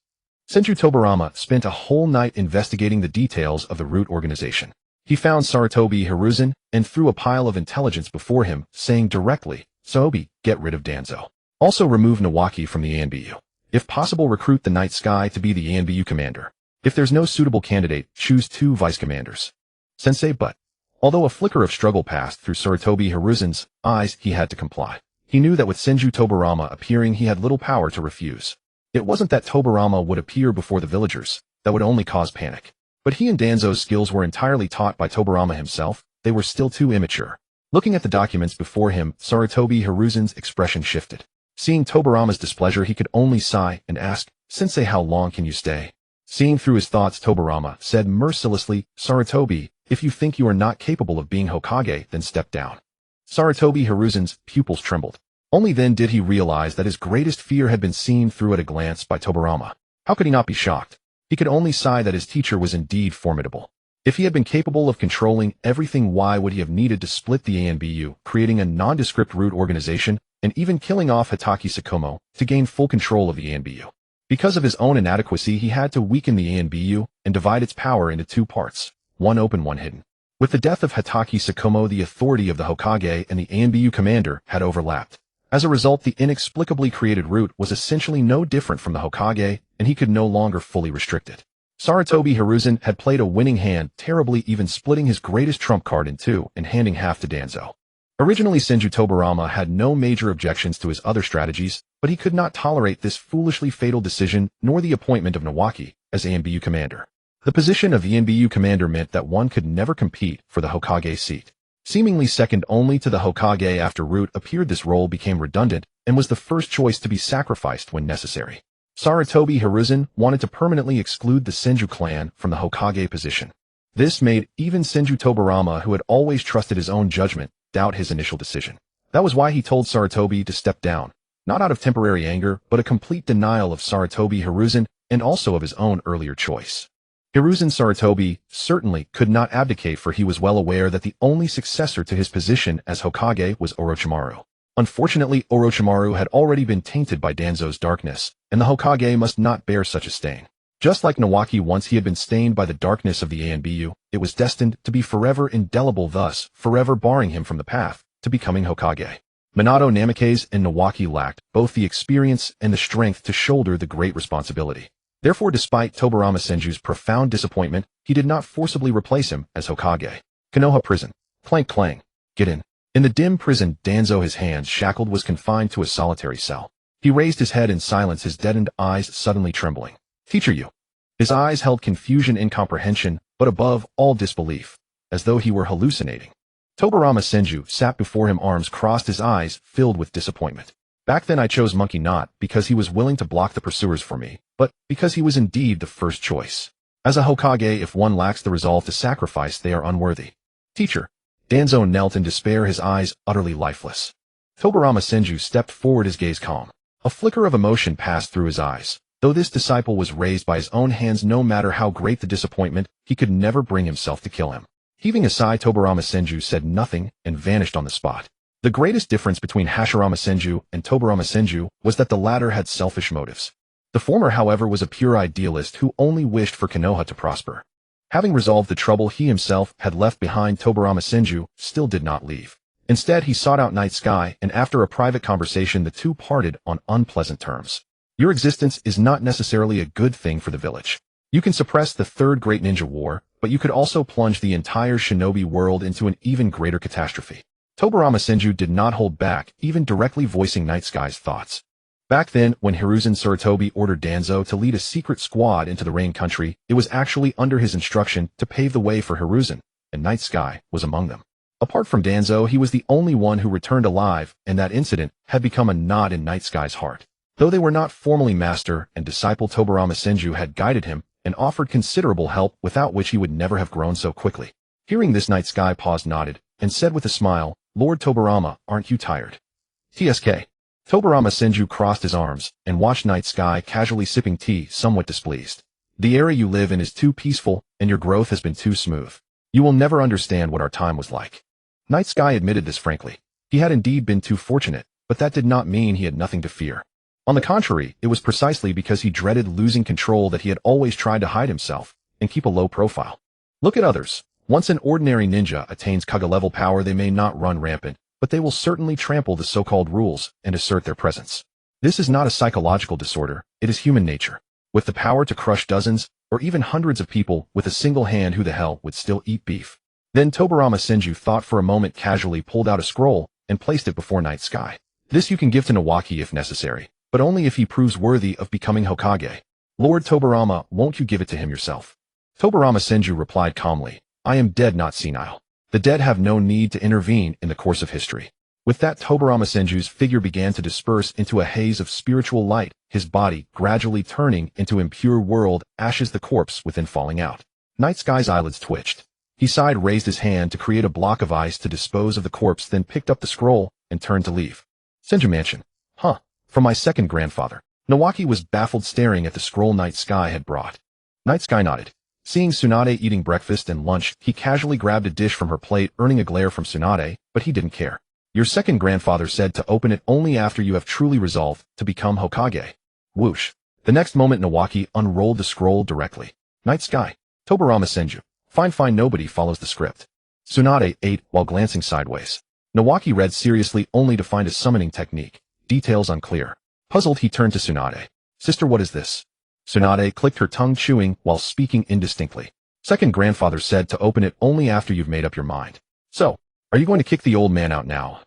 Senju Tobarama spent a whole night investigating the details of the root organization. He found Sarutobi Hiruzen and threw a pile of intelligence before him, saying directly, "Sobi, get rid of Danzo. Also remove Nawaki from the ANBU. If possible, recruit the Night Sky to be the ANBU commander. If there's no suitable candidate, choose 2 vice commanders." Sensei, but although a flicker of struggle passed through Sarutobi Hiruzen's eyes, he had to comply. He knew that with Senju Tobarama appearing, he had little power to refuse. It wasn't that Tobarama would appear before the villagers. That would only cause panic. But he and Danzo's skills were entirely taught by Tobarama himself. They were still too immature. Looking at the documents before him, Sarutobi Hiruzen's expression shifted. Seeing Tobarama's displeasure, he could only sigh and ask, "Sensei, how long can you stay?" Seeing through his thoughts, Tobarama said mercilessly, "Sarutobi, if you think you are not capable of being Hokage, then step down." Sarutobi Hiruzen's pupils trembled. Only then did he realize that his greatest fear had been seen through at a glance by Tobarama. How could he not be shocked? He could only sigh that his teacher was indeed formidable. If he had been capable of controlling everything, why would he have needed to split the ANBU, creating a nondescript root organization, and even killing off Hitaki Sakomo to gain full control of the ANBU? Because of his own inadequacy, he had to weaken the ANBU and divide its power into 2 parts, one open, one hidden. With the death of Hitaki Sakomo, the authority of the Hokage and the ANBU commander had overlapped. As a result, the inexplicably created root was essentially no different from the Hokage, and he could no longer fully restrict it. Sarutobi Hiruzen had played a winning hand, terribly, even splitting his greatest trump card in 2 and handing half to Danzo. Originally, Senju Tobarama had no major objections to his other strategies, but he could not tolerate this foolishly fatal decision nor the appointment of Nawaki as ANBU commander. The position of the ANBU commander meant that one could never compete for the Hokage seat. Seemingly second only to the Hokage after Root appeared, this role became redundant and was the first choice to be sacrificed when necessary. Sarutobi Hiruzen wanted to permanently exclude the Senju clan from the Hokage position. This made even Senju Tobarama, who had always trusted his own judgment, doubt his initial decision. That was why he told Sarutobi to step down, not out of temporary anger, but a complete denial of Sarutobi Hiruzen and also of his own earlier choice. Hiruzen Sarutobi certainly could not abdicate, for he was well aware that the only successor to his position as Hokage was Orochimaru. Unfortunately, Orochimaru had already been tainted by Danzo's darkness, and the Hokage must not bear such a stain. Just like Nawaki, once he had been stained by the darkness of the ANBU, it was destined to be forever indelible, thus forever barring him from the path to becoming Hokage. Minato, Namikaze, and Nawaki lacked both the experience and the strength to shoulder the great responsibility. Therefore, despite Tobarama Senju's profound disappointment, he did not forcibly replace him as Hokage. Konoha Prison. Clank clang. Get in. In the dim prison, Danzo, his hands shackled, was confined to a solitary cell. He raised his head in silence, his deadened eyes suddenly trembling. "Teacher, you." His eyes held confusion, incomprehension, but above all disbelief, as though he were hallucinating. Tobarama Senju sat before him, arms crossed, his eyes filled with disappointment. "Back then I chose Monkey not because he was willing to block the pursuers for me, but because he was indeed the first choice. As a Hokage, if one lacks the resolve to sacrifice, they are unworthy." "Teacher." Danzo knelt in despair, his eyes utterly lifeless. Tobarama Senju stepped forward, his gaze calm. A flicker of emotion passed through his eyes. Though this disciple was raised by his own hands, no matter how great the disappointment, he could never bring himself to kill him. Heaving a sigh, Tobarama Senju said nothing and vanished on the spot. The greatest difference between Hashirama Senju and Tobarama Senju was that the latter had selfish motives. The former, however, was a pure idealist who only wished for Konoha to prosper. Having resolved the trouble he himself had left behind, Tobarama Senju still did not leave. Instead, he sought out Night Sky, and after a private conversation, the two parted on unpleasant terms. "Your existence is not necessarily a good thing for the village. You can suppress the Third Great Ninja War, but you could also plunge the entire shinobi world into an even greater catastrophe." Tobarama Senju did not hold back, even directly voicing Night Sky's thoughts. Back then, when Hiruzen Sarutobi ordered Danzo to lead a secret squad into the Rain Country, it was actually under his instruction to pave the way for Hiruzen, and Night Sky was among them. Apart from Danzo, he was the only one who returned alive, and that incident had become a knot in Night Sky's heart. Though they were not formally master and disciple, Tobarama Senju had guided him and offered considerable help, without which he would never have grown so quickly. Hearing this, Night Sky paused, nodded, and said with a smile, "Lord Tobarama, aren't you tired?" "TSK." Tobarama Senju crossed his arms and watched Night Sky casually sipping tea, somewhat displeased. The era you live in is too peaceful, and your growth has been too smooth. You will never understand what our time was like. Night Sky admitted this frankly. He had indeed been too fortunate, but that did not mean he had nothing to fear. On the contrary, it was precisely because he dreaded losing control that he had always tried to hide himself and keep a low profile. Look at others. Once an ordinary ninja attains Hokage-level power, they may not run rampant, but they will certainly trample the so-called rules and assert their presence. This is not a psychological disorder, it is human nature. With the power to crush dozens, or even hundreds of people with a single hand, who the hell would still eat beef? Then Tobirama Senju thought for a moment, casually pulled out a scroll and placed it before Night Sky. This you can give to Nawaki if necessary, but only if he proves worthy of becoming Hokage. Lord Tobirama, won't you give it to him yourself? Tobirama Senju replied calmly, I am dead, not senile. The dead have no need to intervene in the course of history. With that, Tobirama Senju's figure began to disperse into a haze of spiritual light, his body gradually turning into impure world ashes, the corpse within falling out. Night Sky's eyelids twitched. He sighed, raised his hand to create a block of ice to dispose of the corpse, then picked up the scroll and turned to leave. Senju Mansion. Huh. From my second grandfather. Nawaki was baffled, staring at the scroll Night Sky had brought. Night Sky nodded. Seeing Tsunade eating breakfast and lunch, he casually grabbed a dish from her plate, earning a glare from Tsunade, but he didn't care. Your second grandfather said to open it only after you have truly resolved to become Hokage. Whoosh. The next moment, Nawaki unrolled the scroll directly. Night Sky. Tobirama Senju. Fine, nobody follows the script. Tsunade ate while glancing sideways. Nawaki read seriously, only to find a summoning technique. Details unclear. Puzzled, he turned to Tsunade. Sister, what is this? Tsunade clicked her tongue, chewing while speaking indistinctly. Second grandfather said to open it only after you've made up your mind. So, are you going to kick the old man out now?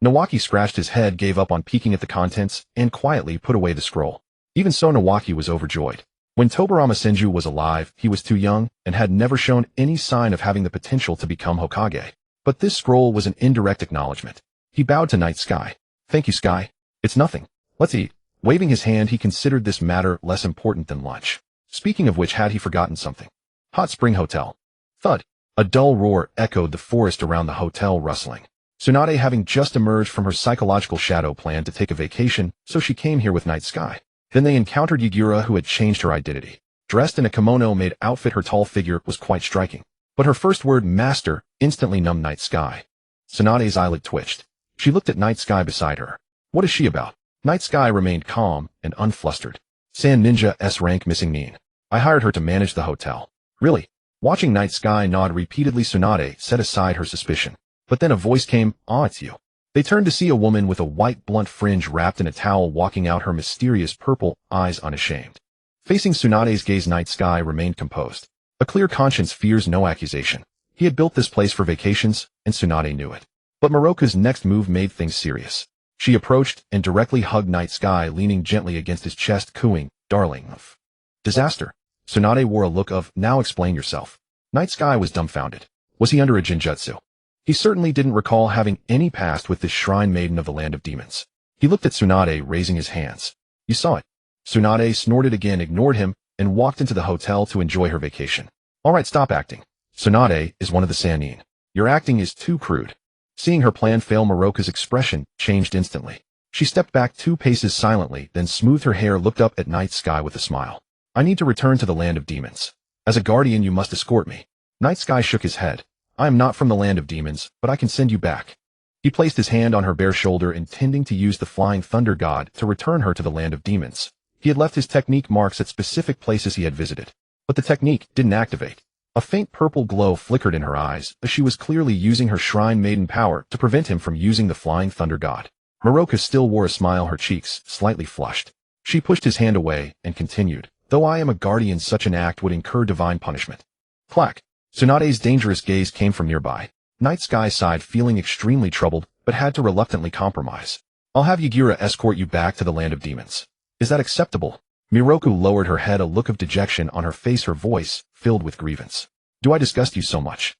Nawaki scratched his head, gave up on peeking at the contents, and quietly put away the scroll. Even so, Nawaki was overjoyed. When Tobirama Senju was alive, he was too young and had never shown any sign of having the potential to become Hokage. But this scroll was an indirect acknowledgement. He bowed to Night Sky. Thank you, Sky. It's nothing. Let's eat. Waving his hand, he considered this matter less important than lunch. Speaking of which, had he forgotten something? Hot Spring Hotel. Thud. A dull roar echoed the forest around the hotel, rustling. Tsunade, having just emerged from her psychological shadow, planned to take a vacation, so she came here with Night Sky. Then they encountered Yagura, who had changed her identity. Dressed in a kimono-made outfit, her tall figure was quite striking. But her first word, master, instantly numbed Night Sky. Tsunade's eyelid twitched. She looked at Night Sky beside her. What is she about? Night Sky remained calm and unflustered. San Ninja S rank missing mean. I hired her to manage the hotel. Really? Watching Night Sky nod repeatedly, Tsunade set aside her suspicion. But then a voice came, it's you. They turned to see a woman with a white blunt fringe wrapped in a towel walking out, her mysterious purple eyes unashamed. Facing Tsunade's gaze, Night Sky remained composed. A clear conscience fears no accusation. He had built this place for vacations, and Tsunade knew it. But Moroka's next move made things serious. She approached and directly hugged Night Sky, leaning gently against his chest, cooing, darling of disaster. Tsunade wore a look of, now explain yourself. Night Sky was dumbfounded. Was he under a genjutsu? He certainly didn't recall having any past with this shrine maiden of the land of demons. He looked at Tsunade, raising his hands. You saw it. Tsunade snorted again, ignored him, and walked into the hotel to enjoy her vacation. Alright, stop acting. Tsunade is one of the Sannin. Your acting is too crude. Seeing her plan fail, Moroka's expression changed instantly. She stepped back 2 paces silently, then smoothed her hair, looked up at Night Sky with a smile. I need to return to the land of demons. As a guardian, you must escort me. Night Sky shook his head. I am not from the land of demons, but I can send you back. He placed his hand on her bare shoulder, intending to use the flying thunder god to return her to the land of demons. He had left his technique marks at specific places he had visited. But the technique didn't activate. A faint purple glow flickered in her eyes, as she was clearly using her shrine maiden power to prevent him from using the flying thunder god. Moroka still wore a smile, her cheeks slightly flushed. She pushed his hand away and continued, though I am a guardian, such an act would incur divine punishment. Clack. Tsunade's dangerous gaze came from nearby. Night Sky sighed, feeling extremely troubled, but had to reluctantly compromise. I'll have Yagura escort you back to the land of demons. Is that acceptable? Miroku lowered her head, a look of dejection on her face, her voice filled with grievance. Do I disgust you so much?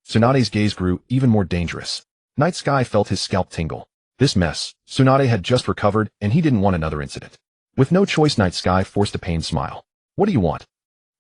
Tsunade's gaze grew even more dangerous. Night Sky felt his scalp tingle. This mess, Tsunade had just recovered, and he didn't want another incident. With no choice, Night Sky forced a pained smile. What do you want?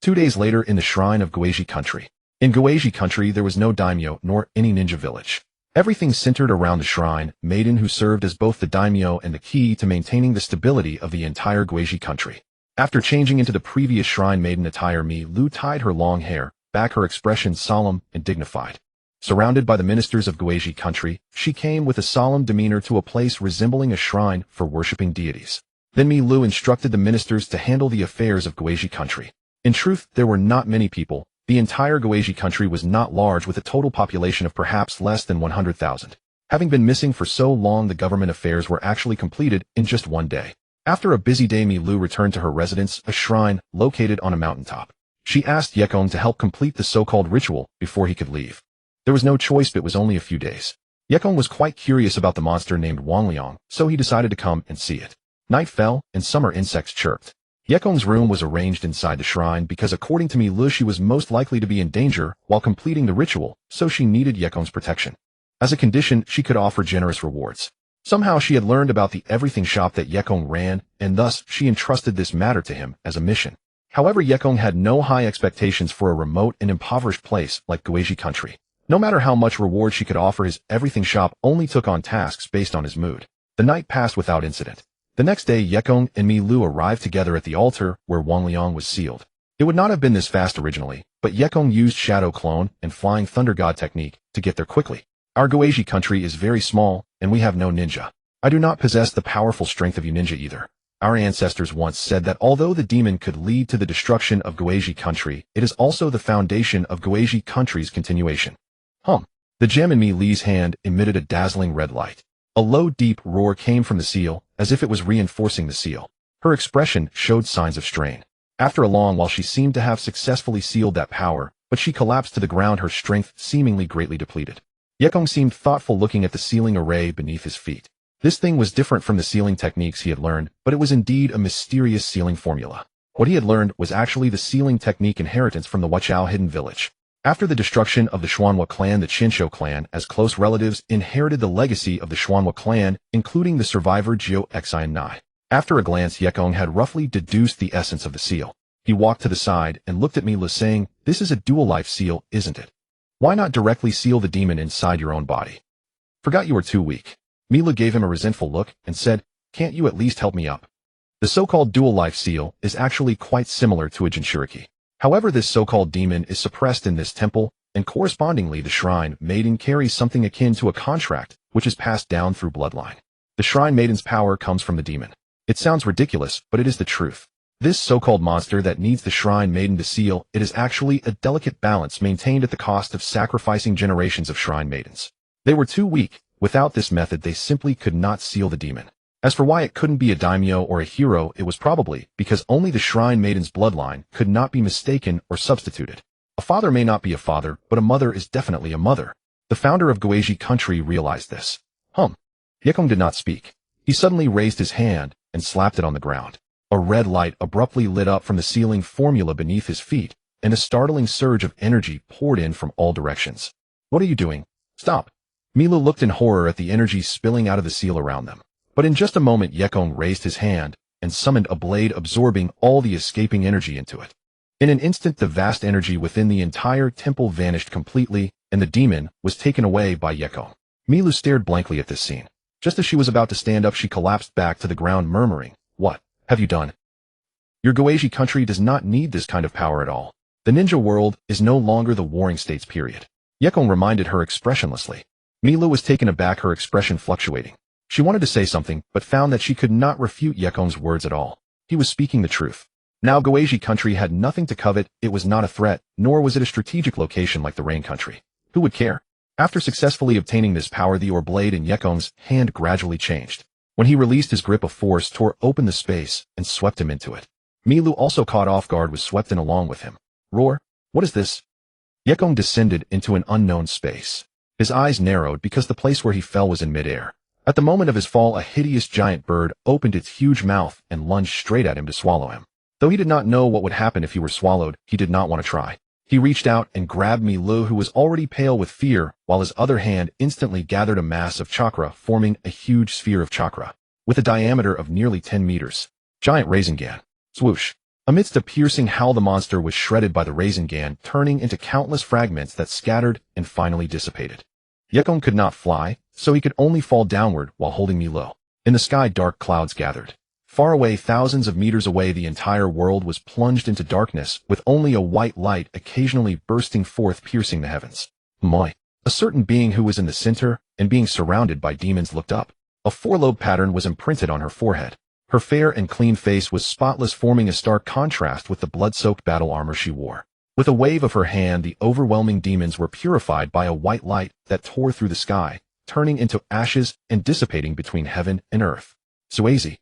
2 days later, in the shrine of Gueiji country. In Gueiji country, there was no daimyo nor any ninja village. Everything centered around the shrine maiden, who served as both the daimyo and the key to maintaining the stability of the entire Gueiji country. After changing into the previous shrine maiden attire, Mi Lu tied her long hair back, her expression solemn and dignified. Surrounded by the ministers of Guizhi country, she came with a solemn demeanor to a place resembling a shrine for worshipping deities. Then Mi Lu instructed the ministers to handle the affairs of Guizhi country. In truth, there were not many people. The entire Guizhi country was not large, with a total population of perhaps less than 100,000. Having been missing for so long, the government affairs were actually completed in just one day. After a busy day, Mi Lu returned to her residence, a shrine located on a mountaintop. She asked Yekong to help complete the so-called ritual before he could leave. There was no choice, but it was only a few days. Yekong was quite curious about the monster named Wangliang, so he decided to come and see it. Night fell, and summer insects chirped. Yekong's room was arranged inside the shrine because, according to Mi Lu, she was most likely to be in danger while completing the ritual, so she needed Yekong's protection. As a condition, she could offer generous rewards. Somehow she had learned about the everything shop that Yekong ran, and thus she entrusted this matter to him as a mission. However, Yekong had no high expectations for a remote and impoverished place like Guizhi country. No matter how much reward she could offer, his everything shop only took on tasks based on his mood. The night passed without incident. The next day, Yekong and Mi Lu arrived together at the altar where Wangliang was sealed. It would not have been this fast originally, but Yekong used Shadow Clone and Flying Thunder God technique to get there quickly. Our Guizhi country is very small, and we have no ninja. I do not possess the powerful strength of you ninja either. Our ancestors once said that although the demon could lead to the destruction of Guizhi country, it is also the foundation of Guizhi country's continuation. The gem in Mi Lu's hand emitted a dazzling red light. A low, deep roar came from the seal, as if it was reinforcing the seal. Her expression showed signs of strain. After a long while, she seemed to have successfully sealed that power, but she collapsed to the ground, her strength seemingly greatly depleted. Yekong seemed thoughtful, looking at the sealing array beneath his feet. This thing was different from the sealing techniques he had learned, but it was indeed a mysterious sealing formula. What he had learned was actually the sealing technique inheritance from the Huachao hidden village. After the destruction of the Xuanhua clan, the Qinsho clan, as close relatives, inherited the legacy of the Xuanhua clan, including the survivor Jiu Xian Nai. After a glance, Yekong had roughly deduced the essence of the seal. He walked to the side and looked at Mi Lu, saying, "This is a dual life seal, isn't it? Why not directly seal the demon inside your own body?" "Forgot you were too weak." Mi Lu gave him a resentful look and said, "Can't you at least help me up?" The so-called dual life seal is actually quite similar to a Jinchuriki. However, this so-called demon is suppressed in this temple, and correspondingly the shrine maiden carries something akin to a contract, which is passed down through bloodline. The shrine maiden's power comes from the demon. It sounds ridiculous, but it is the truth. This so-called monster that needs the shrine maiden to seal it is actually a delicate balance maintained at the cost of sacrificing generations of shrine maidens. They were too weak. Without this method, they simply could not seal the demon. As for why it couldn't be a daimyo or a hero, it was probably because only the shrine maiden's bloodline could not be mistaken or substituted. A father may not be a father, but a mother is definitely a mother. The founder of Guizhi country realized this. Yekong did not speak. He suddenly raised his hand and slapped it on the ground. A red light abruptly lit up from the sealing formula beneath his feet, and a startling surge of energy poured in from all directions. "What are you doing? Stop!" Mi Lu looked in horror at the energy spilling out of the seal around them. But in just a moment, Yekong raised his hand and summoned a blade, absorbing all the escaping energy into it. In an instant, the vast energy within the entire temple vanished completely, and the demon was taken away by Yekong. Mi Lu stared blankly at this scene. Just as she was about to stand up, she collapsed back to the ground, murmuring, "What have you done? Your Guizhi country does not need this kind of power at all. The ninja world is no longer the warring states, period." Yekong reminded her expressionlessly. Mi Lu was taken aback, her expression fluctuating. She wanted to say something, but found that she could not refute Yekong's words at all. He was speaking the truth. Now Guizhi country had nothing to covet, it was not a threat, nor was it a strategic location like the Rain country. Who would care? After successfully obtaining this power, the ore blade in Yekong's hand gradually changed. When he released his grip, a force tore open the space and swept him into it. Mi Lu, also caught off guard, was swept in along with him. "Roar, what is this?" Yekong descended into an unknown space. His eyes narrowed because the place where he fell was in midair. At the moment of his fall, a hideous giant bird opened its huge mouth and lunged straight at him to swallow him. Though he did not know what would happen if he were swallowed, he did not want to try. He reached out and grabbed Mi Lu, who was already pale with fear, while his other hand instantly gathered a mass of chakra, forming a huge sphere of chakra, with a diameter of nearly 10 meters. Giant Rasengan. Swoosh. Amidst a piercing howl, the monster was shredded by the Rasengan, turning into countless fragments that scattered and finally dissipated. Yekong could not fly, so he could only fall downward while holding Mi Lu. In the sky, dark clouds gathered. Far away, thousands of meters away, the entire world was plunged into darkness, with only a white light occasionally bursting forth, piercing the heavens. Moi. A certain being who was in the center and being surrounded by demons looked up. A four-lobe pattern was imprinted on her forehead. Her fair and clean face was spotless, forming a stark contrast with the blood-soaked battle armor she wore. With a wave of her hand, the overwhelming demons were purified by a white light that tore through the sky, turning into ashes and dissipating between heaven and earth. Tsunade,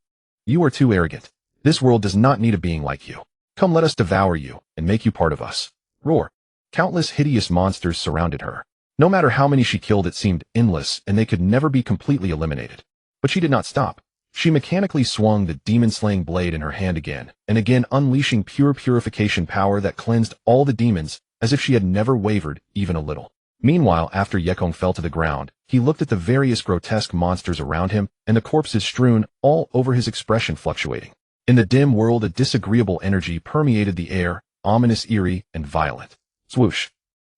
you are too arrogant. This world does not need a being like you. Come, let us devour you and make you part of us. Roar. Countless hideous monsters surrounded her. No matter how many she killed, it seemed endless, and they could never be completely eliminated. But she did not stop. She mechanically swung the demon-slaying blade in her hand again and again, unleashing pure purification power that cleansed all the demons, as if she had never wavered even a little. Meanwhile, after Yekong fell to the ground, he looked at the various grotesque monsters around him and the corpses strewn all over, his expression fluctuating. In the dim world, a disagreeable energy permeated the air, ominous, eerie, and violent. Swoosh.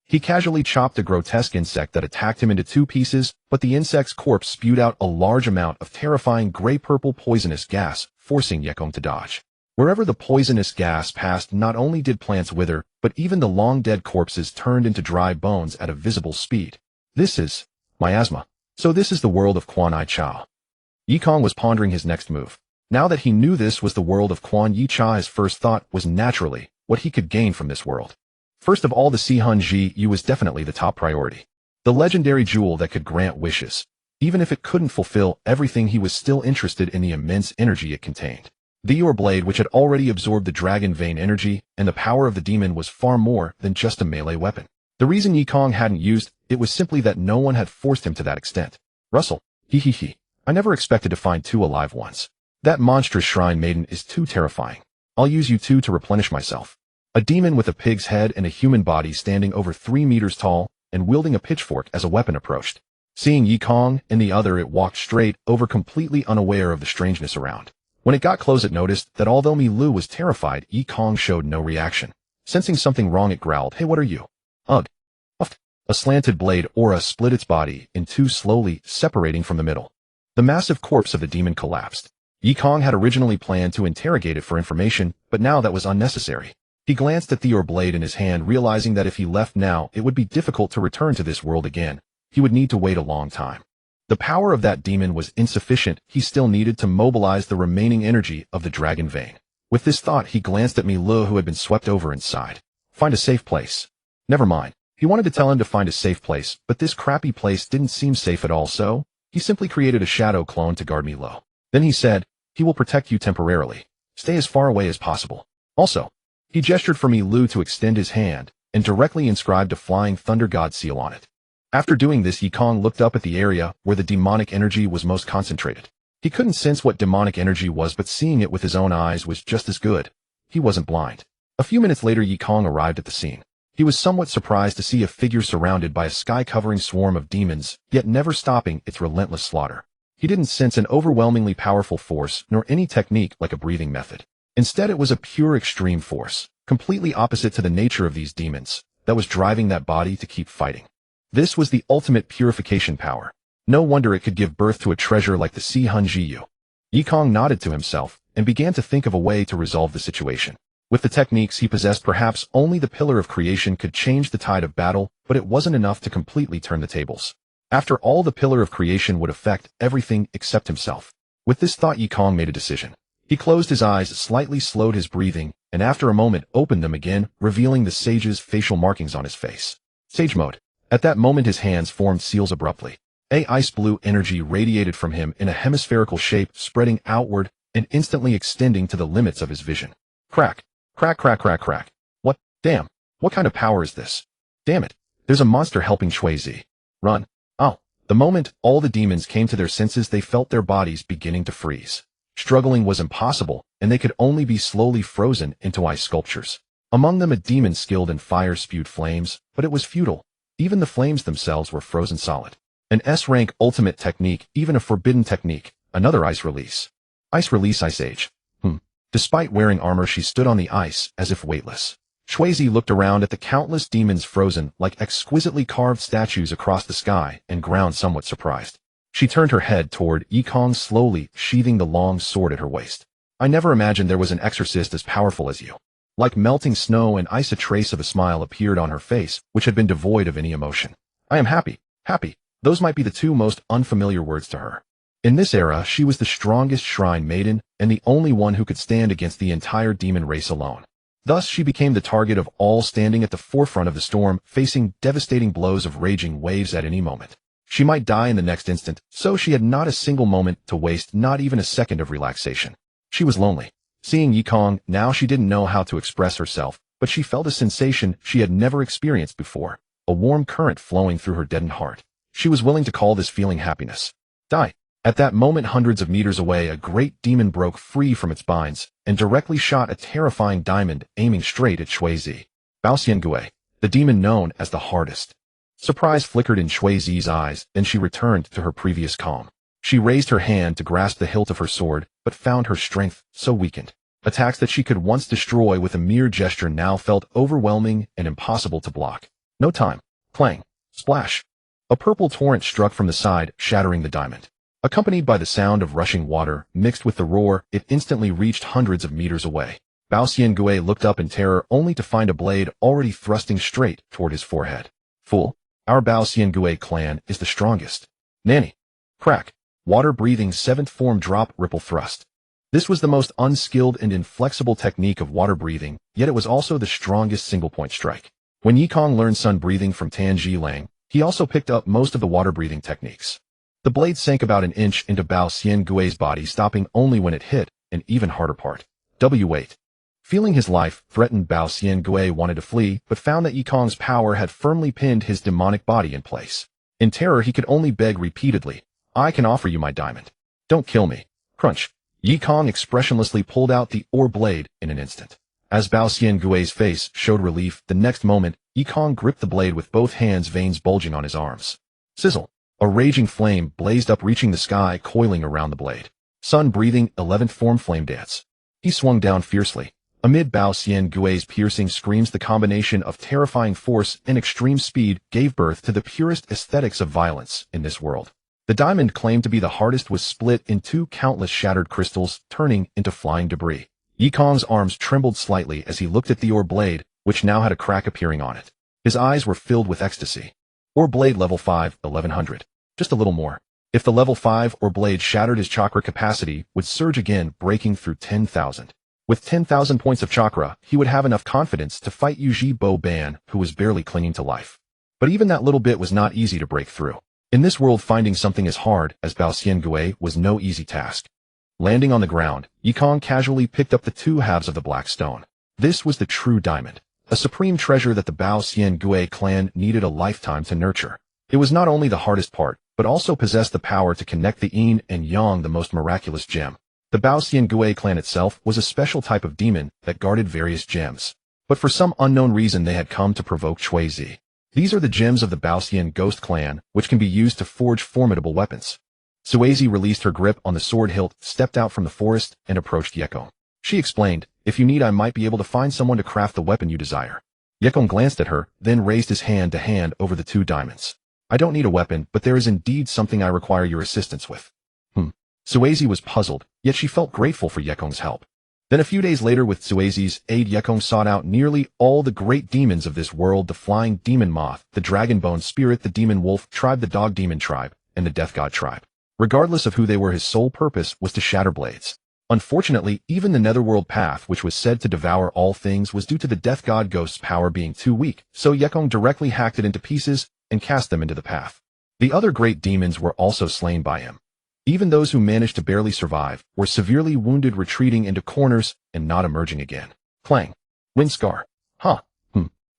He casually chopped a grotesque insect that attacked him into two pieces, but the insect's corpse spewed out a large amount of terrifying gray-purple poisonous gas, forcing Yekong to dodge. Wherever the poisonous gas passed, not only did plants wither, but even the long-dead corpses turned into dry bones at a visible speed. This is miasma. So this is the world of Quan Yi Chao. Yekong was pondering his next move. Now that he knew this was the world of Quan Yi Chao, his first thought was naturally what he could gain from this world. First of all, the Sihun Ji Yu was definitely the top priority. The legendary jewel that could grant wishes. Even if it couldn't fulfill everything, he was still interested in the immense energy it contained. The Yor blade, which had already absorbed the dragon vein energy, and the power of the demon, was far more than just a melee weapon. The reason Yekong hadn't used it was simply that no one had forced him to that extent. Russell, he. I never expected to find two alive ones. That monstrous shrine maiden is too terrifying. I'll use you two to replenish myself. A demon with a pig's head and a human body, standing over 3 meters tall and wielding a pitchfork as a weapon, approached. Seeing Yekong and the other, it walked straight over, completely unaware of the strangeness around. When it got close, it noticed that although Milu was terrified, Yekong showed no reaction. Sensing something wrong, it growled, "Hey, what are you?" Ugh. Uft. A slanted blade aura split its body in two, slowly separating from the middle. The massive corpse of the demon collapsed. Yekong had originally planned to interrogate it for information, but now that was unnecessary. He glanced at the Yor blade in his hand, realizing that if he left now, it would be difficult to return to this world again. He would need to wait a long time. The power of that demon was insufficient. He still needed to mobilize the remaining energy of the dragon vein. With this thought, he glanced at Milu, who had been swept over, and sighed. Find a safe place. Never mind. He wanted to tell him to find a safe place, but this crappy place didn't seem safe at all, so he simply created a shadow clone to guard Milu. Then he said, "He will protect you temporarily. Stay as far away as possible." Also, he gestured for Milu to extend his hand and directly inscribed a flying thunder god seal on it. After doing this, Yekong looked up at the area where the demonic energy was most concentrated. He couldn't sense what demonic energy was, but seeing it with his own eyes was just as good. He wasn't blind. A few minutes later, Yekong arrived at the scene. He was somewhat surprised to see a figure surrounded by a sky-covering swarm of demons, yet never stopping its relentless slaughter. He didn't sense an overwhelmingly powerful force, nor any technique like a breathing method. Instead, it was a pure extreme force, completely opposite to the nature of these demons, that was driving that body to keep fighting. This was the ultimate purification power. No wonder it could give birth to a treasure like the Sihun Ji Yu. Yekong nodded to himself and began to think of a way to resolve the situation. With the techniques he possessed, perhaps only the Pillar of Creation could change the tide of battle, but it wasn't enough to completely turn the tables. After all, the Pillar of Creation would affect everything except himself. With this thought, Yekong made a decision. He closed his eyes, slightly slowed his breathing, and after a moment opened them again, revealing the sage's facial markings on his face. Sage mode. At that moment, his hands formed seals abruptly. Ice blue energy radiated from him in a hemispherical shape, spreading outward and instantly extending to the limits of his vision. Crack. Crack, crack, crack, crack. What? Damn. What kind of power is this? Damn it. There's a monster helping Shuizi. Run. Oh. The moment all the demons came to their senses, they felt their bodies beginning to freeze. Struggling was impossible, and they could only be slowly frozen into ice sculptures. Among them, a demon skilled in fire spewed flames, but it was futile. Even the flames themselves were frozen solid. An S-rank ultimate technique, even a forbidden technique, another ice release. Ice release, Ice Age. Despite wearing armor, she stood on the ice as if weightless. Shuizi looked around at the countless demons frozen like exquisitely carved statues across the sky and ground, somewhat surprised. She turned her head toward Yekong, slowly sheathing the long sword at her waist. I never imagined there was an exorcist as powerful as you. Like melting snow and ice, a trace of a smile appeared on her face, which had been devoid of any emotion. I am happy, happy. Those might be the two most unfamiliar words to her. In this era, she was the strongest shrine maiden and the only one who could stand against the entire demon race alone. Thus, she became the target of all, standing at the forefront of the storm, facing devastating blows of raging waves at any moment. She might die in the next instant, so she had not a single moment to waste, not even a second of relaxation. She was lonely. Seeing Yekong, now she didn't know how to express herself, but she felt a sensation she had never experienced before, a warm current flowing through her deadened heart. She was willing to call this feeling happiness. Die. At that moment, hundreds of meters away, a great demon broke free from its binds and directly shot a terrifying diamond, aiming straight at Shuizi. Baoxiangui, the demon known as the hardest. Surprise flickered in Shuizi's eyes, then she returned to her previous calm. She raised her hand to grasp the hilt of her sword, but found her strength so weakened. Attacks that she could once destroy with a mere gesture now felt overwhelming and impossible to block. No time. Clang. Splash. A purple torrent struck from the side, shattering the diamond. Accompanied by the sound of rushing water, mixed with the roar, it instantly reached hundreds of meters away. Baoxiangui looked up in terror, only to find a blade already thrusting straight toward his forehead. Fool. Our Baoxiangui clan is the strongest. Nanny. Crack. Water-breathing seventh form drop ripple thrust. This was the most unskilled and inflexible technique of water breathing, yet it was also the strongest single-point strike. When Yekong learned sun breathing from Tan Zhilang, he also picked up most of the water-breathing techniques. The blade sank about an inch into Bao Xiangui's body, stopping only when it hit an even harder part. W8. Feeling his life threatened, Bao Xiangui wanted to flee, but found that Yekong's power had firmly pinned his demonic body in place. In terror, he could only beg repeatedly, I can offer you my diamond. Don't kill me. Crunch. Yekong expressionlessly pulled out the ore blade in an instant. As Bao Xiangui's face showed relief, the next moment, Yekong gripped the blade with both hands, veins bulging on his arms. Sizzle. A raging flame blazed up, reaching the sky, coiling around the blade. Sun-breathing 11th form flame dance. He swung down fiercely. Amid Bao Xiangui's piercing screams, the combination of terrifying force and extreme speed gave birth to the purest aesthetics of violence in this world. The diamond, claimed to be the hardest, was split into countless shattered crystals, turning into flying debris. Yekong's arms trembled slightly as he looked at the ore blade, which now had a crack appearing on it. His eyes were filled with ecstasy. Ore blade level 5, 1100. Just a little more. If the level 5 ore blade shattered, his chakra capacity would surge again, breaking through 10,000. With 10,000 points of chakra, he would have enough confidence to fight Yuji Bo Ban, who was barely clinging to life. But even that little bit was not easy to break through. In this world, finding something as hard as Bao Xiangui was no easy task. Landing on the ground, Yekong casually picked up the two halves of the black stone. This was the true diamond, a supreme treasure that the Bao Xiangui clan needed a lifetime to nurture. It was not only the hardest part, but also possessed the power to connect the yin and yang, the most miraculous gem. The Bao Xiangui clan itself was a special type of demon that guarded various gems. But for some unknown reason, they had come to provoke Shuizi. These are the gems of the Baoxian Ghost clan, which can be used to forge formidable weapons. Shuizi released her grip on the sword hilt, stepped out from the forest, and approached Yekong. She explained, if you need, I might be able to find someone to craft the weapon you desire. Yekong glanced at her, then raised his hand to hand over the two diamonds. I don't need a weapon, but there is indeed something I require your assistance with. Shuizi was puzzled, yet she felt grateful for Yekong's help. Then a few days later, with Shuizi's aid, Yekong sought out nearly all the great demons of this world: the flying demon moth, the dragon bone spirit, the demon wolf tribe, the dog demon tribe, and the death god tribe. Regardless of who they were, his sole purpose was to shatter blades. Unfortunately, even the netherworld path, which was said to devour all things, was due to the death god ghost's power being too weak, so Yekong directly hacked it into pieces and cast them into the path. The other great demons were also slain by him. Even those who managed to barely survive were severely wounded, retreating into corners and not emerging again. Clang. Wind scar.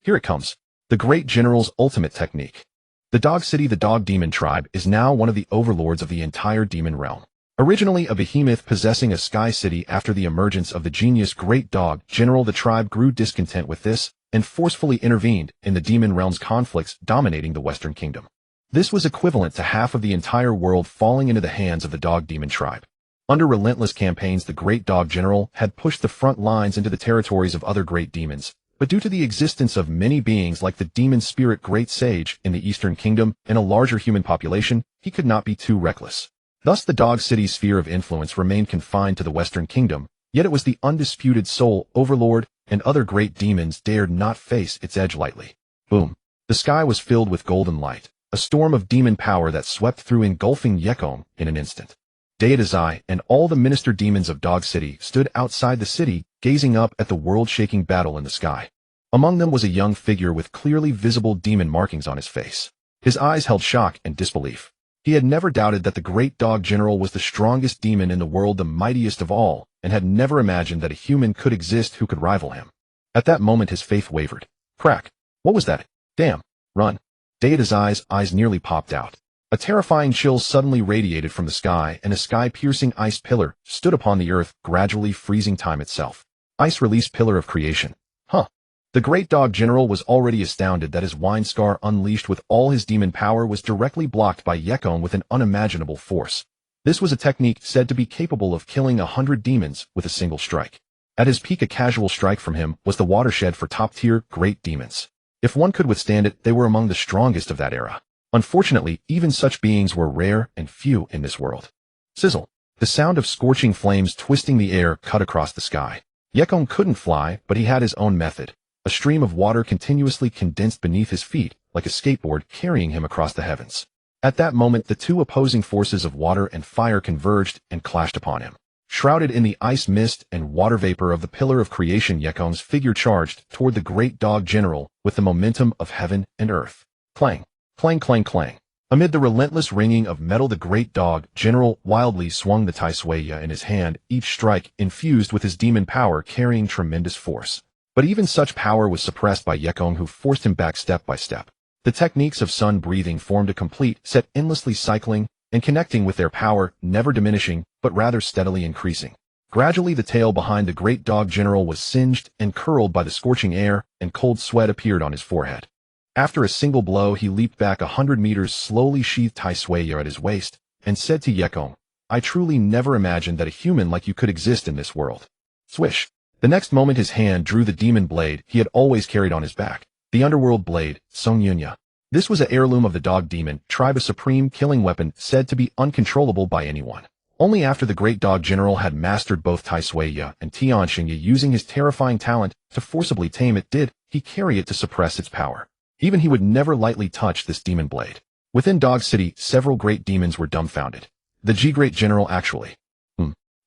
Here it comes. The great general's ultimate technique. The Dog City, the dog demon tribe, is now one of the overlords of the entire demon realm. Originally a behemoth possessing a sky city, after the emergence of the genius Great Dog General, the tribe grew discontent with this and forcefully intervened in the demon realm's conflicts dominating the Western Kingdom. This was equivalent to half of the entire world falling into the hands of the dog demon tribe. Under relentless campaigns, the Great Dog General had pushed the front lines into the territories of other great demons, but due to the existence of many beings like the demon spirit Great Sage in the Eastern Kingdom and a larger human population, he could not be too reckless. Thus the Dog City's sphere of influence remained confined to the Western Kingdom, Yet it was the undisputed soul, overlord, and other great demons dared not face its edge lightly. Boom. The sky was filled with golden light, a storm of demon power that swept through, engulfing Yekong in an instant. Dayadazai and all the minister demons of Dog City stood outside the city, gazing up at the world-shaking battle in the sky. Among them was a young figure with clearly visible demon markings on his face. His eyes held shock and disbelief. He had never doubted that the great dog general was the strongest demon in the world, the mightiest of all, and had never imagined that a human could exist who could rival him. At that moment his faith wavered. Crack! What was that? Damn! Run! Dayadazai's eyes nearly popped out. A terrifying chill suddenly radiated from the sky, and a sky-piercing ice pillar stood upon the earth, gradually freezing time itself. Ice release pillar of creation. Huh. The great dog general was already astounded that his wine scar, unleashed with all his demon power, was directly blocked by Yekong with an unimaginable force. This was a technique said to be capable of killing 100 demons with a single strike. At his peak, a casual strike from him was the watershed for top-tier great demons. If one could withstand it, they were among the strongest of that era. Unfortunately, even such beings were rare and few in this world. Sizzle. The sound of scorching flames twisting the air cut across the sky. Yekong couldn't fly, but he had his own method. A stream of water continuously condensed beneath his feet, like a skateboard, carrying him across the heavens. At that moment, the two opposing forces of water and fire converged and clashed upon him. Shrouded in the ice mist and water vapor of the pillar of creation, Yekong's figure charged toward the great dog general with the momentum of heaven and earth. Clang, clang, clang, clang. Amid the relentless ringing of metal, the great dog general wildly swung the Tsunade in his hand, each strike infused with his demon power, carrying tremendous force. But even such power was suppressed by Yekong, who forced him back step by step. The techniques of sun breathing formed a complete set, endlessly cycling and connecting with their power, never diminishing, but rather steadily increasing. Gradually the tail behind the great dog general was singed and curled by the scorching air, and cold sweat appeared on his forehead. After a single blow, he leaped back 100 meters, slowly sheathed Tsunade at his waist, and said to Yekong, "I truly never imagined that a human like you could exist in this world." Swish! The next moment his hand drew the demon blade he had always carried on his back. The underworld blade, Songyunya. This was an heirloom of the dog demon tribe, a supreme killing weapon said to be uncontrollable by anyone. Only after the great dog general had mastered both Tsunade and Tianxingya, using his terrifying talent to forcibly tame it, did he carry it to suppress its power. Even he would never lightly touch this demon blade. Within Dog City, several great demons were dumbfounded. The G-Great General actually.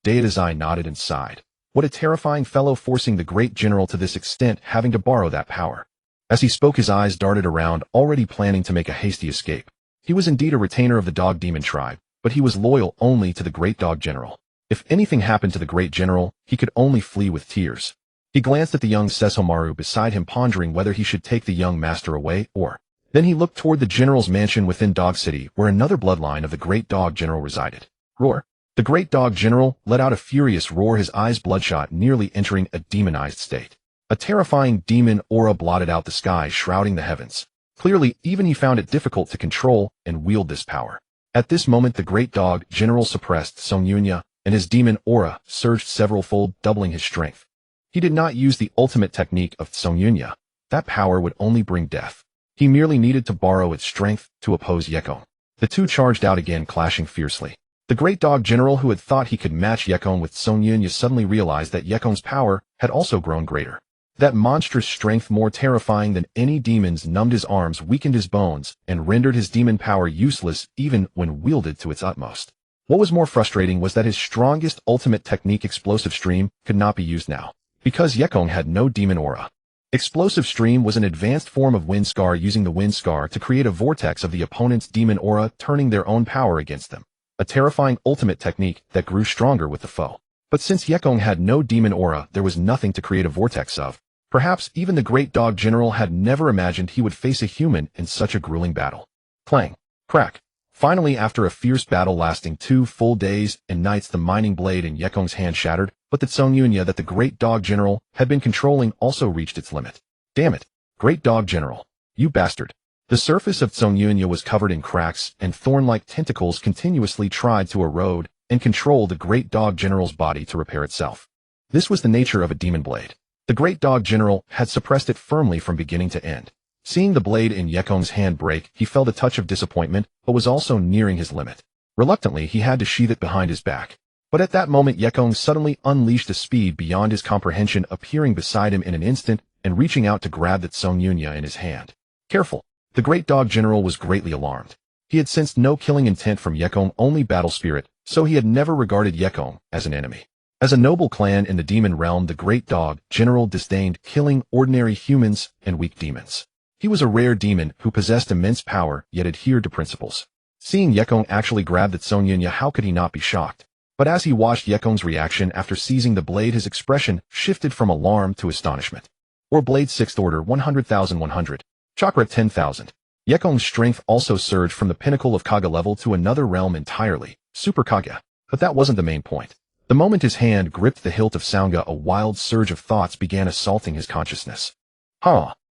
Dayadazai nodded and sighed. What a terrifying fellow, forcing the great general to this extent, having to borrow that power. As he spoke, his eyes darted around, already planning to make a hasty escape. He was indeed a retainer of the dog demon tribe, but he was loyal only to the great dog general. If anything happened to the great general, he could only flee with tears. He glanced at the young Sesomaru beside him, pondering whether he should take the young master away or... Then he looked toward the general's mansion within Dog City, where another bloodline of the great dog general resided. Roar! The great dog general let out a furious roar, his eyes bloodshot, nearly entering a demonized state. A terrifying demon aura blotted out the sky, shrouding the heavens. Clearly, even he found it difficult to control and wield this power. At this moment, the great dog general suppressed Songyunya, and his demon aura surged several-fold, doubling his strength. He did not use the ultimate technique of Songyunya. That power would only bring death. He merely needed to borrow its strength to oppose Yekong. The two charged out again, clashing fiercely. The great dog general, who had thought he could match Yekong with Songyunya, suddenly realized that Yekong's power had also grown greater. That monstrous strength, more terrifying than any demons, numbed his arms, weakened his bones, and rendered his demon power useless even when wielded to its utmost. What was more frustrating was that his strongest ultimate technique, Explosive Stream, could not be used now, because Yekong had no demon aura. Explosive Stream was an advanced form of Wind Scar, using the Wind Scar to create a vortex of the opponent's demon aura, turning their own power against them. A terrifying ultimate technique that grew stronger with the foe. But since Yekong had no demon aura, there was nothing to create a vortex of. Perhaps even the great dog general had never imagined he would face a human in such a grueling battle. Clang! Crack! Finally, after a fierce battle lasting 2 full days and nights, the mining blade in Yekong's hand shattered, but the Songyunya that the great dog general had been controlling also reached its limit. Damn it! Great dog general! You bastard! The surface of Songyunya was covered in cracks, and thorn-like tentacles continuously tried to erode and control the great dog general's body to repair itself. This was the nature of a demon blade. The great dog general had suppressed it firmly from beginning to end. Seeing the blade in Yekong's hand break, he felt a touch of disappointment, but was also nearing his limit. Reluctantly, he had to sheath it behind his back. But at that moment Yekong suddenly unleashed a speed beyond his comprehension, appearing beside him in an instant and reaching out to grab that Tsunade in his hand. Careful! The great dog general was greatly alarmed. He had sensed no killing intent from Yekong, only battle spirit, so he had never regarded Yekong as an enemy. As a noble clan in the demon realm, the great dog general disdained killing ordinary humans and weak demons. He was a rare demon who possessed immense power yet adhered to principles. Seeing Yekong actually grab the Tsunade, how could he not be shocked? But as he watched Yekong's reaction after seizing the blade, his expression shifted from alarm to astonishment. Or blade 6th order 100,100. Chakra 10,000. Yekong's strength also surged from the pinnacle of Kage level to another realm entirely, Super Kage. But that wasn't the main point. The moment his hand gripped the hilt of Sannin, a wild surge of thoughts began assaulting his consciousness.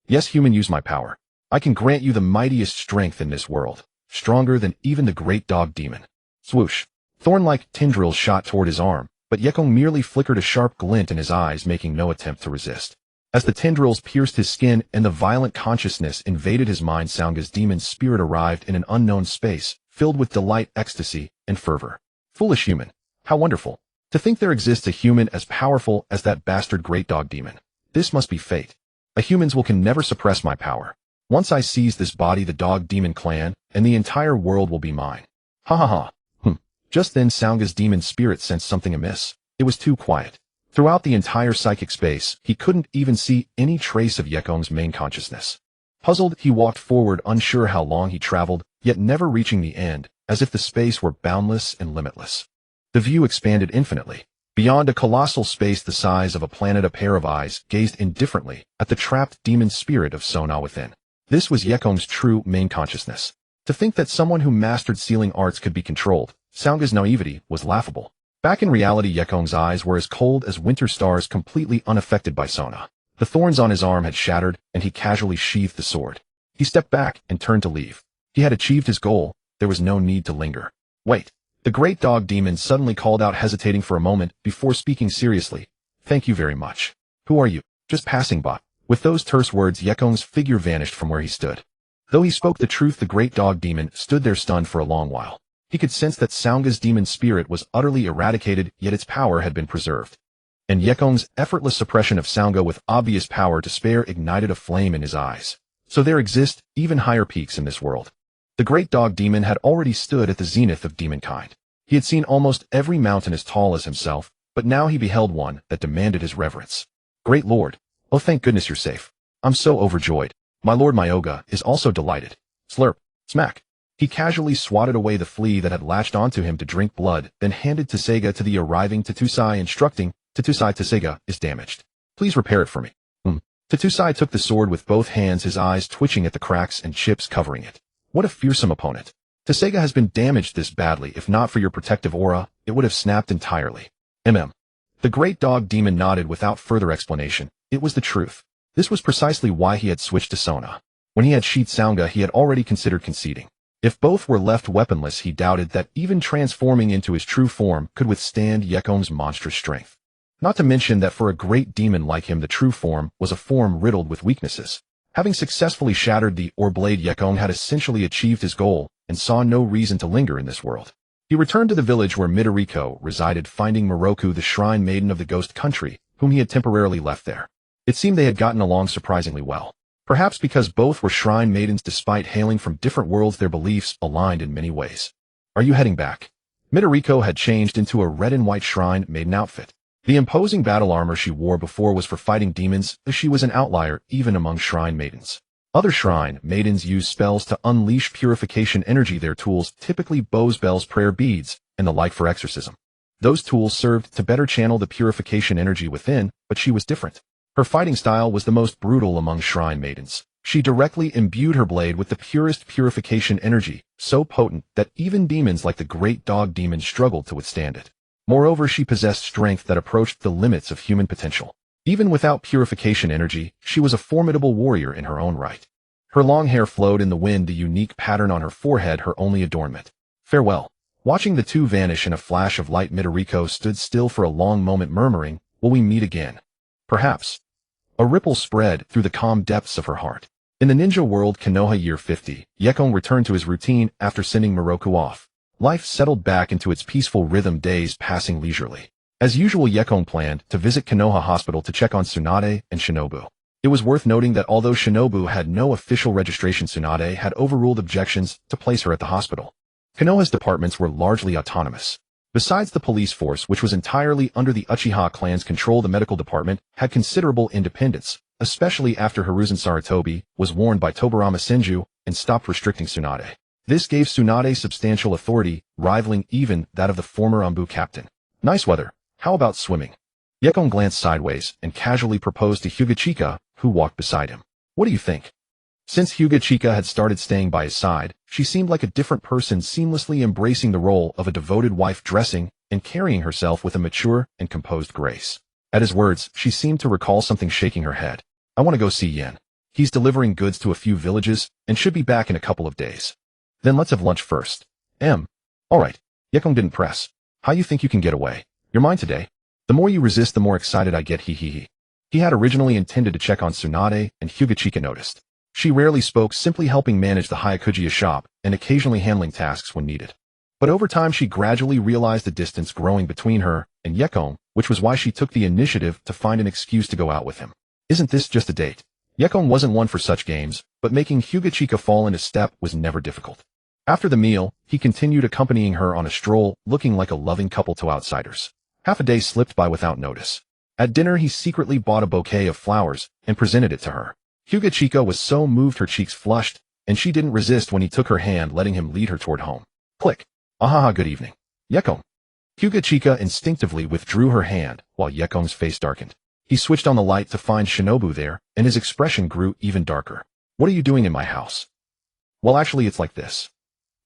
Yes, human, use my power. I can grant you the mightiest strength in this world, stronger than even the great dog demon. Swoosh. Thorn-like tendrils shot toward his arm, but Yekong merely flickered a sharp glint in his eyes, making no attempt to resist. As the tendrils pierced his skin and the violent consciousness invaded his mind, Sannin's demon spirit arrived in an unknown space, filled with delight, ecstasy, and fervor. Foolish human. How wonderful. To think there exists a human as powerful as that bastard great dog demon. This must be fate. A human's will can never suppress my power. Once I seize this body, the dog demon clan, and the entire world will be mine. Ha ha ha. Just then Sannin's demon spirit sensed something amiss. It was too quiet. Throughout the entire psychic space, he couldn't even see any trace of Yekong's main consciousness. Puzzled, he walked forward, unsure how long he traveled, yet never reaching the end, as if the space were boundless and limitless. The view expanded infinitely. Beyond a colossal space the size of a planet, a pair of eyes gazed indifferently at the trapped demon spirit of Sona within. This was Yekong's true main consciousness. To think that someone who mastered sealing arts could be controlled, Sannin's naivety was laughable. Back in reality, Yekong's eyes were as cold as winter stars, completely unaffected by Sona. The thorns on his arm had shattered, and he casually sheathed the sword. He stepped back and turned to leave. He had achieved his goal. There was no need to linger. Wait. The great dog demon suddenly called out, hesitating for a moment before speaking seriously. Thank you very much. Who are you? Just passing by. With those terse words, Yekong's figure vanished from where he stood. Though he spoke the truth, the great dog demon stood there stunned for a long while. He could sense that Sannin's demon spirit was utterly eradicated, yet its power had been preserved. And Yekong's effortless suppression of Sannin with obvious power to spare ignited a flame in his eyes. So there exist even higher peaks in this world. The great dog demon had already stood at the zenith of demonkind. He had seen almost every mountain as tall as himself, but now he beheld one that demanded his reverence. Great Lord. Oh, thank goodness you're safe. I'm so overjoyed. My lord Hyuga is also delighted. Slurp. Smack. He casually swatted away the flea that had latched onto him to drink blood, then handed Tsunade to the arriving Tsunade, instructing, Tsunade is damaged. Please repair it for me. Tsunade took the sword with both hands, his eyes twitching at the cracks and chips covering it. What a fearsome opponent. Tsunade has been damaged this badly. If not for your protective aura, it would have snapped entirely. The great dog demon nodded without further explanation. It was the truth. This was precisely why he had switched to Sona. When he had sheathed Sannin, he had already considered conceding. If both were left weaponless, he doubted that even transforming into his true form could withstand Yekong's monstrous strength. Not to mention that for a great demon like him, the true form was a form riddled with weaknesses. Having successfully shattered the Ore Blade, Yekong had essentially achieved his goal and saw no reason to linger in this world. He returned to the village where Midoriko resided, finding Miroku, the shrine maiden of the ghost country, whom he had temporarily left there. It seemed they had gotten along surprisingly well. Perhaps because both were shrine maidens, despite hailing from different worlds, their beliefs aligned in many ways. Are you heading back? Midoriko had changed into a red and white shrine maiden outfit. The imposing battle armor she wore before was for fighting demons, as she was an outlier even among shrine maidens. Other shrine maidens use spells to unleash purification energy, their tools typically bows, bells, prayer beads, and the like for exorcism. Those tools served to better channel the purification energy within, but she was different. Her fighting style was the most brutal among shrine maidens. She directly imbued her blade with the purest purification energy, so potent that even demons like the great dog demon struggled to withstand it. Moreover, she possessed strength that approached the limits of human potential. Even without purification energy, she was a formidable warrior in her own right. Her long hair flowed in the wind, the unique pattern on her forehead her only adornment. Farewell. Watching the two vanish in a flash of light, Midoriko stood still for a long moment, murmuring, "Will we meet again?" Perhaps. A ripple spread through the calm depths of her heart. In the ninja world, Konoha year 50, Yekong returned to his routine after sending Miroku off. Life settled back into its peaceful rhythm, days passing leisurely. As usual, Yekong planned to visit Konoha Hospital to check on Tsunade and Shinobu. It was worth noting that although Shinobu had no official registration, Tsunade had overruled objections to place her at the hospital. Konoha's departments were largely autonomous. Besides the police force, which was entirely under the Uchiha clan's control, the medical department had considerable independence, especially after Hiruzen Sarutobi was warned by Tobarama Senju and stopped restricting Tsunade. This gave Tsunade substantial authority, rivaling even that of the former Anbu captain. Nice weather. How about swimming? Yekong glanced sideways and casually proposed to Hyuga Chika, who walked beside him. What do you think? Since Hyuga Chika had started staying by his side, she seemed like a different person, seamlessly embracing the role of a devoted wife, dressing and carrying herself with a mature and composed grace. At his words, she seemed to recall something, shaking her head. I want to go see Yen. He's delivering goods to a few villages and should be back in a couple of days. Then let's have lunch first. All right. Yekong didn't press. How you think you can get away? You're mine today. The more you resist, the more excited I get, he. He had originally intended to check on Tsunade, and Hyuga Chika noticed. She rarely spoke, simply helping manage the Hyakujiya shop and occasionally handling tasks when needed. But over time she gradually realized the distance growing between her and Yekong, which was why she took the initiative to find an excuse to go out with him. Isn't this just a date? Yekong wasn't one for such games, but making Hyuga Chika fall into step was never difficult. After the meal, he continued accompanying her on a stroll, looking like a loving couple to outsiders. Half a day slipped by without notice. At dinner he secretly bought a bouquet of flowers and presented it to her. Hyuga Chika was so moved her cheeks flushed, and she didn't resist when he took her hand, letting him lead her toward home. Click. Ahaha, good evening. Yekong. Hyuga Chika instinctively withdrew her hand, while Yekong's face darkened. He switched on the light to find Shinobu there, and his expression grew even darker. What are you doing in my house? Well, actually it's like this.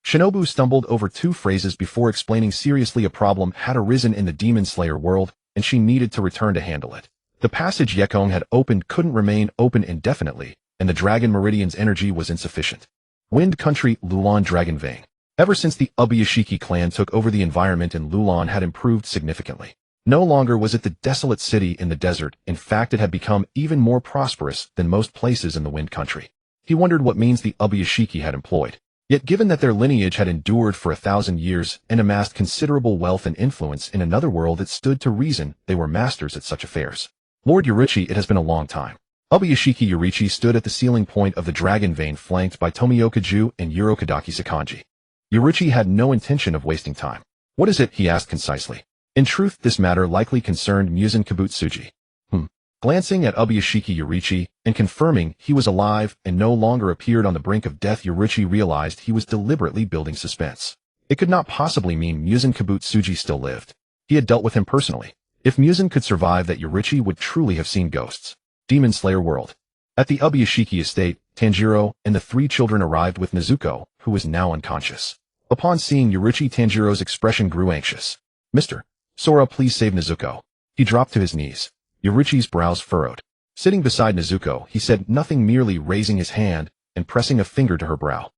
Shinobu stumbled over two phrases before explaining seriously. A problem had arisen in the Demon Slayer world, and she needed to return to handle it. The passage Yekong had opened couldn't remain open indefinitely, and the Dragon Meridian's energy was insufficient. Wind Country, Lulan Dragon Vein. Ever since the Ubuyashiki clan took over, the environment in Lulan had improved significantly. No longer was it the desolate city in the desert, in fact it had become even more prosperous than most places in the Wind Country. He wondered what means the Ubuyashiki had employed. Yet given that their lineage had endured for 1,000 years and amassed considerable wealth and influence in another world, it stood to reason they were masters at such affairs. Lord Yorichi, it has been a long time. Ubuyashiki Yorichi stood at the ceiling point of the Dragon Vein, flanked by Tomioka-ju and Urokadaki Sakanji. Yorichi had no intention of wasting time. What is it? He asked concisely. In truth, this matter likely concerned Muzan Kibutsuji. Glancing at Ubuyashiki Yorichi and confirming he was alive and no longer appeared on the brink of death, Yorichi realized he was deliberately building suspense. It could not possibly mean Muzan Kibutsuji still lived. He had dealt with him personally. If Muzan could survive that, Yorichi would truly have seen ghosts. Demon Slayer World. At the Ubuyashiki estate, Tanjiro and the three children arrived with Nezuko, who was now unconscious. Upon seeing Yorichi, Tanjiro's expression grew anxious. Mr. Sora, please save Nezuko. He dropped to his knees. Yorichi's brows furrowed. Sitting beside Nezuko, he said nothing, merely raising his hand and pressing a finger to her brow.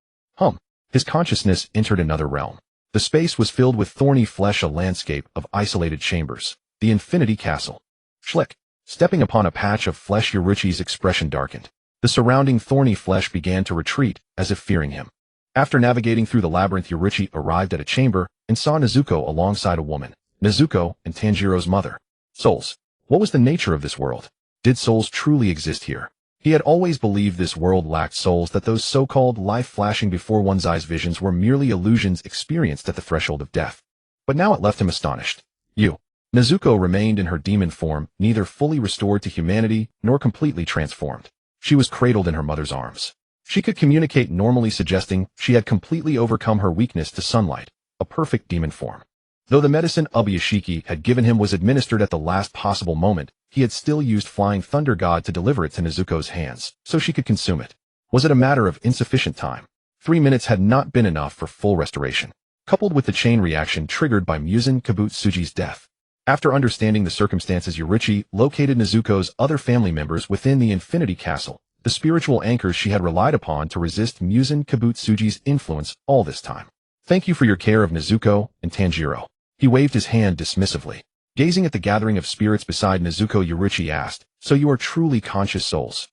His consciousness entered another realm. The space was filled with thorny flesh, a landscape of isolated chambers. The Infinity Castle. Schlick. Stepping upon a patch of flesh, Yorichi's expression darkened. The surrounding thorny flesh began to retreat, as if fearing him. After navigating through the labyrinth, Yorichi arrived at a chamber and saw Nezuko alongside a woman. Nezuko and Tanjiro's mother. Souls. What was the nature of this world? Did souls truly exist here? He had always believed this world lacked souls, that those so-called life flashing before one's eyes visions were merely illusions experienced at the threshold of death. But now it left him astonished. Nezuko remained in her demon form, neither fully restored to humanity nor completely transformed. She was cradled in her mother's arms. She could communicate normally, suggesting she had completely overcome her weakness to sunlight, a perfect demon form. Though the medicine Ubuyashiki had given him was administered at the last possible moment, he had still used Flying Thunder God to deliver it to Nezuko's hands, so she could consume it. Was it a matter of insufficient time? 3 minutes had not been enough for full restoration, coupled with the chain reaction triggered by Muzan Kibutsuji's death. After understanding the circumstances, Yorichi located Nezuko's other family members within the Infinity Castle, the spiritual anchors she had relied upon to resist Muzan Kibutsuji's influence all this time. Thank you for your care of Nezuko and Tanjiro. He waved his hand dismissively. Gazing at the gathering of spirits beside Nezuko, Yorichi asked, so you are truly conscious souls?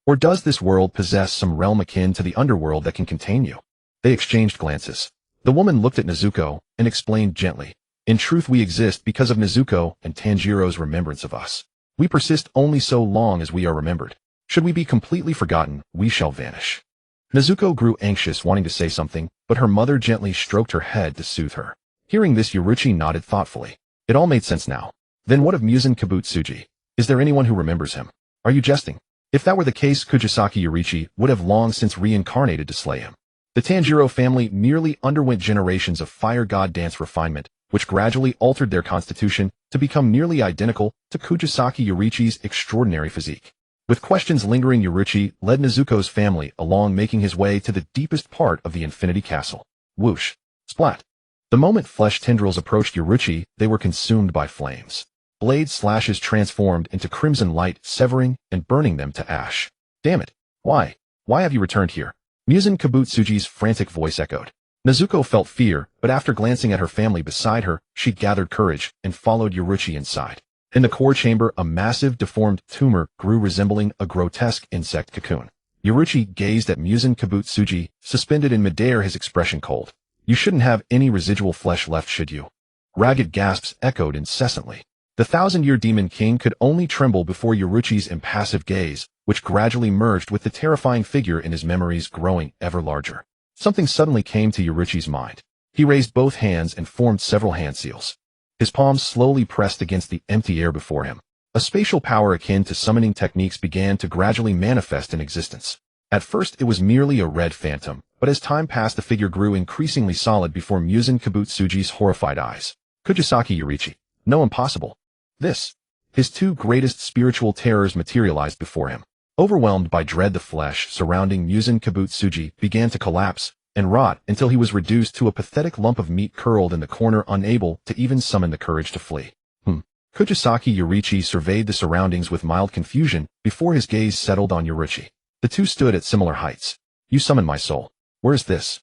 Or does this world possess some realm akin to the underworld that can contain you? They exchanged glances. The woman looked at Nezuko and explained gently. In truth, we exist because of Nezuko and Tanjiro's remembrance of us. We persist only so long as we are remembered. Should we be completely forgotten, we shall vanish. Nezuko grew anxious, wanting to say something, but her mother gently stroked her head to soothe her. Hearing this, Yoruichi nodded thoughtfully. It all made sense now. Then what of Muzan Kibutsuji? Is there anyone who remembers him? Are you jesting? If that were the case, Kujisaki Yoruichi would have long since reincarnated to slay him. The Tanjiro family merely underwent generations of fire god dance refinement, which gradually altered their constitution to become nearly identical to Kujisaki Yoruichi's extraordinary physique. With questions lingering, Yoruichi led Nezuko's family along, making his way to the deepest part of the Infinity Castle. Whoosh! Splat! The moment flesh tendrils approached Yoruichi, they were consumed by flames. Blade slashes transformed into crimson light, severing and burning them to ash. Damn it! Why? Why have you returned here? Muzan Kibutsuji's frantic voice echoed. Nezuko felt fear, but after glancing at her family beside her, she gathered courage and followed Yoruichi inside. In the core chamber, a massive, deformed tumor grew, resembling a grotesque insect cocoon. Yoruichi gazed at Muzan Kibutsuji, suspended in midair, his expression cold. You shouldn't have any residual flesh left, should you? Ragged gasps echoed incessantly. The 1,000-year demon king could only tremble before Yoruichi's impassive gaze, which gradually merged with the terrifying figure in his memories, growing ever larger. Something suddenly came to Yoruichi's mind. He raised both hands and formed several hand seals. His palms slowly pressed against the empty air before him. A spatial power akin to summoning techniques began to gradually manifest in existence. At first it was merely a red phantom, but as time passed the figure grew increasingly solid before Muzan Kibutsuji's horrified eyes. Kujisaki Yoruichi. No, impossible. This. His two greatest spiritual terrors materialized before him. Overwhelmed by dread, the flesh surrounding Muzan Kibutsuji began to collapse and rot until he was reduced to a pathetic lump of meat curled in the corner, unable to even summon the courage to flee. Kujisaki Yoruichi surveyed the surroundings with mild confusion before his gaze settled on Yoruichi. The two stood at similar heights. You summoned my soul. Where is this?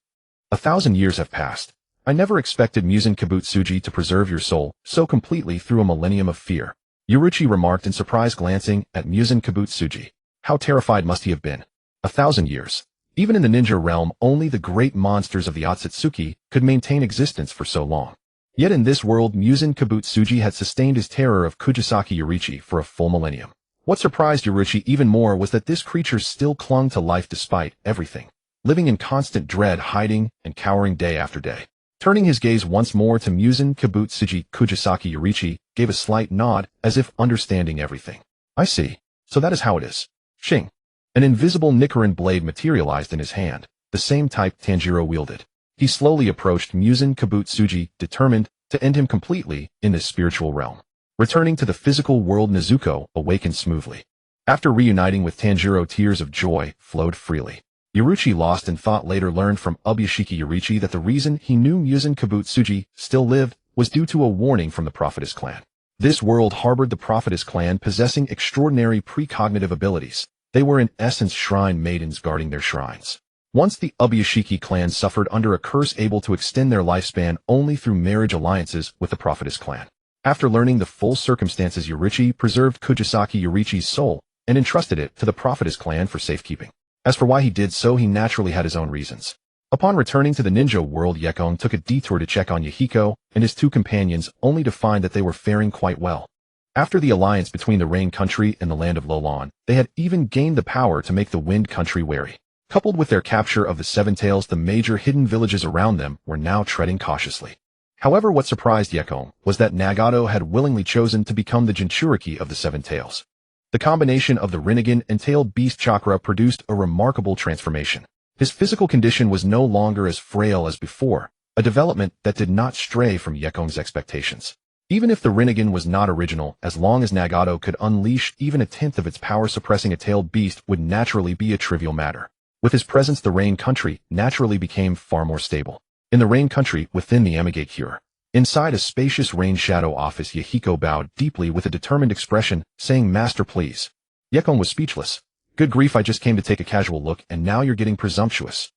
1,000 years have passed. I never expected Muzan Kibutsuji to preserve your soul so completely through a millennium of fear. Yoruichi remarked in surprise, glancing at Muzan Kibutsuji. How terrified must he have been? 1,000 years. Even in the ninja realm, only the great monsters of the Otsutsuki could maintain existence for so long. Yet in this world, Muzan Kibutsuji had sustained his terror of Kujisaki Yoruichi for a full millennium. What surprised Yoruichi even more was that this creature still clung to life despite everything, living in constant dread, hiding and cowering day after day. Turning his gaze once more to Muzan Kibutsuji, Kujisaki Yoruichi gave a slight nod as if understanding everything. I see. So that is how it is. Shing. An invisible Nichiren blade materialized in his hand, the same type Tanjiro wielded. He slowly approached Muzan Kibutsuji, determined to end him completely in this spiritual realm. Returning to the physical world, Nezuko awakened smoothly. After reuniting with Tanjiro, tears of joy flowed freely. Yoruichi, lost in thought, later learned from Ubuyashiki Yoruichi that the reason he knew Muzan Kibutsuji still lived was due to a warning from the Prophetess clan. This world harbored the Prophetess clan, possessing extraordinary precognitive abilities. They were in essence shrine maidens guarding their shrines. Once the Ubuyashiki clan suffered under a curse able to extend their lifespan only through marriage alliances with the Prophetess clan. After learning the full circumstances, Yoruichi preserved Kujisaki Yoruichi's soul and entrusted it to the Prophetess clan for safekeeping. As for why he did so, he naturally had his own reasons. Upon returning to the ninja world, Yekong took a detour to check on Yahiko and his two companions, only to find that they were faring quite well. After the alliance between the Rain Country and the land of Lolon, they had even gained the power to make the Wind Country wary. Coupled with their capture of the Seven Tails, the major hidden villages around them were now treading cautiously. However, what surprised Yekong was that Nagato had willingly chosen to become the Jinchuriki of the Seven Tails. The combination of the Rinnegan and tailed beast chakra produced a remarkable transformation. His physical condition was no longer as frail as before, a development that did not stray from Yekong's expectations. Even if the Rinnegan was not original, as long as Nagato could unleash even a tenth of its power, suppressing a tailed beast would naturally be a trivial matter. With his presence, the Rain Country naturally became far more stable. In the Rain Country, within the Amigate Cure, inside a spacious Rain Shadow office, Yahiko bowed deeply with a determined expression, saying, "Master, please." Yekong was speechless. Good grief, I just came to take a casual look, and now you're getting presumptuous.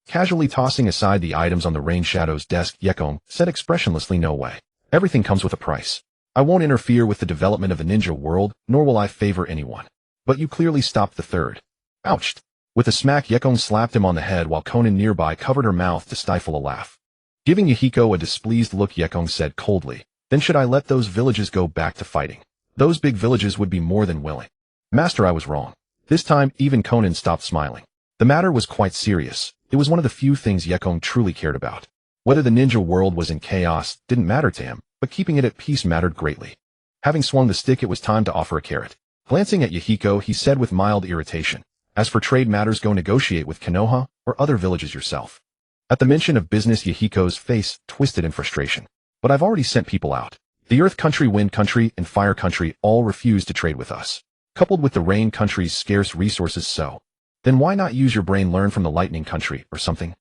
Casually tossing aside the items on the Rain Shadow's desk, Yekong said expressionlessly, "No way. Everything comes with a price. I won't interfere with the development of the ninja world, nor will I favor anyone. But you clearly stopped the third." Ouched. With a smack, Yekong slapped him on the head while Konan nearby covered her mouth to stifle a laugh. Giving Yahiko a displeased look, Yekong said coldly, "Then should I let those villages go back to fighting? Those big villages would be more than willing." "Master, I was wrong." This time, even Conan stopped smiling. The matter was quite serious. It was one of the few things Yekong truly cared about. Whether the ninja world was in chaos didn't matter to him, but keeping it at peace mattered greatly. Having swung the stick, it was time to offer a carrot. Glancing at Yahiko, he said with mild irritation, "As for trade matters, go negotiate with Konoha or other villages yourself." At the mention of business, Yahiko's face twisted in frustration. "But I've already sent people out. The Earth Country, Wind Country, and Fire Country all refuse to trade with us, coupled with the Rain Country's scarce resources, then why not use your brain, learn from the Lightning Country or something?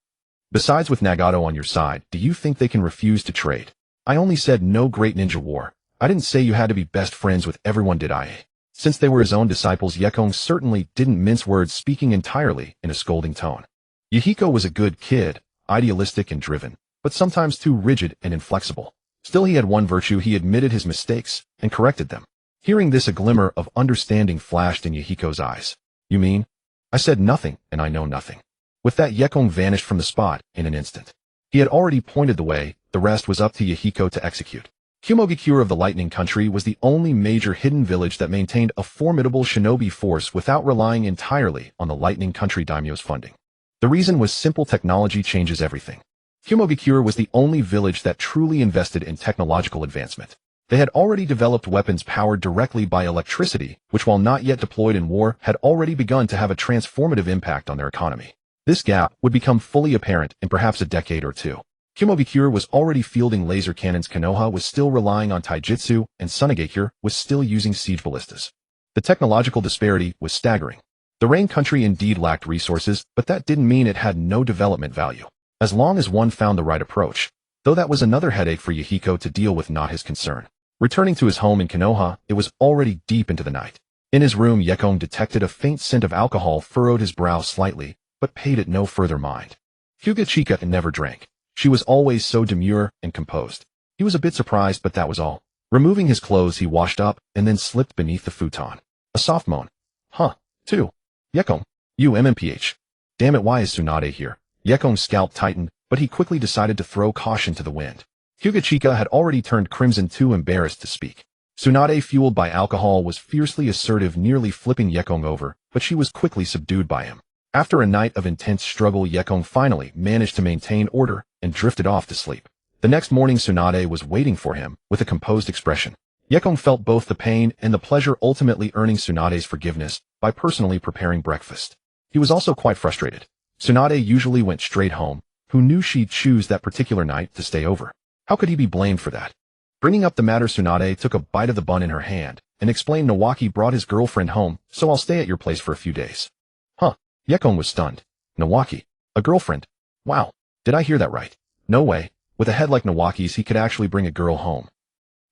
Besides, with Nagato on your side, do you think they can refuse to trade? I only said no great ninja war. I didn't say you had to be best friends with everyone, did I?" Since they were his own disciples, Yekong certainly didn't mince words, speaking entirely in a scolding tone. Yahiko was a good kid, idealistic and driven, but sometimes too rigid and inflexible. Still, he had one virtue: he admitted his mistakes and corrected them. Hearing this, a glimmer of understanding flashed in Yahiko's eyes. "You mean?" "I said nothing, and I know nothing." With that, Yekong vanished from the spot in an instant. He had already pointed the way, the rest was up to Yahiko to execute. Kumogakure of the Lightning Country was the only major hidden village that maintained a formidable shinobi force without relying entirely on the Lightning Country daimyo's funding. The reason was simple: technology changes everything. Kumogakure was the only village that truly invested in technological advancement. They had already developed weapons powered directly by electricity, which, while not yet deployed in war, had already begun to have a transformative impact on their economy. This gap would become fully apparent in perhaps a decade or two. Kumogakure was already fielding laser cannons, Konoha was still relying on taijutsu, and Tsunade was still using siege ballistas. The technological disparity was staggering. The Rain Country indeed lacked resources, but that didn't mean it had no development value, as long as one found the right approach. Though that was another headache for Yahiko to deal with, not his concern. Returning to his home in Konoha, it was already deep into the night. In his room, Yekong detected a faint scent of alcohol, furrowed his brow slightly, but paid it no further mind. Hyuga never drank. She was always so demure and composed. He was a bit surprised, but that was all. Removing his clothes, he washed up and then slipped beneath the futon. A soft moan. "Huh, too. Yekong, you MMPH. Damn it, why is Tsunade here?" Yekong's scalp tightened, but he quickly decided to throw caution to the wind. Hyuga had already turned crimson, too embarrassed to speak. Tsunade, fueled by alcohol, was fiercely assertive, nearly flipping Yekong over, but she was quickly subdued by him. After a night of intense struggle, Yekong finally managed to maintain order and drifted off to sleep. The next morning, Tsunade was waiting for him with a composed expression. Yekong felt both the pain and the pleasure, ultimately earning Tsunade's forgiveness by personally preparing breakfast. He was also quite frustrated. Tsunade usually went straight home. Who knew she'd choose that particular night to stay over? How could he be blamed for that? Bringing up the matter, Tsunade took a bite of the bun in her hand and explained, "Nawaki brought his girlfriend home, so I'll stay at your place for a few days." "Huh?" Yekong was stunned. "Nawaki? A girlfriend? Wow. Did I hear that right? No way. With a head like Nawaki's, he could actually bring a girl home.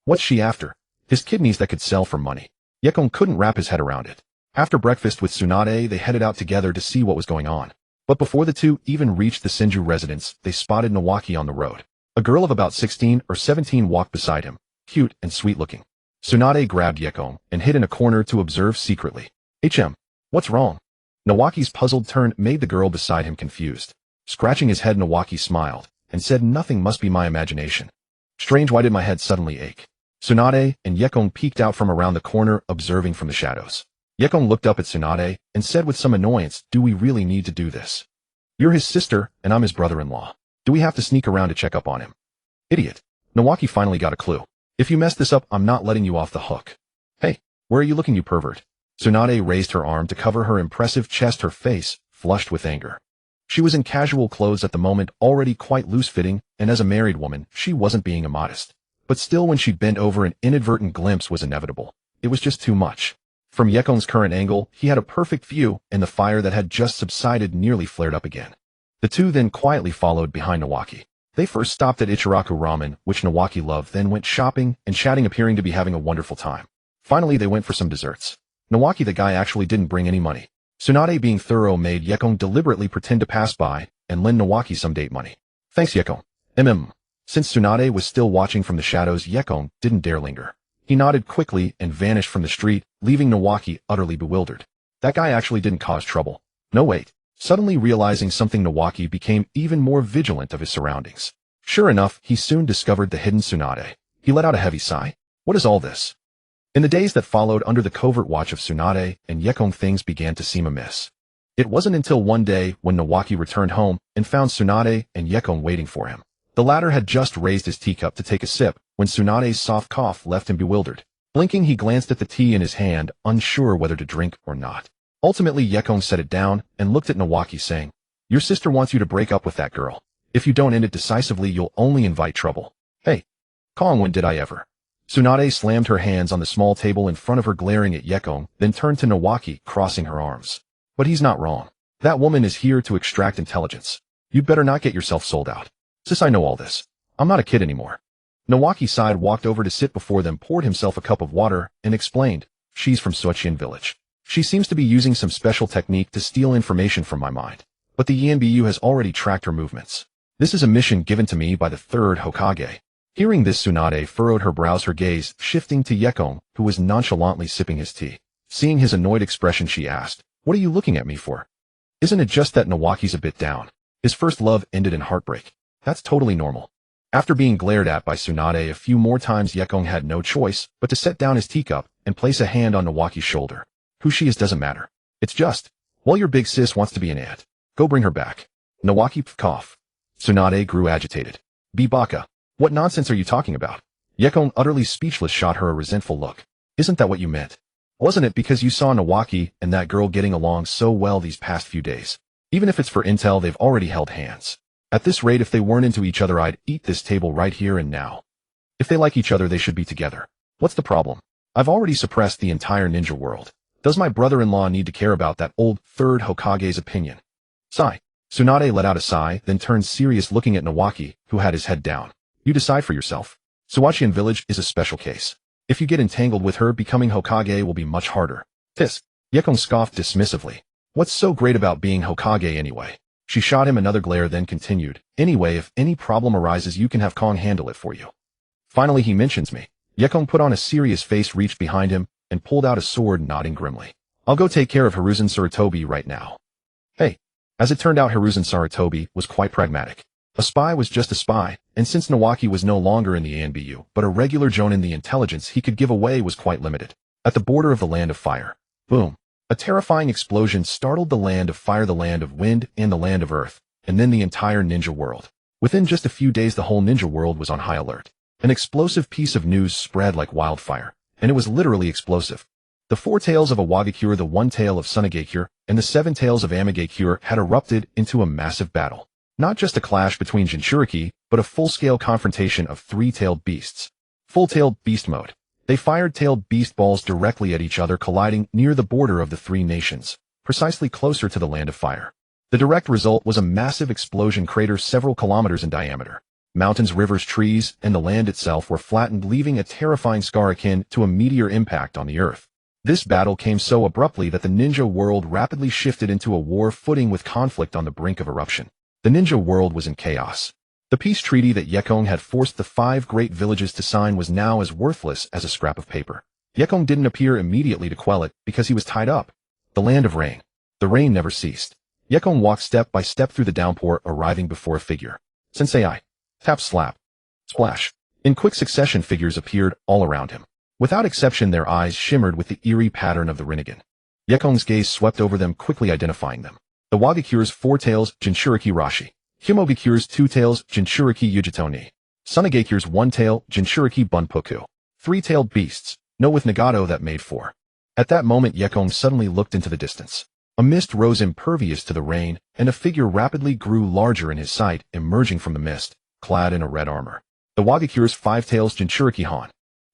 What's she after? His kidneys that could sell for money." Yekong couldn't wrap his head around it. After breakfast with Tsunade, they headed out together to see what was going on. But before the two even reached the Senju residence, they spotted Nawaki on the road. A girl of about 16 or 17 walked beside him, cute and sweet-looking. Tsunade grabbed Yekong and hid in a corner to observe secretly. What's wrong?" Nawaki's puzzled turn made the girl beside him confused. Scratching his head, Nawaki smiled and said, "Nothing, must be my imagination." "Strange, why did my head suddenly ache?" Tsunade and Yekong peeked out from around the corner, observing from the shadows. Yekong looked up at Tsunade and said with some annoyance, "Do we really need to do this? You're his sister, and I'm his brother-in-law. Do we have to sneak around to check up on him?" "Idiot." Nawaki finally got a clue. "If you mess this up, I'm not letting you off the hook." "Hey, where are you looking, you pervert?" Tsunade raised her arm to cover her impressive chest, her face flushed with anger. She was in casual clothes at the moment, already quite loose-fitting, and as a married woman, she wasn't being immodest. But still, when she bent over, an inadvertent glimpse was inevitable. It was just too much. From Yekong's current angle, he had a perfect view, and the fire that had just subsided nearly flared up again. The two then quietly followed behind Nawaki. They first stopped at Ichiraku Ramen, which Nawaki loved, then went shopping and chatting, appearing to be having a wonderful time. Finally, they went for some desserts. Nawaki, the guy, actually didn't bring any money. Tsunade, being thorough, made Yekong deliberately pretend to pass by and lend Nawaki some date money. "Thanks, Yekong." Since Tsunade was still watching from the shadows, Yekong didn't dare linger. He nodded quickly and vanished from the street, leaving Nawaki utterly bewildered. That guy actually didn't cause trouble. No, wait. Suddenly realizing something, Nawaki became even more vigilant of his surroundings. Sure enough, he soon discovered the hidden Tsunade. He let out a heavy sigh. What is all this? In the days that followed under the covert watch of Tsunade and Yekong, things began to seem amiss. It wasn't until one day when Nawaki returned home and found Tsunade and Yekong waiting for him. The latter had just raised his teacup to take a sip when Tsunade's soft cough left him bewildered. Blinking, he glanced at the tea in his hand, unsure whether to drink or not. Ultimately, Yekong set it down and looked at Nawaki, saying, "Your sister wants you to break up with that girl. If you don't end it decisively, you'll only invite trouble." "Hey, Kong, when did I ever?" Tsunade slammed her hands on the small table in front of her, glaring at Yekong, then turned to Nawaki, crossing her arms. "But he's not wrong. That woman is here to extract intelligence. You'd better not get yourself sold out." "Sis, I know all this. I'm not a kid anymore." Nawaki sighed, walked over to sit before them, poured himself a cup of water, and explained, "She's from Suoqian village. She seems to be using some special technique to steal information from my mind. But the Yanbu has already tracked her movements. This is a mission given to me by the third Hokage." Hearing this, Tsunade furrowed her brows, her gaze shifting to Yekong, who was nonchalantly sipping his tea. Seeing his annoyed expression, she asked, "What are you looking at me for?" "Isn't it just that Nawaki's a bit down? His first love ended in heartbreak. That's totally normal." After being glared at by Tsunade a few more times, Yekong had no choice but to set down his teacup and place a hand on Nawaki's shoulder. "Who she is doesn't matter. It's just, well, your big sis wants to be an aunt. Go bring her back." Nawaki coughed. Tsunade grew agitated. "Baka, what nonsense are you talking about?" Yekong, utterly speechless, shot her a resentful look. "Isn't that what you meant? Wasn't it because you saw Nawaki and that girl getting along so well these past few days? Even if it's for intel, they've already held hands. At this rate, if they weren't into each other, I'd eat this table right here and now. If they like each other, they should be together. What's the problem? I've already suppressed the entire ninja world. Does my brother-in-law need to care about that old third Hokage's opinion?" Sigh. Tsunade let out a sigh, then turned serious, looking at Nawaki, who had his head down. "You decide for yourself. Suoqian village is a special case. If you get entangled with her, becoming Hokage will be much harder." "Tisk." Yekong scoffed dismissively. "What's so great about being Hokage anyway?" She shot him another glare, then continued, "Anyway, if any problem arises, you can have Kong handle it for you." "Finally he mentions me." Yekong put on a serious face, reached behind him, and pulled out a sword, nodding grimly. "I'll go take care of Hiruzen Sarutobi right now." Hey. As it turned out, Hiruzen Sarutobi was quite pragmatic. A spy was just a spy, and since Nawaki was no longer in the Anbu, but a regular jonin, the intelligence he could give away was quite limited. At the border of the Land of Fire. Boom. A terrifying explosion startled the Land of Fire, the Land of Wind, and the Land of Earth, and then the entire ninja world. Within just a few days, the whole ninja world was on high alert. An explosive piece of news spread like wildfire, and it was literally explosive. The 4 tails of Awagakure, the 1 tail of Tsunagakure, and the 7 tails of Amagakure had erupted into a massive battle. Not just a clash between Jinchuriki, but a full-scale confrontation of 3-tailed beasts. Full-tailed beast mode. They fired tailed beast balls directly at each other, colliding near the border of the 3 nations, precisely closer to the Land of Fire. The direct result was a massive explosion crater several kilometers in diameter. Mountains, rivers, trees, and the land itself were flattened, leaving a terrifying scar akin to a meteor impact on the Earth. This battle came so abruptly that the ninja world rapidly shifted into a war footing, with conflict on the brink of eruption. The ninja world was in chaos. The peace treaty that Yekong had forced the 5 great villages to sign was now as worthless as a scrap of paper. Yekong didn't appear immediately to quell it because he was tied up. The Land of Rain. The rain never ceased. Yekong walked step by step through the downpour, arriving before a figure. Sensei I. Tap, slap. Splash. In quick succession, figures appeared all around him. Without exception, their eyes shimmered with the eerie pattern of the Rinnegan. Yekong's gaze swept over them, quickly identifying them. The Wagakure's 4 tails, Jinchuriki Rashi. Hyumogakure's 2 tails, Jinchuriki Yujitoni. Tsunagakure's 1 tail, Jinchuriki Bunpoku. 3-tailed beasts, no with Nagato that made 4. At that moment, Yekong suddenly looked into the distance. A mist rose impervious to the rain, and a figure rapidly grew larger in his sight, emerging from the mist, clad in a red armor. The Wagakure's 5 tails, Jinchuriki Han.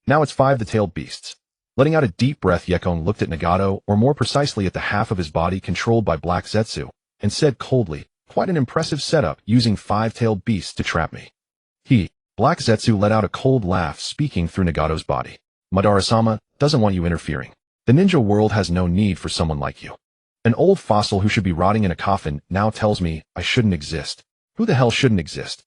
Now it's 5 the tailed beasts. Letting out a deep breath, Yekong looked at Nagato, or more precisely at the half of his body controlled by Black Zetsu, and said coldly, "Quite an impressive setup, using 5-tailed beasts to trap me." Black Zetsu let out a cold laugh, speaking through Nagato's body. "Madara-sama doesn't want you interfering. The ninja world has no need for someone like you. An old fossil who should be rotting in a coffin now tells me I shouldn't exist." "Who the hell shouldn't exist?"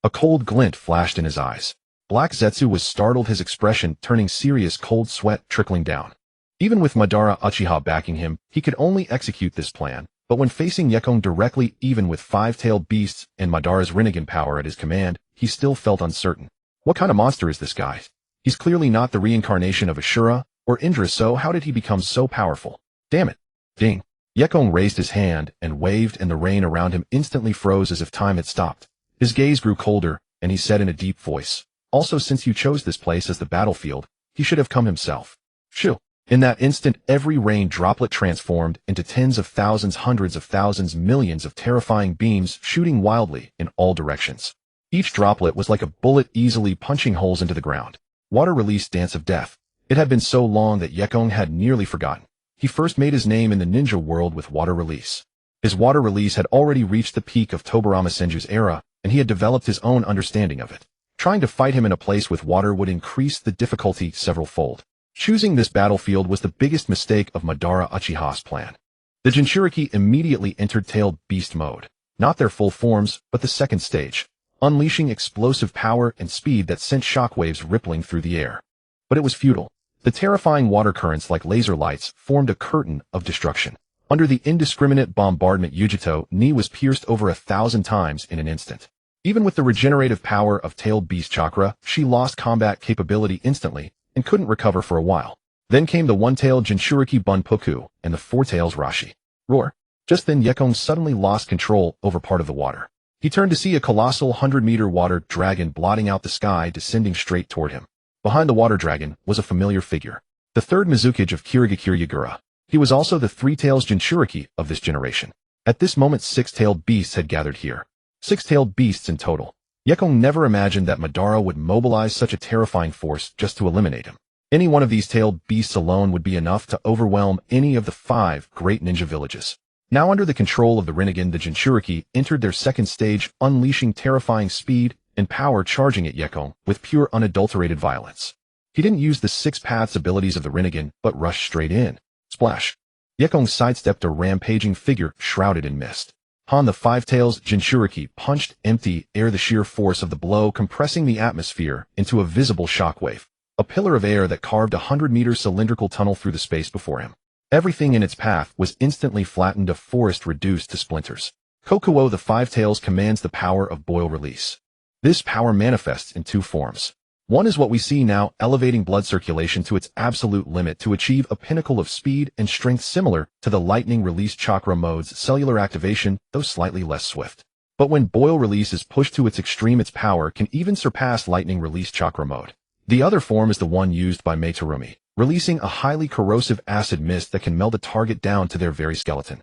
A cold glint flashed in his eyes. Black Zetsu was startled, his expression turning serious, cold sweat trickling down. Even with Madara Uchiha backing him, he could only execute this plan, but when facing Yekong directly, even with 5-tailed beasts and Madara's Rinnegan power at his command, he still felt uncertain. What kind of monster is this guy? He's clearly not the reincarnation of Ashura or Indra, so how did he become so powerful? Damn it. Ding. Yekong raised his hand and waved, and the rain around him instantly froze as if time had stopped. His gaze grew colder, and he said in a deep voice, "Also, since you chose this place as the battlefield, he should have come himself." Shoo. In that instant, every rain droplet transformed into tens of thousands, hundreds of thousands, millions of terrifying beams shooting wildly in all directions. Each droplet was like a bullet easily punching holes into the ground. Water release dance of death. It had been so long that Yekong had nearly forgotten. He first made his name in the ninja world with water release. His water release had already reached the peak of Tobirama Senju's era, and he had developed his own understanding of it. Trying to fight him in a place with water would increase the difficulty several-fold. Choosing this battlefield was the biggest mistake of Madara Uchiha's plan. The Jinchuriki immediately entered tailed beast mode. Not their full forms, but the second stage, unleashing explosive power and speed that sent shockwaves rippling through the air. But it was futile. The terrifying water currents like laser lights formed a curtain of destruction. Under the indiscriminate bombardment, Yujito Ni was pierced over 1,000 times in an instant. Even with the regenerative power of tailed beast chakra, she lost combat capability instantly and couldn't recover for a while. Then came the one-tailed Jinchuriki Bunpuku and the four-tails Rashi. Roar. Just then Yekong suddenly lost control over part of the water. He turned to see a colossal 100-meter water dragon blotting out the sky, descending straight toward him. Behind the water dragon was a familiar figure, the third Mizukage of Kirigakure Yagura. He was also the three-tails Jinchuriki of this generation. At this moment, six-tailed beasts had gathered here. Six-tailed beasts in total. Yekong never imagined that Madara would mobilize such a terrifying force just to eliminate him. Any one of these tailed beasts alone would be enough to overwhelm any of the 5 great ninja villages. Now under the control of the Rinnegan, the Jinchuriki entered their second stage, unleashing terrifying speed and power, charging at Yekong with pure unadulterated violence. He didn't use the 6 paths abilities of the Rinnegan, but rushed straight in. Splash. Yekong sidestepped a rampaging figure shrouded in mist. Han, the 5-tails Jinchuriki, punched empty air, the sheer force of the blow compressing the atmosphere into a visible shockwave, a pillar of air that carved a 100-meter cylindrical tunnel through the space before him. Everything in its path was instantly flattened, a forest reduced to splinters. Kokuo, the 5-tails, commands the power of boil release. This power manifests in 2 forms. One is what we see now, elevating blood circulation to its absolute limit to achieve a pinnacle of speed and strength similar to the lightning release chakra mode's cellular activation, though slightly less swift. But when boil release is pushed to its extreme, its power can even surpass lightning release chakra mode. The other form is the one used by Meitarumi, releasing a highly corrosive acid mist that can melt a target down to their very skeleton.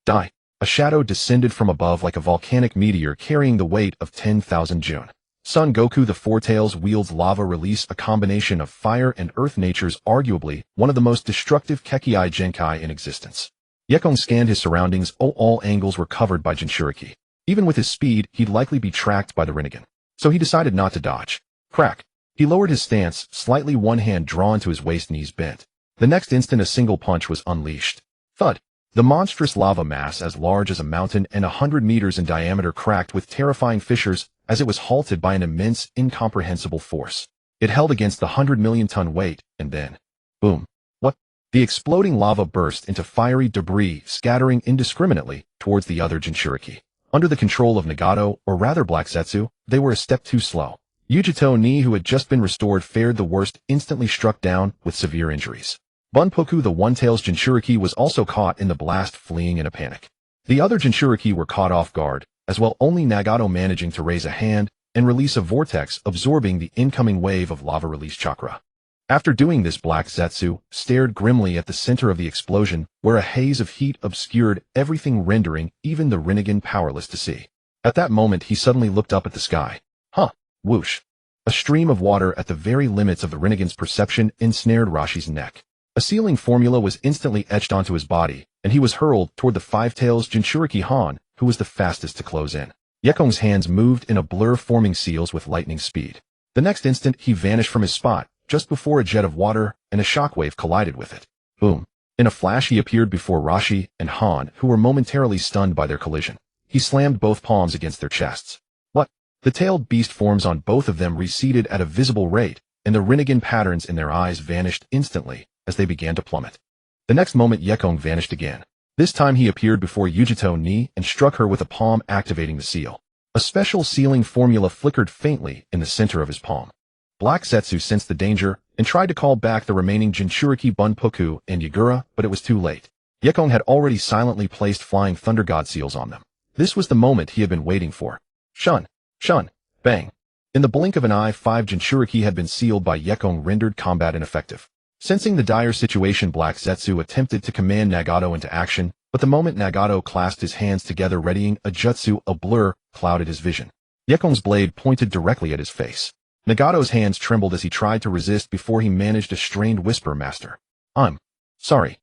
Die. A shadow descended from above like a volcanic meteor carrying the weight of 10,000 Jun. Son Goku, the 4-tails, wields lava release, a combination of fire and earth, nature's arguably one of the most destructive Kekkei Genkai in existence. Yekong scanned his surroundings. All angles were covered by Jinchuriki. Even with his speed, he'd likely be tracked by the Rinnegan. So he decided not to dodge. Crack. He lowered his stance, slightly, one hand drawn to his waist, knees bent. The next instant a single punch was unleashed. Thud. The monstrous lava mass, as large as a mountain and 100 meters in diameter, cracked with terrifying fissures as it was halted by an immense, incomprehensible force. It held against the 100-million-ton weight, and then, boom. What? The exploding lava burst into fiery debris, scattering indiscriminately towards the other Jinchuriki. Under the control of Nagato, or rather Black Zetsu, they were a step too slow. Yujito Ni, who had just been restored, fared the worst, instantly struck down with severe injuries. Bunpuku, the 1-tails Jinchuriki, was also caught in the blast, fleeing in a panic. The other Jinchuriki were caught off guard, as well, only Nagato managing to raise a hand and release a vortex, absorbing the incoming wave of lava release chakra. After doing this, Black Zetsu stared grimly at the center of the explosion, where a haze of heat obscured everything, rendering even the Rinnegan powerless to see. At that moment, he suddenly looked up at the sky. Huh. Whoosh. A stream of water at the very limits of the Rinnegan's perception ensnared Rashi's neck. A sealing formula was instantly etched onto his body, and he was hurled toward the 5-tails Jinchuriki Han, who was the fastest to close in. Yekong's hands moved in a blur, forming seals with lightning speed. The next instant, he vanished from his spot, just before a jet of water and a shockwave collided with it. Boom. In a flash, he appeared before Rashi and Han, who were momentarily stunned by their collision. He slammed both palms against their chests. What? The tailed beast forms on both of them receded at a visible rate, and the Rinnegan patterns in their eyes vanished instantly as they began to plummet. The next moment, Yekong vanished again. This time he appeared before Yujito Ni and struck her with a palm, activating the seal. A special sealing formula flickered faintly in the center of his palm. Black Zetsu sensed the danger and tried to call back the remaining Jinchuriki Bunpoku and Yagura, but it was too late. Yekong had already silently placed flying thunder god seals on them. This was the moment he had been waiting for. Shun! Shun! Bang! In the blink of an eye, 5 Jinchuriki had been sealed by Yekong, rendered combat ineffective. Sensing the dire situation, Black Zetsu attempted to command Nagato into action, but the moment Nagato clasped his hands together readying a jutsu, a blur clouded his vision. Yekong's blade pointed directly at his face. Nagato's hands trembled as he tried to resist before he managed a strained whisper, "Master, I'm sorry."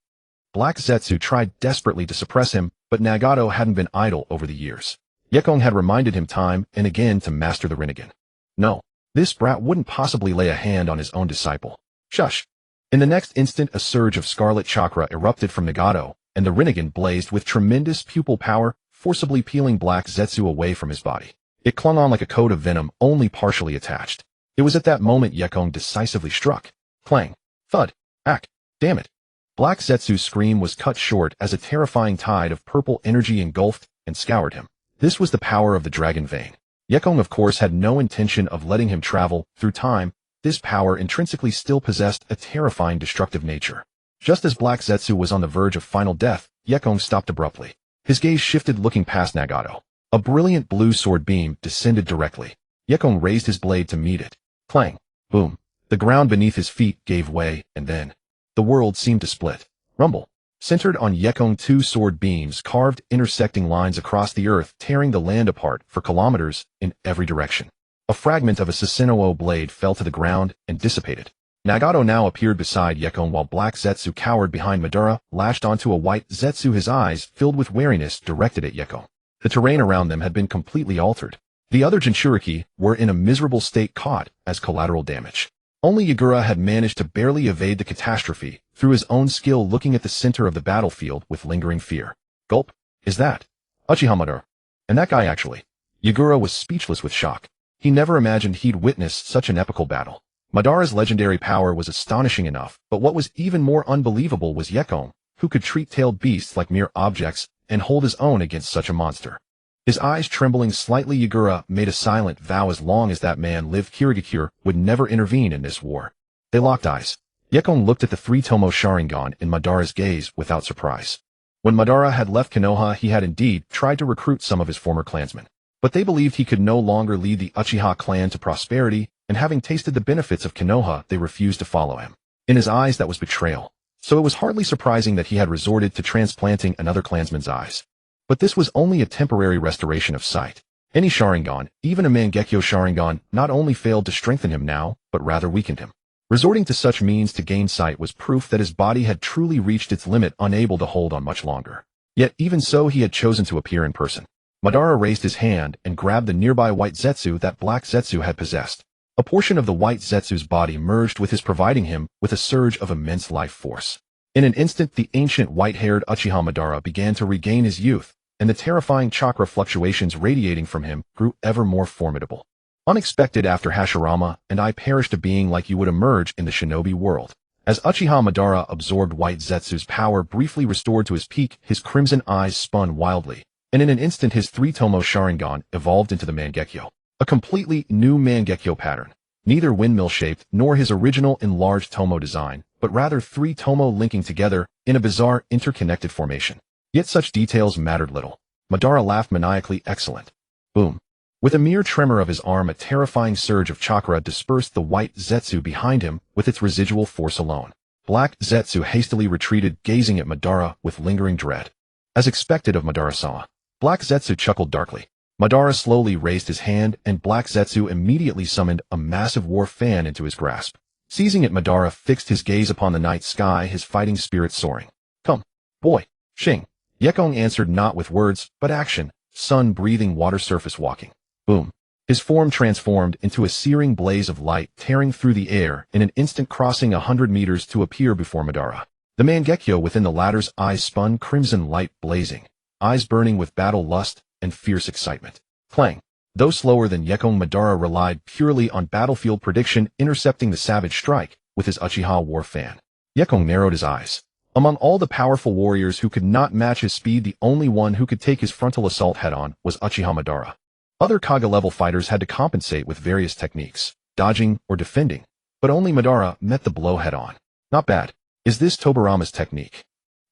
Black Zetsu tried desperately to suppress him, but Nagato hadn't been idle over the years. Yekong had reminded him time and again to master the Rinnegan. No, this brat wouldn't possibly lay a hand on his own disciple. Shush! In the next instant, a surge of scarlet chakra erupted from Nagato, and the Rinnegan blazed with tremendous pupil power, forcibly peeling Black Zetsu away from his body. It clung on like a coat of venom, only partially attached. It was at that moment Yekong decisively struck. Clang! Thud! Ack! Damn it! Black Zetsu's scream was cut short as a terrifying tide of purple energy engulfed and scoured him. This was the power of the dragon vein. Yekong, of course, had no intention of letting him travel through time. This power intrinsically still possessed a terrifying destructive nature. Just as Black Zetsu was on the verge of final death, Yekong stopped abruptly. His gaze shifted, looking past Nagato. A brilliant blue sword beam descended directly. Yekong raised his blade to meet it. Clang! Boom! The ground beneath his feet gave way, and then the world seemed to split. Rumble! Centered on Yekong, 2 sword beams carved intersecting lines across the earth, tearing the land apart for kilometers in every direction. A fragment of a Susanoo blade fell to the ground and dissipated. Nagato now appeared beside Yekong while Black Zetsu cowered behind Madara, lashed onto a white Zetsu, his eyes filled with wariness directed at Yekong. The terrain around them had been completely altered. The other Jinchuriki were in a miserable state, caught as collateral damage. Only Yagura had managed to barely evade the catastrophe through his own skill, looking at the center of the battlefield with lingering fear. Gulp! Is that Uchiha Madara? And that guy actually? Yagura was speechless with shock. He never imagined he'd witness such an epical battle. Madara's legendary power was astonishing enough, but what was even more unbelievable was Yekong, who could treat tailed beasts like mere objects and hold his own against such a monster. His eyes trembling slightly, Yagura made a silent vow as long as that man lived, Kirigakure would never intervene in this war. They locked eyes. Yekong looked at the 3-tomo Sharingan in Madara's gaze without surprise. When Madara had left Konoha, he had indeed tried to recruit some of his former clansmen. But they believed he could no longer lead the Uchiha clan to prosperity, and having tasted the benefits of Konoha, they refused to follow him. In his eyes, that was betrayal. So it was hardly surprising that he had resorted to transplanting another clansman's eyes. But this was only a temporary restoration of sight. Any Sharingan, even a Mangekyo Sharingan, not only failed to strengthen him now, but rather weakened him. Resorting to such means to gain sight was proof that his body had truly reached its limit, unable to hold on much longer. Yet even so, he had chosen to appear in person. Madara raised his hand and grabbed the nearby white Zetsu that Black Zetsu had possessed. A portion of the white Zetsu's body merged with his, providing him with a surge of immense life force. In an instant, the ancient white-haired Uchiha Madara began to regain his youth, and the terrifying chakra fluctuations radiating from him grew ever more formidable. Unexpected, after Hashirama and I perished, a being like you would emerge in the shinobi world. As Uchiha Madara absorbed white Zetsu's power, briefly restored to his peak, his crimson eyes spun wildly, and in an instant his 3-tomo Sharingan evolved into the Mangekyo. A completely new Mangekyo pattern, neither windmill-shaped nor his original enlarged tomo design, but rather 3 tomo linking together in a bizarre interconnected formation. Yet such details mattered little. Madara laughed maniacally. Excellent. Boom. With a mere tremor of his arm, a terrifying surge of chakra dispersed the white Zetsu behind him with its residual force alone. Black Zetsu hastily retreated, gazing at Madara with lingering dread. As expected of Madara-sama, Black Zetsu chuckled darkly. Madara slowly raised his hand, and Black Zetsu immediately summoned a massive war fan into his grasp. Seizing it, Madara fixed his gaze upon the night sky, his fighting spirit soaring. Come, boy. Shing. Yekong answered not with words, but action, sun-breathing, water surface walking. Boom. His form transformed into a searing blaze of light, tearing through the air, in an instant crossing 100 meters to appear before Madara. The Mangekyo within the latter's eyes spun, crimson light blazing, eyes burning with battle lust and fierce excitement. Clang. Though slower than Yekong, Madara relied purely on battlefield prediction, intercepting the savage strike with his Uchiha war fan. Yekong narrowed his eyes. Among all the powerful warriors who could not match his speed, the only one who could take his frontal assault head-on was Uchiha Madara. Other Kage-level fighters had to compensate with various techniques, dodging or defending, but only Madara met the blow head-on. Not bad. Is this Tobirama's technique?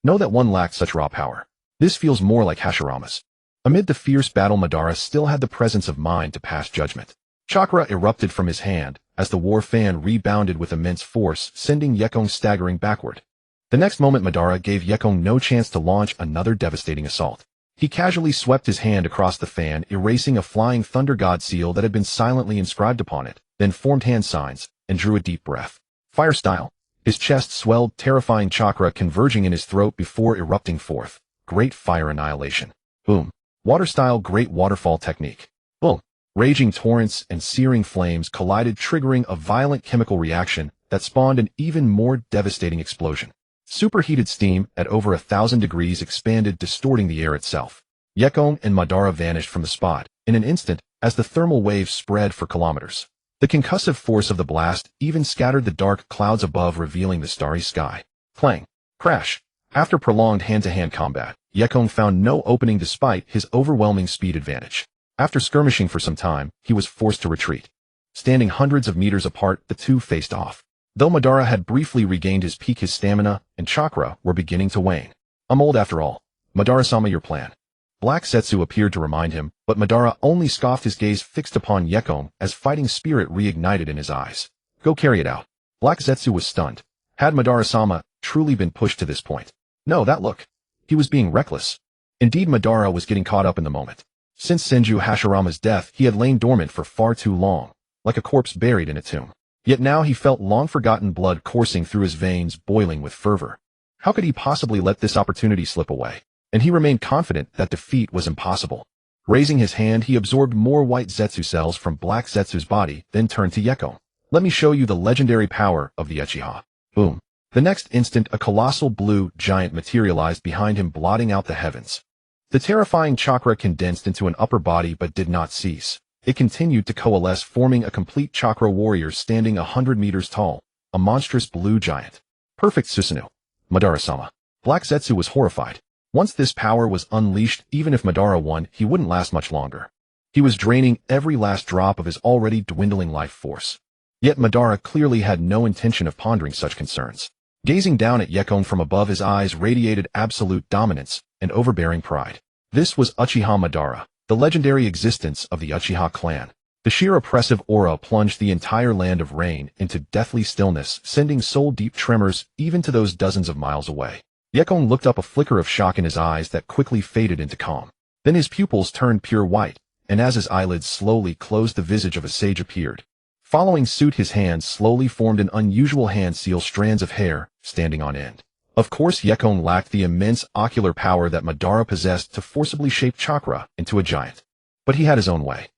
Know that one lacked such raw power. This feels more like Hashirama's. Amid the fierce battle, Madara still had the presence of mind to pass judgment. Chakra erupted from his hand as the war fan rebounded with immense force, sending Yekong staggering backward. The next moment, Madara gave Yekong no chance to launch another devastating assault. He casually swept his hand across the fan, erasing a flying thunder god seal that had been silently inscribed upon it, then formed hand signs and drew a deep breath. Fire style. His chest swelled, terrifying chakra converging in his throat before erupting forth. Great fire annihilation. Boom. Water style, great waterfall technique. Boom. Raging torrents and searing flames collided, triggering a violent chemical reaction that spawned an even more devastating explosion. Superheated steam at over 1,000 degrees expanded, distorting the air itself. Yekong and Madara vanished from the spot in an instant as the thermal waves spread for kilometers. The concussive force of the blast even scattered the dark clouds above, revealing the starry sky. Clang. Crash. After prolonged hand-to-hand combat, Yekong found no opening despite his overwhelming speed advantage. After skirmishing for some time, he was forced to retreat. Standing hundreds of meters apart, the two faced off. Though Madara had briefly regained his peak, his stamina and chakra were beginning to wane. I'm old after all. Madara-sama, your plan. Black Zetsu appeared to remind him, but Madara only scoffed, his gaze fixed upon Yekong as fighting spirit reignited in his eyes. Go carry it out. Black Zetsu was stunned. Had Madara-sama truly been pushed to this point? No, that look. He was being reckless. Indeed, Madara was getting caught up in the moment. Since Senju Hashirama's death, he had lain dormant for far too long, like a corpse buried in a tomb. Yet now he felt long-forgotten blood coursing through his veins, boiling with fervor. How could he possibly let this opportunity slip away? And he remained confident that defeat was impossible. Raising his hand, he absorbed more white Zetsu cells from Black Zetsu's body, then turned to Yekong. Let me show you the legendary power of the Uchiha. Boom. The next instant, a colossal blue giant materialized behind him, blotting out the heavens. The terrifying chakra condensed into an upper body but did not cease. It continued to coalesce, forming a complete chakra warrior standing 100 meters tall, a monstrous blue giant. Perfect Susanoo. Madara-sama. Black Zetsu was horrified. Once this power was unleashed, even if Madara won, he wouldn't last much longer. He was draining every last drop of his already dwindling life force. Yet Madara clearly had no intention of pondering such concerns. Gazing down at Yekong from above, his eyes radiated absolute dominance and overbearing pride. This was Uchiha Madara, the legendary existence of the Uchiha clan. The sheer oppressive aura plunged the entire land of Rain into deathly stillness, sending soul-deep tremors even to those dozens of miles away. Yekong looked up, a flicker of shock in his eyes that quickly faded into calm. Then his pupils turned pure white, and as his eyelids slowly closed, the visage of a sage appeared. Following suit, his hands slowly formed an unusual hand seal, strands of hair standing on end. Of course, Yekong lacked the immense ocular power that Madara possessed to forcibly shape chakra into a giant. But he had his own way.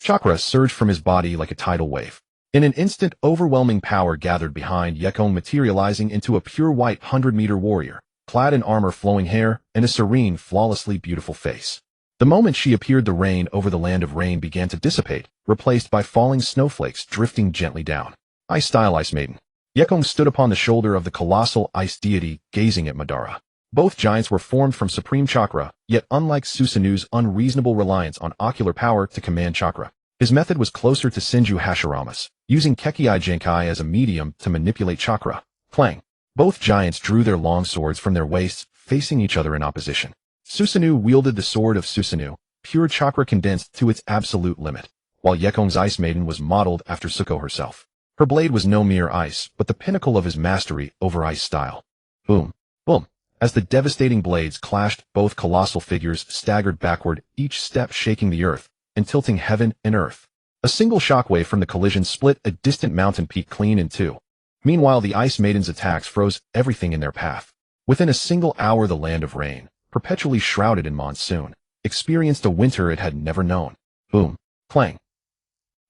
Chakra surged from his body like a tidal wave. In an instant, overwhelming power gathered behind Yekong, materializing into a pure white 100-meter warrior, clad in armor, flowing hair, and a serene, flawlessly beautiful face. The moment she appeared, the rain over the land of Rain began to dissipate, replaced by falling snowflakes drifting gently down. Ice-style Ice Maiden. Yekong stood upon the shoulder of the colossal ice deity, gazing at Madara. Both giants were formed from supreme chakra, yet unlike Susanoo's unreasonable reliance on ocular power to command chakra, his method was closer to Senju Hashirama's, using Kekkei Genkai as a medium to manipulate chakra. Clang. Both giants drew their long swords from their waists, facing each other in opposition. Susanoo wielded the sword of Susanoo, pure chakra condensed to its absolute limit, while Yekong's Ice Maiden was modeled after Suko herself. Her blade was no mere ice, but the pinnacle of his mastery over ice style. Boom. Boom. As the devastating blades clashed, both colossal figures staggered backward, each step shaking the earth and tilting heaven and earth. A single shockwave from the collision split a distant mountain peak clean in two. Meanwhile, the Ice Maiden's attacks froze everything in their path. Within a single hour, the land of Rain, perpetually shrouded in monsoon, experienced a winter it had never known. Boom. Clang.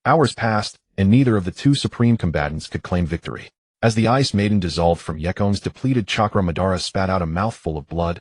Hours passed, and neither of the two supreme combatants could claim victory. As the Ice Maiden dissolved from Yekong's depleted chakra, Madara spat out a mouthful of blood,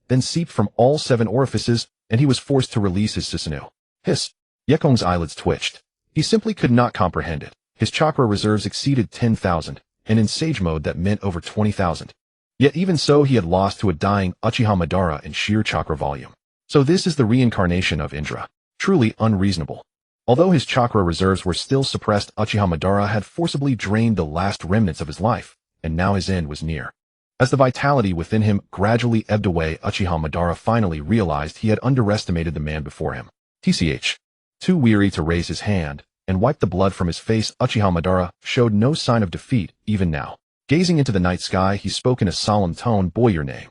then seeped from all 7 orifices, and he was forced to release his Susanoo. Hiss. Yekong's eyelids twitched. He simply could not comprehend it. His chakra reserves exceeded 10,000, and in sage mode that meant over 20,000. Yet even so, he had lost to a dying Uchiha Madara in sheer chakra volume. So this is the reincarnation of Indra. Truly unreasonable. Although his chakra reserves were still suppressed, Uchiha Madara had forcibly drained the last remnants of his life, and now his end was near. As the vitality within him gradually ebbed away, Uchiha Madara finally realized he had underestimated the man before him. TCH. Too weary to raise his hand and wipe the blood from his face, Uchiha Madara showed no sign of defeat even now. Gazing into the night sky, he spoke in a solemn tone, "Boy, your name."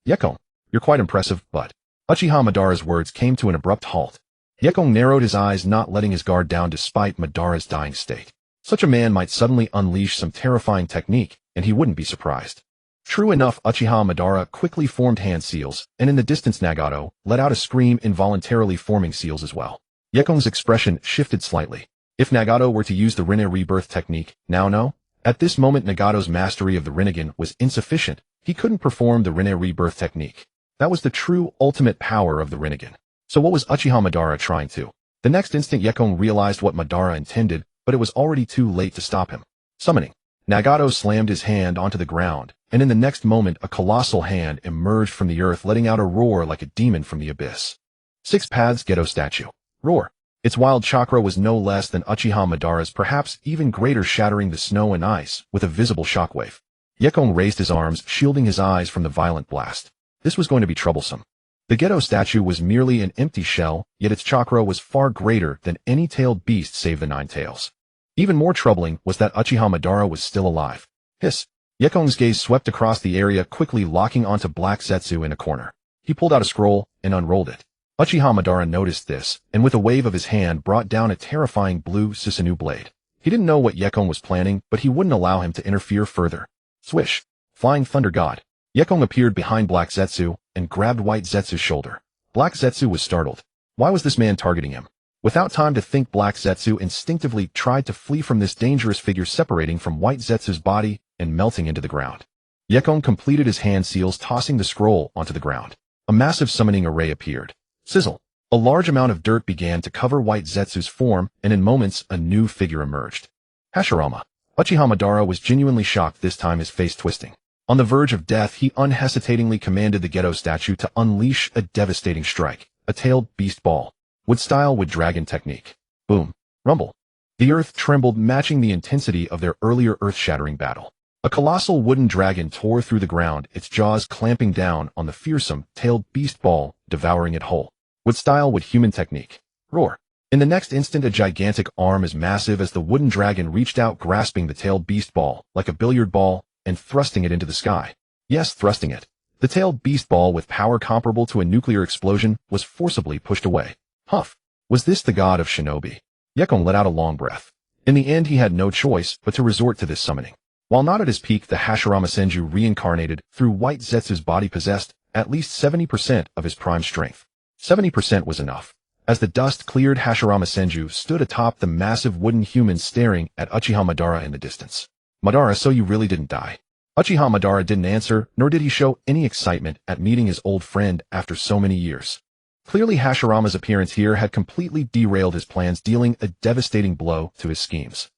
"Yekong. You're quite impressive, but..." Uchiha Madara's words came to an abrupt halt. Yekong narrowed his eyes, not letting his guard down despite Madara's dying state. Such a man might suddenly unleash some terrifying technique, and he wouldn't be surprised. True enough, Uchiha Madara quickly formed hand seals, and in the distance Nagato let out a scream, involuntarily forming seals as well. Yekong's expression shifted slightly. If Nagato were to use the Rinne rebirth technique, now no? At this moment Nagato's mastery of the Rinnegan was insufficient. He couldn't perform the Rinne rebirth technique. That was the true ultimate power of the Rinnegan. So what was Uchiha Madara trying to? The next instant Yekong realized what Madara intended, but it was already too late to stop him. Summoning. Nagato slammed his hand onto the ground, and in the next moment a colossal hand emerged from the earth, letting out a roar like a demon from the abyss. Six Paths Gedo Statue. Roar. Its wild chakra was no less than Uchiha Madara's, perhaps even greater, shattering the snow and ice with a visible shockwave. Yekong raised his arms, shielding his eyes from the violent blast. This was going to be troublesome. The Gedo statue was merely an empty shell, yet its chakra was far greater than any tailed beast save the Nine Tails. Even more troubling was that Uchiha Madara was still alive. Hiss. Yekong's gaze swept across the area, quickly locking onto Black Zetsu in a corner. He pulled out a scroll and unrolled it. Uchiha Madara noticed this, and with a wave of his hand brought down a terrifying blue Susanoo blade. He didn't know what Yekong was planning, but he wouldn't allow him to interfere further. Swish. Flying Thunder God. Yekong appeared behind Black Zetsu and grabbed White Zetsu's shoulder. Black Zetsu was startled. Why was this man targeting him? Without time to think, Black Zetsu instinctively tried to flee from this dangerous figure, separating from White Zetsu's body and melting into the ground. Yekong completed his hand seals, tossing the scroll onto the ground. A massive summoning array appeared. Sizzle. A large amount of dirt began to cover White Zetsu's form, and in moments a new figure emerged. Hashirama. Uchiha Madara was genuinely shocked, this time his face twisting. On the verge of death, he unhesitatingly commanded the Gedo statue to unleash a devastating strike, a tailed beast ball. Wood style with dragon technique. Boom. Rumble. The earth trembled, matching the intensity of their earlier earth-shattering battle. A colossal wooden dragon tore through the ground, its jaws clamping down on the fearsome, tailed beast ball, devouring it whole. Wood style with human technique. Roar. In the next instant, a gigantic arm as massive as the wooden dragon reached out, grasping the tailed beast ball like a billiard ball and thrusting it into the sky. Yes, thrusting it. The tailed beast ball, with power comparable to a nuclear explosion, was forcibly pushed away. Huff. Was this the god of shinobi? Yekong let out a long breath. In the end, he had no choice but to resort to this summoning. While not at his peak, the Hashirama Senju reincarnated through White Zetsu's body, possessed at least 70% of his prime strength. 70% was enough. As the dust cleared, Hashirama Senju stood atop the massive wooden human, staring at Uchiha Madara in the distance. Madara, so you really didn't die? Uchiha Madara didn't answer, nor did he show any excitement at meeting his old friend after so many years. Clearly, Hashirama's appearance here had completely derailed his plans, dealing a devastating blow to his schemes.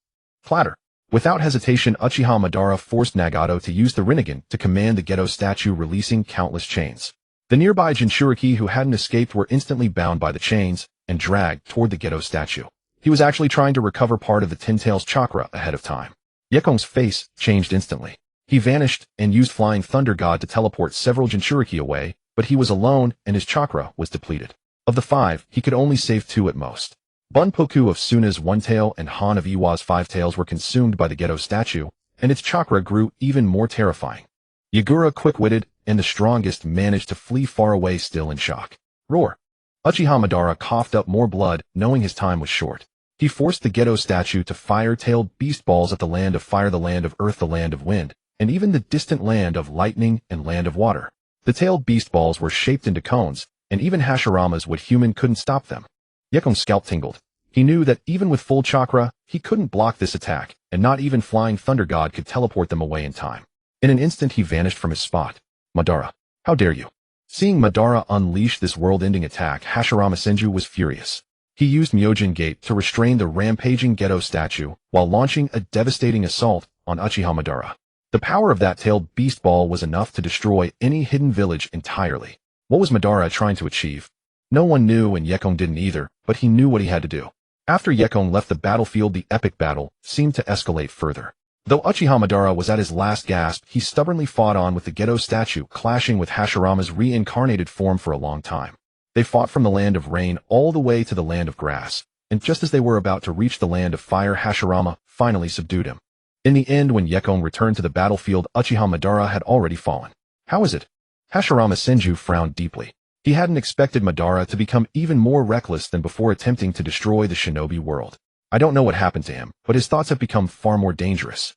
Clatter. Without hesitation, Uchiha Madara forced Nagato to use the Rinnegan to command the Gedo statue, releasing countless chains. The nearby Jinchuriki who hadn't escaped were instantly bound by the chains and dragged toward the Gedo statue. He was actually trying to recover part of the Ten Tails chakra ahead of time. Yekong's face changed instantly. He vanished and used Flying Thunder God to teleport several Jinchuriki away, but he was alone and his chakra was depleted. Of the 5, he could only save 2 at most. Bunpoku of Suna's 1 tail and Han of Iwa's 5 tails were consumed by the Gedo statue, and its chakra grew even more terrifying. Yagura, quick-witted and the strongest, managed to flee far away, still in shock. Roar. Uchiha Madara coughed up more blood, knowing his time was short. He forced the Gedo statue to fire tailed beast balls at the land of fire, the land of earth, the land of wind, and even the distant land of lightning and land of water. The tailed beast balls were shaped into cones, and even Hashirama's wood human couldn't stop them. Yekong's scalp tingled. He knew that even with full chakra, he couldn't block this attack, and not even Flying Thunder God could teleport them away in time. In an instant, he vanished from his spot. Madara, how dare you? Seeing Madara unleash this world-ending attack, Hashirama Senju was furious. He used Myojin Gate to restrain the rampaging Gedo statue while launching a devastating assault on Uchiha Madara. The power of that tailed beast ball was enough to destroy any hidden village entirely. What was Madara trying to achieve? No one knew and Yekong didn't either, but he knew what he had to do. After Yekong left the battlefield, the epic battle seemed to escalate further. Though Uchiha Madara was at his last gasp, he stubbornly fought on with the Gedo statue, clashing with Hashirama's reincarnated form for a long time. They fought from the land of rain all the way to the land of grass, and just as they were about to reach the land of fire, Hashirama finally subdued him. In the end, when Yekong returned to the battlefield, Uchiha Madara had already fallen. How is it? Hashirama Senju frowned deeply. He hadn't expected Madara to become even more reckless than before attempting to destroy the shinobi world. I don't know what happened to him, but his thoughts have become far more dangerous.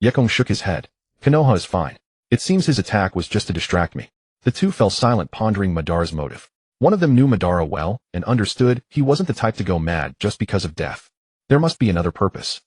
Yekong shook his head. Konoha is fine. It seems his attack was just to distract me. The two fell silent, pondering Madara's motive. One of them knew Madara well, and understood he wasn't the type to go mad just because of death. There must be another purpose.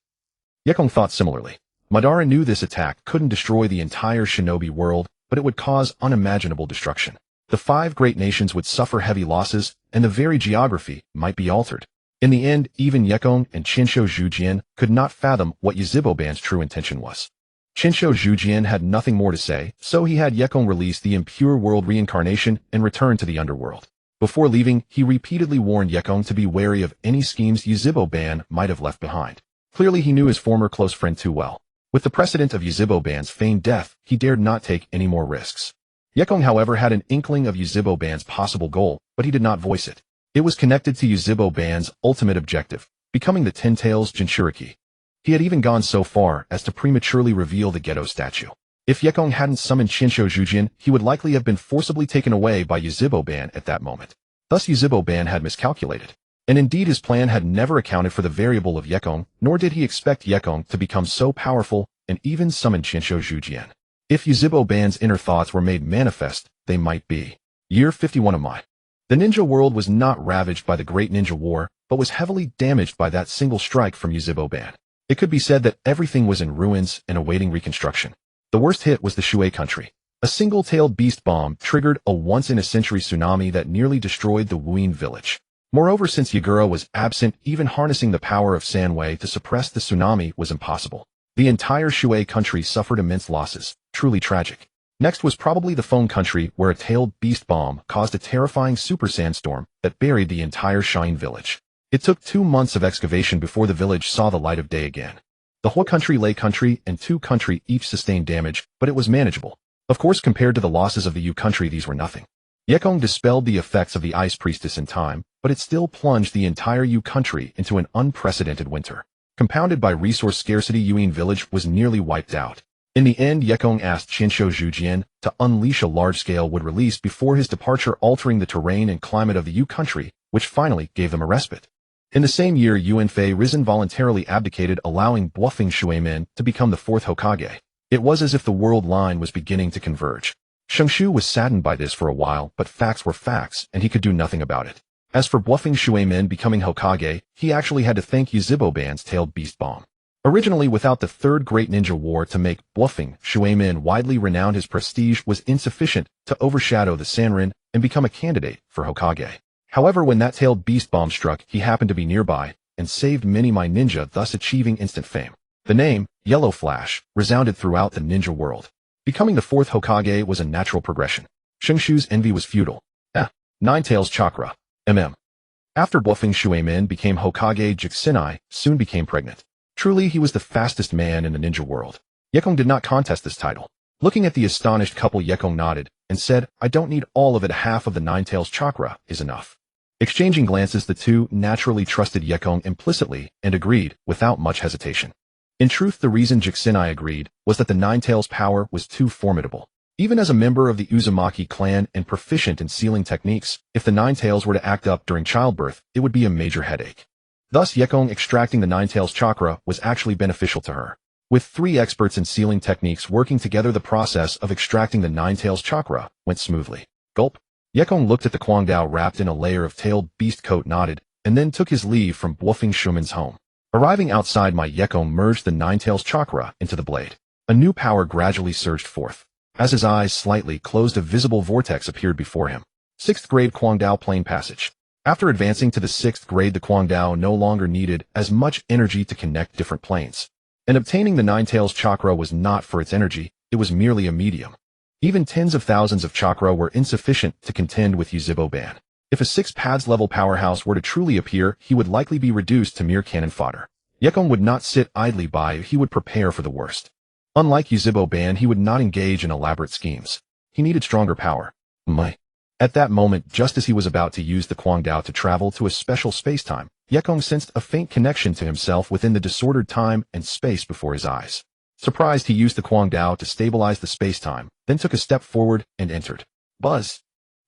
Yekong thought similarly. Madara knew this attack couldn't destroy the entire shinobi world, but it would cause unimaginable destruction. The 5 great nations would suffer heavy losses, and the very geography might be altered. In the end, even Yekong and Chinsho Zhujian could not fathom what Yziboban's true intention was. Chinsho Zhujian had nothing more to say, so he had Yekong release the impure world reincarnation and return to the underworld. Before leaving, he repeatedly warned Yekong to be wary of any schemes Yziboban might have left behind. Clearly he knew his former close friend too well. With the precedent of Yziboban's feigned death, he dared not take any more risks. Yekong, however, had an inkling of Yziboban's possible goal, but he did not voice it. It was connected to Yziboban's ultimate objective, becoming the Ten Tails Jinchuriki. He had even gone so far as to prematurely reveal the Gedo statue. If Yekong hadn't summoned Chinsho Zhujian, he would likely have been forcibly taken away by Yziboban at that moment. Thus Yziboban had miscalculated. And indeed his plan had never accounted for the variable of Yekong, nor did he expect Yekong to become so powerful and even summon Chinsho Zhujian. If Yziboban's inner thoughts were made manifest, they might be. Year 51 of Mai. The ninja world was not ravaged by the Great Ninja War, but was heavily damaged by that single strike from Yziboban. It could be said that everything was in ruins and awaiting reconstruction. The worst hit was the Shui country. A single-tailed beast bomb triggered a once-in-a-century tsunami that nearly destroyed the Wuin village. Moreover, since Yagura was absent, even harnessing the power of Sanwei to suppress the tsunami was impossible. The entire Shui country suffered immense losses, truly tragic. Next was probably the Feng country, where a tailed beast bomb caused a terrifying super sandstorm that buried the entire Shine village. It took 2 months of excavation before the village saw the light of day again. The Hua country, Lei country, and Tu country each sustained damage, but it was manageable. Of course, compared to the losses of the Yu country, these were nothing. Yekong dispelled the effects of the Ice Priestess in time, but it still plunged the entire Yu country into an unprecedented winter. Compounded by resource scarcity, Yuin village was nearly wiped out. In the end, Yekong asked Chinsho Zhujian to unleash a large-scale wood release before his departure, altering the terrain and climate of the Yu country, which finally gave them a respite. In the same year, Yuan Fei Risen voluntarily abdicated, allowing Bluffing Shuimin to become the 4th Hokage. It was as if the world line was beginning to converge. Shengshu was saddened by this for a while, but facts were facts, and he could do nothing about it. As for Bluffing Shuimin becoming Hokage, he actually had to thank Yziboban's tailed beast bomb. Originally, without the 3rd Great Ninja War to make Bluffing Shuimin widely renowned, his prestige was insufficient to overshadow the Sannin and become a candidate for Hokage. However, when that tailed beast bomb struck, he happened to be nearby and saved many my ninja, thus achieving instant fame. The name, Yellow Flash, resounded throughout the ninja world. Becoming the 4th Hokage was a natural progression. Shengshu's envy was futile. Nine Tails Chakra. After Bluffing Shuimin became Hokage, Jixinai soon became pregnant. Truly, he was the fastest man in the ninja world. Yekong did not contest this title. Looking at the astonished couple, Yekong nodded and said, "I don't need all of it, half of the Nine Tails Chakra is enough." Exchanging glances, the two naturally trusted Yekong implicitly and agreed without much hesitation. In truth, the reason Jixinai agreed was that the Nine Tails' power was too formidable. Even as a member of the Uzumaki clan and proficient in sealing techniques, if the Nine Tails were to act up during childbirth, it would be a major headache. Thus, Yekong extracting the Nine Tails Chakra was actually beneficial to her. With 3 experts in sealing techniques working together, the process of extracting the Nine Tails Chakra went smoothly. Gulp. Yekong looked at the Kwangdao wrapped in a layer of tailed beast coat, nodded, and then took his leave from Bluffing Shuimin's home. Arriving outside, my Yekong merged the Nine Tails Chakra into the blade. A new power gradually surged forth. As his eyes slightly closed, a visible vortex appeared before him. 6th grade Kwangdao Plane Passage. After advancing to the 6th grade, the Kwangdao no longer needed as much energy to connect different planes. And obtaining the Nine Tails Chakra was not for its energy, it was merely a medium. Even tens of thousands of chakra were insufficient to contend with Yziboban. If a 6 pads level powerhouse were to truly appear, he would likely be reduced to mere cannon fodder. Yekong would not sit idly by, he would prepare for the worst. Unlike Yuzhibo Ban, he would not engage in elaborate schemes. He needed stronger power. At that moment, just as he was about to use the Kwangdao to travel to a special space-time, Yekong sensed a faint connection to himself within the disordered time and space before his eyes. Surprised, he used the Kwangdao to stabilize the space-time, then took a step forward and entered. Buzz.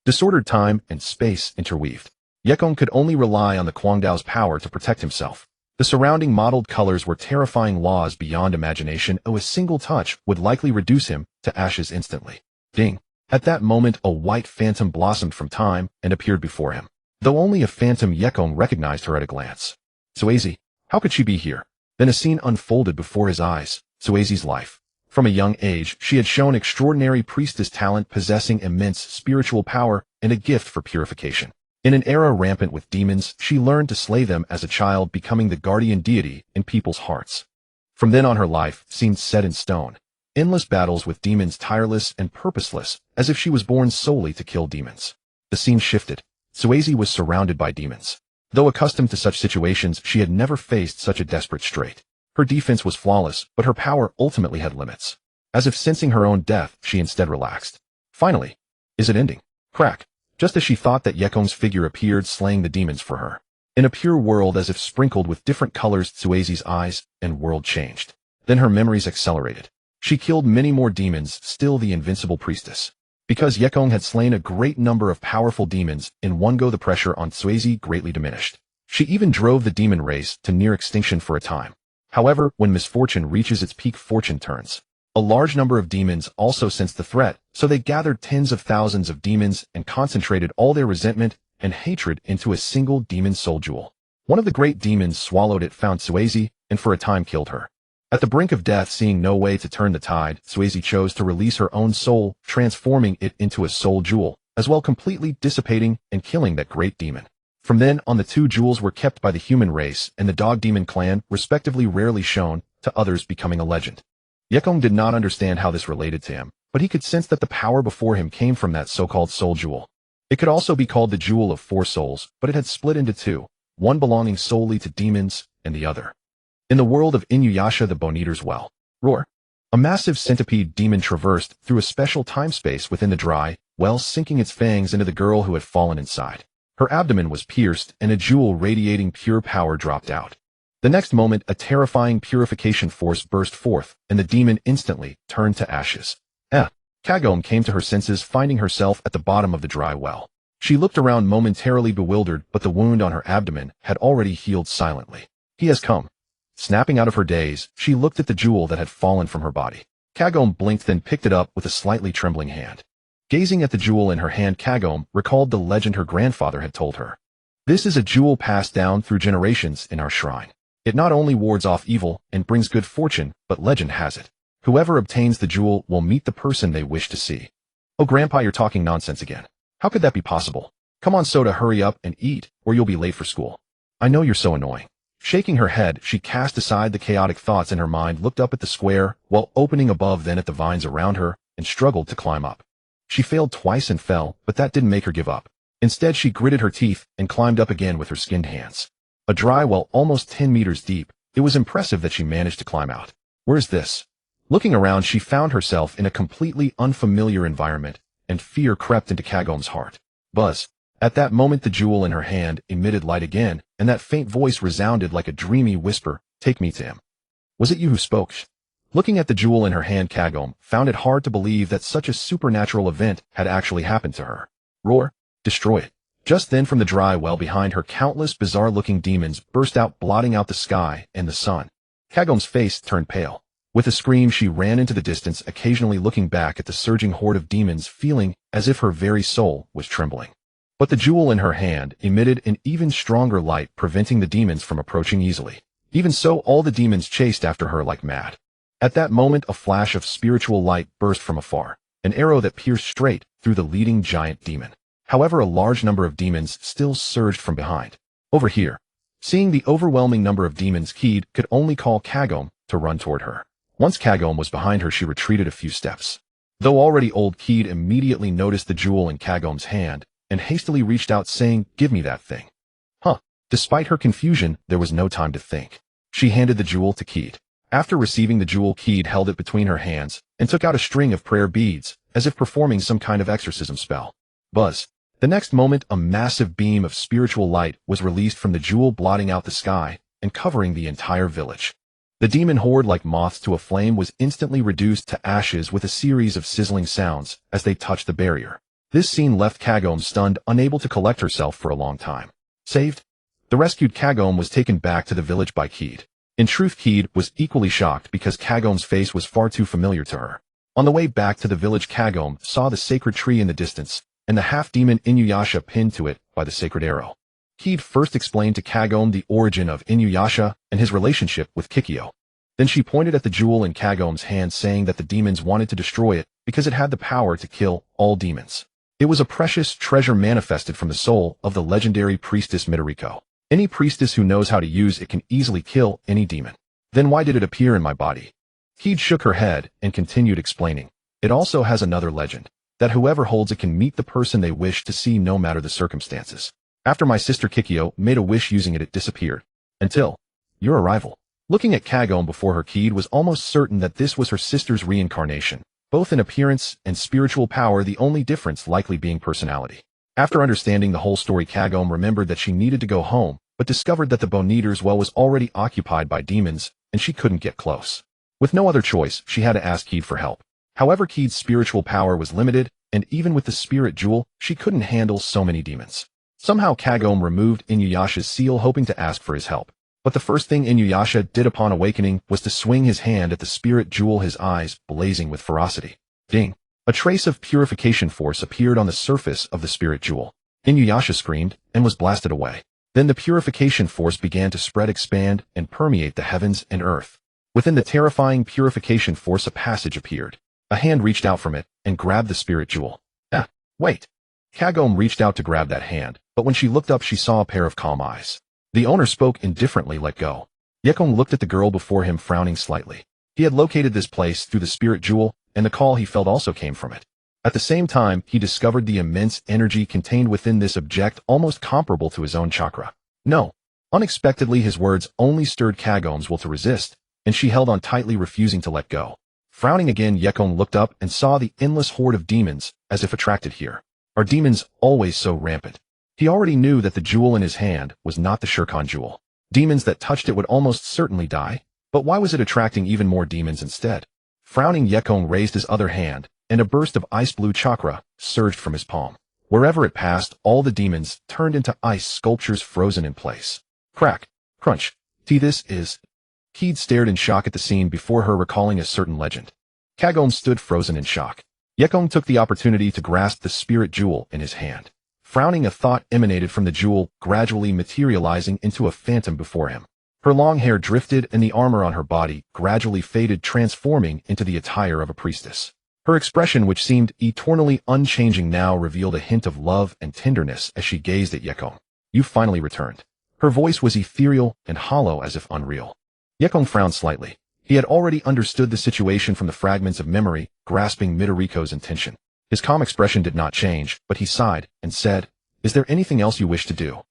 Disordered time and space interweaved. Yekong could only rely on the Kwangdao's power to protect himself. The surrounding mottled colors were terrifying laws beyond imagination. A single touch would likely reduce him to ashes instantly. Ding. At that moment, a white phantom blossomed from time and appeared before him. Though only a phantom, Yekong recognized her at a glance. Tsunade, how could she be here? Then a scene unfolded before his eyes. Tsunade's life. From a young age, she had shown extraordinary priestess talent, possessing immense spiritual power and a gift for purification. In an era rampant with demons, she learned to slay them as a child, becoming the guardian deity in people's hearts. From then on, her life seemed set in stone. Endless battles with demons, tireless and purposeless, as if she was born solely to kill demons. The scene shifted. Tsunade was surrounded by demons. Though accustomed to such situations, she had never faced such a desperate strait. Her defense was flawless, but her power ultimately had limits. As if sensing her own death, she instead relaxed. Finally. Is it ending? Crack. Just as she thought that, Yekong's figure appeared, slaying the demons for her. In a pure world as if sprinkled with different colors, Tsunade's eyes and world changed. Then her memories accelerated. She killed many more demons, still the invincible priestess. Because Yekong had slain a great number of powerful demons, in one go the pressure on Tsunade greatly diminished. She even drove the demon race to near extinction for a time. However, when misfortune reaches its peak, fortune turns. A large number of demons also sensed the threat, so they gathered tens of thousands of demons and concentrated all their resentment and hatred into a single demon soul jewel. One of the great demons swallowed it, found Tsunade, and for a time killed her. At the brink of death, seeing no way to turn the tide, Tsunade chose to release her own soul, transforming it into a soul jewel, as well completely dissipating and killing that great demon. From then on, the two jewels were kept by the human race and the dog demon clan, respectively, rarely shown to others, becoming a legend. Yekong did not understand how this related to him, but he could sense that the power before him came from that so-called soul jewel. It could also be called the Jewel of Four Souls, but it had split into two, one belonging solely to demons and the other. In the world of Inuyasha, the Bone Eater's Well. Roar. A massive centipede demon traversed through a special time-space within the dry well, sinking its fangs into the girl who had fallen inside. Her abdomen was pierced, and a jewel radiating pure power dropped out. The next moment, a terrifying purification force burst forth, and the demon instantly turned to ashes. Kagome came to her senses, finding herself at the bottom of the dry well. She looked around momentarily bewildered, but the wound on her abdomen had already healed silently. He has come. Snapping out of her daze, she looked at the jewel that had fallen from her body. Kagome blinked, then picked it up with a slightly trembling hand. Gazing at the jewel in her hand, Kagome recalled the legend her grandfather had told her. This is a jewel passed down through generations in our shrine. It not only wards off evil and brings good fortune, but legend has it. Whoever obtains the jewel will meet the person they wish to see. Oh, Grandpa, you're talking nonsense again. How could that be possible? Come on, Soda, hurry up and eat, or you'll be late for school. I know you're so annoying. Shaking her head, she cast aside the chaotic thoughts in her mind, looked up at the square, while opening above, then at the vines around her, and struggled to climb up. She failed twice and fell, but that didn't make her give up. Instead, she gritted her teeth and climbed up again with her skinned hands. A dry well almost 10 meters deep, it was impressive that she managed to climb out. Where's this? Looking around, she found herself in a completely unfamiliar environment, and fear crept into Kagome's heart. Buzz. At that moment, the jewel in her hand emitted light again, and that faint voice resounded like a dreamy whisper, "Take me to him." Was it you who spoke? Looking at the jewel in her hand, Kagome found it hard to believe that such a supernatural event had actually happened to her. Roar. Destroy it. Just then, from the dry well behind her, countless bizarre-looking demons burst out, blotting out the sky and the sun. Kagome's face turned pale. With a scream, she ran into the distance, occasionally looking back at the surging horde of demons, feeling as if her very soul was trembling. But the jewel in her hand emitted an even stronger light, preventing the demons from approaching easily. Even so, all the demons chased after her like mad. At that moment, a flash of spiritual light burst from afar, an arrow that pierced straight through the leading giant demon. However, a large number of demons still surged from behind. Over here. Seeing the overwhelming number of demons, Keed could only call Kagome to run toward her. Once Kagome was behind her, she retreated a few steps. Though already old, Keed immediately noticed the jewel in Kagome's hand, and hastily reached out saying, "Give me that thing." Huh. Despite her confusion, there was no time to think. She handed the jewel to Keed. After receiving the jewel, Keed held it between her hands and took out a string of prayer beads, as if performing some kind of exorcism spell. Buzz. The next moment, a massive beam of spiritual light was released from the jewel, blotting out the sky and covering the entire village. The demon horde, like moths to a flame, was instantly reduced to ashes with a series of sizzling sounds as they touched the barrier. This scene left Kagome stunned, unable to collect herself for a long time. Saved? The rescued Kagome was taken back to the village by Keed. In truth, Keed was equally shocked because Kagome's face was far too familiar to her. On the way back to the village, Kagome saw the sacred tree in the distance and the half-demon Inuyasha pinned to it by the sacred arrow. Keed first explained to Kagome the origin of Inuyasha and his relationship with Kikyo. Then she pointed at the jewel in Kagome's hand, saying that the demons wanted to destroy it because it had the power to kill all demons. It was a precious treasure manifested from the soul of the legendary priestess Midoriko. Any priestess who knows how to use it can easily kill any demon. Then why did it appear in my body? Keed shook her head and continued explaining. It also has another legend, that whoever holds it can meet the person they wish to see no matter the circumstances. After my sister Kikyo made a wish using it, it disappeared. Until your arrival. Looking at Kagome before her, Keed was almost certain that this was her sister's reincarnation, both in appearance and spiritual power, the only difference likely being personality. After understanding the whole story, Kagome remembered that she needed to go home, but discovered that the Bone Eater's well was already occupied by demons, and she couldn't get close. With no other choice, she had to ask Keed for help. However, Keed's spiritual power was limited, and even with the spirit jewel, she couldn't handle so many demons. Somehow Kagome removed Inuyasha's seal, hoping to ask for his help. But the first thing Inuyasha did upon awakening was to swing his hand at the spirit jewel, his eyes blazing with ferocity. Ding! A trace of purification force appeared on the surface of the spirit jewel. Inuyasha screamed and was blasted away. Then the purification force began to spread, expand, and permeate the heavens and earth. Within the terrifying purification force, a passage appeared. A hand reached out from it and grabbed the spirit jewel. Wait! Kagome reached out to grab that hand, but when she looked up, she saw a pair of calm eyes. The owner spoke indifferently. Let go. Yekong looked at the girl before him, frowning slightly. He had located this place through the spirit jewel, and the call he felt also came from it. At the same time, he discovered the immense energy contained within this object, almost comparable to his own chakra. No. Unexpectedly, his words only stirred Kagome's will to resist, and she held on tightly, refusing to let go. Frowning again, Yekong looked up and saw the endless horde of demons, as if attracted here. Are demons always so rampant? He already knew that the jewel in his hand was not the Shirkan jewel. Demons that touched it would almost certainly die, but why was it attracting even more demons instead? Frowning, Yekong raised his other hand, and a burst of ice-blue chakra surged from his palm. Wherever it passed, all the demons turned into ice sculptures, frozen in place. Crack, crunch. This is... Keed stared in shock at the scene before her, recalling a certain legend. Kagome stood frozen in shock. Yekong took the opportunity to grasp the spirit jewel in his hand. Frowning, a thought emanated from the jewel, gradually materializing into a phantom before him. Her long hair drifted and the armor on her body gradually faded, transforming into the attire of a priestess. Her expression, which seemed eternally unchanging now, revealed a hint of love and tenderness as she gazed at Yekong. You finally returned. Her voice was ethereal and hollow, as if unreal. Yekong frowned slightly. He had already understood the situation from the fragments of memory, grasping Midoriko's intention. His calm expression did not change, but he sighed and said, "Is there anything else you wish to do?"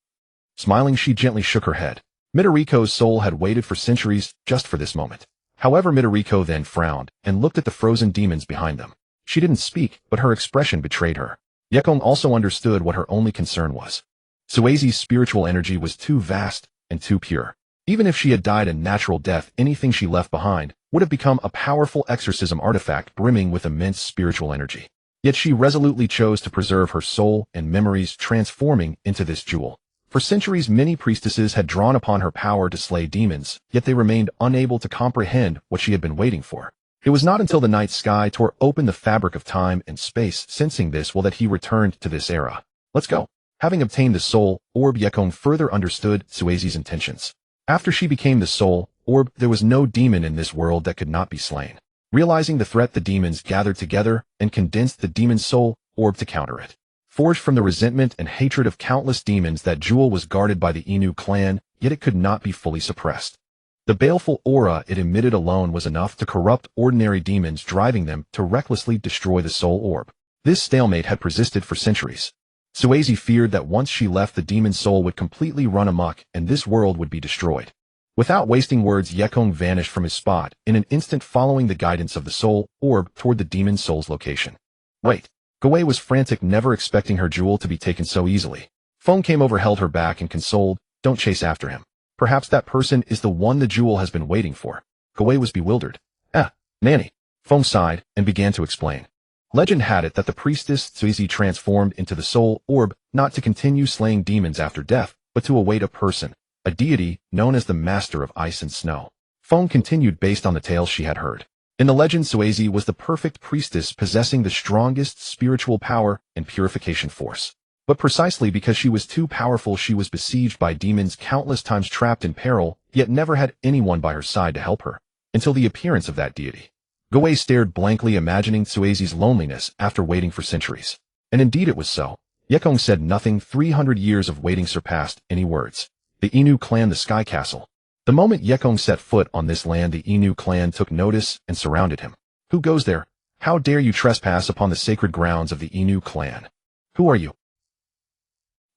Smiling, she gently shook her head. Midoriko's soul had waited for centuries just for this moment. However, Midoriko then frowned and looked at the frozen demons behind them. She didn't speak, but her expression betrayed her. Yekong also understood what her only concern was. Tsuazi's spiritual energy was too vast and too pure. Even if she had died a natural death, anything she left behind would have become a powerful exorcism artifact brimming with immense spiritual energy. Yet she resolutely chose to preserve her soul and memories, transforming into this jewel. For centuries, many priestesses had drawn upon her power to slay demons, yet they remained unable to comprehend what she had been waiting for. It was not until the night sky tore open the fabric of time and space, sensing this, that he returned to this era. Let's go. Having obtained the soul orb, Yekong further understood Tsuazi's intentions. After she became the soul orb, there was no demon in this world that could not be slain. Realizing the threat, the demons gathered together and condensed the demon soul orb to counter it. Forged from the resentment and hatred of countless demons, that jewel was guarded by the Inu clan, yet it could not be fully suppressed. The baleful aura it emitted alone was enough to corrupt ordinary demons, driving them to recklessly destroy the soul orb. This stalemate had persisted for centuries. Tsunade feared that once she left, the demon soul would completely run amok and this world would be destroyed. Without wasting words, Yekong vanished from his spot in an instant, following the guidance of the soul orb toward the demon soul's location. Wait. Gawei was frantic, never expecting her jewel to be taken so easily. Feng came over, held her back, and consoled, "Don't chase after him. Perhaps that person is the one the jewel has been waiting for." Gawei was bewildered. Nanny. Feng sighed and began to explain. Legend had it that the priestess Tsunade transformed into the soul orb not to continue slaying demons after death, but to await a person, a deity known as the Master of Ice and Snow. Feng continued based on the tales she had heard. In the legend, Tsunade was the perfect priestess, possessing the strongest spiritual power and purification force. But precisely because she was too powerful, she was besieged by demons, countless times trapped in peril, yet never had anyone by her side to help her, until the appearance of that deity. Gawei stared blankly, imagining Tsunade's loneliness after waiting for centuries. And indeed it was so. Yekong said nothing. 300 years of waiting surpassed any words. The Inu clan, the Sky Castle. The moment Yekong set foot on this land, the Inu clan took notice and surrounded him. "Who goes there? How dare you trespass upon the sacred grounds of the Inu clan? Who are you?"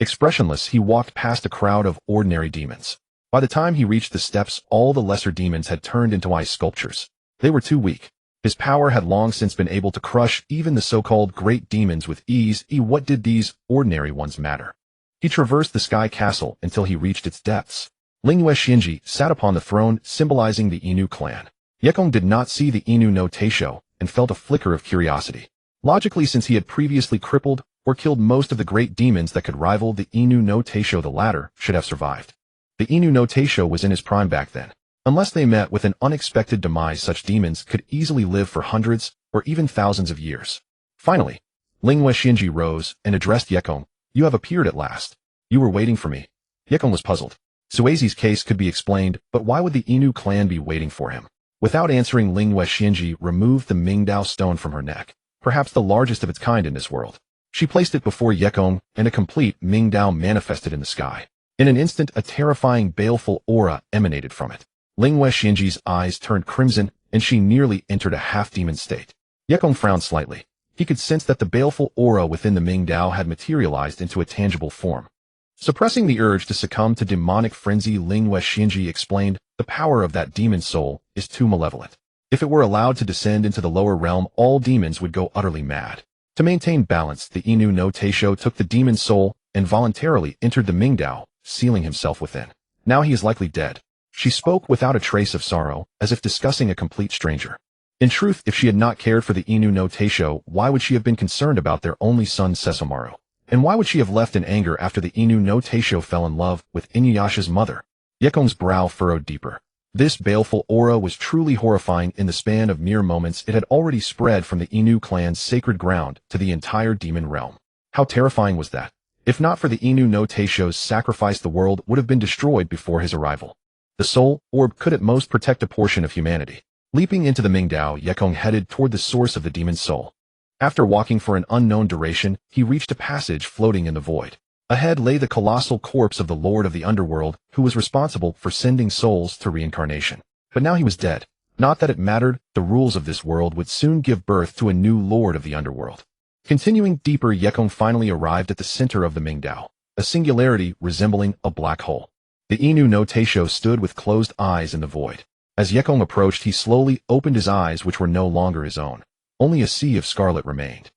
Expressionless, he walked past a crowd of ordinary demons. By the time he reached the steps, all the lesser demons had turned into ice sculptures. They were too weak. His power had long since been able to crush even the so-called great demons with ease. What did these ordinary ones matter? He traversed the Sky Castle until he reached its depths. Lingyue Shinji sat upon the throne, symbolizing the Inu clan. Yekong did not see the Inu no Teisho and felt a flicker of curiosity. Logically, since he had previously crippled or killed most of the great demons that could rival the Inu no Teisho, the latter should have survived. The Inu no Teisho was in his prime back then. Unless they met with an unexpected demise, such demons could easily live for hundreds or even thousands of years. Finally, Lingyue Shinji rose and addressed Yekong. "You have appeared at last. You were waiting for me." Yekong was puzzled. Tsunade's case could be explained, but why would the Inu clan be waiting for him? Without answering, Lingyue Shinji removed the Mingdao stone from her neck, perhaps the largest of its kind in this world. She placed it before Yekong, and a complete Mingdao manifested in the sky. In an instant, a terrifying, baleful aura emanated from it. Lingyue Shinji's eyes turned crimson, and she nearly entered a half-demon state. Yekong frowned slightly. He could sense that the baleful aura within the Mingdao had materialized into a tangible form. Suppressing the urge to succumb to demonic frenzy, Lingyue Shinji explained, "The power of that demon soul is too malevolent. If it were allowed to descend into the lower realm, all demons would go utterly mad." To maintain balance, the Inu no Teisho took the demon soul and voluntarily entered the Mingdao, sealing himself within. "Now he is likely dead." She spoke without a trace of sorrow, as if discussing a complete stranger. In truth, if she had not cared for the Inu no Teisho, why would she have been concerned about their only son Sesomaru? And why would she have left in anger after the Inu no Teisho fell in love with Inuyasha's mother? Yekong's brow furrowed deeper. This baleful aura was truly horrifying. In the span of mere moments, it had already spread from the Inu clan's sacred ground to the entire demon realm. How terrifying was that? If not for the Inu no Teisho's sacrifice, the world would have been destroyed before his arrival. The soul orb could at most protect a portion of humanity. Leaping into the Mingdao, Yekong headed toward the source of the demon's soul. After walking for an unknown duration, he reached a passage floating in the void. Ahead lay the colossal corpse of the Lord of the Underworld, who was responsible for sending souls to reincarnation. But now he was dead. Not that it mattered, the rules of this world would soon give birth to a new Lord of the Underworld. Continuing deeper, Yekong finally arrived at the center of the Mingdao, a singularity resembling a black hole. The Inu no Teisho stood with closed eyes in the void. As Yekong approached, he slowly opened his eyes, which were no longer his own. Only a sea of scarlet remained.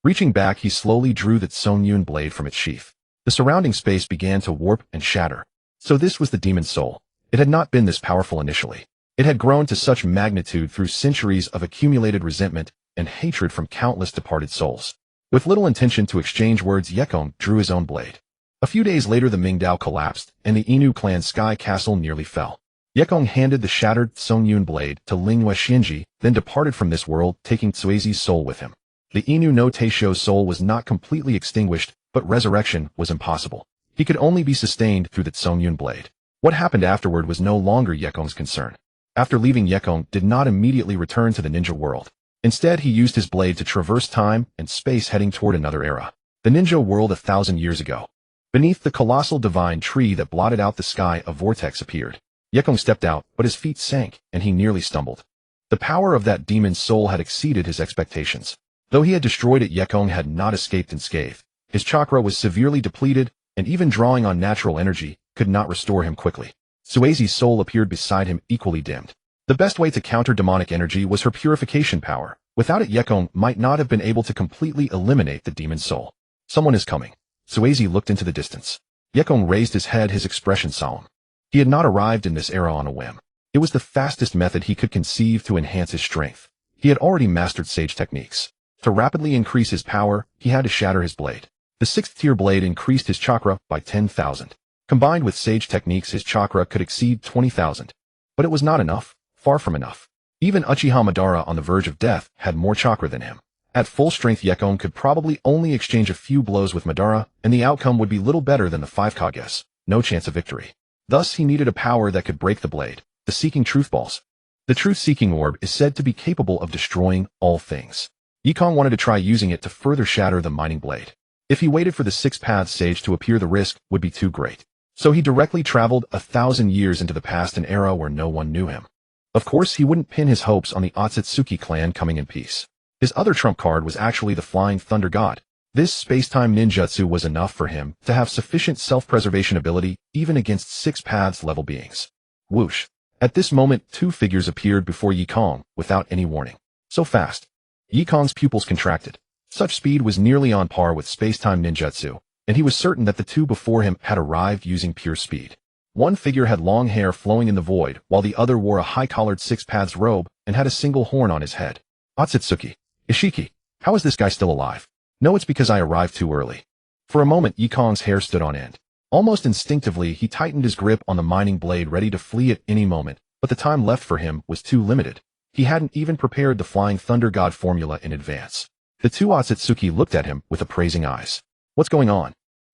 Reaching back, he slowly drew the Tsunade blade from its sheath. The surrounding space began to warp and shatter. So this was the demon's soul. It had not been this powerful initially. It had grown to such magnitude through centuries of accumulated resentment and hatred from countless departed souls. With little intention to exchange words, Yekong drew his own blade. A few days later, the Mingdao collapsed, and the Inu clan's sky castle nearly fell. Yekong handed the shattered Tsunade blade to Lingyue Shinji, then departed from this world, taking Tsunade's soul with him. The Inu no Teisho's soul was not completely extinguished, but resurrection was impossible. He could only be sustained through the Tsunade blade. What happened afterward was no longer Yekong's concern. After leaving, Yekong did not immediately return to the ninja world. Instead, he used his blade to traverse time and space, heading toward another era. The ninja world 1,000 years ago. Beneath the colossal divine tree that blotted out the sky, a vortex appeared. Yekong stepped out, but his feet sank, and he nearly stumbled. The power of that demon's soul had exceeded his expectations. Though he had destroyed it, Yekong had not escaped unscathed. His chakra was severely depleted, and even drawing on natural energy could not restore him quickly. Tsuade's soul appeared beside him, equally dimmed. The best way to counter demonic energy was her purification power. Without it, Yekong might not have been able to completely eliminate the demon soul. Someone is coming. Tsuade looked into the distance. Yekong raised his head, his expression solemn. He had not arrived in this era on a whim. It was the fastest method he could conceive to enhance his strength. He had already mastered sage techniques. To rapidly increase his power, he had to shatter his blade. The 6th-tier blade increased his chakra by 10,000. Combined with sage techniques, his chakra could exceed 20,000. But it was not enough, far from enough. Even Uchiha Madara, on the verge of death, had more chakra than him. At full strength, Yekong could probably only exchange a few blows with Madara, and the outcome would be little better than the 5 Kages. No chance of victory. Thus, he needed a power that could break the blade. The Seeking Truth Balls. The Truth-Seeking Orb is said to be capable of destroying all things. Yekong wanted to try using it to further shatter the mining blade. If he waited for the 6th Path Sage to appear, the risk would be too great. So he directly traveled 1,000 years into the past, an era where no one knew him. Of course, he wouldn't pin his hopes on the Otsutsuki clan coming in peace. His other trump card was actually the Flying Thunder God. This space-time ninjutsu was enough for him to have sufficient self-preservation ability even against 6 Paths level beings. Whoosh. At this moment, 2 figures appeared before Yekong without any warning. So fast. Yekong's pupils contracted. Such speed was nearly on par with space-time ninjutsu, and he was certain that the 2 before him had arrived using pure speed. One figure had long hair flowing in the void, while the other wore a high-collared 6 Paths robe and had a single horn on his head. Otsutsuki. Ishiki. How is this guy still alive? No, it's because I arrived too early. For a moment, Yekong's hair stood on end. Almost instinctively, he tightened his grip on the mining blade, ready to flee at any moment, but the time left for him was too limited. He hadn't even prepared the Flying Thunder God formula in advance. The 2 Otsutsuki looked at him with appraising eyes. What's going on?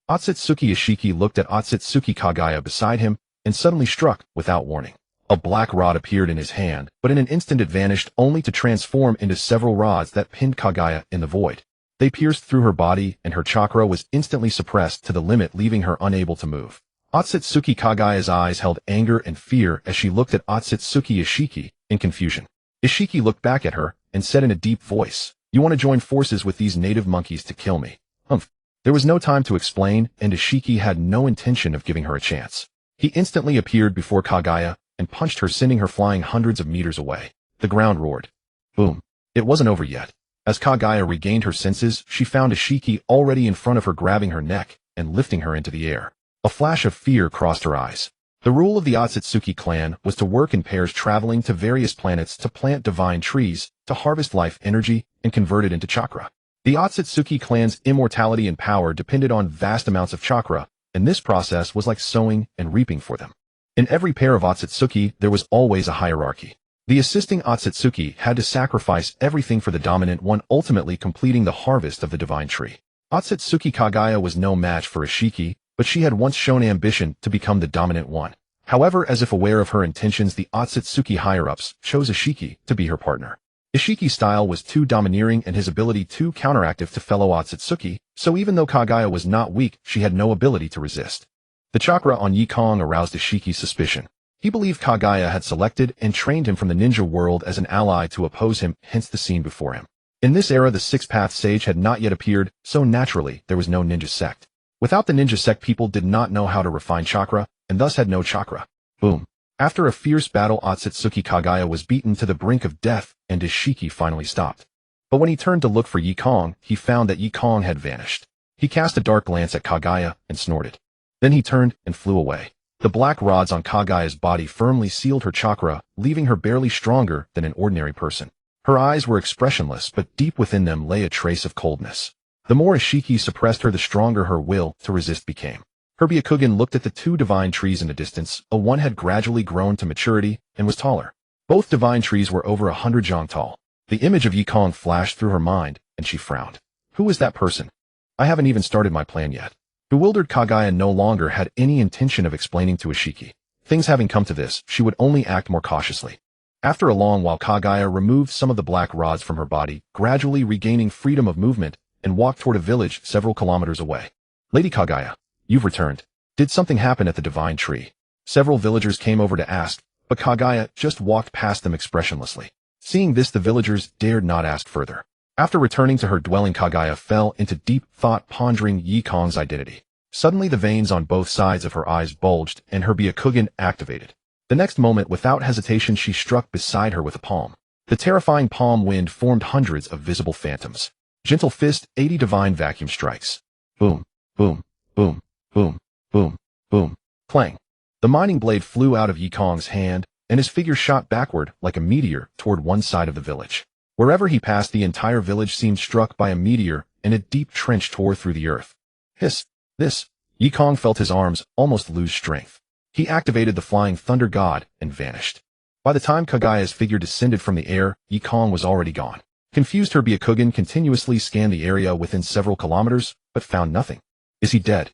Otsutsuki Ishiki looked at Otsutsuki Kagaya beside him and suddenly struck without warning. A black rod appeared in his hand, but in an instant it vanished, only to transform into several rods that pinned Kagaya in the void. They pierced through her body, and her chakra was instantly suppressed to the limit, leaving her unable to move. Otsutsuki Kagaya's eyes held anger and fear as she looked at Otsutsuki Ishiki in confusion. Ishiki looked back at her and said in a deep voice, "You want to join forces with these native monkeys to kill me?" Humph. There was no time to explain, and Ishiki had no intention of giving her a chance. He instantly appeared before Kagaya and punched her, sending her flying hundreds of meters away. The ground roared. Boom. It wasn't over yet. As Kagaya regained her senses, she found Ishiki already in front of her, grabbing her neck and lifting her into the air. A flash of fear crossed her eyes. The rule of the Otsutsuki clan was to work in pairs, traveling to various planets to plant divine trees, to harvest life energy, and convert it into chakra. The Otsutsuki clan's immortality and power depended on vast amounts of chakra, and this process was like sowing and reaping for them. In every pair of Otsutsuki, there was always a hierarchy. The assisting Otsutsuki had to sacrifice everything for the dominant one, ultimately completing the harvest of the divine tree. Otsutsuki Kagaya was no match for Ishiki, but she had once shown ambition to become the dominant one. However, as if aware of her intentions, the Otsutsuki higher-ups chose Ishiki to be her partner. Ishiki's style was too domineering and his ability too counteractive to fellow Otsutsuki, so even though Kagaya was not weak, she had no ability to resist. The chakra on Yekong aroused Ishiki's suspicion. He believed Kagaya had selected and trained him from the ninja world as an ally to oppose him, hence the scene before him. In this era, the 6 Path Sage had not yet appeared, so naturally, there was no ninja sect. Without the ninja sect, people did not know how to refine chakra, and thus had no chakra. Boom. After a fierce battle, Otsutsuki Kagaya was beaten to the brink of death, and Ishiki finally stopped. But when he turned to look for Yekong, he found that Yekong had vanished. He cast a dark glance at Kagaya and snorted. Then he turned and flew away. The black rods on Kagaya's body firmly sealed her chakra, leaving her barely stronger than an ordinary person. Her eyes were expressionless, but deep within them lay a trace of coldness. The more Ishiki suppressed her, the stronger her will to resist became. Her Byakugan looked at the 2 divine trees in the distance. One had gradually grown to maturity and was taller. Both divine trees were over 100 jong tall. The image of Yekong flashed through her mind, and she frowned. Who is that person? I haven't even started my plan yet. Bewildered, Kagaya no longer had any intention of explaining to Ishiki. Things having come to this, she would only act more cautiously. After a long while, Kagaya removed some of the black rods from her body, gradually regaining freedom of movement, and walked toward a village several kilometers away. Lady Kagaya, you've returned. Did something happen at the divine tree? Several villagers came over to ask, but Kagaya just walked past them expressionlessly. Seeing this, the villagers dared not ask further. After returning to her dwelling, Kaguya fell into deep thought, pondering Yekong's identity. Suddenly the veins on both sides of her eyes bulged and her Byakugan activated. The next moment, without hesitation, she struck beside her with a palm. The terrifying palm wind formed hundreds of visible phantoms. Gentle fist, 80 divine vacuum strikes. Boom, boom, boom, boom, boom, boom, clang. The mining blade flew out of Yekong's hand, and his figure shot backward like a meteor toward one side of the village. Wherever he passed, the entire village seemed struck by a meteor, and a deep trench tore through the earth. Hiss! This! Yekong felt his arms almost lose strength. He activated the Flying Thunder God and vanished. By the time Kaguya's figure descended from the air, Yekong was already gone. Confused, her Byakugan continuously scanned the area within several kilometers, but found nothing. Is he dead?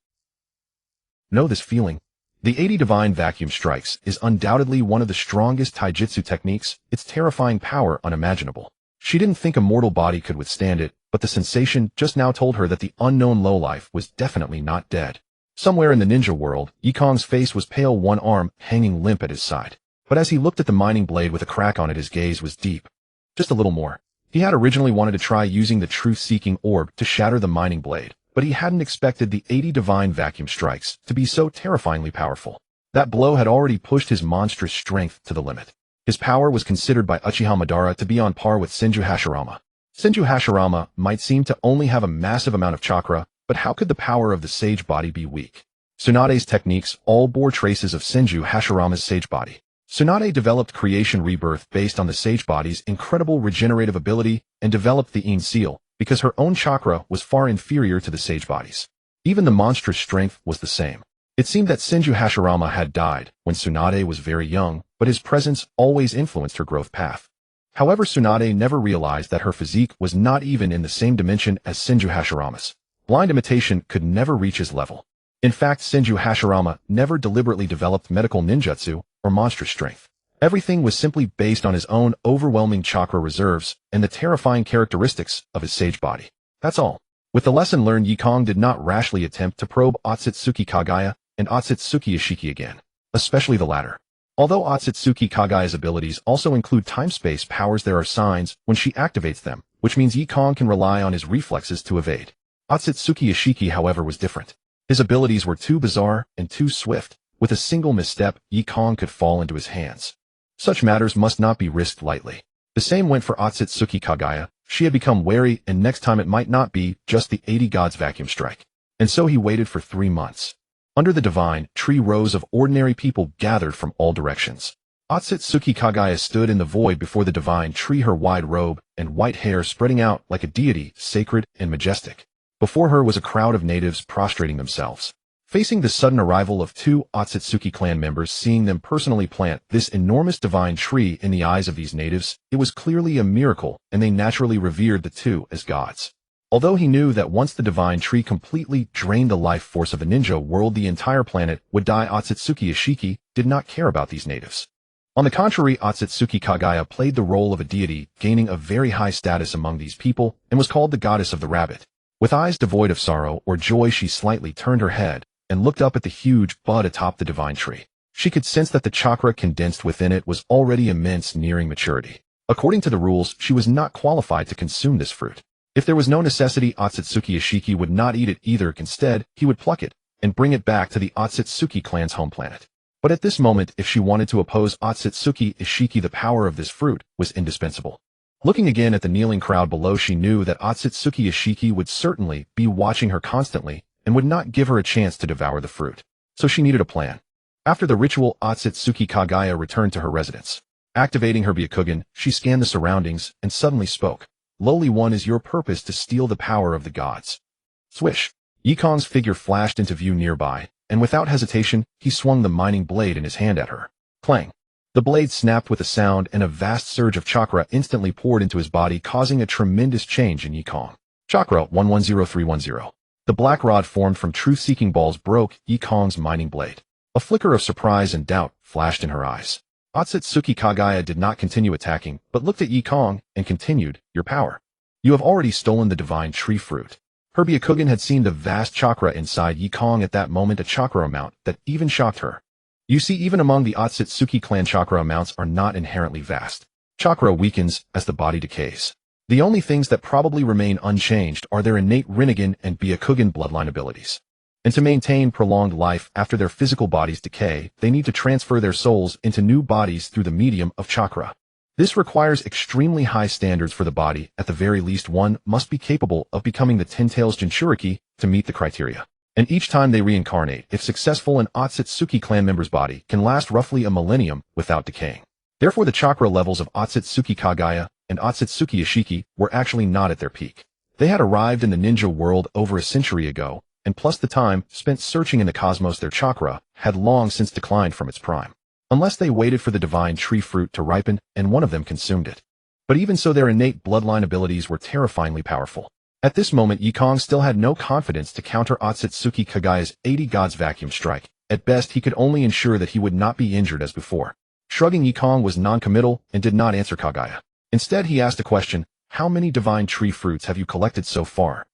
Know this feeling? The 80 divine vacuum strikes is undoubtedly one of the strongest taijutsu techniques, its terrifying power unimaginable. She didn't think a mortal body could withstand it, but the sensation just now told her that the unknown lowlife was definitely not dead. Somewhere in the ninja world, Yekong's face was pale, one arm hanging limp at his side. But as he looked at the mining blade with a crack on it, his gaze was deep. Just a little more. He had originally wanted to try using the truth-seeking orb to shatter the mining blade, but he hadn't expected the 80 divine vacuum strikes to be so terrifyingly powerful. That blow had already pushed his monstrous strength to the limit. His power was considered by Uchiha Madara to be on par with Senju Hashirama. Senju Hashirama might seem to only have a massive amount of chakra, but how could the power of the sage body be weak? Tsunade's techniques all bore traces of Senju Hashirama's sage body. Tsunade developed creation rebirth based on the sage body's incredible regenerative ability and developed the Ein seal because her own chakra was far inferior to the sage body's. Even the monstrous strength was the same. It seemed that Senju Hashirama had died when Tsunade was very young, but his presence always influenced her growth path. However, Tsunade never realized that her physique was not even in the same dimension as Senju Hashirama's. Blind imitation could never reach his level. In fact, Senju Hashirama never deliberately developed medical ninjutsu or monstrous strength. Everything was simply based on his own overwhelming chakra reserves and the terrifying characteristics of his sage body. That's all. With the lesson learned, Yekong did not rashly attempt to probe Otsutsuki Kaguya and Otsutsuki Ishiki again, especially the latter. Although Otsutsuki Kaguya's abilities also include time-space powers, there are signs when she activates them, which means Yekong can rely on his reflexes to evade. Otsutsuki Ishiki, however, was different. His abilities were too bizarre and too swift. With a single misstep, Yekong could fall into his hands. Such matters must not be risked lightly. The same went for Otsutsuki Kaguya. She had become wary, and next time it might not be just the 80 gods vacuum strike. And so he waited for 3 months. Under the divine tree, rows of ordinary people gathered from all directions. Otsutsuki Kaguya stood in the void before the divine tree, her wide robe and white hair spreading out like a deity, sacred and majestic. Before her was a crowd of natives prostrating themselves. Facing the sudden arrival of 2 Otsutsuki clan members, seeing them personally plant this enormous divine tree in the eyes of these natives, it was clearly a miracle, and they naturally revered the 2 as gods. Although he knew that once the divine tree completely drained the life force of the ninja world, the entire planet would die, Otsutsuki Ishiki did not care about these natives. On the contrary, Otsutsuki Kaguya played the role of a deity, gaining a very high status among these people, and was called the goddess of the rabbit. With eyes devoid of sorrow or joy, she slightly turned her head and looked up at the huge bud atop the divine tree. She could sense that the chakra condensed within it was already immense, nearing maturity. According to the rules, she was not qualified to consume this fruit. If there was no necessity, Otsutsuki Ishiki would not eat it either. Instead, he would pluck it and bring it back to the Otsutsuki clan's home planet. But at this moment, if she wanted to oppose Otsutsuki Ishiki, the power of this fruit was indispensable. Looking again at the kneeling crowd below, she knew that Otsutsuki Ishiki would certainly be watching her constantly and would not give her a chance to devour the fruit. So she needed a plan. After the ritual, Otsutsuki Kaguya returned to her residence. Activating her Byakugan, she scanned the surroundings and suddenly spoke. Lowly one, is your purpose to steal the power of the gods? Swish! Yekong's figure flashed into view nearby, and without hesitation, he swung the mining blade in his hand at her. Clang! The blade snapped with a sound, and a vast surge of chakra instantly poured into his body, causing a tremendous change in Yekong. Chakra 110310. The black rod formed from truth-seeking balls broke Yekong's mining blade. A flicker of surprise and doubt flashed in her eyes. Otsutsuki Kaguya did not continue attacking, but looked at Yekong and continued, your power. You have already stolen the divine tree fruit. Her Byakugan had seen the vast chakra inside Yekong at that moment, a chakra amount that even shocked her. You see, even among the Otsutsuki clan, chakra amounts are not inherently vast. Chakra weakens as the body decays. The only things that probably remain unchanged are their innate Rinnegan and Byakugan bloodline abilities. And to maintain prolonged life after their physical bodies decay, they need to transfer their souls into new bodies through the medium of chakra. This requires extremely high standards for the body. At the very least, one must be capable of becoming the Ten Tails Jinchuriki to meet the criteria. And each time they reincarnate, if successful, an Otsutsuki clan member's body can last roughly a millennium without decaying. Therefore, the chakra levels of Otsutsuki Kagaya and Otsutsuki Ishiki were actually not at their peak. They had arrived in the ninja world over a century ago, and plus the time spent searching in the cosmos, their chakra had long since declined from its prime. Unless they waited for the divine tree fruit to ripen and one of them consumed it. But even so, their innate bloodline abilities were terrifyingly powerful. At this moment, Yekong still had no confidence to counter Otsutsuki Kagaya's 80 Gods vacuum strike. At best, he could only ensure that he would not be injured as before. Shrugging, Yekong was non-committal and did not answer Kagaya. Instead, he asked a question: how many divine tree fruits have you collected so far?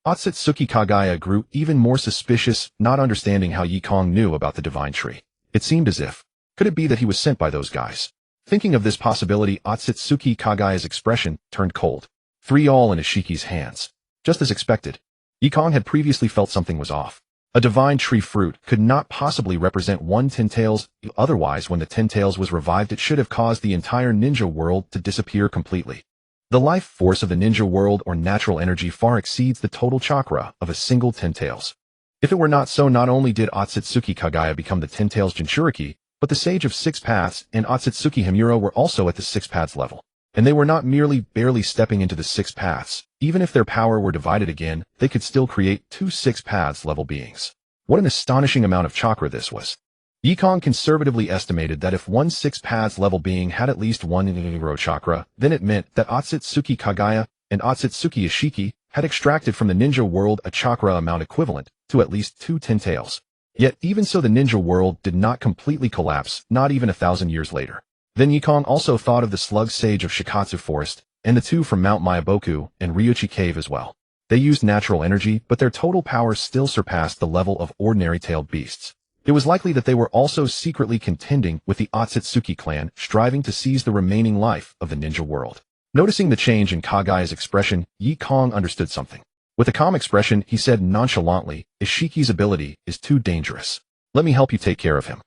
Otsutsuki Kagaya grew even more suspicious, not understanding how Yekong knew about the divine tree. It seemed as if, could it be that he was sent by those guys? Thinking of this possibility, Otsutsuki Kagaya's expression turned cold. 3 all in Ishiki's hands. Just as expected, Yekong had previously felt something was off. A divine tree fruit could not possibly represent one Ten Tails, otherwise when the Ten Tails was revived it should have caused the entire ninja world to disappear completely. The life force of the ninja world or natural energy far exceeds the total chakra of a single Ten Tails. If it were not so, not only did Otsutsuki Kagaya become the Ten Tails Jinchuriki, but the Sage of Six Paths and Otsutsuki Himura were also at the Six Paths level. And they were not merely barely stepping into the Six Paths. Even if their power were divided again, they could still create 2 Six Paths level beings. What an astonishing amount of chakra this was. Yekong conservatively estimated that if one Six Paths level being had at least 1 Nigoro chakra, then it meant that Otsutsuki Kagaya and Otsutsuki Ishiki had extracted from the ninja world a chakra amount equivalent to at least 2 Ten Tails. Yet even so, the ninja world did not completely collapse, not even 1,000 years later. Then Yekong also thought of the slug sage of Shikatsu Forest, and the 2 from Mount Miyaboku and Ryuchi Cave as well. They used natural energy, but their total power still surpassed the level of ordinary tailed beasts. It was likely that they were also secretly contending with the Otsutsuki clan, striving to seize the remaining life of the ninja world. Noticing the change in Kagaya's expression, Yekong understood something. With a calm expression, he said nonchalantly, Ishiki's ability is too dangerous. Let me help you take care of him.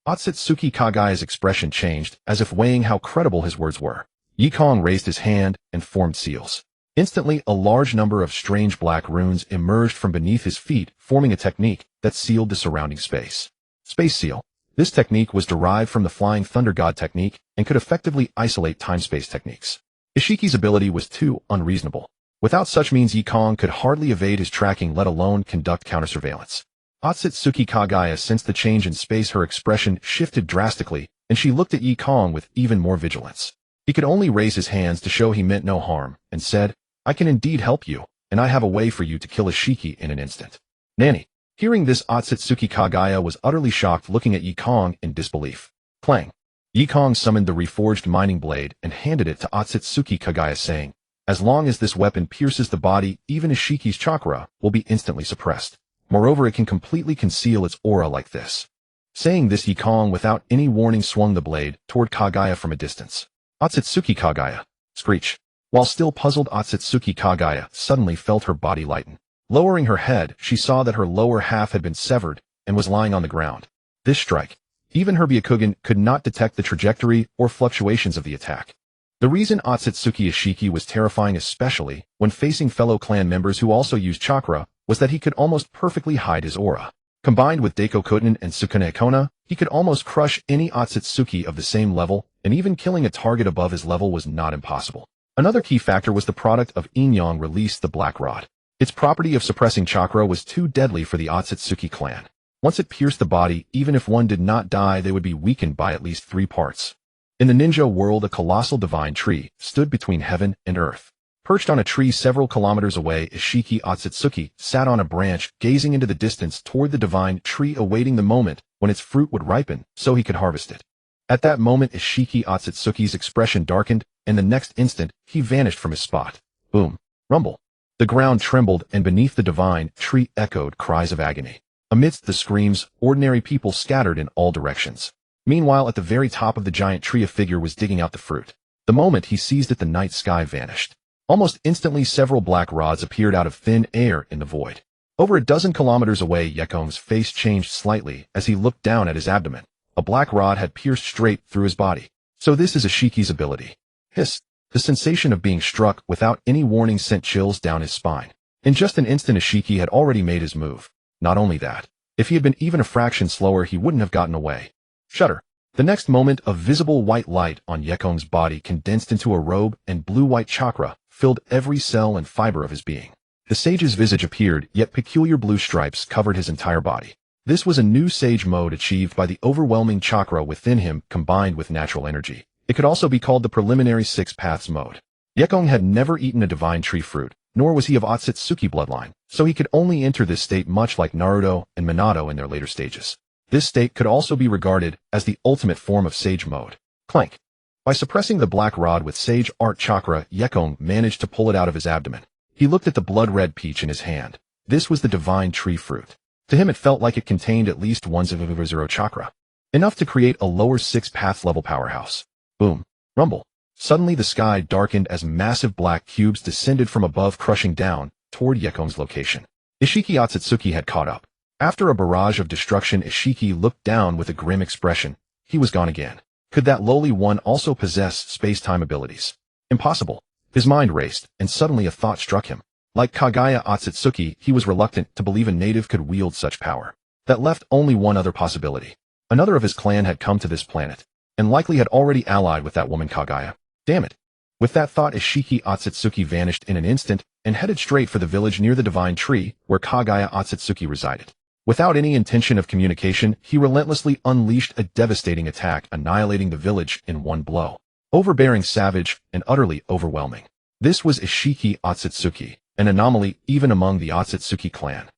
Otsutsuki Kagaya's expression changed, as if weighing how credible his words were. Yekong raised his hand and formed seals. Instantly, a large number of strange black runes emerged from beneath his feet, forming a technique that sealed the surrounding space. Space seal. This technique was derived from the Flying Thunder God technique and could effectively isolate time-space techniques. Ishiki's ability was too unreasonable. Without such means, Yekong could hardly evade his tracking, let alone conduct counter-surveillance. Otsutsuki Kagaya sensed the change in space. Her expression shifted drastically, and she looked at Yekong with even more vigilance. He could only raise his hands to show he meant no harm, and said, I can indeed help you, and I have a way for you to kill Ishiki in an instant. Nanny. Hearing this, Otsutsuki Kagaya was utterly shocked, looking at Yekong in disbelief. Clang. Yekong summoned the reforged mining blade and handed it to Otsutsuki Kagaya, saying, as long as this weapon pierces the body, even Ishiki's chakra will be instantly suppressed. Moreover, it can completely conceal its aura like this. Saying this, Yekong without any warning swung the blade toward Kagaya from a distance. Otsutsuki Kagaya. Screech. While still puzzled, Otsutsuki Kagaya suddenly felt her body lighten. Lowering her head, she saw that her lower half had been severed and was lying on the ground. This strike. Even her Byakugan could not detect the trajectory or fluctuations of the attack. The reason Otsutsuki Ishiki was terrifying, especially when facing fellow clan members who also used chakra, was that he could almost perfectly hide his aura. Combined with Deiko Koten and Sukune Kona, he could almost crush any Otsutsuki of the same level, and even killing a target above his level was not impossible. Another key factor was the product of Yin-Yang release, the Black Rod. Its property of suppressing chakra was too deadly for the Otsutsuki clan. Once it pierced the body, even if one did not die, they would be weakened by at least 3 parts. In the ninja world, a colossal divine tree stood between heaven and earth. Perched on a tree several kilometers away, Ishiki Otsutsuki sat on a branch, gazing into the distance toward the divine tree, awaiting the moment when its fruit would ripen so he could harvest it. At that moment, Ishiki Otsutsuki's expression darkened, and the next instant, he vanished from his spot. Boom. Rumble. The ground trembled, and beneath the divine tree echoed cries of agony. Amidst the screams, ordinary people scattered in all directions. Meanwhile, at the very top of the giant tree, a figure was digging out the fruit. The moment he seized it, the night sky vanished. Almost instantly, several black rods appeared out of thin air in the void. Over a dozen kilometers away, Yekong's face changed slightly as he looked down at his abdomen. A black rod had pierced straight through his body. So this is Ishiki's ability. Hiss. The sensation of being struck without any warning sent chills down his spine. In just an instant, Ishiki had already made his move. Not only that, if he had been even a fraction slower, he wouldn't have gotten away. Shudder. The next moment, a visible white light on Yekong's body condensed into a robe, and blue-white chakra filled every cell and fiber of his being. The sage's visage appeared, yet peculiar blue stripes covered his entire body. This was a new sage mode achieved by the overwhelming chakra within him combined with natural energy. It could also be called the preliminary six paths mode. Yekong had never eaten a divine tree fruit, nor was he of Otsutsuki bloodline, so he could only enter this state much like Naruto and Minato in their later stages. This state could also be regarded as the ultimate form of sage mode. Clank. By suppressing the black rod with sage art chakra, Yekong managed to pull it out of his abdomen. He looked at the blood-red peach in his hand. This was the divine tree fruit. To him, it felt like it contained at least one zero chakra, enough to create a lower six-path level powerhouse. Boom. Rumble. Suddenly the sky darkened as massive black cubes descended from above, crushing down toward Yekong's location. Ishiki Otsutsuki had caught up. After a barrage of destruction, Ishiki looked down with a grim expression. He was gone again. Could that lowly one also possess space-time abilities? Impossible. His mind raced, and suddenly a thought struck him. Like Kagaya Otsutsuki, he was reluctant to believe a native could wield such power. That left only one other possibility. Another of his clan had come to this planet, and likely had already allied with that woman Kagaya. Damn it. With that thought, Ishiki Otsutsuki vanished in an instant and headed straight for the village near the divine tree where Kagaya Otsutsuki resided. Without any intention of communication, he relentlessly unleashed a devastating attack, annihilating the village in one blow. Overbearing, savage, and utterly overwhelming. This was Ishiki Otsutsuki, an anomaly even among the Otsutsuki clan.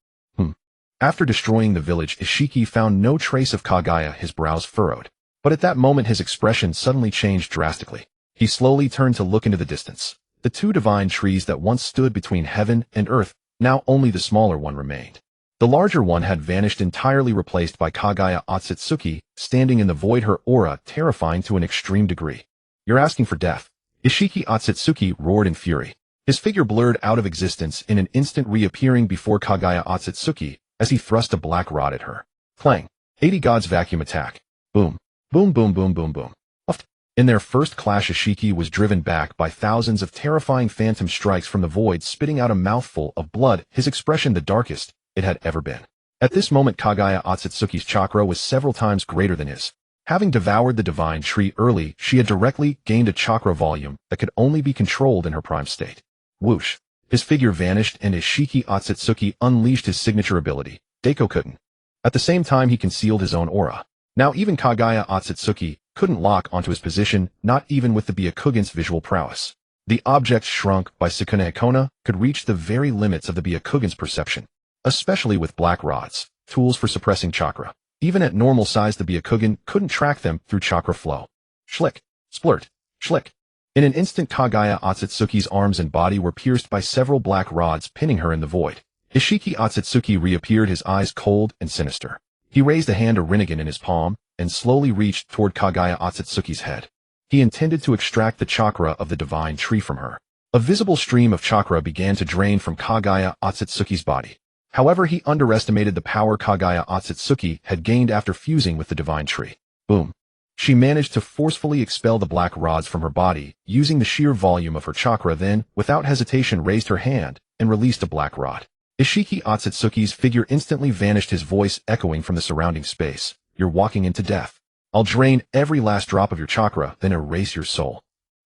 After destroying the village, Ishiki found no trace of Kagaya, his brows furrowed. But at that moment his expression suddenly changed drastically. He slowly turned to look into the distance. The two divine trees that once stood between heaven and earth, now only the smaller one remained. The larger one had vanished entirely, replaced by Kagaya Otsutsuki, standing in the void, her aura terrifying to an extreme degree. You're asking for death. Ishiki Otsutsuki roared in fury. His figure blurred out of existence in an instant, reappearing before Kagaya Otsutsuki as he thrust a black rod at her. Clang. 80 Gods vacuum attack. Boom. Boom boom boom boom boom. Uft. In their first clash, Ishiki was driven back by thousands of terrifying phantom strikes from the void, spitting out a mouthful of blood, his expression the darkest it had ever been. At this moment, Kagaya Otsutsuki's chakra was several times greater than his. Having devoured the divine tree early, she had directly gained a chakra volume that could only be controlled in her prime state. Whoosh. His figure vanished and Ishiki Otsutsuki unleashed his signature ability, Daikokutten. At the same time, he concealed his own aura. Now even Kagaya Otsutsuki couldn't lock onto his position, not even with the Byakugan's visual prowess. The object shrunk by Sukune Hikona could reach the very limits of the Byakugan's perception, especially with black rods, tools for suppressing chakra. Even at normal size, the Byakugan couldn't track them through chakra flow. Schlick, splurt, schlick. In an instant, Kagaya Otsutsuki's arms and body were pierced by several black rods, pinning her in the void. Ishiki Otsutsuki reappeared, his eyes cold and sinister. He raised a hand, a Rinnegan in his palm, and slowly reached toward Kagaya Otsutsuki's head. He intended to extract the chakra of the divine tree from her. A visible stream of chakra began to drain from Kagaya Otsutsuki's body. However, he underestimated the power Kagaya Otsutsuki had gained after fusing with the divine tree. Boom. She managed to forcefully expel the black rods from her body, using the sheer volume of her chakra, then, without hesitation, raised her hand and released a black rod. Ishiki Otsutsuki's figure instantly vanished, his voice echoing from the surrounding space. You're walking into death. I'll drain every last drop of your chakra, then erase your soul.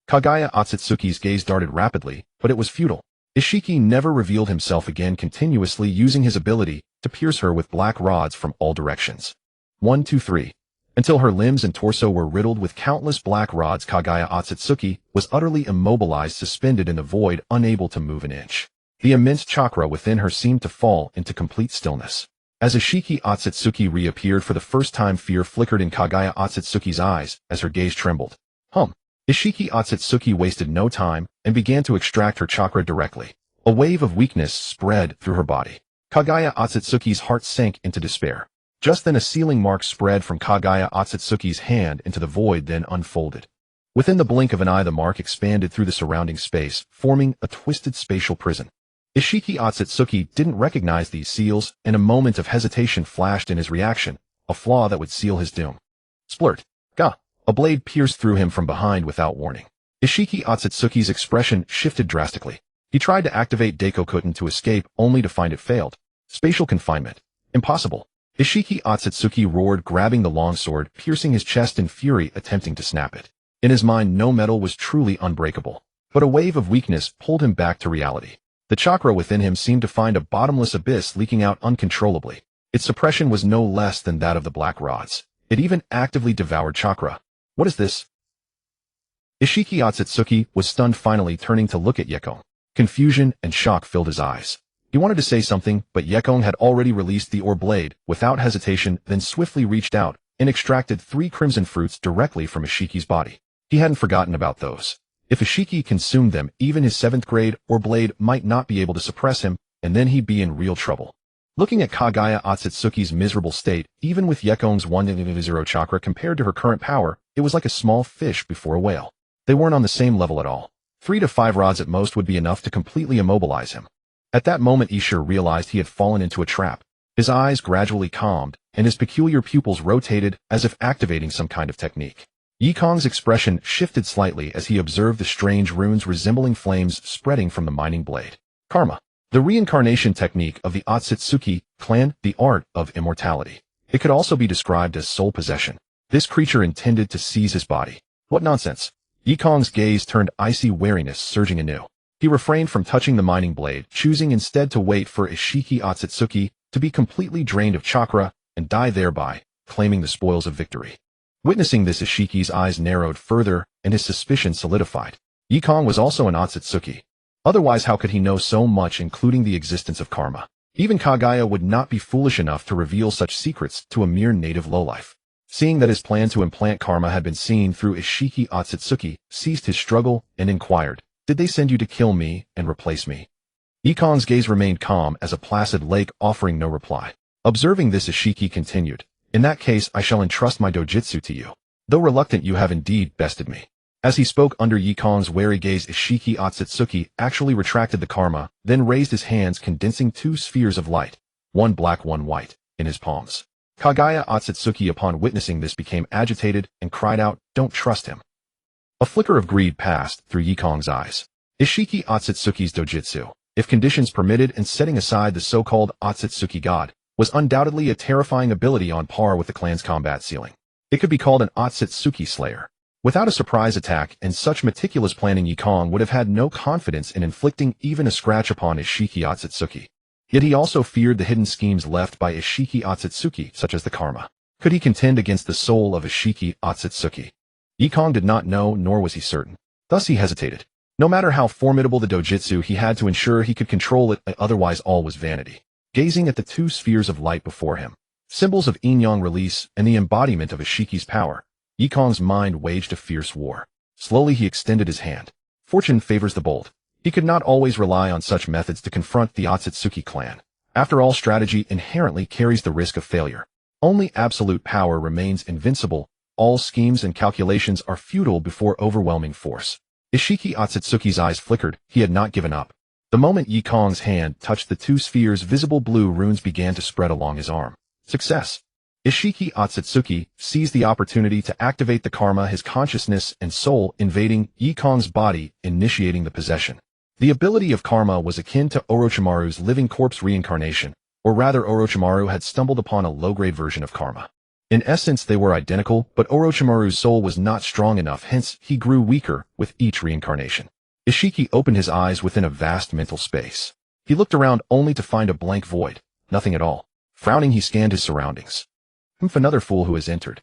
Kagaya Otsutsuki's gaze darted rapidly, but it was futile. Ishiki never revealed himself again, continuously using his ability to pierce her with black rods from all directions. 1, 2, 3. Until her limbs and torso were riddled with countless black rods, Kagaya Otsutsuki was utterly immobilized, suspended in the void, unable to move an inch. The immense chakra within her seemed to fall into complete stillness. As Ishiki Otsutsuki reappeared for the first time, fear flickered in Kagaya Otsutsuki's eyes as her gaze trembled. Ishiki Otsutsuki wasted no time and began to extract her chakra directly. A wave of weakness spread through her body. Kagaya Otsutsuki's heart sank into despair. Just then a sealing mark spread from Kagaya Otsutsuki's hand into the void, then unfolded. Within the blink of an eye, the mark expanded through the surrounding space, forming a twisted spatial prison. Ishiki Otsutsuki didn't recognize these seals, and a moment of hesitation flashed in his reaction, a flaw that would seal his doom. Splurt. Gah! A blade pierced through him from behind without warning. Ishiki Otsutsuki's expression shifted drastically. He tried to activate Daikokutten to escape, only to find it failed. Spatial confinement. Impossible. Ishiki Otsutsuki roared, grabbing the longsword, piercing his chest in fury, attempting to snap it. In his mind, no metal was truly unbreakable. But a wave of weakness pulled him back to reality. The chakra within him seemed to find a bottomless abyss leaking out uncontrollably. Its suppression was no less than that of the black rods. It even actively devoured chakra. What is this? Ishiki Otsutsuki was stunned, finally turning to look at Yekong. Confusion and shock filled his eyes. He wanted to say something, but Yekong had already released the ore blade, without hesitation, then swiftly reached out and extracted 3 crimson fruits directly from Ishiki's body. He hadn't forgotten about those. If Ishiki consumed them, even his 7th grade ore blade might not be able to suppress him, and then he'd be in real trouble. Looking at Kaguya Otsutsuki's miserable state, even with Yekong's 1-0 chakra compared to her current power, it was like a small fish before a whale. They weren't on the same level at all. 3 to 5 rods at most would be enough to completely immobilize him. At that moment, Ishur realized he had fallen into a trap. His eyes gradually calmed, and his peculiar pupils rotated as if activating some kind of technique. Yekong's expression shifted slightly as he observed the strange runes resembling flames spreading from the mining blade. Karma. The reincarnation technique of the Otsutsuki clan, the art of immortality. It could also be described as soul possession. This creature intended to seize his body. What nonsense. Yekong's gaze turned icy, wariness surging anew. He refrained from touching the mining blade, choosing instead to wait for Ishiki Otsutsuki to be completely drained of chakra and die thereby, claiming the spoils of victory. Witnessing this, Ishiki's eyes narrowed further and his suspicion solidified. Yekong was also an Otsutsuki. Otherwise, how could he know so much, including the existence of karma? Even Kaguya would not be foolish enough to reveal such secrets to a mere native lowlife. Seeing that his plan to implant karma had been seen through, Ishiki Otsutsuki ceased his struggle and inquired, "Did they send you to kill me and replace me?" Yekong's gaze remained calm as a placid lake, offering no reply. Observing this, Ishiki continued, "In that case, I shall entrust my dojutsu to you. Though reluctant, you have indeed bested me." As he spoke under Yekong's wary gaze, Ishiki Otsutsuki actually retracted the karma, then raised his hands, condensing 2 spheres of light, one black, one white, in his palms. Kaguya Otsutsuki, upon witnessing this, became agitated and cried out, "Don't trust him." A flicker of greed passed through Yekong's eyes. Ishiki Otsutsuki's dojutsu, if conditions permitted and setting aside the so-called Otsutsuki god, was undoubtedly a terrifying ability on par with the clan's combat ceiling. It could be called an Otsutsuki slayer. Without a surprise attack and such meticulous planning, Yekong would have had no confidence in inflicting even a scratch upon Ishiki Otsutsuki. Yet he also feared the hidden schemes left by Ishiki Otsutsuki, such as the karma. Could he contend against the soul of Ishiki Otsutsuki? Yekong did not know, nor was he certain. Thus he hesitated. No matter how formidable the dojutsu, he had to ensure he could control it, otherwise all was vanity. Gazing at the 2 spheres of light before him, symbols of yin-yang release and the embodiment of Ishiki's power, Yekong's mind waged a fierce war. Slowly he extended his hand. Fortune favors the bold. He could not always rely on such methods to confront the Otsutsuki clan. After all, strategy inherently carries the risk of failure. Only absolute power remains invincible. All schemes and calculations are futile before overwhelming force. Ishiki Otsutsuki's eyes flickered. He had not given up. The moment Yekong's hand touched the 2 spheres, visible blue runes began to spread along his arm. Success! Ishiki Otsutsuki seized the opportunity to activate the karma, his consciousness and soul invading Yekong's body, initiating the possession. The ability of karma was akin to Orochimaru's living corpse reincarnation, or rather Orochimaru had stumbled upon a low-grade version of karma. In essence, they were identical, but Orochimaru's soul was not strong enough, hence he grew weaker with each reincarnation. Ishiki opened his eyes within a vast mental space. He looked around only to find a blank void, nothing at all. Frowning, he scanned his surroundings. Another fool who has entered.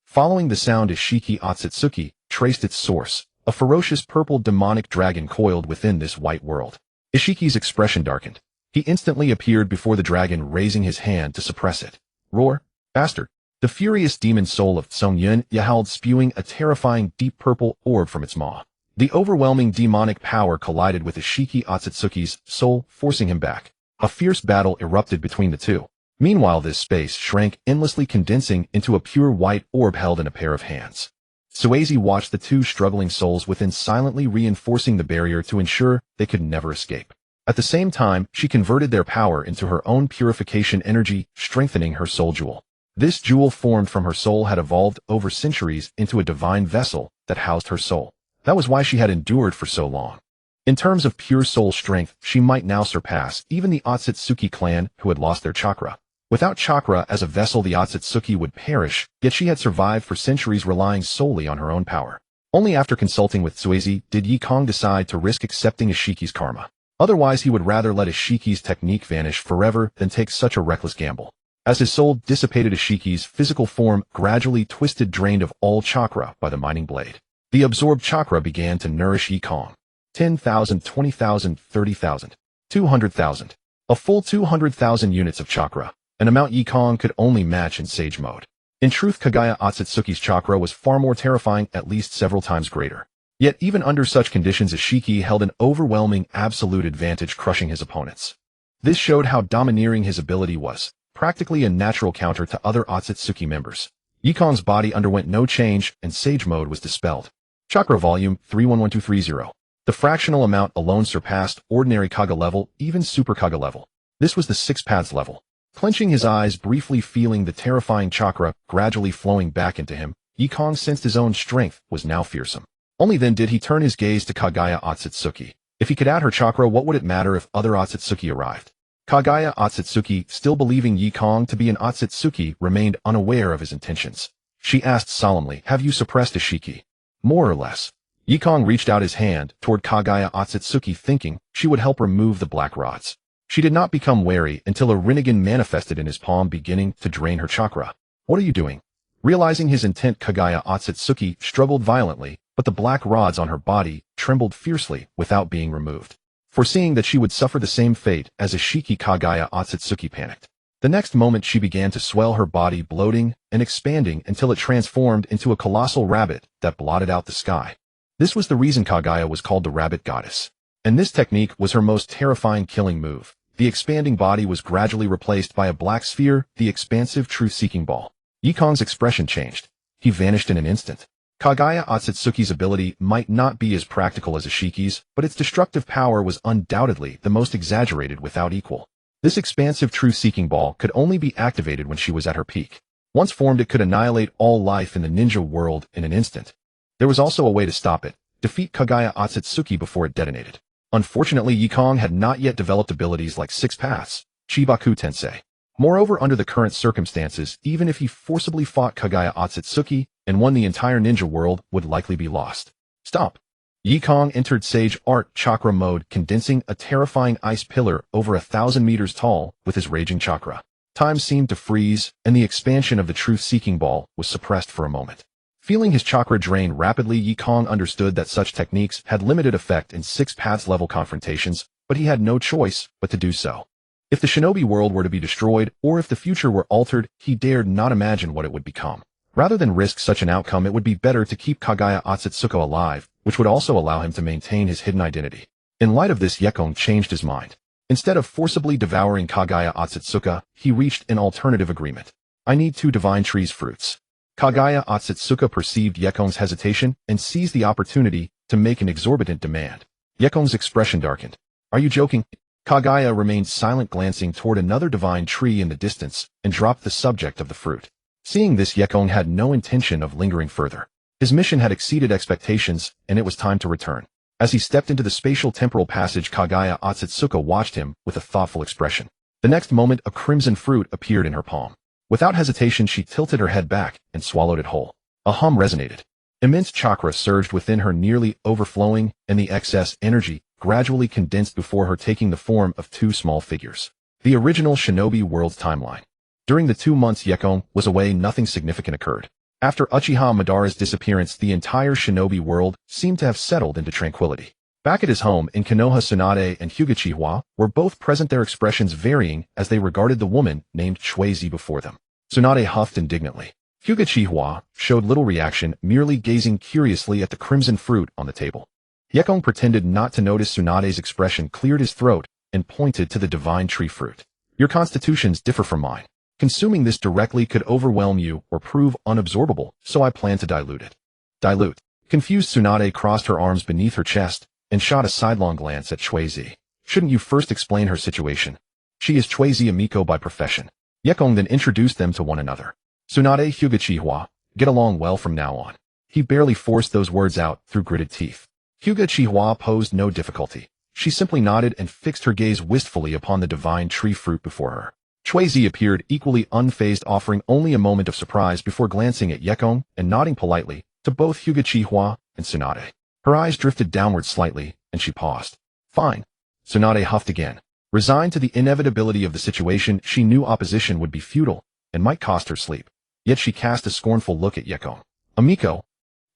Following the sound, Ishiki Otsutsuki traced its source. A ferocious purple demonic dragon coiled within this white world. Ishiki's expression darkened. He instantly appeared before the dragon, raising his hand to suppress it. Roar! Bastard! The furious demon soul of Tsunade yelled, spewing a terrifying deep purple orb from its maw. The overwhelming demonic power collided with Ishiki Otsutsuki's soul, forcing him back. A fierce battle erupted between the two. Meanwhile, this space shrank, endlessly condensing into a pure white orb held in a pair of hands. Tsunade watched the two struggling souls within silently reinforcing the barrier to ensure they could never escape. At the same time, she converted their power into her own purification energy, strengthening her soul jewel. This jewel formed from her soul had evolved over centuries into a divine vessel that housed her soul. That was why she had endured for so long. In terms of pure soul strength, she might now surpass even the Otsutsuki clan who had lost their chakra. Without chakra as a vessel, the Otsutsuki would perish, yet she had survived for centuries relying solely on her own power. Only after consulting with Tsunade did Yekong decide to risk accepting Ishiki's karma. Otherwise, he would rather let Ishiki's technique vanish forever than take such a reckless gamble. As his soul dissipated, Ishiki's physical form gradually twisted, drained of all chakra by the mining blade. The absorbed chakra began to nourish Yekong. 10,000, 20,000, 30,000, 200,000. A full 200,000 units of chakra, an amount Yekong could only match in Sage mode. In truth, Kaguya Otsutsuki's chakra was far more terrifying, at least several times greater. Yet even under such conditions, Ishiki held an overwhelming absolute advantage, crushing his opponents. This showed how domineering his ability was, practically a natural counter to other Otsutsuki members. Yekong's body underwent no change, and Sage mode was dispelled. Chakra volume 311230. The fractional amount alone surpassed ordinary Kaga level, even Super Kaga level. This was the 6 paths level. Clenching his eyes, briefly feeling the terrifying chakra gradually flowing back into him, Yekong sensed his own strength was now fearsome. Only then did he turn his gaze to Kaguya Otsutsuki. If he could add her chakra, what would it matter if other Otsutsuki arrived? Kaguya Otsutsuki, still believing Yekong to be an Otsutsuki, remained unaware of his intentions. She asked solemnly, "Have you suppressed Ishiki?" "More or less." Yekong reached out his hand toward Kaguya Otsutsuki, thinking she would help remove the black rods. She did not become wary until a Rinnegan manifested in his palm, beginning to drain her chakra. "What are you doing?" Realizing his intent, Kaguya Otsutsuki struggled violently, but the black rods on her body trembled fiercely without being removed. Foreseeing that she would suffer the same fate as Ishiki, Kaguya Otsutsuki panicked. The next moment she began to swell, her body bloating and expanding until it transformed into a colossal rabbit that blotted out the sky. This was the reason Kaguya was called the Rabbit Goddess. And this technique was her most terrifying killing move. The expanding body was gradually replaced by a black sphere, the expansive truth-seeking ball. Yekong's expression changed. He vanished in an instant. Kaguya Otsutsuki's ability might not be as practical as Ishiki's, but its destructive power was undoubtedly the most exaggerated without equal. This expansive truth-seeking ball could only be activated when she was at her peak. Once formed, it could annihilate all life in the ninja world in an instant. There was also a way to stop it: defeat Kaguya Otsutsuki before it detonated. Unfortunately, Yekong had not yet developed abilities like 6 paths, Chibaku Tensei. Moreover, under the current circumstances, even if he forcibly fought Kaguya Otsutsuki and won, the entire ninja world would likely be lost. Stop! Yekong entered Sage Art Chakra mode, condensing a terrifying ice pillar over 1,000 meters tall with his raging chakra. Time seemed to freeze, and the expansion of the truth-seeking ball was suppressed for a moment. Feeling his chakra drain rapidly, Yekong understood that such techniques had limited effect in 6 paths level confrontations, but he had no choice but to do so. If the shinobi world were to be destroyed, or if the future were altered, he dared not imagine what it would become. Rather than risk such an outcome, it would be better to keep Kaguya Otsutsuki alive, which would also allow him to maintain his hidden identity. In light of this, Yekong changed his mind. Instead of forcibly devouring Kaguya Otsutsuki, he reached an alternative agreement. "I need 2 divine trees fruits." Kaguya Otsutsuki perceived Yekong's hesitation and seized the opportunity to make an exorbitant demand. Yekong's expression darkened. "Are you joking?" Kaguya remained silent, glancing toward another divine tree in the distance, and dropped the subject of the fruit. Seeing this, Yekong had no intention of lingering further. His mission had exceeded expectations, and it was time to return. As he stepped into the spatial temporal passage, Kaguya Otsutsuki watched him with a thoughtful expression. The next moment, a crimson fruit appeared in her palm. Without hesitation, she tilted her head back and swallowed it whole. A hum resonated. Immense chakra surged within her, nearly overflowing, and the excess energy gradually condensed before her, taking the form of 2 small figures. The original shinobi world's timeline. During the 2 months Yekong was away, nothing significant occurred. After Uchiha Madara's disappearance, the entire shinobi world seemed to have settled into tranquility. Back at his home in Konoha, Tsunade and Hyuga were both present, their expressions varying as they regarded the woman named Tsunade before them. Tsunade huffed indignantly. Hyuga showed little reaction, merely gazing curiously at the crimson fruit on the table. Yekong pretended not to notice Tsunade's expression, cleared his throat, and pointed to the divine tree fruit. "Your constitutions differ from mine. Consuming this directly could overwhelm you or prove unabsorbable, so I plan to dilute it." Dilute. Confused Tsunade crossed her arms beneath her chest and shot a sidelong glance at Chuizi. Shouldn't you first explain her situation? She is Chuizi Amiko by profession. Yekong then introduced them to one another. Tsunade Hyuga Chihua, get along well from now on. He barely forced those words out through gritted teeth. Hyuga Chihua posed no difficulty. She simply nodded and fixed her gaze wistfully upon the divine tree fruit before her. Chuizi appeared equally unfazed, offering only a moment of surprise before glancing at Yekong and nodding politely to both Hyuga Chihua and Tsunade. Her eyes drifted downward slightly, and she paused. Fine. Tsunade huffed again. Resigned to the inevitability of the situation, she knew opposition would be futile and might cost her sleep. Yet she cast a scornful look at Yekong. Amiko,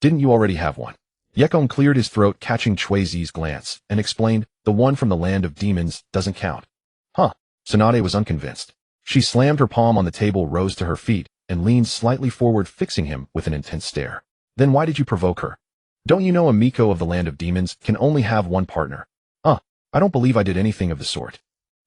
didn't you already have one? Yekong cleared his throat, catching Chuizi's glance, and explained, the one from the land of demons doesn't count. Huh. Tsunade was unconvinced. She slammed her palm on the table, rose to her feet, and leaned slightly forward, fixing him with an intense stare. Then why did you provoke her? Don't you know Amiko of the land of demons can only have one partner? I don't believe I did anything of the sort.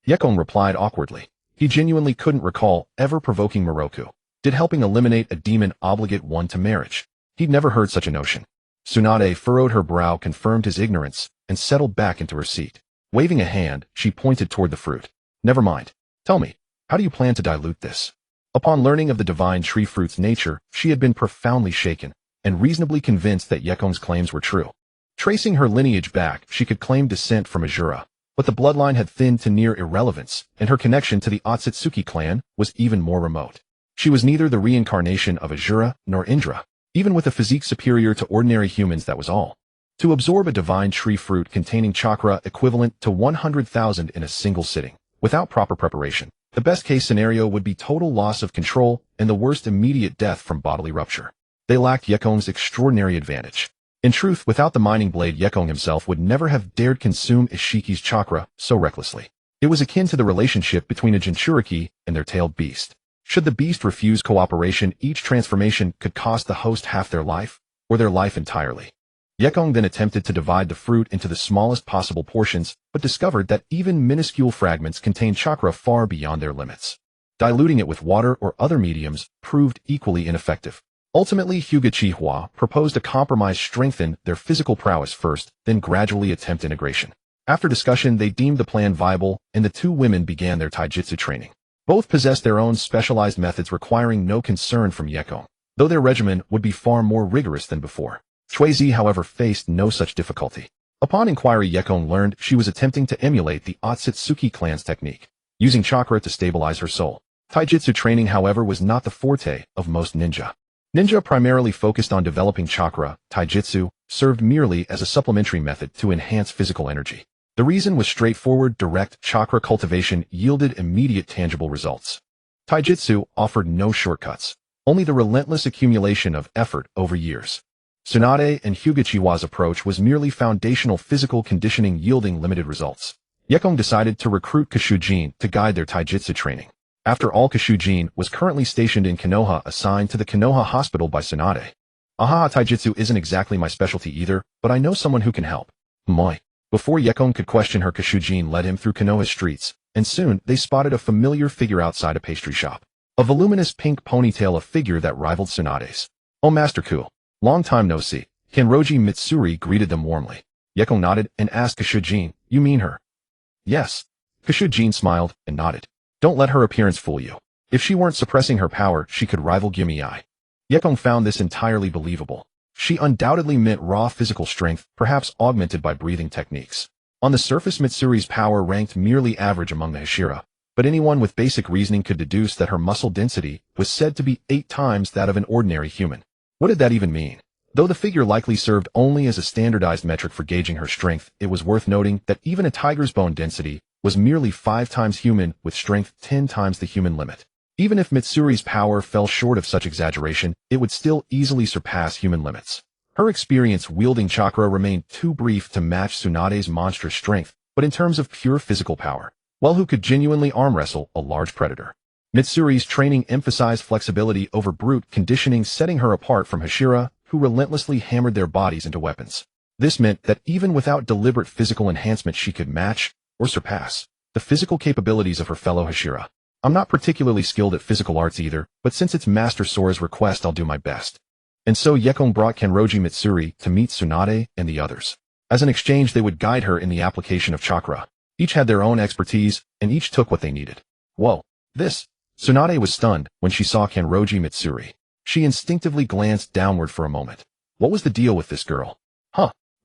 Yekong replied awkwardly. He genuinely couldn't recall ever provoking Moroku. Did helping eliminate a demon obligate one to marriage? He'd never heard such a notion. Tsunade furrowed her brow, confirmed his ignorance, and settled back into her seat. Waving a hand, she pointed toward the fruit. Never mind. Tell me, how do you plan to dilute this? Upon learning of the divine tree fruit's nature, she had been profoundly shaken, and reasonably convinced that Yekong's claims were true. Tracing her lineage back, she could claim descent from Ajura, but the bloodline had thinned to near irrelevance, and her connection to the Otsutsuki clan was even more remote. She was neither the reincarnation of Ajura nor Indra. Even with a physique superior to ordinary humans, that was all. To absorb a divine tree fruit containing chakra equivalent to 100,000 in a single sitting, without proper preparation, the best-case scenario would be total loss of control and the worst, immediate death from bodily rupture. They lacked Yekong's extraordinary advantage. In truth, without the mining blade, Yekong himself would never have dared consume Ishiki's chakra so recklessly. It was akin to the relationship between a Jinchuriki and their tailed beast. Should the beast refuse cooperation, each transformation could cost the host half their life, or their life entirely. Yekong then attempted to divide the fruit into the smallest possible portions, but discovered that even minuscule fragments contained chakra far beyond their limits. Diluting it with water or other mediums proved equally ineffective. Ultimately, Hyuga Chihua proposed a compromise: strengthen their physical prowess first, then gradually attempt integration. After discussion, they deemed the plan viable, and the two women began their taijutsu training. Both possessed their own specialized methods, requiring no concern from Yekong, though their regimen would be far more rigorous than before. Chuizi, however, faced no such difficulty. Upon inquiry, Yekong learned she was attempting to emulate the Otsutsuki clan's technique, using chakra to stabilize her soul. Taijutsu training, however, was not the forte of most ninja. Ninja primarily focused on developing chakra. Taijutsu served merely as a supplementary method to enhance physical energy. The reason was straightforward: direct chakra cultivation yielded immediate tangible results. Taijutsu offered no shortcuts, only the relentless accumulation of effort over years. Tsunade and Hyuga Chihua's approach was merely foundational physical conditioning, yielding limited results. Yekong decided to recruit Kashujin to guide their taijutsu training. After all, Kashujin was currently stationed in Konoha, assigned to the Konoha hospital by Tsunade. Taijutsu isn't exactly my specialty either, but I know someone who can help. Moi. Before Yekong could question her, Kashujin led him through Konoha's streets, and soon they spotted a familiar figure outside a pastry shop. A voluminous pink ponytail, a figure that rivaled Tsunade's. Oh, Master Ku. Long time no see. Kenroji Mitsuri greeted them warmly. Yekong nodded and asked Kashujin, you mean her? Yes. Kashujin smiled and nodded. Don't let her appearance fool you. If she weren't suppressing her power, she could rival Gimiai. Yekong found this entirely believable. She undoubtedly meant raw physical strength, perhaps augmented by breathing techniques. On the surface, Mitsuri's power ranked merely average among the Hashira, but anyone with basic reasoning could deduce that her muscle density was said to be 8 times that of an ordinary human. What did that even mean? Though the figure likely served only as a standardized metric for gauging her strength, it was worth noting that even a tiger's bone density was merely 5 times human, with strength 10 times the human limit. Even if Mitsuri's power fell short of such exaggeration, it would still easily surpass human limits. Her experience wielding chakra remained too brief to match Tsunade's monstrous strength, but in terms of pure physical power, well, who could genuinely arm wrestle a large predator? Mitsuri's training emphasized flexibility over brute conditioning, setting her apart from Hashira, who relentlessly hammered their bodies into weapons. This meant that even without deliberate physical enhancement, she could match, or surpass, the physical capabilities of her fellow Hashira. I'm not particularly skilled at physical arts either, but since it's Master Sora's request, I'll do my best. And so Yekong brought Kanroji Mitsuri to meet Tsunade and the others. As an exchange, they would guide her in the application of chakra. Each had their own expertise, and each took what they needed. Whoa. Tsunade was stunned when she saw Kanroji Mitsuri. She instinctively glanced downward for a moment. What was the deal with this girl?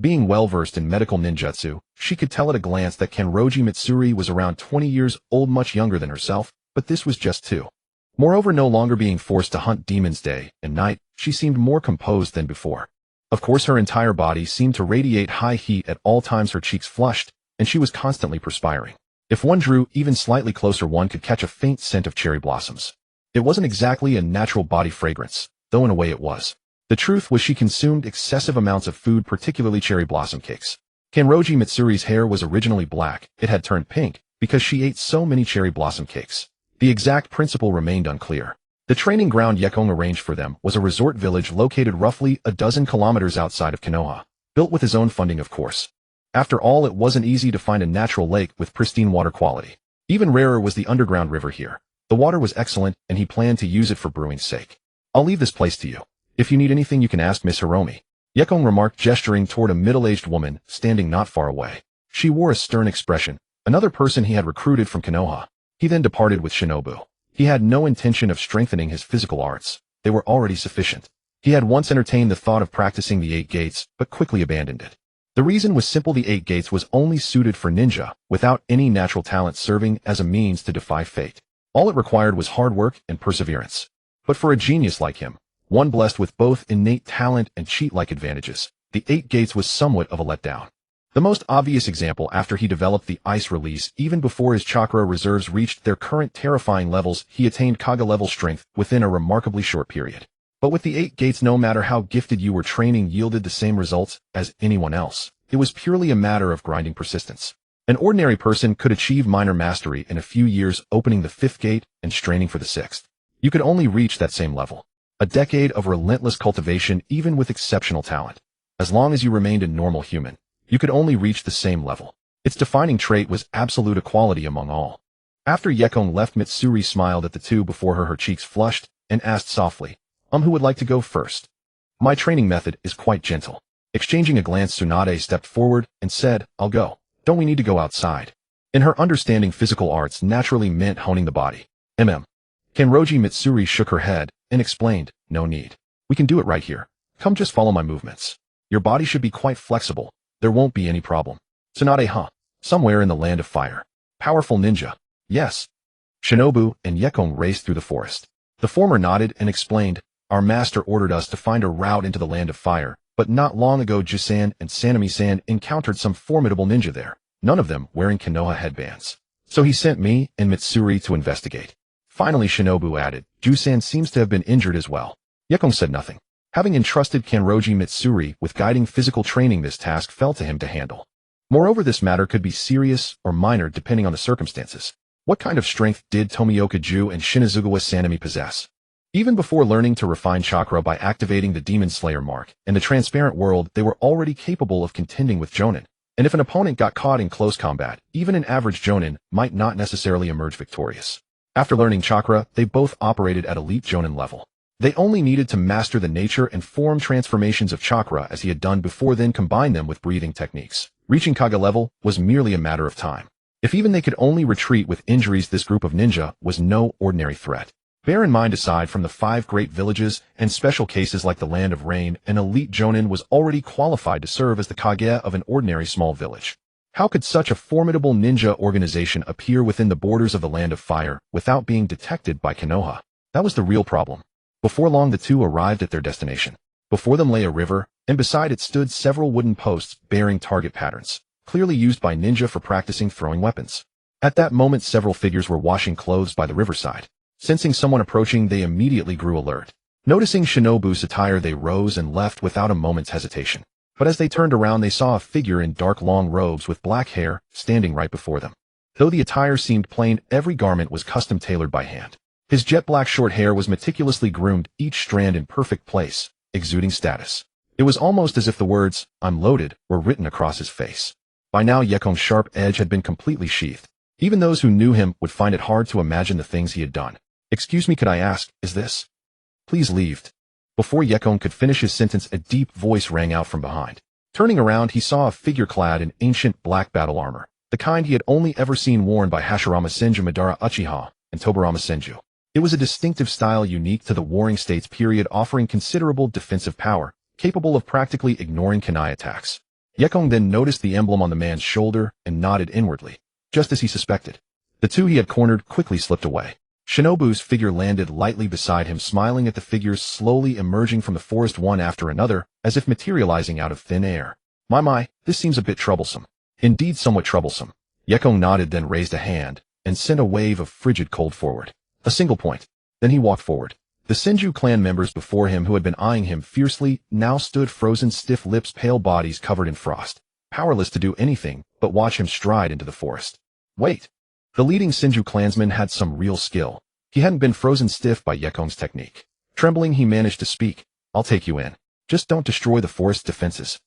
Being well-versed in medical ninjutsu, she could tell at a glance that Kanroji Mitsuri was around 20 years old, much younger than herself, but this was just two. Moreover, no longer being forced to hunt demons day and night, she seemed more composed than before. Of course, her entire body seemed to radiate high heat at all times, her cheeks flushed, and she was constantly perspiring. If one drew even slightly closer, one could catch a faint scent of cherry blossoms. It wasn't exactly a natural body fragrance, though in a way it was. The truth was she consumed excessive amounts of food, particularly cherry blossom cakes. Kanroji Mitsuri's hair was originally black. It had turned pink because she ate so many cherry blossom cakes. The exact principle remained unclear. The training ground Yekong arranged for them was a resort village located roughly a dozen kilometers outside of Konoha, built with his own funding, of course. After all, it wasn't easy to find a natural lake with pristine water quality. Even rarer was the underground river here. The water was excellent, and he planned to use it for brewing's sake. I'll leave this place to you. If you need anything, you can ask Miss Hiromi, Yekong remarked, gesturing toward a middle-aged woman standing not far away. She wore a stern expression, another person he had recruited from Konoha. He then departed with Shinobu. He had no intention of strengthening his physical arts. They were already sufficient. He had once entertained the thought of practicing the 8 gates, but quickly abandoned it. The reason was simple: the 8 gates was only suited for ninja, without any natural talent serving as a means to defy fate. All it required was hard work and perseverance. But for a genius like him, one blessed with both innate talent and cheat-like advantages, the 8 gates was somewhat of a letdown. The most obvious example: after he developed the ice release, even before his chakra reserves reached their current terrifying levels, he attained Kage level strength within a remarkably short period. But with the 8 gates, no matter how gifted you were, training yielded the same results as anyone else. It was purely a matter of grinding persistence. An ordinary person could achieve minor mastery in a few years, opening the 5th gate and straining for the 6th. You could only reach that same level. A decade of relentless cultivation, even with exceptional talent. As long as you remained a normal human, you could only reach the same level. Its defining trait was absolute equality among all. After Yekong left, Mitsuri smiled at the two before her cheeks flushed, and asked softly, who would like to go first? My training method is quite gentle. Exchanging a glance, Tsunade stepped forward and said, I'll go. Don't we need to go outside? In her understanding, physical arts naturally meant honing the body. Kanroji Mitsuri shook her head and explained, no need. We can do it right here. Come, just follow my movements. Your body should be quite flexible. There won't be any problem. Tsunade, somewhere in the land of fire. Powerful ninja. Yes. Shinobu and Yekong raced through the forest. The former nodded and explained, our master ordered us to find a route into the land of fire, but not long ago Jusan and Sanami-san encountered some formidable ninja there, none of them wearing Konoha headbands. So he sent me and Mitsuri to investigate. Finally, Shinobu added, Jusan seems to have been injured as well. Yekong said nothing. Having entrusted Kanroji Mitsuri with guiding physical training, this task fell to him to handle. Moreover, this matter could be serious or minor depending on the circumstances. What kind of strength did Tomioka Ju and Shinazugawa Sanami possess? Even before learning to refine chakra by activating the Demon Slayer mark and the transparent world, they were already capable of contending with Jonin. And if an opponent got caught in close combat, even an average Jonin might not necessarily emerge victorious. After learning chakra, they both operated at elite Jonin level. They only needed to master the nature and form transformations of chakra as he had done before, then combine them with breathing techniques. Reaching Kage level was merely a matter of time. If even they could only retreat with injuries, this group of ninja was no ordinary threat. Bear in mind, aside from the 5 great villages and special cases like the Land of Rain, an elite Jonin was already qualified to serve as the Kage of an ordinary small village. How could such a formidable ninja organization appear within the borders of the Land of Fire without being detected by Konoha? That was the real problem. Before long, the two arrived at their destination. Before them lay a river, and beside it stood several wooden posts bearing target patterns, clearly used by ninja for practicing throwing weapons. At that moment, several figures were washing clothes by the riverside. Sensing someone approaching, they immediately grew alert. Noticing Shinobu's attire, they rose and left without a moment's hesitation. But as they turned around, they saw a figure in dark long robes with black hair standing right before them. Though the attire seemed plain, every garment was custom tailored by hand. His jet black short hair was meticulously groomed, each strand in perfect place, exuding status. It was almost as if the words, I'm loaded, were written across his face. By now, Yekong's sharp edge had been completely sheathed. Even those who knew him would find it hard to imagine the things he had done. Excuse me, could I ask, is this? Please leave. Before Yekong could finish his sentence, a deep voice rang out from behind. Turning around, he saw a figure clad in ancient black battle armor, the kind he had only ever seen worn by Hashirama Senju Madara Uchiha and Tobarama Senju. It was a distinctive style unique to the Warring States period, offering considerable defensive power, capable of practically ignoring kunai attacks. Yekong then noticed the emblem on the man's shoulder and nodded inwardly, just as he suspected. The two he had cornered quickly slipped away. Shinobu's figure landed lightly beside him, smiling at the figures slowly emerging from the forest one after another, as if materializing out of thin air. My, this seems a bit troublesome. Indeed, somewhat troublesome. Yekong nodded, then raised a hand, and sent a wave of frigid cold forward. A single point. Then he walked forward. The Senju clan members before him, who had been eyeing him fiercely, now stood frozen, stiff lips, pale bodies covered in frost, powerless to do anything but watch him stride into the forest. Wait. The leading Senju clansman had some real skill. He hadn't been frozen stiff by Yekong's technique. Trembling, he managed to speak. I'll take you in. Just don't destroy the forest's defenses.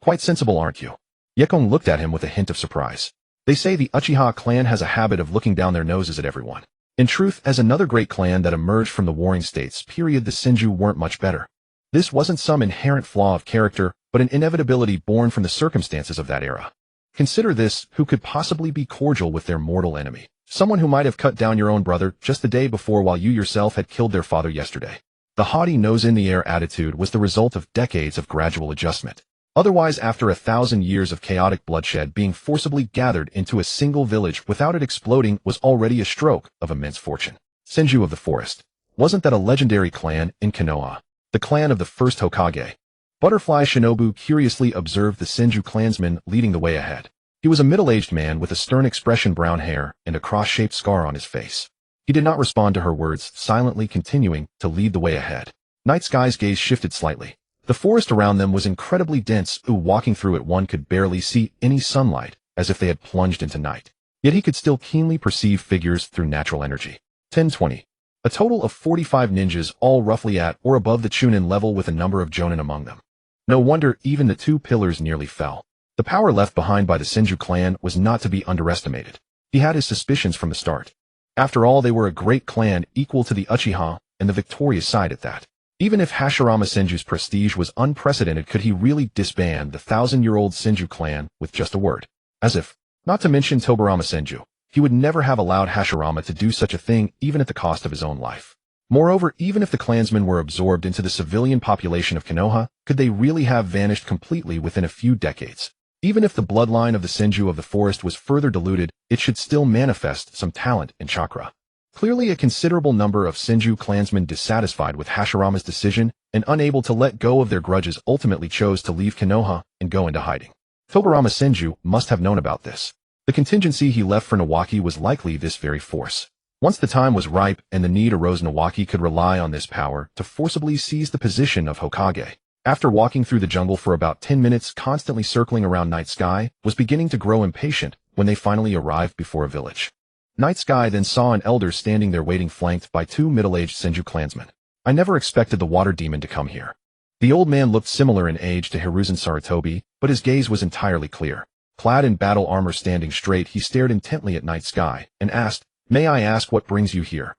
Quite sensible, aren't you? Yekong looked at him with a hint of surprise. They say the Uchiha clan has a habit of looking down their noses at everyone. In truth, as another great clan that emerged from the Warring States period, the Senju weren't much better. This wasn't some inherent flaw of character, but an inevitability born from the circumstances of that era. Consider this: who could possibly be cordial with their mortal enemy? Someone who might have cut down your own brother just the day before, while you yourself had killed their father yesterday. The haughty nose-in-the-air attitude was the result of decades of gradual adjustment. Otherwise, after 1,000 years of chaotic bloodshed, being forcibly gathered into a single village without it exploding was already a stroke of immense fortune. Senju of the Forest. Wasn't that a legendary clan in Konoha? The clan of the first Hokage. Butterfly Shinobu curiously observed the Senju clansman leading the way ahead. He was a middle-aged man with a stern expression, brown hair, and a cross-shaped scar on his face. He did not respond to her words, silently continuing to lead the way ahead. Night Sky's gaze shifted slightly. The forest around them was incredibly dense. Walking through it, one could barely see any sunlight, as if they had plunged into night. Yet he could still keenly perceive figures through natural energy. 10-20. A total of 45 ninjas, all roughly at or above the Chunin level, with a number of jonin among them. No wonder even the two pillars nearly fell. The power left behind by the Senju clan was not to be underestimated. He had his suspicions from the start. After all, they were a great clan, equal to the Uchiha, and the victorious side at that. Even if Hashirama Senju's prestige was unprecedented, could he really disband the 1,000-year-old Senju clan with just a word? As if, not to mention Tobarama Senju, he would never have allowed Hashirama to do such a thing, even at the cost of his own life. Moreover, even if the clansmen were absorbed into the civilian population of Konoha, could they really have vanished completely within a few decades? Even if the bloodline of the Senju of the Forest was further diluted, it should still manifest some talent and chakra. Clearly, a considerable number of Senju clansmen, dissatisfied with Hashirama's decision and unable to let go of their grudges, ultimately chose to leave Konoha and go into hiding. Tobarama Senju must have known about this. The contingency he left for Nawaki was likely this very force. Once the time was ripe and the need arose, Nawaki could rely on this power to forcibly seize the position of Hokage. After walking through the jungle for about 10 minutes, constantly circling around, Night Sky was beginning to grow impatient when they finally arrived before a village. Night Sky then saw an elder standing there waiting, flanked by two middle-aged Senju clansmen. I never expected the water demon to come here. The old man looked similar in age to Hiruzen Sarutobi, but his gaze was entirely clear. Clad in battle armor, standing straight, he stared intently at Night Sky and asked, "May I ask what brings you here?"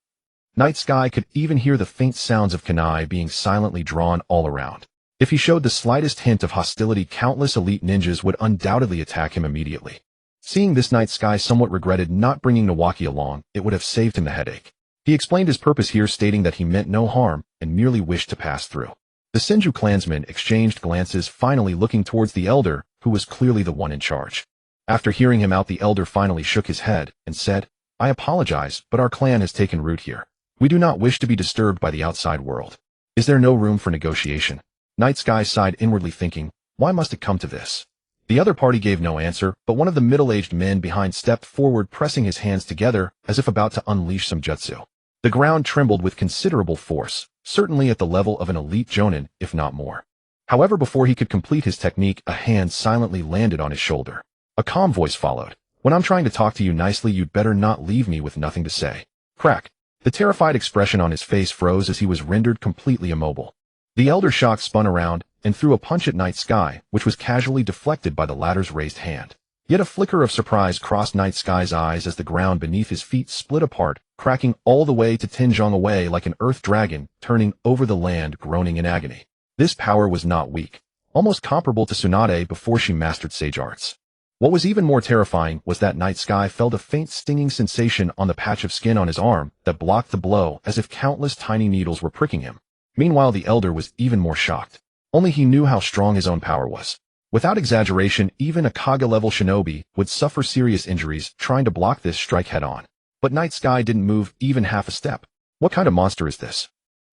Night Sky could even hear the faint sounds of kunai being silently drawn all around. If he showed the slightest hint of hostility, countless elite ninjas would undoubtedly attack him immediately. Seeing this, Night Sky somewhat regretted not bringing Nawaki along. It would have saved him the headache. He explained his purpose here, stating that he meant no harm and merely wished to pass through. The Senju clansmen exchanged glances, finally looking towards the elder, who was clearly the one in charge. After hearing him out, the elder finally shook his head and said, "I apologize, but our clan has taken root here. We do not wish to be disturbed by the outside world. Is there no room for negotiation?" Night Sky sighed inwardly, thinking, why must it come to this? The other party gave no answer, but one of the middle-aged men behind stepped forward, pressing his hands together as if about to unleash some jutsu. The ground trembled with considerable force, certainly at the level of an elite jonin, if not more. However, before he could complete his technique, a hand silently landed on his shoulder. A calm voice followed. "When I'm trying to talk to you nicely, you'd better not leave me with nothing to say." Crack. The terrified expression on his face froze as he was rendered completely immobile. The elder, shocked, spun around and threw a punch at Night Sky, which was casually deflected by the latter's raised hand. Yet a flicker of surprise crossed Night Sky's eyes as the ground beneath his feet split apart, cracking all the way to 10 zhong away like an earth dragon, turning over the land, groaning in agony. This power was not weak, almost comparable to Tsunade before she mastered Sage Arts. What was even more terrifying was that Night Sky felt a faint stinging sensation on the patch of skin on his arm that blocked the blow as if countless tiny needles were pricking him. Meanwhile, the elder was even more shocked. Only he knew how strong his own power was. Without exaggeration, even a Kage-level shinobi would suffer serious injuries trying to block this strike head-on. But Night Sky didn't move even half a step. What kind of monster is this?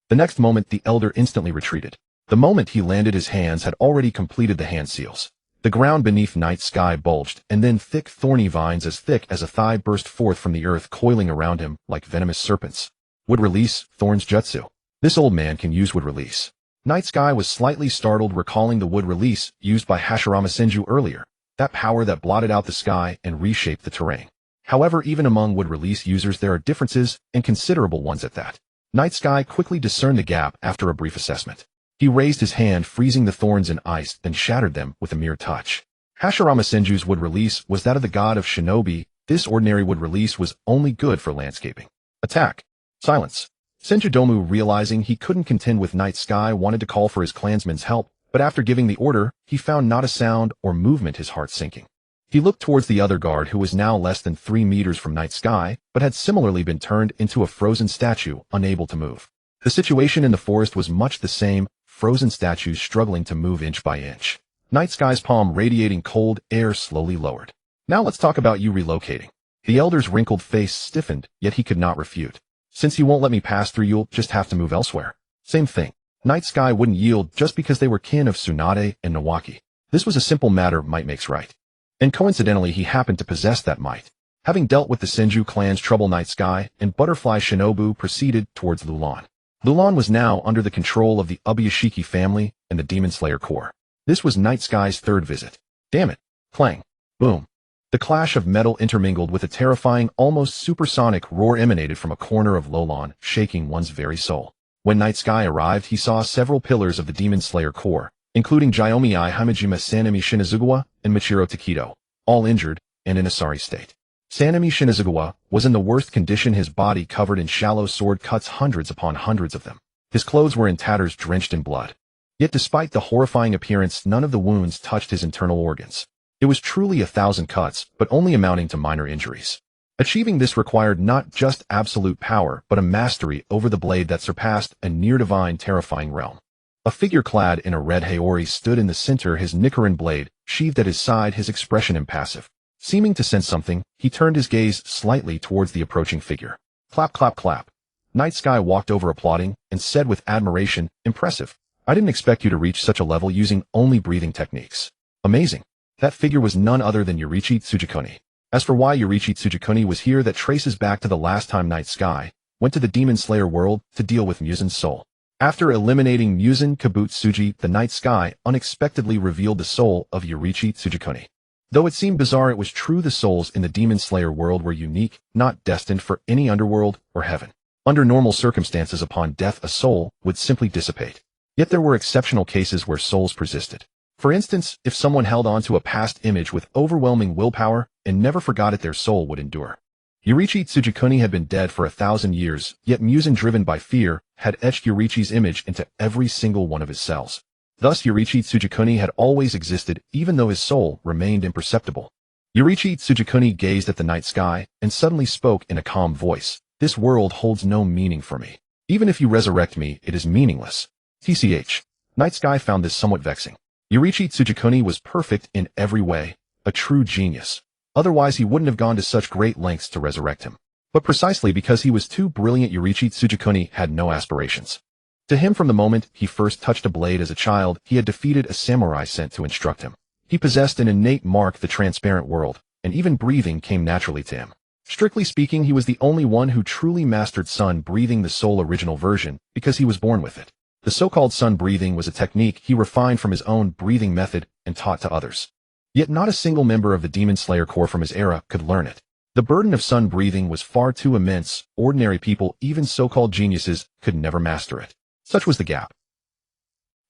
The next moment, the elder instantly retreated. The moment he landed, his hands had already completed the hand seals. The ground beneath Night Sky bulged, and then thick, thorny vines as thick as a thigh burst forth from the earth, coiling around him like venomous serpents. Wood Release, Thorns Jutsu. This old man can use Wood Release. Night Sky was slightly startled, recalling the Wood Release used by Hashirama Senju earlier, that power that blotted out the sky and reshaped the terrain. However, even among Wood Release users there are differences, and considerable ones at that. Night Sky quickly discerned the gap after a brief assessment. He raised his hand, freezing the thorns in ice, then shattered them with a mere touch. Hashirama Senju's Wood Release was that of the god of shinobi. This ordinary Wood Release was only good for landscaping. Attack. Silence. Senju Domu, realizing he couldn't contend with Night Sky, wanted to call for his clansmen's help, but after giving the order, he found not a sound or movement, his heart sinking. He looked towards the other guard, who was now less than 3 meters from Night Sky, but had similarly been turned into a frozen statue, unable to move. The situation in the forest was much the same, frozen statues struggling to move inch by inch. Night Sky's palm, radiating cold air, slowly lowered. Now let's talk about you relocating. The elder's wrinkled face stiffened, yet he could not refute. Since you won't let me pass through, you'll just have to move elsewhere. Same thing. Night Sky wouldn't yield just because they were kin of Tsunade and Nawaki. This was a simple matter, might makes right. And coincidentally, he happened to possess that might. Having dealt with the Senju clan's trouble, Night Sky and Butterfly Shinobu proceeded towards Lulan. Lulan was now under the control of the Ubuyashiki family and the Demon Slayer Corps. This was Night Sky's third visit. Damn it. Clang. Boom. The clash of metal intermingled with a terrifying, almost supersonic roar emanated from a corner of Lulan, shaking one's very soul. When Night Sky arrived, he saw several pillars of the Demon Slayer Corps, including Jyomi-I, Himejima, Sanemi Shinazugawa, and Michiro Takedo, all injured and in a sorry state. Sanemi Shinazugawa was in the worst condition, his body covered in shallow sword cuts, hundreds upon hundreds of them. His clothes were in tatters, drenched in blood. Yet despite the horrifying appearance, none of the wounds touched his internal organs. It was truly 1,000 cuts, but only amounting to minor injuries. Achieving this required not just absolute power, but a mastery over the blade that surpassed a near-divine, terrifying realm. A figure clad in a red haori stood in the center, his Nichiren blade sheathed at his side, his expression impassive. Seeming to sense something, he turned his gaze slightly towards the approaching figure. Clap, clap, clap. Night Sky walked over, applauding, and said with admiration, "Impressive. I didn't expect you to reach such a level using only breathing techniques. Amazing." That figure was none other than Yoriichi Tsujikuni. As for why Yoriichi Tsujikuni was here, that traces back to the last time Night Sky went to the Demon Slayer world to deal with Musen's soul. After eliminating Musen Kabutsuji, the Night Sky unexpectedly revealed the soul of Yoriichi Tsujikuni. Though it seemed bizarre, it was true. The souls in the Demon Slayer world were unique, not destined for any underworld or heaven. Under normal circumstances, upon death, a soul would simply dissipate. Yet there were exceptional cases where souls persisted. For instance, if someone held on to a past image with overwhelming willpower and never forgot it, their soul would endure. Yoriichi Tsujikuni had been dead for 1,000 years, yet Musen, driven by fear, had etched Yoriichi's image into every single one of his cells. Thus, Yoriichi Tsujikuni had always existed, even though his soul remained imperceptible. Yoriichi Tsujikuni gazed at the Night Sky and suddenly spoke in a calm voice. "This world holds no meaning for me. Even if you resurrect me, it is meaningless." TCH. Night Sky found this somewhat vexing. Yoriichi Tsujikuni was perfect in every way, a true genius. Otherwise, he wouldn't have gone to such great lengths to resurrect him. But precisely because he was too brilliant, Yoriichi Tsujikuni had no aspirations. To him, from the moment he first touched a blade as a child, he had defeated a samurai sent to instruct him. He possessed an innate mark, the transparent world, and even breathing came naturally to him. Strictly speaking, he was the only one who truly mastered sun breathing, the sole original version, because he was born with it. The so-called sun breathing was a technique he refined from his own breathing method and taught to others. Yet not a single member of the Demon Slayer Corps from his era could learn it. The burden of sun breathing was far too immense. Ordinary people, even so-called geniuses, could never master it. Such was the gap.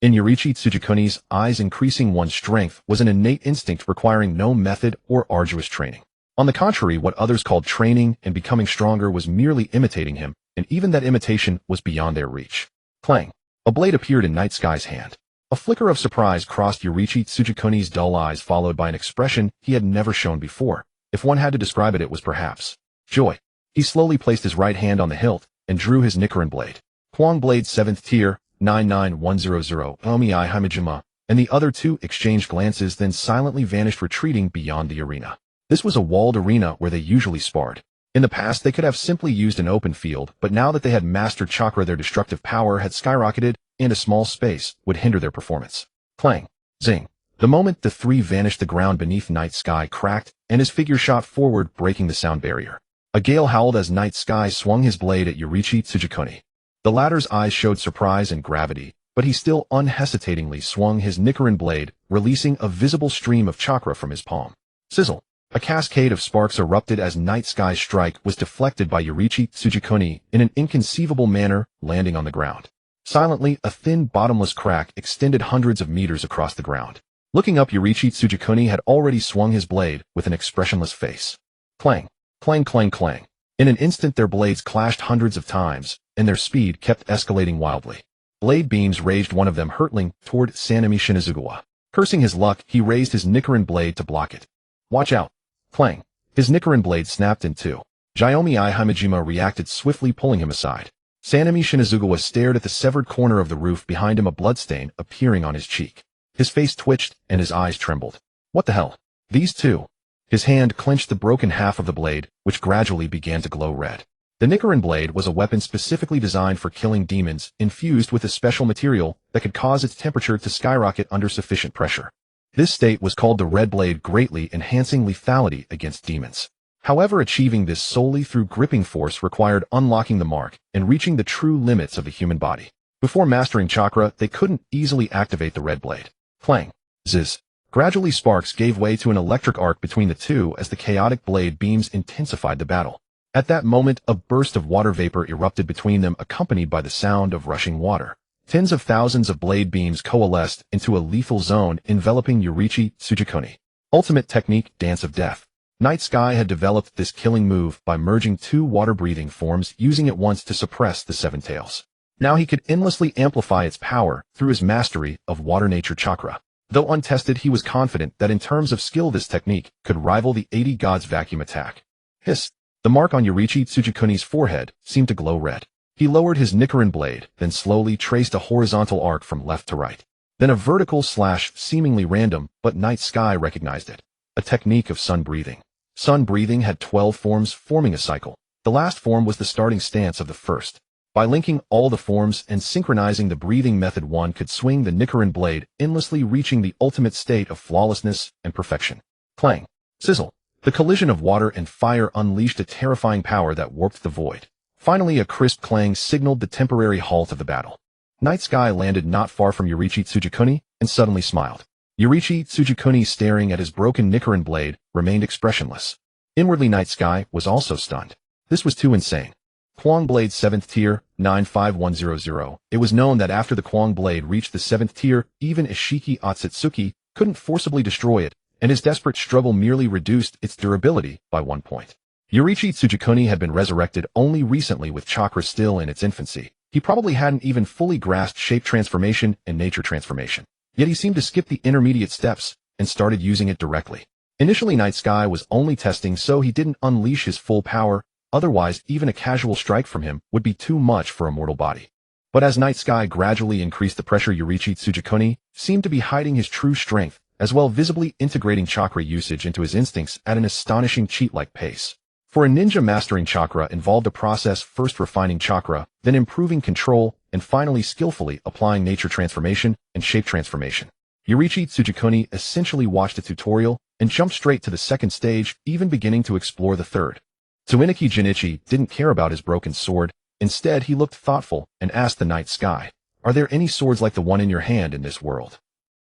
In Yoriichi Tsujikone's eyes, increasing one's strength was an innate instinct requiring no method or arduous training. On the contrary, what others called training and becoming stronger was merely imitating him, and even that imitation was beyond their reach. Clang! A blade appeared in Night Sky's hand. A flicker of surprise crossed Yoriichi Tsujikone's dull eyes, followed by an expression he had never shown before. If one had to describe it, it was perhaps joy. He slowly placed his right hand on the hilt and drew his Nichiren blade. Kwang Blade 7th Tier, 99100, Omii Himejima, and the other two exchanged glances, then silently vanished, retreating beyond the arena. This was a walled arena where they usually sparred. In the past, they could have simply used an open field, but now that they had mastered chakra, their destructive power had skyrocketed, and a small space would hinder their performance. Clang! Zing! The moment the three vanished, the ground beneath Night Sky cracked, and his figure shot forward, breaking the sound barrier. A gale howled as Night Sky swung his blade at Yoriichi Tsujikone. The latter's eyes showed surprise and gravity, but he still unhesitatingly swung his Nichiren blade, releasing a visible stream of chakra from his palm. Sizzle! A cascade of sparks erupted as Night Sky's strike was deflected by Yoriichi Tsujikone in an inconceivable manner, landing on the ground. Silently, a thin, bottomless crack extended hundreds of meters across the ground. Looking up, Yoriichi Tsujikone had already swung his blade with an expressionless face. Clang! Clang, clang, clang. In an instant, their blades clashed hundreds of times, and their speed kept escalating wildly. Blade beams raged, one of them hurtling toward Sannin Shinizugawa. Cursing his luck, he raised his Nichiren blade to block it. Watch out! Clang! His Nichiren blade snapped in two. Jiomii Himejima reacted swiftly, pulling him aside. Sannin Shinizugawa stared at the severed corner of the roof behind him, a bloodstain appearing on his cheek. His face twitched, and his eyes trembled. What the hell? These two? His hand clenched the broken half of the blade, which gradually began to glow red. The Nichiren blade was a weapon specifically designed for killing demons, infused with a special material that could cause its temperature to skyrocket under sufficient pressure. This state was called the red blade, greatly enhancing lethality against demons. However, achieving this solely through gripping force required unlocking the mark and reaching the true limits of the human body. Before mastering chakra, they couldn't easily activate the red blade. Clang! Zizz! Gradually, sparks gave way to an electric arc between the two as the chaotic blade beams intensified the battle. At that moment, a burst of water vapor erupted between them, accompanied by the sound of rushing water. Tens of thousands of blade beams coalesced into a lethal zone enveloping Yoriichi Tsujikone. Ultimate technique, Dance of Death. Night Sky had developed this killing move by merging two water-breathing forms, using it once to suppress the Seven Tails. Now he could endlessly amplify its power through his mastery of water nature chakra. Though untested, he was confident that in terms of skill this technique could rival the 80 Gods vacuum attack. Hiss! The mark on Yoriichi Tsujikone's forehead seemed to glow red. He lowered his Nichiren blade, then slowly traced a horizontal arc from left to right. Then a vertical slash, seemingly random, but Night Sky recognized it. A technique of sun breathing. Sun breathing had 12 forms, forming a cycle. The last form was the starting stance of the first. By linking all the forms and synchronizing the breathing method, one could swing the Nichiren blade, endlessly reaching the ultimate state of flawlessness and perfection. Clang! Sizzle! The collision of water and fire unleashed a terrifying power that warped the void. Finally, a crisp clang signaled the temporary halt of the battle. Night Sky landed not far from Yoriichi Tsujikone and suddenly smiled. Yoriichi Tsujikone, staring at his broken Nichiren blade, remained expressionless. Inwardly, Night Sky was also stunned. This was too insane. Kwang Blade 7th Tier, 95100. It was known that after the Kwang Blade reached the 7th tier, even Ishiki Otsutsuki couldn't forcibly destroy it, and his desperate struggle merely reduced its durability by 1 point. Yoriichi Tsujikone had been resurrected only recently with chakra still in its infancy. He probably hadn't even fully grasped shape transformation and nature transformation. Yet he seemed to skip the intermediate steps and started using it directly. Initially, Night Sky was only testing so he didn't unleash his full power. Otherwise, even a casual strike from him would be too much for a mortal body. But as Night Sky gradually increased the pressure, Yoriichi Tsujikone seemed to be hiding his true strength, as well visibly integrating chakra usage into his instincts at an astonishing cheat-like pace. For a ninja, mastering chakra involved a process, first refining chakra, then improving control, and finally skillfully applying nature transformation and shape transformation. Yoriichi Tsujikone essentially watched a tutorial and jumped straight to the second stage, even beginning to explore the third. Tsuineki Jinichi didn't care about his broken sword. Instead, he looked thoughtful and asked the Night Sky, "Are there any swords like the one in your hand in this world?"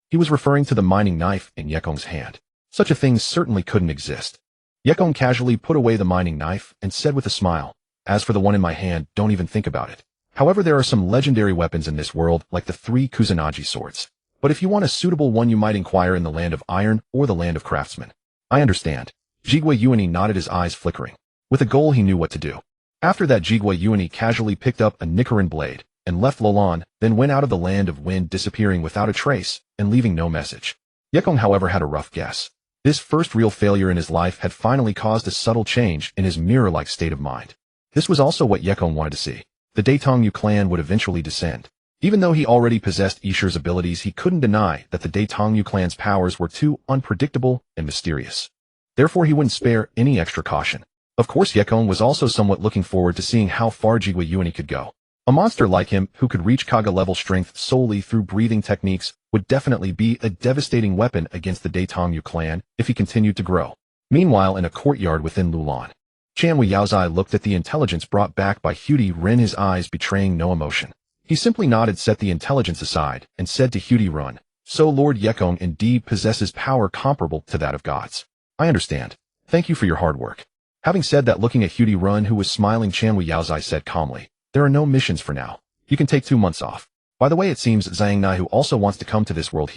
He was referring to the mining knife in Yekong's hand. Such a thing certainly couldn't exist. Yekong casually put away the mining knife and said with a smile, "As for the one in my hand, don't even think about it. However, there are some legendary weapons in this world, like the 3 Kusanagi swords. But if you want a suitable one, you might inquire in the Land of Iron or the Land of Craftsmen. I understand. Jigwe Yuani nodded, his eyes flickering. With a goal, he knew what to do. After that, Jigwe Yuani casually picked up a Nichiren blade and left Lolan, then went out of the Land of Wind, disappearing without a trace and leaving no message. Yekong, however, had a rough guess. This first real failure in his life had finally caused a subtle change in his mirror-like state of mind. This was also what Yekong wanted to see. The Daetongyu clan would eventually descend. Even though he already possessed Ishire's abilities, he couldn't deny that the Daetongyu clan's powers were too unpredictable and mysterious. Therefore, he wouldn't spare any extra caution. Of course, Yekong was also somewhat looking forward to seeing how far Jigwe Yuani could go. A monster like him, who could reach Kage-level strength solely through breathing techniques, would definitely be a devastating weapon against the Daetongyu clan if he continued to grow. Meanwhile, in a courtyard within Lulan, Chanwu Yaozai looked at the intelligence brought back by Hudi Ren, his eyes betraying no emotion. He simply nodded, set the intelligence aside, and said to Hudi Ren, "So Lord Yekong indeed possesses power comparable to that of gods. I understand. Thank you for your hard work." Having said that, looking at Hudi Ren, who was smiling, Chanwu Yaozai said calmly, "There are no missions for now. You can take 2 months off. By the way, it seems Zhang Nai who also wants to come to this world."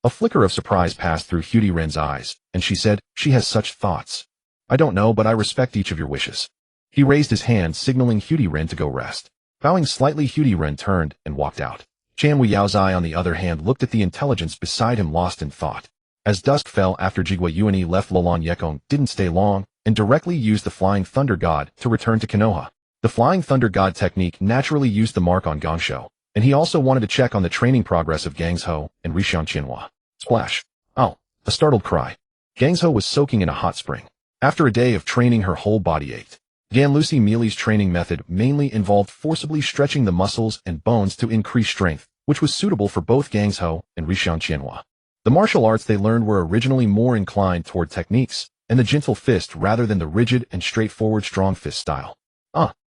A flicker of surprise passed through Hudi Ren's eyes, and she said, "She has such thoughts. I don't know, but I respect each of your wishes." He raised his hand, signaling Hudi Ren to go rest. Bowing slightly, Hudi Ren turned and walked out. Chanwu Yaozai, on the other hand, looked at the intelligence beside him, lost in thought. As dusk fell after Jigwe Yuani left Lolan, Yekong didn't stay long and directly used the Flying Thunder God to return to Konoha. The Flying Thunder God technique naturally used the mark on Gangsho, and he also wanted to check on the training progress of Gangsho and Rishan Qianhua. Splash! Oh! A startled cry. Gangsho was soaking in a hot spring. After a day of training, her whole body ached. Ganlusi Mealy's training method mainly involved forcibly stretching the muscles and bones to increase strength, which was suitable for both Gangsho and Rishan Qianhua. The martial arts they learned were originally more inclined toward techniques and the gentle fist rather than the rigid and straightforward strong fist style.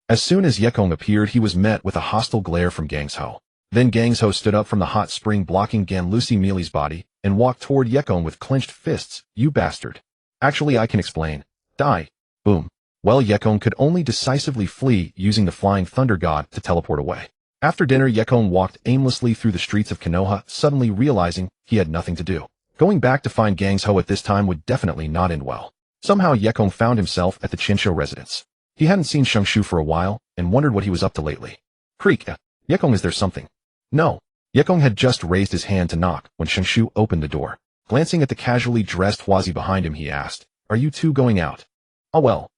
As soon as Yekong appeared, he was met with a hostile glare from Gangsho. Then Gangsho stood up from the hot spring, blocking Ganlusi Mealy's body, and walked toward Yekong with clenched fists. "You bastard. Actually, I can explain. Die." Boom. Well, Yekong could only decisively flee using the Flying Thunder God to teleport away. After dinner, Yekong walked aimlessly through the streets of Konoha, suddenly realizing he had nothing to do. Going back to find Gangsho at this time would definitely not end well. Somehow, Yekong found himself at the Chinsho residence. He hadn't seen Shengshu for a while and wondered what he was up to lately. "Creak. Yekong, is there something?" "No." Yekong had just raised his hand to knock when Shengshu opened the door. Glancing at the casually dressed Huazi behind him, he asked, "Are you two going out?" "Oh well."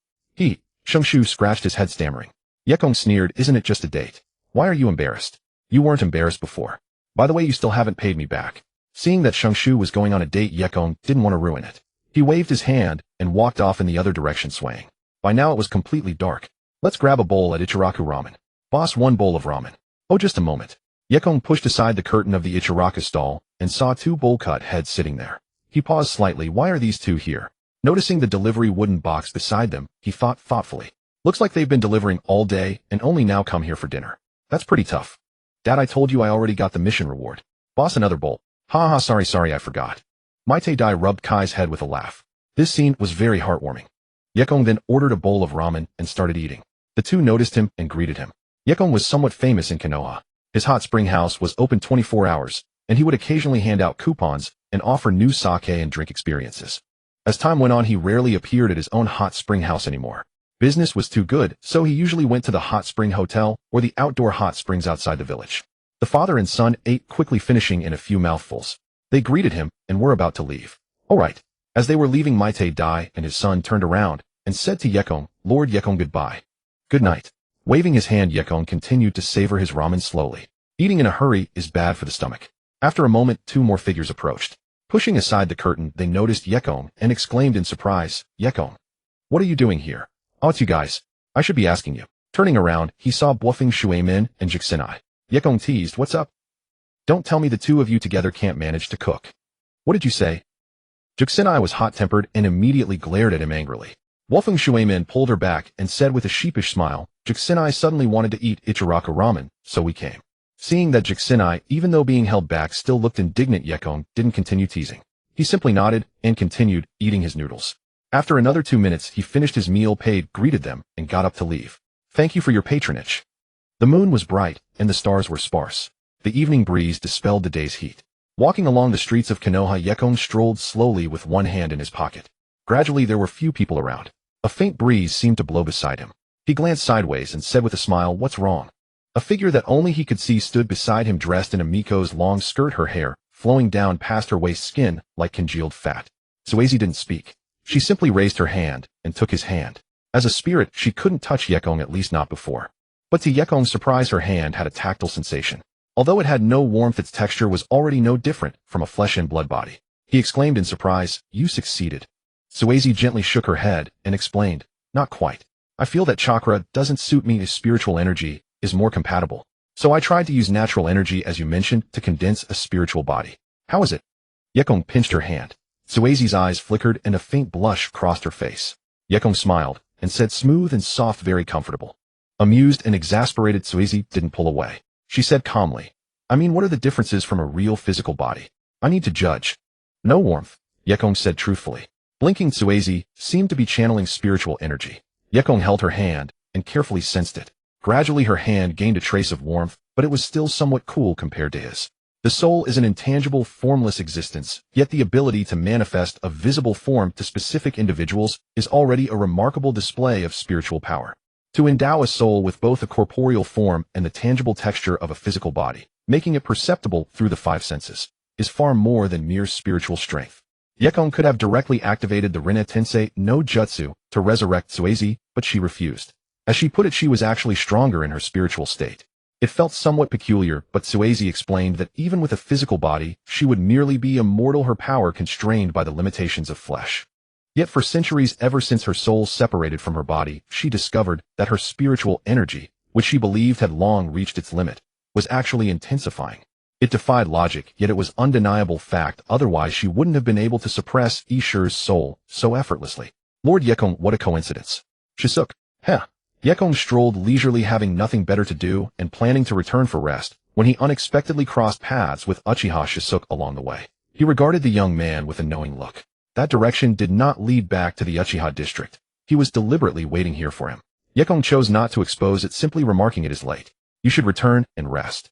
Shengshu scratched his head, stammering. Yekong sneered, "Isn't it just a date? Why are you embarrassed? You weren't embarrassed before. By the way, you still haven't paid me back." Seeing that Shengshu was going on a date, Yekong didn't want to ruin it. He waved his hand and walked off in the other direction, swaying. By now it was completely dark. "Let's grab a bowl at Ichiraku Ramen." "Boss, 1 bowl of ramen." "Oh, just a moment." Yekong pushed aside the curtain of the Ichiraku stall and saw 2 bowl-cut heads sitting there. He paused slightly. Why are these 2 here? Noticing the delivery wooden box beside them, he thought thoughtfully. Looks like they've been delivering all day and only now come here for dinner. That's pretty tough. "Dad, I told you I already got the mission reward." "Boss, another bowl." "Ha, sorry, I forgot." Maite Dai rubbed Kai's head with a laugh. This scene was very heartwarming. Yekong then ordered a bowl of ramen and started eating. The 2 noticed him and greeted him. Yekong was somewhat famous in Konoha. His hot spring house was open 24 hours, and he would occasionally hand out coupons and offer new sake and drink experiences. As time went on, he rarely appeared at his own hot spring house anymore. Business was too good, so he usually went to the hot spring hotel or the outdoor hot springs outside the village. The father and son ate quickly, finishing in a few mouthfuls. They greeted him and were about to leave. "All right." As they were leaving, Maite Dai and his son turned around and said to Yekong, "Lord Yekong, goodbye." "Good night." Waving his hand, Yekong continued to savor his ramen slowly. Eating in a hurry is bad for the stomach. After a moment, 2 more figures approached. Pushing aside the curtain, they noticed Yekong and exclaimed in surprise, "Yekong, what are you doing here?" "Oh, it's you guys. I should be asking you." Turning around, he saw Bluffing Shuemin and Jixinai. Yekong teased, "What's up? Don't tell me the 2 of you together can't manage to cook." "What did you say?" Jixinai was hot-tempered and immediately glared at him angrily. Bluffing Shuemin pulled her back and said with a sheepish smile, "Jixinai suddenly wanted to eat Ichiraku ramen, so we came." Seeing that Jixinai, even though being held back, still looked indignant, Yekong didn't continue teasing. He simply nodded and continued eating his noodles. After another 2 minutes, he finished his meal, paid, greeted them, and got up to leave. "Thank you for your patronage." The moon was bright, and the stars were sparse. The evening breeze dispelled the day's heat. Walking along the streets of Konoha, Yekong strolled slowly with one hand in his pocket. Gradually there were few people around. A faint breeze seemed to blow beside him. He glanced sideways and said with a smile, "What's wrong?" A figure that only he could see stood beside him, dressed in a Miko's long skirt, her hair flowing down past her waist skin like congealed fat. Tsunade didn't speak. She simply raised her hand and took his hand. As a spirit, she couldn't touch Yekong, at least not before. But to Yekong's surprise, her hand had a tactile sensation. Although it had no warmth, its texture was already no different from a flesh and blood body. He exclaimed in surprise, "You succeeded." Tsunade gently shook her head and explained, "Not quite. I feel that chakra doesn't suit me. As spiritual energy is more compatible. So I tried to use natural energy, as you mentioned, to condense a spiritual body. How is it?" Yekong pinched her hand. Tsunade's eyes flickered and a faint blush crossed her face. Yekong smiled and said, "Smooth and soft, very comfortable." Amused and exasperated, Tsunade didn't pull away. She said calmly, "I mean, what are the differences from a real physical body? I need to judge." "No warmth," Yekong said truthfully. Blinking, Tsunade seemed to be channeling spiritual energy. Yekong held her hand and carefully sensed it. Gradually her hand gained a trace of warmth, but it was still somewhat cool compared to his. The soul is an intangible, formless existence, yet the ability to manifest a visible form to specific individuals is already a remarkable display of spiritual power. To endow a soul with both a corporeal form and the tangible texture of a physical body, making it perceptible through the five senses, is far more than mere spiritual strength. Yekong could have directly activated the Rinne Tensei no Jutsu to resurrect Tsunade, but she refused. As she put it, she was actually stronger in her spiritual state. It felt somewhat peculiar, but Tsunade explained that even with a physical body, she would merely be immortal, her power constrained by the limitations of flesh. Yet for centuries, ever since her soul separated from her body, she discovered that her spiritual energy, which she believed had long reached its limit, was actually intensifying. It defied logic, yet it was undeniable fact, otherwise she wouldn't have been able to suppress Ishire's soul so effortlessly. Lord Yekong, what a coincidence. Shisuke, heh. Yekong strolled leisurely, having nothing better to do and planning to return for rest, when he unexpectedly crossed paths with Uchiha Shisuke along the way. He regarded the young man with a knowing look. That direction did not lead back to the Uchiha district. He was deliberately waiting here for him. Yekong chose not to expose it, simply remarking, "It is late. You should return and rest."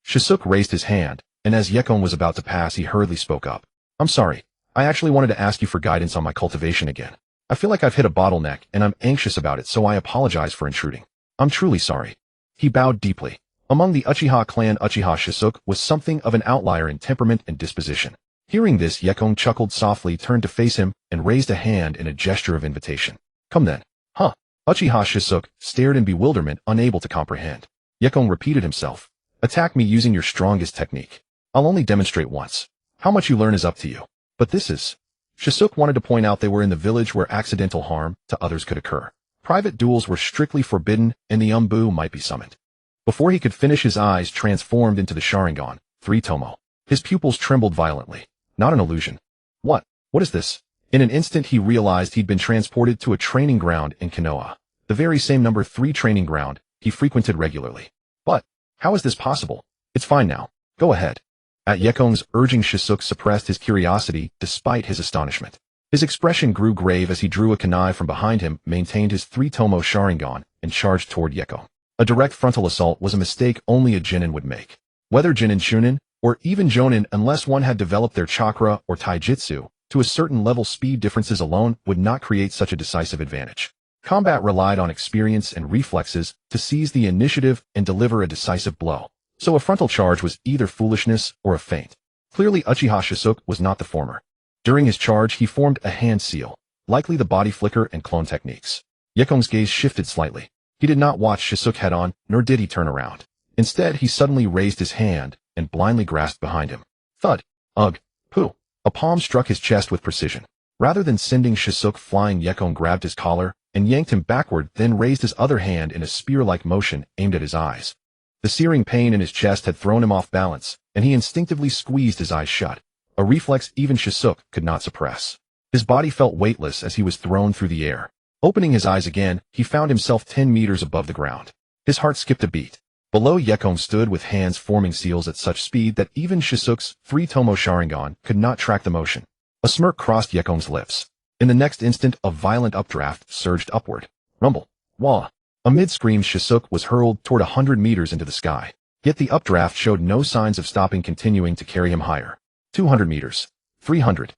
Shisuke raised his hand, and as Yekong was about to pass, he hurriedly spoke up. "I'm sorry. I actually wanted to ask you for guidance on my cultivation again. I feel like I've hit a bottleneck, and I'm anxious about it, so I apologize for intruding. I'm truly sorry." He bowed deeply. Among the Uchiha clan, Uchiha Shisuke was something of an outlier in temperament and disposition. Hearing this, Yekong chuckled softly, turned to face him, and raised a hand in a gesture of invitation. "Come then." "Huh?" Uchiha Shisuke stared in bewilderment, unable to comprehend. Yekong repeated himself. "Attack me using your strongest technique. I'll only demonstrate once. How much you learn is up to you. But this is..." Shisuke wanted to point out they were in the village where accidental harm to others could occur. Private duels were strictly forbidden, and the Umbu might be summoned. Before he could finish, his eyes transformed into the Sharingan, 3 Tomo. His pupils trembled violently. Not an illusion. What is this? In an instant he realized he'd been transported to a training ground in Konoha. The very same number 3 training ground he frequented regularly. But how is this possible? "It's fine now. Go ahead." At Yekong's urging, Shisuke suppressed his curiosity despite his astonishment. His expression grew grave as he drew a kunai from behind him, maintained his 3 Tomo Sharingan, and charged toward Yekong. A direct frontal assault was a mistake only a Genin would make. Whether Genin Shunin, or even Jonin, unless one had developed their chakra or taijutsu to a certain level, speed differences alone would not create such a decisive advantage. Combat relied on experience and reflexes to seize the initiative and deliver a decisive blow. So a frontal charge was either foolishness or a feint. Clearly Uchiha Shisuke was not the former. During his charge he formed a hand seal, likely the body flicker and clone techniques. Yekong's gaze shifted slightly. He did not watch Shisuke head on, nor did he turn around. Instead he suddenly raised his hand and blindly grasped behind him. Thud. Ugh. Pooh. A palm struck his chest with precision. Rather than sending Shisuke flying, Yekong grabbed his collar and yanked him backward, then raised his other hand in a spear-like motion aimed at his eyes. The searing pain in his chest had thrown him off balance, and he instinctively squeezed his eyes shut, a reflex even Shisuke could not suppress. His body felt weightless as he was thrown through the air. Opening his eyes again, he found himself 10 meters above the ground. His heart skipped a beat. Below, Yekong stood with hands forming seals at such speed that even Shisuke's 3 Tomo Sharingan could not track the motion. A smirk crossed Yekong's lips. In the next instant, a violent updraft surged upward. Rumble. Wah. Amid screams, Shisuke was hurled toward 100 meters into the sky. Yet the updraft showed no signs of stopping, continuing to carry him higher. 200 meters. 300.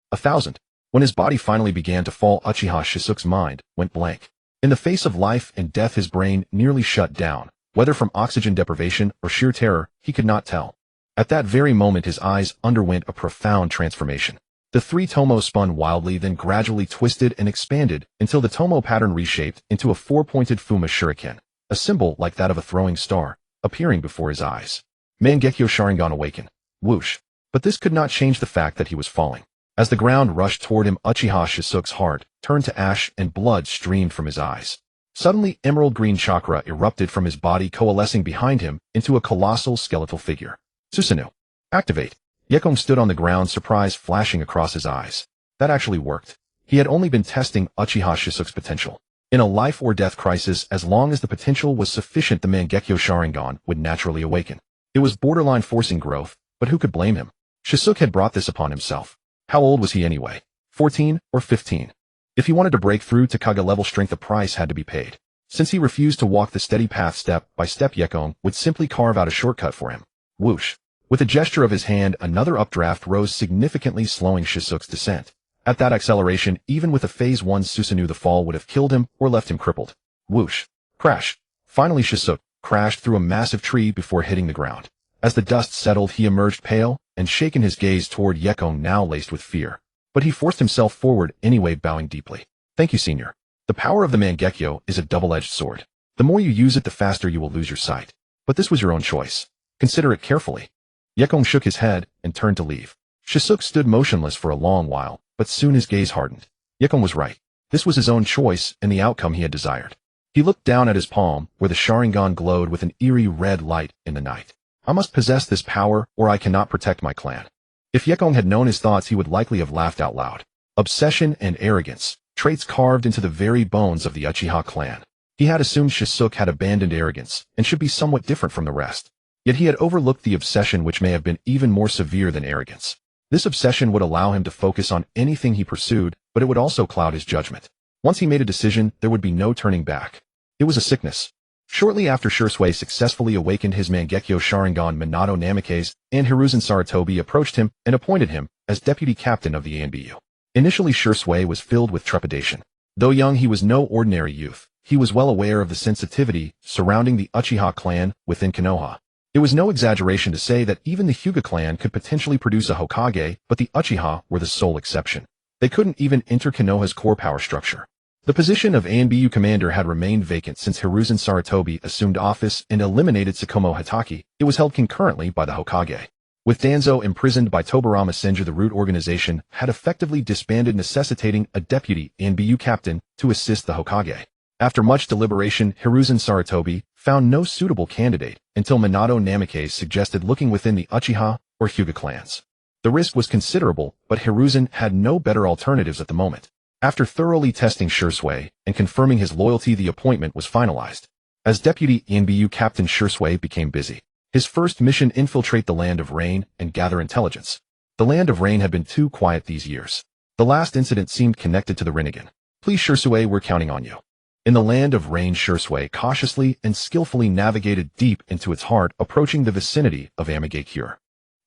1,000. When his body finally began to fall, Uchiha Shisuke's mind went blank. In the face of life and death, his brain nearly shut down. Whether from oxygen deprivation or sheer terror, he could not tell. At that very moment, his eyes underwent a profound transformation. The three tomo spun wildly, then gradually twisted and expanded until the tomo pattern reshaped into a four-pointed Fuma Shuriken, a symbol like that of a throwing star, appearing before his eyes. Mangekyo Sharingan awakened. Whoosh. But this could not change the fact that he was falling. As the ground rushed toward him, Uchiha Shisuke's heart turned to ash and blood streamed from his eyes. Suddenly, emerald green chakra erupted from his body, coalescing behind him into a colossal skeletal figure. Susanoo. Activate. Yekong stood on the ground, surprise flashing across his eyes. That actually worked. He had only been testing Uchiha Shisuke's potential. In a life-or-death crisis, as long as the potential was sufficient, the Mangekyo Sharingan would naturally awaken. It was borderline forcing growth, but who could blame him? Shisuke had brought this upon himself. How old was he anyway? 14 or 15? If he wanted to break through to Kage-level strength, the price had to be paid. Since he refused to walk the steady path step by step, Yekong would simply carve out a shortcut for him. Whoosh. With a gesture of his hand, another updraft rose, significantly slowing Shisuke's descent. At that acceleration, even with a Phase 1 Susanoo, the fall would have killed him or left him crippled. Whoosh. Crash. Finally, Shisuke crashed through a massive tree before hitting the ground. As the dust settled, he emerged pale and shaken, his gaze toward Yekong now laced with fear. But he forced himself forward anyway, bowing deeply. Thank you, senior. The power of the Mangekyo is a double-edged sword. The more you use it, the faster you will lose your sight. But this was your own choice. Consider it carefully. Yekong shook his head and turned to leave. Shisuke stood motionless for a long while, but soon his gaze hardened. Yekong was right. This was his own choice and the outcome he had desired. He looked down at his palm, where the Sharingan glowed with an eerie red light in the night. I must possess this power, or I cannot protect my clan. If Yekong had known his thoughts, he would likely have laughed out loud. Obsession and arrogance, traits carved into the very bones of the Uchiha clan. He had assumed Shisuke had abandoned arrogance and should be somewhat different from the rest. Yet he had overlooked the obsession, which may have been even more severe than arrogance. This obsession would allow him to focus on anything he pursued, but it would also cloud his judgment. Once he made a decision, there would be no turning back. It was a sickness. Shortly after Shursui successfully awakened his Mangekyo Sharingan, Minato Namikaze and Hiruzen Sarutobi approached him and appointed him as deputy captain of the ANBU. Initially, Shursui was filled with trepidation. Though young, he was no ordinary youth. He was well aware of the sensitivity surrounding the Uchiha clan within Konoha. It was no exaggeration to say that even the Hyuga clan could potentially produce a Hokage, but the Uchiha were the sole exception. They couldn't even enter Konoha's core power structure. The position of ANBU commander had remained vacant since Hiruzen Sarutobi assumed office and eliminated Tsukumo Hatake. It was held concurrently by the Hokage. With Danzo imprisoned by Tobarama Senju, the root organization had effectively disbanded, necessitating a deputy ANBU captain to assist the Hokage. After much deliberation, Hiruzen Sarutobi found no suitable candidate until Minato Namikaze suggested looking within the Uchiha or Hyuga clans. The risk was considerable, but Hiruzen had no better alternatives at the moment. After thoroughly testing Shursui and confirming his loyalty, the appointment was finalized. As deputy ANBU captain, Shursui became busy. His first mission: infiltrate the Land of Rain and gather intelligence. The Land of Rain had been too quiet these years. The last incident seemed connected to the Rinnegan. Please, Shursui, we're counting on you. In the Land of Rain, Shursui cautiously and skillfully navigated deep into its heart, approaching the vicinity of Amigakure.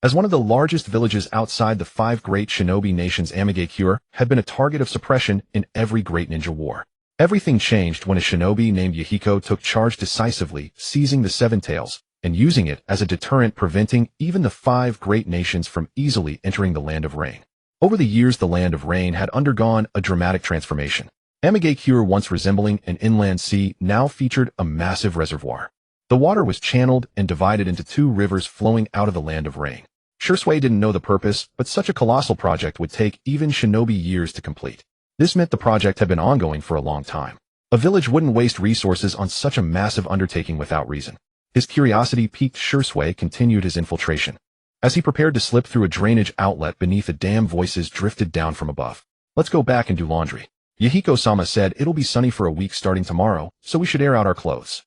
As one of the largest villages outside the 5 great shinobi nations, Amigakure had been a target of suppression in every great ninja war. Everything changed when a shinobi named Yehiko took charge decisively, seizing the Seven Tails and using it as a deterrent, preventing even the 5 great nations from easily entering the Land of Rain. Over the years, the Land of Rain had undergone a dramatic transformation. Amigakure, once resembling an inland sea, now featured a massive reservoir. The water was channeled and divided into 2 rivers flowing out of the Land of Rain. Shursui didn't know the purpose, but such a colossal project would take even shinobi years to complete. This meant the project had been ongoing for a long time. A village wouldn't waste resources on such a massive undertaking without reason. His curiosity piqued, Shursui continued his infiltration. As he prepared to slip through a drainage outlet beneath a dam, voices drifted down from above. Let's go back and do laundry. Yehiko-sama said it'll be sunny for a week starting tomorrow, so we should air out our clothes.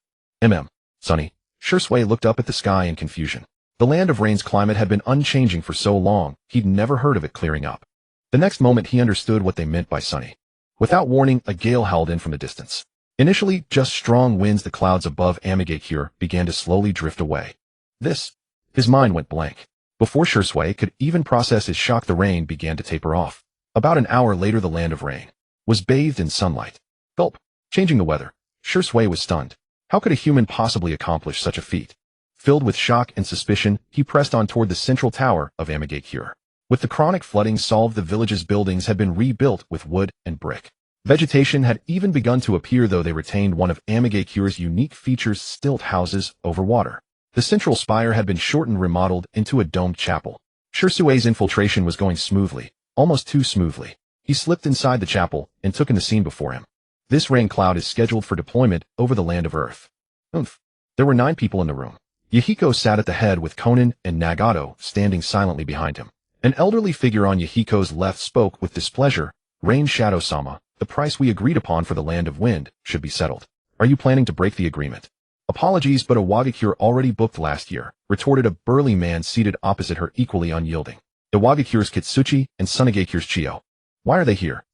Sunny. Shursui looked up at the sky in confusion. The Land of Rain's climate had been unchanging for so long, he'd never heard of it clearing up. The next moment he understood what they meant by sunny. Without warning, a gale howled in from the distance. Initially, just strong winds, the clouds above Amigakure began to slowly drift away. His mind went blank. Before Shursui could even process his shock, the rain began to taper off. About an hour later, the land of rain was bathed in sunlight. Gulp. Changing the weather. Shursui was stunned. How could a human possibly accomplish such a feat? Filled with shock and suspicion, he pressed on toward the central tower of Amigakure. With the chronic flooding solved, the village's buildings had been rebuilt with wood and brick. Vegetation had even begun to appear, though they retained one of Amigakure's unique features: stilt houses over water. The central spire had been shortened, remodeled into a domed chapel. Shursui's infiltration was going smoothly, almost too smoothly. He slipped inside the chapel and took in the scene before him. This rain cloud is scheduled for deployment over the land of Earth. There were 9 people in the room. Yahiko sat at the head with Konan and Nagato standing silently behind him. An elderly figure on Yahiko's left spoke with displeasure. Rain Shadow-sama, the price we agreed upon for the land of wind should be settled. Are you planning to break the agreement? Apologies, but a Wagakure already booked last year, retorted a burly man seated opposite her, equally unyielding. The Wagakure's Kitsuchi and Tsunade's Chiyo. Why are they here?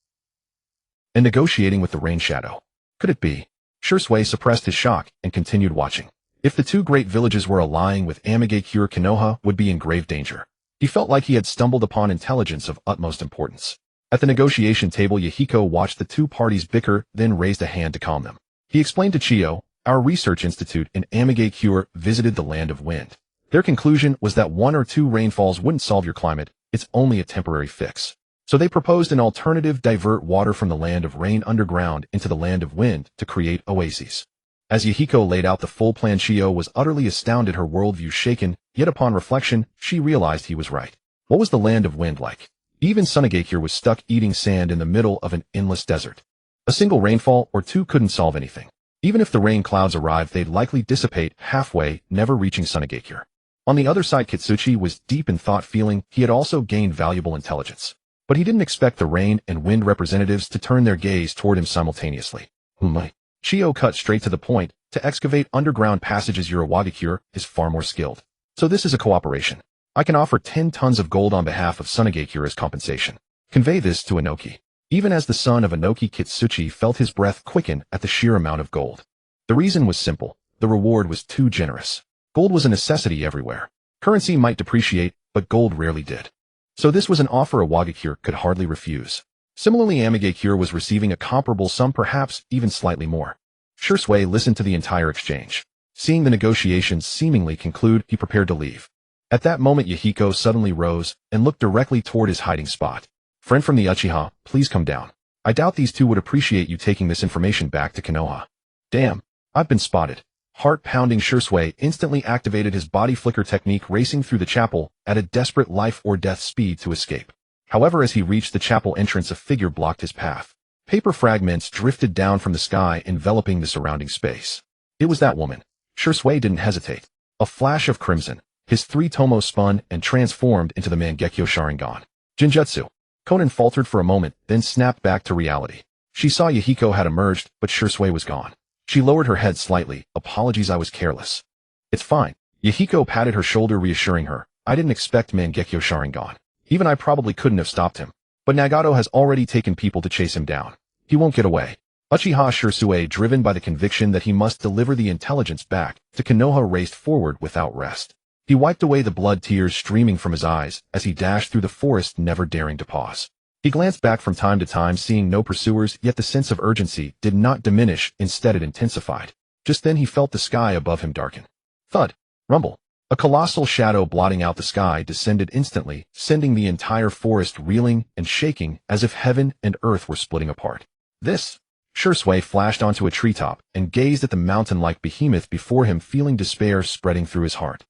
And negotiating with the Rain Shadow. Could it be? Shursui suppressed his shock and continued watching. If the 2 great villages were allying with Amigakure, Konoha would be in grave danger. He felt like he had stumbled upon intelligence of utmost importance. At the negotiation table, Yahiko watched the 2 parties bicker, then raised a hand to calm them. He explained to Chiyo, our research institute in Amigakure visited the land of wind. Their conclusion was that 1 or 2 rainfalls wouldn't solve your climate, it's only a temporary fix. So they proposed an alternative: divert water from the land of rain underground into the land of wind to create oases. As Yahiko laid out the full plan, Chiyo was utterly astounded, her worldview shaken, yet upon reflection, she realized he was right. What was the land of wind like? Even Tsunagakure was stuck eating sand in the middle of an endless desert. A single rainfall or 2 couldn't solve anything. Even if the rain clouds arrived, they'd likely dissipate halfway, never reaching Tsunagakure. On the other side, Kitsuchi was deep in thought, feeling he had also gained valuable intelligence. But he didn't expect the rain and wind representatives to turn their gaze toward him simultaneously. Chiyo cut straight to the point. To excavate underground passages, your Wagakure is far more skilled. So this is a cooperation. I can offer 10 tons of gold on behalf of Tsunagakure as compensation. Convey this to Inoki. Even as the son of Inoki, Kitsuchi felt his breath quicken at the sheer amount of gold. The reason was simple. The reward was too generous. Gold was a necessity everywhere. Currency might depreciate, but gold rarely did. So this was an offer a Wagakure could hardly refuse. Similarly, Amigakure was receiving a comparable sum, perhaps even slightly more. Shursui listened to the entire exchange. Seeing the negotiations seemingly conclude, he prepared to leave. At that moment, Yahiko suddenly rose and looked directly toward his hiding spot. Friend from the Uchiha, please come down. I doubt these 2 would appreciate you taking this information back to Konoha. Damn, I've been spotted. Heart-pounding, Shursui instantly activated his body flicker technique, racing through the chapel at a desperate life-or-death speed to escape. However, as he reached the chapel entrance, a figure blocked his path. Paper fragments drifted down from the sky, enveloping the surrounding space. It was that woman. Shursui didn't hesitate. A flash of crimson. His 3 tomos spun and transformed into the Mangekyo Sharingan. Jinjutsu. Konan faltered for a moment, then snapped back to reality. She saw Yahiko had emerged, but Shursui was gone. She lowered her head slightly. Apologies, I was careless. It's fine. Yahiko patted her shoulder, reassuring her. I didn't expect Mangekyo Sharingan. Even I probably couldn't have stopped him. But Nagato has already taken people to chase him down. He won't get away. Uchiha Shursui, driven by the conviction that he must deliver the intelligence back to Konoha, raced forward without rest. He wiped away the blood, tears streaming from his eyes as he dashed through the forest, never daring to pause. He glanced back from time to time, seeing no pursuers, yet the sense of urgency did not diminish, instead it intensified. Just then he felt the sky above him darken. Thud. Rumble. A colossal shadow blotting out the sky descended instantly, sending the entire forest reeling and shaking as if heaven and earth were splitting apart. This. Shursui flashed onto a treetop and gazed at the mountain-like behemoth before him, feeling despair spreading through his heart.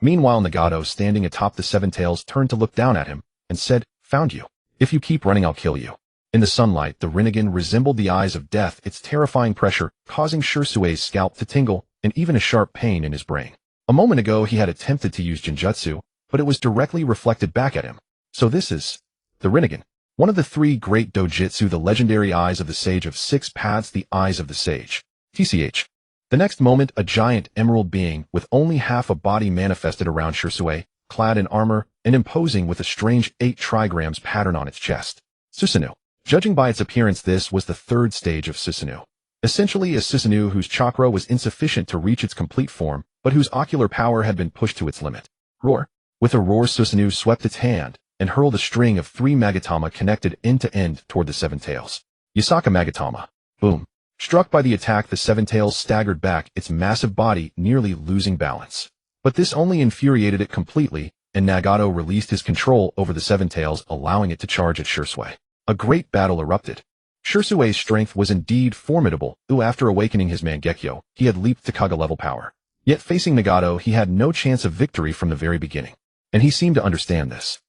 Meanwhile, Nagato, standing atop the 7 tails, turned to look down at him and said, Found you. If you keep running, I'll kill you. In the sunlight, the Rinnegan resembled the eyes of death, its terrifying pressure causing Shursui's scalp to tingle and even a sharp pain in his brain. A moment ago, he had attempted to use Jinjutsu, but it was directly reflected back at him. So this is the Rinnegan. One of the 3 great dojutsu, the legendary Eyes of the Sage of 6 Paths, the Eyes of the Sage. TCH. The next moment, a giant emerald being with only half a body manifested around Shursui, clad in armor and imposing with a strange 8 trigrams pattern on its chest. Susanoo. Judging by its appearance, this was the 3rd stage of Susanoo. Essentially a Susanoo whose chakra was insufficient to reach its complete form, but whose ocular power had been pushed to its limit. Roar! With a roar, Susanoo swept its hand and hurled a string of 3 Magatama connected end to end toward the Seven Tails. Yasaka Magatama. Boom. Struck by the attack, the Seven Tails staggered back, its massive body nearly losing balance. But this only infuriated it completely, and Nagato released his control over the Seven Tails, allowing it to charge at Shursui. A great battle erupted. Shursui's strength was indeed formidable, though after awakening his Mangekyo, he had leaped to Kage-level power. Yet facing Nagato, he had no chance of victory from the very beginning. And he seemed to understand this.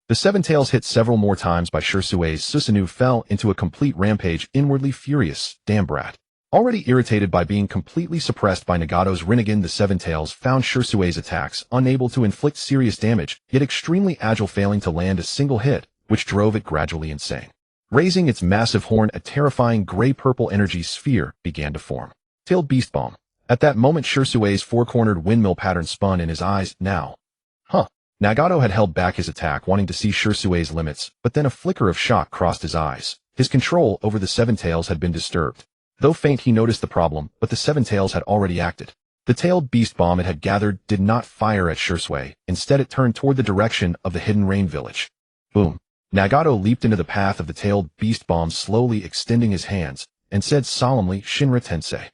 The Seven Tails hit several more times by Shursui's Susanoo fell into a complete rampage, inwardly furious. Damn brat. Already irritated by being completely suppressed by Nagato's Rinnegan, the Seven Tails found Shursui's attacks unable to inflict serious damage, yet extremely agile, failing to land a single hit, which drove it gradually insane. Raising its massive horn, a terrifying gray-purple energy sphere began to form. Tailed Beast Bomb. At that moment, Shursui's four-cornered windmill pattern spun in his eyes. Now. Nagato had held back his attack, wanting to see Shursui's limits, but then a flicker of shock crossed his eyes. His control over the Seven Tails had been disturbed. Though faint, he noticed the problem, but the Seven Tails had already acted. The tailed beast bomb it had gathered did not fire at Shursui. Instead, it turned toward the direction of the hidden rain village. Boom. Nagato leaped into the path of the tailed beast bomb, slowly extending his hands, and said solemnly, Shinra Tensei.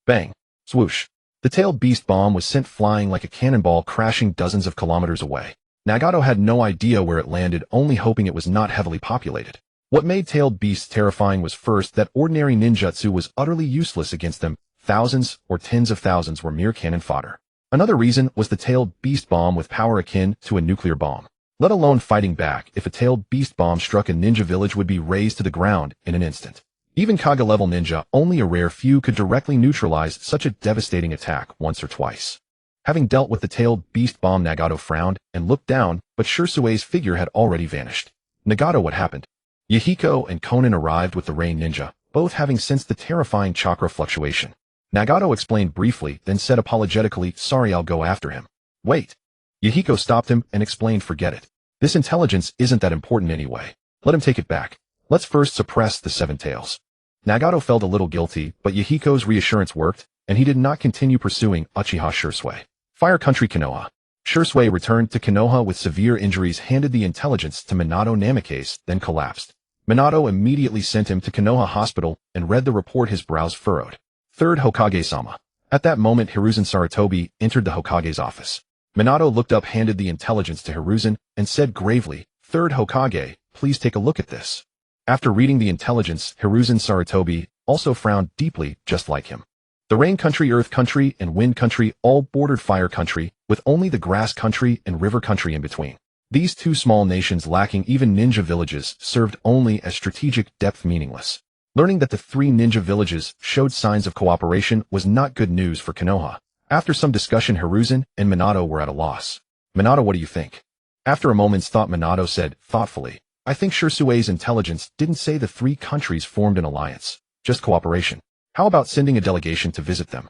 Bang. Swoosh. The tailed beast bomb was sent flying like a cannonball, crashing dozens of kilometers away. Nagato had no idea where it landed, only hoping it was not heavily populated. What made tailed beasts terrifying was first that ordinary ninjutsu was utterly useless against them. Thousands or tens of thousands were mere cannon fodder. Another reason was the tailed beast bomb with power akin to a nuclear bomb. Let alone fighting back, if a tailed beast bomb struck a ninja village, would be razed to the ground in an instant. Even Kage-level ninja, only a rare few could directly neutralize such a devastating attack once or twice. Having dealt with the tailed beast bomb, Nagato frowned and looked down, but Shursui's figure had already vanished. Nagato, what happened? Yahiko and Konan arrived with the rain ninja, both having sensed the terrifying chakra fluctuation. Nagato explained briefly, then said apologetically, sorry, I'll go after him. Wait. Yahiko stopped him and explained, forget it. This intelligence isn't that important anyway. Let him take it back. Let's first suppress the Seven Tails. Nagato felt a little guilty, but Yahiko's reassurance worked, and he did not continue pursuing Uchiha Shursui. Fire Country Konoha. Shursui returned to Konoha with severe injuries, handed the intelligence to Minato Namikaze, then collapsed. Minato immediately sent him to Konoha Hospital and read the report, his brows furrowed. Third Hokage-sama. At that moment, Hiruzen Sarutobi entered the Hokage's office. Minato looked up, handed the intelligence to Hiruzen, and said gravely, Third Hokage, please take a look at this. After reading the intelligence, Hiruzen Sarutobi also frowned deeply, just like him. The Rain Country, Earth Country, and Wind Country all bordered Fire Country, with only the Grass Country and River Country in between. These two small nations, lacking even ninja villages, served only as strategic depth, meaningless. Learning that the 3 ninja villages showed signs of cooperation was not good news for Konoha. After some discussion, Hiruzen and Minato were at a loss. Minato, what do you think? After a moment's thought, Minato said, thoughtfully, I think Shursui's intelligence didn't say the 3 countries formed an alliance, just cooperation. How about sending a delegation to visit them?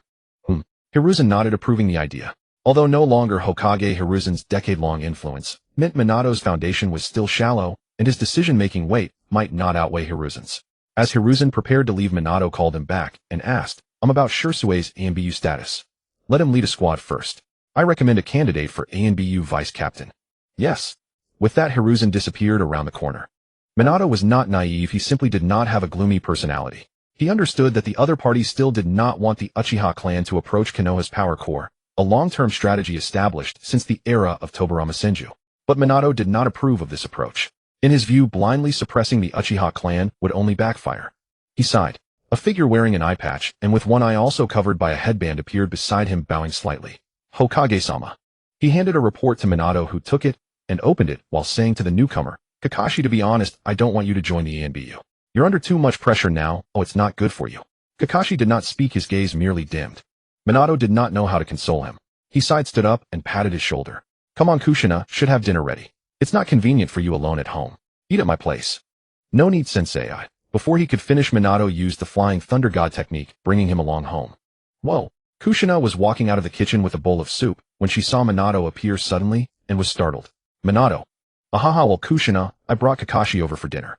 Hiruzen nodded, approving the idea. Although no longer Hokage, Hiruzen's decade-long influence meant Minato's foundation was still shallow, and his decision-making weight might not outweigh Hiruzen's. As Hiruzen prepared to leave, Minato called him back and asked, I'm about Shursui's ANBU status. Let him lead a squad first. I recommend a candidate for ANBU vice captain. Yes. With that, Hiruzen disappeared around the corner. Minato was not naive, he simply did not have a gloomy personality. He understood that the other party still did not want the Uchiha clan to approach Konoha's power core, a long-term strategy established since the era of Tobirama Senju. But Minato did not approve of this approach. In his view, blindly suppressing the Uchiha clan would only backfire. He sighed. A figure wearing an eye patch, and with one eye also covered by a headband, appeared beside him, bowing slightly. Hokage-sama. He handed a report to Minato, who took it and opened it while saying to the newcomer, Kakashi, to be honest, I don't want you to join the ANBU. You're under too much pressure now, it's not good for you. Kakashi did not speak, his gaze merely dimmed. Minato did not know how to console him. He sighed, stood up, and patted his shoulder. Come on, Kushina, should have dinner ready. It's not convenient for you alone at home. Eat at my place. No need, sensei. Before he could finish, Minato used the Flying Thunder God technique, bringing him along home. Whoa. Kushina was walking out of the kitchen with a bowl of soup when she saw Minato appear suddenly and was startled. Minato. Ahaha, well, Kushina, I brought Kakashi over for dinner.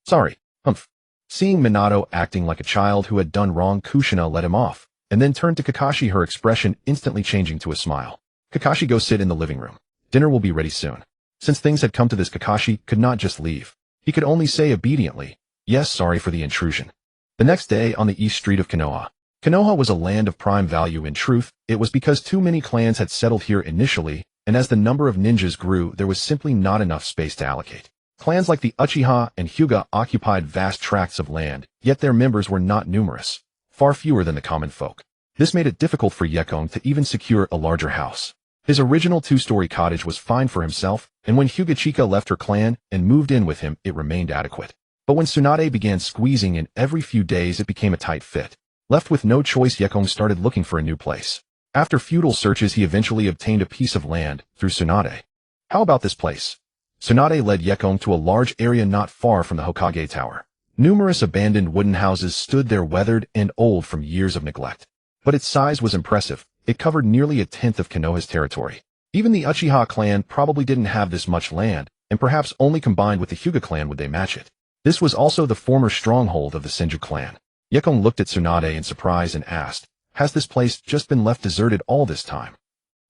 Sorry. Humph. Seeing Minato acting like a child who had done wrong, Kushina let him off, and then turned to Kakashi, her expression instantly changing to a smile. Kakashi, go sit in the living room. Dinner will be ready soon. Since things had come to this, Kakashi could not just leave. He could only say obediently, yes, sorry for the intrusion. The next day on the east street of Konoha. Konoha was a land of prime value. In truth, it was because too many clans had settled here initially, and as the number of ninjas grew, there was simply not enough space to allocate. Clans like the Uchiha and Hyuga occupied vast tracts of land, yet their members were not numerous, far fewer than the common folk. This made it difficult for Yekong to even secure a larger house. His original two-story cottage was fine for himself, and when Hyuga Chika left her clan and moved in with him, it remained adequate. But when Tsunade began squeezing in every few days, it became a tight fit. Left with no choice, Yekong started looking for a new place. After futile searches, he eventually obtained a piece of land through Tsunade. How about this place? Tsunade led Yekong to a large area not far from the Hokage Tower. Numerous abandoned wooden houses stood there, weathered and old from years of neglect. But its size was impressive. It covered nearly a tenth of Konoha's territory. Even the Uchiha clan probably didn't have this much land, and perhaps only combined with the Hyuga clan would they match it. This was also the former stronghold of the Senju clan. Yekong looked at Tsunade in surprise and asked, has this place just been left deserted all this time?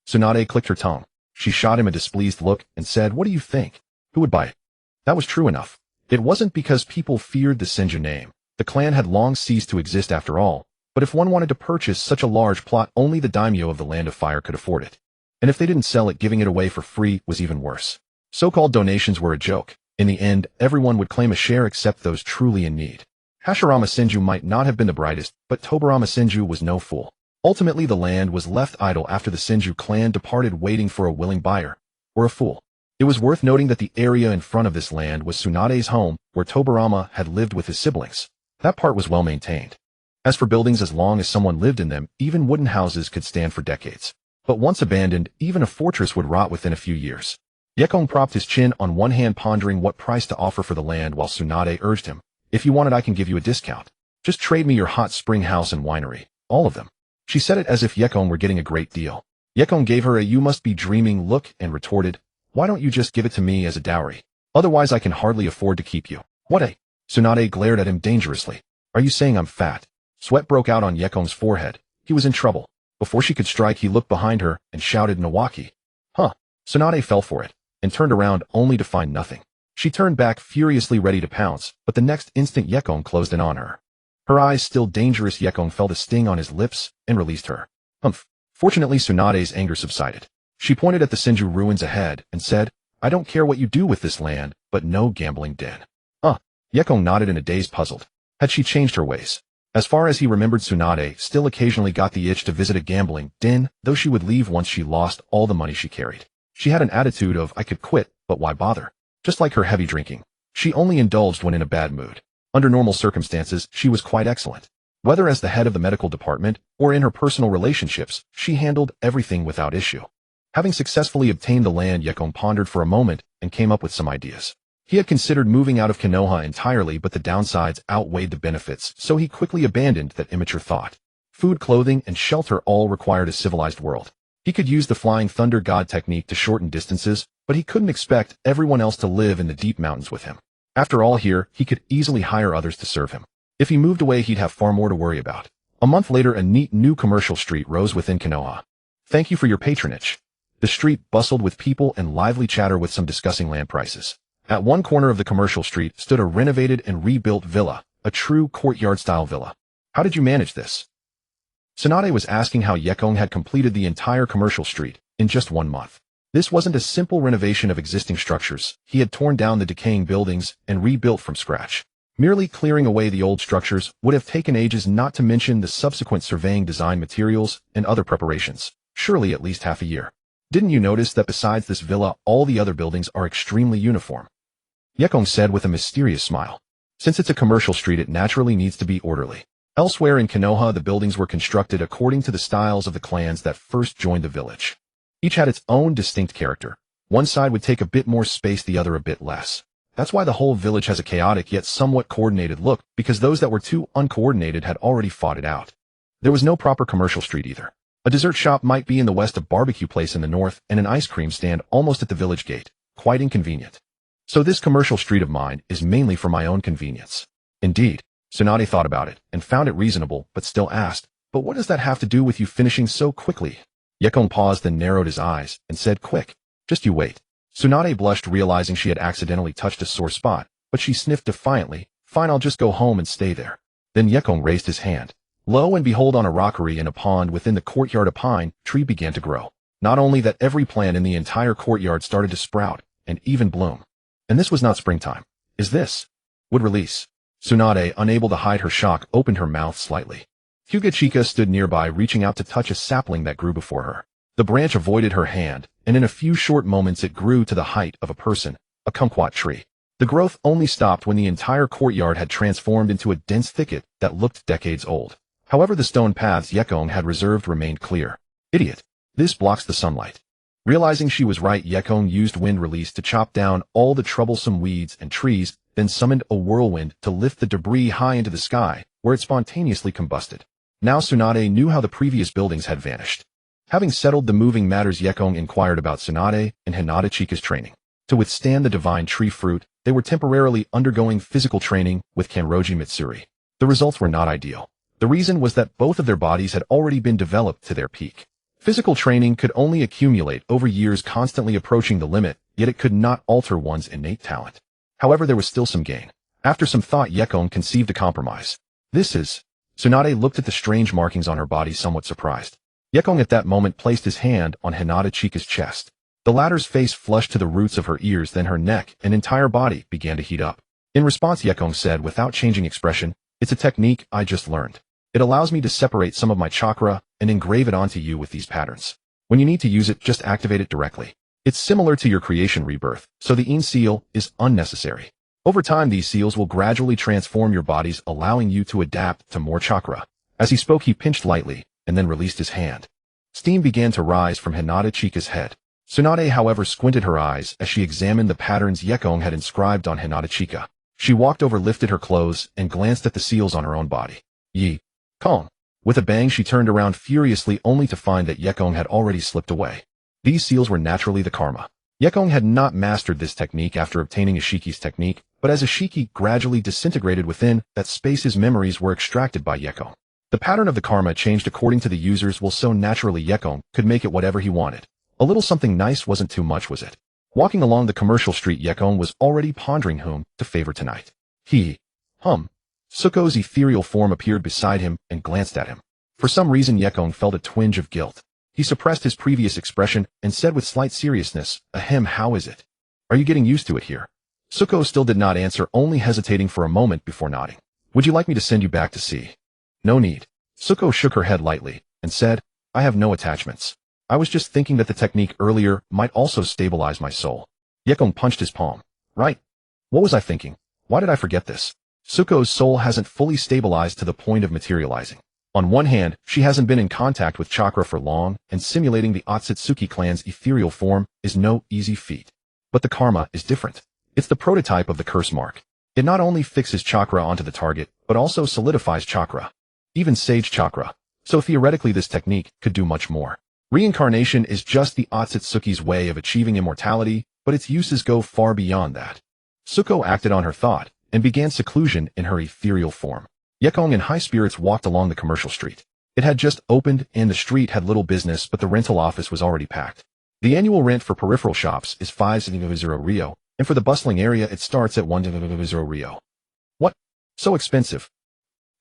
Tsunade clicked her tongue. She shot him a displeased look and said, what do you think? Who would buy it? That was true enough. It wasn't because people feared the Senju name. The clan had long ceased to exist after all. But if one wanted to purchase such a large plot, only the daimyo of the Land of Fire could afford it. And if they didn't sell it, giving it away for free was even worse. So-called donations were a joke. In the end, everyone would claim a share except those truly in need. Hashirama Senju might not have been the brightest, but Tobarama Senju was no fool. Ultimately, the land was left idle after the Senju clan departed, waiting for a willing buyer, or a fool. It was worth noting that the area in front of this land was Tsunade's home, where Tobarama had lived with his siblings. That part was well maintained. As for buildings, as long as someone lived in them, even wooden houses could stand for decades. But once abandoned, even a fortress would rot within a few years. Yekong propped his chin on one hand, pondering what price to offer for the land, while Tsunade urged him, if you want it, I can give you a discount. Just trade me your hot spring house and winery, all of them. She said it as if Yekong were getting a great deal. Yekong gave her a you must be dreaming look and retorted, why don't you just give it to me as a dowry? Otherwise I can hardly afford to keep you. What a... Tsunade glared at him dangerously. Are you saying I'm fat? Sweat broke out on Yekong's forehead. He was in trouble. Before she could strike, he looked behind her and shouted, Nawaki. Huh. Tsunade fell for it and turned around only to find nothing. She turned back furiously, ready to pounce, but the next instant Yekong closed in on her. Her eyes still dangerous, Yekong felt a sting on his lips and released her. Humph. Fortunately, Tsunade's anger subsided. She pointed at the Senju ruins ahead and said, I don't care what you do with this land, but no gambling den. Yekong nodded in a daze, puzzled. Had she changed her ways? As far as he remembered, Tsunade still occasionally got the itch to visit a gambling den, though she would leave once she lost all the money she carried. She had an attitude of, I could quit, but why bother? Just like her heavy drinking. She only indulged when in a bad mood. Under normal circumstances, she was quite excellent. Whether as the head of the medical department or in her personal relationships, she handled everything without issue. Having successfully obtained the land, Yekong pondered for a moment and came up with some ideas. He had considered moving out of Konoha entirely, but the downsides outweighed the benefits, so he quickly abandoned that immature thought. Food, clothing, and shelter all required a civilized world. He could use the Flying Thunder God technique to shorten distances, but he couldn't expect everyone else to live in the deep mountains with him. After all, here, he could easily hire others to serve him. If he moved away, he'd have far more to worry about. A month later, a neat new commercial street rose within Konoha. Thank you for your patronage. The street bustled with people and lively chatter, with some discussing land prices. At one corner of the commercial street stood a renovated and rebuilt villa, a true courtyard-style villa. How did you manage this? Tsunade was asking how Yekong had completed the entire commercial street in just 1 month. This wasn't a simple renovation of existing structures. He had torn down the decaying buildings and rebuilt from scratch. Merely clearing away the old structures would have taken ages, not to mention the subsequent surveying, design, materials, and other preparations. Surely at least half a year. Didn't you notice that besides this villa, all the other buildings are extremely uniform? Yekong said with a mysterious smile. Since it's a commercial street, it naturally needs to be orderly. Elsewhere in Konoha, the buildings were constructed according to the styles of the clans that first joined the village. Each had its own distinct character. One side would take a bit more space, the other a bit less. That's why the whole village has a chaotic yet somewhat coordinated look, because those that were too uncoordinated had already fought it out. There was no proper commercial street either. A dessert shop might be in the west, a barbecue place in the north, and an ice cream stand almost at the village gate. Quite inconvenient. So this commercial street of mine is mainly for my own convenience. Indeed. Tsunade thought about it and found it reasonable, but still asked, "But what does that have to do with you finishing so quickly?" Yekong paused, then narrowed his eyes and said, "Quick. Just you wait." Tsunade blushed, realizing she had accidentally touched a sore spot, but she sniffed defiantly, "Fine, I'll just go home and stay there." Then Yekong raised his hand. Lo and behold, on a rockery in a pond within the courtyard, a pine tree began to grow. Not only that, every plant in the entire courtyard started to sprout and even bloom. And this was not springtime. Is this? Would release. Tsunade, unable to hide her shock, opened her mouth slightly. Hyuga stood nearby, reaching out to touch a sapling that grew before her. The branch avoided her hand, and in a few short moments it grew to the height of a person, a kumquat tree. The growth only stopped when the entire courtyard had transformed into a dense thicket that looked decades old. However, the stone paths Yekong had reserved remained clear. Idiot. This blocks the sunlight. Realizing she was right, Yekong used wind release to chop down all the troublesome weeds and trees, then summoned a whirlwind to lift the debris high into the sky, where it spontaneously combusted. Now Tsunade knew how the previous buildings had vanished. Having settled the moving matters, Yekong inquired about Tsunade and Hinata training. To withstand the divine tree fruit, they were temporarily undergoing physical training with Kanroji Mitsuri. The results were not ideal. The reason was that both of their bodies had already been developed to their peak. Physical training could only accumulate over years, constantly approaching the limit, yet it could not alter one's innate talent. However, there was still some gain. After some thought, Yekong conceived a compromise. This is... Tsunade looked at the strange markings on her body, somewhat surprised. Yekong at that moment placed his hand on Hinata chest. The latter's face flushed to the roots of her ears, then her neck and entire body began to heat up. In response, Yekong said without changing expression, "It's a technique I just learned. It allows me to separate some of my chakra and engrave it onto you with these patterns. When you need to use it, just activate it directly. It's similar to your creation rebirth, so the Ein seal is unnecessary. Over time, these seals will gradually transform your bodies, allowing you to adapt to more chakra." As he spoke, he pinched lightly and then released his hand. Steam began to rise from Hinata head. Tsunade, however, squinted her eyes as she examined the patterns Yekong had inscribed on Hinata. She walked over, lifted her clothes, and glanced at the seals on her own body. Yekong. With a bang, she turned around furiously, only to find that Yekong had already slipped away. These seals were naturally the karma. Yekong had not mastered this technique after obtaining Ishiki's technique, but as Ishiki gradually disintegrated within that space, his memories were extracted by Yekong. The pattern of the karma changed according to the user's will, so naturally Yekong could make it whatever he wanted. A little something nice wasn't too much, was it? Walking along the commercial street, Yekong was already pondering whom to favor tonight. Suko's ethereal form appeared beside him and glanced at him. For some reason, Yekong felt a twinge of guilt. He suppressed his previous expression and said with slight seriousness, "Ahem, how is it? Are you getting used to it here?" Suko still did not answer, only hesitating for a moment before nodding. "Would you like me to send you back to sea?" "No need." Suko shook her head lightly and said, "I have no attachments. I was just thinking that the technique earlier might also stabilize my soul." Yekong punched his palm. "Right. What was I thinking? Why did I forget this? Suko's soul hasn't fully stabilized to the point of materializing. On one hand, she hasn't been in contact with chakra for long, and simulating the Otsutsuki clan's ethereal form is no easy feat. But the karma is different. It's the prototype of the curse mark. It not only fixes chakra onto the target, but also solidifies chakra. Even sage chakra. So theoretically, this technique could do much more. Reincarnation is just the Otsutsuki's way of achieving immortality, but its uses go far beyond that." Suko acted on her thought and began seclusion in her ethereal form. Yekong in high spirits walked along the commercial street. It had just opened and the street had little business, but the rental office was already packed. The annual rent for peripheral shops is 500 Rio, and for the bustling area it starts at 100 Rio. What? So expensive?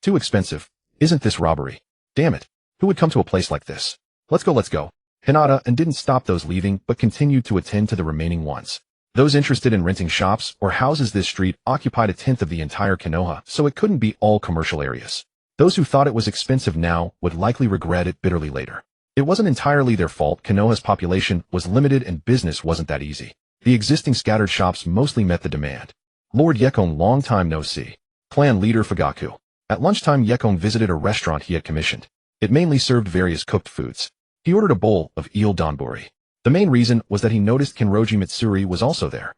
Too expensive. Isn't this robbery? Damn it. Who would come to a place like this? Let's go. Hinata and didn't stop those leaving, but continued to attend to the remaining ones. Those interested in renting shops or houses, this street occupied a tenth of the entire Konoha, so it couldn't be all commercial areas. Those who thought it was expensive now would likely regret it bitterly later. It wasn't entirely their fault. Konoha's population was limited and business wasn't that easy. The existing scattered shops mostly met the demand. Lord Yekong, long time no see. Clan leader Fugaku. At lunchtime, Yekong visited a restaurant he had commissioned. It mainly served various cooked foods. He ordered a bowl of eel donburi. The main reason was that he noticed Kanroji Mitsuri was also there.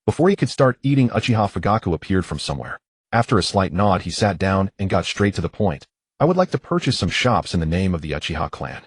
Before he could start eating, Uchiha Fugaku appeared from somewhere. After a slight nod, he sat down and got straight to the point. "I would like to purchase some shops in the name of the Uchiha clan."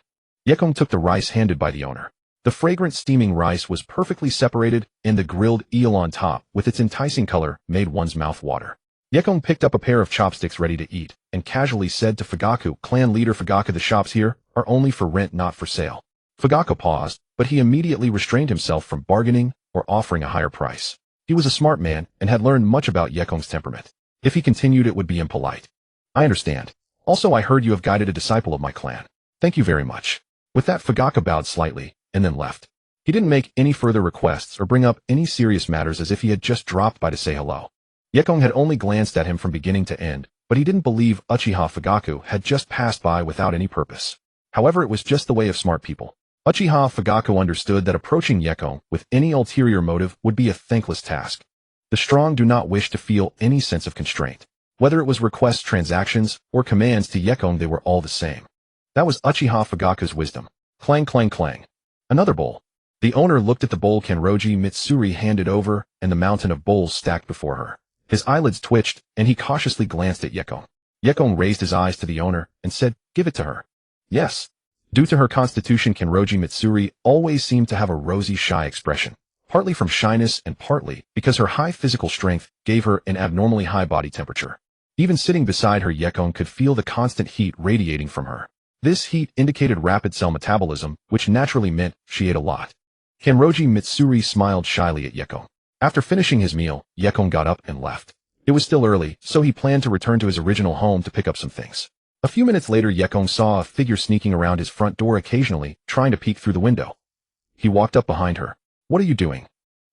Yekong took the rice handed by the owner. The fragrant steaming rice was perfectly separated, and the grilled eel on top, with its enticing color, made one's mouth water. Yekong picked up a pair of chopsticks ready to eat, and casually said to Fugaku, "Clan leader Fugaku, the shops here are only for rent, not for sale." Fugaku paused, but he immediately restrained himself from bargaining or offering a higher price. He was a smart man and had learned much about Yekong's temperament. If he continued, it would be impolite. "I understand. Also, I heard you have guided a disciple of my clan. Thank you very much." With that, Fugaku bowed slightly, and then left. He didn't make any further requests or bring up any serious matters, as if he had just dropped by to say hello. Yekong had only glanced at him from beginning to end, but he didn't believe Uchiha Fugaku had just passed by without any purpose. However, it was just the way of smart people. Uchiha Fugaku understood that approaching Yekong with any ulterior motive would be a thankless task. The strong do not wish to feel any sense of constraint. Whether it was requests, transactions, or commands to Yekong, they were all the same. That was Uchiha Fugaku's wisdom. Clang, clang, clang. Another bowl. The owner looked at the bowl Kenroji Mitsuri handed over and the mountain of bowls stacked before her. His eyelids twitched, and he cautiously glanced at Yekong. Yekong raised his eyes to the owner and said, "Give it to her." "Yes." Due to her constitution, Kenroji Mitsuri always seemed to have a rosy, shy expression, partly from shyness and partly because her high physical strength gave her an abnormally high body temperature. Even sitting beside her, Yekong could feel the constant heat radiating from her. This heat indicated rapid cell metabolism, which naturally meant she ate a lot. Kenroji Mitsuri smiled shyly at Yekong. After finishing his meal, Yekong got up and left. It was still early, so he planned to return to his original home to pick up some things. A few minutes later, Yekong saw a figure sneaking around his front door occasionally, trying to peek through the window. He walked up behind her. "What are you doing?"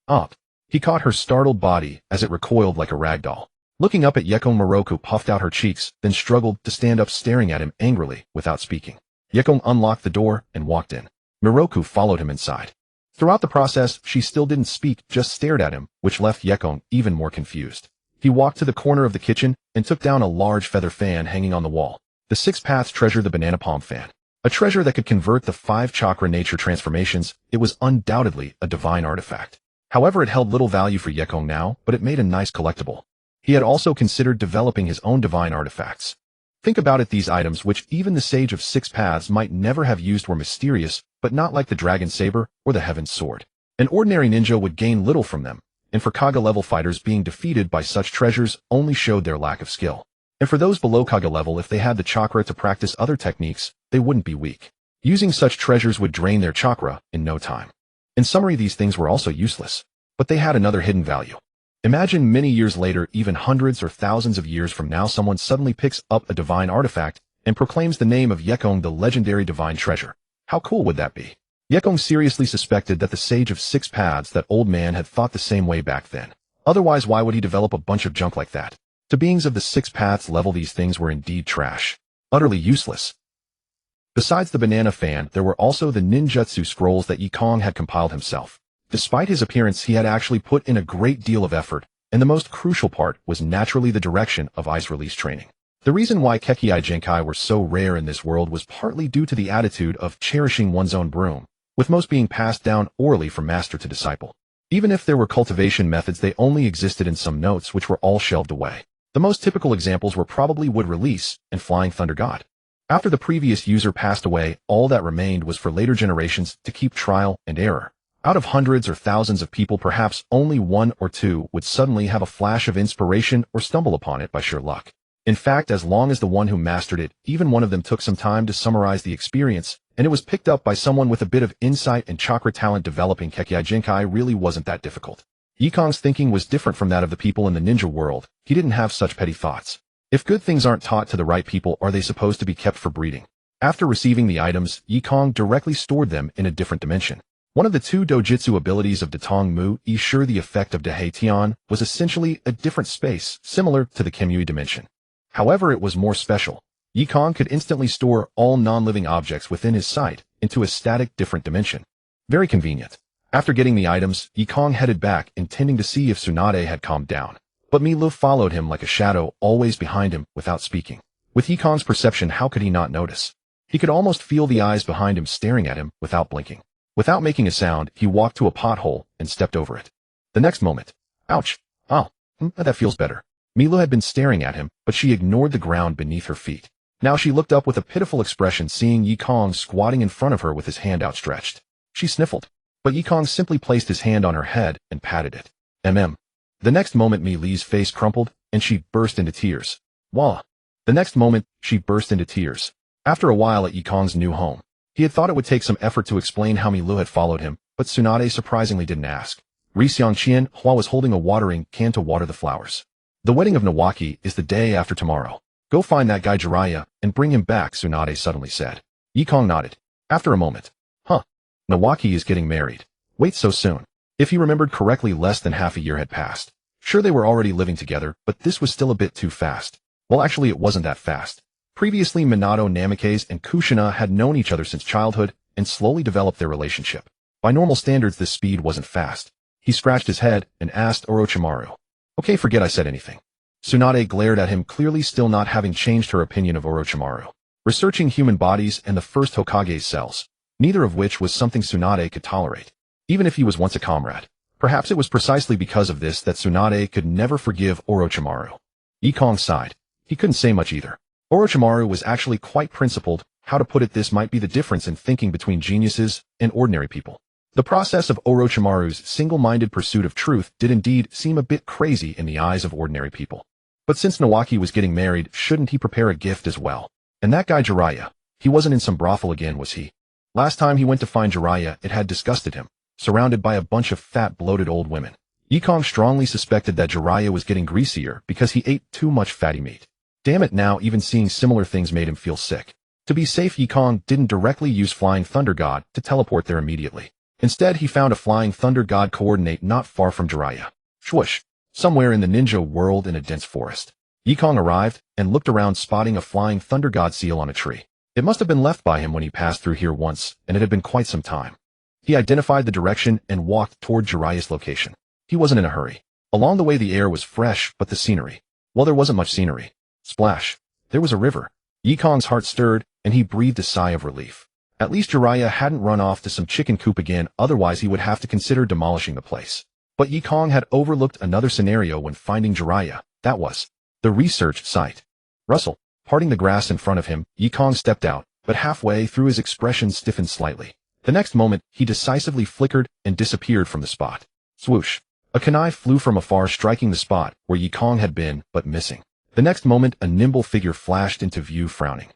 "Up." He caught her startled body as it recoiled like a rag doll. Looking up at Yekong, Miroku puffed out her cheeks, then struggled to stand up, staring at him angrily without speaking. Yekong unlocked the door and walked in. Miroku followed him inside. Throughout the process, she still didn't speak, just stared at him, which left Yekong even more confused. He walked to the corner of the kitchen and took down a large feather fan hanging on the wall. The Six Paths treasure, the banana palm fan. A treasure that could convert the 5 chakra nature transformations, it was undoubtedly a divine artifact. However, it held little value for Yekong now, but it made a nice collectible. He had also considered developing his own divine artifacts. Think about it, these items, which even the Sage of Six Paths might never have used, were mysterious, but not like the Dragon Saber or the Heaven's Sword. An ordinary ninja would gain little from them, and for Kage-level fighters, being defeated by such treasures only showed their lack of skill. And for those below Kage level, if they had the chakra to practice other techniques, they wouldn't be weak. Using such treasures would drain their chakra in no time. In summary, these things were also useless, but they had another hidden value. Imagine many years later, even hundreds or thousands of years from now, someone suddenly picks up a divine artifact and proclaims the name of Yekong, the legendary divine treasure. How cool would that be? Yekong seriously suspected that the Sage of Six Paths, that old man, had thought the same way back then. Otherwise, why would he develop a bunch of junk like that? To beings of the Six Paths level, these things were indeed trash. Utterly useless. Besides the banana fan, there were also the ninjutsu scrolls that Yekong had compiled himself. Despite his appearance, he had actually put in a great deal of effort, and the most crucial part was naturally the direction of ice release training. The reason why Kekei Genkai were so rare in this world was partly due to the attitude of cherishing one's own broom, with most being passed down orally from master to disciple. Even if there were cultivation methods, they only existed in some notes, which were all shelved away. The most typical examples were probably Wood Release and Flying Thunder God. After the previous user passed away, all that remained was for later generations to keep trial and error. Out of hundreds or thousands of people, perhaps only 1 or 2 would suddenly have a flash of inspiration or stumble upon it by sheer luck. In fact, as long as the one who mastered it, even one of them, took some time to summarize the experience, and it was picked up by someone with a bit of insight and chakra talent, developing Kekei Genkai really wasn't that difficult. Yekong's thinking was different from that of the people in the ninja world. He didn't have such petty thoughts. If good things aren't taught to the right people, are they supposed to be kept for breeding? After receiving the items, Yekong directly stored them in a different dimension. One of the 2 dojutsu abilities of Datong Mu, Sure, the effect of Deheition, was essentially a different space, similar to the Kemui dimension. However, it was more special. Yekong could instantly store all non-living objects within his sight into a static different dimension. Very convenient. After getting the items, Yekong headed back, intending to see if Tsunade had calmed down. But Milu followed him like a shadow, always behind him, without speaking. With Yekong's perception, how could he not notice? He could almost feel the eyes behind him staring at him without blinking. Without making a sound, he walked to a pothole and stepped over it. The next moment, ouch, that feels better. Milu had been staring at him, but she ignored the ground beneath her feet. Now she looked up with a pitiful expression, seeing Yekong squatting in front of her with his hand outstretched. She sniffled, but Yekong simply placed his hand on her head and patted it. The next moment, Milu's face crumpled, and she burst into tears. Voila! The next moment, she burst into tears. After a while at Yekong's new home, he had thought it would take some effort to explain how Milu had followed him, but Tsunade surprisingly didn't ask. Ri Xiangqian Hua was holding a watering can to water the flowers. The wedding of Nawaki is the day after tomorrow. Go find that guy Jiraiya and bring him back, Tsunade suddenly said. Yekong nodded. After a moment. Huh. Nawaki is getting married. Wait, so soon? If he remembered correctly, less than half a year had passed. Sure, they were already living together, but this was still a bit too fast. Well, actually, it wasn't that fast. Previously, Minato, Namikaze, and Kushina had known each other since childhood and slowly developed their relationship. By normal standards, this speed wasn't fast. He scratched his head and asked Orochimaru. Okay, forget I said anything. Tsunade glared at him, clearly still not having changed her opinion of Orochimaru. Researching human bodies and the first Hokage's cells, neither of which was something Tsunade could tolerate, even if he was once a comrade. Perhaps it was precisely because of this that Tsunade could never forgive Orochimaru. Yekong sighed. He couldn't say much either. Orochimaru was actually quite principled. How to put it, this might be the difference in thinking between geniuses and ordinary people. The process of Orochimaru's single-minded pursuit of truth did indeed seem a bit crazy in the eyes of ordinary people. But since Nawaki was getting married, shouldn't he prepare a gift as well? And that guy Jiraiya, he wasn't in some brothel again, was he? Last time he went to find Jiraiya, it had disgusted him, surrounded by a bunch of fat, bloated old women. Yekong strongly suspected that Jiraiya was getting greasier because he ate too much fatty meat. Damn it, now even seeing similar things made him feel sick. To be safe, Yekong didn't directly use Flying Thunder God to teleport there immediately. Instead, he found a Flying Thunder God coordinate not far from Jiraiya. Swoosh! Somewhere in the ninja world in a dense forest. Yekong arrived and looked around, spotting a Flying Thunder God seal on a tree. It must have been left by him when he passed through here once, and it had been quite some time. He identified the direction and walked toward Jiraiya's location. He wasn't in a hurry. Along the way the air was fresh, but the scenery, well, there wasn't much scenery. Splash! There was a river. Yekong's heart stirred, and he breathed a sigh of relief. At least Jiraiya hadn't run off to some chicken coop again, otherwise he would have to consider demolishing the place. But Yekong had overlooked another scenario when finding Jiraiya. That was the research site. Rustle. Parting the grass in front of him, Yekong stepped out, but halfway through his expression stiffened slightly. The next moment, he decisively flickered and disappeared from the spot. Swoosh. A kunai flew from afar, striking the spot where Yekong had been, but missing. The next moment, a nimble figure flashed into view, frowning.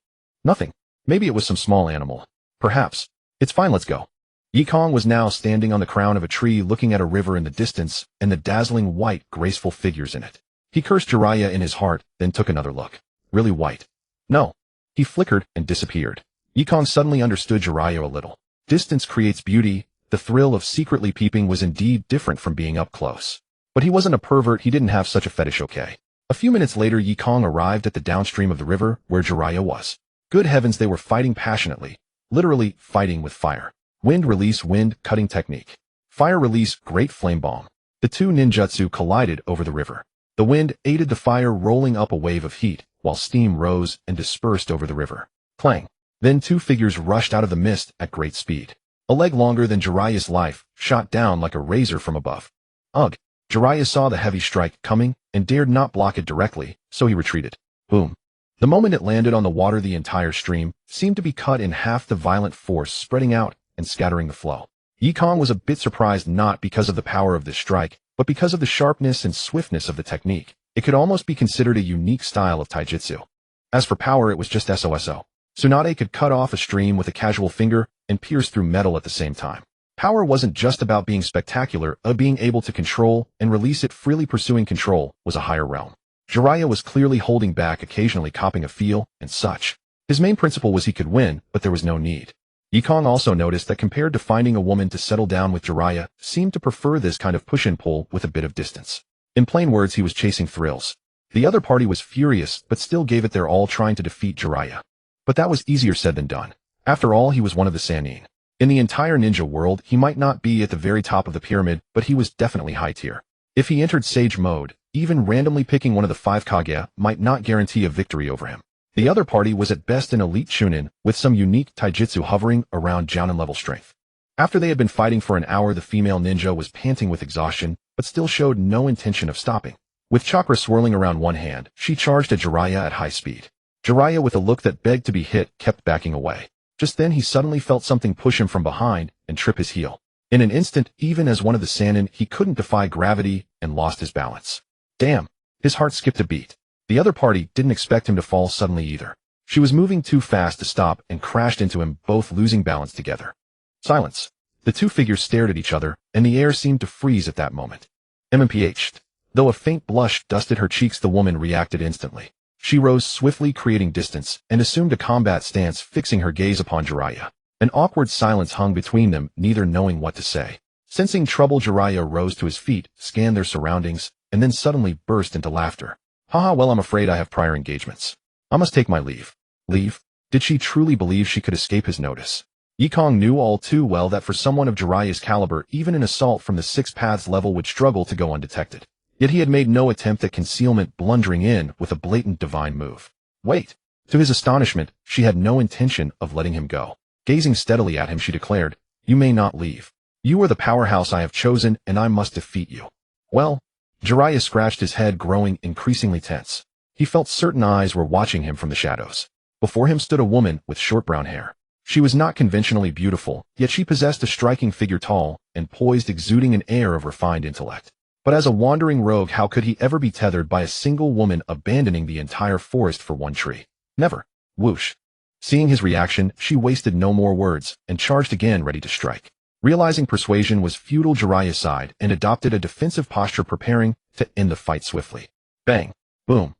Nothing. Maybe it was some small animal. Perhaps. It's fine, let's go. Yekong was now standing on the crown of a tree, looking at a river in the distance and the dazzling white, graceful figures in it. He cursed Jiraiya in his heart, then took another look. Really white. No. He flickered and disappeared. Yekong suddenly understood Jiraiya a little. Distance creates beauty. The thrill of secretly peeping was indeed different from being up close. But he wasn't a pervert, he didn't have such a fetish, okay? A few minutes later, Yekong arrived at the downstream of the river where Jiraiya was. Good heavens, they were fighting passionately. Literally fighting with fire. Wind release, wind cutting technique. Fire release, great flame bomb. The two ninjutsu collided over the river. The wind aided the fire, rolling up a wave of heat, while steam rose and dispersed over the river. Clang. Then two figures rushed out of the mist at great speed. A leg longer than Jiraiya's life shot down like a razor from above. Ugh. Jiraiya saw the heavy strike coming and dared not block it directly, so he retreated. Boom. The moment it landed on the water, the entire stream seemed to be cut in half, the violent force spreading out and scattering the flow. Yekong was a bit surprised, not because of the power of this strike, but because of the sharpness and swiftness of the technique. It could almost be considered a unique style of taijutsu. As for power, it was just SOSO. Tsunade could cut off a stream with a casual finger and pierce through metal at the same time. Power wasn't just about being spectacular, being able to control and release it freely. Pursuing control was a higher realm. Jiraiya was clearly holding back, occasionally copping a feel and such. His main principle was he could win, but there was no need. Yekong also noticed that compared to finding a woman to settle down with, Jiraiya seemed to prefer this kind of push and pull with a bit of distance. In plain words, he was chasing thrills. The other party was furious, but still gave it their all, trying to defeat Jiraiya. But that was easier said than done. After all, he was one of the Sannin. In the entire ninja world, he might not be at the very top of the pyramid, but he was definitely high tier. If he entered Sage mode, even randomly picking one of the 5 Kage might not guarantee a victory over him. The other party was at best an elite Chunin, with some unique taijutsu hovering around Jounin level strength. After they had been fighting for an hour, the female ninja was panting with exhaustion, but still showed no intention of stopping. With chakra swirling around one hand, she charged at Jiraiya at high speed. Jiraiya, with a look that begged to be hit, kept backing away. Just then he suddenly felt something push him from behind and trip his heel. In an instant, even as one of the Sannin, he couldn't defy gravity and lost his balance. Damn! His heart skipped a beat. The other party didn't expect him to fall suddenly either. She was moving too fast to stop and crashed into him, both losing balance together. Silence. The two figures stared at each other, and the air seemed to freeze at that moment. MMPH'd. Though a faint blush dusted her cheeks, the woman reacted instantly. She rose swiftly, creating distance, and assumed a combat stance, fixing her gaze upon Jiraiya. An awkward silence hung between them, neither knowing what to say. Sensing trouble, Jiraiya rose to his feet, scanned their surroundings, and then suddenly burst into laughter. Haha, well, I'm afraid I have prior engagements. I must take my leave. Leave? Did she truly believe she could escape his notice? Yekong knew all too well that for someone of Jiraiya's caliber, even an assault from the Six Paths level would struggle to go undetected. Yet he had made no attempt at concealment, blundering in with a blatant divine move. Wait! To his astonishment, she had no intention of letting him go. Gazing steadily at him, she declared, "You may not leave. You are the powerhouse I have chosen, and I must defeat you." Well? Jiraiya scratched his head, growing increasingly tense. He felt certain eyes were watching him from the shadows. Before him stood a woman with short brown hair. She was not conventionally beautiful, yet she possessed a striking figure, tall and poised, exuding an air of refined intellect. But as a wandering rogue, how could he ever be tethered by a single woman, abandoning the entire forest for one tree? Never. Whoosh. Seeing his reaction, she wasted no more words and charged again, ready to strike. Realizing persuasion was futile, Jiraiya sighed and adopted a defensive posture, preparing to end the fight swiftly. Bang. Boom.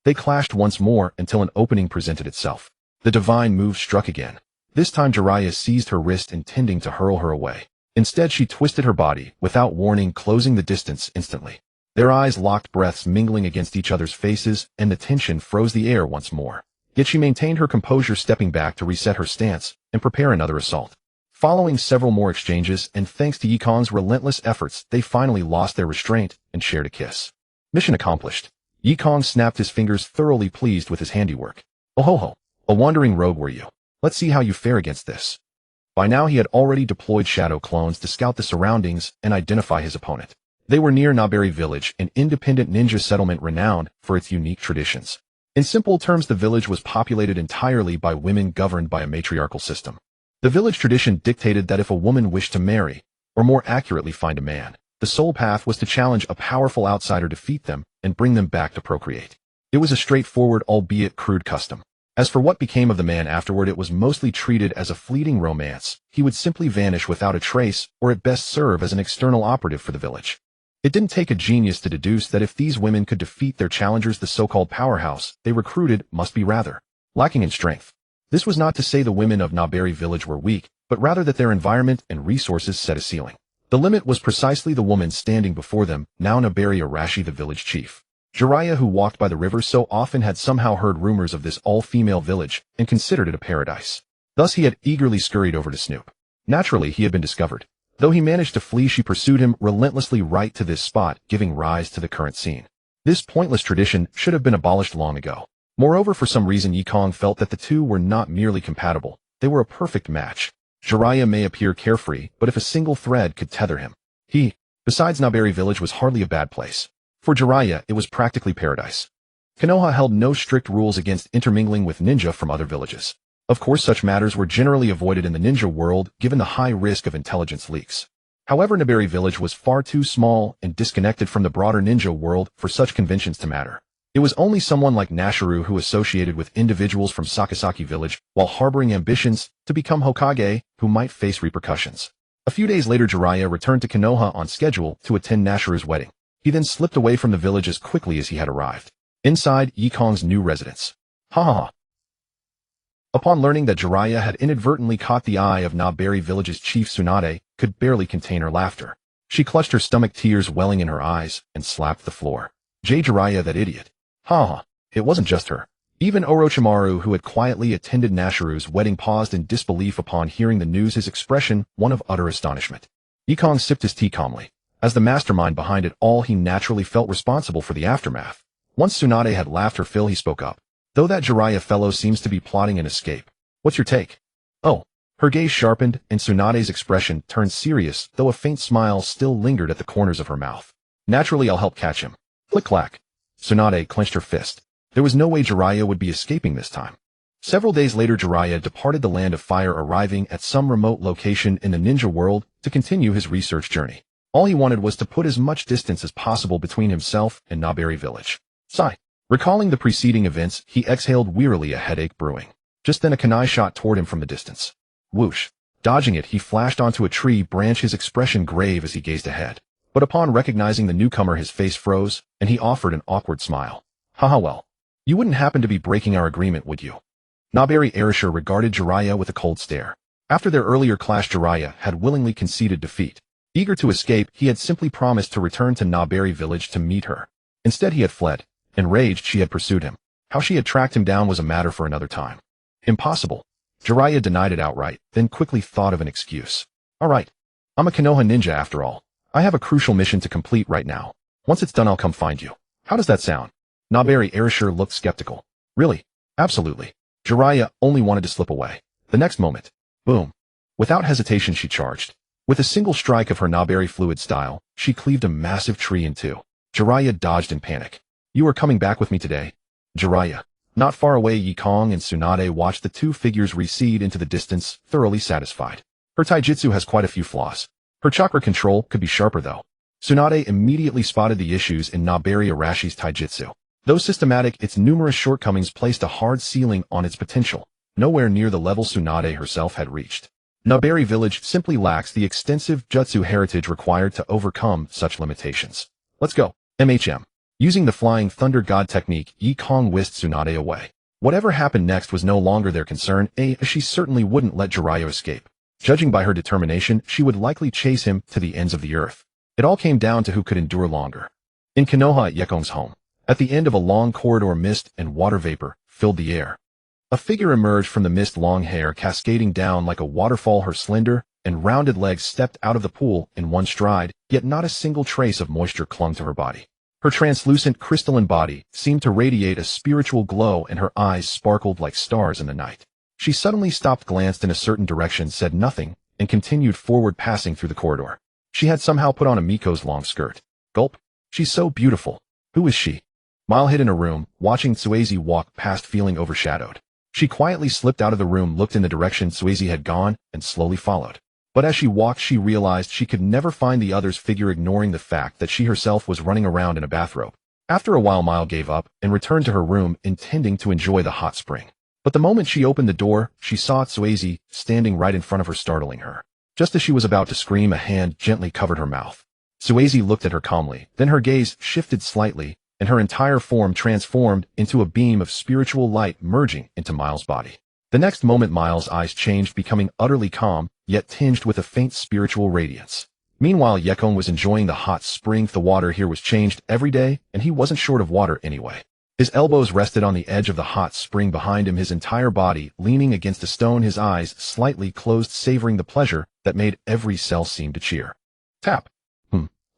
They clashed once more until an opening presented itself. The divine move struck again. This time Jiraiya seized her wrist, intending to hurl her away. Instead, she twisted her body, without warning, closing the distance instantly. Their eyes locked, breaths mingling against each other's faces, and the tension froze the air once more. Yet she maintained her composure, stepping back to reset her stance and prepare another assault. Following several more exchanges, and thanks to Yekong's relentless efforts, they finally lost their restraint and shared a kiss. Mission accomplished. Yekong snapped his fingers, thoroughly pleased with his handiwork. Oh ho ho. A wandering rogue were you. Let's see how you fare against this. By now he had already deployed shadow clones to scout the surroundings and identify his opponent. They were near Naberi village, an independent ninja settlement renowned for its unique traditions. In simple terms, the village was populated entirely by women, governed by a matriarchal system. The village tradition dictated that if a woman wished to marry, or more accurately find a man, the sole path was to challenge a powerful outsider, defeat them, and bring them back to procreate. It was a straightforward, albeit crude custom. As for what became of the man afterward, it was mostly treated as a fleeting romance. He would simply vanish without a trace, or at best serve as an external operative for the village. It didn't take a genius to deduce that if these women could defeat their challengers, the so-called powerhouse they recruited must be rather lacking in strength. This was not to say the women of Naberi village were weak, but rather that their environment and resources set a ceiling. The limit was precisely the woman standing before them, now Naberi Arashi, the village chief. Jiraiya, who walked by the river so often, had somehow heard rumors of this all-female village and considered it a paradise. Thus he had eagerly scurried over to snoop. Naturally, he had been discovered. Though he managed to flee, she pursued him relentlessly right to this spot, giving rise to the current scene. This pointless tradition should have been abolished long ago. Moreover, for some reason, Yekong felt that the two were not merely compatible, they were a perfect match. Jiraiya may appear carefree, but if a single thread could tether him, besides, Naberi village was hardly a bad place. For Jiraiya, it was practically paradise. Konoha held no strict rules against intermingling with ninja from other villages. Of course, such matters were generally avoided in the ninja world, given the high risk of intelligence leaks. However, Naberi village was far too small and disconnected from the broader ninja world for such conventions to matter. It was only someone like Nashiru who associated with individuals from Sakasaki village, while harboring ambitions to become Hokage, who might face repercussions. A few days later, Jiraiya returned to Konoha on schedule to attend Nashiru's wedding. He then slipped away from the village as quickly as he had arrived. Inside Yekong's new residence. Ha ha ha. Upon learning that Jiraiya had inadvertently caught the eye of Naberi village's chief, Tsunade could barely contain her laughter. She clutched her stomach, tears welling in her eyes, and slapped the floor. Jiraiya, that idiot. Ha ha. It wasn't just her. Even Orochimaru, who had quietly attended Nashiru's wedding, paused in disbelief upon hearing the news, his expression one of utter astonishment. Yekong sipped his tea calmly. As the mastermind behind it all, he naturally felt responsible for the aftermath. Once Tsunade had laughed her fill, he spoke up. Though that Jiraiya fellow seems to be plotting an escape. What's your take? Oh. Her gaze sharpened, and Tsunade's expression turned serious, though a faint smile still lingered at the corners of her mouth. Naturally, I'll help catch him. Click-clack. Tsunade clenched her fist. There was no way Jiraiya would be escaping this time. Several days later, Jiraiya departed the Land of Fire, arriving at some remote location in the ninja world to continue his research journey. All he wanted was to put as much distance as possible between himself and Naberry village. Sigh. Recalling the preceding events, he exhaled wearily, a headache brewing. Just then a kunai shot toward him from the distance. Whoosh. Dodging it, he flashed onto a tree branch, his expression grave as he gazed ahead. But upon recognizing the newcomer, his face froze, and he offered an awkward smile. Haha, well. You wouldn't happen to be breaking our agreement, would you? Naberry Arisher regarded Jiraiya with a cold stare. After their earlier clash, Jiraiya had willingly conceded defeat. Eager to escape, he had simply promised to return to Naberry village to meet her. Instead he had fled. Enraged, she had pursued him. How she had tracked him down was a matter for another time. Impossible. Jiraiya denied it outright, then quickly thought of an excuse. Alright. I'm a Konoha ninja after all. I have a crucial mission to complete right now. Once it's done, I'll come find you. How does that sound? Naberry Arisher looked skeptical. Really? Absolutely. Jiraiya only wanted to slip away. The next moment. Boom. Without hesitation she charged. With a single strike of her Naberry fluid style, she cleaved a massive tree in two. Jiraiya dodged in panic. You are coming back with me today? Jiraiya. Not far away, Yekong and Tsunade watched the two figures recede into the distance, thoroughly satisfied. Her taijutsu has quite a few flaws. Her chakra control could be sharper though. Tsunade immediately spotted the issues in Naberry Arashi's taijutsu. Though systematic, its numerous shortcomings placed a hard ceiling on its potential, nowhere near the level Tsunade herself had reached. Naberry village simply lacks the extensive jutsu heritage required to overcome such limitations. Let's go. MHM. Using the Flying Thunder God technique, Yekong whisked Tsunade away. Whatever happened next was no longer their concern, as she certainly wouldn't let Jiraiya escape. Judging by her determination, she would likely chase him to the ends of the earth. It all came down to who could endure longer. In Konoha, at Yekong's home, at the end of a long corridor, mist and water vapor filled the air. A figure emerged from the mist, long hair cascading down like a waterfall. Her slender and rounded legs stepped out of the pool in one stride, yet not a single trace of moisture clung to her body. Her translucent crystalline body seemed to radiate a spiritual glow, and her eyes sparkled like stars in the night. She suddenly stopped, glanced in a certain direction, said nothing, and continued forward, passing through the corridor. She had somehow put on a Miko's long skirt. Gulp. She's so beautiful. Who is she? Mile hid in a room, watching Tsuade walk past, feeling overshadowed. She quietly slipped out of the room, looked in the direction Tsuade had gone, and slowly followed. But as she walked, she realized she could never find the other's figure, ignoring the fact that she herself was running around in a bathrobe. After a while, Mile gave up and returned to her room, intending to enjoy the hot spring. But the moment she opened the door, she saw Tsuade standing right in front of her, startling her. Just as she was about to scream, a hand gently covered her mouth. Tsuade looked at her calmly, then her gaze shifted slightly, and her entire form transformed into a beam of spiritual light, merging into Miles' body. The next moment, Miles' eyes changed, becoming utterly calm, yet tinged with a faint spiritual radiance. Meanwhile, Yekong was enjoying the hot spring. The water here was changed every day, and he wasn't short of water anyway. His elbows rested on the edge of the hot spring behind him, his entire body leaning against a stone, his eyes slightly closed, savoring the pleasure that made every cell seem to cheer. Tap.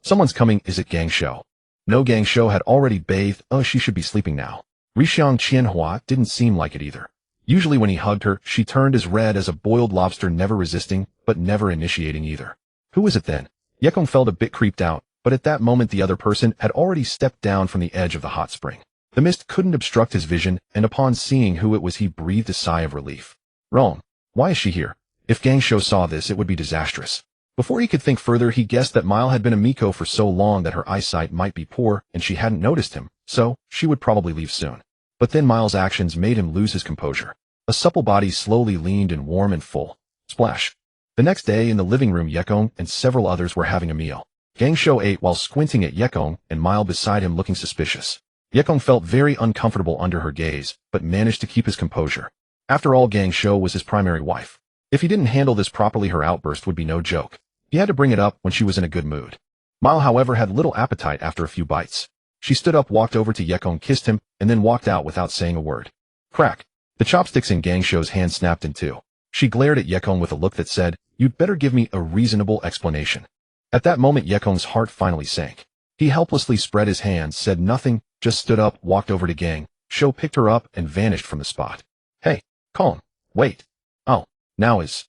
Someone's coming. Is it Gang Shou? No, Gang Shou had already bathed. Oh, she should be sleeping now. Rixiang Qianhua didn't seem like it either. Usually when he hugged her, she turned as red as a boiled lobster, never resisting, but never initiating either. Who is it then? Yekong felt a bit creeped out, but at that moment the other person had already stepped down from the edge of the hot spring. The mist couldn't obstruct his vision, and upon seeing who it was, he breathed a sigh of relief. Wrong. Why is she here? If Gang Shou saw this, it would be disastrous. Before he could think further, he guessed that Mile had been a Miko for so long that her eyesight might be poor and she hadn't noticed him, so she would probably leave soon. But then Miles' actions made him lose his composure. A supple body slowly leaned in, warm and full. Splash. The next day in the living room, Yekong and several others were having a meal. Gang Shou ate while squinting at Yekong, and Mile beside him looking suspicious. Yekong felt very uncomfortable under her gaze, but managed to keep his composure. After all, Gang Shou was his primary wife. If he didn't handle this properly, her outburst would be no joke. He had to bring it up when she was in a good mood. Mile, however, had little appetite after a few bites. She stood up, walked over to Yekong, kissed him, and then walked out without saying a word. Crack. The chopsticks in Gang Shou's hand snapped in two. She glared at Yekong with a look that said, "You'd better give me a reasonable explanation." At that moment, Yekong's heart finally sank. He helplessly spread his hands, said nothing, just stood up, walked over to Gang Shou, picked her up, and vanished from the spot. Hey, calm. Wait. Oh, now is...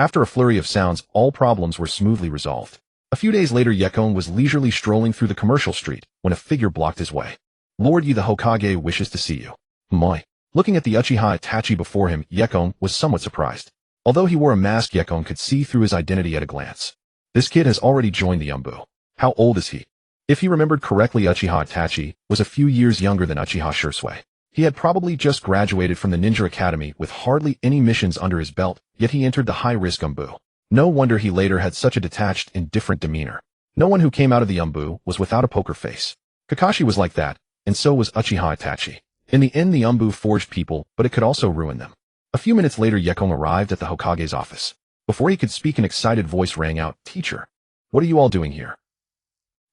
After a flurry of sounds, all problems were smoothly resolved. A few days later, Yekong was leisurely strolling through the commercial street when a figure blocked his way. Lord Yi, the Hokage, wishes to see you. Moi. Looking at the Uchiha Itachi before him, Yekong was somewhat surprised. Although he wore a mask, Yekong could see through his identity at a glance. This kid has already joined the Umbu. How old is he? If he remembered correctly, Uchiha Itachi was a few years younger than Uchiha Shisui. He had probably just graduated from the Ninja Academy with hardly any missions under his belt, yet he entered the high-risk Umbu. No wonder he later had such a detached, indifferent demeanor. No one who came out of the Umbu was without a poker face. Kakashi was like that, and so was Uchiha Itachi. In the end, the Umbu forged people, but it could also ruin them. A few minutes later, Yekong arrived at the Hokage's office. Before he could speak, an excited voice rang out, "Teacher, what are you all doing here?"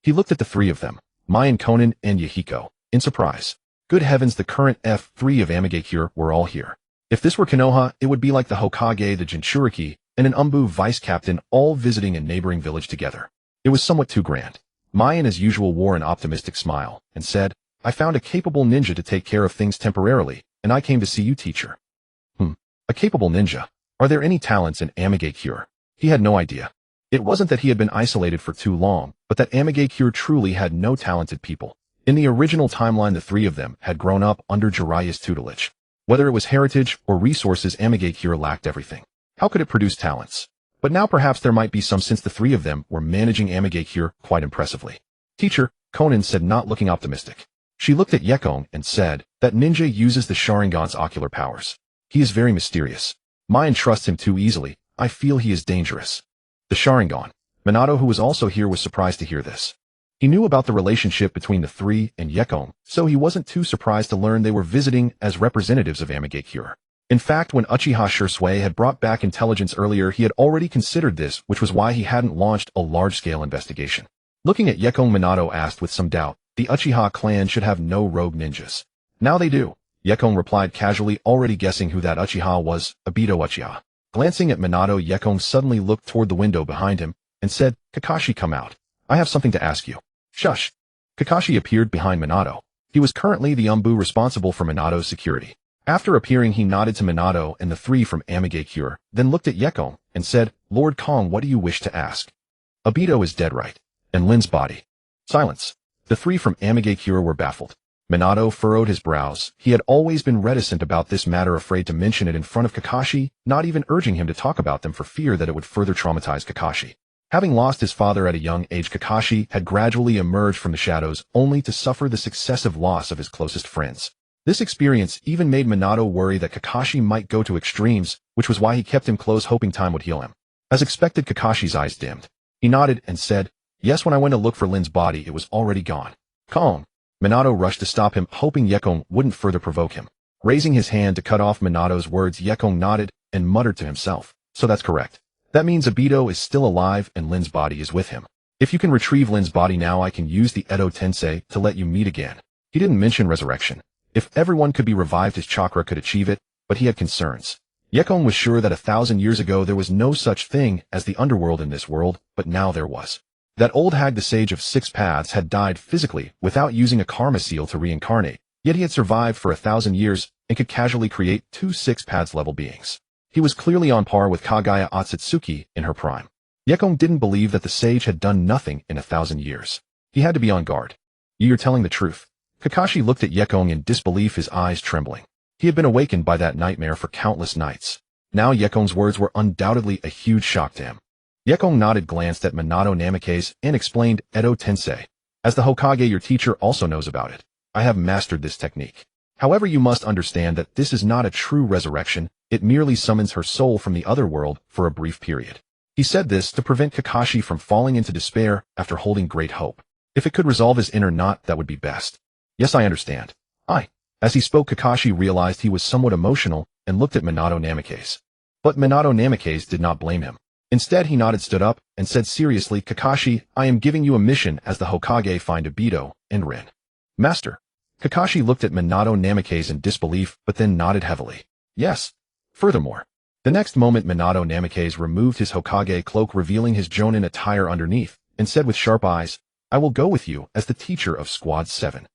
He looked at the three of them, Mai, Konan, and Yahiko, in surprise. Good heavens, the current F3 of Amigakure were all here. If this were Konoha, it would be like the Hokage, the Jinchuriki, and an Umbu vice-captain all visiting a neighboring village together. It was somewhat too grand. Mai, as usual, wore an optimistic smile, and said, "I found a capable ninja to take care of things temporarily, and I came to see you, teacher." A capable ninja? Are there any talents in Amigakure? He had no idea. It wasn't that he had been isolated for too long, but that Amigakure truly had no talented people. In the original timeline, the three of them had grown up under Jiraiya's tutelage. Whether it was heritage or resources, Amigakure lacked everything. How could it produce talents? But now perhaps there might be some, since the three of them were managing Amigakure quite impressively. "Teacher," Konan said, not looking optimistic. She looked at Yekong and said, "That ninja uses the Sharingan's ocular powers. He is very mysterious. Mai trusts him too easily. I feel he is dangerous." The Sharingan. Minato, who was also here, was surprised to hear this. He knew about the relationship between the three and Yekong, so he wasn't too surprised to learn they were visiting as representatives of Amigakure. In fact, when Uchiha Shisui had brought back intelligence earlier, he had already considered this, which was why he hadn't launched a large-scale investigation. Looking at Yekong, Minato asked with some doubt, "The Uchiha clan should have no rogue ninjas." "Now they do," Yekong replied casually, already guessing who that Uchiha was, Obito Uchiha. Glancing at Minato, Yekong suddenly looked toward the window behind him and said, "Kakashi, come out. I have something to ask you." "Shush." Kakashi appeared behind Minato. He was currently the Umbu responsible for Minato's security. After appearing, he nodded to Minato and the three from Amigakure, then looked at Yekong and said, "Lord Kong, what do you wish to ask?" "Obito is dead, right? And Lin's body?" Silence. The three from Amigakure were baffled. Minato furrowed his brows. He had always been reticent about this matter, afraid to mention it in front of Kakashi, not even urging him to talk about them for fear that it would further traumatize Kakashi. Having lost his father at a young age, Kakashi had gradually emerged from the shadows, only to suffer the successive loss of his closest friends. This experience even made Minato worry that Kakashi might go to extremes, which was why he kept him close, hoping time would heal him. As expected, Kakashi's eyes dimmed. He nodded and said, "Yes, when I went to look for Lin's body, it was already gone." "Kong." Minato rushed to stop him, hoping Yekong wouldn't further provoke him. Raising his hand to cut off Minato's words, Yekong nodded and muttered to himself, "So that's correct. That means Obito is still alive and Lin's body is with him. If you can retrieve Lin's body now, I can use the Edo Tensei to let you meet again." He didn't mention resurrection. If everyone could be revived, his chakra could achieve it, but he had concerns. Yekong was sure that 1,000 years ago there was no such thing as the underworld in this world, but now there was. That old hag, the Sage of Six Paths, had died physically without using a karma seal to reincarnate, yet he had survived for 1,000 years and could casually create 2 Six Paths level beings. He was clearly on par with Kaguya Otsutsuki in her prime. Yekong didn't believe that the sage had done nothing in 1,000 years. He had to be on guard. "You're telling the truth." Kakashi looked at Yekong in disbelief, his eyes trembling. He had been awakened by that nightmare for countless nights. Now Yekong's words were undoubtedly a huge shock to him. Yekong nodded, glanced at Minato Namikaze, and explained, "Edo Tensei. As the Hokage, your teacher also knows about it. I have mastered this technique. However, you must understand that this is not a true resurrection. It merely summons her soul from the other world for a brief period." He said this to prevent Kakashi from falling into despair after holding great hope. If it could resolve his inner knot, that would be best. "Yes, I understand." As he spoke, Kakashi realized he was somewhat emotional and looked at Minato Namikaze. But Minato Namikaze did not blame him. Instead, he nodded, stood up, and said seriously, "Kakashi, I am giving you a mission as the Hokage. Find Obito and Rin." "Master." Kakashi looked at Minato Namikaze in disbelief, but then nodded heavily. "Yes." Furthermore, the next moment Minato Namikaze removed his Hokage cloak, revealing his Jonin attire underneath, and said with sharp eyes, "I will go with you as the teacher of Squad 7.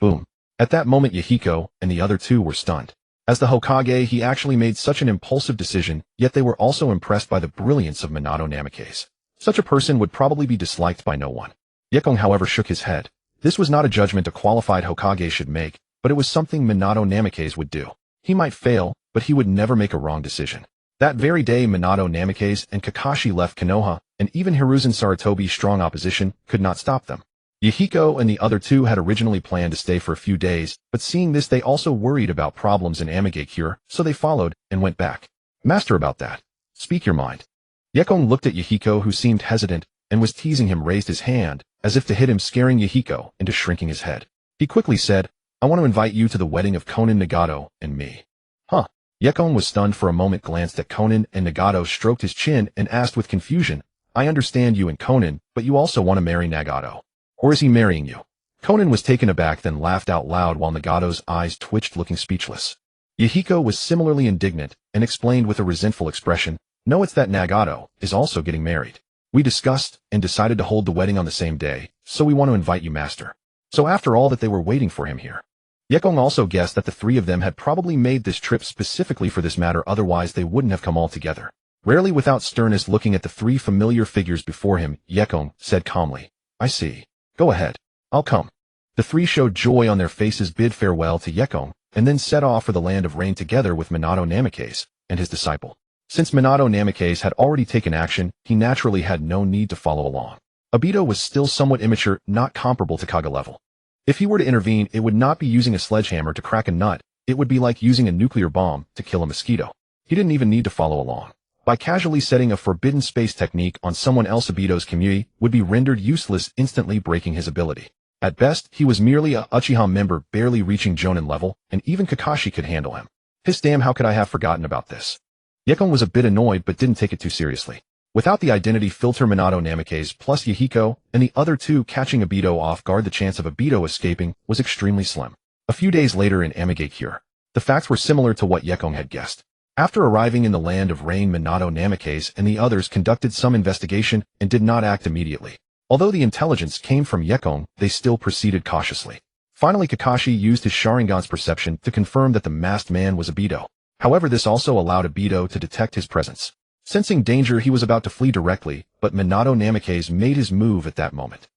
Boom. At that moment, Yahiko and the other two were stunned. As the Hokage, he actually made such an impulsive decision, yet they were also impressed by the brilliance of Minato Namikaze. Such a person would probably be disliked by no one. Yekong, however, shook his head. This was not a judgment a qualified Hokage should make, but it was something Minato Namikaze would do. He might fail, but he would never make a wrong decision. That very day, Minato Namikaze and Kakashi left Konoha and even Hiruzen Sarutobi's strong opposition could not stop them. Yahiko and the other two had originally planned to stay for a few days, but seeing this they also worried about problems in Amigakure, so they followed and went back. Master, about that. Speak your mind. Yekong looked at Yahiko, who seemed hesitant, and was teasing him, raised his hand, as if to hit him, scaring Yahiko into shrinking his head. He quickly said, I want to invite you to the wedding of Konan Nagato and me. Huh? Yekong was stunned for a moment, glanced at Konan, and Nagato stroked his chin and asked with confusion, I understand you and Konan, but you also want to marry Nagato. Or is he marrying you? Konan was taken aback, then laughed out loud while Nagato's eyes twitched, looking speechless. Yahiko was similarly indignant and explained with a resentful expression, no, it's that Nagato is also getting married. We discussed and decided to hold the wedding on the same day, so we want to invite you, Master. So after all that, they were waiting for him here. Yekong also guessed that the three of them had probably made this trip specifically for this matter, otherwise they wouldn't have come all together. Rarely without sternness, looking at the three familiar figures before him, Yekong said calmly, I see. Go ahead. I'll come. The three showed joy on their faces, bid farewell to Yekong, and then set off for the land of rain together with Minato Namikaze and his disciple. Since Minato Namikaze had already taken action, he naturally had no need to follow along. Obito was still somewhat immature, not comparable to Kage level. If he were to intervene, it would not be using a sledgehammer to crack a nut, it would be like using a nuclear bomb to kill a mosquito. He didn't even need to follow along. By casually setting a forbidden space technique on someone else, Obito's Kamui would be rendered useless, instantly breaking his ability. At best, he was merely a Uchiha member, barely reaching Jonin level, and even Kakashi could handle him. His damn, how could I have forgotten about this? Yekong was a bit annoyed but didn't take it too seriously. Without the identity filter, Minato Namikaze plus Yahiko and the other two catching Obito off guard, the chance of Obito escaping was extremely slim. A few days later in Amigakure, the facts were similar to what Yekong had guessed. After arriving in the land of rain, Minato Namikaze and the others conducted some investigation and did not act immediately. Although the intelligence came from Yekong, they still proceeded cautiously. Finally, Kakashi used his Sharingan's perception to confirm that the masked man was Obito. However, this also allowed Obito to detect his presence. Sensing danger, he was about to flee directly, but Minato Namikaze made his move at that moment.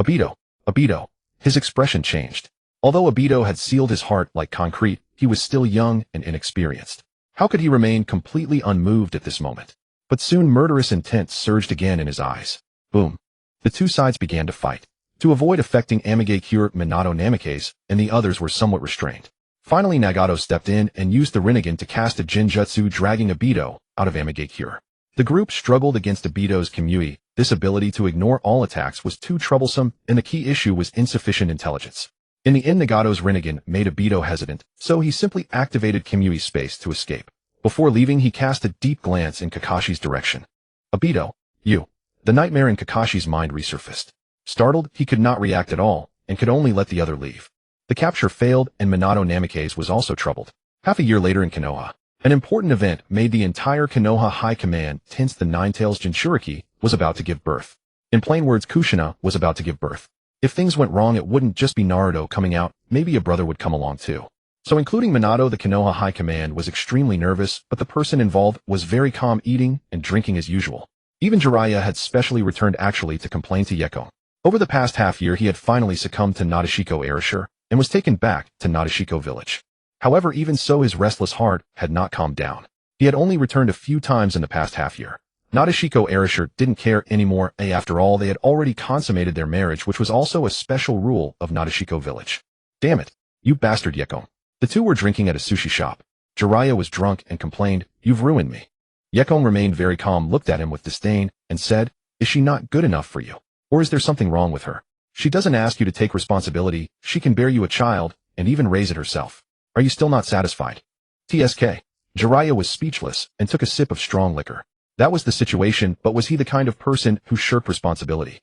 Obito! Obito! His expression changed. Although Obito had sealed his heart like concrete, he was still young and inexperienced. How could he remain completely unmoved at this moment? But soon murderous intent surged again in his eyes. Boom. The two sides began to fight. To avoid affecting Amigakure, Minato Namikaze and the others were somewhat restrained. Finally, Nagato stepped in and used the Rinnegan to cast a Genjutsu, dragging Obito out of Amigakure. The group struggled against Obito's Kamui. This ability to ignore all attacks was too troublesome, and the key issue was insufficient intelligence. In the end, Nagato's Rinnegan made Obito hesitant, so he simply activated Kamui space to escape. Before leaving, he cast a deep glance in Kakashi's direction. Obito, you. The nightmare in Kakashi's mind resurfaced. Startled, he could not react at all, and could only let the other leave. The capture failed, and Minato Namikaze was also troubled. Half a year later in Konoha, an important event made the entire Konoha High Command tense. The Nine-Tails Jinchuriki was about to give birth. In plain words, Kushina was about to give birth. If things went wrong, it wouldn't just be Naruto coming out, maybe a brother would come along too. So including Minato, the Konoha High Command was extremely nervous, but the person involved was very calm, eating and drinking as usual. Even Jiraiya had specially returned actually to complain to Yekong. Over the past half-year, he had finally succumbed to Nadeshiko Erasure and was taken back to Nadeshiko village. However, even so, his restless heart had not calmed down. He had only returned a few times in the past half-year. Nadeshiko Erasure didn't care anymore. After all, they had already consummated their marriage, which was also a special rule of Nadeshiko village. Damn it, you bastard Yekong. The two were drinking at a sushi shop. Jiraiya was drunk and complained, you've ruined me. Yekong remained very calm, looked at him with disdain, and said, is she not good enough for you? Or is there something wrong with her? She doesn't ask you to take responsibility, she can bear you a child, and even raise it herself. Are you still not satisfied? TSK. Jiraiya was speechless, and took a sip of strong liquor. That was the situation, but was he the kind of person who shirked responsibility?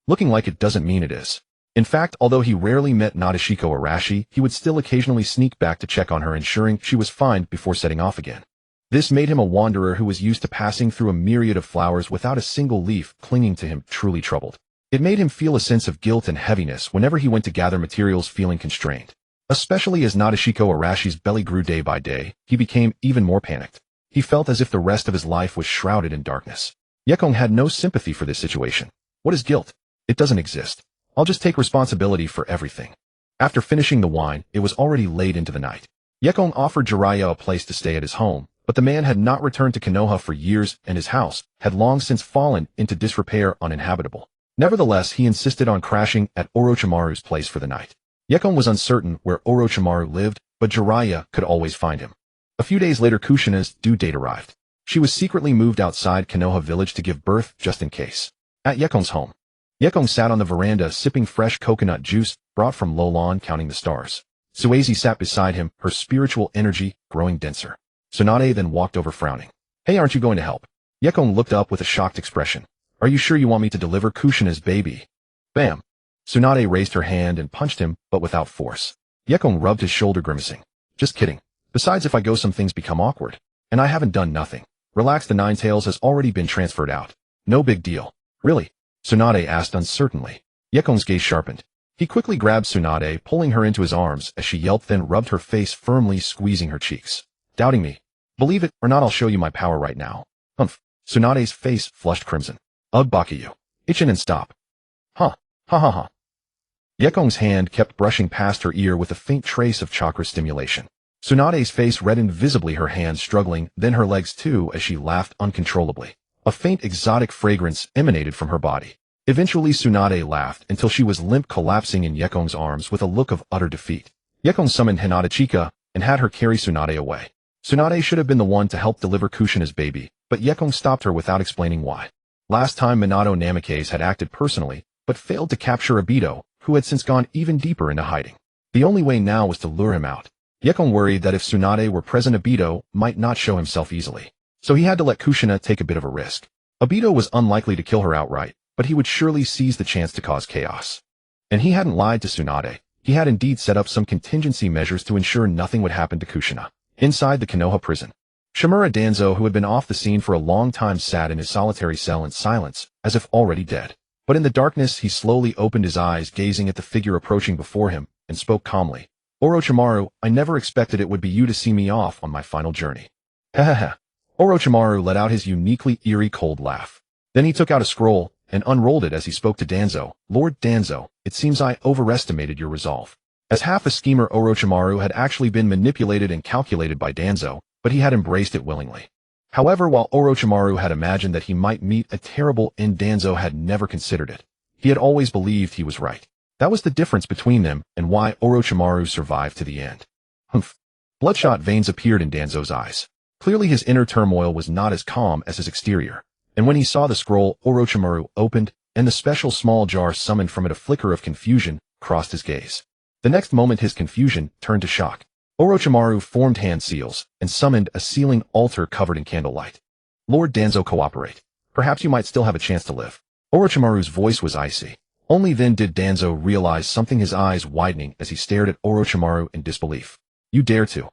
Looking like it doesn't mean it is. In fact, although he rarely met Nadeshiko Arashi, he would still occasionally sneak back to check on her, ensuring she was fine before setting off again. This made him a wanderer who was used to passing through a myriad of flowers without a single leaf clinging to him, truly troubled. It made him feel a sense of guilt and heaviness whenever he went to gather materials, feeling constrained. Especially as Nadeshiko Arashi's belly grew day by day, he became even more panicked. He felt as if the rest of his life was shrouded in darkness. Yekong had no sympathy for this situation. What is guilt? It doesn't exist. I'll just take responsibility for everything. After finishing the wine, it was already late into the night. Yekong offered Jiraiya a place to stay at his home, But the man had not returned to Konoha for years, and his house had long since fallen into disrepair, uninhabitable. Nevertheless, he insisted on crashing at Orochimaru's place for the night. Yekong was uncertain where Orochimaru lived, but Jiraiya could always find him. A few days later, Kushina's due date arrived. She was secretly moved outside Konoha village to give birth, just in case. At Yekong's home, Yekong sat on the veranda sipping fresh coconut juice brought from Lolon, counting the stars. Suezi sat beside him, her spiritual energy growing denser. Tsunade then walked over frowning. Hey, aren't you going to help? Yekong looked up with a shocked expression. Are you sure you want me to deliver Kushina's baby? Bam! Tsunade raised her hand and punched him, but without force. Yekong rubbed his shoulder, grimacing. Just kidding. Besides, if I go, some things become awkward. And I haven't done nothing. Relax, the Nine Tails has already been transferred out. No big deal. Really? Tsunade asked uncertainly. Yekong's gaze sharpened. He quickly grabbed Tsunade, pulling her into his arms as she yelped, then rubbed her face, firmly squeezing her cheeks. Doubting me? Believe it or not, I'll show you my power right now. Humph. Tsunade's face flushed crimson. Ugh, Bakuyu. Itchin' and stop. Huh. Ha ha ha. Yekong's hand kept brushing past her ear with a faint trace of chakra stimulation. Tsunade's face reddened visibly, her hands struggling, then her legs too, as she laughed uncontrollably. A faint exotic fragrance emanated from her body. Eventually, Tsunade laughed until she was limp, collapsing in Yekong's arms with a look of utter defeat. Yekong summoned Hinata Chika and had her carry Tsunade away. Tsunade should have been the one to help deliver Kushina's baby, but Yekong stopped her without explaining why. Last time, Minato Namikaze had acted personally, but failed to capture Obito, who had since gone even deeper into hiding. The only way now was to lure him out. Yekong worried that if Tsunade were present, Obito might not show himself easily. So he had to let Kushina take a bit of a risk. Obito was unlikely to kill her outright, but he would surely seize the chance to cause chaos. And he hadn't lied to Tsunade. He had indeed set up some contingency measures to ensure nothing would happen to Kushina. Inside the Konoha prison, Shimura Danzo, who had been off the scene for a long time, sat in his solitary cell in silence, as if already dead. But in the darkness, he slowly opened his eyes, gazing at the figure approaching before him, and spoke calmly. Orochimaru, I never expected it would be you to see me off on my final journey. Ha. Orochimaru let out his uniquely eerie cold laugh. Then he took out a scroll and unrolled it as he spoke to Danzo. Lord Danzo, it seems I overestimated your resolve. As half a schemer, Orochimaru had actually been manipulated and calculated by Danzo, but he had embraced it willingly. However, while Orochimaru had imagined that he might meet a terrible end, Danzo had never considered it. He had always believed he was right. That was the difference between them and why Orochimaru survived to the end. Humph. Bloodshot veins appeared in Danzo's eyes. Clearly his inner turmoil was not as calm as his exterior. And when he saw the scroll Orochimaru opened, and the special small jar summoned from it, a flicker of confusion crossed his gaze. The next moment his confusion turned to shock. Orochimaru formed hand seals and summoned a sealing altar covered in candlelight. Lord Danzo, cooperate. Perhaps you might still have a chance to live. Orochimaru's voice was icy. Only then did Danzo realize something, his eyes widening as he stared at Orochimaru in disbelief. You dare to?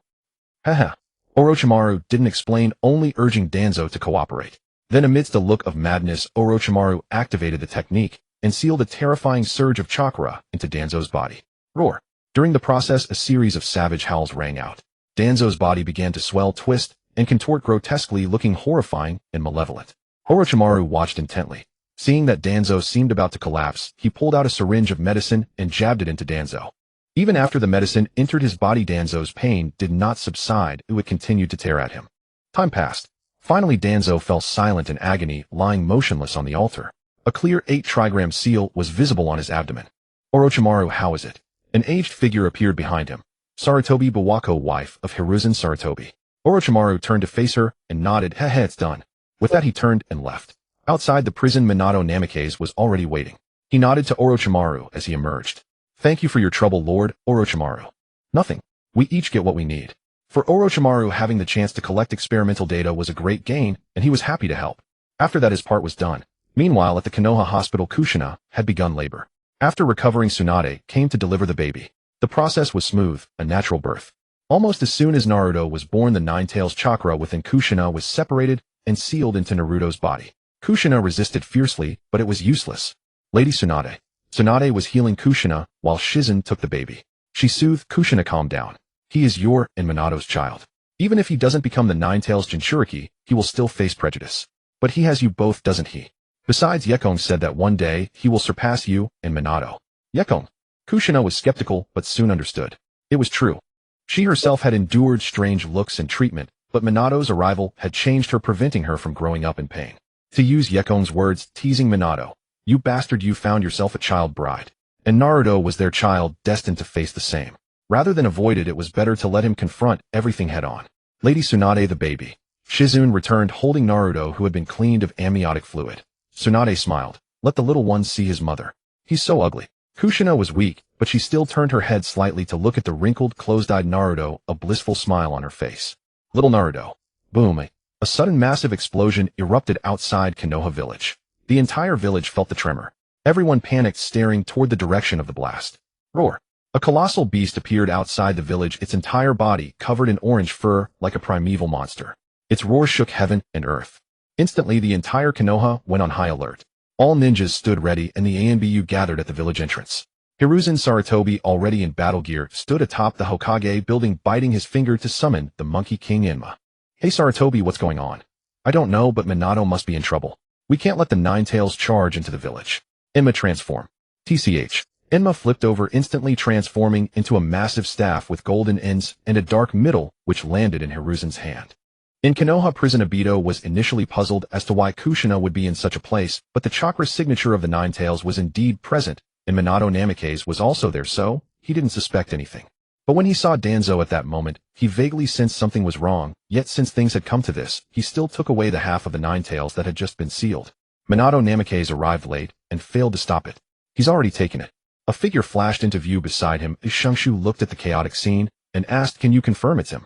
Haha. Orochimaru didn't explain, only urging Danzo to cooperate. Then, amidst a look of madness, Orochimaru activated the technique and sealed a terrifying surge of chakra into Danzo's body. Roar. During the process, a series of savage howls rang out. Danzo's body began to swell, twist, and contort grotesquely, looking horrifying and malevolent. Orochimaru watched intently. Seeing that Danzo seemed about to collapse, he pulled out a syringe of medicine and jabbed it into Danzo. Even after the medicine entered his body, Danzo's pain did not subside, it continued to tear at him. Time passed. Finally, Danzo fell silent in agony, lying motionless on the altar. A clear 8-trigram seal was visible on his abdomen. Orochimaru, how is it? An aged figure appeared behind him. Sarutobi Bawako, wife of Hiruzen Sarutobi. Orochimaru turned to face her and nodded. Heh, it's done. With that, he turned and left. Outside the prison, Minato Namikaze was already waiting. He nodded to Orochimaru as he emerged. Thank you for your trouble, Lord Orochimaru. Nothing. We each get what we need. For Orochimaru, having the chance to collect experimental data was a great gain, and he was happy to help. After that, his part was done. Meanwhile, at the Konoha hospital, Kushina had begun labor. After recovering, Tsunade came to deliver the baby. The process was smooth, a natural birth. Almost as soon as Naruto was born, the Nine Tails chakra within Kushina was separated and sealed into Naruto's body. Kushina resisted fiercely, but it was useless. Lady Tsunade. Tsunade was healing Kushina while Shizen took the baby. She soothed Kushina. Calm down. He is your and Minato's child. Even if he doesn't become the Nine Tails Jinchuriki, he will still face prejudice. But he has you both, doesn't he? Besides, Yekong said that one day he will surpass you and Minato. Yekong. Kushina was skeptical, but soon understood. It was true. She herself had endured strange looks and treatment, but Minato's arrival had changed her, preventing her from growing up in pain. To use Yekong's words, teasing Minato, "You bastard, you found yourself a child bride." And Naruto was their child, destined to face the same. Rather than avoid it, it was better to let him confront everything head-on. Lady Tsunade the baby. Shizune returned holding Naruto, who had been cleaned of amniotic fluid. Tsunade smiled. "Let the little one see his mother. He's so ugly." Kushina was weak, but she still turned her head slightly to look at the wrinkled, closed-eyed Naruto, a blissful smile on her face. Little Naruto. Boom. A sudden massive explosion erupted outside Konoha village. The entire village felt the tremor. Everyone panicked, staring toward the direction of the blast. Roar. A colossal beast appeared outside the village, its entire body covered in orange fur like a primeval monster. Its roar shook heaven and earth. Instantly, the entire Konoha went on high alert. All ninjas stood ready, and the ANBU gathered at the village entrance. Hiruzen Sarutobi, already in battle gear, stood atop the Hokage building, biting his finger to summon the Monkey King Enma. "Hey Sarutobi, what's going on?" "I don't know, but Minato must be in trouble. We can't let the Nine Tails charge into the village." Enma transform. TCH. Enma flipped over, instantly transforming into a massive staff with golden ends and a dark middle, which landed in Hiruzen's hand. In Konoha prison, Obito was initially puzzled as to why Kushina would be in such a place, but the chakra signature of the Nine Tails was indeed present, and Minato Namikaze was also there, so he didn't suspect anything. But when he saw Danzo at that moment, he vaguely sensed something was wrong, yet since things had come to this, he still took away the half of the Nine Tails that had just been sealed. Minato Namikaze arrived late and failed to stop it. He's already taken it. A figure flashed into view beside him. Shungshu looked at the chaotic scene and asked, "Can you confirm it's him?"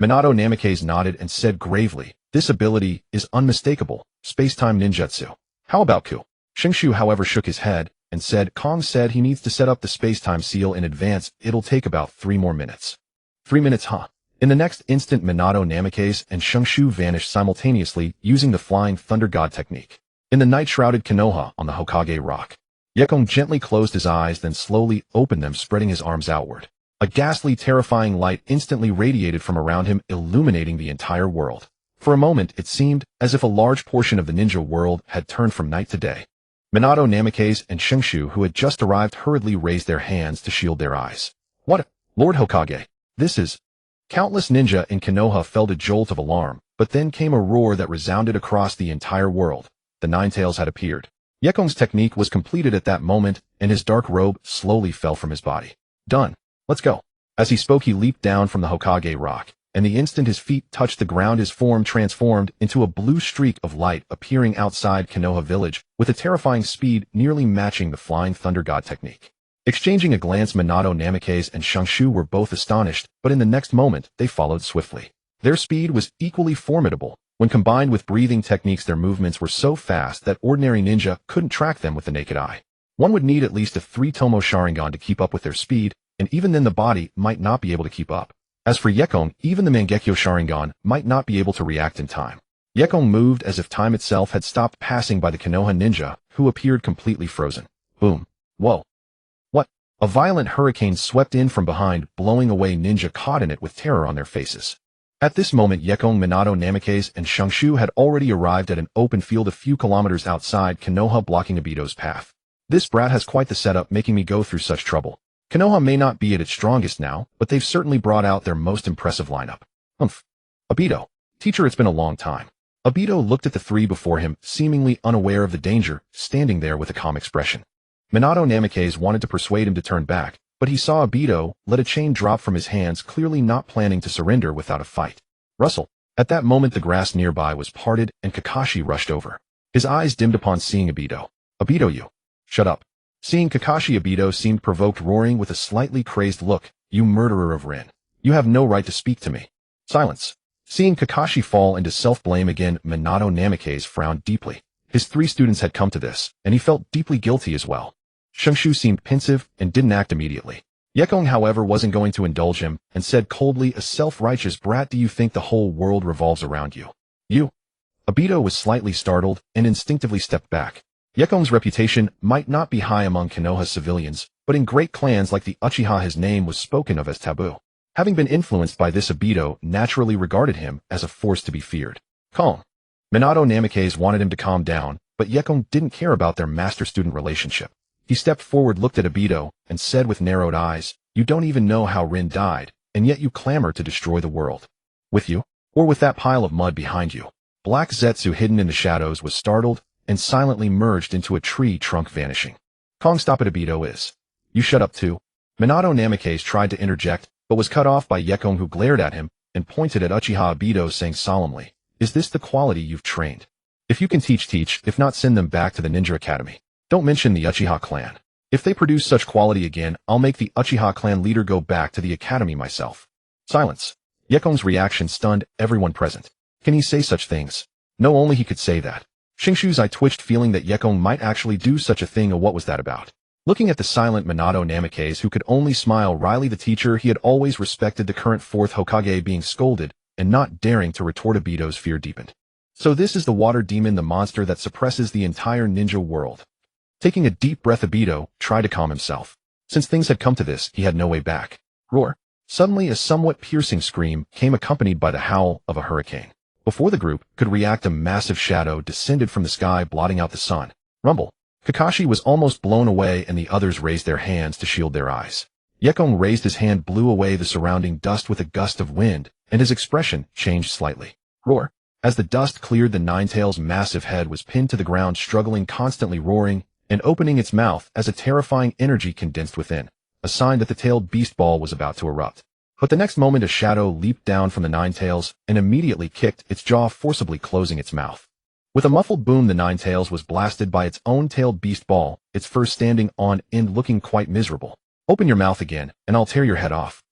Minato Namikaze nodded and said gravely, "This ability is unmistakable, space-time ninjutsu. How about Ku?" Shungshu, however, shook his head and said, "Kong said he needs to set up the space-time seal in advance. It'll take about 3 more minutes. 3 minutes, huh?" In the next instant, Minato Namikaze and Shungshu vanished simultaneously using the Flying Thunder God technique. In the night-shrouded Konoha on the Hokage rock, Yekong gently closed his eyes, then slowly opened them, spreading his arms outward. A ghastly, terrifying light instantly radiated from around him, illuminating the entire world. For a moment, it seemed as if a large portion of the ninja world had turned from night to day. Minato Namikaze and Shungshu, who had just arrived, hurriedly raised their hands to shield their eyes. "What? Lord Hokage, this is—" Countless ninja in Konoha felt a jolt of alarm, but then came a roar that resounded across the entire world. The Nine Tails had appeared. Yekong's technique was completed at that moment, and his dark robe slowly fell from his body. "Done. Let's go." As he spoke, he leaped down from the Hokage rock, and the instant his feet touched the ground, his form transformed into a blue streak of light, appearing outside Konoha village with a terrifying speed nearly matching the Flying Thunder God technique. Exchanging a glance, Minato Namikaze and Shungshu were both astonished, but in the next moment, they followed swiftly. Their speed was equally formidable. When combined with breathing techniques, their movements were so fast that ordinary ninja couldn't track them with the naked eye. One would need at least a 3-tomo Sharingan to keep up with their speed, and even then the body might not be able to keep up. As for Yekong, even the Mangekyo Sharingan might not be able to react in time. Yekong moved as if time itself had stopped passing by the Konoha ninja, who appeared completely frozen. Boom. Whoa. What? A violent hurricane swept in from behind, blowing away ninja caught in it with terror on their faces. At this moment, Yekong, Minato Namikaze, and Shungshu had already arrived at an open field a few kilometers outside Konoha, blocking Obito's path. "This brat has quite the setup, making me go through such trouble. Konoha may not be at its strongest now, but they've certainly brought out their most impressive lineup. Humph. Obito. Teacher, it's been a long time." Obito looked at the three before him, seemingly unaware of the danger, standing there with a calm expression. Minato Namikaze wanted to persuade him to turn back, but he saw Obito let a chain drop from his hands, clearly not planning to surrender without a fight. Rustle. At that moment, the grass nearby was parted, and Kakashi rushed over. His eyes dimmed upon seeing Obito. "Obito, you." "Shut up." Seeing Kakashi, Obito seemed provoked, roaring with a slightly crazed look, "You murderer of Rin. You have no right to speak to me." "Silence." Seeing Kakashi fall into self-blame again, Minato Namikaze frowned deeply. His 3 students had come to this, and he felt deeply guilty as well. Shungshu seemed pensive and didn't act immediately. Yekong, however, wasn't going to indulge him, and said coldly, "A self-righteous brat, do you think the whole world revolves around you? You?" Obito was slightly startled and instinctively stepped back. Yekong's reputation might not be high among Konoha civilians, but in great clans like the Uchiha his name was spoken of as taboo. Having been influenced by this, Obito naturally regarded him as a force to be feared. Calm. Minato Namikaze wanted him to calm down, but Yekong didn't care about their master-student relationship. He stepped forward, looked at Obito, and said with narrowed eyes, "You don't even know how Rin died, and yet you clamor to destroy the world. With you?" Or with that pile of mud behind you. Black Zetsu hidden in the shadows was startled and silently merged into a tree trunk vanishing. Kong, stop it, Obito is. You shut up too. Minato Namikaze tried to interject, but was cut off by Yekong, who glared at him and pointed at Uchiha Obito, saying solemnly, is this the quality you've trained? If you can teach, if not send them back to the Ninja Academy. Don't mention the Uchiha clan. If they produce such quality again, I'll make the Uchiha clan leader go back to the academy myself. Silence. Yekong's reaction stunned everyone present. Can he say such things? No, only he could say that. Shingshu's eye twitched, feeling that Yekong might actually do such a thing. What was that about? Looking at the silent Minato Namikaze, who could only smile wryly, the teacher he had always respected, the current 4th Hokage, being scolded and not daring to retort, Obito's fear deepened. So this is the water demon, the monster that suppresses the entire ninja world. Taking a deep breath, Obito tried to calm himself. Since things had come to this, he had no way back. Roar. Suddenly, a somewhat piercing scream came, accompanied by the howl of a hurricane. Before the group could react, a massive shadow descended from the sky, blotting out the sun. Rumble. Kakashi was almost blown away, and the others raised their hands to shield their eyes. Yekong raised his hand, blew away the surrounding dust with a gust of wind, and his expression changed slightly. Roar. As the dust cleared, the Ninetales' massive head was pinned to the ground, struggling, constantly roaring, and opening its mouth as a terrifying energy condensed within, a sign that the tailed beast ball was about to erupt. But the next moment, a shadow leaped down from the Ninetales and immediately kicked its jaw, forcibly closing its mouth. With a muffled boom, the Ninetales was blasted by its own tailed beast ball, its fur standing on end, looking quite miserable. Open your mouth again, and I'll tear your head off.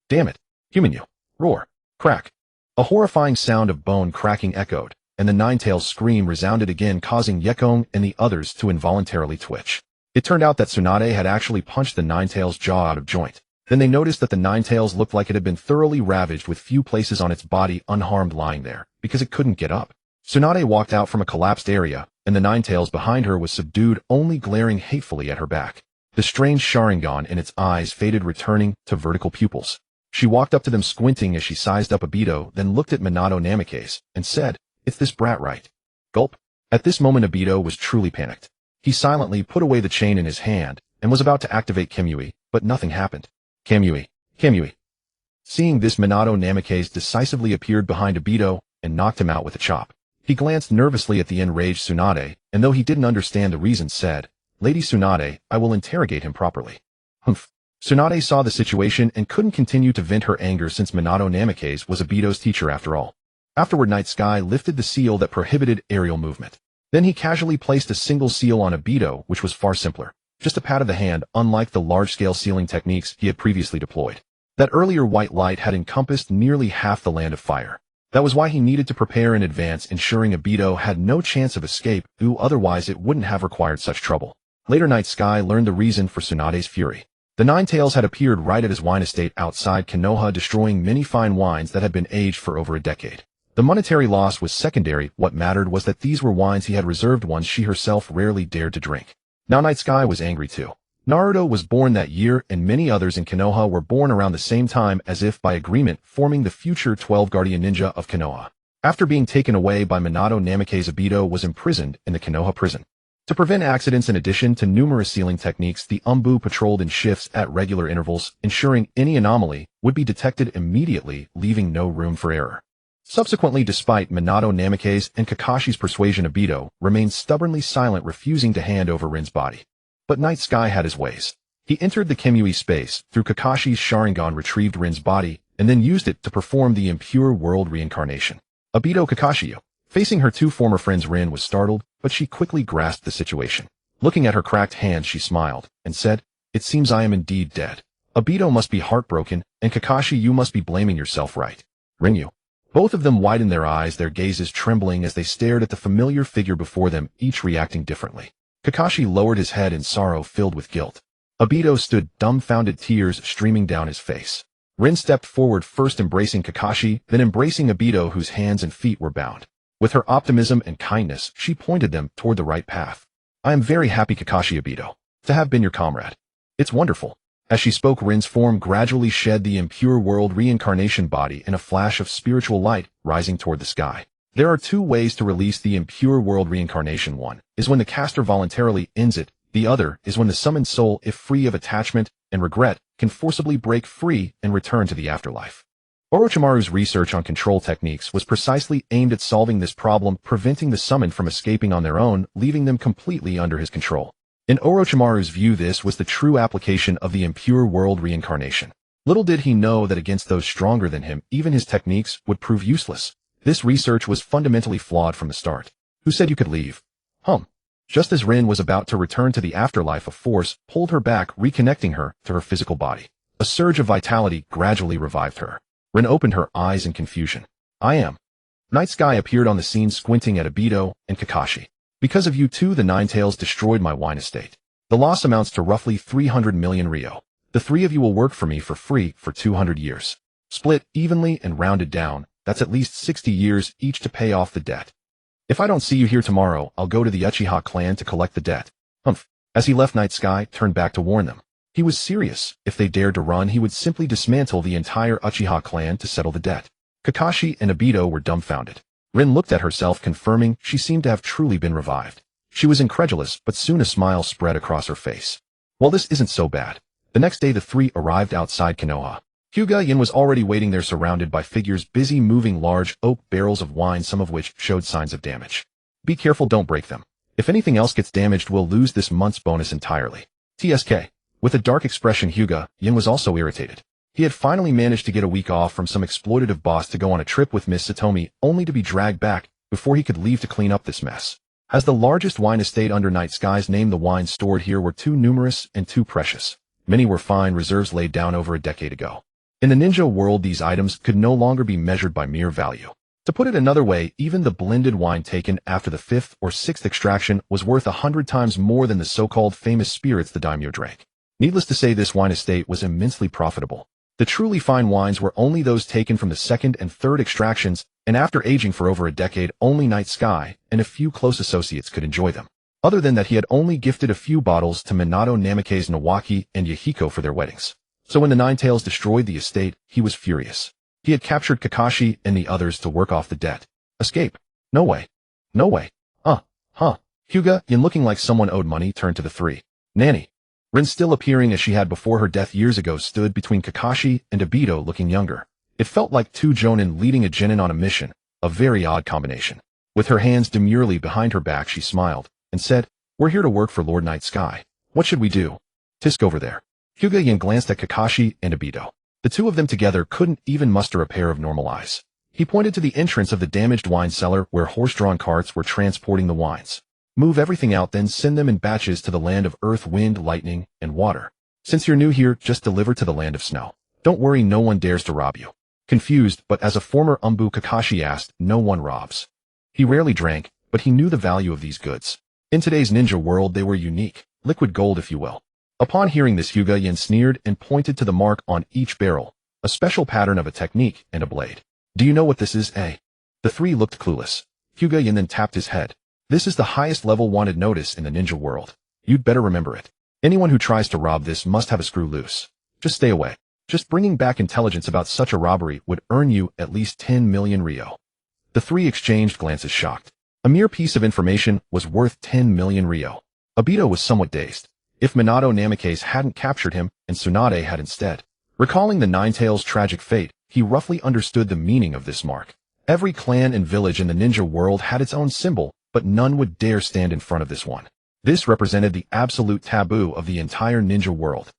Damn it, human you. Roar. Crack. A horrifying sound of bone cracking echoed, and the Ninetales' scream resounded again, causing Yekong and the others to involuntarily twitch. It turned out that Tsunade had actually punched the Ninetales' jaw out of joint. Then they noticed that the Ninetales looked like it had been thoroughly ravaged, with few places on its body unharmed, lying there, because it couldn't get up. Tsunade walked out from a collapsed area, and the Ninetales behind her was subdued, only glaring hatefully at her back. The strange Sharingan in its eyes faded, returning to vertical pupils. She walked up to them, squinting as she sized up Obito, then looked at Minato Namikaze, and said, it's this brat, right? Gulp. At this moment, Obito was truly panicked. He silently put away the chain in his hand, and was about to activate Kamui, but nothing happened. Kamui. Kamui. Seeing this, Minato Namikaze decisively appeared behind Obito, and knocked him out with a chop. He glanced nervously at the enraged Tsunade, and though he didn't understand the reason, said, Lady Tsunade, I will interrogate him properly. Humph. Tsunade saw the situation and couldn't continue to vent her anger, since Minato Namikaze was Obito's teacher after all. Afterward, Night Sky lifted the seal that prohibited aerial movement. Then he casually placed a single seal on Obito, which was far simpler. Just a pat of the hand, unlike the large-scale sealing techniques he had previously deployed. That earlier white light had encompassed nearly half the land of fire. That was why he needed to prepare in advance, ensuring Obito had no chance of escape, otherwise it wouldn't have required such trouble. Later, Night Sky learned the reason for Tsunade's fury. The Ninetales had appeared right at his wine estate outside Konoha, destroying many fine wines that had been aged for over a decade. The monetary loss was secondary. What mattered was that these were wines he had reserved, ones she herself rarely dared to drink. Now Night Sky was angry too. Naruto was born that year, and many others in Konoha were born around the same time, as if by agreement, forming the future 12 Guardian Ninja of Konoha. After being taken away by Minato Namikaze, Obito was imprisoned in the Konoha prison. To prevent accidents, in addition to numerous sealing techniques, the Umbu patrolled in shifts at regular intervals, ensuring any anomaly would be detected immediately, leaving no room for error. Subsequently, despite Minato Namikaze and Kakashi's persuasion, Obito remained stubbornly silent, refusing to hand over Rin's body. But Night Sky had his ways. He entered the Kamui space through Kakashi's Sharingan, retrieved Rin's body, and then used it to perform the impure world reincarnation. Obito Kakashi. Facing her two former friends, Rin was startled, but she quickly grasped the situation. Looking at her cracked hand, she smiled and said, it seems I am indeed dead. Obito must be heartbroken, and Kakashi, you must be blaming yourself, right? Rin, you. Both of them widened their eyes, their gazes trembling as they stared at the familiar figure before them, each reacting differently. Kakashi lowered his head in sorrow, filled with guilt. Obito stood dumbfounded, tears streaming down his face. Rin stepped forward, first embracing Kakashi, then embracing Obito, whose hands and feet were bound. With her optimism and kindness, she pointed them toward the right path. I am very happy, Kakashi Obito, to have been your comrade. It's wonderful. As she spoke, Rin's form gradually shed the impure world reincarnation body in a flash of spiritual light, rising toward the sky. There are two ways to release the impure world reincarnation. One is when the caster voluntarily ends it. The other is when the summoned soul, if free of attachment and regret, can forcibly break free and return to the afterlife. Orochimaru's research on control techniques was precisely aimed at solving this problem, preventing the summoned from escaping on their own, leaving them completely under his control. In Orochimaru's view, this was the true application of the impure world reincarnation. Little did he know that against those stronger than him, even his techniques would prove useless. This research was fundamentally flawed from the start. Who said you could leave? Just as Rin was about to return to the afterlife, a force pulled her back, reconnecting her to her physical body. A surge of vitality gradually revived her. Rin opened her eyes in confusion. I am. Night Sky appeared on the scene, squinting at Obito and Kakashi. Because of you two, the Nine Tails destroyed my wine estate. The loss amounts to roughly 300 million Ryo. The three of you will work for me for free for 200 years. Split evenly and rounded down, that's at least 60 years each to pay off the debt. If I don't see you here tomorrow, I'll go to the Uchiha clan to collect the debt. As he left, Night Sky turned back to warn them. He was serious. If they dared to run, he would simply dismantle the entire Uchiha clan to settle the debt. Kakashi and Obito were dumbfounded. Rin looked at herself, confirming she seemed to have truly been revived. She was incredulous, but soon a smile spread across her face. Well, this isn't so bad. The next day, the three arrived outside Konoha. Hyuga Yin was already waiting there, surrounded by figures busy moving large oak barrels of wine, some of which showed signs of damage. Be careful, don't break them. If anything else gets damaged, we'll lose this month's bonus entirely. TSK. With a dark expression, Hyuga Yin was also irritated. He had finally managed to get a week off from some exploitative boss to go on a trip with Miss Satomi, only to be dragged back before he could leave to clean up this mess. As the largest wine estate under Night Sky's name, the wines stored here were too numerous and too precious. Many were fine reserves laid down over a decade ago. In the ninja world, these items could no longer be measured by mere value. To put it another way, even the blended wine taken after the 5th or 6th extraction was worth 100 times more than the so-called famous spirits the daimyo drank. Needless to say, this wine estate was immensely profitable. The truly fine wines were only those taken from the 2nd and 3rd extractions, and after aging for over a decade, only Night Sky and a few close associates could enjoy them. Other than that, he had only gifted a few bottles to Minato Namake's Nawaki and Yahiko for their weddings. So when the Nine Tails destroyed the estate, he was furious. He had captured Kakashi and the others to work off the debt. Escape? No way. No way. Hyuga Yin, looking like someone owed money, turned to the three. Nanny. Rin, still appearing as she had before her death years ago, stood between Kakashi and Obito, looking younger. It felt like two jonin leading a genin on a mission, a very odd combination. With her hands demurely behind her back, she smiled and said, We're here to work for Lord Night Sky. What should we do? Tisk over there. Hyuga Yin glanced at Kakashi and Obito. The two of them together couldn't even muster a pair of normal eyes. He pointed to the entrance of the damaged wine cellar where horse-drawn carts were transporting the wines. Move everything out, then send them in batches to the land of earth, wind, lightning, and water. Since you're new here, just deliver to the land of snow. Don't worry, no one dares to rob you. Confused, but as a former Umbu, Kakashi asked, no one robs. He rarely drank, but he knew the value of these goods. In today's ninja world, they were unique, liquid gold if you will. Upon hearing this, Hyuga Yin sneered and pointed to the mark on each barrel, a special pattern of a technique and a blade. Do you know what this is, eh? The three looked clueless. Hyuga Yin then tapped his head. This is the highest level wanted notice in the ninja world. You'd better remember it. Anyone who tries to rob this must have a screw loose. Just stay away. Just bringing back intelligence about such a robbery would earn you at least 10 million Ryo. The three exchanged glances, shocked. A mere piece of information was worth 10 million Ryo. Obito was somewhat dazed. If Minato Namake's hadn't captured him and Tsunade had instead. Recalling the Nine Tails' tragic fate, he roughly understood the meaning of this mark. Every clan and village in the ninja world had its own symbol, but none would dare stand in front of this one. This represented the absolute taboo of the entire ninja world.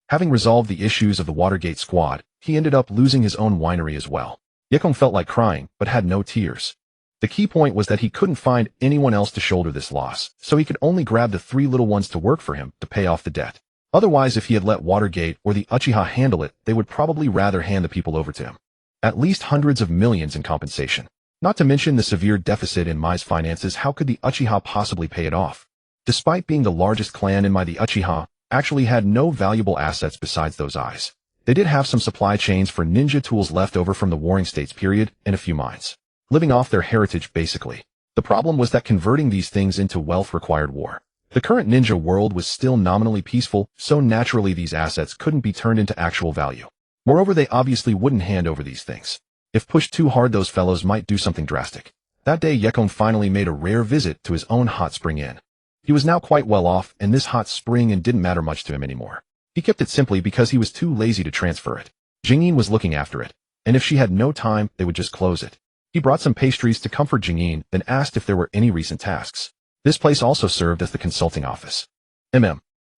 Having resolved the issues of the Watergate squad, he ended up losing his own winery as well. Yekong felt like crying, but had no tears. The key point was that he couldn't find anyone else to shoulder this loss, so he could only grab the three little ones to work for him to pay off the debt. Otherwise, if he had let Watergate or the Uchiha handle it, they would probably rather hand the people over to him. At least hundreds of millions in compensation. Not to mention the severe deficit in Mai's finances, how could the Uchiha possibly pay it off? Despite being the largest clan in Mai, the Uchiha actually had no valuable assets besides those eyes. They did have some supply chains for ninja tools left over from the Warring States period and a few mines. Living off their heritage basically. The problem was that converting these things into wealth required war. The current ninja world was still nominally peaceful, so naturally these assets couldn't be turned into actual value. Moreover, they obviously wouldn't hand over these things. If pushed too hard, those fellows might do something drastic. That day, Yekong finally made a rare visit to his own hot spring inn. He was now quite well off, and this hot spring inn didn't matter much to him anymore. He kept it simply because he was too lazy to transfer it. Jingyin was looking after it. and if she had no time, they would just close it. He brought some pastries to comfort Jingyin, then asked if there were any recent tasks. This place also served as the consulting office.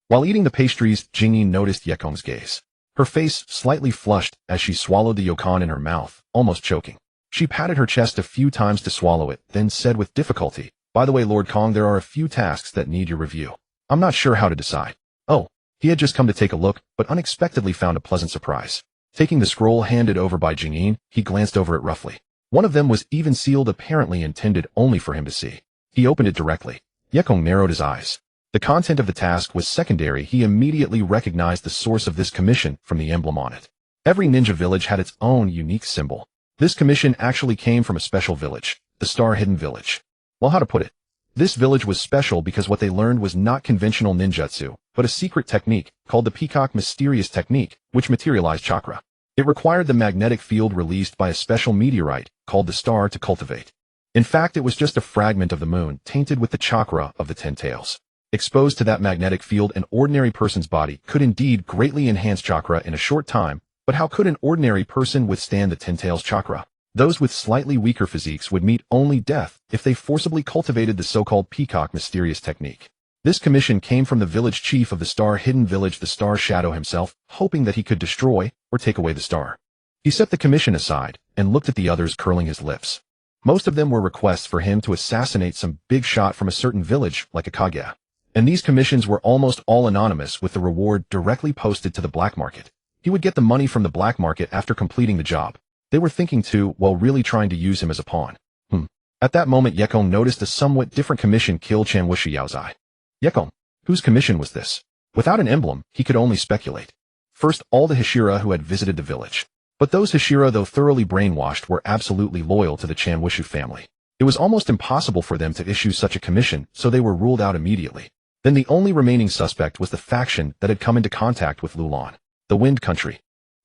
While eating the pastries, Jingyin noticed Yekong's gaze. Her face slightly flushed as she swallowed the yokon in her mouth, almost choking. She patted her chest a few times to swallow it, then said with difficulty, "By the way, Lord Kong, there are a few tasks that need your review. I'm not sure how to decide." Oh, he had just come to take a look, but unexpectedly found a pleasant surprise. Taking the scroll handed over by Jingyin, he glanced over it roughly. One of them was even sealed, apparently intended only for him to see. He opened it directly. Yekong narrowed his eyes. The content of the task was secondary. He immediately recognized the source of this commission from the emblem on it. Every ninja village had its own unique symbol. This commission actually came from a special village, the Star Hidden Village. Well, how to put it? This village was special because what they learned was not conventional ninjutsu, but a secret technique called the Peacock Mysterious Technique, which materialized chakra. It required the magnetic field released by a special meteorite called the star to cultivate. In fact, it was just a fragment of the moon tainted with the chakra of the 10 tails. Exposed to that magnetic field, an ordinary person's body could indeed greatly enhance chakra in a short time, but how could an ordinary person withstand the 10 tails chakra? Those with slightly weaker physiques would meet only death if they forcibly cultivated the so-called Peacock Mysterious Technique. This commission came from the village chief of the Star Hidden Village, the Star Shadow himself, hoping that he could destroy or take away the star. He set the commission aside and looked at the others, curling his lips. Most of them were requests for him to assassinate some big shot from a certain village like a Hokage. And these commissions were almost all anonymous, with the reward directly posted to the black market. He would get the money from the black market after completing the job. They were thinking too, while really trying to use him as a pawn. At that moment, Yekong noticed a somewhat different commission: kill Chanwushi Yaozai. Yekong, whose commission was this? Without an emblem, he could only speculate. First, all the Hashira who had visited the village. But those Hashira, though thoroughly brainwashed, were absolutely loyal to the Chanwushu family. It was almost impossible for them to issue such a commission, so they were ruled out immediately. Then the only remaining suspect was the faction that had come into contact with Lulan, the Wind Country.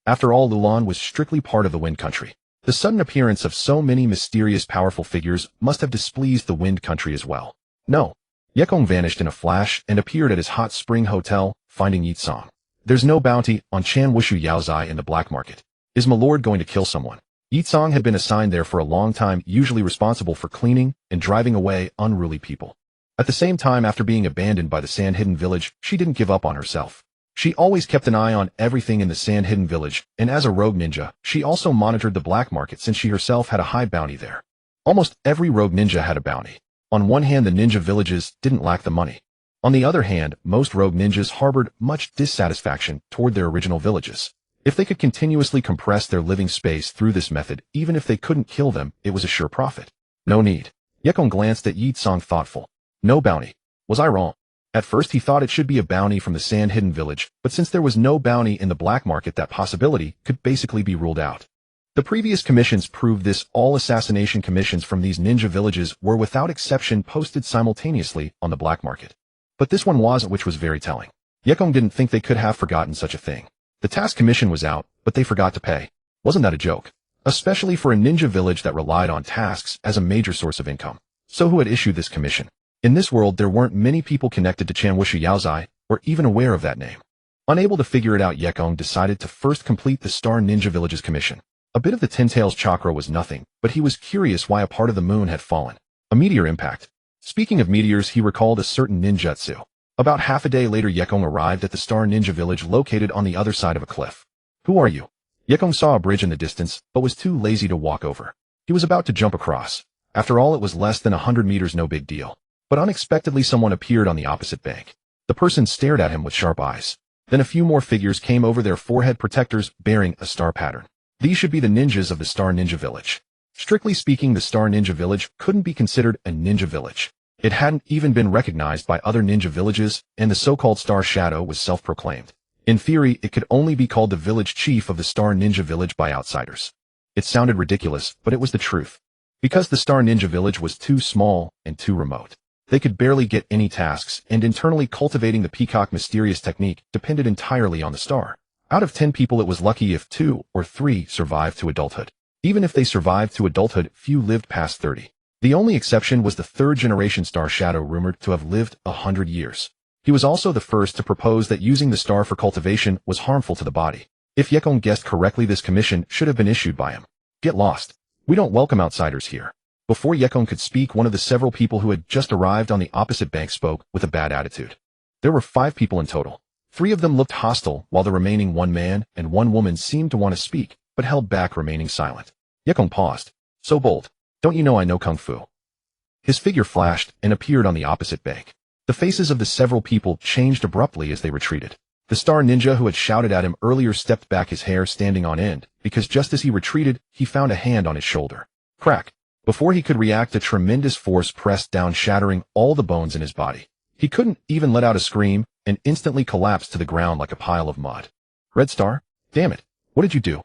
After all, Lulan was strictly part of the Wind Country. The sudden appearance of so many mysterious, powerful figures must have displeased the Wind Country as well. No. Yekong vanished in a flash and appeared at his hot spring hotel, finding Yitsong. There's no bounty on Chanwushu Yaozai in the black market. Is my lord going to kill someone? Yitsong had been assigned there for a long time, usually responsible for cleaning and driving away unruly people. At the same time, after being abandoned by the Sand Hidden Village, she didn't give up on herself. She always kept an eye on everything in the Sand Hidden Village, and as a rogue ninja, she also monitored the black market since she herself had a high bounty there. Almost every rogue ninja had a bounty. On one hand, the ninja villages didn't lack the money. On the other hand, most rogue ninjas harbored much dissatisfaction toward their original villages. If they could continuously compress their living space through this method, even if they couldn't kill them, it was a sure profit. No need. Yekong glanced at Yitsong, thoughtful. No bounty. Was I wrong? At first he thought it should be a bounty from the Sand Hidden Village, but since there was no bounty in the black market, that possibility could basically be ruled out. The previous commissions proved this. All assassination commissions from these ninja villages were without exception posted simultaneously on the black market. But this one wasn't, which was very telling. Yekong didn't think they could have forgotten such a thing. The task commission was out, but they forgot to pay. Wasn't that a joke? Especially for a ninja village that relied on tasks as a major source of income. So who had issued this commission? In this world, there weren't many people connected to Chanwushu Yaozai, or even aware of that name. Unable to figure it out, Yekong decided to first complete the Star Ninja Village's commission. A bit of the Ten Tails chakra was nothing, but he was curious why a part of the moon had fallen. A meteor impact. Speaking of meteors, he recalled a certain ninjutsu. About half a day later, Yekong arrived at the Star Ninja Village located on the other side of a cliff. Who are you? Yekong saw a bridge in the distance, but was too lazy to walk over. He was about to jump across. After all, it was less than 100 meters, no big deal. But unexpectedly, someone appeared on the opposite bank. The person stared at him with sharp eyes. Then a few more figures came over, their forehead protectors bearing a star pattern. These should be the ninjas of the Star Ninja Village. Strictly speaking, the Star Ninja Village couldn't be considered a ninja village. It hadn't even been recognized by other ninja villages, and the so-called Star Shadow was self-proclaimed. In theory, it could only be called the village chief of the Star Ninja Village by outsiders. It sounded ridiculous, but it was the truth. Because the Star Ninja Village was too small and too remote. They could barely get any tasks, and internally cultivating the Peacock Mysterious Technique depended entirely on the star. Out of 10 people, it was lucky if 2 or 3 survived to adulthood. Even if they survived to adulthood, few lived past 30. The only exception was the third-generation Star Shadow, rumored to have lived 100 years. He was also the first to propose that using the star for cultivation was harmful to the body. If Yekong guessed correctly, this commission should have been issued by him. Get lost. We don't welcome outsiders here. Before Yekong could speak, one of the several people who had just arrived on the opposite bank spoke with a bad attitude. There were 5 people in total. 3 of them looked hostile, while the remaining 1 man and 1 woman seemed to want to speak, but held back, remaining silent. Yekong paused. So bold. Don't you know I know Kung Fu? His figure flashed and appeared on the opposite bank. The faces of the several people changed abruptly as they retreated. The star ninja who had shouted at him earlier stepped back, his hair standing on end, because just as he retreated, he found a hand on his shoulder. Crack. Before he could react, a tremendous force pressed down, shattering all the bones in his body. He couldn't even let out a scream, and instantly collapsed to the ground like a pile of mud. Red Star? Damn it. What did you do?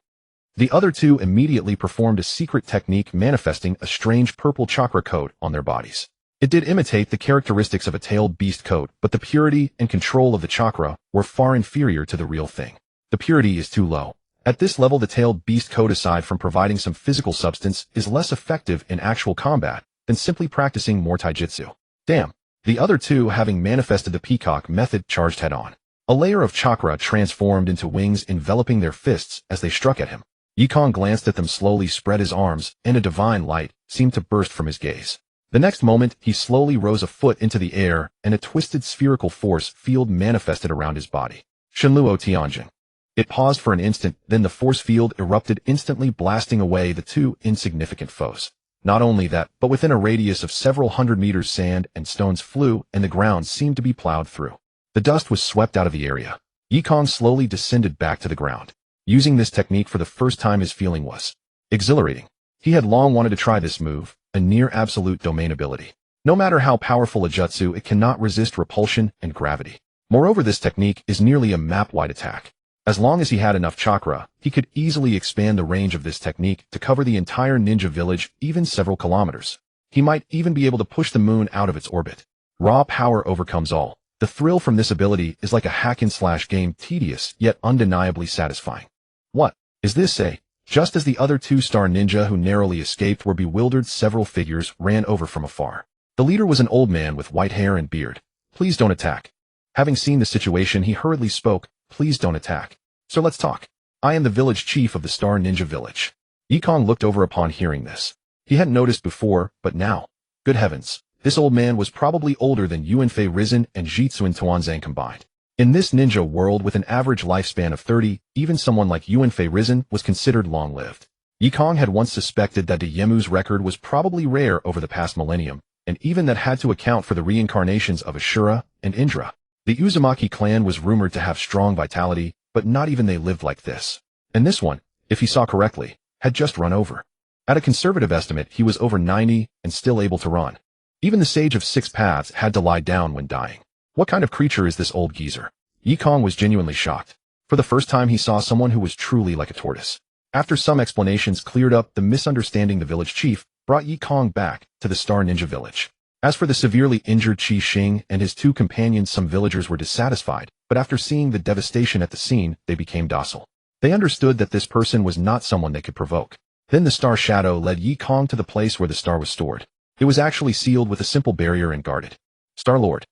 The other 2 immediately performed a secret technique, manifesting a strange purple chakra coat on their bodies. It did imitate the characteristics of a tailed beast coat, but the purity and control of the chakra were far inferior to the real thing. The purity is too low. At this level, the tailed beast coat, aside from providing some physical substance, is less effective in actual combat than simply practicing more taijutsu. Damn. The other 2, having manifested the peacock method, charged head-on. A layer of chakra transformed into wings, enveloping their fists as they struck at him. Yekong glanced at them, slowly spread his arms, and a divine light seemed to burst from his gaze. The next moment, he slowly rose a foot into the air, and a twisted spherical force field manifested around his body. Shenluo Tianjin. It paused for an instant, then the force field erupted, instantly blasting away the 2 insignificant foes. Not only that, but within a radius of several hundred meters, sand and stones flew, and the ground seemed to be plowed through. The dust was swept out of the area. Yekong slowly descended back to the ground. Using this technique for the first time, his feeling was exhilarating. He had long wanted to try this move, a near-absolute domain ability. No matter how powerful a jutsu, it cannot resist repulsion and gravity. Moreover, this technique is nearly a map-wide attack. As long as he had enough chakra, he could easily expand the range of this technique to cover the entire ninja village, even several kilometers. He might even be able to push the moon out of its orbit. Raw power overcomes all. The thrill from this ability is like a hack-and-slash game, tedious yet undeniably satisfying. What is this, say? Just as the other 2 star ninja who narrowly escaped were bewildered, several figures ran over from afar. The leader was an old man with white hair and beard. Please don't attack. Having seen the situation, he hurriedly spoke. Please don't attack. So let's talk. I am the village chief of the Star Ninja Village. Yekong looked over upon hearing this. He hadn't noticed before, but now. Good heavens. This old man was probably older than Yuanfei Risen and Jitsuan Tuanzang combined. In this ninja world with an average lifespan of 30, even someone like Yuanfei Risen was considered long-lived. Yekong had once suspected that Yemu's record was probably rare over the past millennium, and even that had to account for the reincarnations of Ashura and Indra. The Uzumaki clan was rumored to have strong vitality, but not even they lived like this. And this one, if he saw correctly, had just run over. At a conservative estimate, he was over 90 and still able to run. Even the Sage of 6 Paths had to lie down when dying. What kind of creature is this old geezer? Yekong was genuinely shocked. For the first time, he saw someone who was truly like a tortoise. After some explanations cleared up the misunderstanding, the village chief brought Yekong back to the Star Ninja Village. As for the severely injured Qi Xing and his 2 companions, some villagers were dissatisfied, but after seeing the devastation at the scene, they became docile. They understood that this person was not someone they could provoke. Then the Star Shadow led Yekong to the place where the star was stored. It was actually sealed with a simple barrier and guarded. Star-Lord,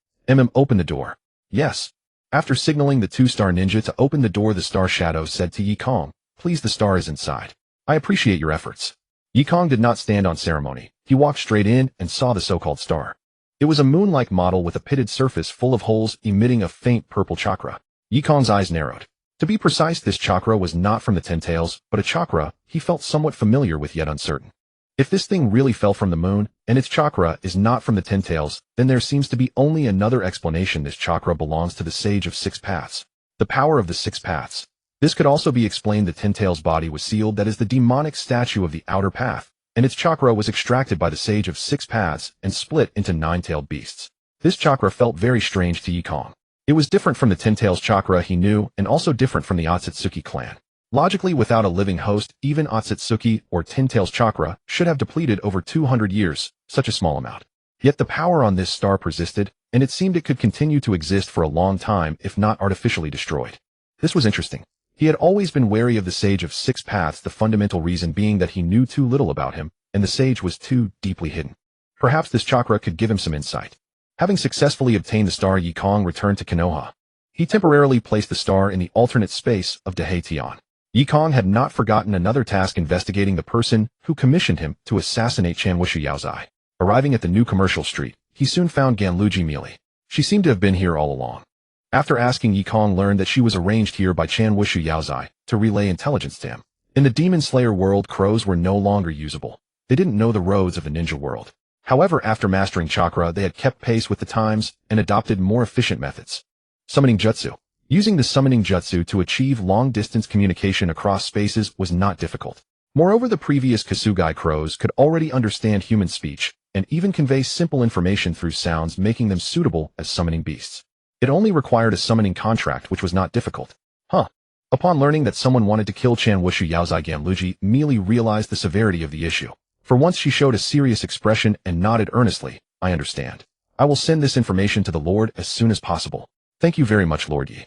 open the door. Yes. After signaling the 2-star ninja to open the door, the Star Shadow said to Yekong, please, the star is inside. I appreciate your efforts. Yekong did not stand on ceremony. He walked straight in and saw the so-called star. It was a moon-like model with a pitted surface full of holes emitting a faint purple chakra. Yekong's eyes narrowed. To be precise, this chakra was not from the 10 tails, but a chakra he felt somewhat familiar with yet uncertain. If this thing really fell from the moon, and its chakra is not from the 10 tails, then there seems to be only another explanation. This chakra belongs to the Sage of 6 Paths. The power of the 6 Paths. This could also be explained. The 10 tails body was sealed, that is the demonic statue of the outer path, and its chakra was extracted by the Sage of 6 Paths and split into 9-tailed beasts. This chakra felt very strange to Yekong. It was different from the 10 tails chakra he knew, and also different from the Otsutsuki clan. Logically, without a living host, even Otsutsuki or 10 tails chakra should have depleted over 200 years, such a small amount. Yet the power on this star persisted, and it seemed it could continue to exist for a long time if not artificially destroyed. This was interesting. He had always been wary of the Sage of 6 Paths, the fundamental reason being that he knew too little about him, and the sage was too deeply hidden. Perhaps this chakra could give him some insight. Having successfully obtained the star, Yekong returned to Konoha. He temporarily placed the star in the alternate space of Dahe Tian. Yekong had not forgotten another task investigating the person who commissioned him to assassinate Chanwushu Yaozai. Arriving at the new commercial street, he soon found Ganluji Mealy. She seemed to have been here all along. After asking, Yekong learned that she was arranged here by Chanwushu Yaozai to relay intelligence to him. In the Demon Slayer world, crows were no longer usable. They didn't know the roads of the ninja world. However, after mastering chakra, they had kept pace with the times and adopted more efficient methods. Summoning jutsu. Using the summoning jutsu to achieve long-distance communication across spaces was not difficult. Moreover, the previous Kasugai crows could already understand human speech and even convey simple information through sounds, making them suitable as summoning beasts. It only required a summoning contract, which was not difficult. Upon learning that someone wanted to kill Chanwushu Yaozai, Ganluji Mealy realized the severity of the issue. For once, she showed a serious expression and nodded earnestly. I understand. I will send this information to the Lord as soon as possible. Thank you very much, Lord Yi.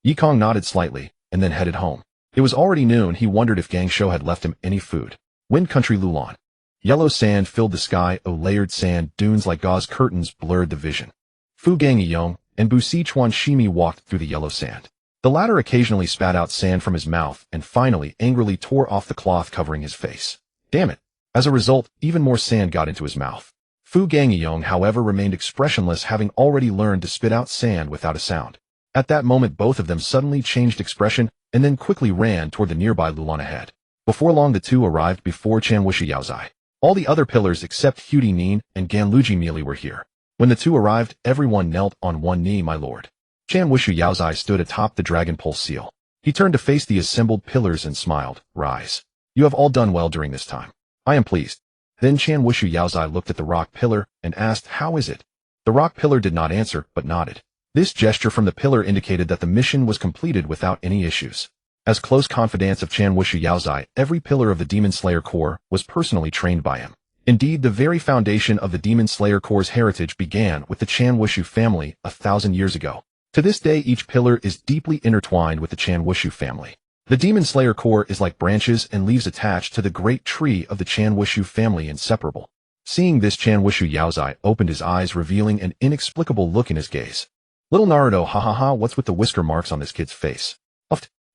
Yekong nodded slightly, and then headed home. It was already noon. He wondered if Gang Shou had left him any food. Wind Country Lulan. Yellow sand filled the sky. Layered sand dunes like gauze curtains blurred the vision. Fu Gangyong and Bu Sichuan Shimi walked through the yellow sand. The latter occasionally spat out sand from his mouth and finally angrily tore off the cloth covering his face. Damn it. As a result, even more sand got into his mouth. Fu Gangyong, however, remained expressionless, having already learned to spit out sand without a sound. At that moment, both of them suddenly changed expression and then quickly ran toward the nearby Lulan ahead. Before long, the two arrived before Chanwushu Yaozai. All the other pillars except Hudi Nin and Ganluji Mealy were here. When the two arrived, everyone knelt on one knee. My lord. Chanwushu Yaozai stood atop the dragon pulse seal. He turned to face the assembled pillars and smiled. Rise. You have all done well during this time. I am pleased. Then Chanwushu Yaozai looked at the rock pillar and asked, how is it? The rock pillar did not answer, but nodded. This gesture from the pillar indicated that the mission was completed without any issues. As close confidants of Chanwushu Yaozai, every pillar of the Demon Slayer Corps was personally trained by him. Indeed, the very foundation of the Demon Slayer Corps' heritage began with the Chanwushu family 1,000 years ago. To this day, each pillar is deeply intertwined with the Chanwushu family. The Demon Slayer Corps is like branches and leaves attached to the great tree of the Chanwushu family, inseparable. Seeing this, Chanwushu Yaozai opened his eyes, revealing an inexplicable look in his gaze. Little Naruto, what's with the whisker marks on this kid's face?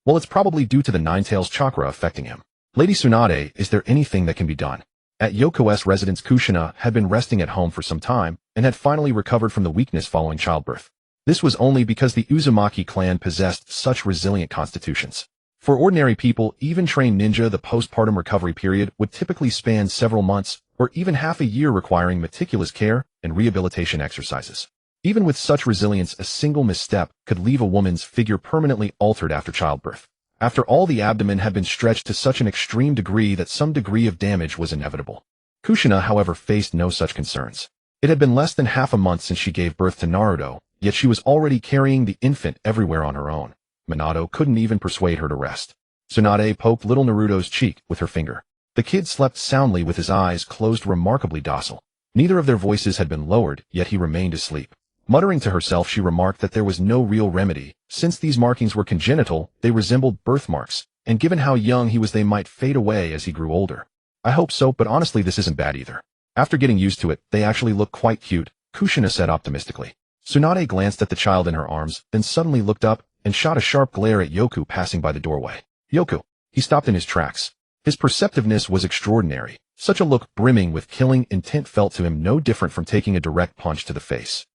Well, it's probably due to the Ninetales chakra affecting him. Lady Tsunade, is there anything that can be done? At Yoko's residence, Kushina had been resting at home for some time and had finally recovered from the weakness following childbirth. This was only because the Uzumaki clan possessed such resilient constitutions. For ordinary people, even trained ninja, the postpartum recovery period would typically span several months or even half a year, requiring meticulous care and rehabilitation exercises. Even with such resilience, a single misstep could leave a woman's figure permanently altered after childbirth. After all, the abdomen had been stretched to such an extreme degree that some degree of damage was inevitable. Kushina, however, faced no such concerns. It had been less than half a month since she gave birth to Naruto, yet she was already carrying the infant everywhere on her own. Minato couldn't even persuade her to rest. Tsunade poked little Naruto's cheek with her finger. The kid slept soundly with his eyes closed, remarkably docile. Neither of their voices had been lowered, yet he remained asleep. Muttering to herself, she remarked that there was no real remedy. Since these markings were congenital, they resembled birthmarks, and given how young he was, they might fade away as he grew older. I hope so, but honestly this isn't bad either. After getting used to it, they actually look quite cute, Kushina said optimistically. Tsunade glanced at the child in her arms, then suddenly looked up and shot a sharp glare at Yoku passing by the doorway. Yoku! He stopped in his tracks. His perceptiveness was extraordinary. Such a look, brimming with killing intent, felt to him no different from taking a direct punch to the face.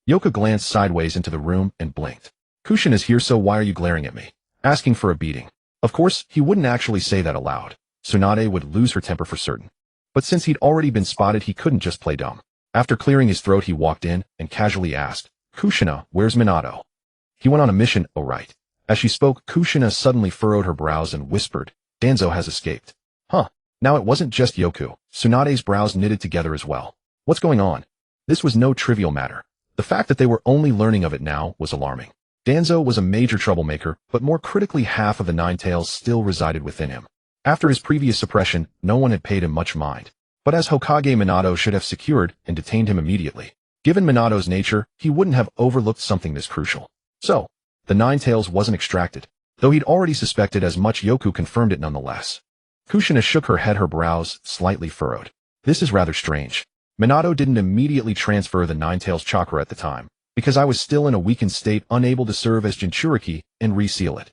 Yoku glanced sideways into the room and blinked. Kushina's here, so why are you glaring at me? Asking for a beating. Of course, he wouldn't actually say that aloud. Tsunade would lose her temper for certain. But since he'd already been spotted, he couldn't just play dumb. After clearing his throat, he walked in and casually asked, Kushina, where's Minato? He went on a mission, oh right. As she spoke, Kushina suddenly furrowed her brows and whispered, Danzo has escaped. Now it wasn't just Yoku. Tsunade's brows knitted together as well. What's going on? This was no trivial matter. The fact that they were only learning of it now was alarming. Danzo was a major troublemaker, but more critically, half of the Ninetales still resided within him. After his previous suppression, no one had paid him much mind. But as Hokage, Minato should have secured and detained him immediately. Given Minato's nature, he wouldn't have overlooked something this crucial. So, the Ninetales wasn't extracted. Though he'd already suspected as much, Yoku confirmed it nonetheless. Kushina shook her head, her brows slightly furrowed. This is rather strange. Minato didn't immediately transfer the Ninetales chakra at the time, because I was still in a weakened state, unable to serve as Jinchuriki and reseal it.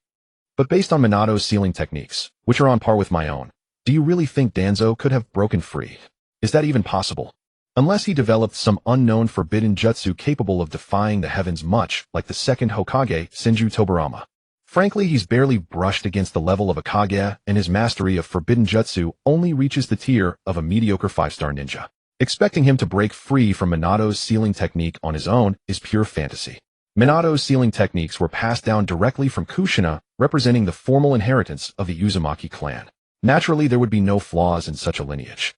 But based on Minato's sealing techniques, which are on par with my own, do you really think Danzo could have broken free? Is that even possible? Unless he developed some unknown forbidden jutsu capable of defying the heavens much like the second Hokage, Senju Tobirama. Frankly, he's barely brushed against the level of a Kage, and his mastery of forbidden jutsu only reaches the tier of a mediocre 5-star ninja. Expecting him to break free from Minato's sealing technique on his own is pure fantasy. Minato's sealing techniques were passed down directly from Kushina, representing the formal inheritance of the Uzumaki clan. Naturally, there would be no flaws in such a lineage.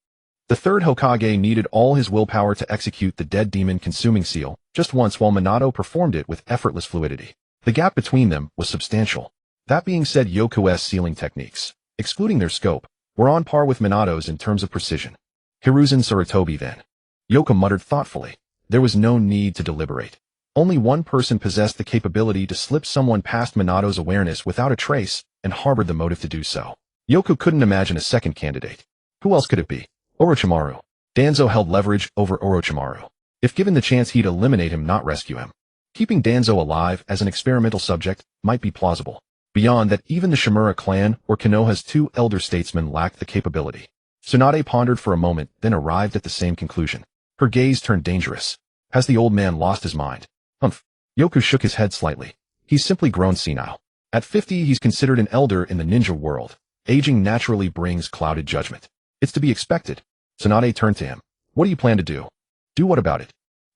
The third Hokage needed all his willpower to execute the dead demon consuming seal just once, while Minato performed it with effortless fluidity. The gap between them was substantial. That being said, Yoku's sealing techniques, excluding their scope, were on par with Minato's in terms of precision. Hiruzen Sarutobi then. Yoko muttered thoughtfully. There was no need to deliberate. Only one person possessed the capability to slip someone past Minato's awareness without a trace and harbored the motive to do so. Yoko couldn't imagine a second candidate. Who else could it be? Orochimaru. Danzo held leverage over Orochimaru. If given the chance, he'd eliminate him, not rescue him. Keeping Danzo alive as an experimental subject might be plausible. Beyond that, even the Shimura clan or Konoha's two elder statesmen lacked the capability. Tsunade pondered for a moment, then arrived at the same conclusion. Her gaze turned dangerous. Has the old man lost his mind? Humph. Yoku shook his head slightly. He's simply grown senile. At 50, he's considered an elder in the ninja world. Aging naturally brings clouded judgment. It's to be expected. Tsunade turned to him. What do you plan to do? Do what about it?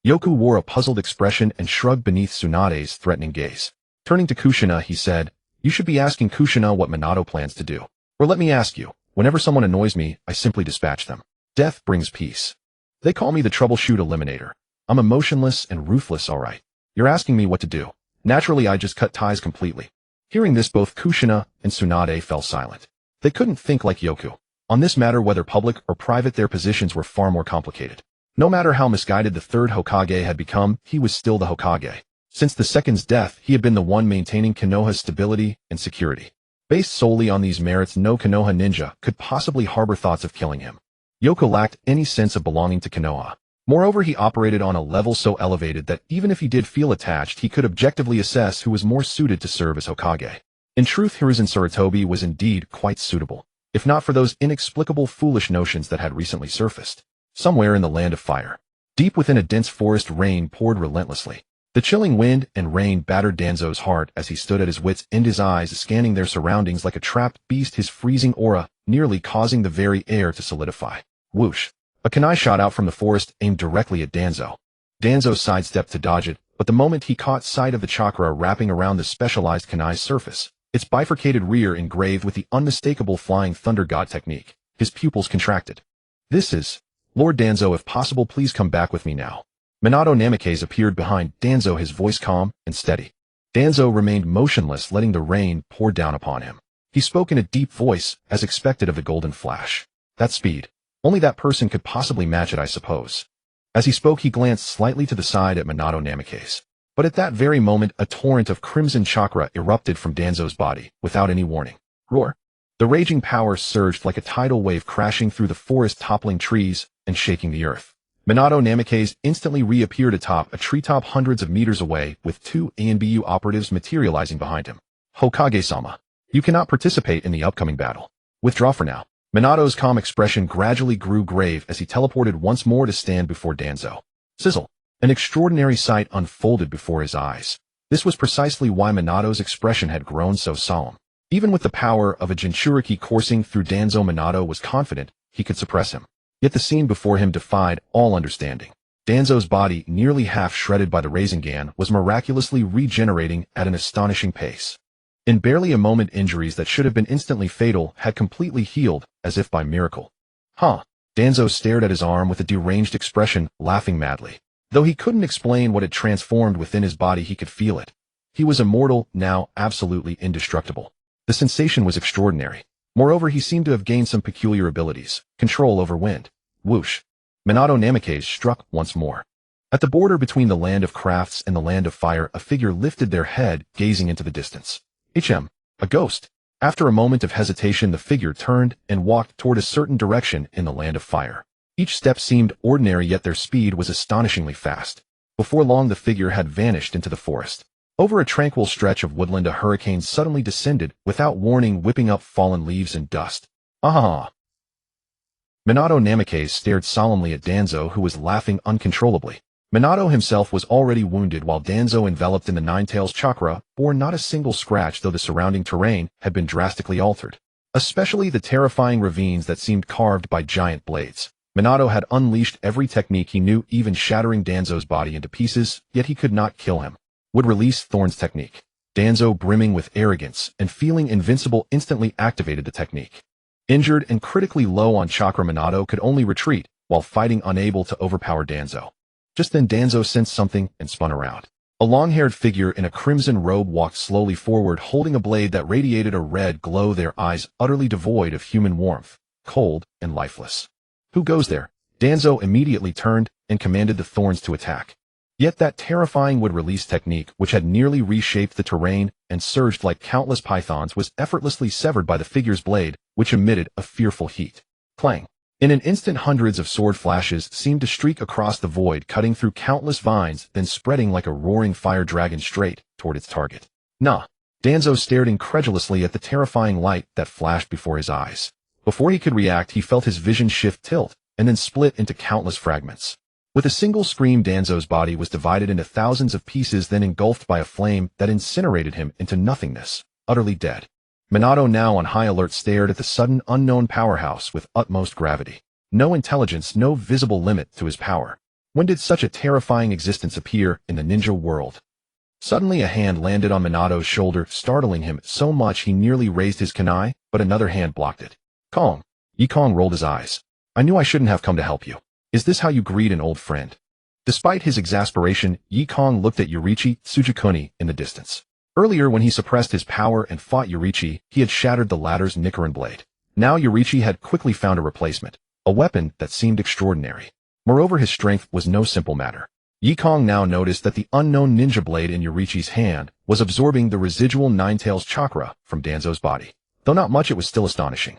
Yoku wore a puzzled expression and shrugged beneath Tsunade's threatening gaze. Turning to Kushina, he said, You should be asking Kushina what Minato plans to do. Or let me ask you, whenever someone annoys me, I simply dispatch them. Death brings peace. They call me the troubleshoot eliminator. I'm emotionless and ruthless, all right. You're asking me what to do. Naturally, I just cut ties completely. Hearing this, both Kushina and Tsunade fell silent. They couldn't think like Yoku. On this matter, whether public or private, their positions were far more complicated. No matter how misguided the third Hokage had become, he was still the Hokage. Since the second's death, he had been the one maintaining Konoha's stability and security. Based solely on these merits, no Konoha ninja could possibly harbor thoughts of killing him. Yoko lacked any sense of belonging to Konoha. Moreover, he operated on a level so elevated that even if he did feel attached, he could objectively assess who was more suited to serve as Hokage. In truth, Hiruzen Sarutobi was indeed quite suitable, if not for those inexplicable foolish notions that had recently surfaced. Somewhere in the land of fire, deep within a dense forest, rain poured relentlessly. The chilling wind and rain battered Danzo's heart as he stood at his wits' end, his eyes scanning their surroundings like a trapped beast, his freezing aura nearly causing the very air to solidify. Whoosh! A kunai shot out from the forest, aimed directly at Danzo. Danzo sidestepped to dodge it, but the moment he caught sight of the chakra wrapping around the specialized kunai's surface, its bifurcated rear engraved with the unmistakable flying thunder god technique, his pupils contracted. This is... Lord Danzo, if possible, please come back with me now. Minato Namikaze appeared behind Danzo, his voice calm and steady. Danzo remained motionless, letting the rain pour down upon him. He spoke in a deep voice, as expected of the golden flash. That speed. Only that person could possibly match it, I suppose. As he spoke, he glanced slightly to the side at Minato Namikaze. But at that very moment, a torrent of crimson chakra erupted from Danzo's body, without any warning. Roar! The raging power surged like a tidal wave, crashing through the forest, toppling trees, and shaking the earth. Minato Namikaze instantly reappeared atop a treetop hundreds of meters away, with two ANBU operatives materializing behind him. Hokage-sama, you cannot participate in the upcoming battle. Withdraw for now. Minato's calm expression gradually grew grave as he teleported once more to stand before Danzo. Sizzle! An extraordinary sight unfolded before his eyes. This was precisely why Minato's expression had grown so solemn. Even with the power of a Jinchuriki coursing through Danzo, Minato was confident he could suppress him. Yet the scene before him defied all understanding. Danzo's body, nearly half shredded by the Rasengan, was miraculously regenerating at an astonishing pace. In barely a moment, injuries that should have been instantly fatal had completely healed, as if by miracle. Huh? Danzo stared at his arm with a deranged expression, laughing madly. Though he couldn't explain what had transformed within his body, he could feel it. He was immortal, now absolutely indestructible. The sensation was extraordinary. Moreover, he seemed to have gained some peculiar abilities. Control over wind. Whoosh! Minato Namikaze struck once more. At the border between the land of crafts and the land of fire, a figure lifted their head, gazing into the distance. A ghost. After a moment of hesitation, the figure turned and walked toward a certain direction in the land of fire. Each step seemed ordinary, yet their speed was astonishingly fast. Before long, the figure had vanished into the forest. Over a tranquil stretch of woodland, a hurricane suddenly descended, without warning, whipping up fallen leaves and dust. Ah! Minato Namikaze stared solemnly at Danzo, who was laughing uncontrollably. Minato himself was already wounded, while Danzo, enveloped in the Ninetales chakra, bore not a single scratch, though the surrounding terrain had been drastically altered. Especially the terrifying ravines that seemed carved by giant blades. Minato had unleashed every technique he knew, even shattering Danzo's body into pieces, yet he could not kill him. Would release Thorn's technique. Danzo, brimming with arrogance and feeling invincible, instantly activated the technique. Injured and critically low on chakra, Minato could only retreat, while fighting, unable to overpower Danzo. Just then Danzo sensed something and spun around. A long-haired figure in a crimson robe walked slowly forward, holding a blade that radiated a red glow, their eyes utterly devoid of human warmth, cold and lifeless. Who goes there? Danzo immediately turned and commanded the Thorns to attack. Yet that terrifying would-release technique, which had nearly reshaped the terrain and surged like countless pythons, was effortlessly severed by the figure's blade, which emitted a fearful heat. Clang! In an instant, hundreds of sword flashes seemed to streak across the void, cutting through countless vines, then spreading like a roaring fire dragon straight toward its target. Nah! Danzo stared incredulously at the terrifying light that flashed before his eyes. Before he could react, he felt his vision shift, tilt, and then split into countless fragments. With a single scream, Danzo's body was divided into thousands of pieces, then engulfed by a flame that incinerated him into nothingness, utterly dead. Minato, now on high alert, stared at the sudden unknown powerhouse with utmost gravity. No intelligence, no visible limit to his power. When did such a terrifying existence appear in the ninja world? Suddenly a hand landed on Minato's shoulder, startling him so much he nearly raised his kunai, but another hand blocked it. Kong! Yekong rolled his eyes. I knew I shouldn't have come to help you. Is this how you greet an old friend? Despite his exasperation, Yekong looked at Yurichi Tsujikuni in the distance. Earlier, when he suppressed his power and fought Yurichi, he had shattered the latter's Nichiren blade. Now Yurichi had quickly found a replacement, a weapon that seemed extraordinary. Moreover, his strength was no simple matter. Yekong now noticed that the unknown ninja blade in Yurichi's hand was absorbing the residual Ninetales chakra from Danzo's body. Though not much, it was still astonishing.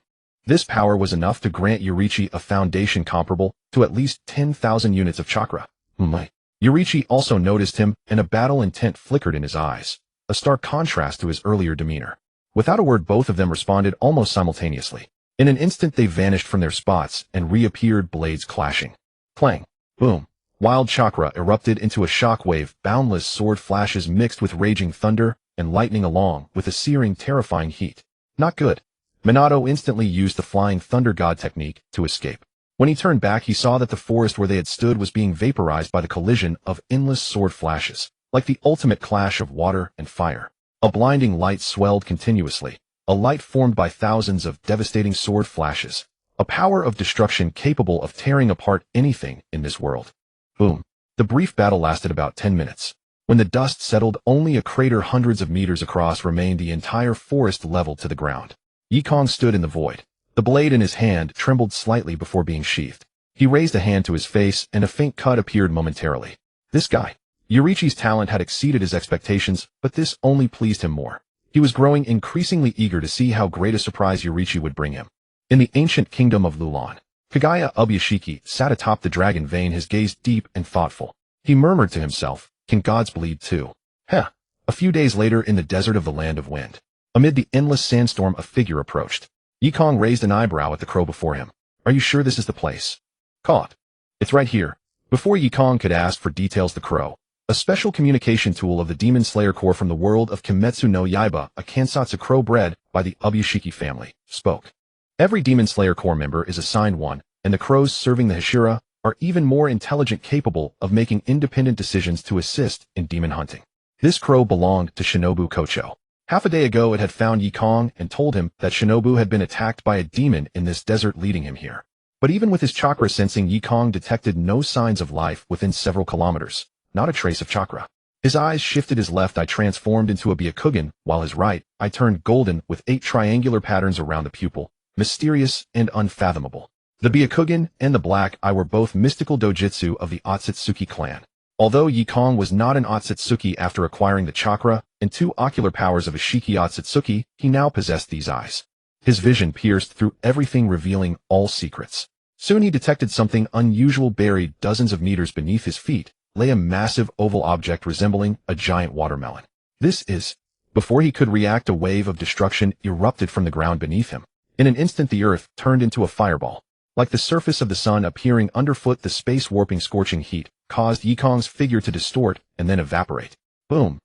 This power was enough to grant Yurichi a foundation comparable to at least 10,000 units of chakra. Yurichi also noticed him, and a battle intent flickered in his eyes, a stark contrast to his earlier demeanor. Without a word, both of them responded almost simultaneously. In an instant, they vanished from their spots and reappeared, blades clashing. Clang! Boom! Wild chakra erupted into a shockwave, boundless sword flashes mixed with raging thunder and lightning, along with a searing, terrifying heat. Not good. Minato instantly used the Flying Thunder God technique to escape. When he turned back, he saw that the forest where they had stood was being vaporized by the collision of endless sword flashes, like the ultimate clash of water and fire. A blinding light swelled continuously, a light formed by thousands of devastating sword flashes, a power of destruction capable of tearing apart anything in this world. Boom. The brief battle lasted about 10 minutes. When the dust settled, only a crater hundreds of meters across remained, the entire forest leveled to the ground. Yekong stood in the void. The blade in his hand trembled slightly before being sheathed. He raised a hand to his face, and a faint cut appeared momentarily. This guy. Yurichi's talent had exceeded his expectations, but this only pleased him more. He was growing increasingly eager to see how great a surprise Yurichi would bring him. In the ancient kingdom of Lulan, Kagaya Ubuyashiki sat atop the dragon vein, his gaze deep and thoughtful. He murmured to himself, "Can gods bleed too?" Heh. A few days later, in the desert of the Land of Wind, amid the endless sandstorm, a figure approached. Yekong raised an eyebrow at the crow before him. Are you sure this is the place? Caught. It's right here. Before Yekong could ask for details, the crow, a special communication tool of the Demon Slayer Corps from the world of Kimetsu no Yaiba, a Kansatsu crow bred by the Ubuyashiki family, spoke. Every Demon Slayer Corps member is assigned one, and the crows serving the Hashira are even more intelligent, capable of making independent decisions to assist in demon hunting. This crow belonged to Shinobu Kocho. Half a day ago, it had found Yekong and told him that Shinobu had been attacked by a demon in this desert, leading him here. But even with his chakra sensing, Yekong detected no signs of life within several kilometers, not a trace of chakra. His eyes shifted. His left eye transformed into a Byakugan, while his right eye turned golden with 8 triangular patterns around the pupil, mysterious and unfathomable. The Byakugan and the black eye were both mystical dojutsu of the Otsutsuki clan. Although Yekong was not an Otsutsuki after acquiring the chakra and 2 ocular powers of a Shiki Otsutsuki, he now possessed these eyes. His vision pierced through everything, revealing all secrets. Soon he detected something unusual. Buried dozens of meters beneath his feet lay a massive oval object resembling a giant watermelon. This is... Before he could react, a wave of destruction erupted from the ground beneath him. In an instant the earth turned into a fireball. Like the surface of the sun appearing underfoot, the space-warping scorching heat caused Yekong's figure to distort and then evaporate. Boom!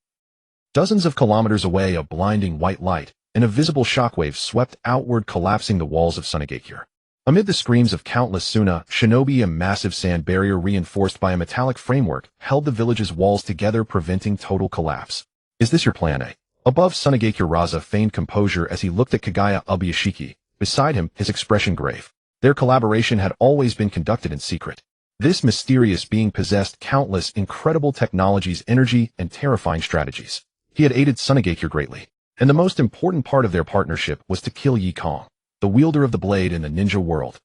Dozens of kilometers away, a blinding white light and a visible shockwave swept outward, collapsing the walls of Tsunade. Amid the screams of countless Suna, shinobi, a massive sand barrier reinforced by a metallic framework held the village's walls together, preventing total collapse. Is this your plan, eh? Above Tsunade, Raza feigned composure as he looked at Kagaya Ubuyashiki. Beside him, his expression grave. Their collaboration had always been conducted in secret. This mysterious being possessed countless incredible technologies, energy, and terrifying strategies. He had aided Tsunade greatly. And the most important part of their partnership was to kill Yekong, the wielder of the blade in the ninja world.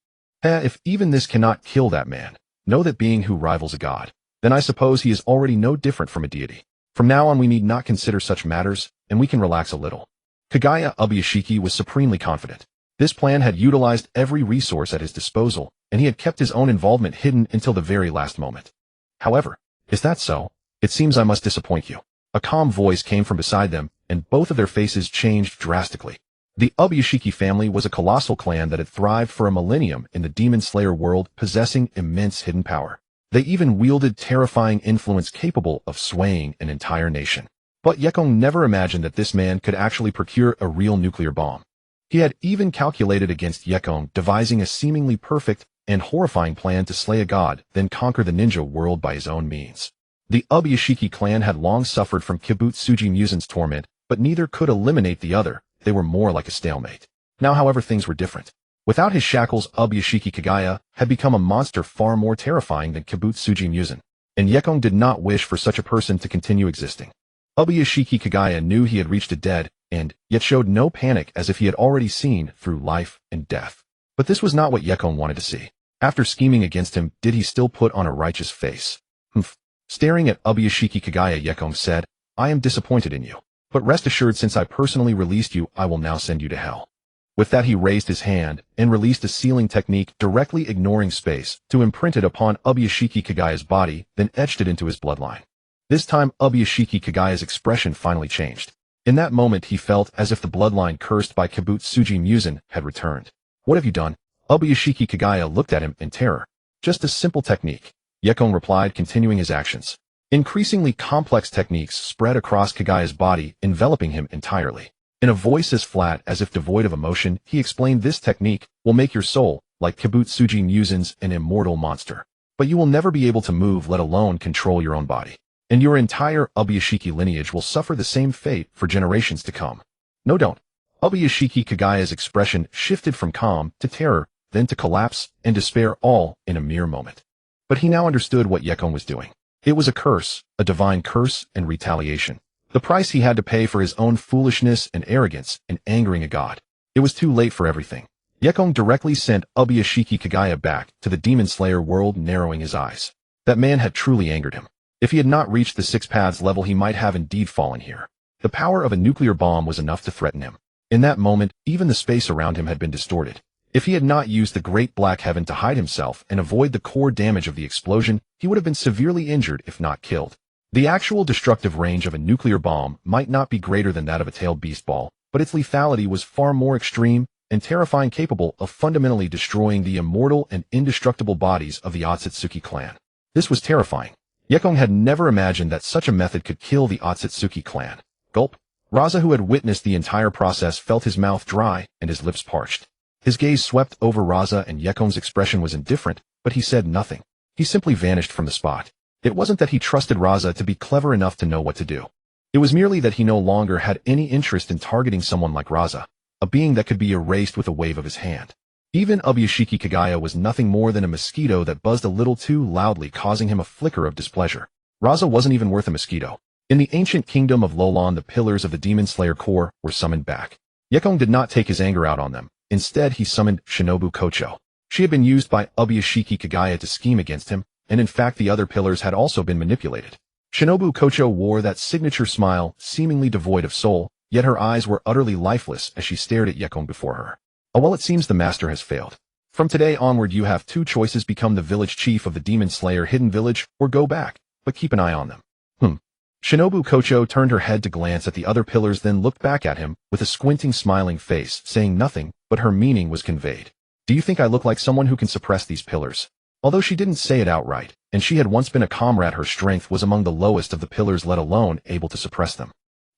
If even this cannot kill that man, know that being who rivals a god, then I suppose he is already no different from a deity. From now on we need not consider such matters, and we can relax a little. Kagaya Ubuyashiki was supremely confident. This plan had utilized every resource at his disposal, and he had kept his own involvement hidden until the very last moment. However, is that so? It seems I must disappoint you. A calm voice came from beside them, and both of their faces changed drastically. The Ubuyashiki family was a colossal clan that had thrived for a millennium in the Demon Slayer world, possessing immense hidden power. They even wielded terrifying influence capable of swaying an entire nation. But Yekong never imagined that this man could actually procure a real nuclear bomb. He had even calculated against Yekong, devising a seemingly perfect and horrifying plan to slay a god, then conquer the ninja world by his own means. The Ubuyashiki clan had long suffered from Kibutsuji Musen's torment, but neither could eliminate the other. They were more like a stalemate. Now, however, things were different. Without his shackles, Ubuyashiki Kagaya had become a monster far more terrifying than Kibutsuji Musen, and Yekong did not wish for such a person to continue existing. Ubuyashiki Kagaya knew he had reached a dead end, yet showed no panic, as if he had already seen through life and death. But this was not what Yekong wanted to see. After scheming against him, did he still put on a righteous face? Humph. Staring at Ubuyashiki Kagaya, Yekong said, I am disappointed in you. But rest assured, since I personally released you, I will now send you to hell. With that, he raised his hand and released a sealing technique, directly ignoring space, to imprint it upon Ubuyashiki Kagaya's body, then etched it into his bloodline. This time, Ubuyashiki Kagaya's expression finally changed. In that moment, he felt as if the bloodline cursed by Kibutsuji Musen had returned. What have you done? Ubuyashiki Kagaya looked at him in terror. Just a simple technique, Yekong replied, continuing his actions. Increasingly complex techniques spread across Kagaya's body, enveloping him entirely. In a voice as flat as if devoid of emotion, he explained, this technique will make your soul, like Kibutsuji Musen's, an immortal monster. But you will never be able to move, let alone control your own body. And your entire Ubuyashiki lineage will suffer the same fate for generations to come. No, don't. Ubuyashiki Kagaya's expression shifted from calm to terror, then to collapse and despair, all in a mere moment. But he now understood what Yekong was doing. It was a curse, a divine curse and retaliation. The price he had to pay for his own foolishness and arrogance in angering a god. It was too late for everything. Yekong directly sent Ubuyashiki Kagaya back to the Demon Slayer world, narrowing his eyes. That man had truly angered him. If he had not reached the Six Paths level, he might have indeed fallen here. The power of a nuclear bomb was enough to threaten him. In that moment, even the space around him had been distorted. If he had not used the Great Black Heaven to hide himself and avoid the core damage of the explosion, he would have been severely injured if not killed. The actual destructive range of a nuclear bomb might not be greater than that of a tailed beast ball, but its lethality was far more extreme and terrifying, capable of fundamentally destroying the immortal and indestructible bodies of the Otsutsuki clan. This was terrifying. Yekong had never imagined that such a method could kill the Otsutsuki clan. Gulp. Raza, who had witnessed the entire process, felt his mouth dry and his lips parched. His gaze swept over Raza, and Yekong's expression was indifferent, but he said nothing. He simply vanished from the spot. It wasn't that he trusted Raza to be clever enough to know what to do. It was merely that he no longer had any interest in targeting someone like Raza, a being that could be erased with a wave of his hand. Even Ubuyashiki Kagaya was nothing more than a mosquito that buzzed a little too loudly, causing him a flicker of displeasure. Raza wasn't even worth a mosquito. In the ancient kingdom of Lolon, the pillars of the Demon Slayer core were summoned back. Yekong did not take his anger out on them. Instead, he summoned Shinobu Kocho. She had been used by Ubuyashiki Kagaya to scheme against him, and in fact the other pillars had also been manipulated. Shinobu Kocho wore that signature smile, seemingly devoid of soul, yet her eyes were utterly lifeless as she stared at Yekong before her. Oh, well, it seems the master has failed. From today onward you have two choices: become the village chief of the Demon Slayer Hidden Village, or go back, but keep an eye on them. Shinobu Kocho turned her head to glance at the other pillars, then looked back at him with a squinting, smiling face, saying nothing, but her meaning was conveyed. Do you think I look like someone who can suppress these pillars? Although she didn't say it outright, and she had once been a comrade, her strength was among the lowest of the pillars, let alone able to suppress them.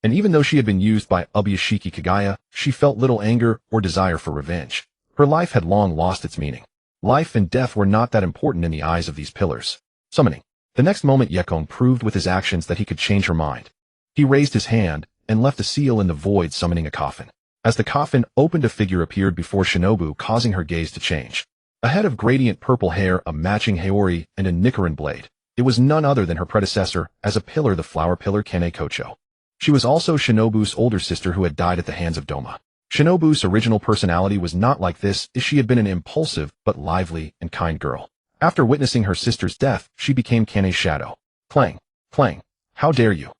And even though she had been used by Ubuyashiki Kagaya, she felt little anger or desire for revenge. Her life had long lost its meaning. Life and death were not that important in the eyes of these pillars. Summoning. The next moment Yekong proved with his actions that he could change her mind. He raised his hand and left a seal in the void, summoning a coffin. As the coffin opened, a figure appeared before Shinobu, causing her gaze to change. A head of gradient purple hair, a matching haori, and a Nichiren blade. It was none other than her predecessor as a pillar, the flower pillar Kane Kocho. She was also Shinobu's older sister who had died at the hands of Doma. Shinobu's original personality was not like this, as she had been an impulsive but lively and kind girl. After witnessing her sister's death, she became Kane's shadow. Clang, clang, how dare you!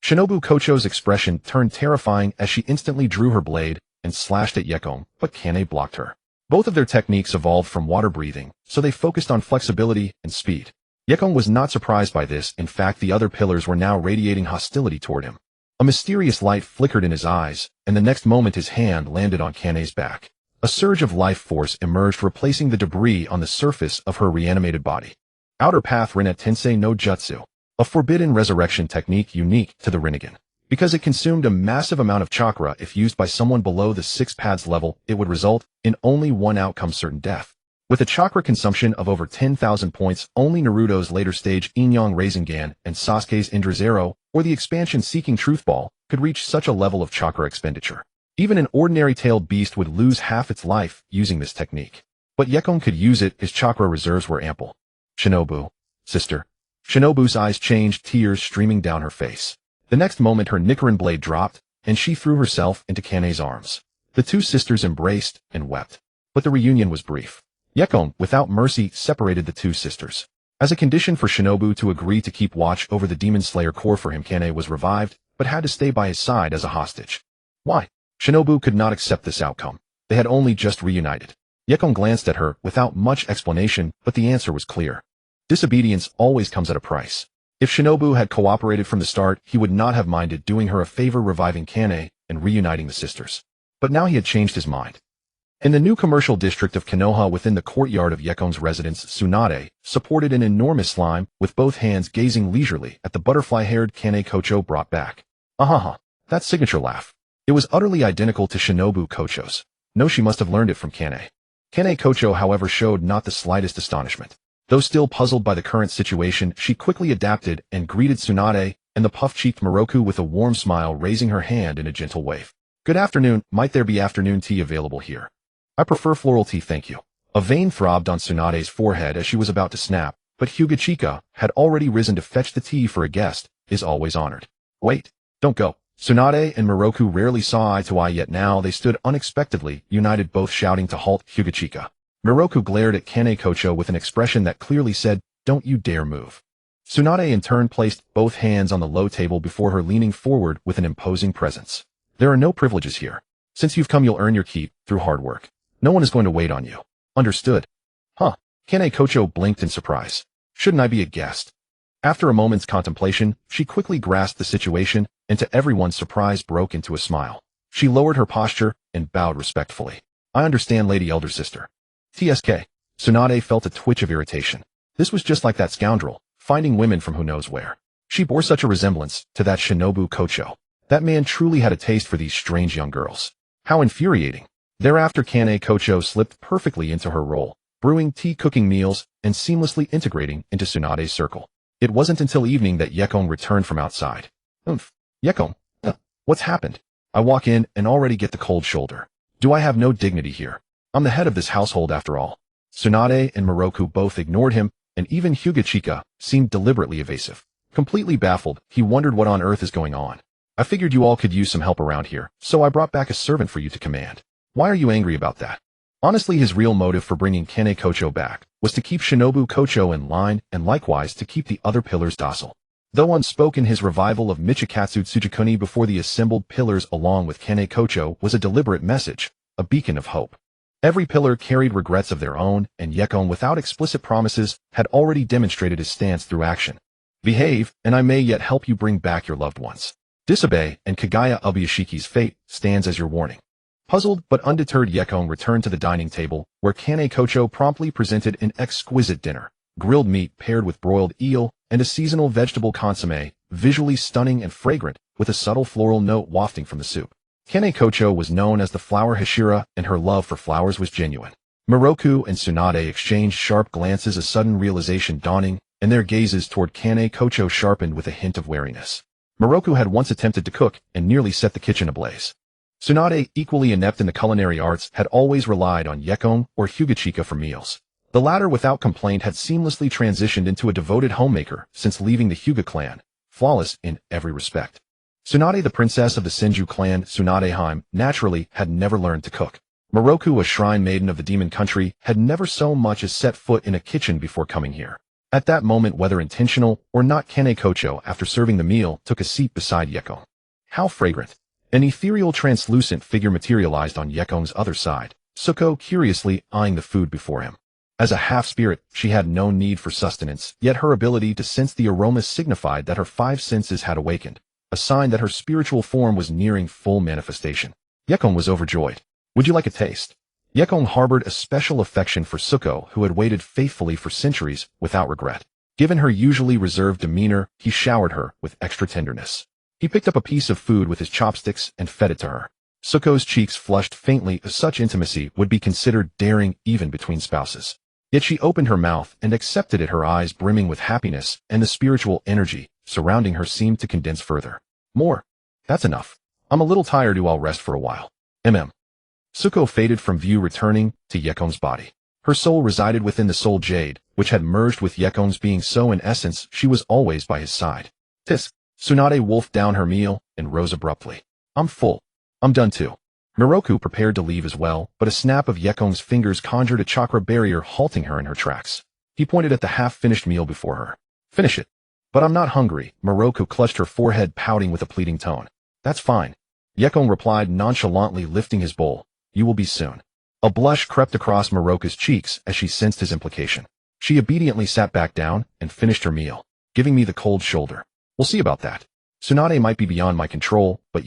Shinobu Kocho's expression turned terrifying as she instantly drew her blade and slashed at Yekong, but Kane blocked her. Both of their techniques evolved from water breathing, so they focused on flexibility and speed. Yekong was not surprised by this. In fact, the other pillars were now radiating hostility toward him. A mysterious light flickered in his eyes, and the next moment his hand landed on Kane's back. A surge of life force emerged, replacing the debris on the surface of her reanimated body. Outer Path Rinne Tensei no Jutsu, a forbidden resurrection technique unique to the Rinnegan. Because it consumed a massive amount of chakra, if used by someone below the 6 pads level, it would result in only one outcome: certain death. With a chakra consumption of over 10,000 points, only Naruto's later stage Inyang Rasengan and Sasuke's Indra Zero, or the expansion-seeking Truth Ball, could reach such a level of chakra expenditure. Even an ordinary tailed beast would lose half its life using this technique. But Yekong could use it, his chakra reserves were ample. Shinobu. Sister. Shinobu's eyes changed, tears streaming down her face. The next moment her Nichiren blade dropped, and she threw herself into Kane's arms. The two sisters embraced and wept. But the reunion was brief. Yekong, without mercy, separated the two sisters. As a condition for Shinobu to agree to keep watch over the Demon Slayer core for him, Kane was revived, but had to stay by his side as a hostage. Why? Shinobu could not accept this outcome. They had only just reunited. Yekong glanced at her without much explanation, but the answer was clear. Disobedience always comes at a price. If Shinobu had cooperated from the start, he would not have minded doing her a favor, reviving Kane and reuniting the sisters. But now he had changed his mind. In the new commercial district of Konoha, within the courtyard of Yekong's residence, Tsunade supported an enormous slime, with both hands gazing leisurely at the butterfly-haired Kane Kocho brought back. Ahaha, that signature laugh. It was utterly identical to Shinobu Kocho's. No, she must have learned it from Kane. Kane Kocho, however, showed not the slightest astonishment. Though still puzzled by the current situation, she quickly adapted and greeted Tsunade and the puff-cheeked Miroku with a warm smile, raising her hand in a gentle wave. Good afternoon, might there be afternoon tea available here? I prefer floral tea, thank you. A vein throbbed on Tsunade's forehead as she was about to snap, but Hyuga Chika had already risen to fetch the tea, for a guest is always honored. Wait, don't go. Tsunade and Miroku rarely saw eye to eye, yet now they stood unexpectedly united, both shouting to halt Hyuga Chika. Miroku glared at Kane Kocho with an expression that clearly said, "Don't you dare move." Tsunade in turn placed both hands on the low table before her, leaning forward with an imposing presence. There are no privileges here. Since you've come, you'll earn your keep through hard work. No one is going to wait on you. Understood? Huh. Kane Kocho blinked in surprise. Shouldn't I be a guest? After a moment's contemplation, she quickly grasped the situation, and to everyone's surprise broke into a smile. She lowered her posture and bowed respectfully. I understand, Lady Elder Sister. TSK. Tsunade felt a twitch of irritation. This was just like that scoundrel, finding women from who knows where. She bore such a resemblance to that Shinobu Kocho. That man truly had a taste for these strange young girls. How infuriating. Thereafter Kane Kocho slipped perfectly into her role, brewing tea, cooking meals, and seamlessly integrating into Tsunade's circle. It wasn't until evening that Yekong returned from outside. Yekong, what's happened? I walk in and already get the cold shoulder. Do I have no dignity here? I'm the head of this household after all. Tsunade and Miroku both ignored him, and even Hyuga Chika seemed deliberately evasive. Completely baffled, he wondered what on earth is going on. I figured you all could use some help around here, so I brought back a servant for you to command. Why are you angry about that? Honestly, his real motive for bringing Kane Kocho back was to keep Shinobu Kocho in line and likewise to keep the other pillars docile. Though unspoken, his revival of Michikatsu Tsujikuni before the assembled pillars along with Kane Kocho was a deliberate message, a beacon of hope. Every pillar carried regrets of their own, and Yekong, without explicit promises, had already demonstrated his stance through action. Behave, and I may yet help you bring back your loved ones. Disobey, and Kagaya Ubuyashiki's fate stands as your warning. Puzzled but undeterred, Yekong returned to the dining table, where Kane Kocho promptly presented an exquisite dinner. Grilled meat paired with broiled eel, and a seasonal vegetable consommé, visually stunning and fragrant, with a subtle floral note wafting from the soup. Kane Kocho was known as the flower Hashira, and her love for flowers was genuine. Miroku and Tsunade exchanged sharp glances, a sudden realization dawning, and their gazes toward Kane Kocho sharpened with a hint of wariness. Miroku had once attempted to cook and nearly set the kitchen ablaze. Tsunade, equally inept in the culinary arts, had always relied on Yekong or Hyuga for meals. The latter, without complaint, had seamlessly transitioned into a devoted homemaker since leaving the Hyuga clan, flawless in every respect. Tsunade, the princess of the Senju clan, Tsunadeheim, naturally had never learned to cook. Miroku, a shrine maiden of the demon country, had never so much as set foot in a kitchen before coming here. At that moment, whether intentional or not, Kane Kocho, after serving the meal, took a seat beside Yekong. How fragrant! An ethereal translucent figure materialized on Yekong's other side, Suko curiously eyeing the food before him. As a half-spirit, she had no need for sustenance, yet her ability to sense the aroma signified that her five senses had awakened, a sign that her spiritual form was nearing full manifestation. Yekong was overjoyed. Would you like a taste? Yekong harbored a special affection for Suko, who had waited faithfully for centuries without regret. Given her usually reserved demeanor, he showered her with extra tenderness. He picked up a piece of food with his chopsticks and fed it to her. Suko's cheeks flushed faintly, as such intimacy would be considered daring even between spouses. Yet she opened her mouth and accepted it, her eyes brimming with happiness, and the spiritual energy surrounding her seemed to condense further. More. That's enough. I'm a little tired, I'll rest for a while. Suko faded from view, returning to Yekong's body. Her soul resided within the soul jade, which had merged with Yekong's being, so in essence she was always by his side. Tisk. Tsunade wolfed down her meal and rose abruptly. I'm full. I'm done too. Miroku prepared to leave as well, but a snap of Yekong's fingers conjured a chakra barrier, halting her in her tracks. He pointed at the half-finished meal before her. Finish it. But I'm not hungry. Miroku clutched her forehead, pouting with a pleading tone. That's fine. Yekong replied nonchalantly, lifting his bowl. You will be soon. A blush crept across Miroku's cheeks as she sensed his implication. She obediently sat back down and finished her meal, giving me the cold shoulder. We'll see about that. Tsunade might be beyond my control, but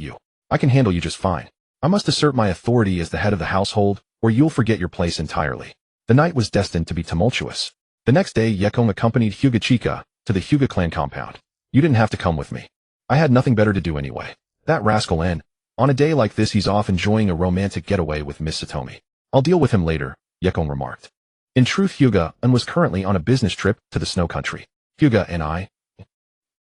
I can handle you just fine. I must assert my authority as the head of the household, or you'll forget your place entirely. The night was destined to be tumultuous. The next day, Yekong accompanied Hyuga to the Hyuga clan compound. You didn't have to come with me. I had nothing better to do anyway. That rascal N. On a day like this, he's off enjoying a romantic getaway with Miss Satomi. I'll deal with him later, Yekong remarked. In truth, Hyuga was currently on a business trip to the snow country. Hyuga and I.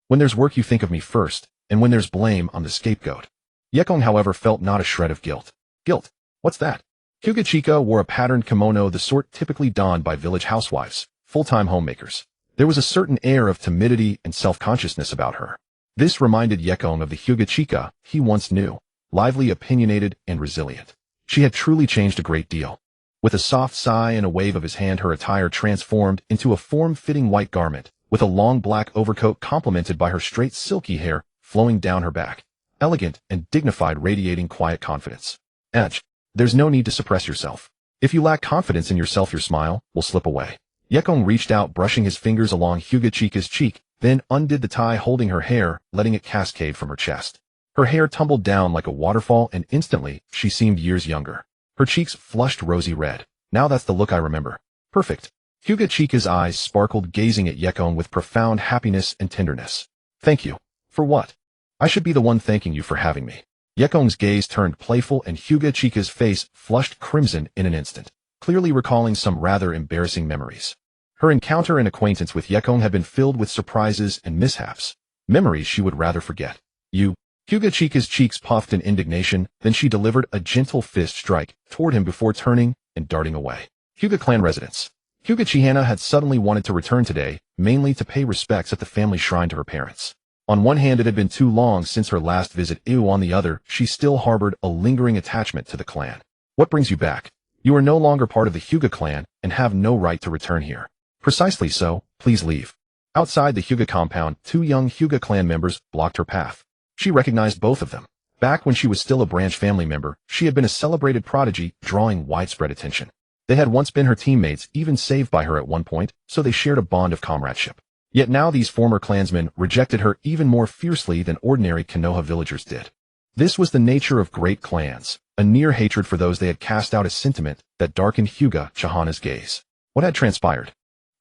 When there's work, you think of me first, and when there's blame, I'm the scapegoat. Yekong, however, felt not a shred of guilt. Guilt? What's that? Hyuga wore a patterned kimono, the sort typically donned by village housewives, full-time homemakers. There was a certain air of timidity and self-consciousness about her. This reminded Yekong of the Hyuga he once knew, lively, opinionated, and resilient. She had truly changed a great deal. With a soft sigh and a wave of his hand, her attire transformed into a form-fitting white garment, with a long black overcoat complemented by her straight silky hair flowing down her back. Elegant and dignified, radiating quiet confidence. Edge. There's no need to suppress yourself. If you lack confidence in yourself, your smile will slip away. Yekong reached out, brushing his fingers along Hyuga cheek, then undid the tie holding her hair, letting it cascade from her chest. Her hair tumbled down like a waterfall, and instantly she seemed years younger. Her cheeks flushed rosy red. Now that's the look I remember. Perfect. Hyuga eyes sparkled, gazing at Yekong with profound happiness and tenderness. Thank you. For what? I should be the one thanking you for having me. Yekong's gaze turned playful, and Hyuga face flushed crimson in an instant, clearly recalling some rather embarrassing memories. Her encounter and acquaintance with Yekong had been filled with surprises and mishaps, memories she would rather forget. Hyuga cheeks puffed in indignation, then she delivered a gentle fist strike toward him before turning and darting away. Hyuga clan residence. Hyuga had suddenly wanted to return today, mainly to pay respects at the family shrine to her parents. On one hand, it had been too long since her last visit. On the other, she still harbored a lingering attachment to the clan. What brings you back? You are no longer part of the Hyuga clan and have no right to return here. Precisely so, please leave. Outside the Hyuga compound, two young Hyuga clan members blocked her path. She recognized both of them. Back when she was still a branch family member, she had been a celebrated prodigy, drawing widespread attention. They had once been her teammates, even saved by her at one point, so they shared a bond of comradeship. Yet now these former clansmen rejected her even more fiercely than ordinary Konoha villagers did. This was the nature of great clans, a near hatred for those they had cast out, a sentiment that darkened Hyuga Chihana's gaze. What had transpired?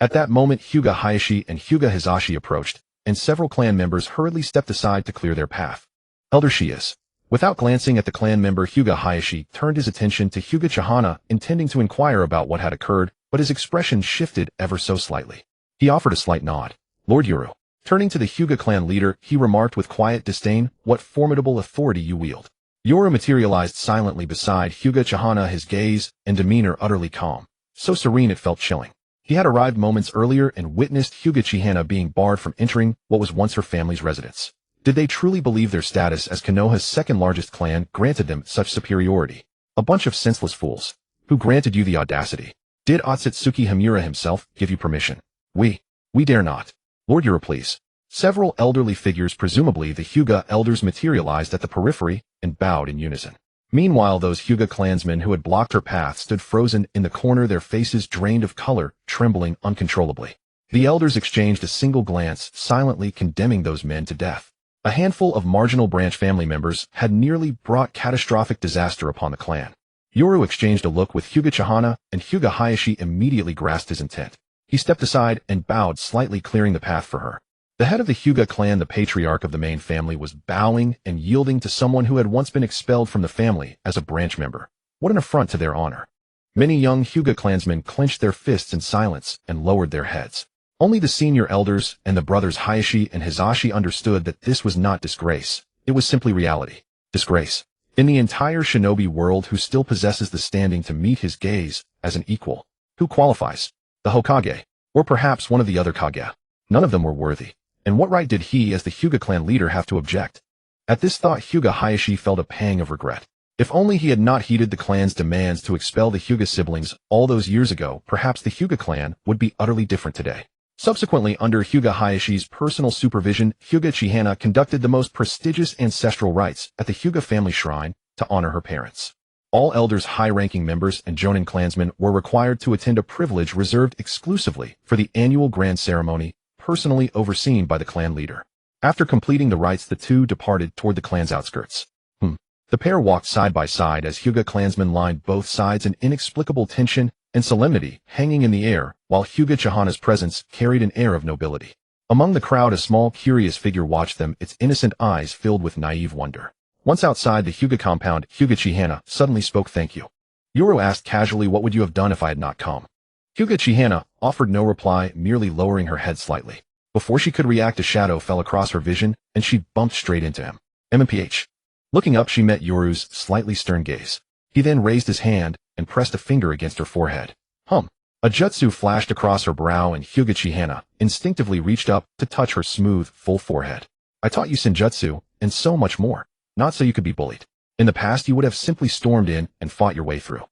At that moment, Hyuga Hayashi and Hyuga Hizashi approached, and several clan members hurriedly stepped aside to clear their path. Elder she is. Without glancing at the clan member, Hyuga Hayashi turned his attention to Hyuga Chihana, intending to inquire about what had occurred, but his expression shifted ever so slightly. He offered a slight nod. Lord Yuru. Turning to the Hyuga clan leader, he remarked with quiet disdain, "What formidable authority you wield." Yuru materialized silently beside Hyuga Chihana, his gaze and demeanor utterly calm. So serene it felt chilling. He had arrived moments earlier and witnessed Hyuga Chihana being barred from entering what was once her family's residence. Did they truly believe their status as Konoha's second-largest clan granted them such superiority? A bunch of senseless fools. Who granted you the audacity? Did Otsutsuki Himura himself give you permission? We dare not. Lord Yuru, please. Several elderly figures, presumably the Hyuga elders, materialized at the periphery and bowed in unison. Meanwhile, those Hyuga clansmen who had blocked her path stood frozen in the corner, their faces drained of color, trembling uncontrollably. The elders exchanged a single glance, silently condemning those men to death. A handful of marginal branch family members had nearly brought catastrophic disaster upon the clan. Yuru exchanged a look with Hyuga Chihana, and Hyuga Hayashi immediately grasped his intent. He stepped aside and bowed slightly, clearing the path for her. The head of the Hyuga clan, the patriarch of the main family, was bowing and yielding to someone who had once been expelled from the family as a branch member. What an affront to their honor. Many young Hyuga clansmen clenched their fists in silence and lowered their heads. Only the senior elders and the brothers Hayashi and Hizashi understood that this was not disgrace. It was simply reality. Disgrace. In the entire shinobi world, who still possesses the standing to meet his gaze as an equal? Who qualifies? The Hokage, or perhaps one of the other Kage. None of them were worthy. And what right did he, as the Hyuga clan leader, have to object? At this thought, Hyuga Hayashi felt a pang of regret. If only he had not heeded the clan's demands to expel the Hyuga siblings all those years ago, perhaps the Hyuga clan would be utterly different today. Subsequently, under Hyuga Hayashi's personal supervision, Hyuga Chihana conducted the most prestigious ancestral rites at the Hyuga family shrine to honor her parents. All elders, high-ranking members, and jonin clansmen were required to attend, a privilege reserved exclusively for the annual grand ceremony, personally overseen by the clan leader. After completing the rites, the two departed toward the clan's outskirts. The pair walked side by side as Hyuga clansmen lined both sides, an inexplicable tension and solemnity hanging in the air, while Hyuga Chihana's presence carried an air of nobility. Among the crowd, a small, curious figure watched them, its innocent eyes filled with naive wonder. Once outside the Hyuga compound, Hyuga Chihana suddenly spoke. "Thank you." Yuru asked casually, "What would you have done if I had not come?" Hyuga Chihana offered no reply, merely lowering her head slightly. Before she could react, a shadow fell across her vision, and she bumped straight into him. MMPH. Looking up, she met Yoru's slightly stern gaze. He then raised his hand and pressed a finger against her forehead. A jutsu flashed across her brow, and Hyuga Chihana instinctively reached up to touch her smooth, full forehead. "I taught you senjutsu, and so much more. Not so you could be bullied. In the past, you would have simply stormed in and fought your way through."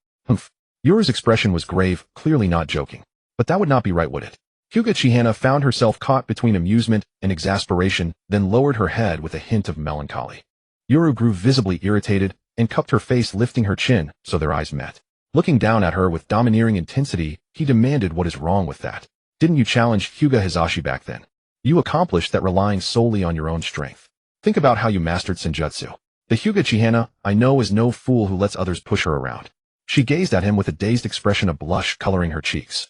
Yuru's expression was grave, clearly not joking. But that would not be right, would it? Hyuga Chihana found herself caught between amusement and exasperation, then lowered her head with a hint of melancholy. Yuru grew visibly irritated and cupped her face, lifting her chin so their eyes met. Looking down at her with domineering intensity, he demanded, "What is wrong with that? Didn't you challenge Hyuga Hizashi back then? You accomplished that relying solely on your own strength. Think about how you mastered senjutsu. The Hyuga Chihana, I know, is no fool who lets others push her around." She gazed at him with a dazed expression, of blush coloring her cheeks.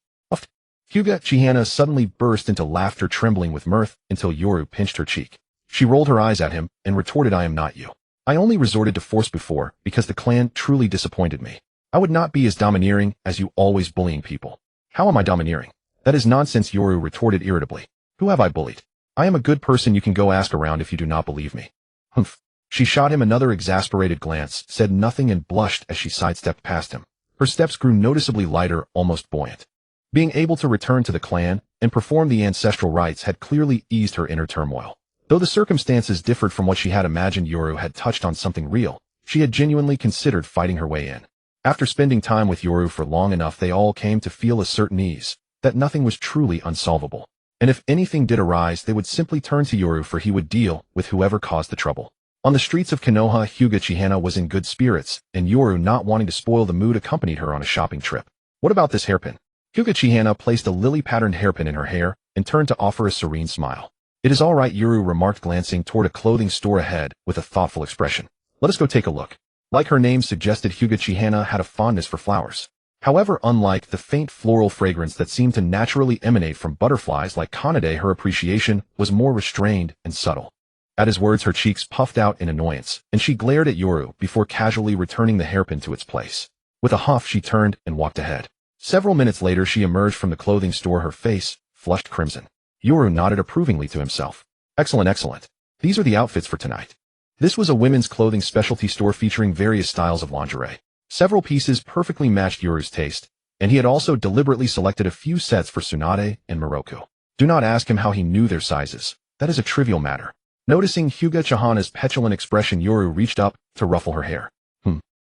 Hyuga Chihana suddenly burst into laughter, trembling with mirth, until Yuru pinched her cheek. She rolled her eyes at him and retorted, "I am not you. I only resorted to force before because the clan truly disappointed me. I would not be as domineering as you, always bullying people." "How am I domineering?" "That is nonsense," Yuru retorted irritably. "Who have I bullied? I am a good person. You can go ask around if you do not believe me." She shot him another exasperated glance, said nothing, and blushed as she sidestepped past him. Her steps grew noticeably lighter, almost buoyant. Being able to return to the clan and perform the ancestral rites had clearly eased her inner turmoil. Though the circumstances differed from what she had imagined, Yuru had touched on something real. She had genuinely considered fighting her way in. After spending time with Yuru for long enough, they all came to feel a certain ease, that nothing was truly unsolvable. And if anything did arise, they would simply turn to Yuru, for he would deal with whoever caused the trouble. On the streets of Konoha, Hyuga Chihana was in good spirits, and Yuru, not wanting to spoil the mood, accompanied her on a shopping trip. "What about this hairpin?" Hyuga Chihana placed a lily-patterned hairpin in her hair and turned to offer a serene smile. It is all right, Yuru remarked, glancing toward a clothing store ahead with a thoughtful expression. Let us go take a look. Like her name suggested, Hyuga Chihana had a fondness for flowers. However, unlike the faint floral fragrance that seemed to naturally emanate from butterflies like Tsunade, her appreciation was more restrained and subtle. At his words, her cheeks puffed out in annoyance, and she glared at Yoru before casually returning the hairpin to its place. With a huff, she turned and walked ahead. Several minutes later, she emerged from the clothing store, her face flushed crimson. Yoru nodded approvingly to himself. Excellent, excellent. These are the outfits for tonight. This was a women's clothing specialty store featuring various styles of lingerie. Several pieces perfectly matched Yoru's taste, and he had also deliberately selected a few sets for Tsunade and Miroku. Do not ask him how he knew their sizes. That is a trivial matter. Noticing Hyuga Chihana's petulant expression, Yoru reached up to ruffle her hair.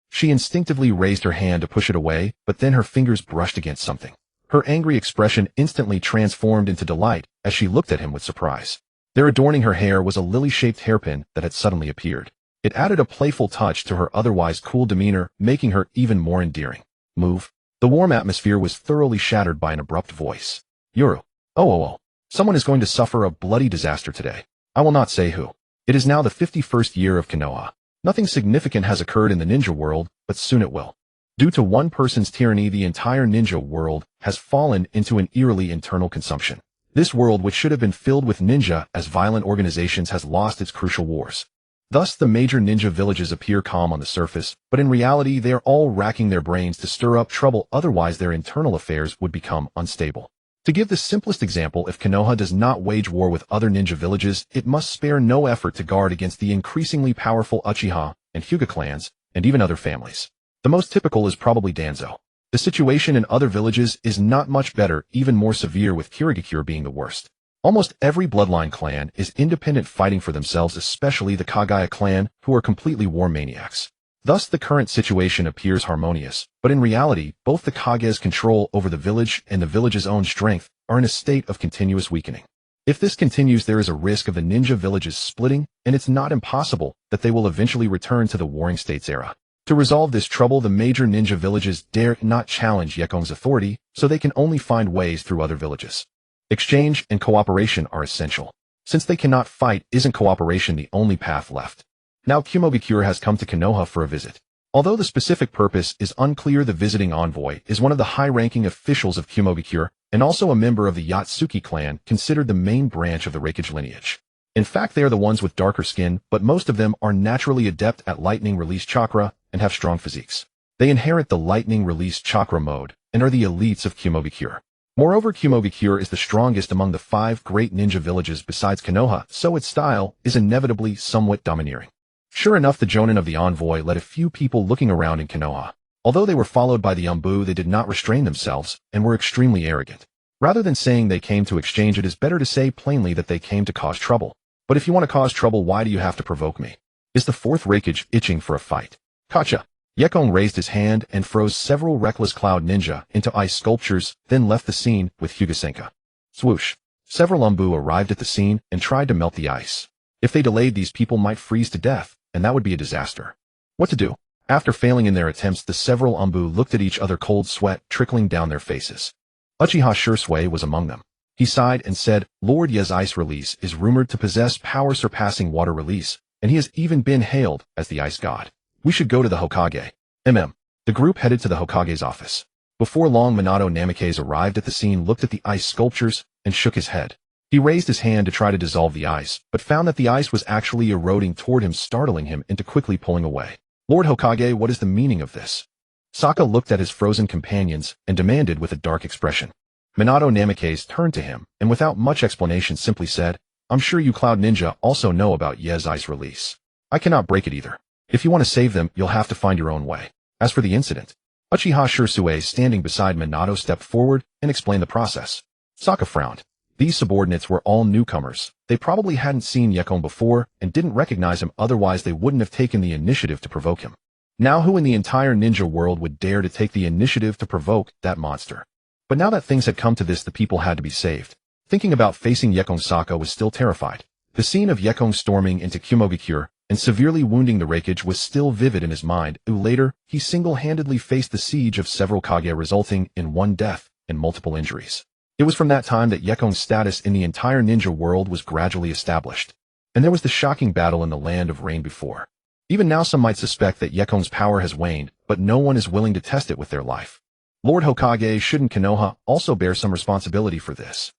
She instinctively raised her hand to push it away, but then her fingers brushed against something. Her angry expression instantly transformed into delight as she looked at him with surprise. There, adorning her hair, was a lily-shaped hairpin that had suddenly appeared. It added a playful touch to her otherwise cool demeanor, making her even more endearing. Move. The warm atmosphere was thoroughly shattered by an abrupt voice. Yoru. Oh. Someone is going to suffer a bloody disaster today. I will not say who. It is now the 51st year of Konoha. Nothing significant has occurred in the ninja world, but soon it will. Due to one person's tyranny, the entire ninja world has fallen into an eerily internal consumption. This world, which should have been filled with ninja as violent organizations, has lost its crucial wars. Thus, the major ninja villages appear calm on the surface, but in reality they are all racking their brains to stir up trouble, otherwise their internal affairs would become unstable. To give the simplest example, if Konoha does not wage war with other ninja villages, it must spare no effort to guard against the increasingly powerful Uchiha and Hyuga clans, and even other families. The most typical is probably Danzo. The situation in other villages is not much better, even more severe, with Kirigakure being the worst. Almost every bloodline clan is independent, fighting for themselves, especially the Kagaya clan, who are completely war maniacs. Thus, the current situation appears harmonious, but in reality, both the Kage's control over the village and the village's own strength are in a state of continuous weakening. If this continues, there is a risk of the ninja villages splitting, and it's not impossible that they will eventually return to the Warring States era. To resolve this trouble, the major ninja villages dare not challenge Yekong's authority, so they can only find ways through other villages. Exchange and cooperation are essential. Since they cannot fight, isn't cooperation the only path left? Now Kumogakure has come to Konoha for a visit. Although the specific purpose is unclear, the visiting envoy is one of the high-ranking officials of Kumogakure and also a member of the Yatsuki clan, considered the main branch of the Raikage lineage. In fact, they are the ones with darker skin, but most of them are naturally adept at lightning release chakra and have strong physiques. They inherit the lightning release chakra mode and are the elites of Kumogakure. Moreover, Kumogakure is the strongest among the 5 great ninja villages besides Konoha, so its style is inevitably somewhat domineering. Sure enough, the jonin of the envoy led a few people looking around in Konoha. Although they were followed by the Umbu, they did not restrain themselves and were extremely arrogant. Rather than saying they came to exchange, it is better to say plainly that they came to cause trouble. But if you want to cause trouble, why do you have to provoke me? Is the 4th Raikage itching for a fight? Kacha! Yekong raised his hand and froze several reckless cloud ninja into ice sculptures, then left the scene with Hyuga Senka. Swoosh! Several Umbu arrived at the scene and tried to melt the ice. If they delayed, these people might freeze to death, and that would be a disaster. What to do? After failing in their attempts, the several Umbu looked at each other, cold sweat trickling down their faces. Uchiha Shursui was among them. He sighed and said, Lord Ye's ice release is rumored to possess power surpassing water release, and he has even been hailed as the ice god. We should go to the Hokage. The group headed to the Hokage's office. Before long, Minato Namikaze arrived at the scene, looked at the ice sculptures, and shook his head. He raised his hand to try to dissolve the ice, but found that the ice was actually eroding toward him, startling him into quickly pulling away. Lord Hokage, what is the meaning of this? Sokka looked at his frozen companions and demanded with a dark expression. Minato Namikaze turned to him, and without much explanation simply said, I'm sure you Cloud Ninja also know about Ye's ice release. I cannot break it either. If you want to save them, you'll have to find your own way. As for the incident, Uchiha Shursui, standing beside Minato, stepped forward and explained the process. Sokka frowned. These subordinates were all newcomers. They probably hadn't seen Yekong before and didn't recognize him, otherwise they wouldn't have taken the initiative to provoke him. Now who in the entire ninja world would dare to take the initiative to provoke that monster? But now that things had come to this, the people had to be saved. Thinking about facing Yekong, Sokka was still terrified. The scene of Yekong storming into Kumogakure and severely wounding the Raikage was still vivid in his mind. Later, he single-handedly faced the siege of several Kage, resulting in 1 death and multiple injuries. It was from that time that Yekong's status in the entire ninja world was gradually established. And there was the shocking battle in the Land of Rain before. Even now some might suspect that Yekong's power has waned, but no one is willing to test it with their life. Lord Hokage shouldn't Konoha also bear some responsibility for this?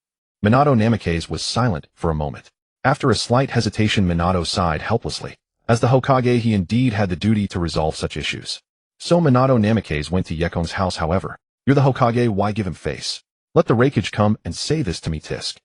Minato Namikaze was silent for a moment. After a slight hesitation, Minato sighed helplessly. As the Hokage, he indeed had the duty to resolve such issues. So Minato Namikaze went to Yekong's house. However, "You're the Hokage, why give him face? Let the Raikage come and say this to me, Tisk."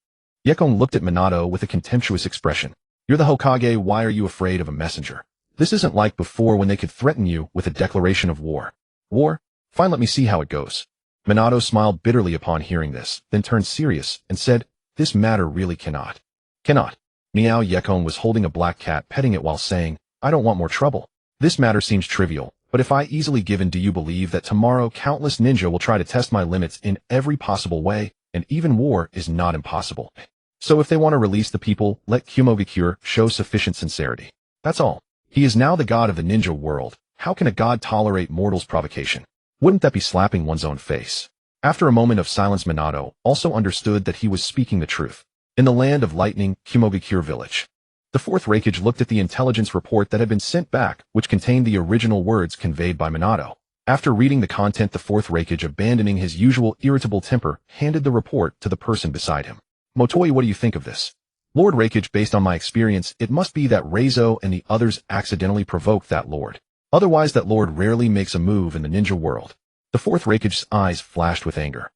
Yekong looked at Minato with a contemptuous expression. "You're the Hokage, why are you afraid of a messenger? This isn't like before when they could threaten you with a declaration of war." "War? Fine, let me see how it goes." Minato smiled bitterly upon hearing this, then turned serious and said, "This matter really cannot." "Cannot?" Meow. Yekong was holding a black cat, petting it while saying, "I don't want more trouble. This matter seems trivial, but if I easily give in, do you believe that tomorrow countless ninja will try to test my limits in every possible way, and even war is not impossible? So if they want to release the people, let Kumogakure show sufficient sincerity. That's all. He is now the god of the ninja world. How can a god tolerate mortals' provocation? Wouldn't that be slapping one's own face?" After a moment of silence, Minato also understood that he was speaking the truth. In the Land of Lightning, Kumogakure village. The fourth Raikage looked at the intelligence report that had been sent back, which contained the original words conveyed by Minato. After reading the content, the fourth Raikage, abandoning his usual irritable temper, handed the report to the person beside him. "Motoi, what do you think of this?" "Lord Raikage, based on my experience, it must be that Reizo and the others accidentally provoked that lord. Otherwise that lord rarely makes a move in the ninja world." The fourth Raikage's eyes flashed with anger.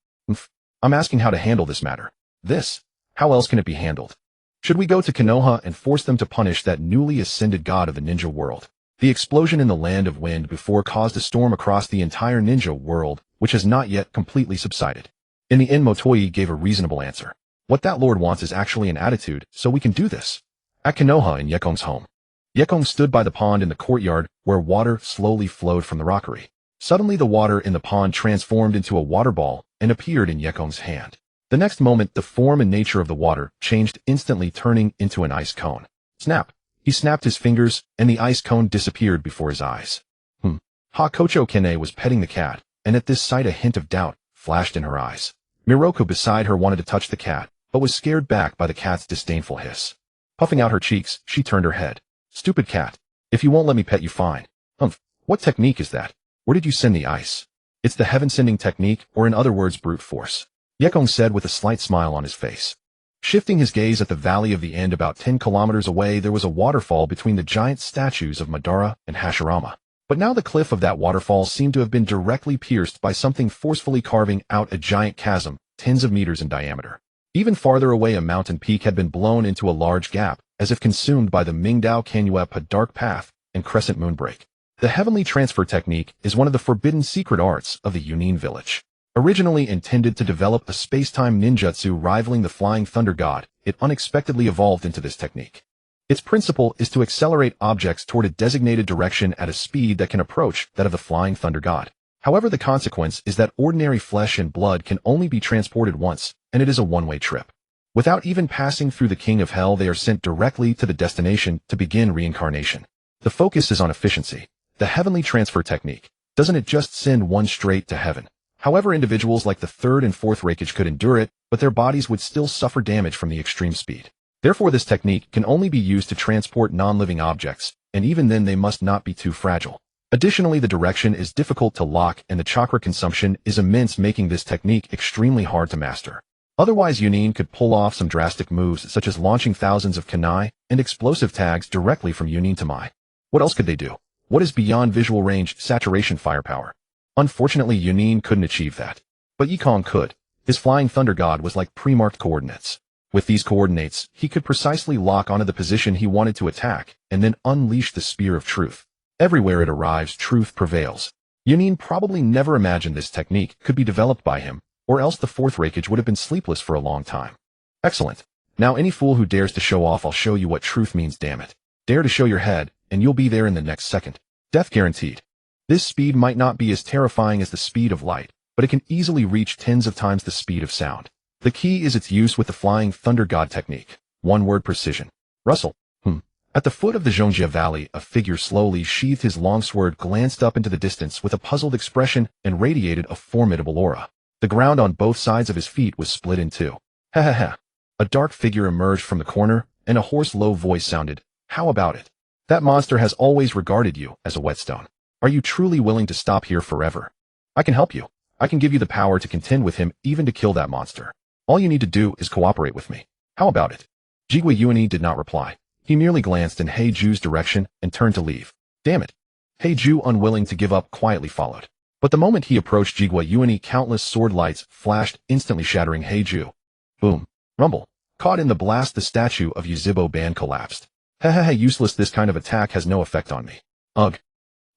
"I'm asking how to handle this matter." "This? How else can it be handled? Should we go to Konoha and force them to punish that newly ascended god of the ninja world? The explosion in the Land of Wind before caused a storm across the entire ninja world, which has not yet completely subsided." In the end, Motoi gave a reasonable answer. "What that lord wants is actually an attitude, so we can do this." At Konoha, in Yekong's home. Yekong stood by the pond in the courtyard, where water slowly flowed from the rockery. Suddenly the water in the pond transformed into a water ball and appeared in Yekong's hand. The next moment, the form and nature of the water changed, instantly turning into an ice cone. Snap! He snapped his fingers, and the ice cone disappeared before his eyes. Hakocho Kene was petting the cat, and at this sight a hint of doubt flashed in her eyes. Miroku beside her wanted to touch the cat, but was scared back by the cat's disdainful hiss. Puffing out her cheeks, she turned her head. "Stupid cat. If you won't let me pet you, fine." What technique is that? Where did you send the ice?" "It's the heaven-sending technique, or in other words, brute force," Yekong said with a slight smile on his face. Shifting his gaze at the Valley of the End about 10 kilometers away, there was a waterfall between the giant statues of Madara and Hashirama. But now the cliff of that waterfall seemed to have been directly pierced by something forcefully carving out a giant chasm, tens of meters in diameter. Even farther away, a mountain peak had been blown into a large gap, as if consumed by the Mingdao Canuep, a dark path, and crescent moonbreak. The heavenly transfer technique is one of the forbidden secret arts of the Yunin village. Originally intended to develop a space-time ninjutsu rivaling the Flying Thunder God, it unexpectedly evolved into this technique. Its principle is to accelerate objects toward a designated direction at a speed that can approach that of the Flying Thunder God. However, the consequence is that ordinary flesh and blood can only be transported once, and it is a one-way trip. Without even passing through the King of Hell, they are sent directly to the destination to begin reincarnation. The focus is on efficiency. The heavenly transfer technique, doesn't it just send one straight to heaven? However, individuals like the third and fourth Raikage could endure it, but their bodies would still suffer damage from the extreme speed. Therefore, this technique can only be used to transport non-living objects, and even then they must not be too fragile. Additionally, the direction is difficult to lock and the chakra consumption is immense, making this technique extremely hard to master. Otherwise, Yunin could pull off some drastic moves such as launching thousands of kunai and explosive tags directly from Yunin to Mai. What else could they do? What is beyond visual range saturation firepower? Unfortunately, Yunin couldn't achieve that. But Yekong could. His Flying Thunder God was like pre-marked coordinates. With these coordinates, he could precisely lock onto the position he wanted to attack, and then unleash the Spear of Truth. Everywhere it arrives, truth prevails. Yunin probably never imagined this technique could be developed by him, or else the fourth Raikage would have been sleepless for a long time. Excellent. Now any fool who dares to show off, I'll show you what truth means, damn it. Dare to show your head, and you'll be there in the next second. Death guaranteed. This speed might not be as terrifying as the speed of light, but it can easily reach tens of times the speed of sound. The key is its use with the Flying Thunder God technique. One word: precision. Rustle. At the foot of the Zhongjia Valley, a figure slowly sheathed his longsword, glanced up into the distance with a puzzled expression, and radiated a formidable aura. The ground on both sides of his feet was split in two. Ha ha ha. A dark figure emerged from the corner, and a hoarse low voice sounded, "How about it? That monster has always regarded you as a whetstone. Are you truly willing to stop here forever? I can help you. I can give you the power to contend with him, even to kill that monster. All you need to do is cooperate with me. How about it?" Jigwe Yuani did not reply. He merely glanced in Heiju's direction and turned to leave. Damn it. Heiju, unwilling to give up, quietly followed. But the moment he approached Jigwe Yuani, countless sword lights flashed, instantly shattering Heiju. Boom. Rumble. Caught in the blast, the statue of Yuzhibo Ban collapsed. Hehehe, useless, this kind of attack has no effect on me. Ugh.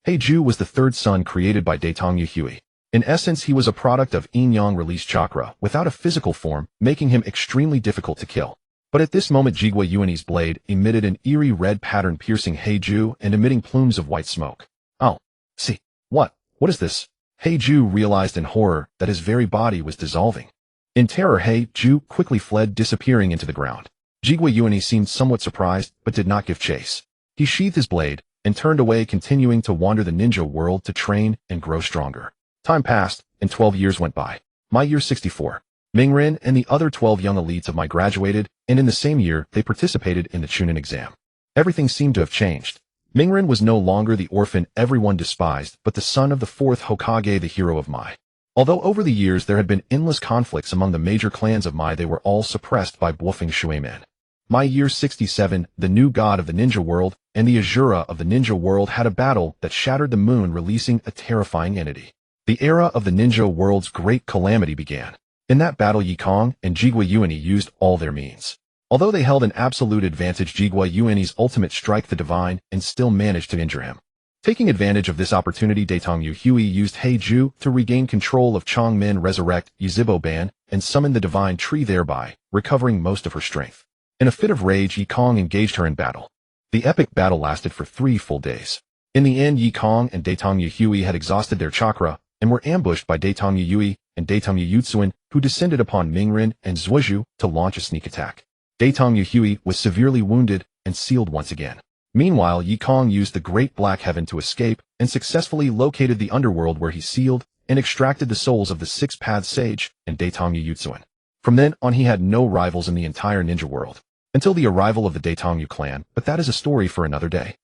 Heiju was the third son created by Daetong Yuhui. In essence, he was a product of yin-yang release chakra, without a physical form, making him extremely difficult to kill. But at this moment, Jigwe Yuani's blade emitted an eerie red pattern, piercing Heiju and emitting plumes of white smoke. Oh. See. What is this? Heiju realized in horror that his very body was dissolving. In terror, Heiju quickly fled, disappearing into the ground. Jigwe Yuani seemed somewhat surprised, but did not give chase. He sheathed his blade and turned away, continuing to wander the ninja world to train and grow stronger. Time passed, and 12 years went by. My year 64. Mingren and the other 12 young elites of my graduated, and in the same year, they participated in the Chunin exam. Everything seemed to have changed. Mingren was no longer the orphan everyone despised, but the son of the fourth Hokage, the hero of Mai. Although over the years there had been endless conflicts among the major clans of Mai, they were all suppressed by bluffing Shueiman. My year 67, the new god of the ninja world, and the Azura of the ninja world had a battle that shattered the moon, releasing a terrifying entity. The era of the ninja world's great calamity began. In that battle, Yekong and Jigwe Yuani used all their means. Although they held an absolute advantage, Jigwe Yuani's ultimate strike, the divine, and still managed to injure him. Taking advantage of this opportunity, Daetong Yuhui used Heiju to regain control of Chongmen, resurrect Yuzhibo Ban, and summon the divine tree, thereby recovering most of her strength. In a fit of rage, Yekong engaged her in battle. The epic battle lasted for 3 full days. In the end, Yekong and Daetong Yuhui had exhausted their chakra and were ambushed by Daetong Yuhui and Daetong Yutsuin, who descended upon Mingren and Zuozhu to launch a sneak attack. Daetong Yuhui was severely wounded and sealed once again. Meanwhile, Yekong used the Great Black Heaven to escape and successfully located the underworld, where he sealed and extracted the souls of the Six Paths Sage and Daetong Yutsuin. From then on, he had no rivals in the entire ninja world, until the arrival of the Daetong Yu clan, but that is a story for another day.